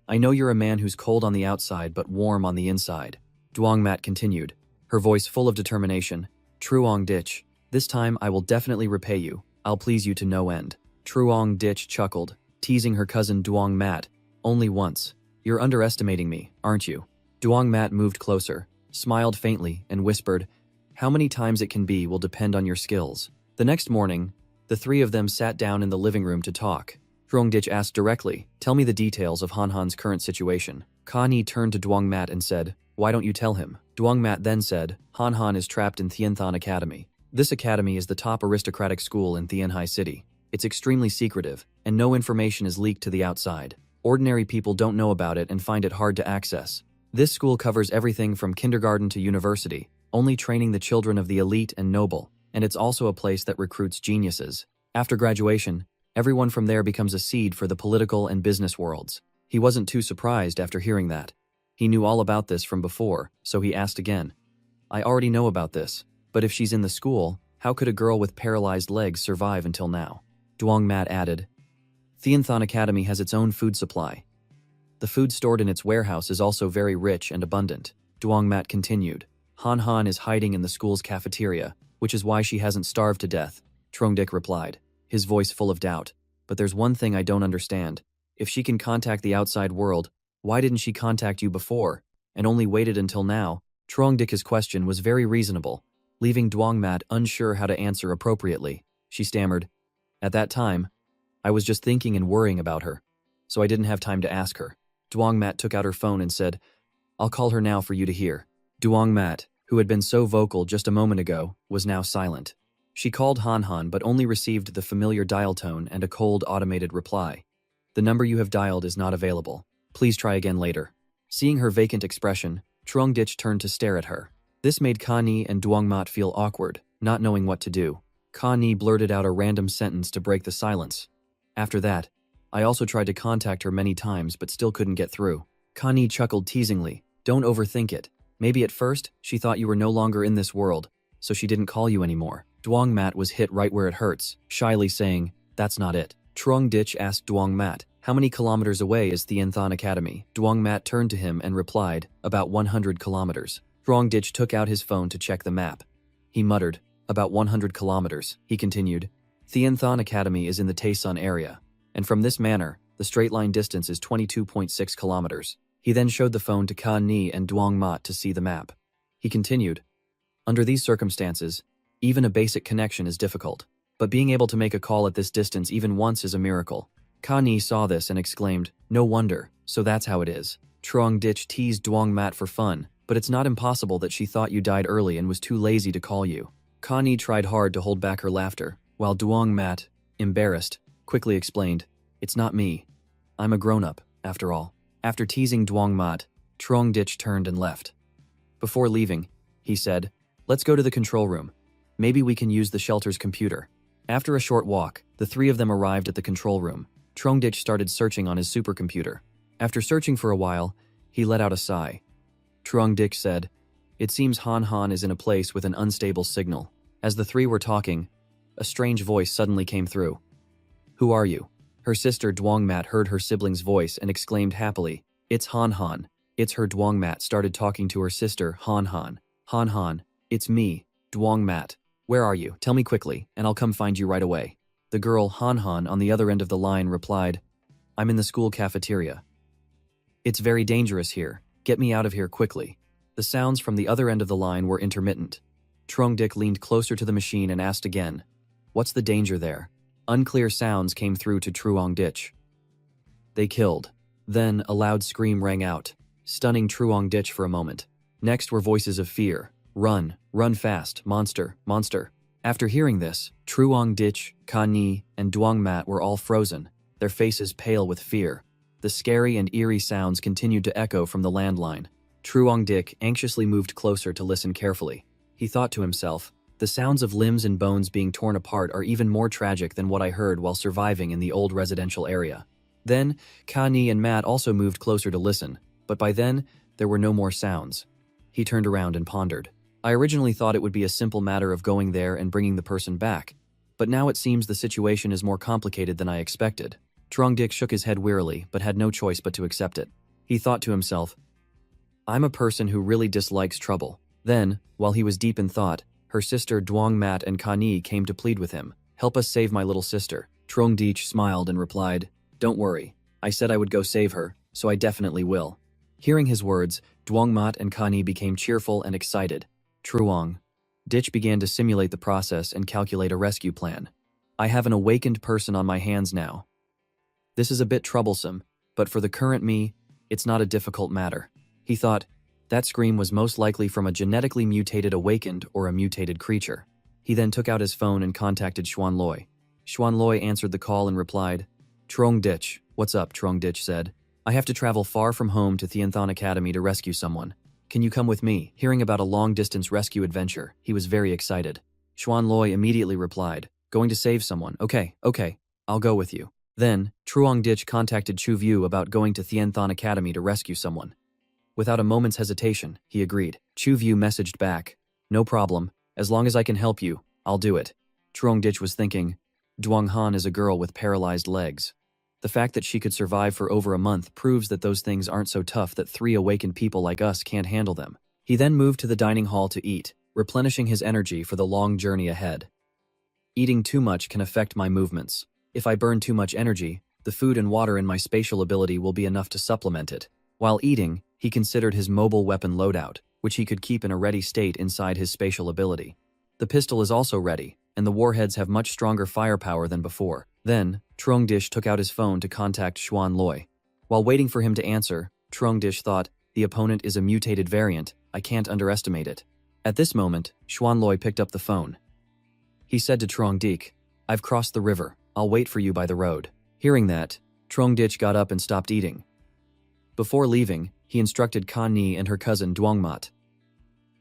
I know you're a man who's cold on the outside but warm on the inside. Duong Mat continued, her voice full of determination. Trongdich, this time I will definitely repay you. I'll please you to no end. Trongdich chuckled, teasing her cousin Duong Mat. Only once. You're underestimating me, aren't you? Duong Mat moved closer, smiled faintly, and whispered, how many times it can be will depend on your skills. The next morning, the three of them sat down in the living room to talk. Trongdich asked directly, tell me the details of Han Han's current situation. Ka Ni turned to Duong Mat and said, why don't you tell him? Duong Mat then said, Han Han is trapped in Thienthan Academy. This academy is the top aristocratic school in Thienhai City. It's extremely secretive, and no information is leaked to the outside. Ordinary people don't know about it and find it hard to access. This school covers everything from kindergarten to university, only training the children of the elite and noble, and it's also a place that recruits geniuses. After graduation, everyone from there becomes a seed for the political and business worlds. He wasn't too surprised after hearing that. He knew all about this from before, so he asked again. I already know about this, but if she's in the school, how could a girl with paralyzed legs survive until now? Duong Mat added, Thienthan Academy has its own food supply. The food stored in its warehouse is also very rich and abundant. Duong Mat continued, Han Han is hiding in the school's cafeteria, which is why she hasn't starved to death. Trongdich replied, his voice full of doubt. But there's one thing I don't understand. If she can contact the outside world, why didn't she contact you before, and only waited until now? Trongdich's question was very reasonable, leaving Duong Mat unsure how to answer appropriately. She stammered, at that time, I was just thinking and worrying about her, so I didn't have time to ask her. Duong Mat took out her phone and said, I'll call her now for you to hear. Duong Mat, who had been so vocal just a moment ago, was now silent. She called Han Han but only received the familiar dial tone and a cold automated reply. The number you have dialed is not available. Please try again later. Seeing her vacant expression, Trongdich turned to stare at her. This made Ka Ni and Duong Mat feel awkward, not knowing what to do. Ka Ni blurted out a random sentence to break the silence. After that, I also tried to contact her many times but still couldn't get through. Ka Ni chuckled teasingly. Don't overthink it. Maybe at first, she thought you were no longer in this world, so she didn't call you anymore. Duong Mat was hit right where it hurts, shyly saying, that's not it. Trongdich asked Duong Mat, how many kilometers away is Thienthan Academy? Duong Mat turned to him and replied, about 100 kilometers. Trongdich took out his phone to check the map. He muttered, about 100 kilometers. He continued, Thienthan Academy is in the Taesun area, and from this manor, the straight line distance is 22.6 kilometers. He then showed the phone to Ka Ni and Duong Mat to see the map. He continued, "Under these circumstances, even a basic connection is difficult. But being able to make a call at this distance even once is a miracle." Ka-ni saw this and exclaimed, "No wonder, so that's how it is." Truong Dich teased Duong Mat for fun, but it's not impossible that she thought you died early and was too lazy to call you. Ka-ni tried hard to hold back her laughter, while Duong Mat, embarrassed, quickly explained, "It's not me. I'm a grown-up, after all." After teasing Duong Mat, Truong Dich turned and left. Before leaving, he said, "Let's go to the control room. Maybe we can use the shelter's computer." After a short walk, the three of them arrived at the control room. Truong Dich started searching on his supercomputer. After searching for a while, he let out a sigh. Truong Dich said, "It seems Han Han is in a place with an unstable signal." As the three were talking, a strange voice suddenly came through. "Who are you?" Her sister Duong Mat heard her sibling's voice and exclaimed happily, "It's Han Han." It's her. Duong Mat started talking to her sister Han Han. "Han Han, it's me, Duong Mat. Where are you? Tell me quickly, and I'll come find you right away." The girl Han Han on the other end of the line replied, "I'm in the school cafeteria. It's very dangerous here. Get me out of here quickly." The sounds from the other end of the line were intermittent. Truong Dich leaned closer to the machine and asked again, "What's the danger there?" Unclear sounds came through to Truong Dich. "They killed." Then a loud scream rang out, stunning Truong Dich for a moment. Next were voices of fear. "Run, run fast, monster, monster." After hearing this, Truong Dich, Ka-ni, and Duong Mat were all frozen, their faces pale with fear. The scary and eerie sounds continued to echo from the landline. Truong Dich anxiously moved closer to listen carefully. He thought to himself, "The sounds of limbs and bones being torn apart are even more tragic than what I heard while surviving in the old residential area." Then, Ka-ni and Mat also moved closer to listen, but by then, there were no more sounds. He turned around and pondered. "I originally thought it would be a simple matter of going there and bringing the person back, but now it seems the situation is more complicated than I expected." Truong Dich shook his head wearily, but had no choice but to accept it. He thought to himself, "I'm a person who really dislikes trouble." Then, while he was deep in thought, her sister Duong Mat and Ka-ni came to plead with him, "Help us save my little sister." Truong Dich smiled and replied, "Don't worry. I said I would go save her, so I definitely will." Hearing his words, Duong Mat and Ka-ni became cheerful and excited. Truong Dich began to simulate the process and calculate a rescue plan. "I have an awakened person on my hands now. This is a bit troublesome, but for the current me, it's not a difficult matter." He thought, that scream was most likely from a genetically mutated awakened or a mutated creature. He then took out his phone and contacted Xuan Loi. Xuan Loi answered the call and replied, "Truong Dich." "What's up?" Truong Dich said. "I have to travel far from home to Tianthan Academy to rescue someone. Can you come with me?" Hearing about a long-distance rescue adventure, he was very excited. Xuan Loi immediately replied, "Going to save someone? Okay, I'll go with you." Then, Truong Dich contacted Chu View about going to Tianthan Academy to rescue someone. Without a moment's hesitation, he agreed. Chu View messaged back, "No problem. As long as I can help you, I'll do it." Truong Dich was thinking, Duong Han is a girl with paralyzed legs. The fact that she could survive for over a month proves that those things aren't so tough that three awakened people like us can't handle them. He then moved to the dining hall to eat, replenishing his energy for the long journey ahead. "Eating too much can affect my movements. If I burn too much energy, the food and water in my spatial ability will be enough to supplement it." While eating, he considered his mobile weapon loadout, which he could keep in a ready state inside his spatial ability. The pistol is also ready, and the warheads have much stronger firepower than before. Then, Truong Dich took out his phone to contact Xuan Loi. While waiting for him to answer, Truong Dich thought, the opponent is a mutated variant, I can't underestimate it. At this moment, Xuan Loi picked up the phone. He said to Truong Dich, "I've crossed the river, I'll wait for you by the road." Hearing that, Truong Dich got up and stopped eating. Before leaving, he instructed Ka-ni and her cousin Duong Mat.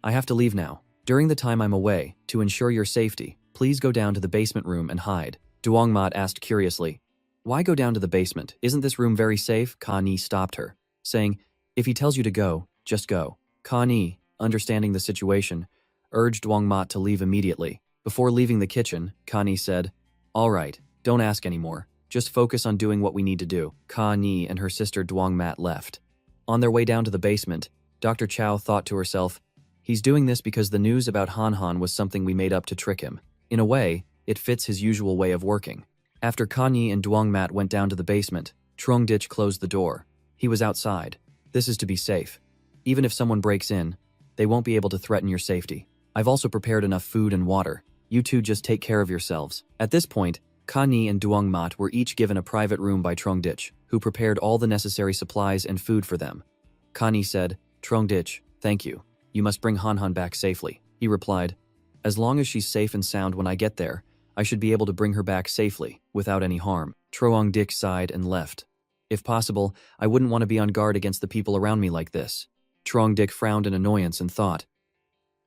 "I have to leave now. During the time I'm away, to ensure your safety, please go down to the basement room and hide." Duong Mat asked curiously, "Why go down to the basement? Isn't this room very safe?" Ka-ni stopped her, saying, "If he tells you to go, just go." Ka-ni, understanding the situation, urged Duong Mat to leave immediately. Before leaving the kitchen, Ka-ni said, "All right, don't ask anymore. Just focus on doing what we need to do." Ka-ni and her sister Duong Mat left. On their way down to the basement, Dr. Chow thought to herself, "He's doing this because the news about Han Han was something we made up to trick him. In a way, it fits his usual way of working." After Ka-ni and Duong Mat went down to the basement, Truong Dich closed the door. He was outside. This is to be safe. Even if someone breaks in, They won't be able to threaten your safety. I've also prepared enough food and water. You two just take care of yourselves. At this point, Kani and Duong Mat were each given a private room by Trongdich, who prepared all the necessary supplies and food for them. Kani said, Trongdich, thank you. You must bring Han back safely. He replied, as long as she's safe and sound when I get there, I should be able to bring her back safely, without any harm. Trongdich sighed and left. If possible, I wouldn't want to be on guard against the people around me like this. Trongdich frowned in annoyance and thought,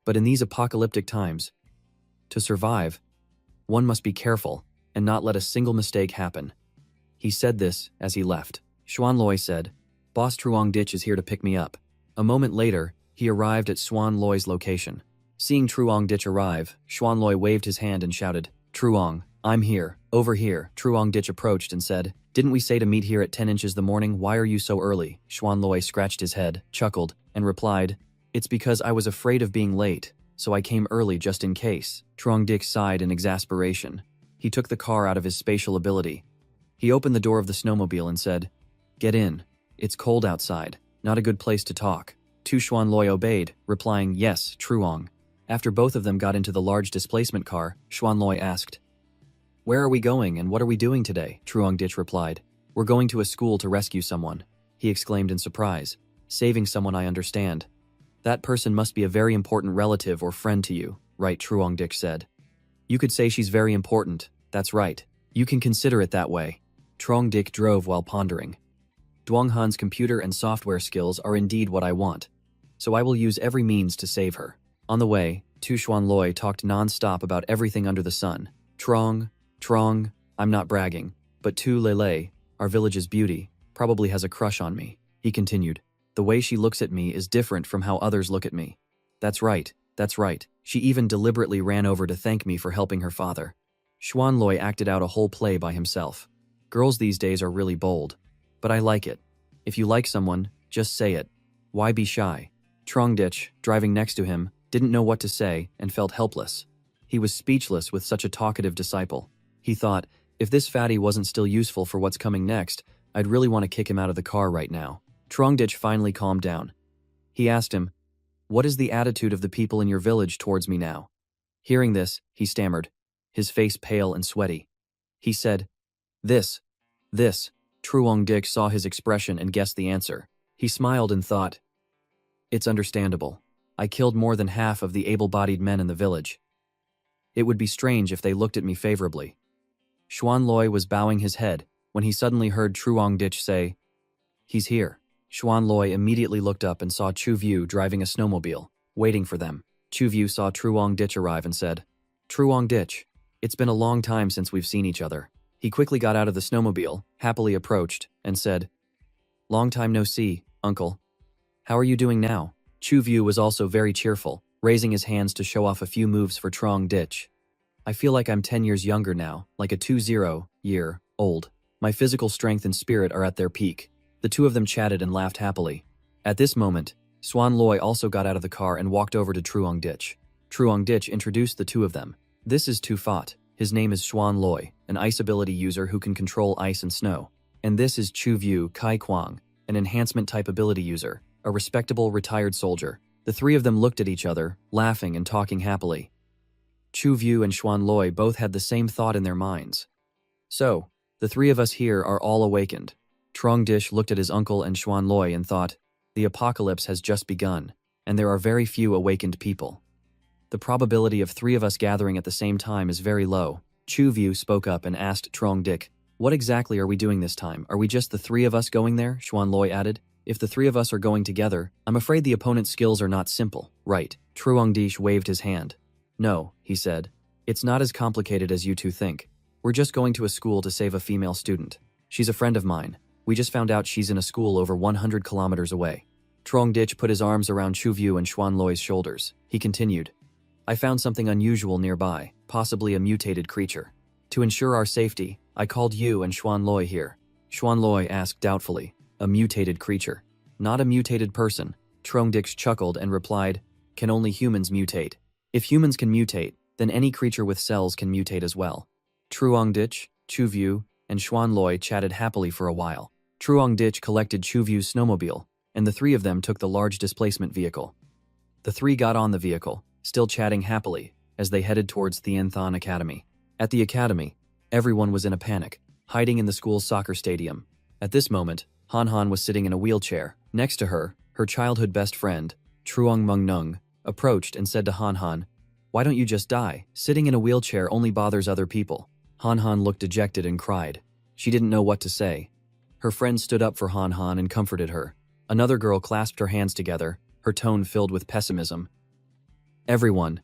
but in these apocalyptic times, to survive, one must be careful and not let a single mistake happen. He said this as he left. Xuanloi said, Boss Trongdich is here to pick me up. A moment later, he arrived at Xuanloi's location. Seeing Trongdich arrive, Xuanloi waved his hand and shouted, Truong, I'm here, over here. Trongdich approached and said, didn't we say to meet here at 10 inches the morning? Why are you so early? Xuanloi scratched his head, chuckled, and replied, it's because I was afraid of being late, so I came early just in case. Trongdich sighed in exasperation. He took the car out of his spatial ability. He opened the door of the snowmobile and said, get in. It's cold outside. Not a good place to talk. Tu Xuanloi obeyed, replying, yes, Truong. After both of them got into the large displacement car, Xuanloi asked, where are we going and what are we doing today? Trongdich replied, we're going to a school to rescue someone. He exclaimed in surprise, saving someone I understand. That person must be a very important relative or friend to you, right? Trongdich said. You could say she's very important, that's right. You can consider it that way. Trongdich drove while pondering. Duonghan's computer and software skills are indeed what I want, so I will use every means to save her. On the way, Tu Xuanloi talked non-stop about everything under the sun. Trong, I'm not bragging, but Tu Lele, our village's beauty, probably has a crush on me. He continued, the way she looks at me is different from how others look at me. That's right. She even deliberately ran over to thank me for helping her father. Xuanloi acted out a whole play by himself. Girls these days are really bold. But I like it. If you like someone, just say it. Why be shy? Trongdich, driving next to him, didn't know what to say and felt helpless. He was speechless with such a talkative disciple. He thought, if this fatty wasn't still useful for what's coming next, I'd really want to kick him out of the car right now. Trongdich finally calmed down. He asked him, what is the attitude of the people in your village towards me now? Hearing this, he stammered, his face pale and sweaty. He said, this. Trongdich saw his expression and guessed the answer. He smiled and thought, it's understandable. I killed more than half of the able-bodied men in the village. It would be strange if they looked at me favorably. Xuanloi was bowing his head when he suddenly heard Trongdich say, he's here. Xuanloi immediately looked up and saw Chu View driving a snowmobile, waiting for them. Chu View saw Trongdich arrive and said, Trongdich, it's been a long time since we've seen each other. He quickly got out of the snowmobile, happily approached, and said, long time no see, uncle. How are you doing now? Chu View was also very cheerful, raising his hands to show off a few moves for Trongdich. I feel like I'm 10 years younger now, like a 20-year-old. My physical strength and spirit are at their peak. The two of them chatted and laughed happily. At this moment, Xuanloi also got out of the car and walked over to Trongdich. Trongdich introduced the two of them. This is Tu Fat. His name is Xuanloi, an ice ability user who can control ice and snow. And this is Chu View Kai Kwang, an enhancement type ability user, a respectable retired soldier. The three of them looked at each other, laughing and talking happily. Chu View and Xuanloi both had the same thought in their minds. So, the three of us here are all awakened. Trongdich looked at his uncle and Xuanloi and thought, the apocalypse has just begun, and there are very few awakened people. The probability of three of us gathering at the same time is very low. Chu View spoke up and asked Trongdich, what exactly are we doing this time? Are we just the three of us going there? Xuanloi added, if the three of us are going together, I'm afraid the opponent's skills are not simple, right? Trongdich waved his hand. No, he said. It's not as complicated as you two think. We're just going to a school to save a female student. She's a friend of mine. We just found out she's in a school over 100 kilometers away. Trongdich put his arms around Chu View and Xuanloi's shoulders. He continued, I found something unusual nearby, possibly a mutated creature. To ensure our safety, I called you and Xuanloi here. Xuanloi asked doubtfully, a mutated creature. Not a mutated person. Trongdich chuckled and replied, can only humans mutate? If humans can mutate, then any creature with cells can mutate as well. Trongdich, Chu View, and Xuanloi chatted happily for a while. Trongdich collected Chu View's snowmobile, and the three of them took the large displacement vehicle. The three got on the vehicle, still chatting happily, as they headed towards Thianthan Academy. At the academy, everyone was in a panic, hiding in the school's soccer stadium. At this moment, Han Han was sitting in a wheelchair. Next to her, her childhood best friend, Truong Mung Nung, approached and said to Han Han, "Why don't you just die? Sitting in a wheelchair only bothers other people." Han Han looked dejected and cried. She didn't know what to say. Her friend stood up for Han Han and comforted her. Another girl clasped her hands together, her tone filled with pessimism. "Everyone,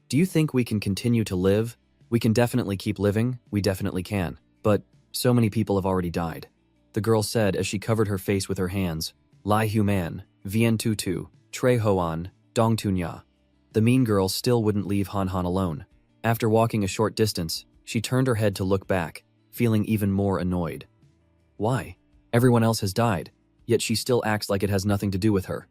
do you think we can continue to live? We can definitely keep living, we definitely can. But so many people have already died," the girl said as she covered her face with her hands. "Lai Human, Vien Tutu, Tre Hoan, Dong Tunya." The mean girl still wouldn't leave Han Han alone. After walking a short distance, she turned her head to look back, feeling even more annoyed. Why? Everyone else has died, yet she still acts like it has nothing to do with her.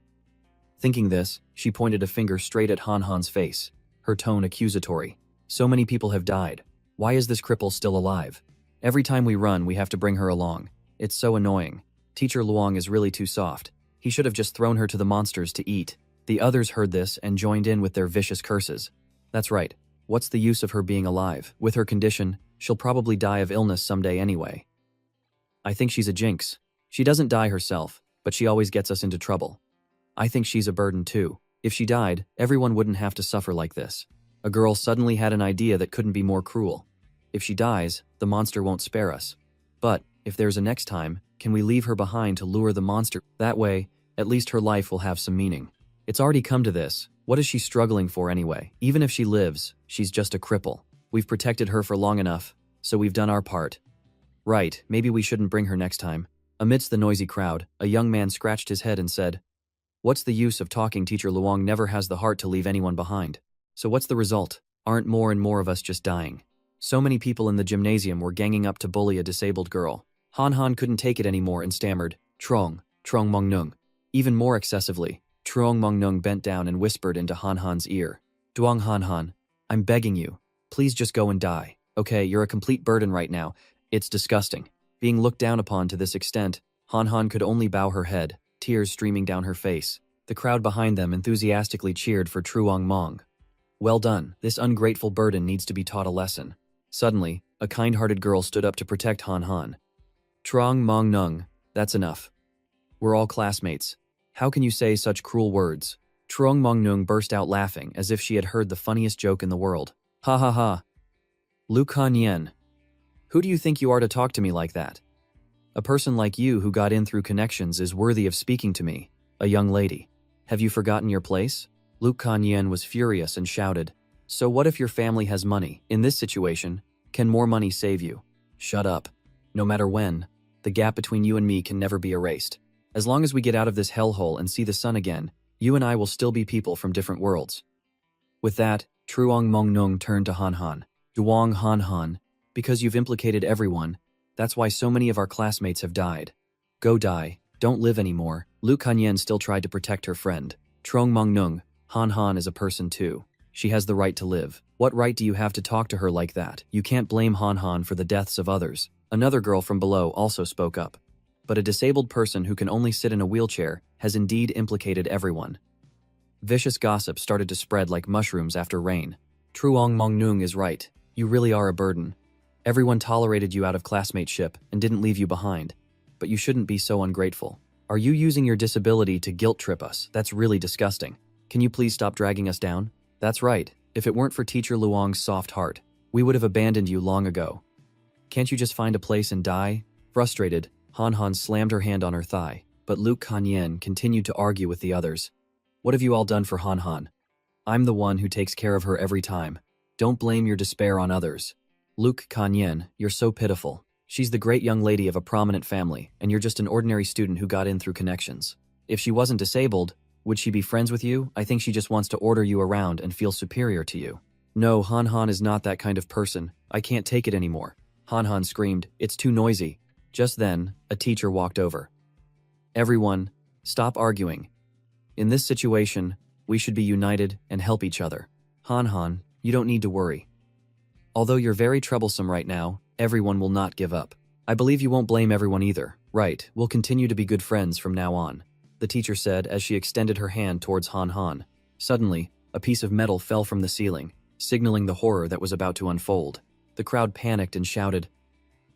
Thinking this, she pointed a finger straight at Han Han's face, her tone accusatory. "So many people have died. Why is this cripple still alive? Every time we run, we have to bring her along. It's so annoying. Teacher Luong is really too soft. He should have just thrown her to the monsters to eat." The others heard this and joined in with their vicious curses. "That's right. What's the use of her being alive? With her condition, she'll probably die of illness someday anyway. I think she's a jinx. She doesn't die herself, but she always gets us into trouble. I think she's a burden too. If she died, everyone wouldn't have to suffer like this." A girl suddenly had an idea that couldn't be more cruel. "If she dies, the monster won't spare us. But if there's a next time, can we leave her behind to lure the monster? That way, at least her life will have some meaning. It's already come to this. What is she struggling for anyway? Even if she lives, she's just a cripple. We've protected her for long enough, so we've done our part. Right, maybe we shouldn't bring her next time." Amidst the noisy crowd, a young man scratched his head and said, "What's the use of talking? Teacher Luong never has the heart to leave anyone behind. So what's the result? Aren't more and more of us just dying?" So many people in the gymnasium were ganging up to bully a disabled girl. Han Han couldn't take it anymore and stammered, Trong Mong Nung." Even more excessively, Truong Mong Nung bent down and whispered into Han Han's ear, "Duong Han Han, I'm begging you, please just go and die. Okay, you're a complete burden right now. It's disgusting." Being looked down upon to this extent, Han Han could only bow her head, tears streaming down her face. The crowd behind them enthusiastically cheered for Truong Mong. "Well done, this ungrateful burden needs to be taught a lesson." Suddenly, a kind-hearted girl stood up to protect Han Han. "Truong Mong Nung, that's enough. We're all classmates. How can you say such cruel words?" Truong Mong Nung burst out laughing as if she had heard the funniest joke in the world. "Ha ha ha. Lu Kan Yen. Who do you think you are to talk to me like that? A person like you who got in through connections is worthy of speaking to me, a young lady. Have you forgotten your place?" Lu Kan Yen was furious and shouted, "So what if your family has money? In this situation, can more money save you?" "Shut up. No matter when, the gap between you and me can never be erased. As long as we get out of this hellhole and see the sun again, you and I will still be people from different worlds." With that, Truong Mong Nung turned to Han Han. "Duong Han Han, because you've implicated everyone, that's why so many of our classmates have died. Go die, don't live anymore." Lu Kanyen still tried to protect her friend. "Truong Mong Nung, Han Han is a person too. She has the right to live. What right do you have to talk to her like that? You can't blame Han Han for the deaths of others." Another girl from below also spoke up. "But a disabled person who can only sit in a wheelchair has indeed implicated everyone." Vicious gossip started to spread like mushrooms after rain. "Truong Mong Nung is right. You really are a burden. Everyone tolerated you out of classmateship and didn't leave you behind. But you shouldn't be so ungrateful. Are you using your disability to guilt trip us? That's really disgusting. Can you please stop dragging us down?" "That's right. If it weren't for Teacher Luong's soft heart, we would have abandoned you long ago. Can't you just find a place and die?" Frustrated, Han Han slammed her hand on her thigh, but Luke Kanyen continued to argue with the others. "What have you all done for Han Han? I'm the one who takes care of her every time. Don't blame your despair on others. Luke Kanyen, you're so pitiful. She's the great young lady of a prominent family, and you're just an ordinary student who got in through connections. If she wasn't disabled, would she be friends with you? I think she just wants to order you around and feel superior to you." "No, Han Han is not that kind of person. I can't take it anymore." Han Han screamed, "It's too noisy." Just then, a teacher walked over. "Everyone, stop arguing. In this situation, we should be united and help each other. Han Han, you don't need to worry. Although you're very troublesome right now, everyone will not give up. I believe you won't blame everyone either. Right, we'll continue to be good friends from now on," the teacher said as she extended her hand towards Han Han. Suddenly, a piece of metal fell from the ceiling, signaling the horror that was about to unfold. The crowd panicked and shouted,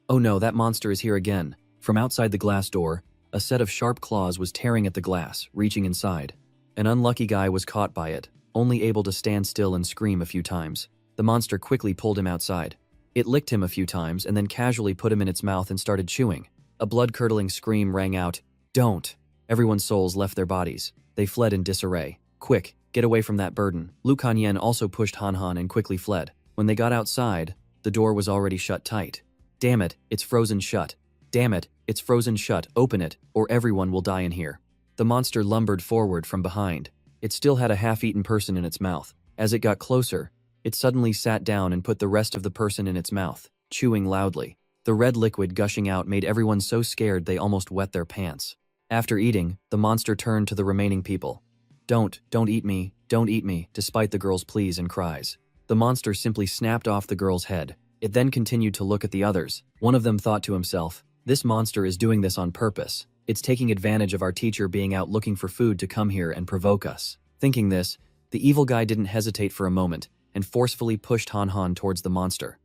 "Oh no, that monster is here again." From outside the glass door, a set of sharp claws was tearing at the glass, reaching inside. An unlucky guy was caught by it, only able to stand still and scream a few times. The monster quickly pulled him outside. It licked him a few times and then casually put him in its mouth and started chewing. A blood-curdling scream rang out, "Don't!" Everyone's souls left their bodies. They fled in disarray. "Quick, get away from that burden." Lu Kanyen also pushed Han Han and quickly fled. When they got outside, the door was already shut tight. "Damn it, it's frozen shut. Damn it, it's frozen shut. Open it, or everyone will die in here." The monster lumbered forward from behind. It still had a half-eaten person in its mouth. As it got closer, it suddenly sat down and put the rest of the person in its mouth, chewing loudly. The red liquid gushing out made everyone so scared they almost wet their pants. After eating, the monster turned to the remaining people. Don't eat me, don't eat me," despite the girl's pleas and cries. The monster simply snapped off the girl's head. It then continued to look at the others. One of them thought to himself, "This monster is doing this on purpose. It's taking advantage of our teacher being out looking for food to come here and provoke us." Thinking this, the evil guy didn't hesitate for a moment and forcefully pushed Han Han towards the monster.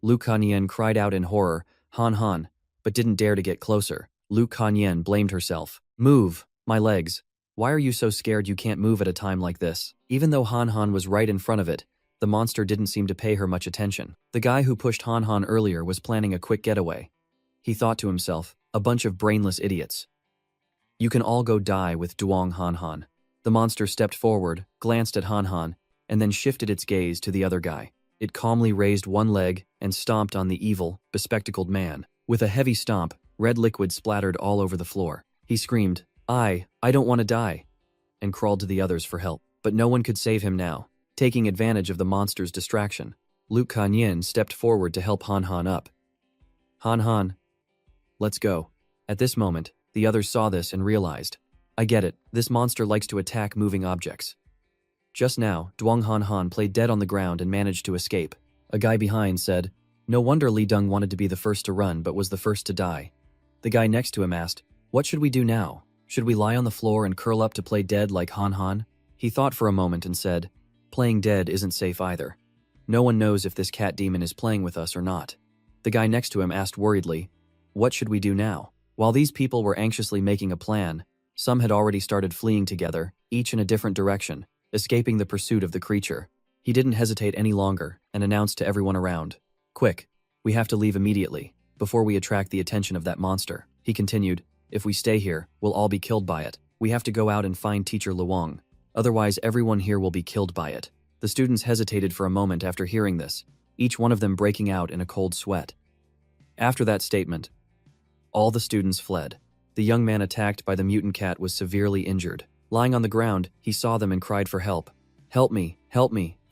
Lu Kanyen cried out in horror, "Han Han," but didn't dare to get closer. Lu Kanyen blamed herself. "Move, my legs. Why are you so scared you can't move at a time like this?" Even though Han Han was right in front of it, the monster didn't seem to pay her much attention. The guy who pushed Han Han earlier was planning a quick getaway. He thought to himself, "A bunch of brainless idiots. You can all go die with Duong Han Han." The monster stepped forward, glanced at Han Han, and then shifted its gaze to the other guy. It calmly raised one leg and stomped on the evil, bespectacled man. With a heavy stomp, red liquid splattered all over the floor. He screamed, I don't want to die," and crawled to the others for help. But no one could save him now. Taking advantage of the monster's distraction, Lu Kanyen stepped forward to help Han Han up. "Han Han, let's go." At this moment, the others saw this and realized, "I get it, this monster likes to attack moving objects." Just now, Duong Han Han played dead on the ground and managed to escape. A guy behind said, "No wonder Li Deng wanted to be the first to run but was the first to die." The guy next to him asked, "What should we do now? Should we lie on the floor and curl up to play dead like Han Han?" He thought for a moment and said, "Playing dead isn't safe either. No one knows if this cat demon is playing with us or not." The guy next to him asked worriedly, "What should we do now?" While these people were anxiously making a plan, some had already started fleeing together, each in a different direction, escaping the pursuit of the creature. He didn't hesitate any longer and announced to everyone around, "Quick, we have to leave immediately, before we attract the attention of that monster." He continued, "If we stay here, we'll all be killed by it. We have to go out and find Teacher Luong. Otherwise, everyone here will be killed by it." The students hesitated for a moment after hearing this, each one of them breaking out in a cold sweat. After that statement, all the students fled. The young man attacked by the mutant cat was severely injured. Lying on the ground, he saw them and cried for help. Help me,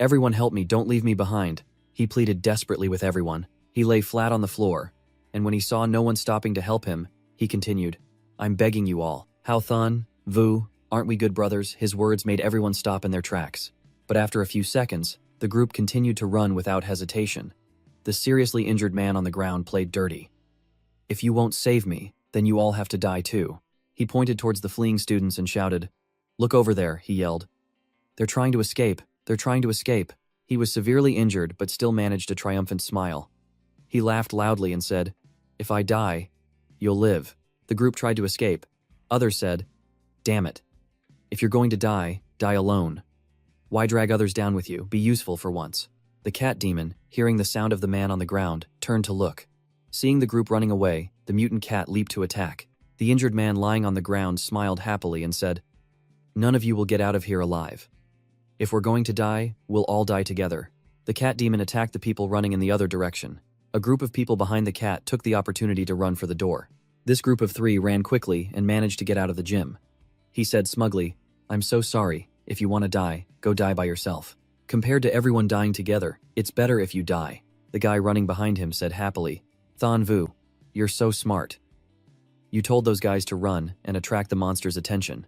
everyone help me, don't leave me behind." He pleaded desperately with everyone. He lay flat on the floor, and when he saw no one stopping to help him, he continued, "I'm begging you all. Hao Thun, Vu, aren't we good brothers?" His words made everyone stop in their tracks. But after a few seconds, the group continued to run without hesitation. The seriously injured man on the ground played dirty. "If you won't save me, then you all have to die too." He pointed towards the fleeing students and shouted, "Look over there," he yelled. "They're trying to escape. They're trying to escape." He was severely injured but still managed a triumphant smile. He laughed loudly and said, "If I die, you'll live." The group tried to escape. Others said, "Damn it. If you're going to die, die alone. Why drag others down with you? Be useful for once." The cat demon, hearing the sound of the man on the ground, turned to look. Seeing the group running away, the mutant cat leaped to attack. The injured man lying on the ground smiled happily and said, "None of you will get out of here alive. If we're going to die, we'll all die together." The cat demon attacked the people running in the other direction. A group of people behind the cat took the opportunity to run for the door. This group of 3 ran quickly and managed to get out of the gym. He said smugly, "I'm so sorry. If you want to die, go die by yourself. Compared to everyone dying together, it's better if you die." The guy running behind him said happily, "Thon Vu, you're so smart. You told those guys to run and attract the monster's attention.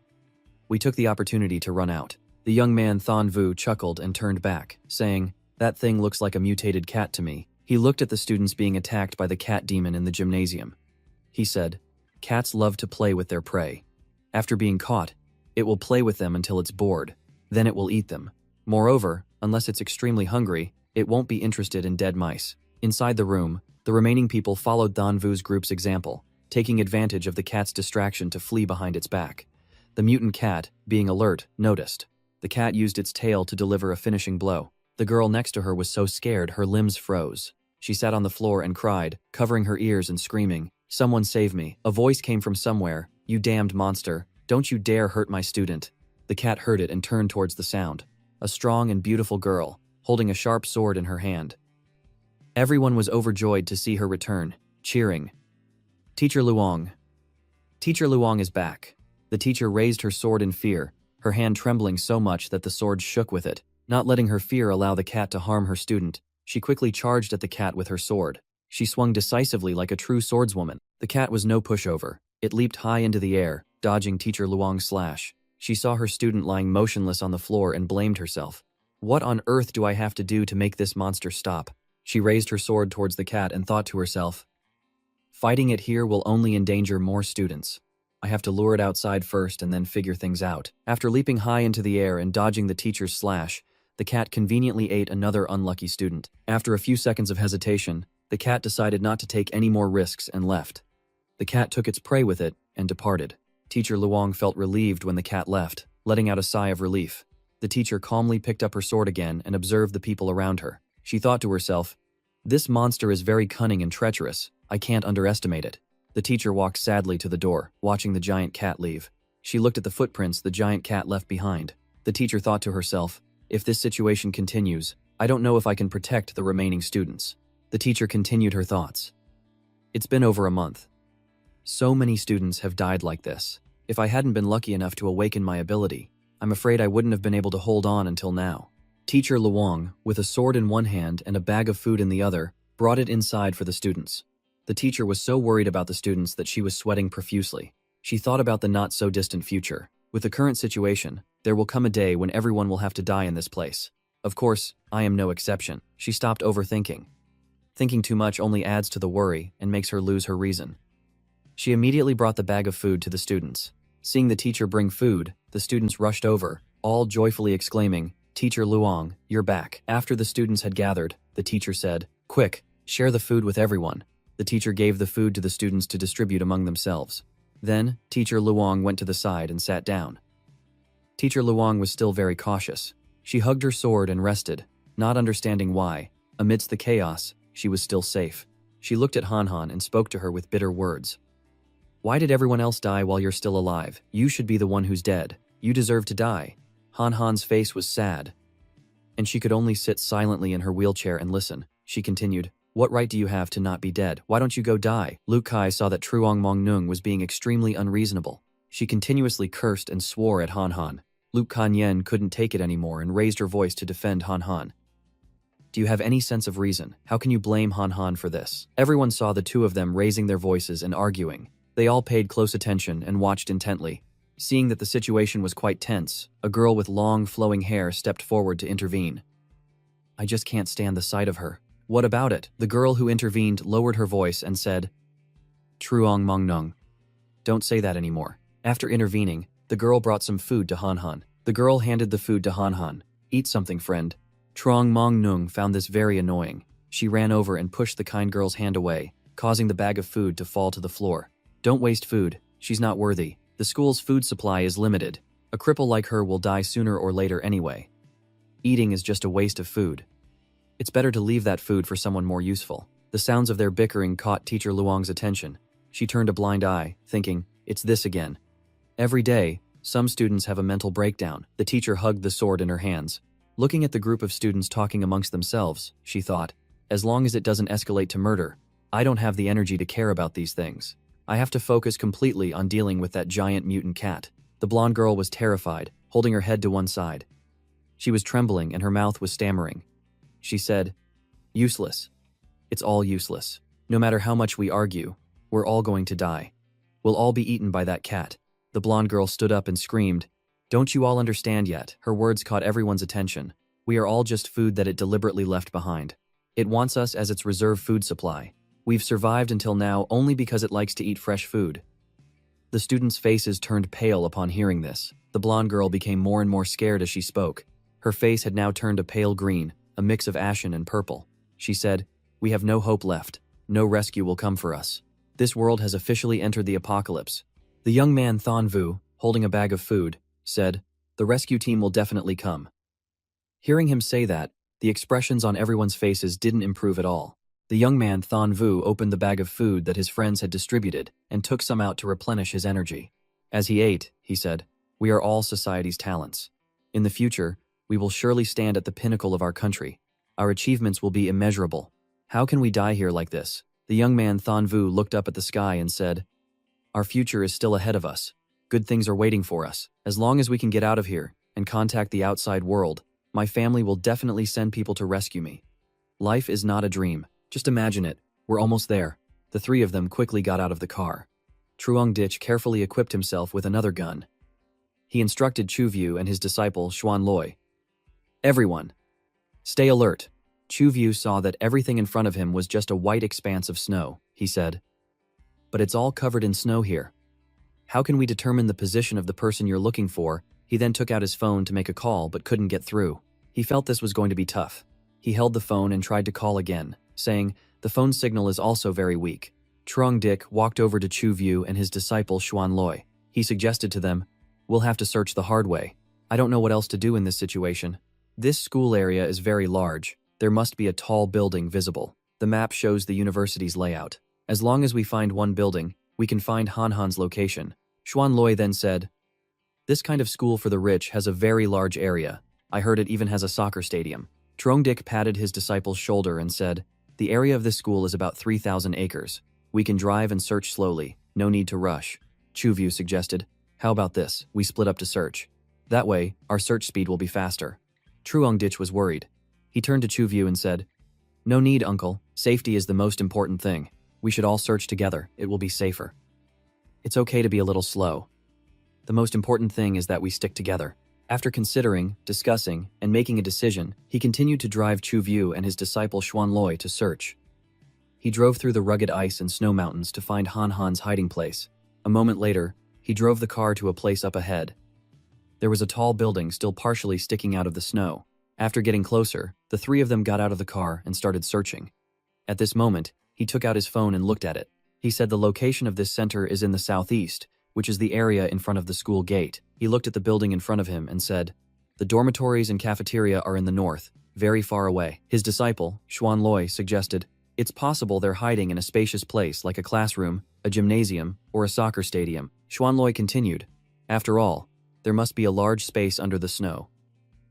We took the opportunity to run out." The young man Thon Vu chuckled and turned back, saying, "That thing looks like a mutated cat to me." He looked at the students being attacked by the cat demon in the gymnasium. He said, "Cats love to play with their prey. After being caught, it will play with them until it's bored. Then it will eat them. Moreover, unless it's extremely hungry, it won't be interested in dead mice. Inside the room, the remaining people followed Danvu's group's example, taking advantage of the cat's distraction to flee behind its back. The mutant cat, being alert, noticed. The cat used its tail to deliver a finishing blow. The girl next to her was so scared her limbs froze. She sat on the floor and cried, covering her ears and screaming, "Someone save me." A voice came from somewhere, "You damned monster, don't you dare hurt my student." The cat heard it and turned towards the sound. A strong and beautiful girl, holding a sharp sword in her hand. Everyone was overjoyed to see her return, cheering. "Teacher Luong. Teacher Luong is back." The teacher raised her sword in fear, her hand trembling so much that the sword shook with it. Not letting her fear allow the cat to harm her student, she quickly charged at the cat with her sword. She swung decisively like a true swordswoman. The cat was no pushover. It leaped high into the air, dodging Teacher Luong's slash. She saw her student lying motionless on the floor and blamed herself. "What on earth do I have to do to make this monster stop?" She raised her sword towards the cat and thought to herself, "Fighting it here will only endanger more students. I have to lure it outside first and then figure things out." After leaping high into the air and dodging the teacher's slash, the cat conveniently ate another unlucky student. After a few seconds of hesitation, the cat decided not to take any more risks and left. The cat took its prey with it and departed. Teacher Luong felt relieved when the cat left, letting out a sigh of relief. The teacher calmly picked up her sword again and observed the people around her. She thought to herself, "This monster is very cunning and treacherous. I can't underestimate it." The teacher walked sadly to the door, watching the giant cat leave. She looked at the footprints the giant cat left behind. The teacher thought to herself, "If this situation continues, I don't know if I can protect the remaining students." The teacher continued her thoughts. "It's been over a month. So many students have died like this. If I hadn't been lucky enough to awaken my ability, I'm afraid I wouldn't have been able to hold on until now." Teacher Luong, with a sword in one hand and a bag of food in the other, brought it inside for the students. The teacher was so worried about the students that she was sweating profusely. She thought about the not-so-distant future. With the current situation, there will come a day when everyone will have to die in this place. Of course, I am no exception. She stopped overthinking. Thinking too much only adds to the worry and makes her lose her reason. She immediately brought the bag of food to the students. Seeing the teacher bring food, the students rushed over, all joyfully exclaiming, "Teacher Luong, you're back." After the students had gathered, the teacher said, "Quick, share the food with everyone." The teacher gave the food to the students to distribute among themselves. Then, Teacher Luong went to the side and sat down. Teacher Luong was still very cautious. She hugged her sword and rested, not understanding why, amidst the chaos, she was still safe. She looked at Han Han and spoke to her with bitter words. "Why did everyone else die while you're still alive? You should be the one who's dead. You deserve to die." Han Han's face was sad, and she could only sit silently in her wheelchair and listen. She continued, "What right do you have to not be dead? Why don't you go die?" Lu Kai saw that Truong Mong Nung was being extremely unreasonable. She continuously cursed and swore at Han Han. Lu Kanyen couldn't take it anymore and raised her voice to defend Han Han. "Do you have any sense of reason? How can you blame Han Han for this?" Everyone saw the two of them raising their voices and arguing. They all paid close attention and watched intently. Seeing that the situation was quite tense, a girl with long, flowing hair stepped forward to intervene. "I just can't stand the sight of her." "What about it?" The girl who intervened lowered her voice and said, "Truong Mong Nung, don't say that anymore." After intervening, the girl brought some food to Han Han. The girl handed the food to Han Han. "Eat something, friend." Truong Mong Nung found this very annoying. She ran over and pushed the kind girl's hand away, causing the bag of food to fall to the floor. "Don't waste food. She's not worthy. The school's food supply is limited. A cripple like her will die sooner or later anyway. Eating is just a waste of food. It's better to leave that food for someone more useful." The sounds of their bickering caught Teacher Luong's attention. She turned a blind eye, thinking, "It's this again." Every day, some students have a mental breakdown. The teacher hugged the sword in her hands. Looking at the group of students talking amongst themselves, she thought, "As long as it doesn't escalate to murder, I don't have the energy to care about these things. I have to focus completely on dealing with that giant mutant cat." The blonde girl was terrified, holding her head to one side. She was trembling and her mouth was stammering. She said, "Useless. It's all useless. No matter how much we argue, we're all going to die. We'll all be eaten by that cat." The blonde girl stood up and screamed, "Don't you all understand yet?" Her words caught everyone's attention. "We are all just food that it deliberately left behind. It wants us as its reserve food supply. We've survived until now only because it likes to eat fresh food. The students' faces turned pale upon hearing this. The blonde girl became more and more scared as she spoke. Her face had now turned a pale green, a mix of ashen and purple. She said, "We have no hope left. No rescue will come for us. This world has officially entered the apocalypse." The young man Thon Vu, holding a bag of food, said, "The rescue team will definitely come." Hearing him say that, the expressions on everyone's faces didn't improve at all. The young man Thon Vu opened the bag of food that his friends had distributed and took some out to replenish his energy. As he ate, he said, "We are all society's talents. In the future, we will surely stand at the pinnacle of our country. Our achievements will be immeasurable. How can we die here like this?" The young man Thon Vu looked up at the sky and said, "Our future is still ahead of us. Good things are waiting for us. As long as we can get out of here and contact the outside world, my family will definitely send people to rescue me. Life is not a dream. Just imagine it. We're almost there." The three of them quickly got out of the car. Truong Dich carefully equipped himself with another gun. He instructed Chu View and his disciple Xuan Loi. "Everyone, stay alert." Chu View saw that everything in front of him was just a white expanse of snow. He said, "But it's all covered in snow here. How can we determine the position of the person you're looking for?" He then took out his phone to make a call but couldn't get through. He felt this was going to be tough. He held the phone and tried to call again, saying, "The phone signal is also very weak." Truong Dich walked over to Chu View and his disciple Xuan Loi. He suggested to them, "We'll have to search the hard way. I don't know what else to do in this situation. This school area is very large. There must be a tall building visible. The map shows the university's layout. As long as we find one building, we can find Han Han's location." Xuan Loi then said, "This kind of school for the rich has a very large area. I heard it even has a soccer stadium." Truong Dich patted his disciple's shoulder and said, "The area of this school is about 3,000 acres. We can drive and search slowly. No need to rush." Chu View suggested, "How about this? We split up to search. That way, our search speed will be faster." Truong Dich was worried. He turned to Chu View and said, "No need, uncle. Safety is the most important thing. We should all search together. It will be safer. It's okay to be a little slow. The most important thing is that we stick together." After considering, discussing, and making a decision, he continued to drive Chu View and his disciple Xuan Loi to search. He drove through the rugged ice and snow mountains to find Han Han's hiding place. A moment later, he drove the car to a place up ahead. There was a tall building still partially sticking out of the snow. After getting closer, the three of them got out of the car and started searching. At this moment, he took out his phone and looked at it. He said the location of this center is in the southeast, which is the area in front of the school gate. He looked at the building in front of him and said, "The dormitories and cafeteria are in the north, very far away." His disciple, Xuan Loi, suggested, "It's possible they're hiding in a spacious place like a classroom, a gymnasium, or a soccer stadium." Xuan Loi continued, "After all, there must be a large space under the snow.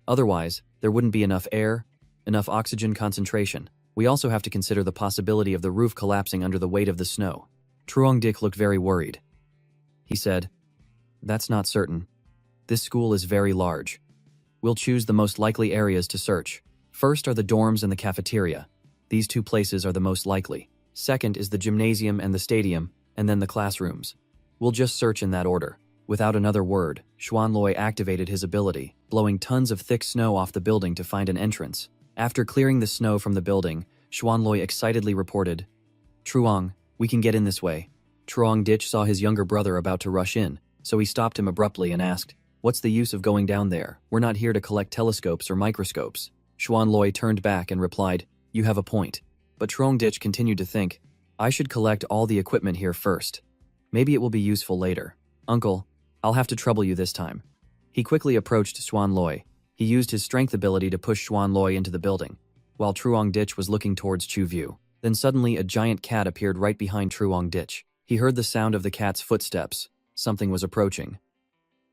Otherwise, there wouldn't be enough air, enough oxygen concentration. We also have to consider the possibility of the roof collapsing under the weight of the snow." Truong Dich looked very worried. He said, "That's not certain. This school is very large. We'll choose the most likely areas to search. First are the dorms and the cafeteria. These two places are the most likely. Second is the gymnasium and the stadium, and then the classrooms. We'll just search in that order." Without another word, Xuan Loi activated his ability, blowing tons of thick snow off the building to find an entrance. After clearing the snow from the building, Xuan Loi excitedly reported, "Truong, we can get in this way." Truong Dich saw his younger brother about to rush in, so he stopped him abruptly and asked, "What's the use of going down there? We're not here to collect telescopes or microscopes." Xuan Loi turned back and replied, "You have a point." But Truong Dich continued to think, "I should collect all the equipment here first. Maybe it will be useful later. Uncle, I'll have to trouble you this time." He quickly approached Xuan Loi. He used his strength ability to push Xuan Loi into the building, while Truong Dich was looking towards Chu View. Then suddenly a giant cat appeared right behind Truong Dich. He heard the sound of the cat's footsteps. Something was approaching.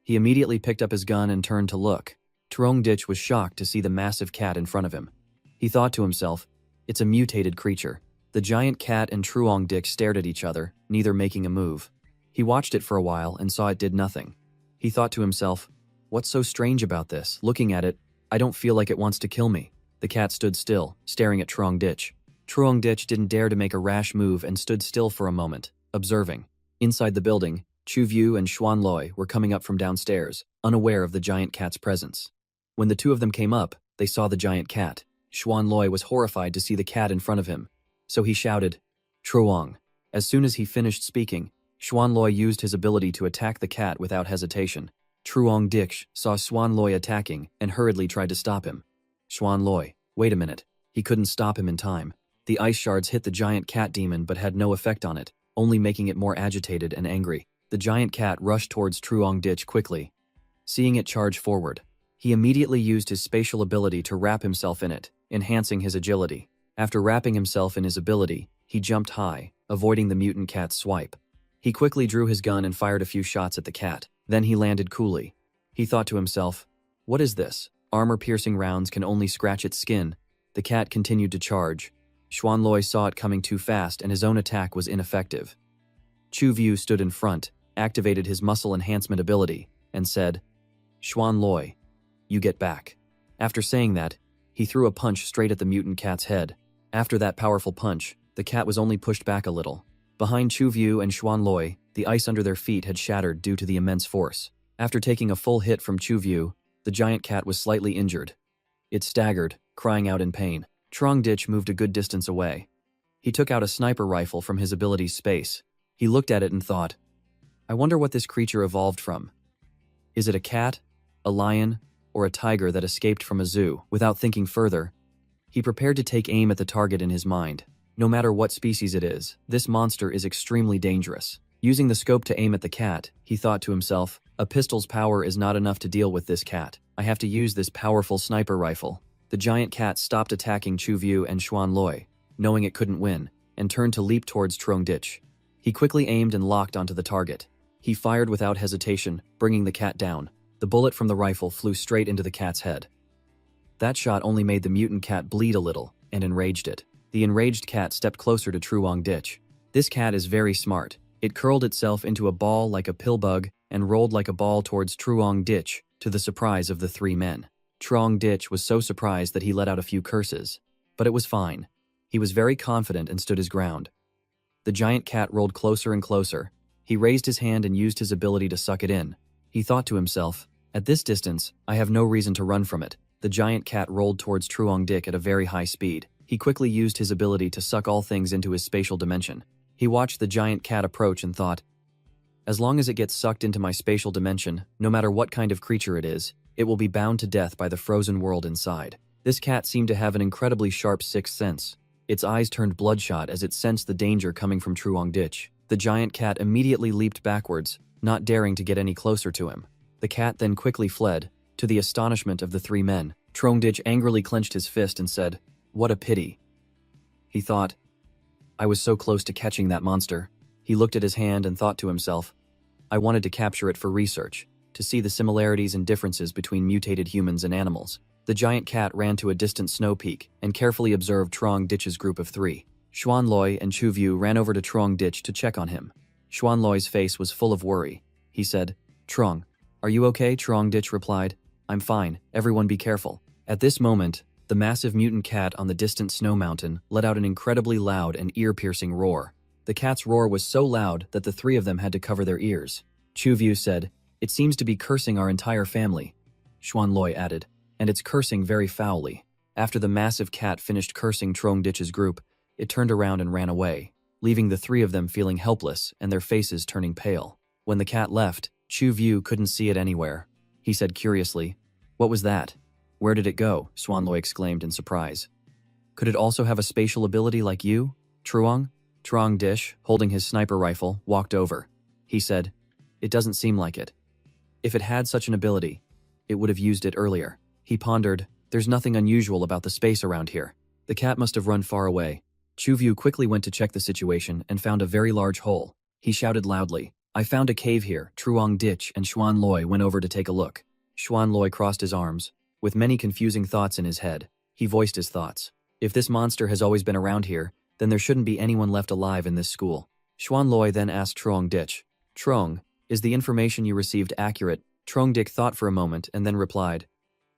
He immediately picked up his gun and turned to look. Truong Dich was shocked to see the massive cat in front of him. He thought to himself, "It's a mutated creature." The giant cat and Truong Dich stared at each other, neither making a move. He watched it for a while and saw it did nothing. He thought to himself, "What's so strange about this? Looking at it, I don't feel like it wants to kill me." The cat stood still, staring at Truong Dich. Truong Dich didn't dare to make a rash move and stood still for a moment, observing. Inside the building, Chu View and Xuan Loi were coming up from downstairs, unaware of the giant cat's presence. When the two of them came up, they saw the giant cat. Xuan Loi was horrified to see the cat in front of him, so he shouted, "Truong." As soon as he finished speaking, Xuanloi used his ability to attack the cat without hesitation. Truong Dich saw Xuanloi attacking and hurriedly tried to stop him. Xuanloi, wait a minute. He couldn't stop him in time. The ice shards hit the giant cat demon but had no effect on it, only making it more agitated and angry. The giant cat rushed towards Truong Dich quickly. Seeing it charge forward, he immediately used his spatial ability to wrap himself in it, enhancing his agility. After wrapping himself in his ability, he jumped high, avoiding the mutant cat's swipe. He quickly drew his gun and fired a few shots at the cat. Then he landed coolly. He thought to himself, "What is this? Armor-piercing rounds can only scratch its skin." The cat continued to charge. Xuanloi saw it coming too fast and his own attack was ineffective. Chu View stood in front, activated his muscle enhancement ability, and said, "Xuanloi, you get back." After saying that, he threw a punch straight at the mutant cat's head. After that powerful punch, the cat was only pushed back a little. Behind Chu View and Xuanloi, the ice under their feet had shattered due to the immense force. After taking a full hit from Chu View, the giant cat was slightly injured. It staggered, crying out in pain. Truong Dich moved a good distance away. He took out a sniper rifle from his ability's space. He looked at it and thought, "I wonder what this creature evolved from. Is it a cat, a lion, or a tiger that escaped from a zoo?" Without thinking further, he prepared to take aim at the target in his mind. No matter what species it is, this monster is extremely dangerous. Using the scope to aim at the cat, he thought to himself, "A pistol's power is not enough to deal with this cat. I have to use this powerful sniper rifle." The giant cat stopped attacking Chu View and Xuanloi, knowing it couldn't win, and turned to leap towards Truong Dich. He quickly aimed and locked onto the target. He fired without hesitation, bringing the cat down. The bullet from the rifle flew straight into the cat's head. That shot only made the mutant cat bleed a little, and enraged it. The enraged cat stepped closer to Truong Dich. This cat is very smart. It curled itself into a ball like a pill bug and rolled like a ball towards Truong Dich, to the surprise of the three men. Truong Dich was so surprised that he let out a few curses. But it was fine. He was very confident and stood his ground. The giant cat rolled closer and closer. He raised his hand and used his ability to suck it in. He thought to himself, "At this distance, I have no reason to run from it." The giant cat rolled towards Truong Dich at a very high speed. He quickly used his ability to suck all things into his spatial dimension. He watched the giant cat approach and thought, "As long as it gets sucked into my spatial dimension, no matter what kind of creature it is, it will be bound to death by the frozen world inside." This cat seemed to have an incredibly sharp sixth sense. Its eyes turned bloodshot as it sensed the danger coming from Truong Dich. The giant cat immediately leaped backwards, not daring to get any closer to him. The cat then quickly fled. To the astonishment of the three men, Truong Dich angrily clenched his fist and said, "What a pity." He thought, "I was so close to catching that monster." He looked at his hand and thought to himself, "I wanted to capture it for research, to see the similarities and differences between mutated humans and animals." The giant cat ran to a distant snow peak and carefully observed Truong Dich's group of three. Xuanloi and Chu View ran over to Truong Dich to check on him. Xuanloi's face was full of worry. He said, "Truong, are you okay?" Truong Dich replied, "I'm fine, everyone be careful." At this moment, the massive mutant cat on the distant snow mountain let out an incredibly loud and ear-piercing roar. The cat's roar was so loud that the three of them had to cover their ears. Chu View said, "It seems to be cursing our entire family." Xuanloi added, "And it's cursing very foully." After the massive cat finished cursing Truong Dich's group, it turned around and ran away, leaving the three of them feeling helpless and their faces turning pale. When the cat left, Chu View couldn't see it anywhere. He said curiously, "What was that? Where did it go?" Xuanloi exclaimed in surprise. "Could it also have a spatial ability like you, Truong?" Truong Dich, holding his sniper rifle, walked over. He said, "It doesn't seem like it. If it had such an ability, it would have used it earlier." He pondered, "There's nothing unusual about the space around here. The cat must have run far away." Chu View quickly went to check the situation and found a very large hole. He shouted loudly, "I found a cave here." Truong Dich and Xuanloi went over to take a look. Xuanloi crossed his arms. With many confusing thoughts in his head, he voiced his thoughts. "If this monster has always been around here, then there shouldn't be anyone left alive in this school." Xuanloi then asked Truong Dich, "Truong, is the information you received accurate?" Truong Dich thought for a moment and then replied,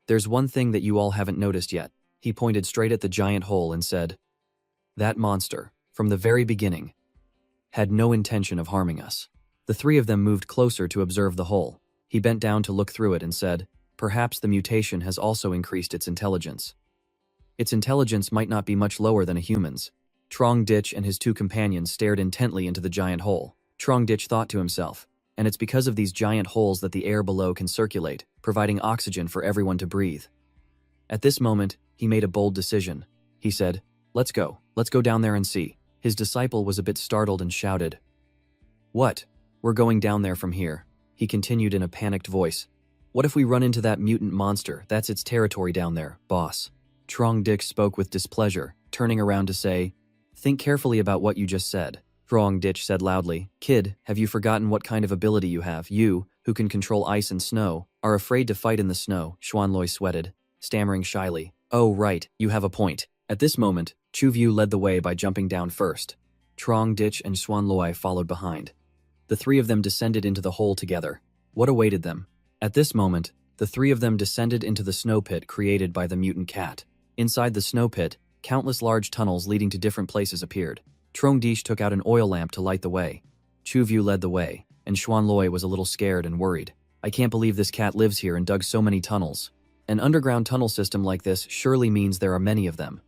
"There's one thing that you all haven't noticed yet." He pointed straight at the giant hole and said, "That monster, from the very beginning, had no intention of harming us." The three of them moved closer to observe the hole. He bent down to look through it and said, "Perhaps the mutation has also increased its intelligence. Its intelligence might not be much lower than a human's." Truong Dich and his two companions stared intently into the giant hole. Trongditch thought to himself, and it's because of these giant holes that the air below can circulate, providing oxygen for everyone to breathe. At this moment, he made a bold decision. He said, let's go down there and see. His disciple was a bit startled and shouted, "What? We're going down there from here," he continued in a panicked voice. "What if we run into that mutant monster? That's its territory down there, boss." Trongditch spoke with displeasure, turning around to say, "Think carefully about what you just said." Trongditch said loudly, "Kid, have you forgotten what kind of ability you have? You, who can control ice and snow, are afraid to fight in the snow." Xuanloi sweated, stammering shyly, "Oh right, you have a point." At this moment, Chuvyu led the way by jumping down first. Trongditch and Xuanloi followed behind. The three of them descended into the hole together. What awaited them? At this moment, the three of them descended into the snow pit created by the mutant cat. Inside the snow pit, countless large tunnels leading to different places appeared. Trongditch took out an oil lamp to light the way. Chuvyu led the way, and Xuanloi was a little scared and worried. "I can't believe this cat lives here and dug so many tunnels. An underground tunnel system like this surely means there are many of them."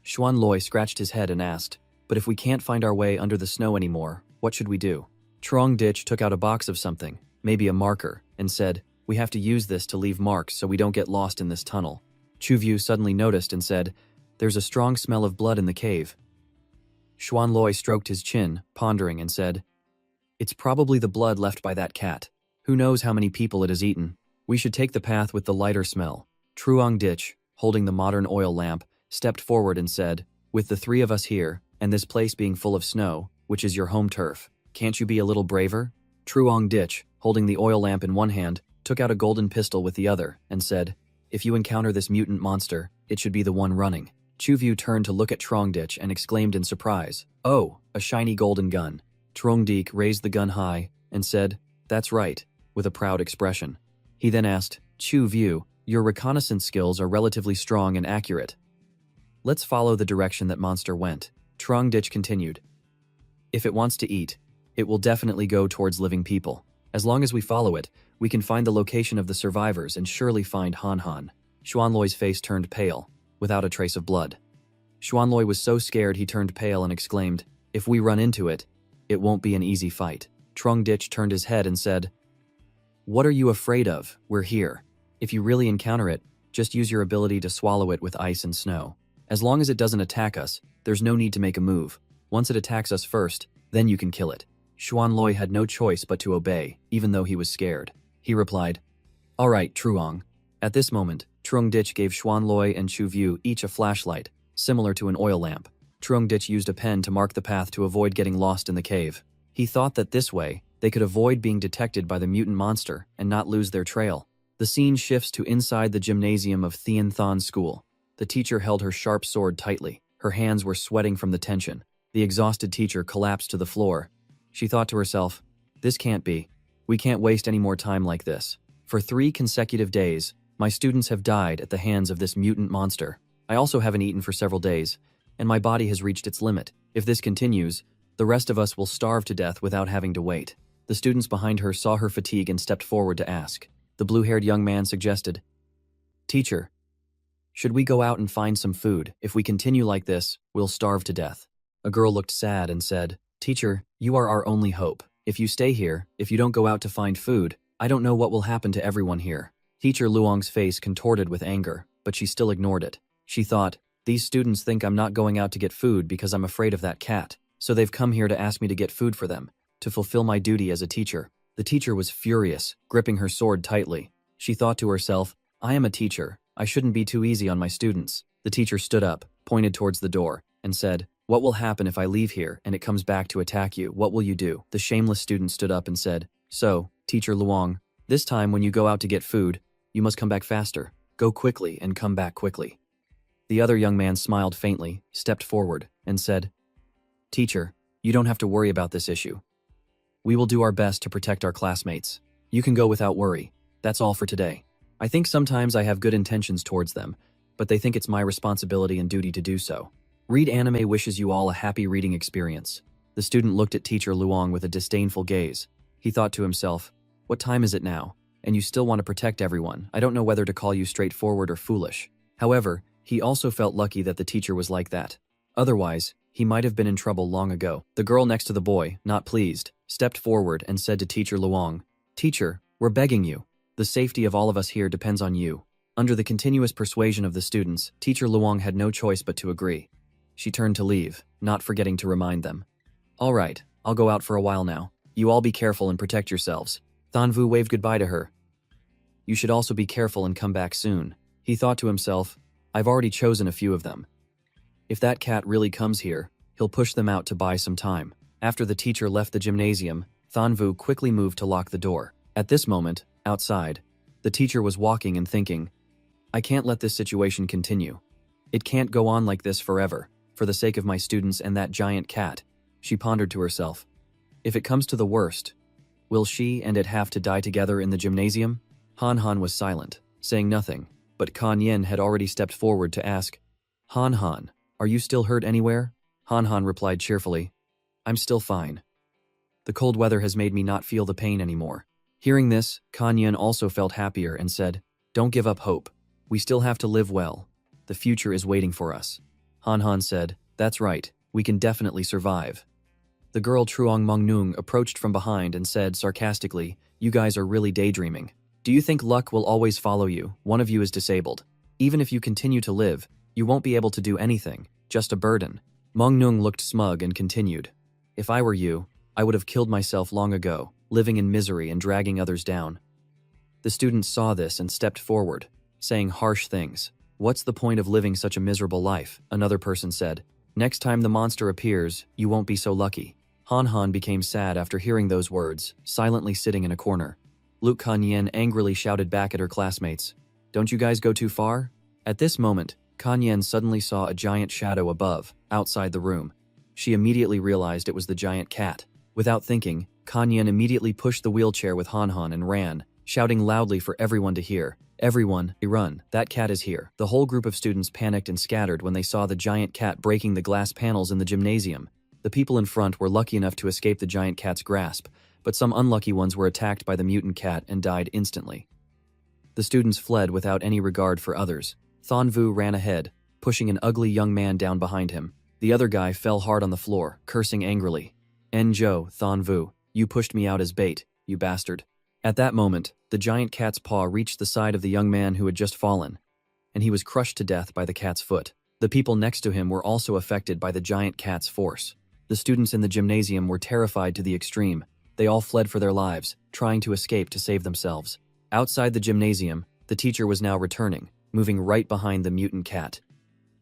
Xuanloi scratched his head and asked, "But if we can't find our way under the snow anymore, what should we do?" Trongditch took out a box of something, maybe a marker, and said, "We have to use this to leave marks so we don't get lost in this tunnel." Chuvyu suddenly noticed and said, "There's a strong smell of blood in the cave." Xuanloi stroked his chin, pondering, and said, "It's probably the blood left by that cat. Who knows how many people it has eaten? We should take the path with the lighter smell." Trongditch, holding the modern oil lamp, stepped forward and said, "With the three of us here, and this place being full of snow, which is your home turf, can't you be a little braver?" Trongditch, holding the oil lamp in one hand, took out a golden pistol with the other, and said, "If you encounter this mutant monster, it should be the one running." Chuvyu turned to look at Trongditch and exclaimed in surprise, "Oh, a shiny golden gun." Trongditch raised the gun high and said, "That's right," with a proud expression. He then asked, "Chuvyu, your reconnaissance skills are relatively strong and accurate. Let's follow the direction that monster went." Trongditch continued, "If it wants to eat, it will definitely go towards living people. As long as we follow it, we can find the location of the survivors and surely find Han Han." Xuanloi's face turned pale, without a trace of blood. Xuanloi was so scared he turned pale and exclaimed, "If we run into it, it won't be an easy fight." Trongditch turned his head and said, "What are you afraid of? We're here. If you really encounter it, just use your ability to swallow it with ice and snow. As long as it doesn't attack us, there's no need to make a move. Once it attacks us first, then you can kill it." Xuanloi had no choice but to obey, even though he was scared. He replied, "All right, Truong." At this moment, Trongditch gave Xuanloi and Chuvyu each a flashlight, similar to an oil lamp. Trongditch used a pen to mark the path to avoid getting lost in the cave. He thought that this way, they could avoid being detected by the mutant monster and not lose their trail. The scene shifts to inside the gymnasium of Thien Thon School. The teacher held her sharp sword tightly. Her hands were sweating from the tension. The exhausted teacher collapsed to the floor. She thought to herself, "This can't be. We can't waste any more time like this. For 3 consecutive days, my students have died at the hands of this mutant monster. I also haven't eaten for several days, and my body has reached its limit. If this continues, the rest of us will starve to death without having to wait." The students behind her saw her fatigue and stepped forward to ask. The blue-haired young man suggested, "Teacher, should we go out and find some food? If we continue like this, we'll starve to death." A girl looked sad and said, "Teacher, you are our only hope. If you stay here, if you don't go out to find food, I don't know what will happen to everyone here." Teacher Luong's face contorted with anger, but she still ignored it. She thought, "These students think I'm not going out to get food because I'm afraid of that cat, so they've come here to ask me to get food for them, to fulfill my duty as a teacher." The teacher was furious, gripping her sword tightly. She thought to herself, "I am a teacher. I shouldn't be too easy on my students." The teacher stood up, pointed towards the door, and said, "What will happen if I leave here and it comes back to attack you? What will you do?" The shameless student stood up and said, "So, Teacher Luong, this time when you go out to get food, you must come back faster. Go quickly and come back quickly." The other young man smiled faintly, stepped forward, and said, "Teacher, you don't have to worry about this issue. We will do our best to protect our classmates. You can go without worry. That's all for today. I think sometimes I have good intentions towards them, but they think it's my responsibility and duty to do so. Read Anime wishes you all a happy reading experience." The student looked at Teacher Luong with a disdainful gaze. He thought to himself, "What time is it now? And you still want to protect everyone. I don't know whether to call you straightforward or foolish." However, he also felt lucky that the teacher was like that. Otherwise, He might have been in trouble long ago. The girl next to the boy, not pleased, stepped forward and said to Teacher Luong, "Teacher, we're begging you. The safety of all of us here depends on you." Under the continuous persuasion of the students, Teacher Luong had no choice but to agree. She turned to leave, not forgetting to remind them. "All right, I'll go out for a while now. You all be careful and protect yourselves." Thanvu waved goodbye to her. "You should also be careful and come back soon." He thought to himself, "I've already chosen a few of them. If that cat really comes here, he'll push them out to buy some time." After the teacher left the gymnasium, Thanvu quickly moved to lock the door. At this moment, outside, the teacher was walking and thinking, "I can't let this situation continue. It can't go on like this forever, for the sake of my students and that giant cat." She pondered to herself, "If it comes to the worst, will she and it have to die together in the gymnasium?" Han Han was silent, saying nothing, but Kan Yen had already stepped forward to ask, "Han Han, are you still hurt anywhere?" Han Han replied cheerfully, "I'm still fine. The cold weather has made me not feel the pain anymore." Hearing this, Kan Yen also felt happier and said, "Don't give up hope. We still have to live well. The future is waiting for us." Han Han said, "That's right, we can definitely survive." The girl Truong Mongnung approached from behind and said sarcastically, "You guys are really daydreaming. Do you think luck will always follow you? One of you is disabled. Even if you continue to live, you won't be able to do anything, just a burden." Mongnung looked smug and continued, "If I were you, I would have killed myself long ago, living in misery and dragging others down." The students saw this and stepped forward, saying harsh things. "What's the point of living such a miserable life?" Another person said. "Next time the monster appears, you won't be so lucky." Han Han became sad after hearing those words, silently sitting in a corner. Luke Kan Yen angrily shouted back at her classmates, "Don't you guys go too far?" At this moment, Kan Yen suddenly saw a giant shadow above, outside the room. She immediately realized it was the giant cat. Without thinking, Kan Yen immediately pushed the wheelchair with Han Han and ran, shouting loudly for everyone to hear, "Everyone, run, that cat is here." The whole group of students panicked and scattered when they saw the giant cat breaking the glass panels in the gymnasium. The people in front were lucky enough to escape the giant cat's grasp, but some unlucky ones were attacked by the mutant cat and died instantly. The students fled without any regard for others. Thanvu ran ahead, pushing an ugly young man down behind him. The other guy fell hard on the floor, cursing angrily. "Enjo, Thanvu, you pushed me out as bait, you bastard." At that moment, the giant cat's paw reached the side of the young man who had just fallen, and he was crushed to death by the cat's foot. The people next to him were also affected by the giant cat's force. The students in the gymnasium were terrified to the extreme. They all fled for their lives, trying to escape to save themselves. Outside the gymnasium, the teacher was now returning, moving right behind the mutant cat.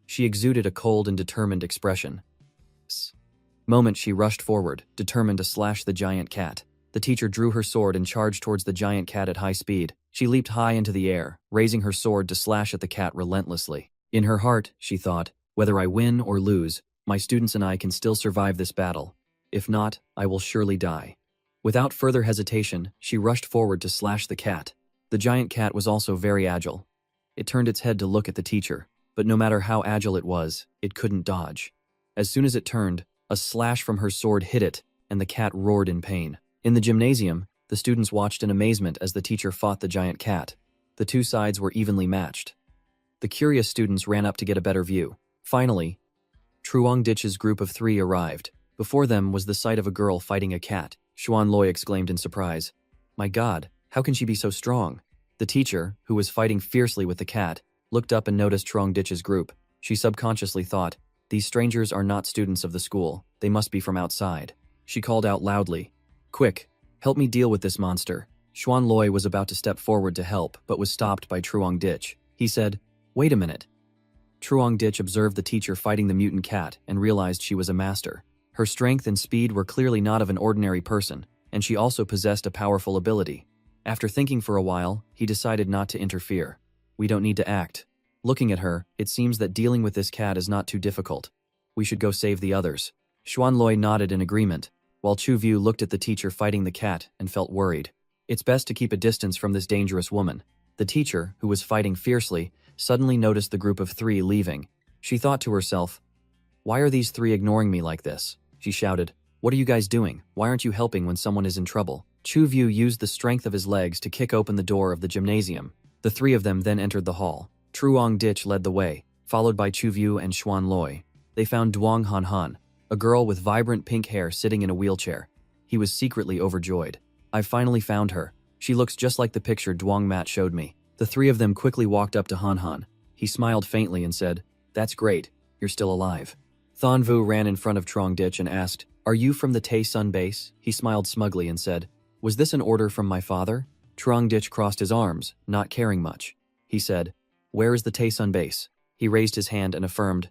She exuded a cold and determined expression. Moment she rushed forward, determined to slash the giant cat. The teacher drew her sword and charged towards the giant cat at high speed. She leaped high into the air, raising her sword to slash at the cat relentlessly. In her heart, she thought, "Whether I win or lose, my students and I can still survive this battle. If not, I will surely die." Without further hesitation, she rushed forward to slash the cat. The giant cat was also very agile. It turned its head to look at the teacher, but no matter how agile it was, it couldn't dodge. As soon as it turned, a slash from her sword hit it, and the cat roared in pain. In the gymnasium, the students watched in amazement as the teacher fought the giant cat. The two sides were evenly matched. The curious students ran up to get a better view. Finally, Truong Ditch's group of 3 arrived. Before them was the sight of a girl fighting a cat. Xuan Loi exclaimed in surprise, "My God, how can she be so strong?" The teacher, who was fighting fiercely with the cat, looked up and noticed Truong Ditch's group. She subconsciously thought, "These strangers are not students of the school, they must be from outside." She called out loudly, "Quick, help me deal with this monster." Xuan Loi was about to step forward to help, but was stopped by Truong Ditch. He said, "Wait a minute." Truong Ditch observed the teacher fighting the mutant cat and realized she was a master. Her strength and speed were clearly not of an ordinary person, and she also possessed a powerful ability. After thinking for a while, he decided not to interfere. "We don't need to act. Looking at her, it seems that dealing with this cat is not too difficult. We should go save the others." Xuan Loi nodded in agreement, while Chu View looked at the teacher fighting the cat and felt worried. It's best to keep a distance from this dangerous woman. The teacher, who was fighting fiercely, suddenly noticed the group of 3 leaving. She thought to herself, "Why are these 3 ignoring me like this?" She shouted, "What are you guys doing? Why aren't you helping when someone is in trouble?" Chu View used the strength of his legs to kick open the door of the gymnasium. The 3 of them then entered the hall. Truong Ditch led the way, followed by Chu View and Xuan Loi. They found Duong Han Han, a girl with vibrant pink hair sitting in a wheelchair. He was secretly overjoyed. "I finally found her. She looks just like the picture Duong Mat showed me." The three of them quickly walked up to Han Han. He smiled faintly and said, "That's great. You're still alive." Thon Vu ran in front of Trong Dich and asked, "Are you from the Tay Sun base?" He smiled smugly and said, "Was this an order from my father?" Trong Dich crossed his arms, not caring much. He said, "Where is the Tay Sun base?" He raised his hand and affirmed,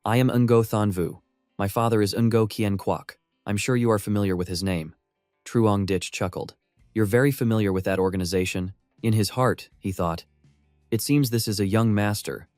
"I am Ngo Thon Vu. My father is Ngo Kien Kwok. I'm sure you are familiar with his name." Truong Dich chuckled. "You're very familiar with that organization." In his heart, he thought, "It seems this is a young master,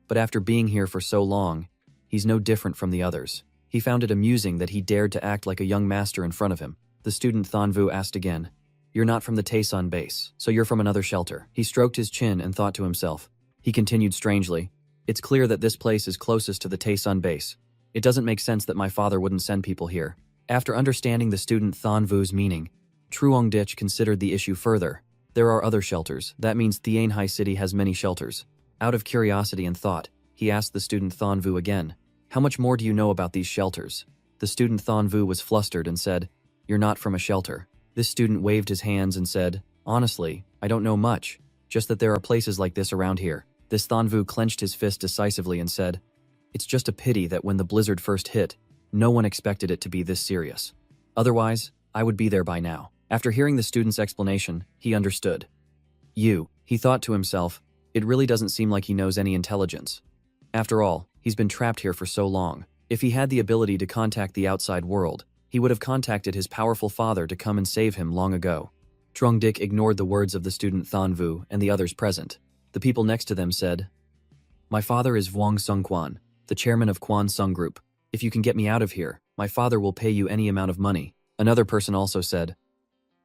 but after being here for so long, he's no different from the others." He found it amusing that he dared to act like a young master in front of him. The student Thon Vu asked again, "You're not from the Taesun base, so you're from another shelter." He stroked his chin and thought to himself. He continued strangely, "It's clear that this place is closest to the Taesun base. It doesn't make sense that my father wouldn't send people here." After understanding the student Thon Vu's meaning, Truong Dich considered the issue further. There are other shelters. That means Thien Hai City has many shelters. Out of curiosity and thought, he asked the student Thon Vu again, "How much more do you know about these shelters?" The student Thon Vu was flustered and said, "You're not from a shelter." This student waved his hands and said, "Honestly, I don't know much, just that there are places like this around here." This Thon Vu clenched his fist decisively and said, "It's just a pity that when the blizzard first hit, no one expected it to be this serious. Otherwise, I would be there by now." After hearing the student's explanation, he understood. He thought to himself, it really doesn't seem like he knows any intelligence. After all, he's been trapped here for so long. If he had the ability to contact the outside world, he would have contacted his powerful father to come and save him long ago. Trong Dich ignored the words of the student Thon Vu and the others present. The people next to them said, "My father is Vuong Sung Quan, the chairman of Quan Sung Group. If you can get me out of here, my father will pay you any amount of money." Another person also said,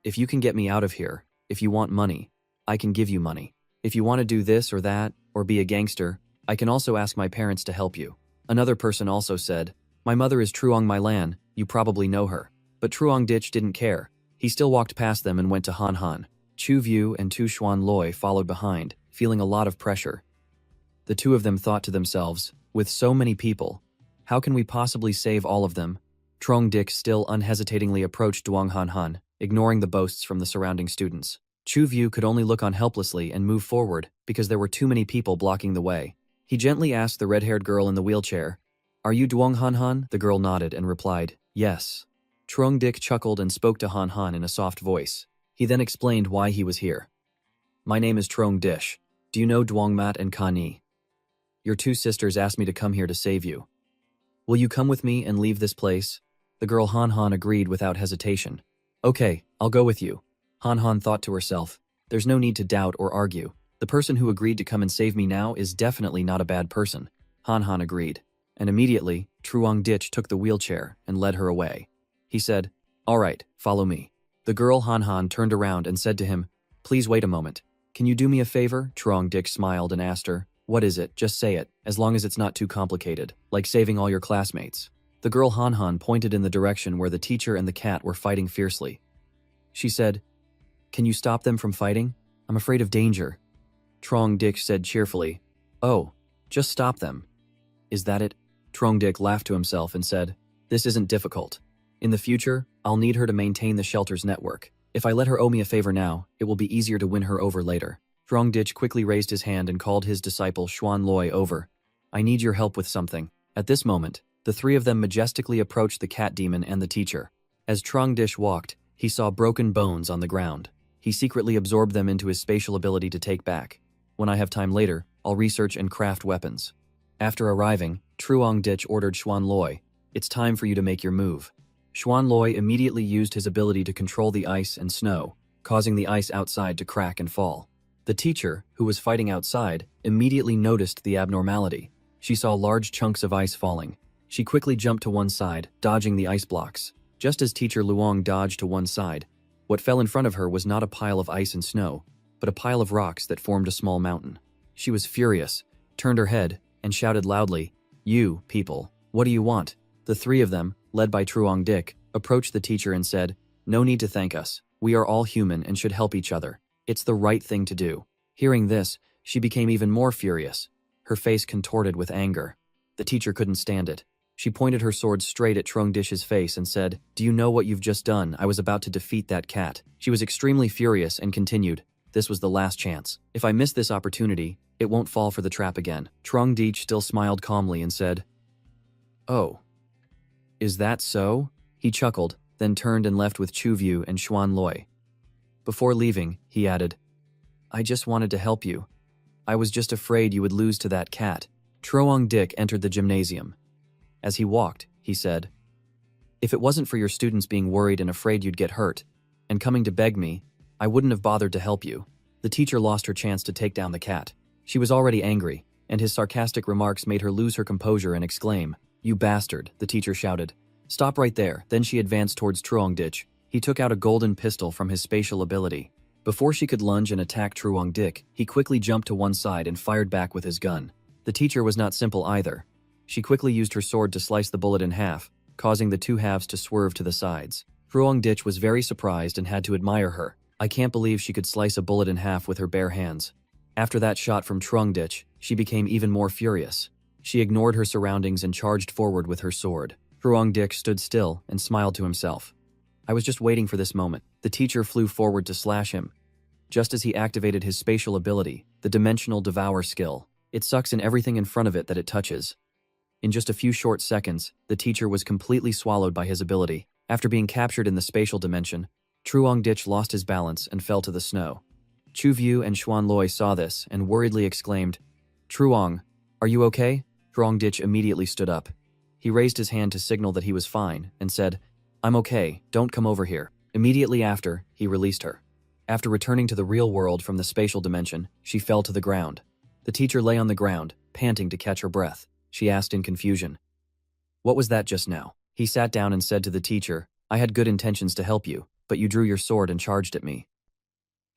"If you can get me out of here, if you want money, I can give you money. If you want to do this or that, or be a gangster, I can also ask my parents to help you." Another person also said, "My mother is Truong My Lan, you probably know her." But Truong Dich didn't care. He still walked past them and went to Han Han. Chu View and Tu Xuan Loi followed behind, feeling a lot of pressure. The two of them thought to themselves, with so many people, how can we possibly save all of them? Trong Dich still unhesitatingly approached Duong Han Han, ignoring the boasts from the surrounding students. Chu View could only look on helplessly and move forward because there were too many people blocking the way. He gently asked the red-haired girl in the wheelchair, "Are you Duong Han Han?" The girl nodded and replied, "Yes." Trong Dich chuckled and spoke to Han Han in a soft voice. He then explained why he was here. "My name is Trong Dich. Do you know Duong Mat and Ka Ni? Your two sisters asked me to come here to save you. Will you come with me and leave this place?" The girl Han Han agreed without hesitation. "Okay, I'll go with you." Han Han thought to herself, "There's no need to doubt or argue. The person who agreed to come and save me now is definitely not a bad person." Han Han agreed, and immediately, Truong Dich took the wheelchair and led her away. He said, "All right, follow me." The girl Han Han turned around and said to him, "Please wait a moment. Can you do me a favor?" Truong Dich smiled and asked her, "What is it? Just say it, as long as it's not too complicated, like saving all your classmates." The girl Han Han pointed in the direction where the teacher and the cat were fighting fiercely. She said, "Can you stop them from fighting? I'm afraid of danger." Truong Dich said cheerfully, "Oh, just stop them." "Is that it?" Truong Dich laughed to himself and said, "This isn't difficult. In the future, I'll need her to maintain the shelter's network. If I let her owe me a favor now, it will be easier to win her over later." Truong Dich quickly raised his hand and called his disciple Xuan Loi over. "I need your help with something." At this moment, the three of them majestically approached the cat demon and the teacher. As Truong Dich walked, he saw broken bones on the ground. He secretly absorbed them into his spatial ability to take back. "When I have time later, I'll research and craft weapons." After arriving, Truong Dich ordered Xuan Loi, "It's time for you to make your move." Xuan Loi immediately used his ability to control the ice and snow, causing the ice outside to crack and fall. The teacher, who was fighting outside, immediately noticed the abnormality. She saw large chunks of ice falling. She quickly jumped to one side, dodging the ice blocks. Just as teacher Luong dodged to one side, what fell in front of her was not a pile of ice and snow, but a pile of rocks that formed a small mountain. She was furious, turned her head, and shouted loudly, "You, people, what do you want?" The three of them, led by Truong Dich, approached the teacher and said, "No need to thank us. We are all human and should help each other. It's the right thing to do." Hearing this, she became even more furious. Her face contorted with anger. The teacher couldn't stand it. She pointed her sword straight at Trungdish's face and said, "Do you know what you've just done? I was about to defeat that cat." She was extremely furious and continued, "This was the last chance. If I miss this opportunity, it won't fall for the trap again." Trungdish still smiled calmly and said, "Oh, is that so?" He chuckled, then turned and left with Chuvyu and Xuan Loi. Before leaving, he added, "I just wanted to help you. I was just afraid you would lose to that cat." Troong Dik entered the gymnasium. As he walked, he said, "If it wasn't for your students being worried and afraid you'd get hurt, and coming to beg me, I wouldn't have bothered to help you." The teacher lost her chance to take down the cat. She was already angry, and his sarcastic remarks made her lose her composure and exclaim, "You bastard," the teacher shouted. "Stop right there." Then she advanced towards Truongdich. He took out a golden pistol from his spatial ability. Before she could lunge and attack Truongdik, he quickly jumped to one side and fired back with his gun. The teacher was not simple either. She quickly used her sword to slice the bullet in half, causing the two halves to swerve to the sides. Truongdich was very surprised and had to admire her. "I can't believe she could slice a bullet in half with her bare hands." After that shot from Trungdich, she became even more furious. She ignored her surroundings and charged forward with her sword. Truongdik stood still and smiled to himself. "I was just waiting for this moment." The teacher flew forward to slash him. Just as he activated his spatial ability, the Dimensional Devour skill, it sucks in everything in front of it that it touches. In just a few short seconds, the teacher was completely swallowed by his ability. After being captured in the spatial dimension, Truongdich lost his balance and fell to the snow. Chuvyu and Xuan Loi saw this and worriedly exclaimed, "Truong, are you okay?" Truongdich immediately stood up. He raised his hand to signal that he was fine and said, "I'm okay, don't come over here." Immediately after, he released her. After returning to the real world from the spatial dimension, she fell to the ground. The teacher lay on the ground, panting to catch her breath. She asked in confusion, "What was that just now?" He sat down and said to the teacher, "I had good intentions to help you, but you drew your sword and charged at me.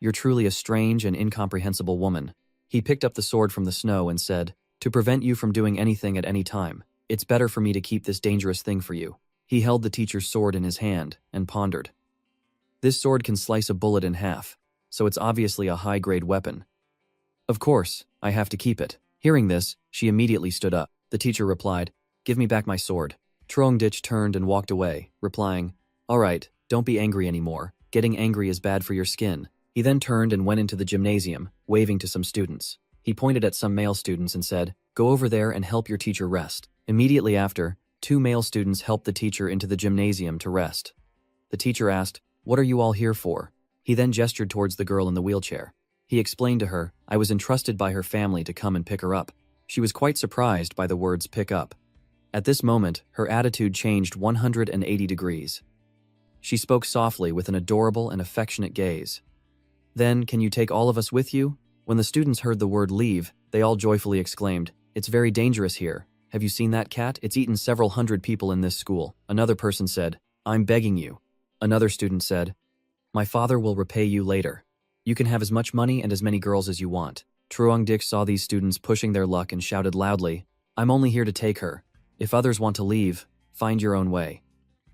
You're truly a strange and incomprehensible woman." He picked up the sword from the snow and said, "To prevent you from doing anything at any time, it's better for me to keep this dangerous thing for you." He held the teacher's sword in his hand and pondered. "This sword can slice a bullet in half, so it's obviously a high-grade weapon. Of course, I have to keep it." Hearing this, she immediately stood up. The teacher replied, "Give me back my sword." Truongdich turned and walked away, replying, "All right, don't be angry anymore. Getting angry is bad for your skin." He then turned and went into the gymnasium, waving to some students. He pointed at some male students and said, "Go over there and help your teacher rest." Immediately after, two male students helped the teacher into the gymnasium to rest. The teacher asked, "What are you all here for?" He then gestured towards the girl in the wheelchair. He explained to her, "I was entrusted by her family to come and pick her up." She was quite surprised by the words "pick up." At this moment, her attitude changed 180 degrees. She spoke softly with an adorable and affectionate gaze. "Then, can you take all of us with you?" When the students heard the word leave, they all joyfully exclaimed, "It's very dangerous here. Have you seen that cat? It's eaten several hundred people in this school." Another person said, "I'm begging you." Another student said, "My father will repay you later. You can have as much money and as many girls as you want." Truongdik saw these students pushing their luck and shouted loudly, "I'm only here to take her. If others want to leave, find your own way.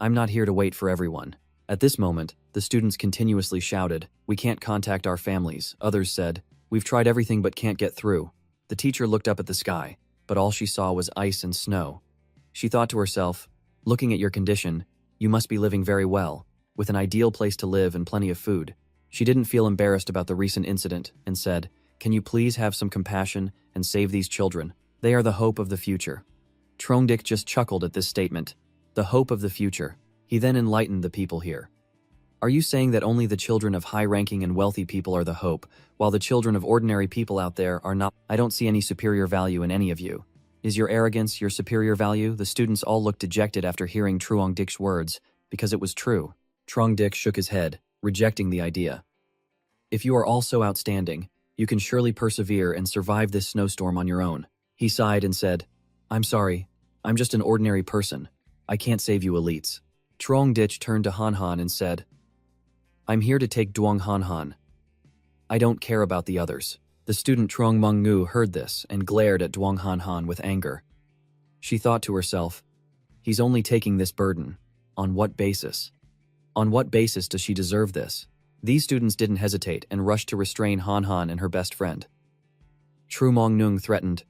I'm not here to wait for everyone." At this moment, the students continuously shouted, "We can't contact our families." Others said, "We've tried everything but can't get through." The teacher looked up at the sky, but all she saw was ice and snow. She thought to herself, "Looking at your condition, you must be living very well, with an ideal place to live and plenty of food." She didn't feel embarrassed about the recent incident and said, "Can you please have some compassion and save these children? They are the hope of the future." Truongdik just chuckled at this statement. The hope of the future. He then enlightened the people here. "Are you saying that only the children of high-ranking and wealthy people are the hope, while the children of ordinary people out there are not? I don't see any superior value in any of you. Is your arrogance your superior value?" The students all looked dejected after hearing Truongdik's words, because it was true. Truongdik shook his head, rejecting the idea. "If you are all so outstanding, you can surely persevere and survive this snowstorm on your own." He sighed and said, "I'm sorry, I'm just an ordinary person. I can't save you elites." Truongdich turned to Hanhan and said, "I'm here to take Duong Hanhan. I don't care about the others." The student Truong Mungu heard this and glared at Duong Hanhan with anger. She thought to herself, "He's only taking this burden. On what basis? On what basis does she deserve this?" These students didn't hesitate and rushed to restrain Hanhan and her best friend. Tru Mong Nung threatened,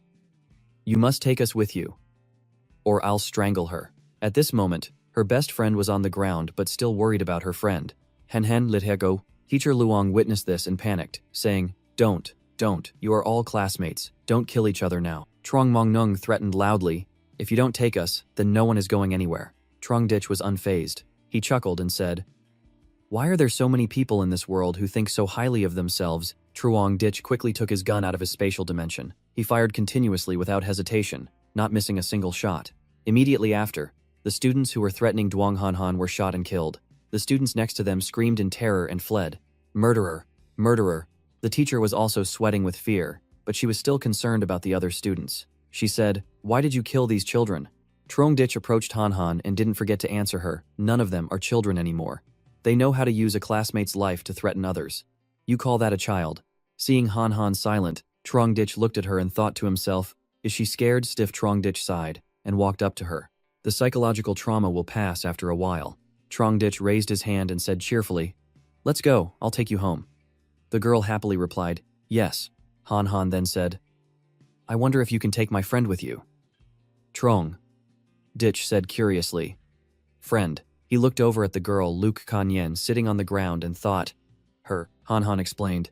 "You must take us with you." or I'll strangle her. At this moment, her best friend was on the ground but still worried about her friend. Hen Lithego, Teacher Luong witnessed this and panicked, saying, Don't, you are all classmates, don't kill each other now. Trong Mong Nung threatened loudly, If you don't take us, then no one is going anywhere. Trong Ditch was unfazed. He chuckled and said, Why are there so many people in this world who think so highly of themselves? Truong Ditch quickly took his gun out of his spatial dimension. He fired continuously without hesitation, not missing a single shot. Immediately after, the students who were threatening Duong Han Han were shot and killed. The students next to them screamed in terror and fled. Murderer! Murderer! The teacher was also sweating with fear, but she was still concerned about the other students. She said, Why did you kill these children? Truong Ditch approached Han Han and didn't forget to answer her. None of them are children anymore. They know how to use a classmate's life to threaten others. You call that a child? Seeing Han Han silent, Truong Ditch looked at her and thought to himself, Is she scared? Stiff Truong Ditch sighed and walked up to her. The psychological trauma will pass after a while. Truong Ditch raised his hand and said cheerfully, Let's go, I'll take you home. The girl happily replied, Yes. Han Han then said, I wonder if you can take my friend with you. Truong Ditch said curiously, Friend. He looked over at the girl Luke Kanyen sitting on the ground and thought, Her, Han Han explained.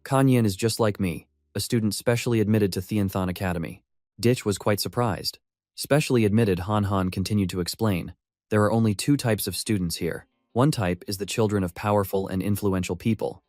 Kanyen is just like me, a student specially admitted to Thianthan Academy. Ditch was quite surprised. Specially admitted, Han Han continued to explain. There are only two types of students here. One type is the children of powerful and influential people,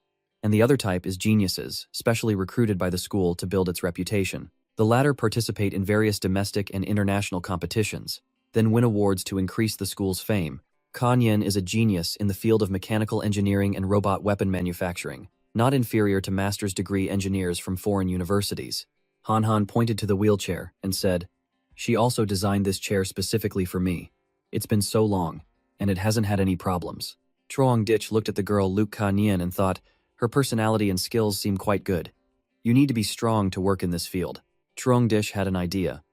and the other type is geniuses, specially recruited by the school to build its reputation. The latter participate in various domestic and international competitions, then win awards to increase the school's fame. Kanyen is a genius in the field of mechanical engineering and robot weapon manufacturing, not inferior to master's degree engineers from foreign universities. Han Han pointed to the wheelchair and said, She also designed this chair specifically for me. It's been so long, and it hasn't had any problems. Truong Ditch looked at the girl Luke Kanyen and thought, Her personality and skills seem quite good. You need to be strong to work in this field. Truong Ditch had an idea.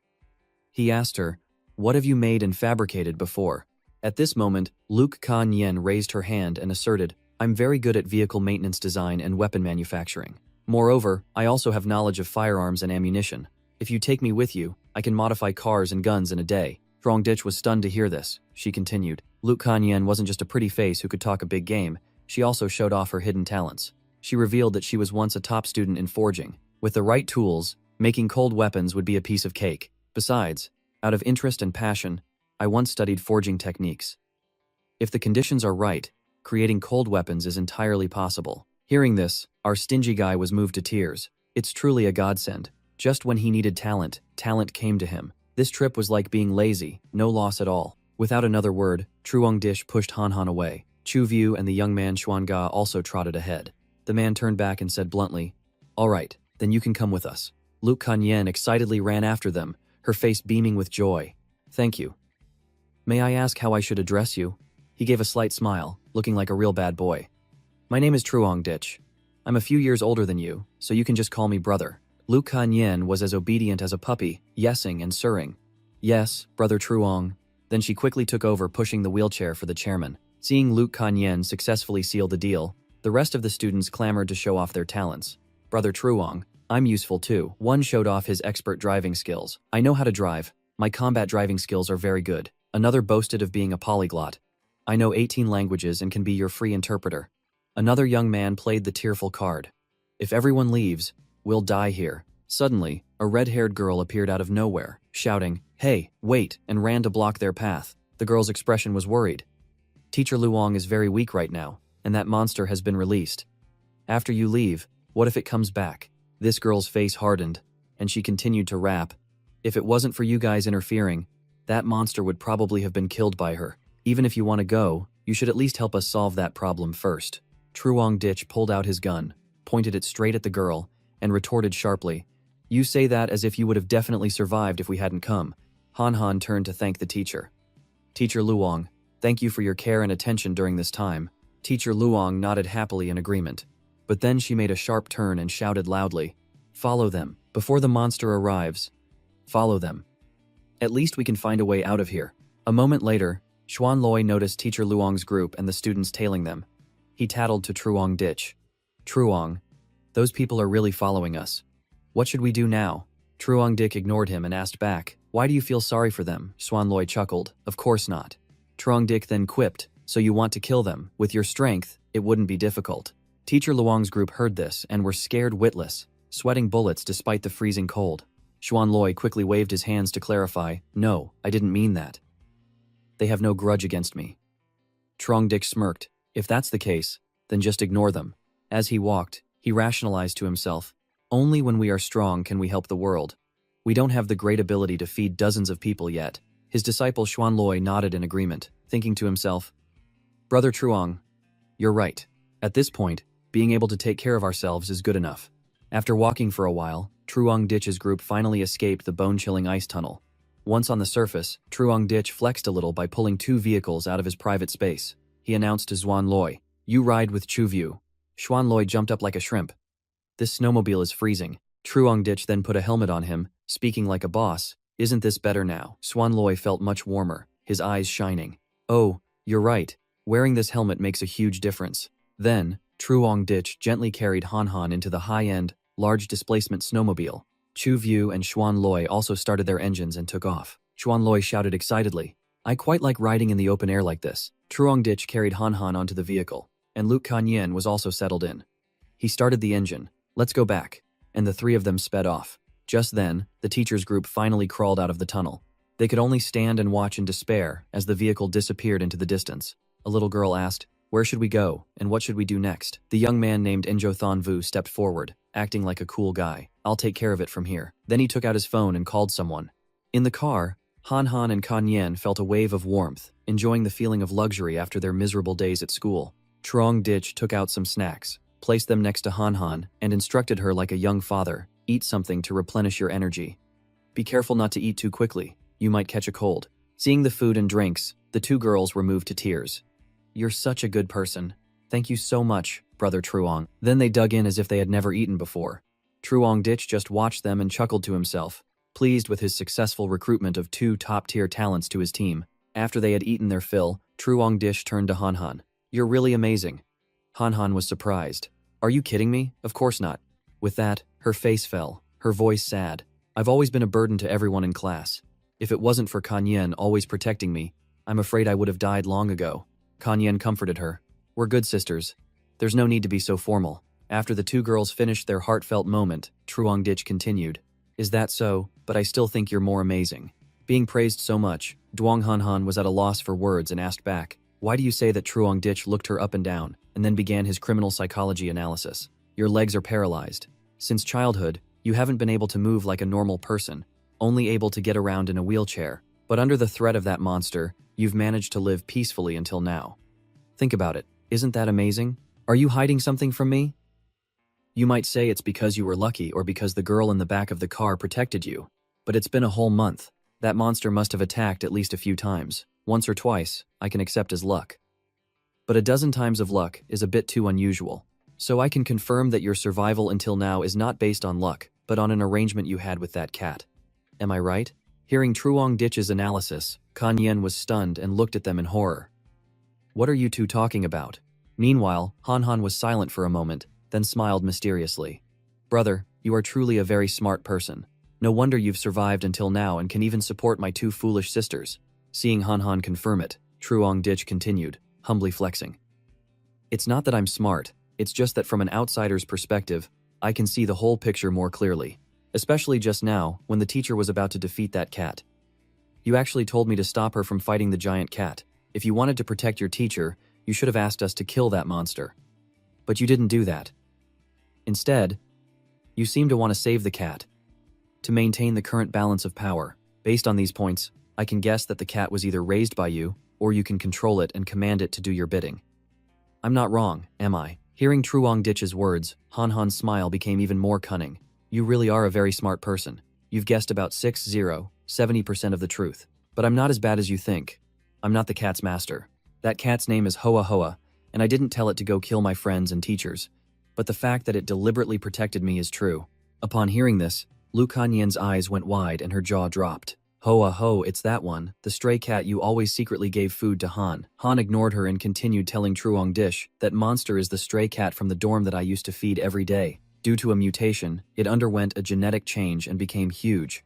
He asked her, What have you made and fabricated before? At this moment, Luke Kanyen raised her hand and asserted, I'm very good at vehicle maintenance design and weapon manufacturing. Moreover, I also have knowledge of firearms and ammunition. If you take me with you, I can modify cars and guns in a day. Truong Ditch was stunned to hear this. She continued, Luke Kanyen wasn't just a pretty face who could talk a big game, she also showed off her hidden talents. She revealed that she was once a top student in forging. With the right tools, making cold weapons would be a piece of cake. Besides, out of interest and passion, I once studied forging techniques. If the conditions are right, creating cold weapons is entirely possible. Hearing this, our stingy guy was moved to tears. It's truly a godsend. Just when he needed talent, talent came to him. This trip was like being lazy, no loss at all. Without another word, Truong Ditch pushed Han Han away. Chu Viu and the young man Xuan Ga also trotted ahead. The man turned back and said bluntly, All right, then you can come with us. Luke Kanyen excitedly ran after them, her face beaming with joy. Thank you. May I ask how I should address you? He gave a slight smile, looking like a real bad boy. My name is Truong Ditch. I'm a few years older than you, so you can just call me brother. Luke Kanyen was as obedient as a puppy, yesing and sirring. Yes, brother Truong. Then she quickly took over, pushing the wheelchair for the chairman. Seeing Luke Kanyen successfully seal the deal, the rest of the students clamored to show off their talents. Brother Truong, I'm useful too. One showed off his expert driving skills. I know how to drive. My combat driving skills are very good. Another boasted of being a polyglot. I know 18 languages and can be your free interpreter. Another young man played the tearful card. If everyone leaves, we'll die here. Suddenly, a red-haired girl appeared out of nowhere, shouting, Hey, wait, and ran to block their path. The girl's expression was worried. Teacher Luong is very weak right now, and that monster has been released. After you leave, what if it comes back? This girl's face hardened, and she continued to rap. If it wasn't for you guys interfering, that monster would probably have been killed by her. Even if you want to go, you should at least help us solve that problem first. Truong Ditch pulled out his gun, pointed it straight at the girl, and retorted sharply, You say that as if you would have definitely survived if we hadn't come. Han Han turned to thank the teacher. Teacher Luong, thank you for your care and attention during this time. Teacher Luong nodded happily in agreement. But then she made a sharp turn and shouted loudly, Follow them, before the monster arrives. Follow them. At least we can find a way out of here. A moment later, Xuan Loi noticed Teacher Luong's group and the students tailing them. He tattled to Truong Ditch. Truong, those people are really following us. What should we do now? Truong Ditch ignored him and asked back, Why do you feel sorry for them? Xuanloi chuckled. Of course not. Truong then quipped, so you want to kill them. With your strength, it wouldn't be difficult. Teacher Luong's group heard this and were scared witless, sweating bullets despite the freezing cold. Xuanloi quickly waved his hands to clarify, no, I didn't mean that. They have no grudge against me. Truong smirked. If that's the case, then just ignore them. As he walked, he rationalized to himself, only when we are strong can we help the world. We don't have the great ability to feed dozens of people yet. His disciple Xuanloi nodded in agreement, thinking to himself, Brother Truong, you're right. At this point, being able to take care of ourselves is good enough. After walking for a while, Truong Ditch's group finally escaped the bone-chilling ice tunnel. Once on the surface, Truong Ditch flexed a little by pulling 2 vehicles out of his private space. He announced to Xuanloi, you ride with Chuview. Xuanloi jumped up like a shrimp. This snowmobile is freezing. Truong Ditch then put a helmet on him, speaking like a boss. Isn't this better now? Xuanloi felt much warmer, his eyes shining. Oh, you're right. Wearing this helmet makes a huge difference. Then, Truong Ditch gently carried Han Han into the high-end, large displacement snowmobile. Chuview and Xuanloi also started their engines and took off. Xuanloi shouted excitedly, I quite like riding in the open air like this. Truong Ditch carried Han Han onto the vehicle, and Luke Kanyen was also settled in. He started the engine. Let's go back. And the 3 of them sped off. Just then, the teacher's group finally crawled out of the tunnel. They could only stand and watch in despair as the vehicle disappeared into the distance. A little girl asked, where should we go, and what should we do next? The young man named Enjo Thonvu stepped forward, acting like a cool guy. I'll take care of it from here. Then he took out his phone and called someone. In the car, Han Han and Kanyen felt a wave of warmth, enjoying the feeling of luxury after their miserable days at school. Truong Ditch took out some snacks, placed them next to Han Han, and instructed her like a young father, eat something to replenish your energy. Be careful not to eat too quickly, you might catch a cold. Seeing the food and drinks, the 2 girls were moved to tears. You're such a good person. Thank you so much, Brother Truong. Then they dug in as if they had never eaten before. Truong Ditch just watched them and chuckled to himself, pleased with his successful recruitment of 2 top-tier talents to his team. After they had eaten their fill, Truong Ditch turned to Han Han. You're really amazing. Han Han was surprised. Are you kidding me? Of course not. With that, her face fell, her voice sad. I've always been a burden to everyone in class. If it wasn't for Kanyen always protecting me, I'm afraid I would have died long ago. Kanyen comforted her. We're good sisters. There's no need to be so formal. After the 2 girls finished their heartfelt moment, Truong Ditch continued. Is that so? But I still think you're more amazing. Being praised so much, Duong Han Han was at a loss for words and asked back, why do you say that? Truong Ditch looked her up and down, and then began his criminal psychology analysis. Your legs are paralyzed. Since childhood, you haven't been able to move like a normal person, only able to get around in a wheelchair. But under the threat of that monster, you've managed to live peacefully until now. Think about it. Isn't that amazing? Are you hiding something from me? You might say it's because you were lucky or because the girl in the back of the car protected you. But it's been a whole month. That monster must have attacked at least a few times. Once or twice, I can accept as luck. But a dozen times of luck is a bit too unusual. So I can confirm that your survival until now is not based on luck, but on an arrangement you had with that cat. Am I right? Hearing Truong Ditch's analysis, Kanyen was stunned and looked at them in horror. What are you 2 talking about? Meanwhile, Han Han was silent for a moment, then smiled mysteriously. Brother, you are truly a very smart person. No wonder you've survived until now and can even support my 2 foolish sisters. Seeing Han Han confirm it, Truong Ditch continued, humbly flexing. It's not that I'm smart, it's just that from an outsider's perspective, I can see the whole picture more clearly. Especially just now, when the teacher was about to defeat that cat. You actually told me to stop her from fighting the giant cat. If you wanted to protect your teacher, you should have asked us to kill that monster. But you didn't do that. Instead, you seem to want to save the cat. To maintain the current balance of power. Based on these points, I can guess that the cat was either raised by you, or you can control it and command it to do your bidding. I'm not wrong, am I? Hearing Truong Ditch's words, Han Han's smile became even more cunning. You really are a very smart person. You've guessed about 70% of the truth. But I'm not as bad as you think. I'm not the cat's master. That cat's name is Hoa Hoa, and I didn't tell it to go kill my friends and teachers. But the fact that it deliberately protected me is true. Upon hearing this, Lu Kanyen's eyes went wide and her jaw dropped. Hoa Ho, it's that one, the stray cat you always secretly gave food to Han. Han ignored her and continued telling Truong Ditch that monster is the stray cat from the dorm that I used to feed every day. Due to a mutation, it underwent a genetic change and became huge.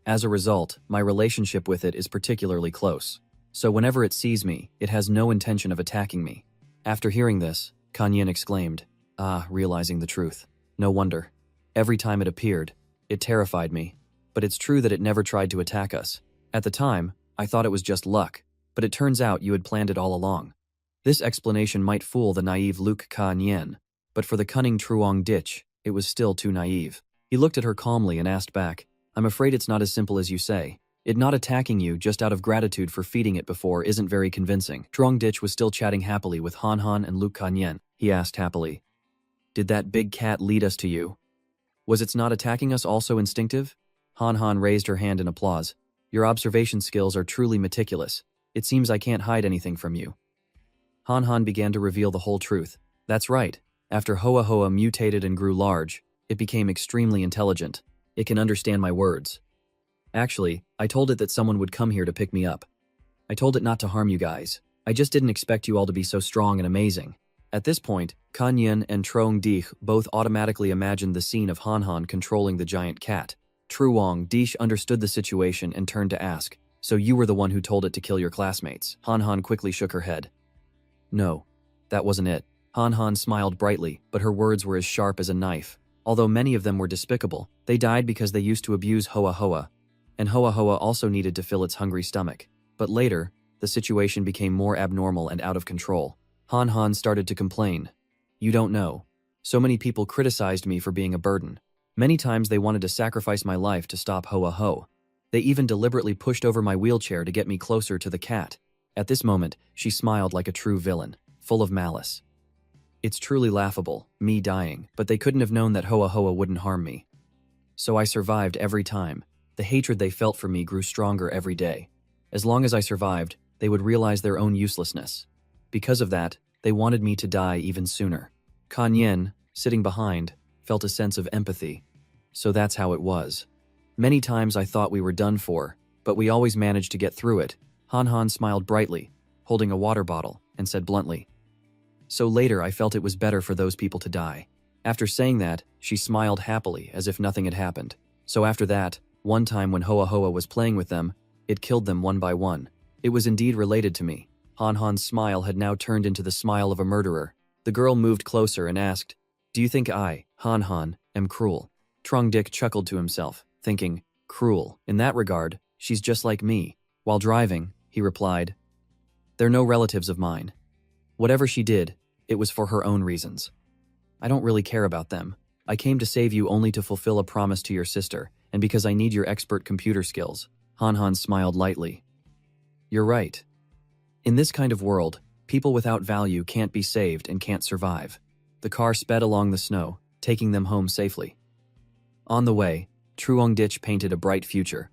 As a result, my relationship with it is particularly close. So whenever it sees me, it has no intention of attacking me. After hearing this, Kanyen exclaimed, realizing the truth. No wonder. Every time it appeared, it terrified me. But it's true that it never tried to attack us. At the time, I thought it was just luck, but it turns out you had planned it all along. This explanation might fool the naive Luke Kanyen, but for the cunning Truong Ditch, it was still too naive. He looked at her calmly and asked back, I'm afraid it's not as simple as you say. It not attacking you just out of gratitude for feeding it before isn't very convincing. Truong Ditch was still chatting happily with Han Han and Luke Kanyen. He asked happily, Did that big cat lead us to you? Was its not attacking us also instinctive? Han Han raised her hand in applause. Your observation skills are truly meticulous. It seems I can't hide anything from you. Han Han began to reveal the whole truth. That's right. After Hoa Hoa mutated and grew large, it became extremely intelligent. It can understand my words. Actually, I told it that someone would come here to pick me up. I told it not to harm you guys. I just didn't expect you all to be so strong and amazing. At this point, Kanyen and Truong Ditch both automatically imagined the scene of Han Han controlling the giant cat. Truong Ditch understood the situation and turned to ask, So you were the one who told it to kill your classmates? Han Han quickly shook her head. No, that wasn't it. Han Han smiled brightly, but her words were as sharp as a knife. Although many of them were despicable, they died because they used to abuse Hoa Hoa. And Hoa Hoa also needed to fill its hungry stomach. But later, the situation became more abnormal and out of control. Han Han started to complain. You don't know. So many people criticized me for being a burden. Many times they wanted to sacrifice my life to stop Hoa Hoa. They even deliberately pushed over my wheelchair to get me closer to the cat. At this moment, she smiled like a true villain, full of malice. It's truly laughable, me dying, but they couldn't have known that Hoa Hoa wouldn't harm me. So I survived every time. The hatred they felt for me grew stronger every day. As long as I survived, they would realize their own uselessness. Because of that, they wanted me to die even sooner. Kanyen, sitting behind, felt a sense of empathy. So that's how it was. Many times I thought we were done for, but we always managed to get through it. Han Han smiled brightly, holding a water bottle, and said bluntly. So later I felt it was better for those people to die. After saying that, she smiled happily as if nothing had happened. So after that, one time when Hoa Hoa was playing with them, it killed them one by one. It was indeed related to me. Han Han's smile had now turned into the smile of a murderer. The girl moved closer and asked, Do you think I, Han Han, am cruel? Truong Ditch chuckled to himself, thinking, Cruel. In that regard, she's just like me. While driving, he replied, They're no relatives of mine. Whatever she did, it was for her own reasons. I don't really care about them. I came to save you only to fulfill a promise to your sister, and because I need your expert computer skills. Han Han smiled lightly. You're right. In this kind of world, people without value can't be saved and can't survive. The car sped along the snow, taking them home safely. On the way, Truong Ditch painted a bright future.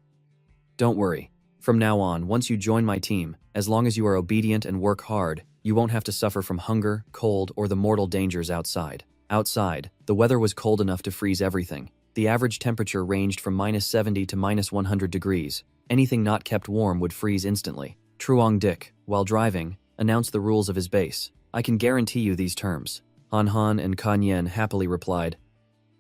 Don't worry. From now on, once you join my team, as long as you are obedient and work hard, you won't have to suffer from hunger, cold, or the mortal dangers outside. Outside, the weather was cold enough to freeze everything. The average temperature ranged from -70 to -100 degrees. Anything not kept warm would freeze instantly. Truong Ditch, while driving, announced the rules of his base. I can guarantee you these terms. Han Han and Kanyen happily replied,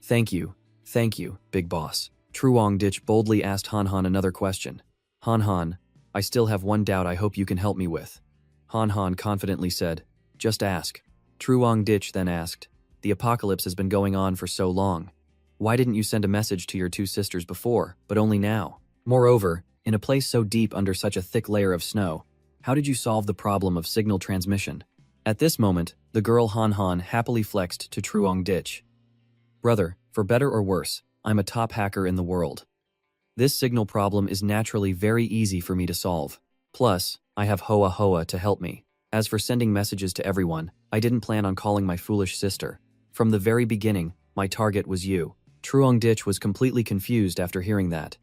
Thank you, big boss. Truong Ditch boldly asked Han Han another question. Han Han, I still have one doubt I hope you can help me with. Han Han confidently said, Just ask. Truong Ditch then asked, The apocalypse has been going on for so long. Why didn't you send a message to your two sisters before, but only now? Moreover, in a place so deep under such a thick layer of snow, how did you solve the problem of signal transmission? At this moment, the girl Han Han happily flexed to Truong Ditch. Brother, for better or worse, I'm a top hacker in the world. This signal problem is naturally very easy for me to solve. Plus, I have Hoa Hoa to help me. As for sending messages to everyone, I didn't plan on calling my foolish sister. From the very beginning, my target was you. Truong Ditch was completely confused after hearing that.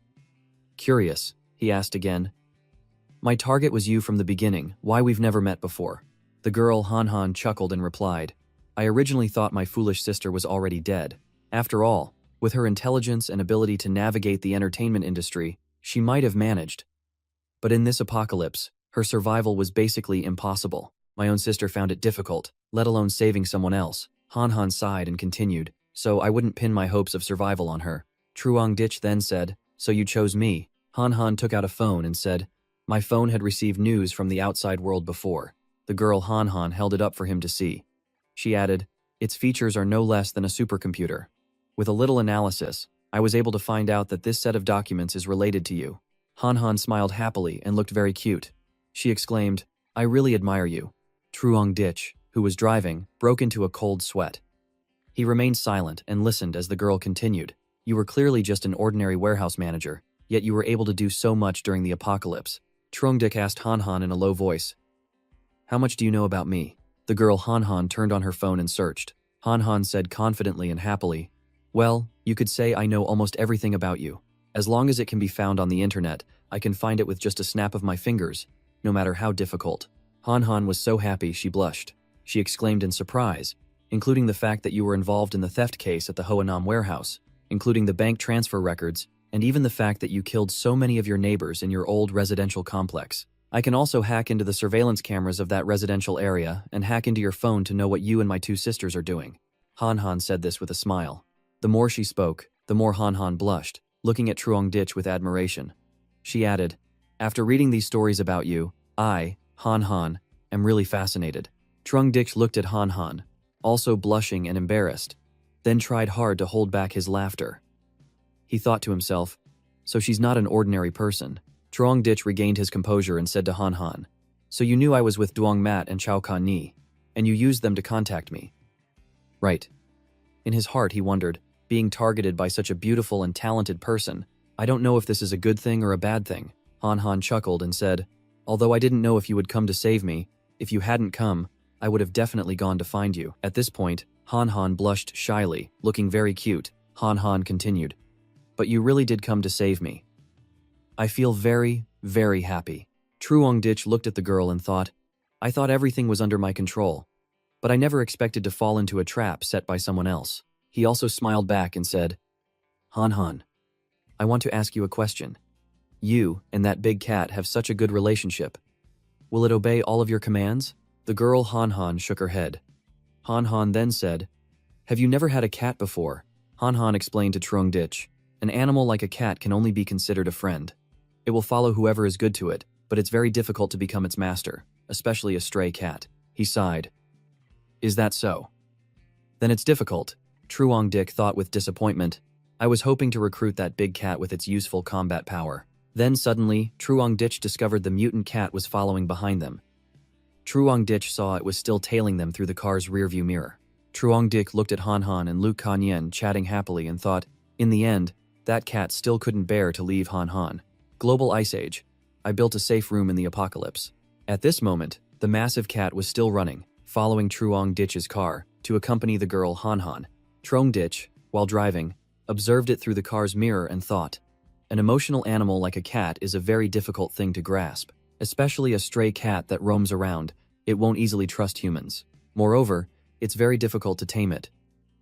Curious, he asked again. My target was you from the beginning, why we've never met before. The girl Han Han chuckled and replied, I originally thought my foolish sister was already dead. After all, with her intelligence and ability to navigate the entertainment industry, she might have managed. But in this apocalypse, her survival was basically impossible. My own sister found it difficult, let alone saving someone else. Han Han sighed and continued, so I wouldn't pin my hopes of survival on her. Truong Ditch then said, So you chose me. Han Han took out a phone and said, "My phone had received news from the outside world before." The girl Han Han held it up for him to see. She added, "Its features are no less than a supercomputer. With a little analysis, I was able to find out that this set of documents is related to you." Han Han smiled happily and looked very cute. She exclaimed, "I really admire you." Truong Ditch, who was driving, broke into a cold sweat. He remained silent and listened as the girl continued. "You were clearly just an ordinary warehouse manager, yet you were able to do so much during the apocalypse." Truong Ditch asked Han Han in a low voice, "How much do you know about me?" The girl Han Han turned on her phone and searched. Han Han said confidently and happily, "Well, you could say I know almost everything about you. As long as it can be found on the internet, I can find it with just a snap of my fingers, no matter how difficult." Han Han was so happy she blushed. She exclaimed in surprise, "Including the fact that you were involved in the theft case at the Hoanam warehouse, including the bank transfer records, and even the fact that you killed so many of your neighbors in your old residential complex. I can also hack into the surveillance cameras of that residential area and hack into your phone to know what you and my two sisters are doing." Han Han said this with a smile. The more she spoke, the more Han Han blushed, looking at Truong Ditch with admiration. She added, "After reading these stories about you, I, Han Han, am really fascinated." Truong Ditch looked at Han Han, also blushing and embarrassed, then tried hard to hold back his laughter. He thought to himself, "So she's not an ordinary person." Truong Ditch regained his composure and said to Han Han, "So you knew I was with Duong Mat and Chao Kan Ni, and you used them to contact me." "Right." In his heart he wondered, being targeted by such a beautiful and talented person, "I don't know if this is a good thing or a bad thing." Han Han chuckled and said, "Although I didn't know if you would come to save me, if you hadn't come, I would have definitely gone to find you." At this point, Han Han blushed shyly, looking very cute. Han Han continued, "But you really did come to save me. I feel very, very happy." Truong Ditch looked at the girl and thought, "I thought everything was under my control, but I never expected to fall into a trap set by someone else." He also smiled back and said, "Han Han, I want to ask you a question. You and that big cat have such a good relationship. Will it obey all of your commands?" The girl Han Han shook her head. Han Han then said, "Have you never had a cat before?" Han Han explained to Truong Ditch, "An animal like a cat can only be considered a friend. It will follow whoever is good to it, but it's very difficult to become its master, especially a stray cat." He sighed. "Is that so? Then it's difficult." Truong Ditch thought with disappointment, "I was hoping to recruit that big cat with its useful combat power." Then suddenly, Truong Ditch discovered the mutant cat was following behind them. Truong Ditch saw it was still tailing them through the car's rearview mirror. Truong Ditch looked at Han Han and Luke Kanyen chatting happily and thought, in the end, that cat still couldn't bear to leave Han Han. Global Ice Age. I built a safe room in the apocalypse. At this moment, the massive cat was still running, following Truong Ditch's car, to accompany the girl Han Han. Truong Ditch, while driving, observed it through the car's mirror and thought, an emotional animal like a cat is a very difficult thing to grasp, especially a stray cat that roams around. It won't easily trust humans. Moreover, it's very difficult to tame it.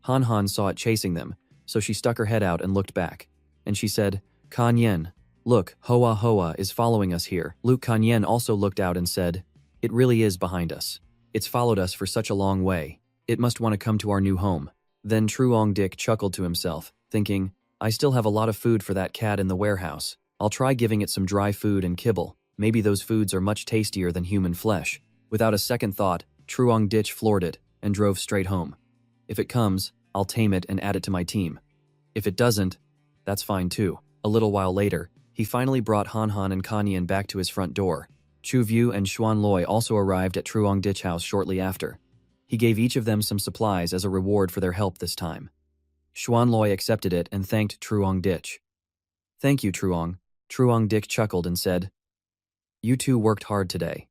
Han Han saw it chasing them, so she stuck her head out and looked back. And she said, "Kanyen, look, Hoa Hoa is following us here." Luke Kanyen also looked out and said, "It really is behind us. It's followed us for such a long way. It must want to come to our new home." Then Truong Ditch chuckled to himself, thinking, "I still have a lot of food for that cat in the warehouse. I'll try giving it some dry food and kibble. Maybe those foods are much tastier than human flesh." Without a second thought, Truong Ditch floored it and drove straight home. "If it comes, I'll tame it and add it to my team. If it doesn't, that's fine too." A little while later, he finally brought Han Han and Kanyen back to his front door. Chu View and Xuan Loi also arrived at Truong Ditch house shortly after. He gave each of them some supplies as a reward for their help this time. Xuan Loi accepted it and thanked Truong Ditch. "Thank you, Truong." Truong Ditch chuckled and said, "You two worked hard today."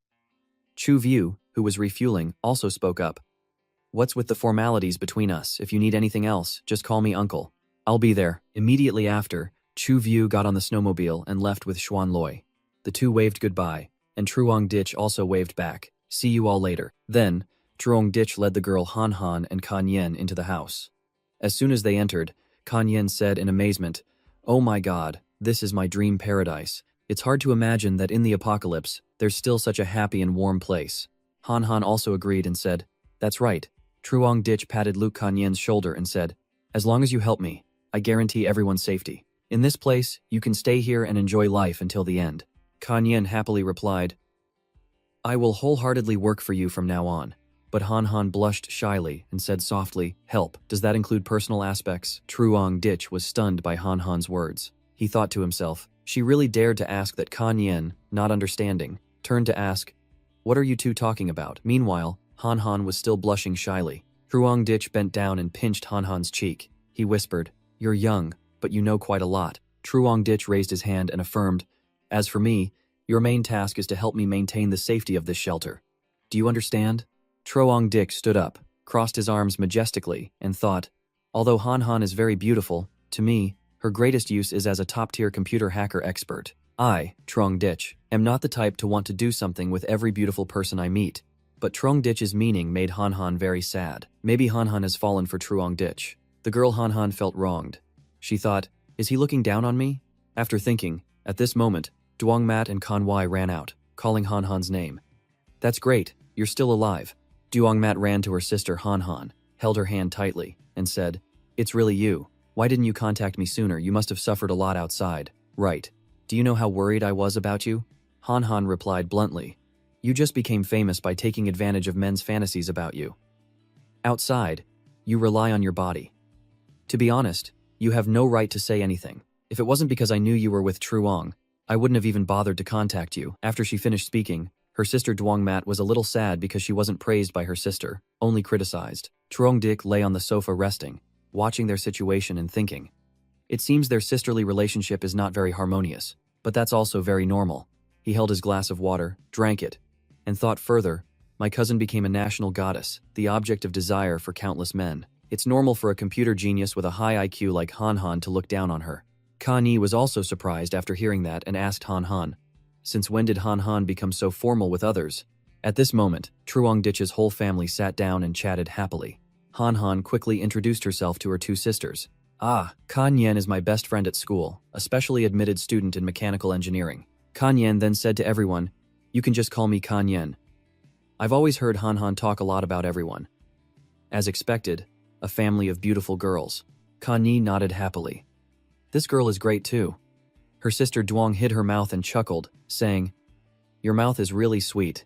Chu View, who was refueling, also spoke up. "What's with the formalities between us? If you need anything else, just call me uncle. I'll be there." Immediately after, Chu View got on the snowmobile and left with Xuan Loi. The two waved goodbye, and Truong Ditch also waved back. "See you all later." Then, Truong Ditch led the girl Han Han and Kanyen into the house. As soon as they entered, Kanyen said in amazement, "Oh my god, this is my dream paradise. It's hard to imagine that in the apocalypse, there's still such a happy and warm place." Han Han also agreed and said, "That's right." Truong Ditch patted Luke Kanyen's shoulder and said, "As long as you help me, I guarantee everyone's safety." In this place, you can stay here and enjoy life until the end. Kan Yen happily replied, I will wholeheartedly work for you from now on. But Han Han blushed shyly and said softly, help, does that include personal aspects? Truong Ditch was stunned by Han Han's words. He thought to himself, she really dared to ask that. Kan Yen, not understanding, turned to ask, what are you two talking about? Meanwhile, Han Han was still blushing shyly. Truong Ditch bent down and pinched Han Han's cheek. He whispered, you're young, but you know quite a lot. Truong Ditch raised his hand and affirmed, as for me, your main task is to help me maintain the safety of this shelter. Do you understand? Truong Ditch stood up, crossed his arms majestically, and thought, although Han Han is very beautiful, to me, her greatest use is as a top-tier computer hacker expert. I, Truong Ditch, am not the type to want to do something with every beautiful person I meet. But Truong Ditch's meaning made Han Han very sad. Maybe Han Han has fallen for Truong Ditch. The girl Han Han felt wronged. She thought, is he looking down on me? After thinking, at this moment, Duong Mat and Kan Wai ran out, calling Han Han's name. That's great, you're still alive. Duong Mat ran to her sister Han Han, held her hand tightly, and said, it's really you. Why didn't you contact me sooner? You must have suffered a lot outside. Right. Do you know how worried I was about you? Han Han replied bluntly. You just became famous by taking advantage of men's fantasies about you. Outside, you rely on your body. To be honest, you have no right to say anything. If it wasn't because I knew you were with Truong, I wouldn't have even bothered to contact you. After she finished speaking, her sister Duong Mat was a little sad because she wasn't praised by her sister, only criticized. Truong Dik lay on the sofa resting, watching their situation and thinking. It seems their sisterly relationship is not very harmonious, but that's also very normal. He held his glass of water, drank it, and thought further, my cousin became a national goddess, the object of desire for countless men. It's normal for a computer genius with a high IQ like Han Han to look down on her. Kan Yi was also surprised after hearing that and asked Han Han, since when did Han Han become so formal with others? At this moment, Truong Ditch's whole family sat down and chatted happily. Han Han quickly introduced herself to her two sisters. Ah, Kan Yen is my best friend at school, a specially admitted student in mechanical engineering. Kan Yen then said to everyone, you can just call me Kan Yen. I've always heard Han Han talk a lot about everyone. As expected, a family of beautiful girls. Kan Yi nodded happily. This girl is great too. Her sister Duong hid her mouth and chuckled, saying, your mouth is really sweet.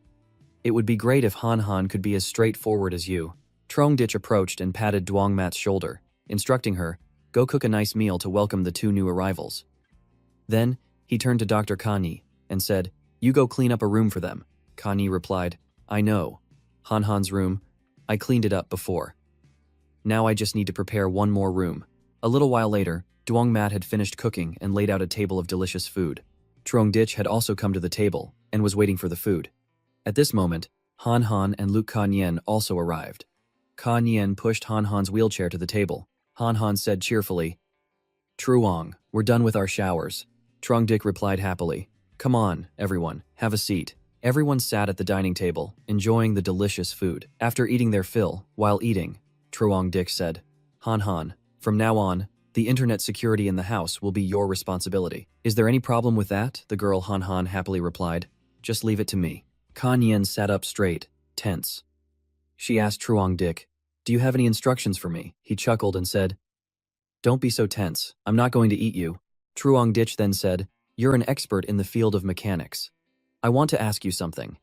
It would be great if Han Han could be as straightforward as you. Truong Ditch approached and patted Duong Mat's shoulder, instructing her, go cook a nice meal to welcome the two new arrivals. Then, he turned to Dr. Kan Yi and said, you go clean up a room for them. Kan Yi replied, I know. Han Han's room, I cleaned it up before. Now I just need to prepare one more room. A little while later, Duong Mat had finished cooking and laid out a table of delicious food. Truong Ditch had also come to the table and was waiting for the food. At this moment, Han Han and Luke Kan Yen also arrived. Kan Yen pushed Han Han's wheelchair to the table. Han Han said cheerfully, Truong, we're done with our showers. Truong Dik replied happily, come on, everyone, have a seat. Everyone sat at the dining table, enjoying the delicious food. After eating their fill, while eating, Truong Dik said, Han Han, from now on, the internet security in the house will be your responsibility. Is there any problem with that? The girl Han Han happily replied, just leave it to me. Kan Yen sat up straight, tense. She asked Truong Dik, do you have any instructions for me? He chuckled and said, don't be so tense, I'm not going to eat you. Truong Ditch then said, you're an expert in the field of mechanics. I want to ask you something.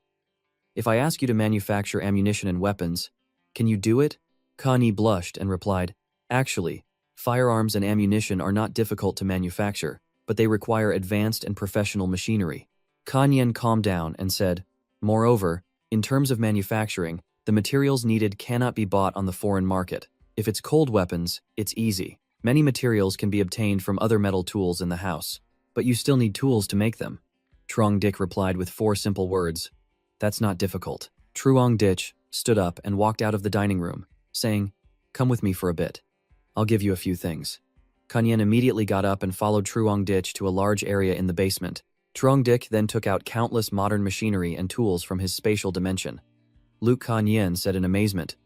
If I ask you to manufacture ammunition and weapons, can you do it? Kan Yi blushed and replied, actually, firearms and ammunition are not difficult to manufacture, but they require advanced and professional machinery. Kan Yen calmed down and said, moreover, in terms of manufacturing, the materials needed cannot be bought on the foreign market. If it's cold weapons, it's easy. Many materials can be obtained from other metal tools in the house, but you still need tools to make them. Truong Dik replied with 4 simple words, that's not difficult. Truong Ditch stood up and walked out of the dining room, saying, come with me for a bit. I'll give you a few things. Kan Yen immediately got up and followed Truong Ditch to a large area in the basement. Truong Dik then took out countless modern machinery and tools from his spatial dimension. Luke Kan Yen said in amazement,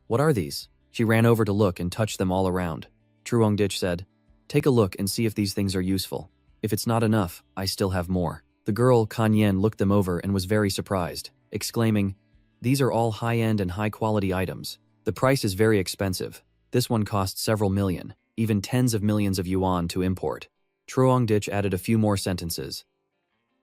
what are these? She ran over to look and touched them all around. Truong Ditch said, take a look and see if these things are useful. If it's not enough, I still have more. The girl Kan Yen looked them over and was very surprised, exclaiming, these are all high-end and high-quality items. The price is very expensive. This one costs several million, even tens of millions of yuan to import. Truong Ditch added a few more sentences.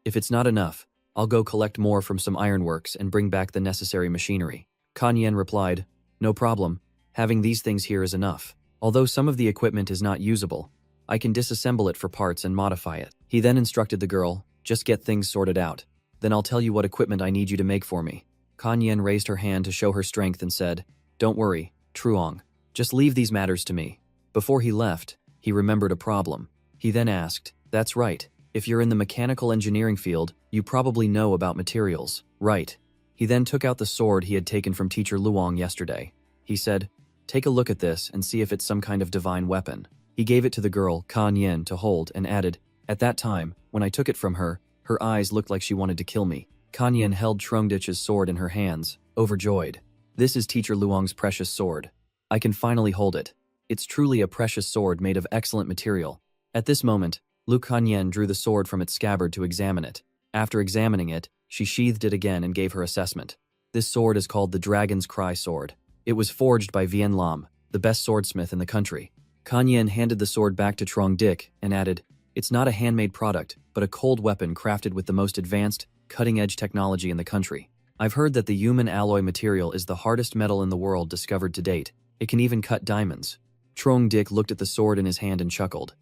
If it's not enough, I'll go collect more from some ironworks and bring back the necessary machinery. Kan Yen replied, no problem, having these things here is enough. Although some of the equipment is not usable, I can disassemble it for parts and modify it. He then instructed the girl, just get things sorted out. Then I'll tell you what equipment I need you to make for me. Kan Yen raised her hand to show her strength and said, don't worry, Truong. Just leave these matters to me. Before he left, he remembered a problem. He then asked, that's right. If you're in the mechanical engineering field, you probably know about materials, right? He then took out the sword he had taken from Teacher Luong yesterday. He said, take a look at this and see if it's some kind of divine weapon. He gave it to the girl, Kan Yen, to hold and added, at that time, when I took it from her, her eyes looked like she wanted to kill me. Kan Yen held Truong Ditch's sword in her hands, overjoyed. This is Teacher Luong's precious sword. I can finally hold it. It's truly a precious sword made of excellent material. At this moment, Lu Kan Yen drew the sword from its scabbard to examine it. After examining it, she sheathed it again and gave her assessment. This sword is called the Dragon's Cry sword. It was forged by Vien Lam, the best swordsmith in the country. Kan Yen handed the sword back to Truong Ditch and added, it's not a handmade product, but a cold weapon crafted with the most advanced, cutting-edge technology in the country. I've heard that the human alloy material is the hardest metal in the world discovered to date. It can even cut diamonds. Truong Ditch looked at the sword in his hand and chuckled.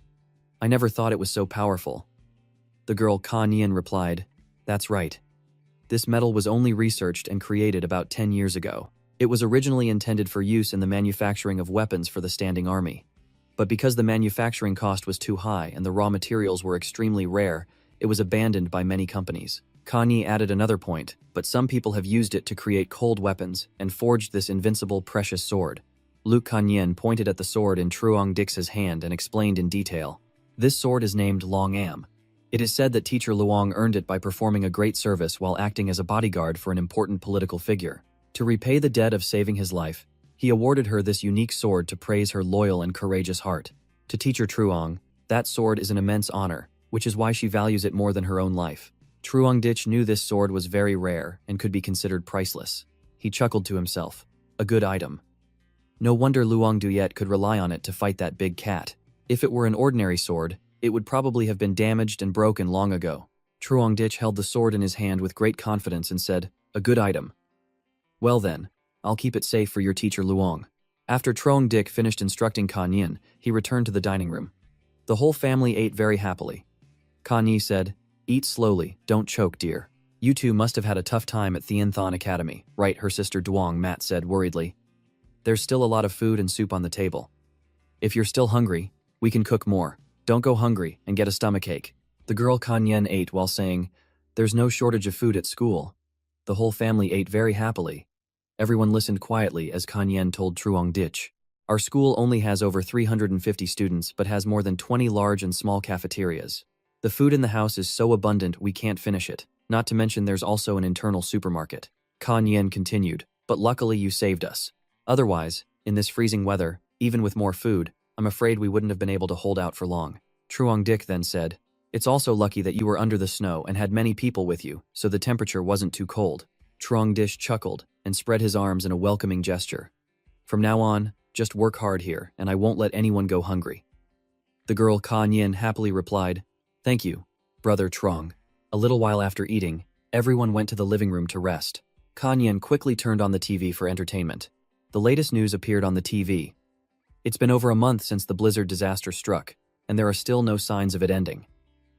I never thought it was so powerful. The girl Kan Yen replied, that's right. This metal was only researched and created about 10 years ago. It was originally intended for use in the manufacturing of weapons for the standing army. But because the manufacturing cost was too high and the raw materials were extremely rare, it was abandoned by many companies. Kan Yen added another point, but some people have used it to create cold weapons and forged this invincible precious sword. Lu Kan Yen pointed at the sword in Truong Ditch's hand and explained in detail. This sword is named Long Am. It is said that Teacher Luong earned it by performing a great service while acting as a bodyguard for an important political figure. To repay the debt of saving his life, he awarded her this unique sword to praise her loyal and courageous heart. To Teacher Truong, that sword is an immense honor, which is why she values it more than her own life. Truong Ditch knew this sword was very rare and could be considered priceless. He chuckled to himself. A good item. No wonder Luong Duyet could rely on it to fight that big cat. If it were an ordinary sword, it would probably have been damaged and broken long ago. Truong Ditch held the sword in his hand with great confidence and said, a good item. Well then, I'll keep it safe for your Teacher Luong. After Truong Ditch finished instructing Kan Yen, he returned to the dining room. The whole family ate very happily. Kan Yen said, eat slowly, don't choke, dear. You two must have had a tough time at Thien Thon Academy, right? Her sister Duong Mat said worriedly. There's still a lot of food and soup on the table. If you're still hungry, we can cook more. Don't go hungry and get a stomachache. The girl Kan Yen ate while saying, there's no shortage of food at school. The whole family ate very happily. Everyone listened quietly as Kan Yen told Truong Ditch. Our school only has over 350 students but has more than 20 large and small cafeterias. The food in the house is so abundant we can't finish it, not to mention there's also an internal supermarket. Kan Yen continued, but luckily you saved us. Otherwise, in this freezing weather, even with more food, I'm afraid we wouldn't have been able to hold out for long. Truong Ditch then said, it's also lucky that you were under the snow and had many people with you, so the temperature wasn't too cold. Truong Ditch chuckled and spread his arms in a welcoming gesture. From now on, just work hard here, and I won't let anyone go hungry. The girl Kan Yen happily replied, thank you, brother Truong. A little while after eating, everyone went to the living room to rest. Kan Yen quickly turned on the TV for entertainment. The latest news appeared on the TV. It's been over a month since the blizzard disaster struck, and there are still no signs of it ending.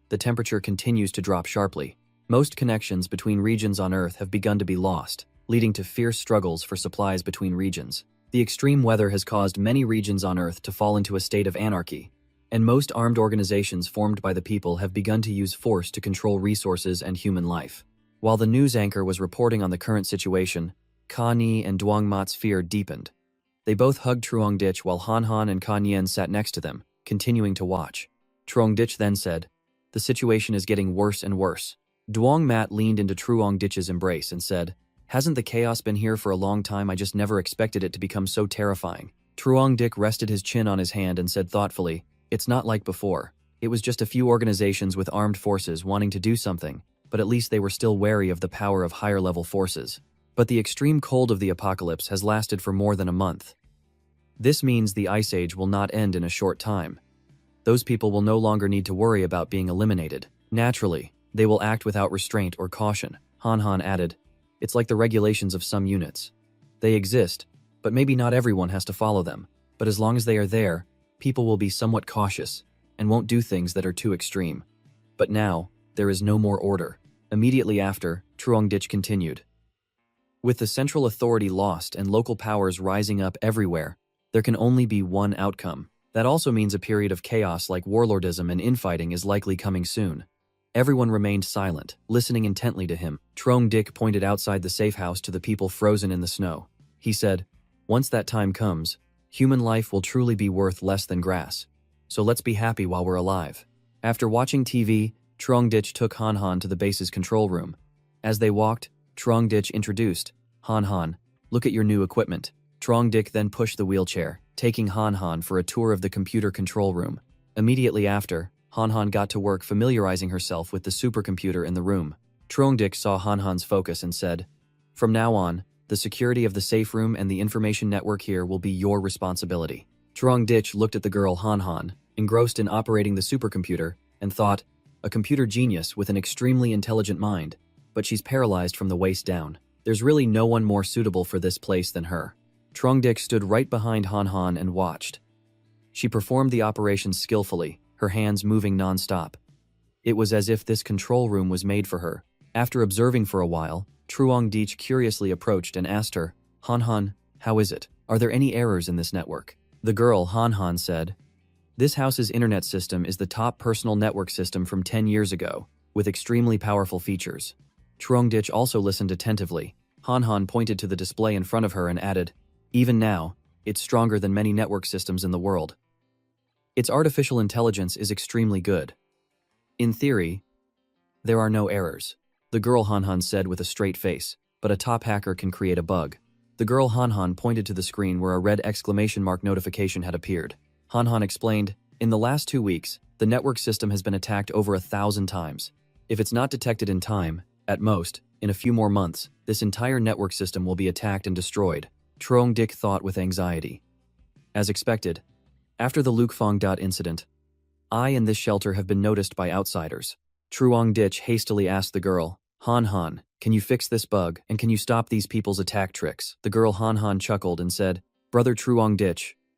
The temperature continues to drop sharply. Most connections between regions on Earth have begun to be lost, leading to fierce struggles for supplies between regions. The extreme weather has caused many regions on Earth to fall into a state of anarchy, and most armed organizations formed by the people have begun to use force to control resources and human life. While the news anchor was reporting on the current situation, Kan Yen and Duong Mat's fear deepened. They both hugged Truong Ditch while Han Han and Kan Yen sat next to them, continuing to watch. Truong Ditch then said, the situation is getting worse and worse. Duong Mat leaned into Truong Ditch's embrace and said, hasn't the chaos been here for a long time? I just never expected it to become so terrifying. Truong Ditch rested his chin on his hand and said thoughtfully, it's not like before. It was just a few organizations with armed forces wanting to do something, but at least they were still wary of the power of higher-level forces. But the extreme cold of the apocalypse has lasted for more than a month. This means the Ice Age will not end in a short time. Those people will no longer need to worry about being eliminated. Naturally, they will act without restraint or caution. Han Han added, it's like the regulations of some units. They exist, but maybe not everyone has to follow them. But as long as they are there, people will be somewhat cautious and won't do things that are too extreme. But now, there is no more order. Immediately after, Truong continued. With the central authority lost and local powers rising up everywhere, there can only be one outcome. That also means a period of chaos like warlordism and infighting is likely coming soon. Everyone remained silent, listening intently to him. Truong pointed outside the safe house to the people frozen in the snow. He said, once that time comes, human life will truly be worth less than grass. So let's be happy while we're alive. After watching TV, Truong took Han Han to the base's control room. As they walked, Truong introduced, Han Han, look at your new equipment. Truong then pushed the wheelchair, taking Han Han for a tour of the computer control room. Immediately after, Han Han got to work familiarizing herself with the supercomputer in the room. Truong saw Han Han's focus and said, from now on, the security of the safe room and the information network here will be your responsibility. Truong looked at the girl Han Han, engrossed in operating the supercomputer, and thought, a computer genius with an extremely intelligent mind, but she's paralyzed from the waist down. There's really no one more suitable for this place than her. Truong stood right behind Han Han and watched. She performed the operation skillfully, her hands moving non-stop. It was as if this control room was made for her. After observing for a while, Truong curiously approached and asked her, Han Han, how is it? Are there any errors in this network? The girl, Han Han, said, this house's internet system is the top personal network system from 10 years ago, with extremely powerful features. Truong also listened attentively. Han Han pointed to the display in front of her and added, even now, it's stronger than many network systems in the world. Its artificial intelligence is extremely good. In theory, there are no errors. The girl Han Han said with a straight face, but a top hacker can create a bug. The girl Han Han pointed to the screen where a red exclamation mark notification had appeared. Han Han explained, in the last 2 weeks, the network system has been attacked over 1,000 times. If it's not detected in time, at most, in a few more months, this entire network system will be attacked and destroyed. Truong thought with anxiety. As expected, after the Lukfong incident, I and this shelter have been noticed by outsiders. Truong hastily asked the girl, Han Han, can you fix this bug and can you stop these people's attack tricks? The girl Han Han chuckled and said, brother Truong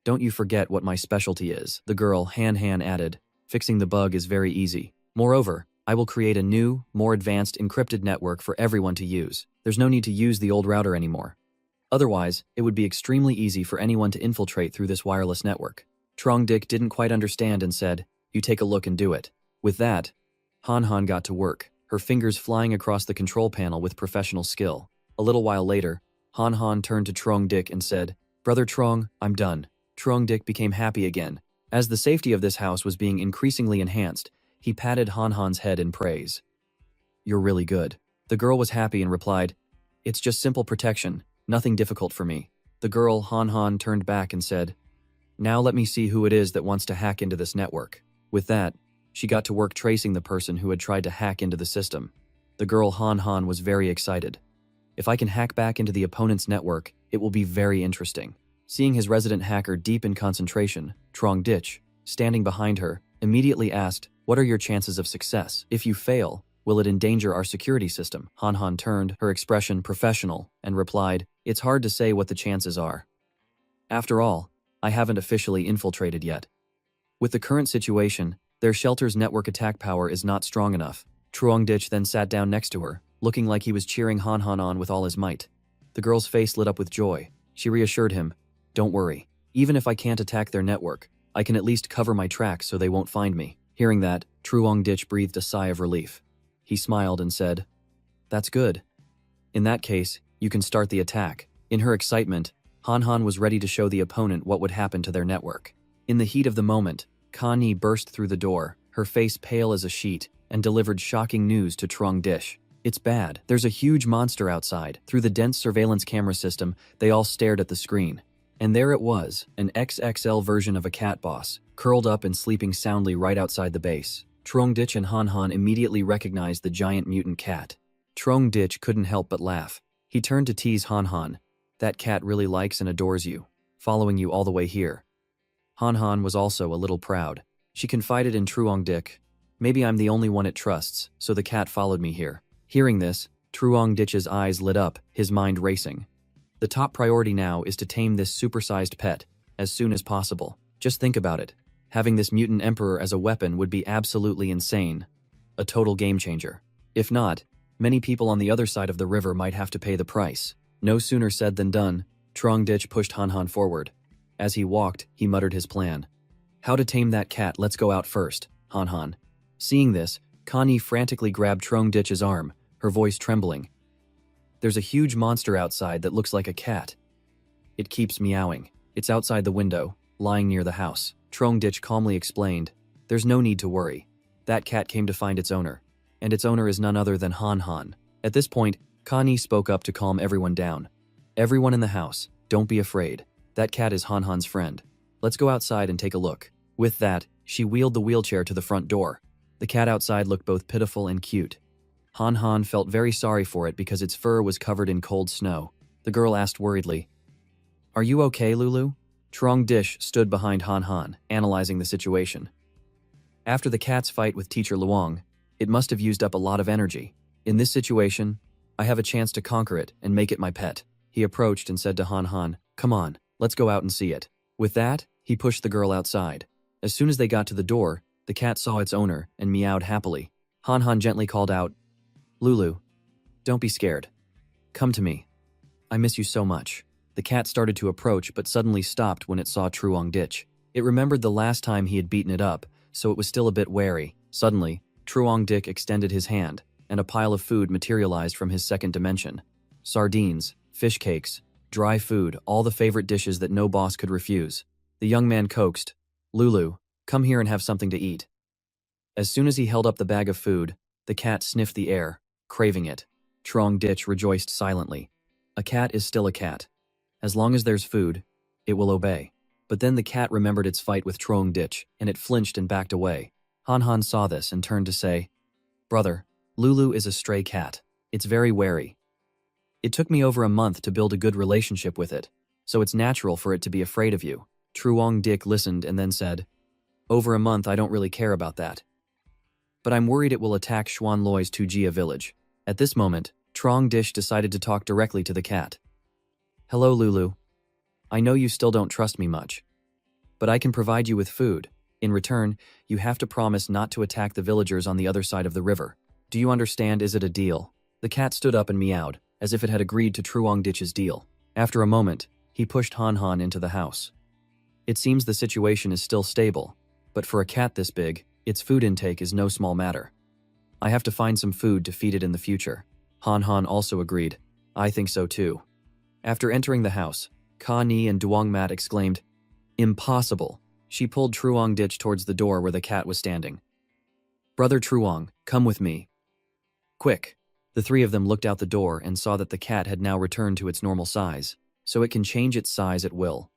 don't you forget what my specialty is. The girl Han Han added, fixing the bug is very easy. Moreover, I will create a new, more advanced encrypted network for everyone to use. There's no need to use the old router anymore. Otherwise, it would be extremely easy for anyone to infiltrate through this wireless network. Truong didn't quite understand and said, you take a look and do it. With that, Han Han got to work, her fingers flying across the control panel with professional skill. A little while later, Han Han turned to Truong and said, brother Truong, I'm done. Truong became happy again. As the safety of this house was being increasingly enhanced, he patted Han Han's head in praise. You're really good. The girl was happy and replied, it's just simple protection, nothing difficult for me. The girl Han Han turned back and said, now let me see who it is that wants to hack into this network. With that, she got to work tracing the person who had tried to hack into the system. The girl Han Han was very excited. If I can hack back into the opponent's network, it will be very interesting. Seeing his resident hacker deep in concentration, Truong standing behind her, immediately asked, what are your chances of success? If you fail, will it endanger our security system? Han Han turned, her expression professional, and replied, it's hard to say what the chances are. After all, I haven't officially infiltrated yet. With the current situation, their shelter's network attack power is not strong enough. Truong then sat down next to her, looking like he was cheering Han Han on with all his might. The girl's face lit up with joy. She reassured him, don't worry. Even if I can't attack their network, I can at least cover my tracks so they won't find me. Hearing that, Truong breathed a sigh of relief. He smiled and said, that's good. In that case, you can start the attack. In her excitement, Han Han was ready to show the opponent what would happen to their network. In the heat of the moment, Connie burst through the door, her face pale as a sheet, and delivered shocking news to Truong. It's bad. There's a huge monster outside. Through the dense surveillance camera system, they all stared at the screen. And there it was, an XXL version of a cat boss, curled up and sleeping soundly right outside the base. Truong and Han Han immediately recognized the giant mutant cat. Truong couldn't help but laugh. He turned to tease Han Han. That cat really likes and adores you, following you all the way here. Han Han was also a little proud. She confided in Truong Dik. Maybe I'm the only one it trusts, so the cat followed me here. Hearing this, Truong Ditch's eyes lit up, his mind racing. The top priority now is to tame this supersized pet, as soon as possible. Just think about it. Having this mutant emperor as a weapon would be absolutely insane. A total game changer. If not, many people on the other side of the river might have to pay the price. No sooner said than done, Truong Ditch pushed Han Han forward. As he walked, he muttered his plan. How to tame that cat, let's go out first, Han Han. Seeing this, Connie frantically grabbed Truong Ditch's arm, her voice trembling. There's a huge monster outside that looks like a cat. It keeps meowing. It's outside the window, lying near the house. Truong Ditch calmly explained, there's no need to worry. That cat came to find its owner, and its owner is none other than Han Han. At this point, Connie spoke up to calm everyone down. Everyone in the house, don't be afraid. That cat is Han Han's friend. Let's go outside and take a look. With that, she wheeled the wheelchair to the front door. The cat outside looked both pitiful and cute. Han Han felt very sorry for it because its fur was covered in cold snow. The girl asked worriedly, Are you okay, Lulu? Truong Ditch stood behind Han Han, analyzing the situation. After the cat's fight with Teacher Luong, it must have used up a lot of energy. In this situation, I have a chance to conquer it and make it my pet. He approached and said to Han Han, Come on, let's go out and see it. With that, he pushed the girl outside. As soon as they got to the door, the cat saw its owner and meowed happily. Han Han gently called out, Lulu, don't be scared. Come to me. I miss you so much. The cat started to approach but suddenly stopped when it saw Truong Ditch. It remembered the last time he had beaten it up, so it was still a bit wary. Suddenly, Truong Dik extended his hand, and a pile of food materialized from his second dimension. Sardines, fish cakes, dry food, all the favorite dishes that no boss could refuse. The young man coaxed, Lulu, come here and have something to eat. As soon as he held up the bag of food, the cat sniffed the air, craving it. Truong Ditch rejoiced silently. A cat is still a cat. As long as there's food, it will obey. But then the cat remembered its fight with Truong Ditch, and it flinched and backed away. Han Han saw this and turned to say, Brother, Lulu is a stray cat. It's very wary. It took me over a month to build a good relationship with it, so it's natural for it to be afraid of you. Truong Dik listened and then said, Over a month I don't really care about that. But I'm worried it will attack Xuan Loi's Tujia village. At this moment, Truong Ditch decided to talk directly to the cat. Hello, Lulu. I know you still don't trust me much, but I can provide you with food. In return, you have to promise not to attack the villagers on the other side of the river. Do you understand? Is it a deal? The cat stood up and meowed, as if it had agreed to Truong Ditch's deal. After a moment, he pushed Han Han into the house. It seems the situation is still stable, but for a cat this big, its food intake is no small matter. I have to find some food to feed it in the future. Han Han also agreed. I think so too. After entering the house, Ka Ni and Duong Mat exclaimed, Impossible! She pulled Truong Ditch towards the door where the cat was standing. Brother Truong, come with me. Quick! The three of them looked out the door and saw that the cat had now returned to its normal size, so it can change its size at will.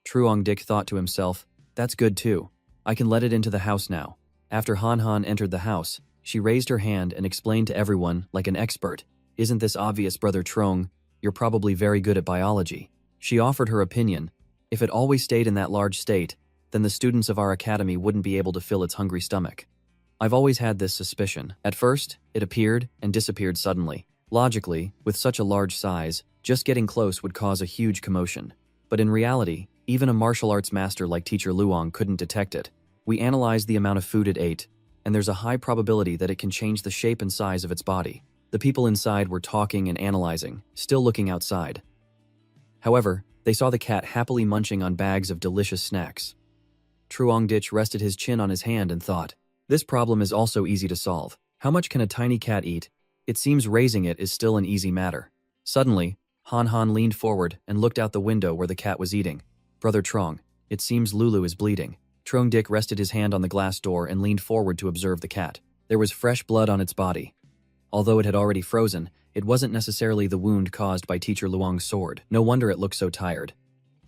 Truong Dik thought to himself, That's good too. I can let it into the house now. After Han Han entered the house, she raised her hand and explained to everyone, like an expert, Isn't this obvious, Brother Truong? You're probably very good at biology. She offered her opinion. If it always stayed in that large state, then the students of our academy wouldn't be able to fill its hungry stomach. I've always had this suspicion. At first, it appeared and disappeared suddenly. Logically, with such a large size, just getting close would cause a huge commotion. But in reality, even a martial arts master like Teacher Luong couldn't detect it. We analyzed the amount of food it ate, and there's a high probability that it can change the shape and size of its body. The people inside were talking and analyzing, still looking outside. However, they saw the cat happily munching on bags of delicious snacks. Truong Ditch rested his chin on his hand and thought, This problem is also easy to solve. How much can a tiny cat eat? It seems raising it is still an easy matter. Suddenly, Han Han leaned forward and looked out the window where the cat was eating. Brother Truong, it seems Lulu is bleeding. Truong Dik rested his hand on the glass door and leaned forward to observe the cat. There was fresh blood on its body. Although it had already frozen, it wasn't necessarily the wound caused by Teacher Luong's sword. No wonder it looked so tired.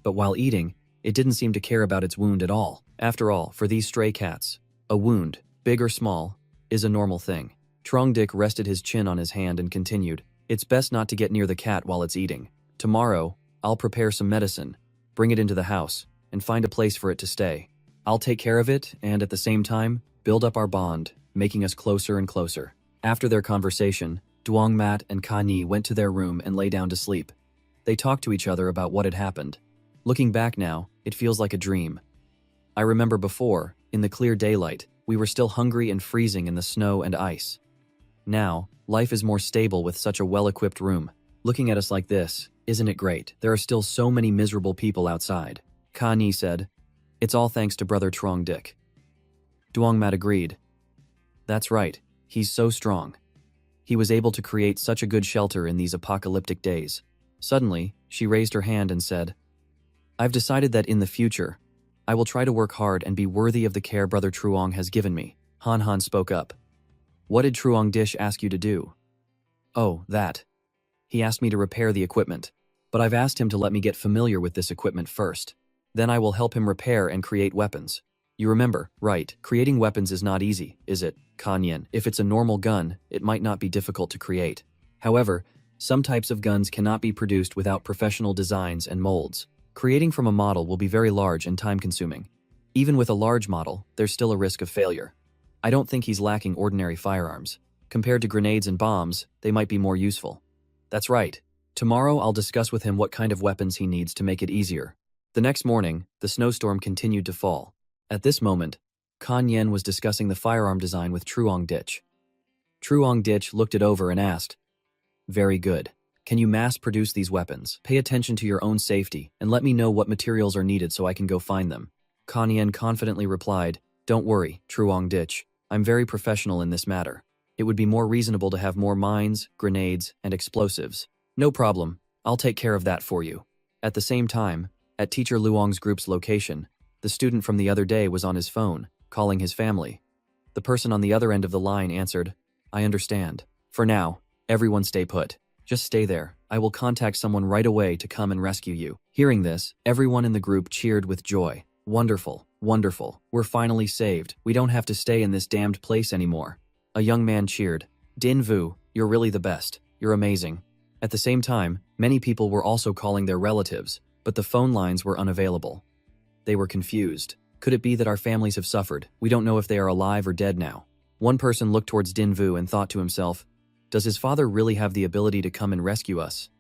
But while eating, it didn't seem to care about its wound at all. After all, for these stray cats, a wound, big or small, is a normal thing. Truong Dik rested his chin on his hand and continued, It's best not to get near the cat while it's eating. Tomorrow, I'll prepare some medicine, bring it into the house, and find a place for it to stay. I'll take care of it and at the same time, build up our bond, making us closer and closer. After their conversation, Duongmat and Kani went to their room and lay down to sleep. They talked to each other about what had happened. Looking back now, it feels like a dream. I remember before, in the clear daylight, we were still hungry and freezing in the snow and ice. Now, life is more stable with such a well-equipped room. Looking at us like this, isn't it great? There are still so many miserable people outside. Kani said, "It's all thanks to Brother Trong Dick." Duongmat agreed. That's right, he's so strong. He was able to create such a good shelter in these apocalyptic days. Suddenly, she raised her hand and said, I've decided that in the future, I will try to work hard and be worthy of the care Brother Truong has given me. Han Han spoke up. What did Truong Dish ask you to do? Oh, that. He asked me to repair the equipment, but I've asked him to let me get familiar with this equipment first. Then I will help him repair and create weapons. You remember, right, creating weapons is not easy, is it, Kanyen? If it's a normal gun, it might not be difficult to create. However, some types of guns cannot be produced without professional designs and molds. Creating from a model will be very large and time-consuming. Even with a large model, there's still a risk of failure. I don't think he's lacking ordinary firearms. Compared to grenades and bombs, they might be more useful. That's right. Tomorrow I'll discuss with him what kind of weapons he needs to make it easier. The next morning, the snowstorm continued to fall. At this moment, Kan Yen was discussing the firearm design with Truong Ditch. Truong Ditch looked it over and asked, Very good. Can you mass-produce these weapons? Pay attention to your own safety, and let me know what materials are needed so I can go find them. Kan Yen confidently replied, Don't worry, Truong Ditch. I'm very professional in this matter. It would be more reasonable to have more mines, grenades, and explosives. No problem. I'll take care of that for you. At the same time, at Teacher Luong's group's location, the student from the other day was on his phone, calling his family. The person on the other end of the line answered, I understand. For now, everyone stay put. Just stay there. I will contact someone right away to come and rescue you. Hearing this, everyone in the group cheered with joy. Wonderful, wonderful. We're finally saved. We don't have to stay in this damned place anymore. A young man cheered. Din Vu, you're really the best. You're amazing. At the same time, many people were also calling their relatives, but the phone lines were unavailable. They were confused. Could it be that our families have suffered? We don't know if they are alive or dead now. One person looked towards Din Vu and thought to himself, Does his father really have the ability to come and rescue us?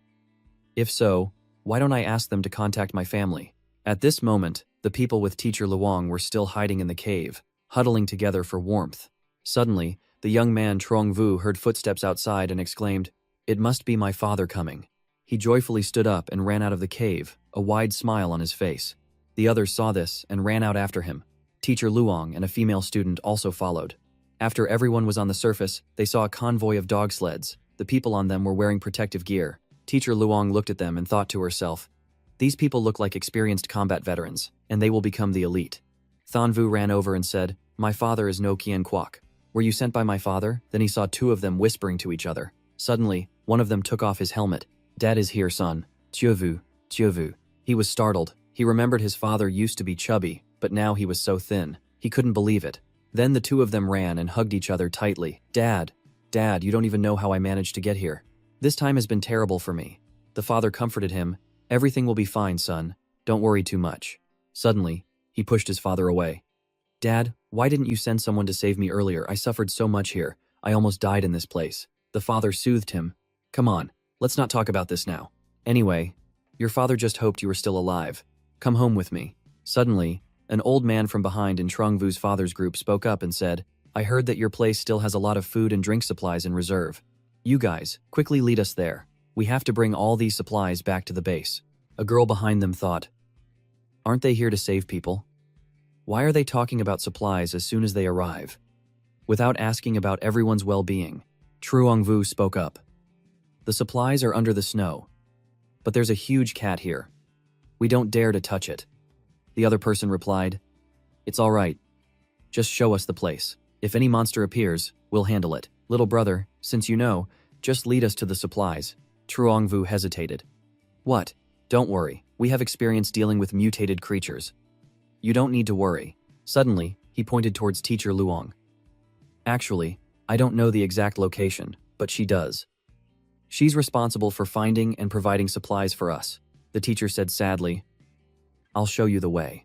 If so, why don't I ask them to contact my family? At this moment, the people with Teacher Luong were still hiding in the cave, huddling together for warmth. Suddenly, the young man Trong Vu heard footsteps outside and exclaimed, It must be my father coming. He joyfully stood up and ran out of the cave, a wide smile on his face. The others saw this and ran out after him. Teacher Luong and a female student also followed. After everyone was on the surface, they saw a convoy of dog sleds. The people on them were wearing protective gear. Teacher Luong looked at them and thought to herself, These people look like experienced combat veterans, and they will become the elite. Than Vu ran over and said, My father is No Kien Kwok. Were you sent by my father? Then he saw two of them whispering to each other. Suddenly, one of them took off his helmet. Dad is here, son. Tiovu, Tiovu. He was startled. He remembered his father used to be chubby, but now he was so thin. He couldn't believe it. Then the two of them ran and hugged each other tightly. Dad, you don't even know how I managed to get here. This time has been terrible for me. The father comforted him. Everything will be fine, son. Don't worry too much. Suddenly, he pushed his father away. Dad, why didn't you send someone to save me earlier? I suffered so much here. I almost died in this place. The father soothed him. Come on, let's not talk about this now. Anyway, your father just hoped you were still alive. Come home with me. Suddenly, an old man from behind in Trong Vu's father's group spoke up and said, I heard that your place still has a lot of food and drink supplies in reserve. You guys, quickly lead us there. We have to bring all these supplies back to the base. A girl behind them thought, Aren't they here to save people? Why are they talking about supplies as soon as they arrive? Without asking about everyone's well-being, Truong Vu spoke up. The supplies are under the snow. But there's a huge cat here. We don't dare to touch it. The other person replied, It's all right. Just show us the place. If any monster appears, we'll handle it. Little brother, since you know, just lead us to the supplies. Truong Vu hesitated. What? Don't worry. We have experience dealing with mutated creatures. You don't need to worry. Suddenly, he pointed towards Teacher Luong. Actually, I don't know the exact location, but she does. She's responsible for finding and providing supplies for us. The teacher said sadly, I'll show you the way.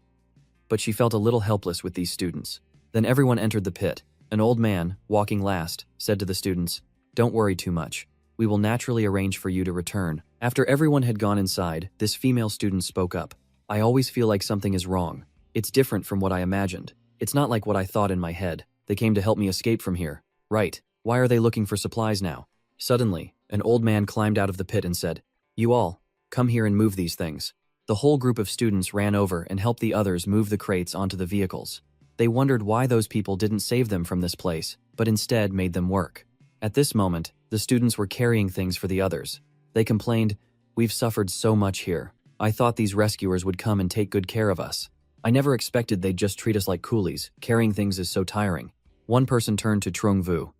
but she felt a little helpless with these students. Then everyone entered the pit. An old man, walking last, said to the students, "Don't worry too much. We will naturally arrange for you to return." After everyone had gone inside, this female student spoke up. "I always feel like something is wrong. It's different from what I imagined. It's not like what I thought in my head. They came to help me escape from here. Right. Why are they looking for supplies now?" Suddenly, an old man climbed out of the pit and said, "You all, come here and move these things." The whole group of students ran over and helped the others move the crates onto the vehicles. They wondered why those people didn't save them from this place, but instead made them work. At this moment, the students were carrying things for the others. They complained, "We've suffered so much here. I thought these rescuers would come and take good care of us. I never expected they'd just treat us like coolies. Carrying things is so tiring." One person turned to Trongvu.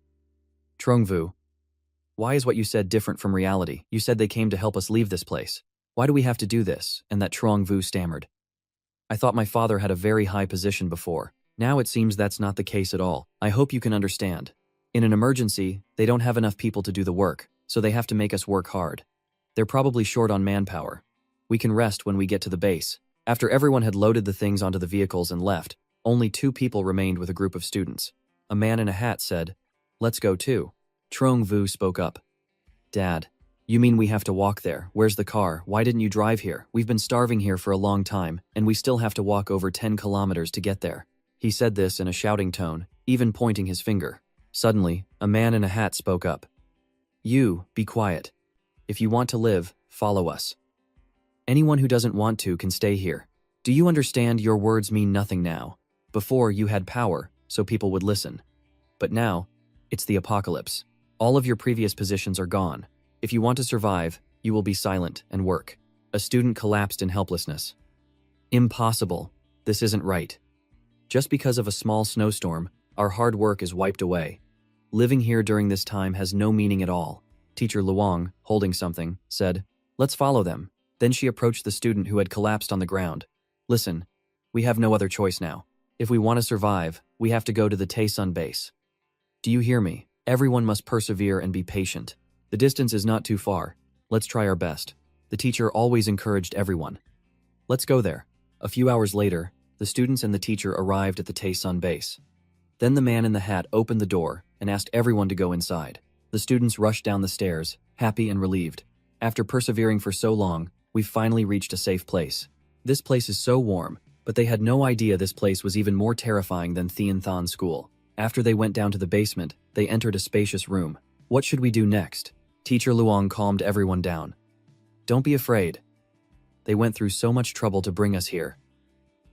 "Trongvu, why is what you said different from reality? You said they came to help us leave this place. Why do we have to do this?" And that Trongvu stammered. "I thought my father had a very high position before. Now it seems that's not the case at all. I hope you can understand. In an emergency, they don't have enough people to do the work, so they have to make us work hard. They're probably short on manpower. We can rest when we get to the base." After everyone had loaded the things onto the vehicles and left, only 2 people remained with a group of students. A man in a hat said, "Let's go too." Trongvu spoke up. "Dad, you mean we have to walk there? Where's the car? Why didn't you drive here? We've been starving here for a long time, and we still have to walk over 10 kilometers to get there." He said this in a shouting tone, even pointing his finger. Suddenly, a man in a hat spoke up. "You, be quiet. If you want to live, follow us. Anyone who doesn't want to can stay here. Do you understand your words mean nothing now? Before, you had power, so people would listen. But now, it's the apocalypse. All of your previous positions are gone. If you want to survive, you will be silent and work." A student collapsed in helplessness. "Impossible. This isn't right. Just because of a small snowstorm, our hard work is wiped away. Living here during this time has no meaning at all." Teacher Luong, holding something, said, "Let's follow them." Then she approached the student who had collapsed on the ground. "Listen, we have no other choice now. If we want to survive, we have to go to the Taesun base. Do you hear me? Everyone must persevere and be patient. The distance is not too far. Let's try our best." The teacher always encouraged everyone. "Let's go there." A few hours later, the students and the teacher arrived at the Taesun base. Then the man in the hat opened the door and asked everyone to go inside. The students rushed down the stairs, happy and relieved. After persevering for so long, we've finally reached a safe place. This place is so warm, but they had no idea this place was even more terrifying than Thien Thon School. After they went down to the basement, they entered a spacious room. "What should we do next?" Teacher Luong calmed everyone down. "Don't be afraid. They went through so much trouble to bring us here.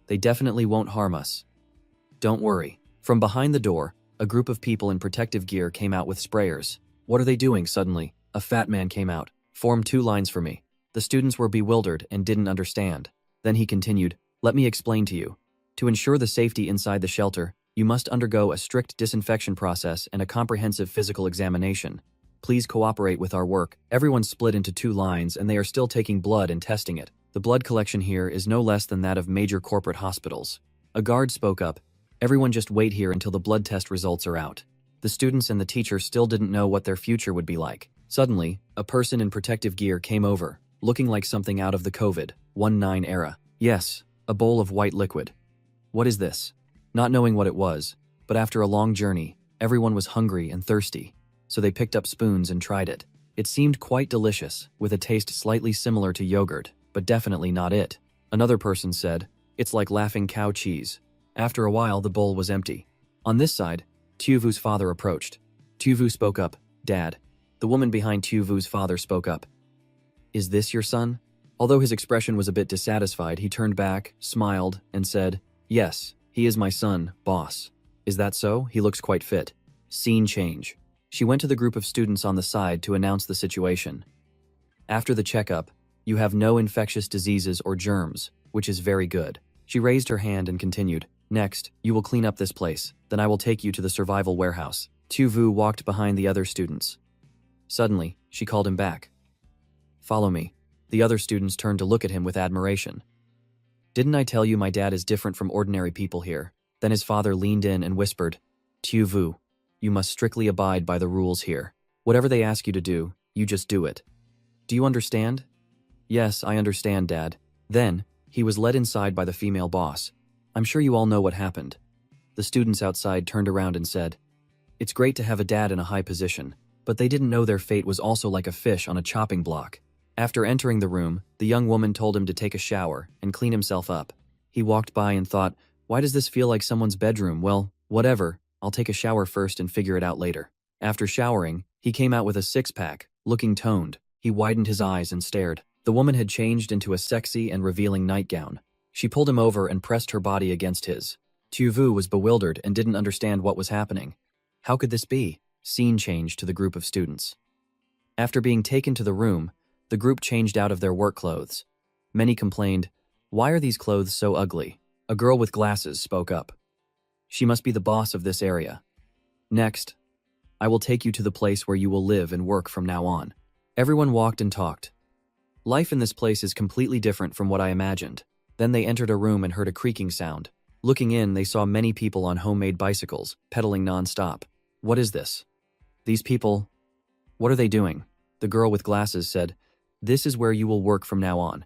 They definitely won't harm us. Don't worry." From behind the door, a group of people in protective gear came out with sprayers. "What are they doing?" Suddenly, a fat man came out. "Form 2 lines for me." The students were bewildered and didn't understand. Then he continued, "Let me explain to you. To ensure the safety inside the shelter, you must undergo a strict disinfection process and a comprehensive physical examination. Please cooperate with our work." Everyone split into 2 lines and they are still taking blood and testing it. The blood collection here is no less than that of major corporate hospitals. A guard spoke up, "Everyone just wait here until the blood test results are out." The students and the teacher still didn't know what their future would be like. Suddenly, a person in protective gear came over, looking like something out of the COVID-19 era. "Yes, a bowl of white liquid. What is this?" Not knowing what it was, but after a long journey, everyone was hungry and thirsty, so they picked up spoons and tried it. It seemed quite delicious, with a taste slightly similar to yogurt, but definitely not it. Another person said, "It's like laughing cow cheese." After a while, the bowl was empty. On this side, Tuvu's father approached. Tuvu spoke up, "Dad." The woman behind Tuvu's father spoke up. "Is this your son?" Although his expression was a bit dissatisfied, he turned back, smiled, and said, "Yes, he is my son, boss." "Is that so? He looks quite fit." Scene change. She went to the group of students on the side to announce the situation. "After the checkup, you have no infectious diseases or germs, which is very good." She raised her hand and continued, "Next, you will clean up this place, then I will take you to the survival warehouse." Tuvu walked behind the other students. Suddenly, she called him back. "Follow me." The other students turned to look at him with admiration. "Didn't I tell you my dad is different from ordinary people here?" Then his father leaned in and whispered, "Tuvu, you must strictly abide by the rules here. Whatever they ask you to do, you just do it. Do you understand?" "Yes, I understand, Dad." Then, he was led inside by the female boss. I'm sure you all know what happened. The students outside turned around and said, "It's great to have a dad in a high position," but they didn't know their fate was also like a fish on a chopping block. After entering the room, the young woman told him to take a shower and clean himself up. He walked by and thought, "Why does this feel like someone's bedroom? Well, whatever, I'll take a shower first and figure it out later." After showering, he came out with a six-pack, looking toned. He widened his eyes and stared. The woman had changed into a sexy and revealing nightgown. She pulled him over and pressed her body against his. Tuvu was bewildered and didn't understand what was happening. How could this be? Scene changed to the group of students. After being taken to the room, the group changed out of their work clothes. Many complained, "Why are these clothes so ugly?" A girl with glasses spoke up. "She must be the boss of this area. Next, I will take you to the place where you will live and work from now on." Everyone walked and talked. Life in this place is completely different from what I imagined. Then they entered a room and heard a creaking sound. Looking in, they saw many people on homemade bicycles, pedaling non-stop. "What is this? These people, what are they doing?" The girl with glasses said, "This is where you will work from now on.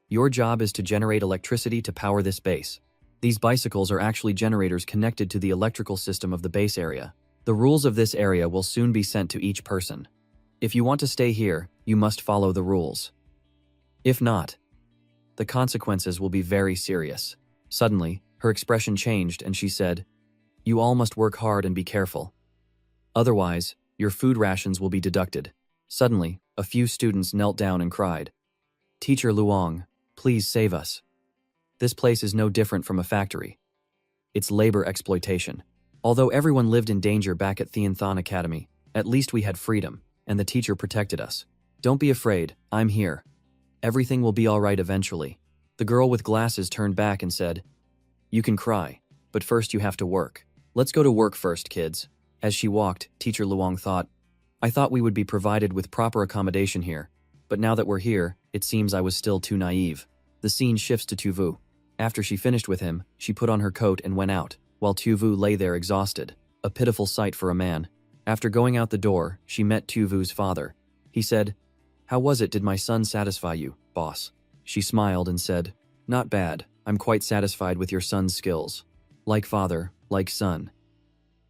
Your job is to generate electricity to power this base. These bicycles are actually generators connected to the electrical system of the base area. The rules of this area will soon be sent to each person. If you want to stay here, you must follow the rules. If not, the consequences will be very serious." Suddenly, her expression changed and she said, "You all must work hard and be careful. Otherwise, your food rations will be deducted." Suddenly, a few students knelt down and cried, "Teacher Luong, please save us. This place is no different from a factory. It's labor exploitation." Although everyone lived in danger back at Thianthan Academy, at least we had freedom, and the teacher protected us. "Don't be afraid, I'm here. Everything will be all right eventually." The girl with glasses turned back and said, "You can cry, but first you have to work. Let's go to work first, kids." As she walked, Teacher Luong thought, "I thought we would be provided with proper accommodation here, but now that we're here, it seems I was still too naive." The scene shifts to Tuvu. After she finished with him, she put on her coat and went out, while Tuvu lay there exhausted, a pitiful sight for a man. After going out the door, she met Tuvu's father. He said, "How was it? Did my son satisfy you, boss?" She smiled and said, "Not bad. I'm quite satisfied with your son's skills. Like father, like son."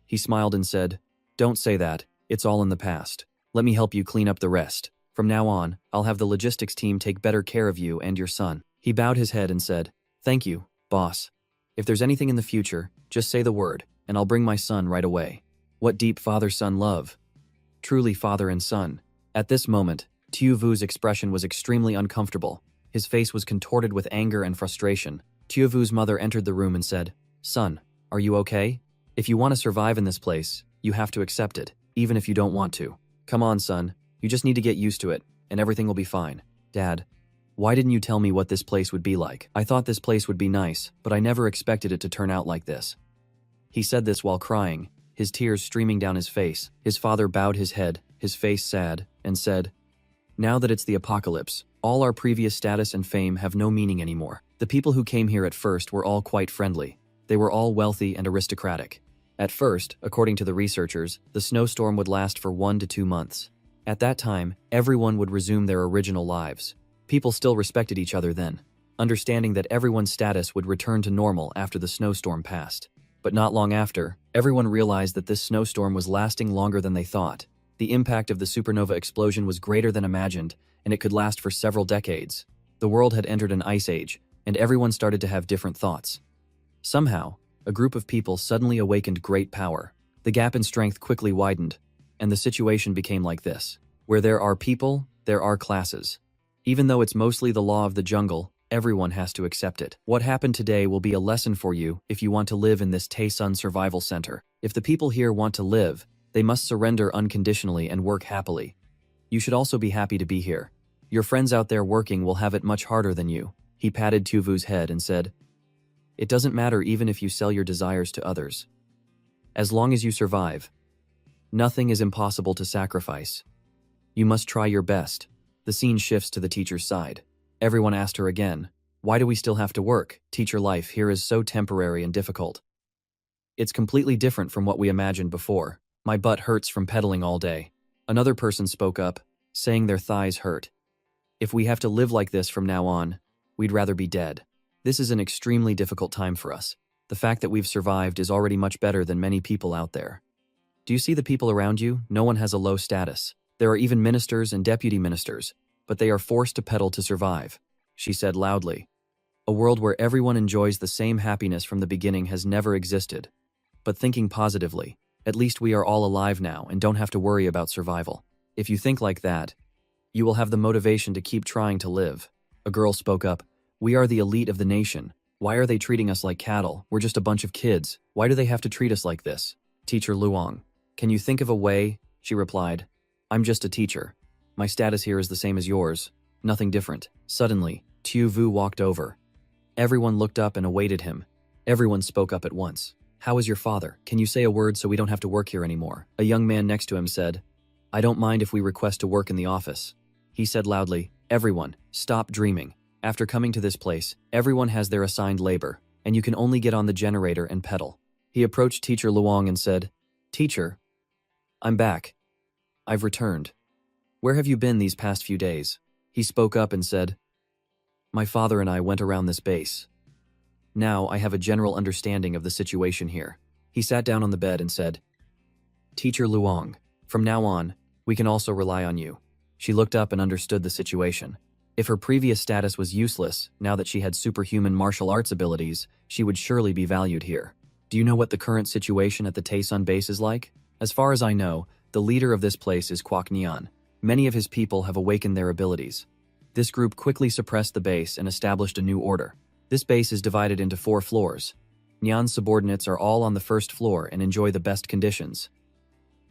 He smiled and said, "Don't say that. It's all in the past. Let me help you clean up the rest. From now on, I'll have the logistics team take better care of you and your son." He bowed his head and said, "Thank you, boss. If there's anything in the future, just say the word, and I'll bring my son right away." What deep father-son love. Truly father and son. At this moment, Tuvu's expression was extremely uncomfortable. His face was contorted with anger and frustration. Tuvu's mother entered the room and said, "Son, are you okay? If you want to survive in this place, you have to accept it, even if you don't want to. Come on, son, you just need to get used to it, and everything will be fine." "Dad, why didn't you tell me what this place would be like? I thought this place would be nice, but I never expected it to turn out like this." He said this while crying, his tears streaming down his face. His father bowed his head, his face sad, and said, "Now that it's the apocalypse, all our previous status and fame have no meaning anymore. The people who came here at first were all quite friendly. They were all wealthy and aristocratic. At first, according to the researchers, the snowstorm would last for 1 to 2 months. At that time, everyone would resume their original lives. People still respected each other then, understanding that everyone's status would return to normal after the snowstorm passed. But not long after, everyone realized that this snowstorm was lasting longer than they thought. The impact of the supernova explosion was greater than imagined, and it could last for several decades. The world had entered an ice age, and everyone started to have different thoughts. Somehow, a group of people suddenly awakened great power. The gap in strength quickly widened, and the situation became like this. Where there are people, there are classes. Even though it's mostly the law of the jungle, everyone has to accept it. What happened today will be a lesson for you if you want to live in this Taesun Survival Center. If the people here want to live, they must surrender unconditionally and work happily. You should also be happy to be here. Your friends out there working will have it much harder than you." He patted Tuvu's head and said, "It doesn't matter even if you sell your desires to others. As long as you survive, nothing is impossible to sacrifice. You must try your best." The scene shifts to the teacher's side. Everyone asked her again, "Why do we still have to work? Teacher life here is so temporary and difficult. It's completely different from what we imagined before. My butt hurts from pedaling all day." Another person spoke up, saying their thighs hurt. "If we have to live like this from now on, we'd rather be dead." This is an extremely difficult time for us. The fact that we've survived is already much better than many people out there. Do you see the people around you? No one has a low status. There are even ministers and deputy ministers, but they are forced to peddle to survive, she said loudly. A world where everyone enjoys the same happiness from the beginning has never existed. But thinking positively, at least we are all alive now and don't have to worry about survival. If you think like that, you will have the motivation to keep trying to live. A girl spoke up. We are the elite of the nation. Why are they treating us like cattle? We're just a bunch of kids. Why do they have to treat us like this? Teacher Luong. Can you think of a way? She replied. I'm just a teacher. My status here is the same as yours. Nothing different. Suddenly, Tu Vu walked over. Everyone looked up and awaited him. Everyone spoke up at once. How is your father? Can you say a word so we don't have to work here anymore? A young man next to him said, I don't mind if we request to work in the office. He said loudly, everyone, stop dreaming. After coming to this place, everyone has their assigned labor, and you can only get on the generator and pedal. He approached Teacher Luong and said, Teacher, I'm back. I've returned. Where have you been these past few days? He spoke up and said, My father and I went around this base. Now I have a general understanding of the situation here. He sat down on the bed and said, Teacher Luong, from now on, we can also rely on you. She looked up and understood the situation. If her previous status was useless, now that she had superhuman martial arts abilities, she would surely be valued here. Do you know what the current situation at the Taesun base is like? As far as I know, the leader of this place is Kwok Nyan. Many of his people have awakened their abilities. This group quickly suppressed the base and established a new order. This base is divided into 4 floors. Nyan's subordinates are all on the first floor and enjoy the best conditions.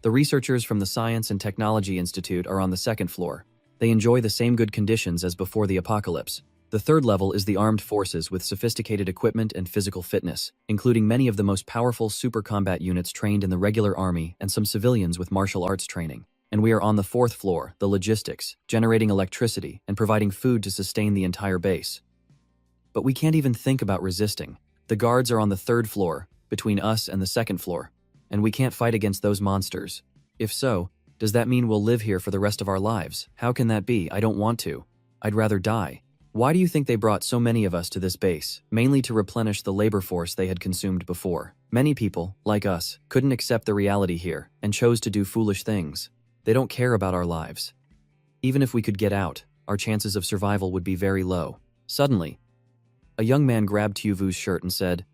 The researchers from the Science and Technology Institute are on the second floor. They enjoy the same good conditions as before the apocalypse. The third level is the armed forces with sophisticated equipment and physical fitness, including many of the most powerful super combat units trained in the regular army and some civilians with martial arts training. And we are on the 4th floor, the logistics, generating electricity and providing food to sustain the entire base. But we can't even think about resisting. The guards are on the 3rd floor, between us and the 2nd floor, and we can't fight against those monsters. If so, does that mean we'll live here for the rest of our lives? How can that be? I don't want to. I'd rather die. Why do you think they brought so many of us to this base? Mainly to replenish the labor force they had consumed before. Many people, like us, couldn't accept the reality here and chose to do foolish things. They don't care about our lives. Even if we could get out, our chances of survival would be very low. Suddenly, a young man grabbed Tuvu's shirt and said,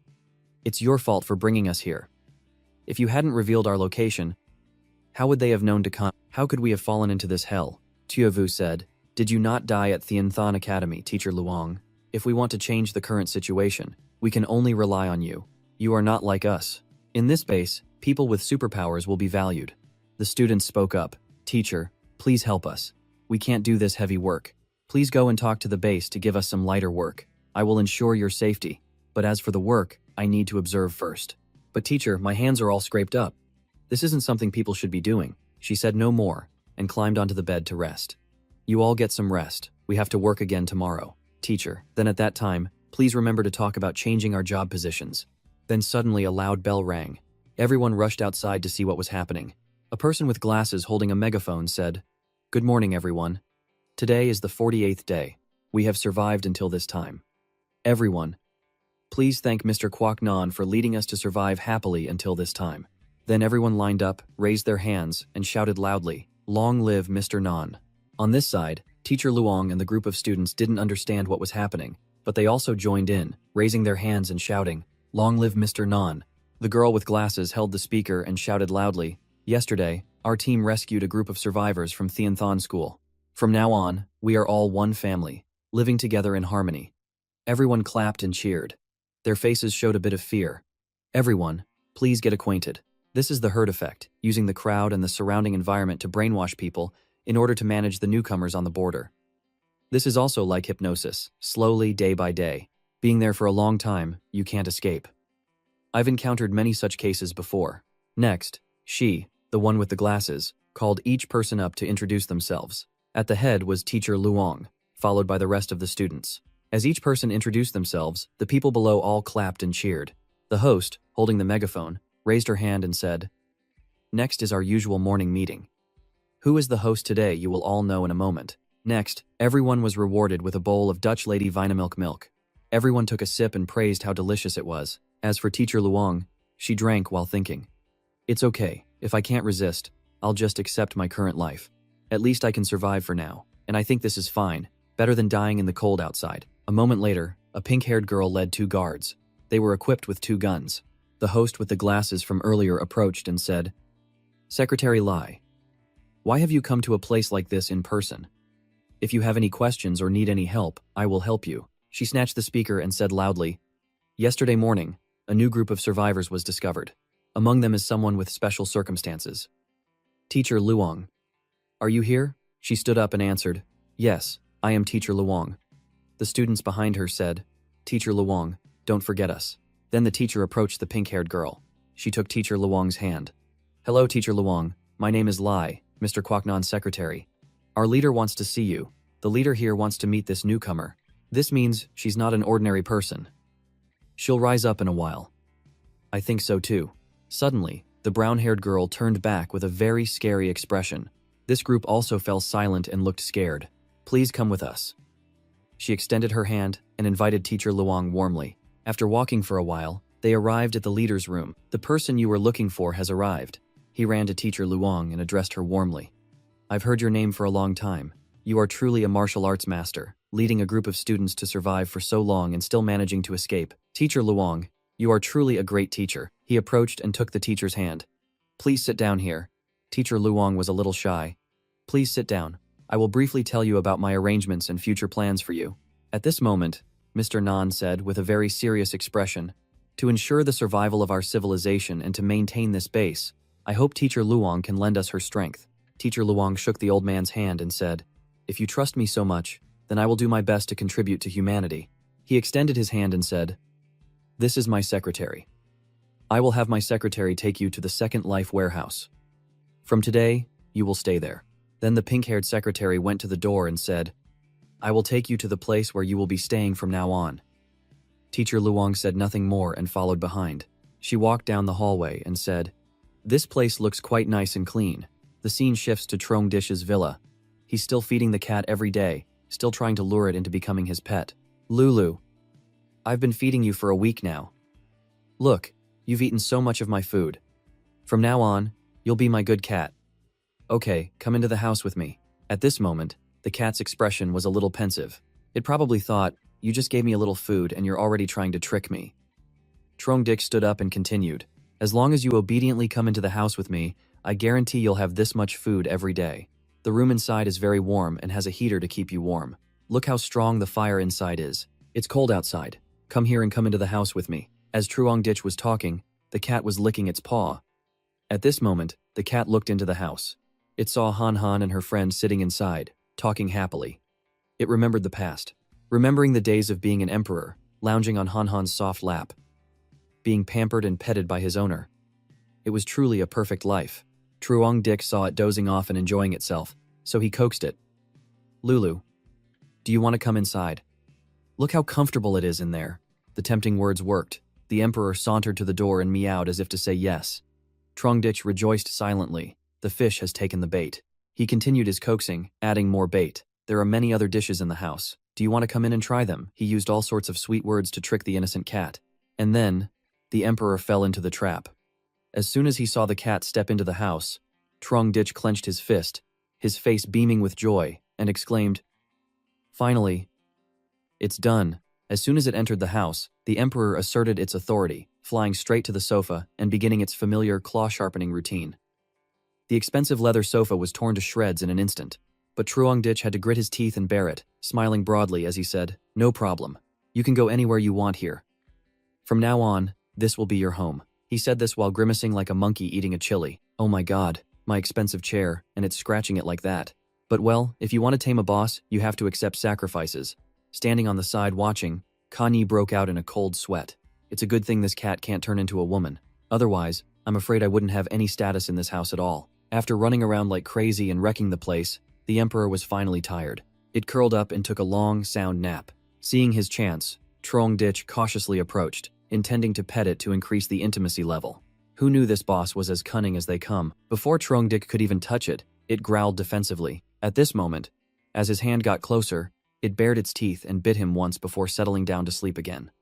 It's your fault for bringing us here. If you hadn't revealed our location, how would they have known to come? How could we have fallen into this hell? Tuvu said, Did you not die at Thianthan Academy, Teacher Luong? If we want to change the current situation, we can only rely on you. You are not like us. In this base, people with superpowers will be valued. The students spoke up. Teacher, please help us. We can't do this heavy work. Please go and talk to the base to give us some lighter work. I will ensure your safety. But as for the work, I need to observe first. But teacher, my hands are all scraped up. This isn't something people should be doing. She said no more and climbed onto the bed to rest. You all get some rest. We have to work again tomorrow. Teacher, then at that time, please remember to talk about changing our job positions. Then suddenly a loud bell rang. Everyone rushed outside to see what was happening. A person with glasses holding a megaphone said, Good morning, everyone. Today is the 48th day. We have survived until this time. Everyone, please thank Mr. Kwok Nan for leading us to survive happily until this time. Then everyone lined up, raised their hands, and shouted loudly, Long live Mr. Nan. On this side, Teacher Luong and the group of students didn't understand what was happening, but they also joined in, raising their hands and shouting, Long live Mr. Nan. The girl with glasses held the speaker and shouted loudly, Yesterday, our team rescued a group of survivors from Thianthan School. From now on, we are all one family, living together in harmony. Everyone clapped and cheered. Their faces showed a bit of fear. Everyone, please get acquainted. This is the herd effect, using the crowd and the surrounding environment to brainwash people in order to manage the newcomers on the border. This is also like hypnosis, slowly, day by day. Being there for a long time, you can't escape. I've encountered many such cases before. Next, she, the one with the glasses, called each person up to introduce themselves. At the head was Teacher Luong, followed by the rest of the students. As each person introduced themselves, the people below all clapped and cheered. The host, holding the megaphone, raised her hand and said, Next is our usual morning meeting. Who is the host today you will all know in a moment. Next, everyone was rewarded with a bowl of Dutch Lady Vinamilk milk. Everyone took a sip and praised how delicious it was. As for Teacher Luong, she drank while thinking. It's okay, if I can't resist, I'll just accept my current life. At least I can survive for now, and I think this is fine, better than dying in the cold outside. A moment later, a pink-haired girl led 2 guards. They were equipped with 2 guns. The host with the glasses from earlier approached and said, Secretary Lai, why have you come to a place like this in person? If you have any questions or need any help, I will help you. She snatched the speaker and said loudly, Yesterday morning, a new group of survivors was discovered. Among them is someone with special circumstances. Teacher Luong. Are you here? She stood up and answered, Yes, I am Teacher Luong. The students behind her said, Teacher Luong, don't forget us. Then the teacher approached the pink-haired girl. She took Teacher Luong's hand. Hello, Teacher Luong. My name is Lai, Mr. Kwaknon's secretary. Our leader wants to see you. The leader here wants to meet this newcomer. This means she's not an ordinary person. She'll rise up in a while. I think so too. Suddenly, the brown-haired girl turned back with a very scary expression. This group also fell silent and looked scared. Please come with us. She extended her hand and invited Teacher Luong warmly. After walking for a while, they arrived at the leader's room. The person you were looking for has arrived. He ran to Teacher Luong and addressed her warmly. I've heard your name for a long time. You are truly a martial arts master, leading a group of students to survive for so long and still managing to escape. Teacher Luong, you are truly a great teacher. He approached and took the teacher's hand. Please sit down here. Teacher Luong was a little shy. Please sit down. I will briefly tell you about my arrangements and future plans for you. At this moment, Mr. Nan said with a very serious expression, to ensure the survival of our civilization and to maintain this base, I hope Teacher Luong can lend us her strength. Teacher Luong shook the old man's hand and said, If you trust me so much, then I will do my best to contribute to humanity. He extended his hand and said, This is my secretary. I will have my secretary take you to the Second Life warehouse. From today, you will stay there. Then the pink-haired secretary went to the door and said, I will take you to the place where you will be staying from now on. Teacher Luong said nothing more and followed behind. She walked down the hallway and said, This place looks quite nice and clean. The scene shifts to Trong Dish's villa. He's still feeding the cat every day, still trying to lure it into becoming his pet. Lulu, I've been feeding you for a week now. Look, you've eaten so much of my food. From now on, you'll be my good cat. Okay, come into the house with me. At this moment, the cat's expression was a little pensive. It probably thought, you just gave me a little food and you're already trying to trick me. Trong Dick stood up and continued, As long as you obediently come into the house with me, I guarantee you'll have this much food every day. The room inside is very warm and has a heater to keep you warm. Look how strong the fire inside is. It's cold outside. Come here and come into the house with me. As Truong Ditch was talking, the cat was licking its paw. At this moment, the cat looked into the house. It saw Han Han and her friend sitting inside, talking happily. It remembered the past, remembering the days of being an emperor, lounging on Han Han's soft lap, being pampered and petted by his owner. It was truly a perfect life. Truong Dick saw it dozing off and enjoying itself, so he coaxed it. Lulu, do you want to come inside? Look how comfortable it is in there. The tempting words worked. The emperor sauntered to the door and meowed as if to say yes. Trong Ditch rejoiced silently. The fish has taken the bait. He continued his coaxing, adding more bait. There are many other dishes in the house. Do you want to come in and try them? He used all sorts of sweet words to trick the innocent cat. And then, the emperor fell into the trap. As soon as he saw the cat step into the house, Trong Ditch clenched his fist, his face beaming with joy, and exclaimed, Finally, it's done. As soon as it entered the house, the emperor asserted its authority, flying straight to the sofa and beginning its familiar claw-sharpening routine. The expensive leather sofa was torn to shreds in an instant, but Truong Ditch had to grit his teeth and bear it, smiling broadly as he said, No problem. You can go anywhere you want here. From now on, this will be your home. He said this while grimacing like a monkey eating a chili. Oh my god, my expensive chair, and it's scratching it like that. But well, if you want to tame a boss, you have to accept sacrifices. Standing on the side watching, Kanye broke out in a cold sweat. It's a good thing this cat can't turn into a woman. Otherwise, I'm afraid I wouldn't have any status in this house at all. After running around like crazy and wrecking the place, the emperor was finally tired. It curled up and took a long, sound nap. Seeing his chance, Trong Ditch cautiously approached, intending to pet it to increase the intimacy level. Who knew this boss was as cunning as they come? Before Trong Dick could even touch it, it growled defensively. At this moment, as his hand got closer, It bared its teeth and bit him once before settling down to sleep again.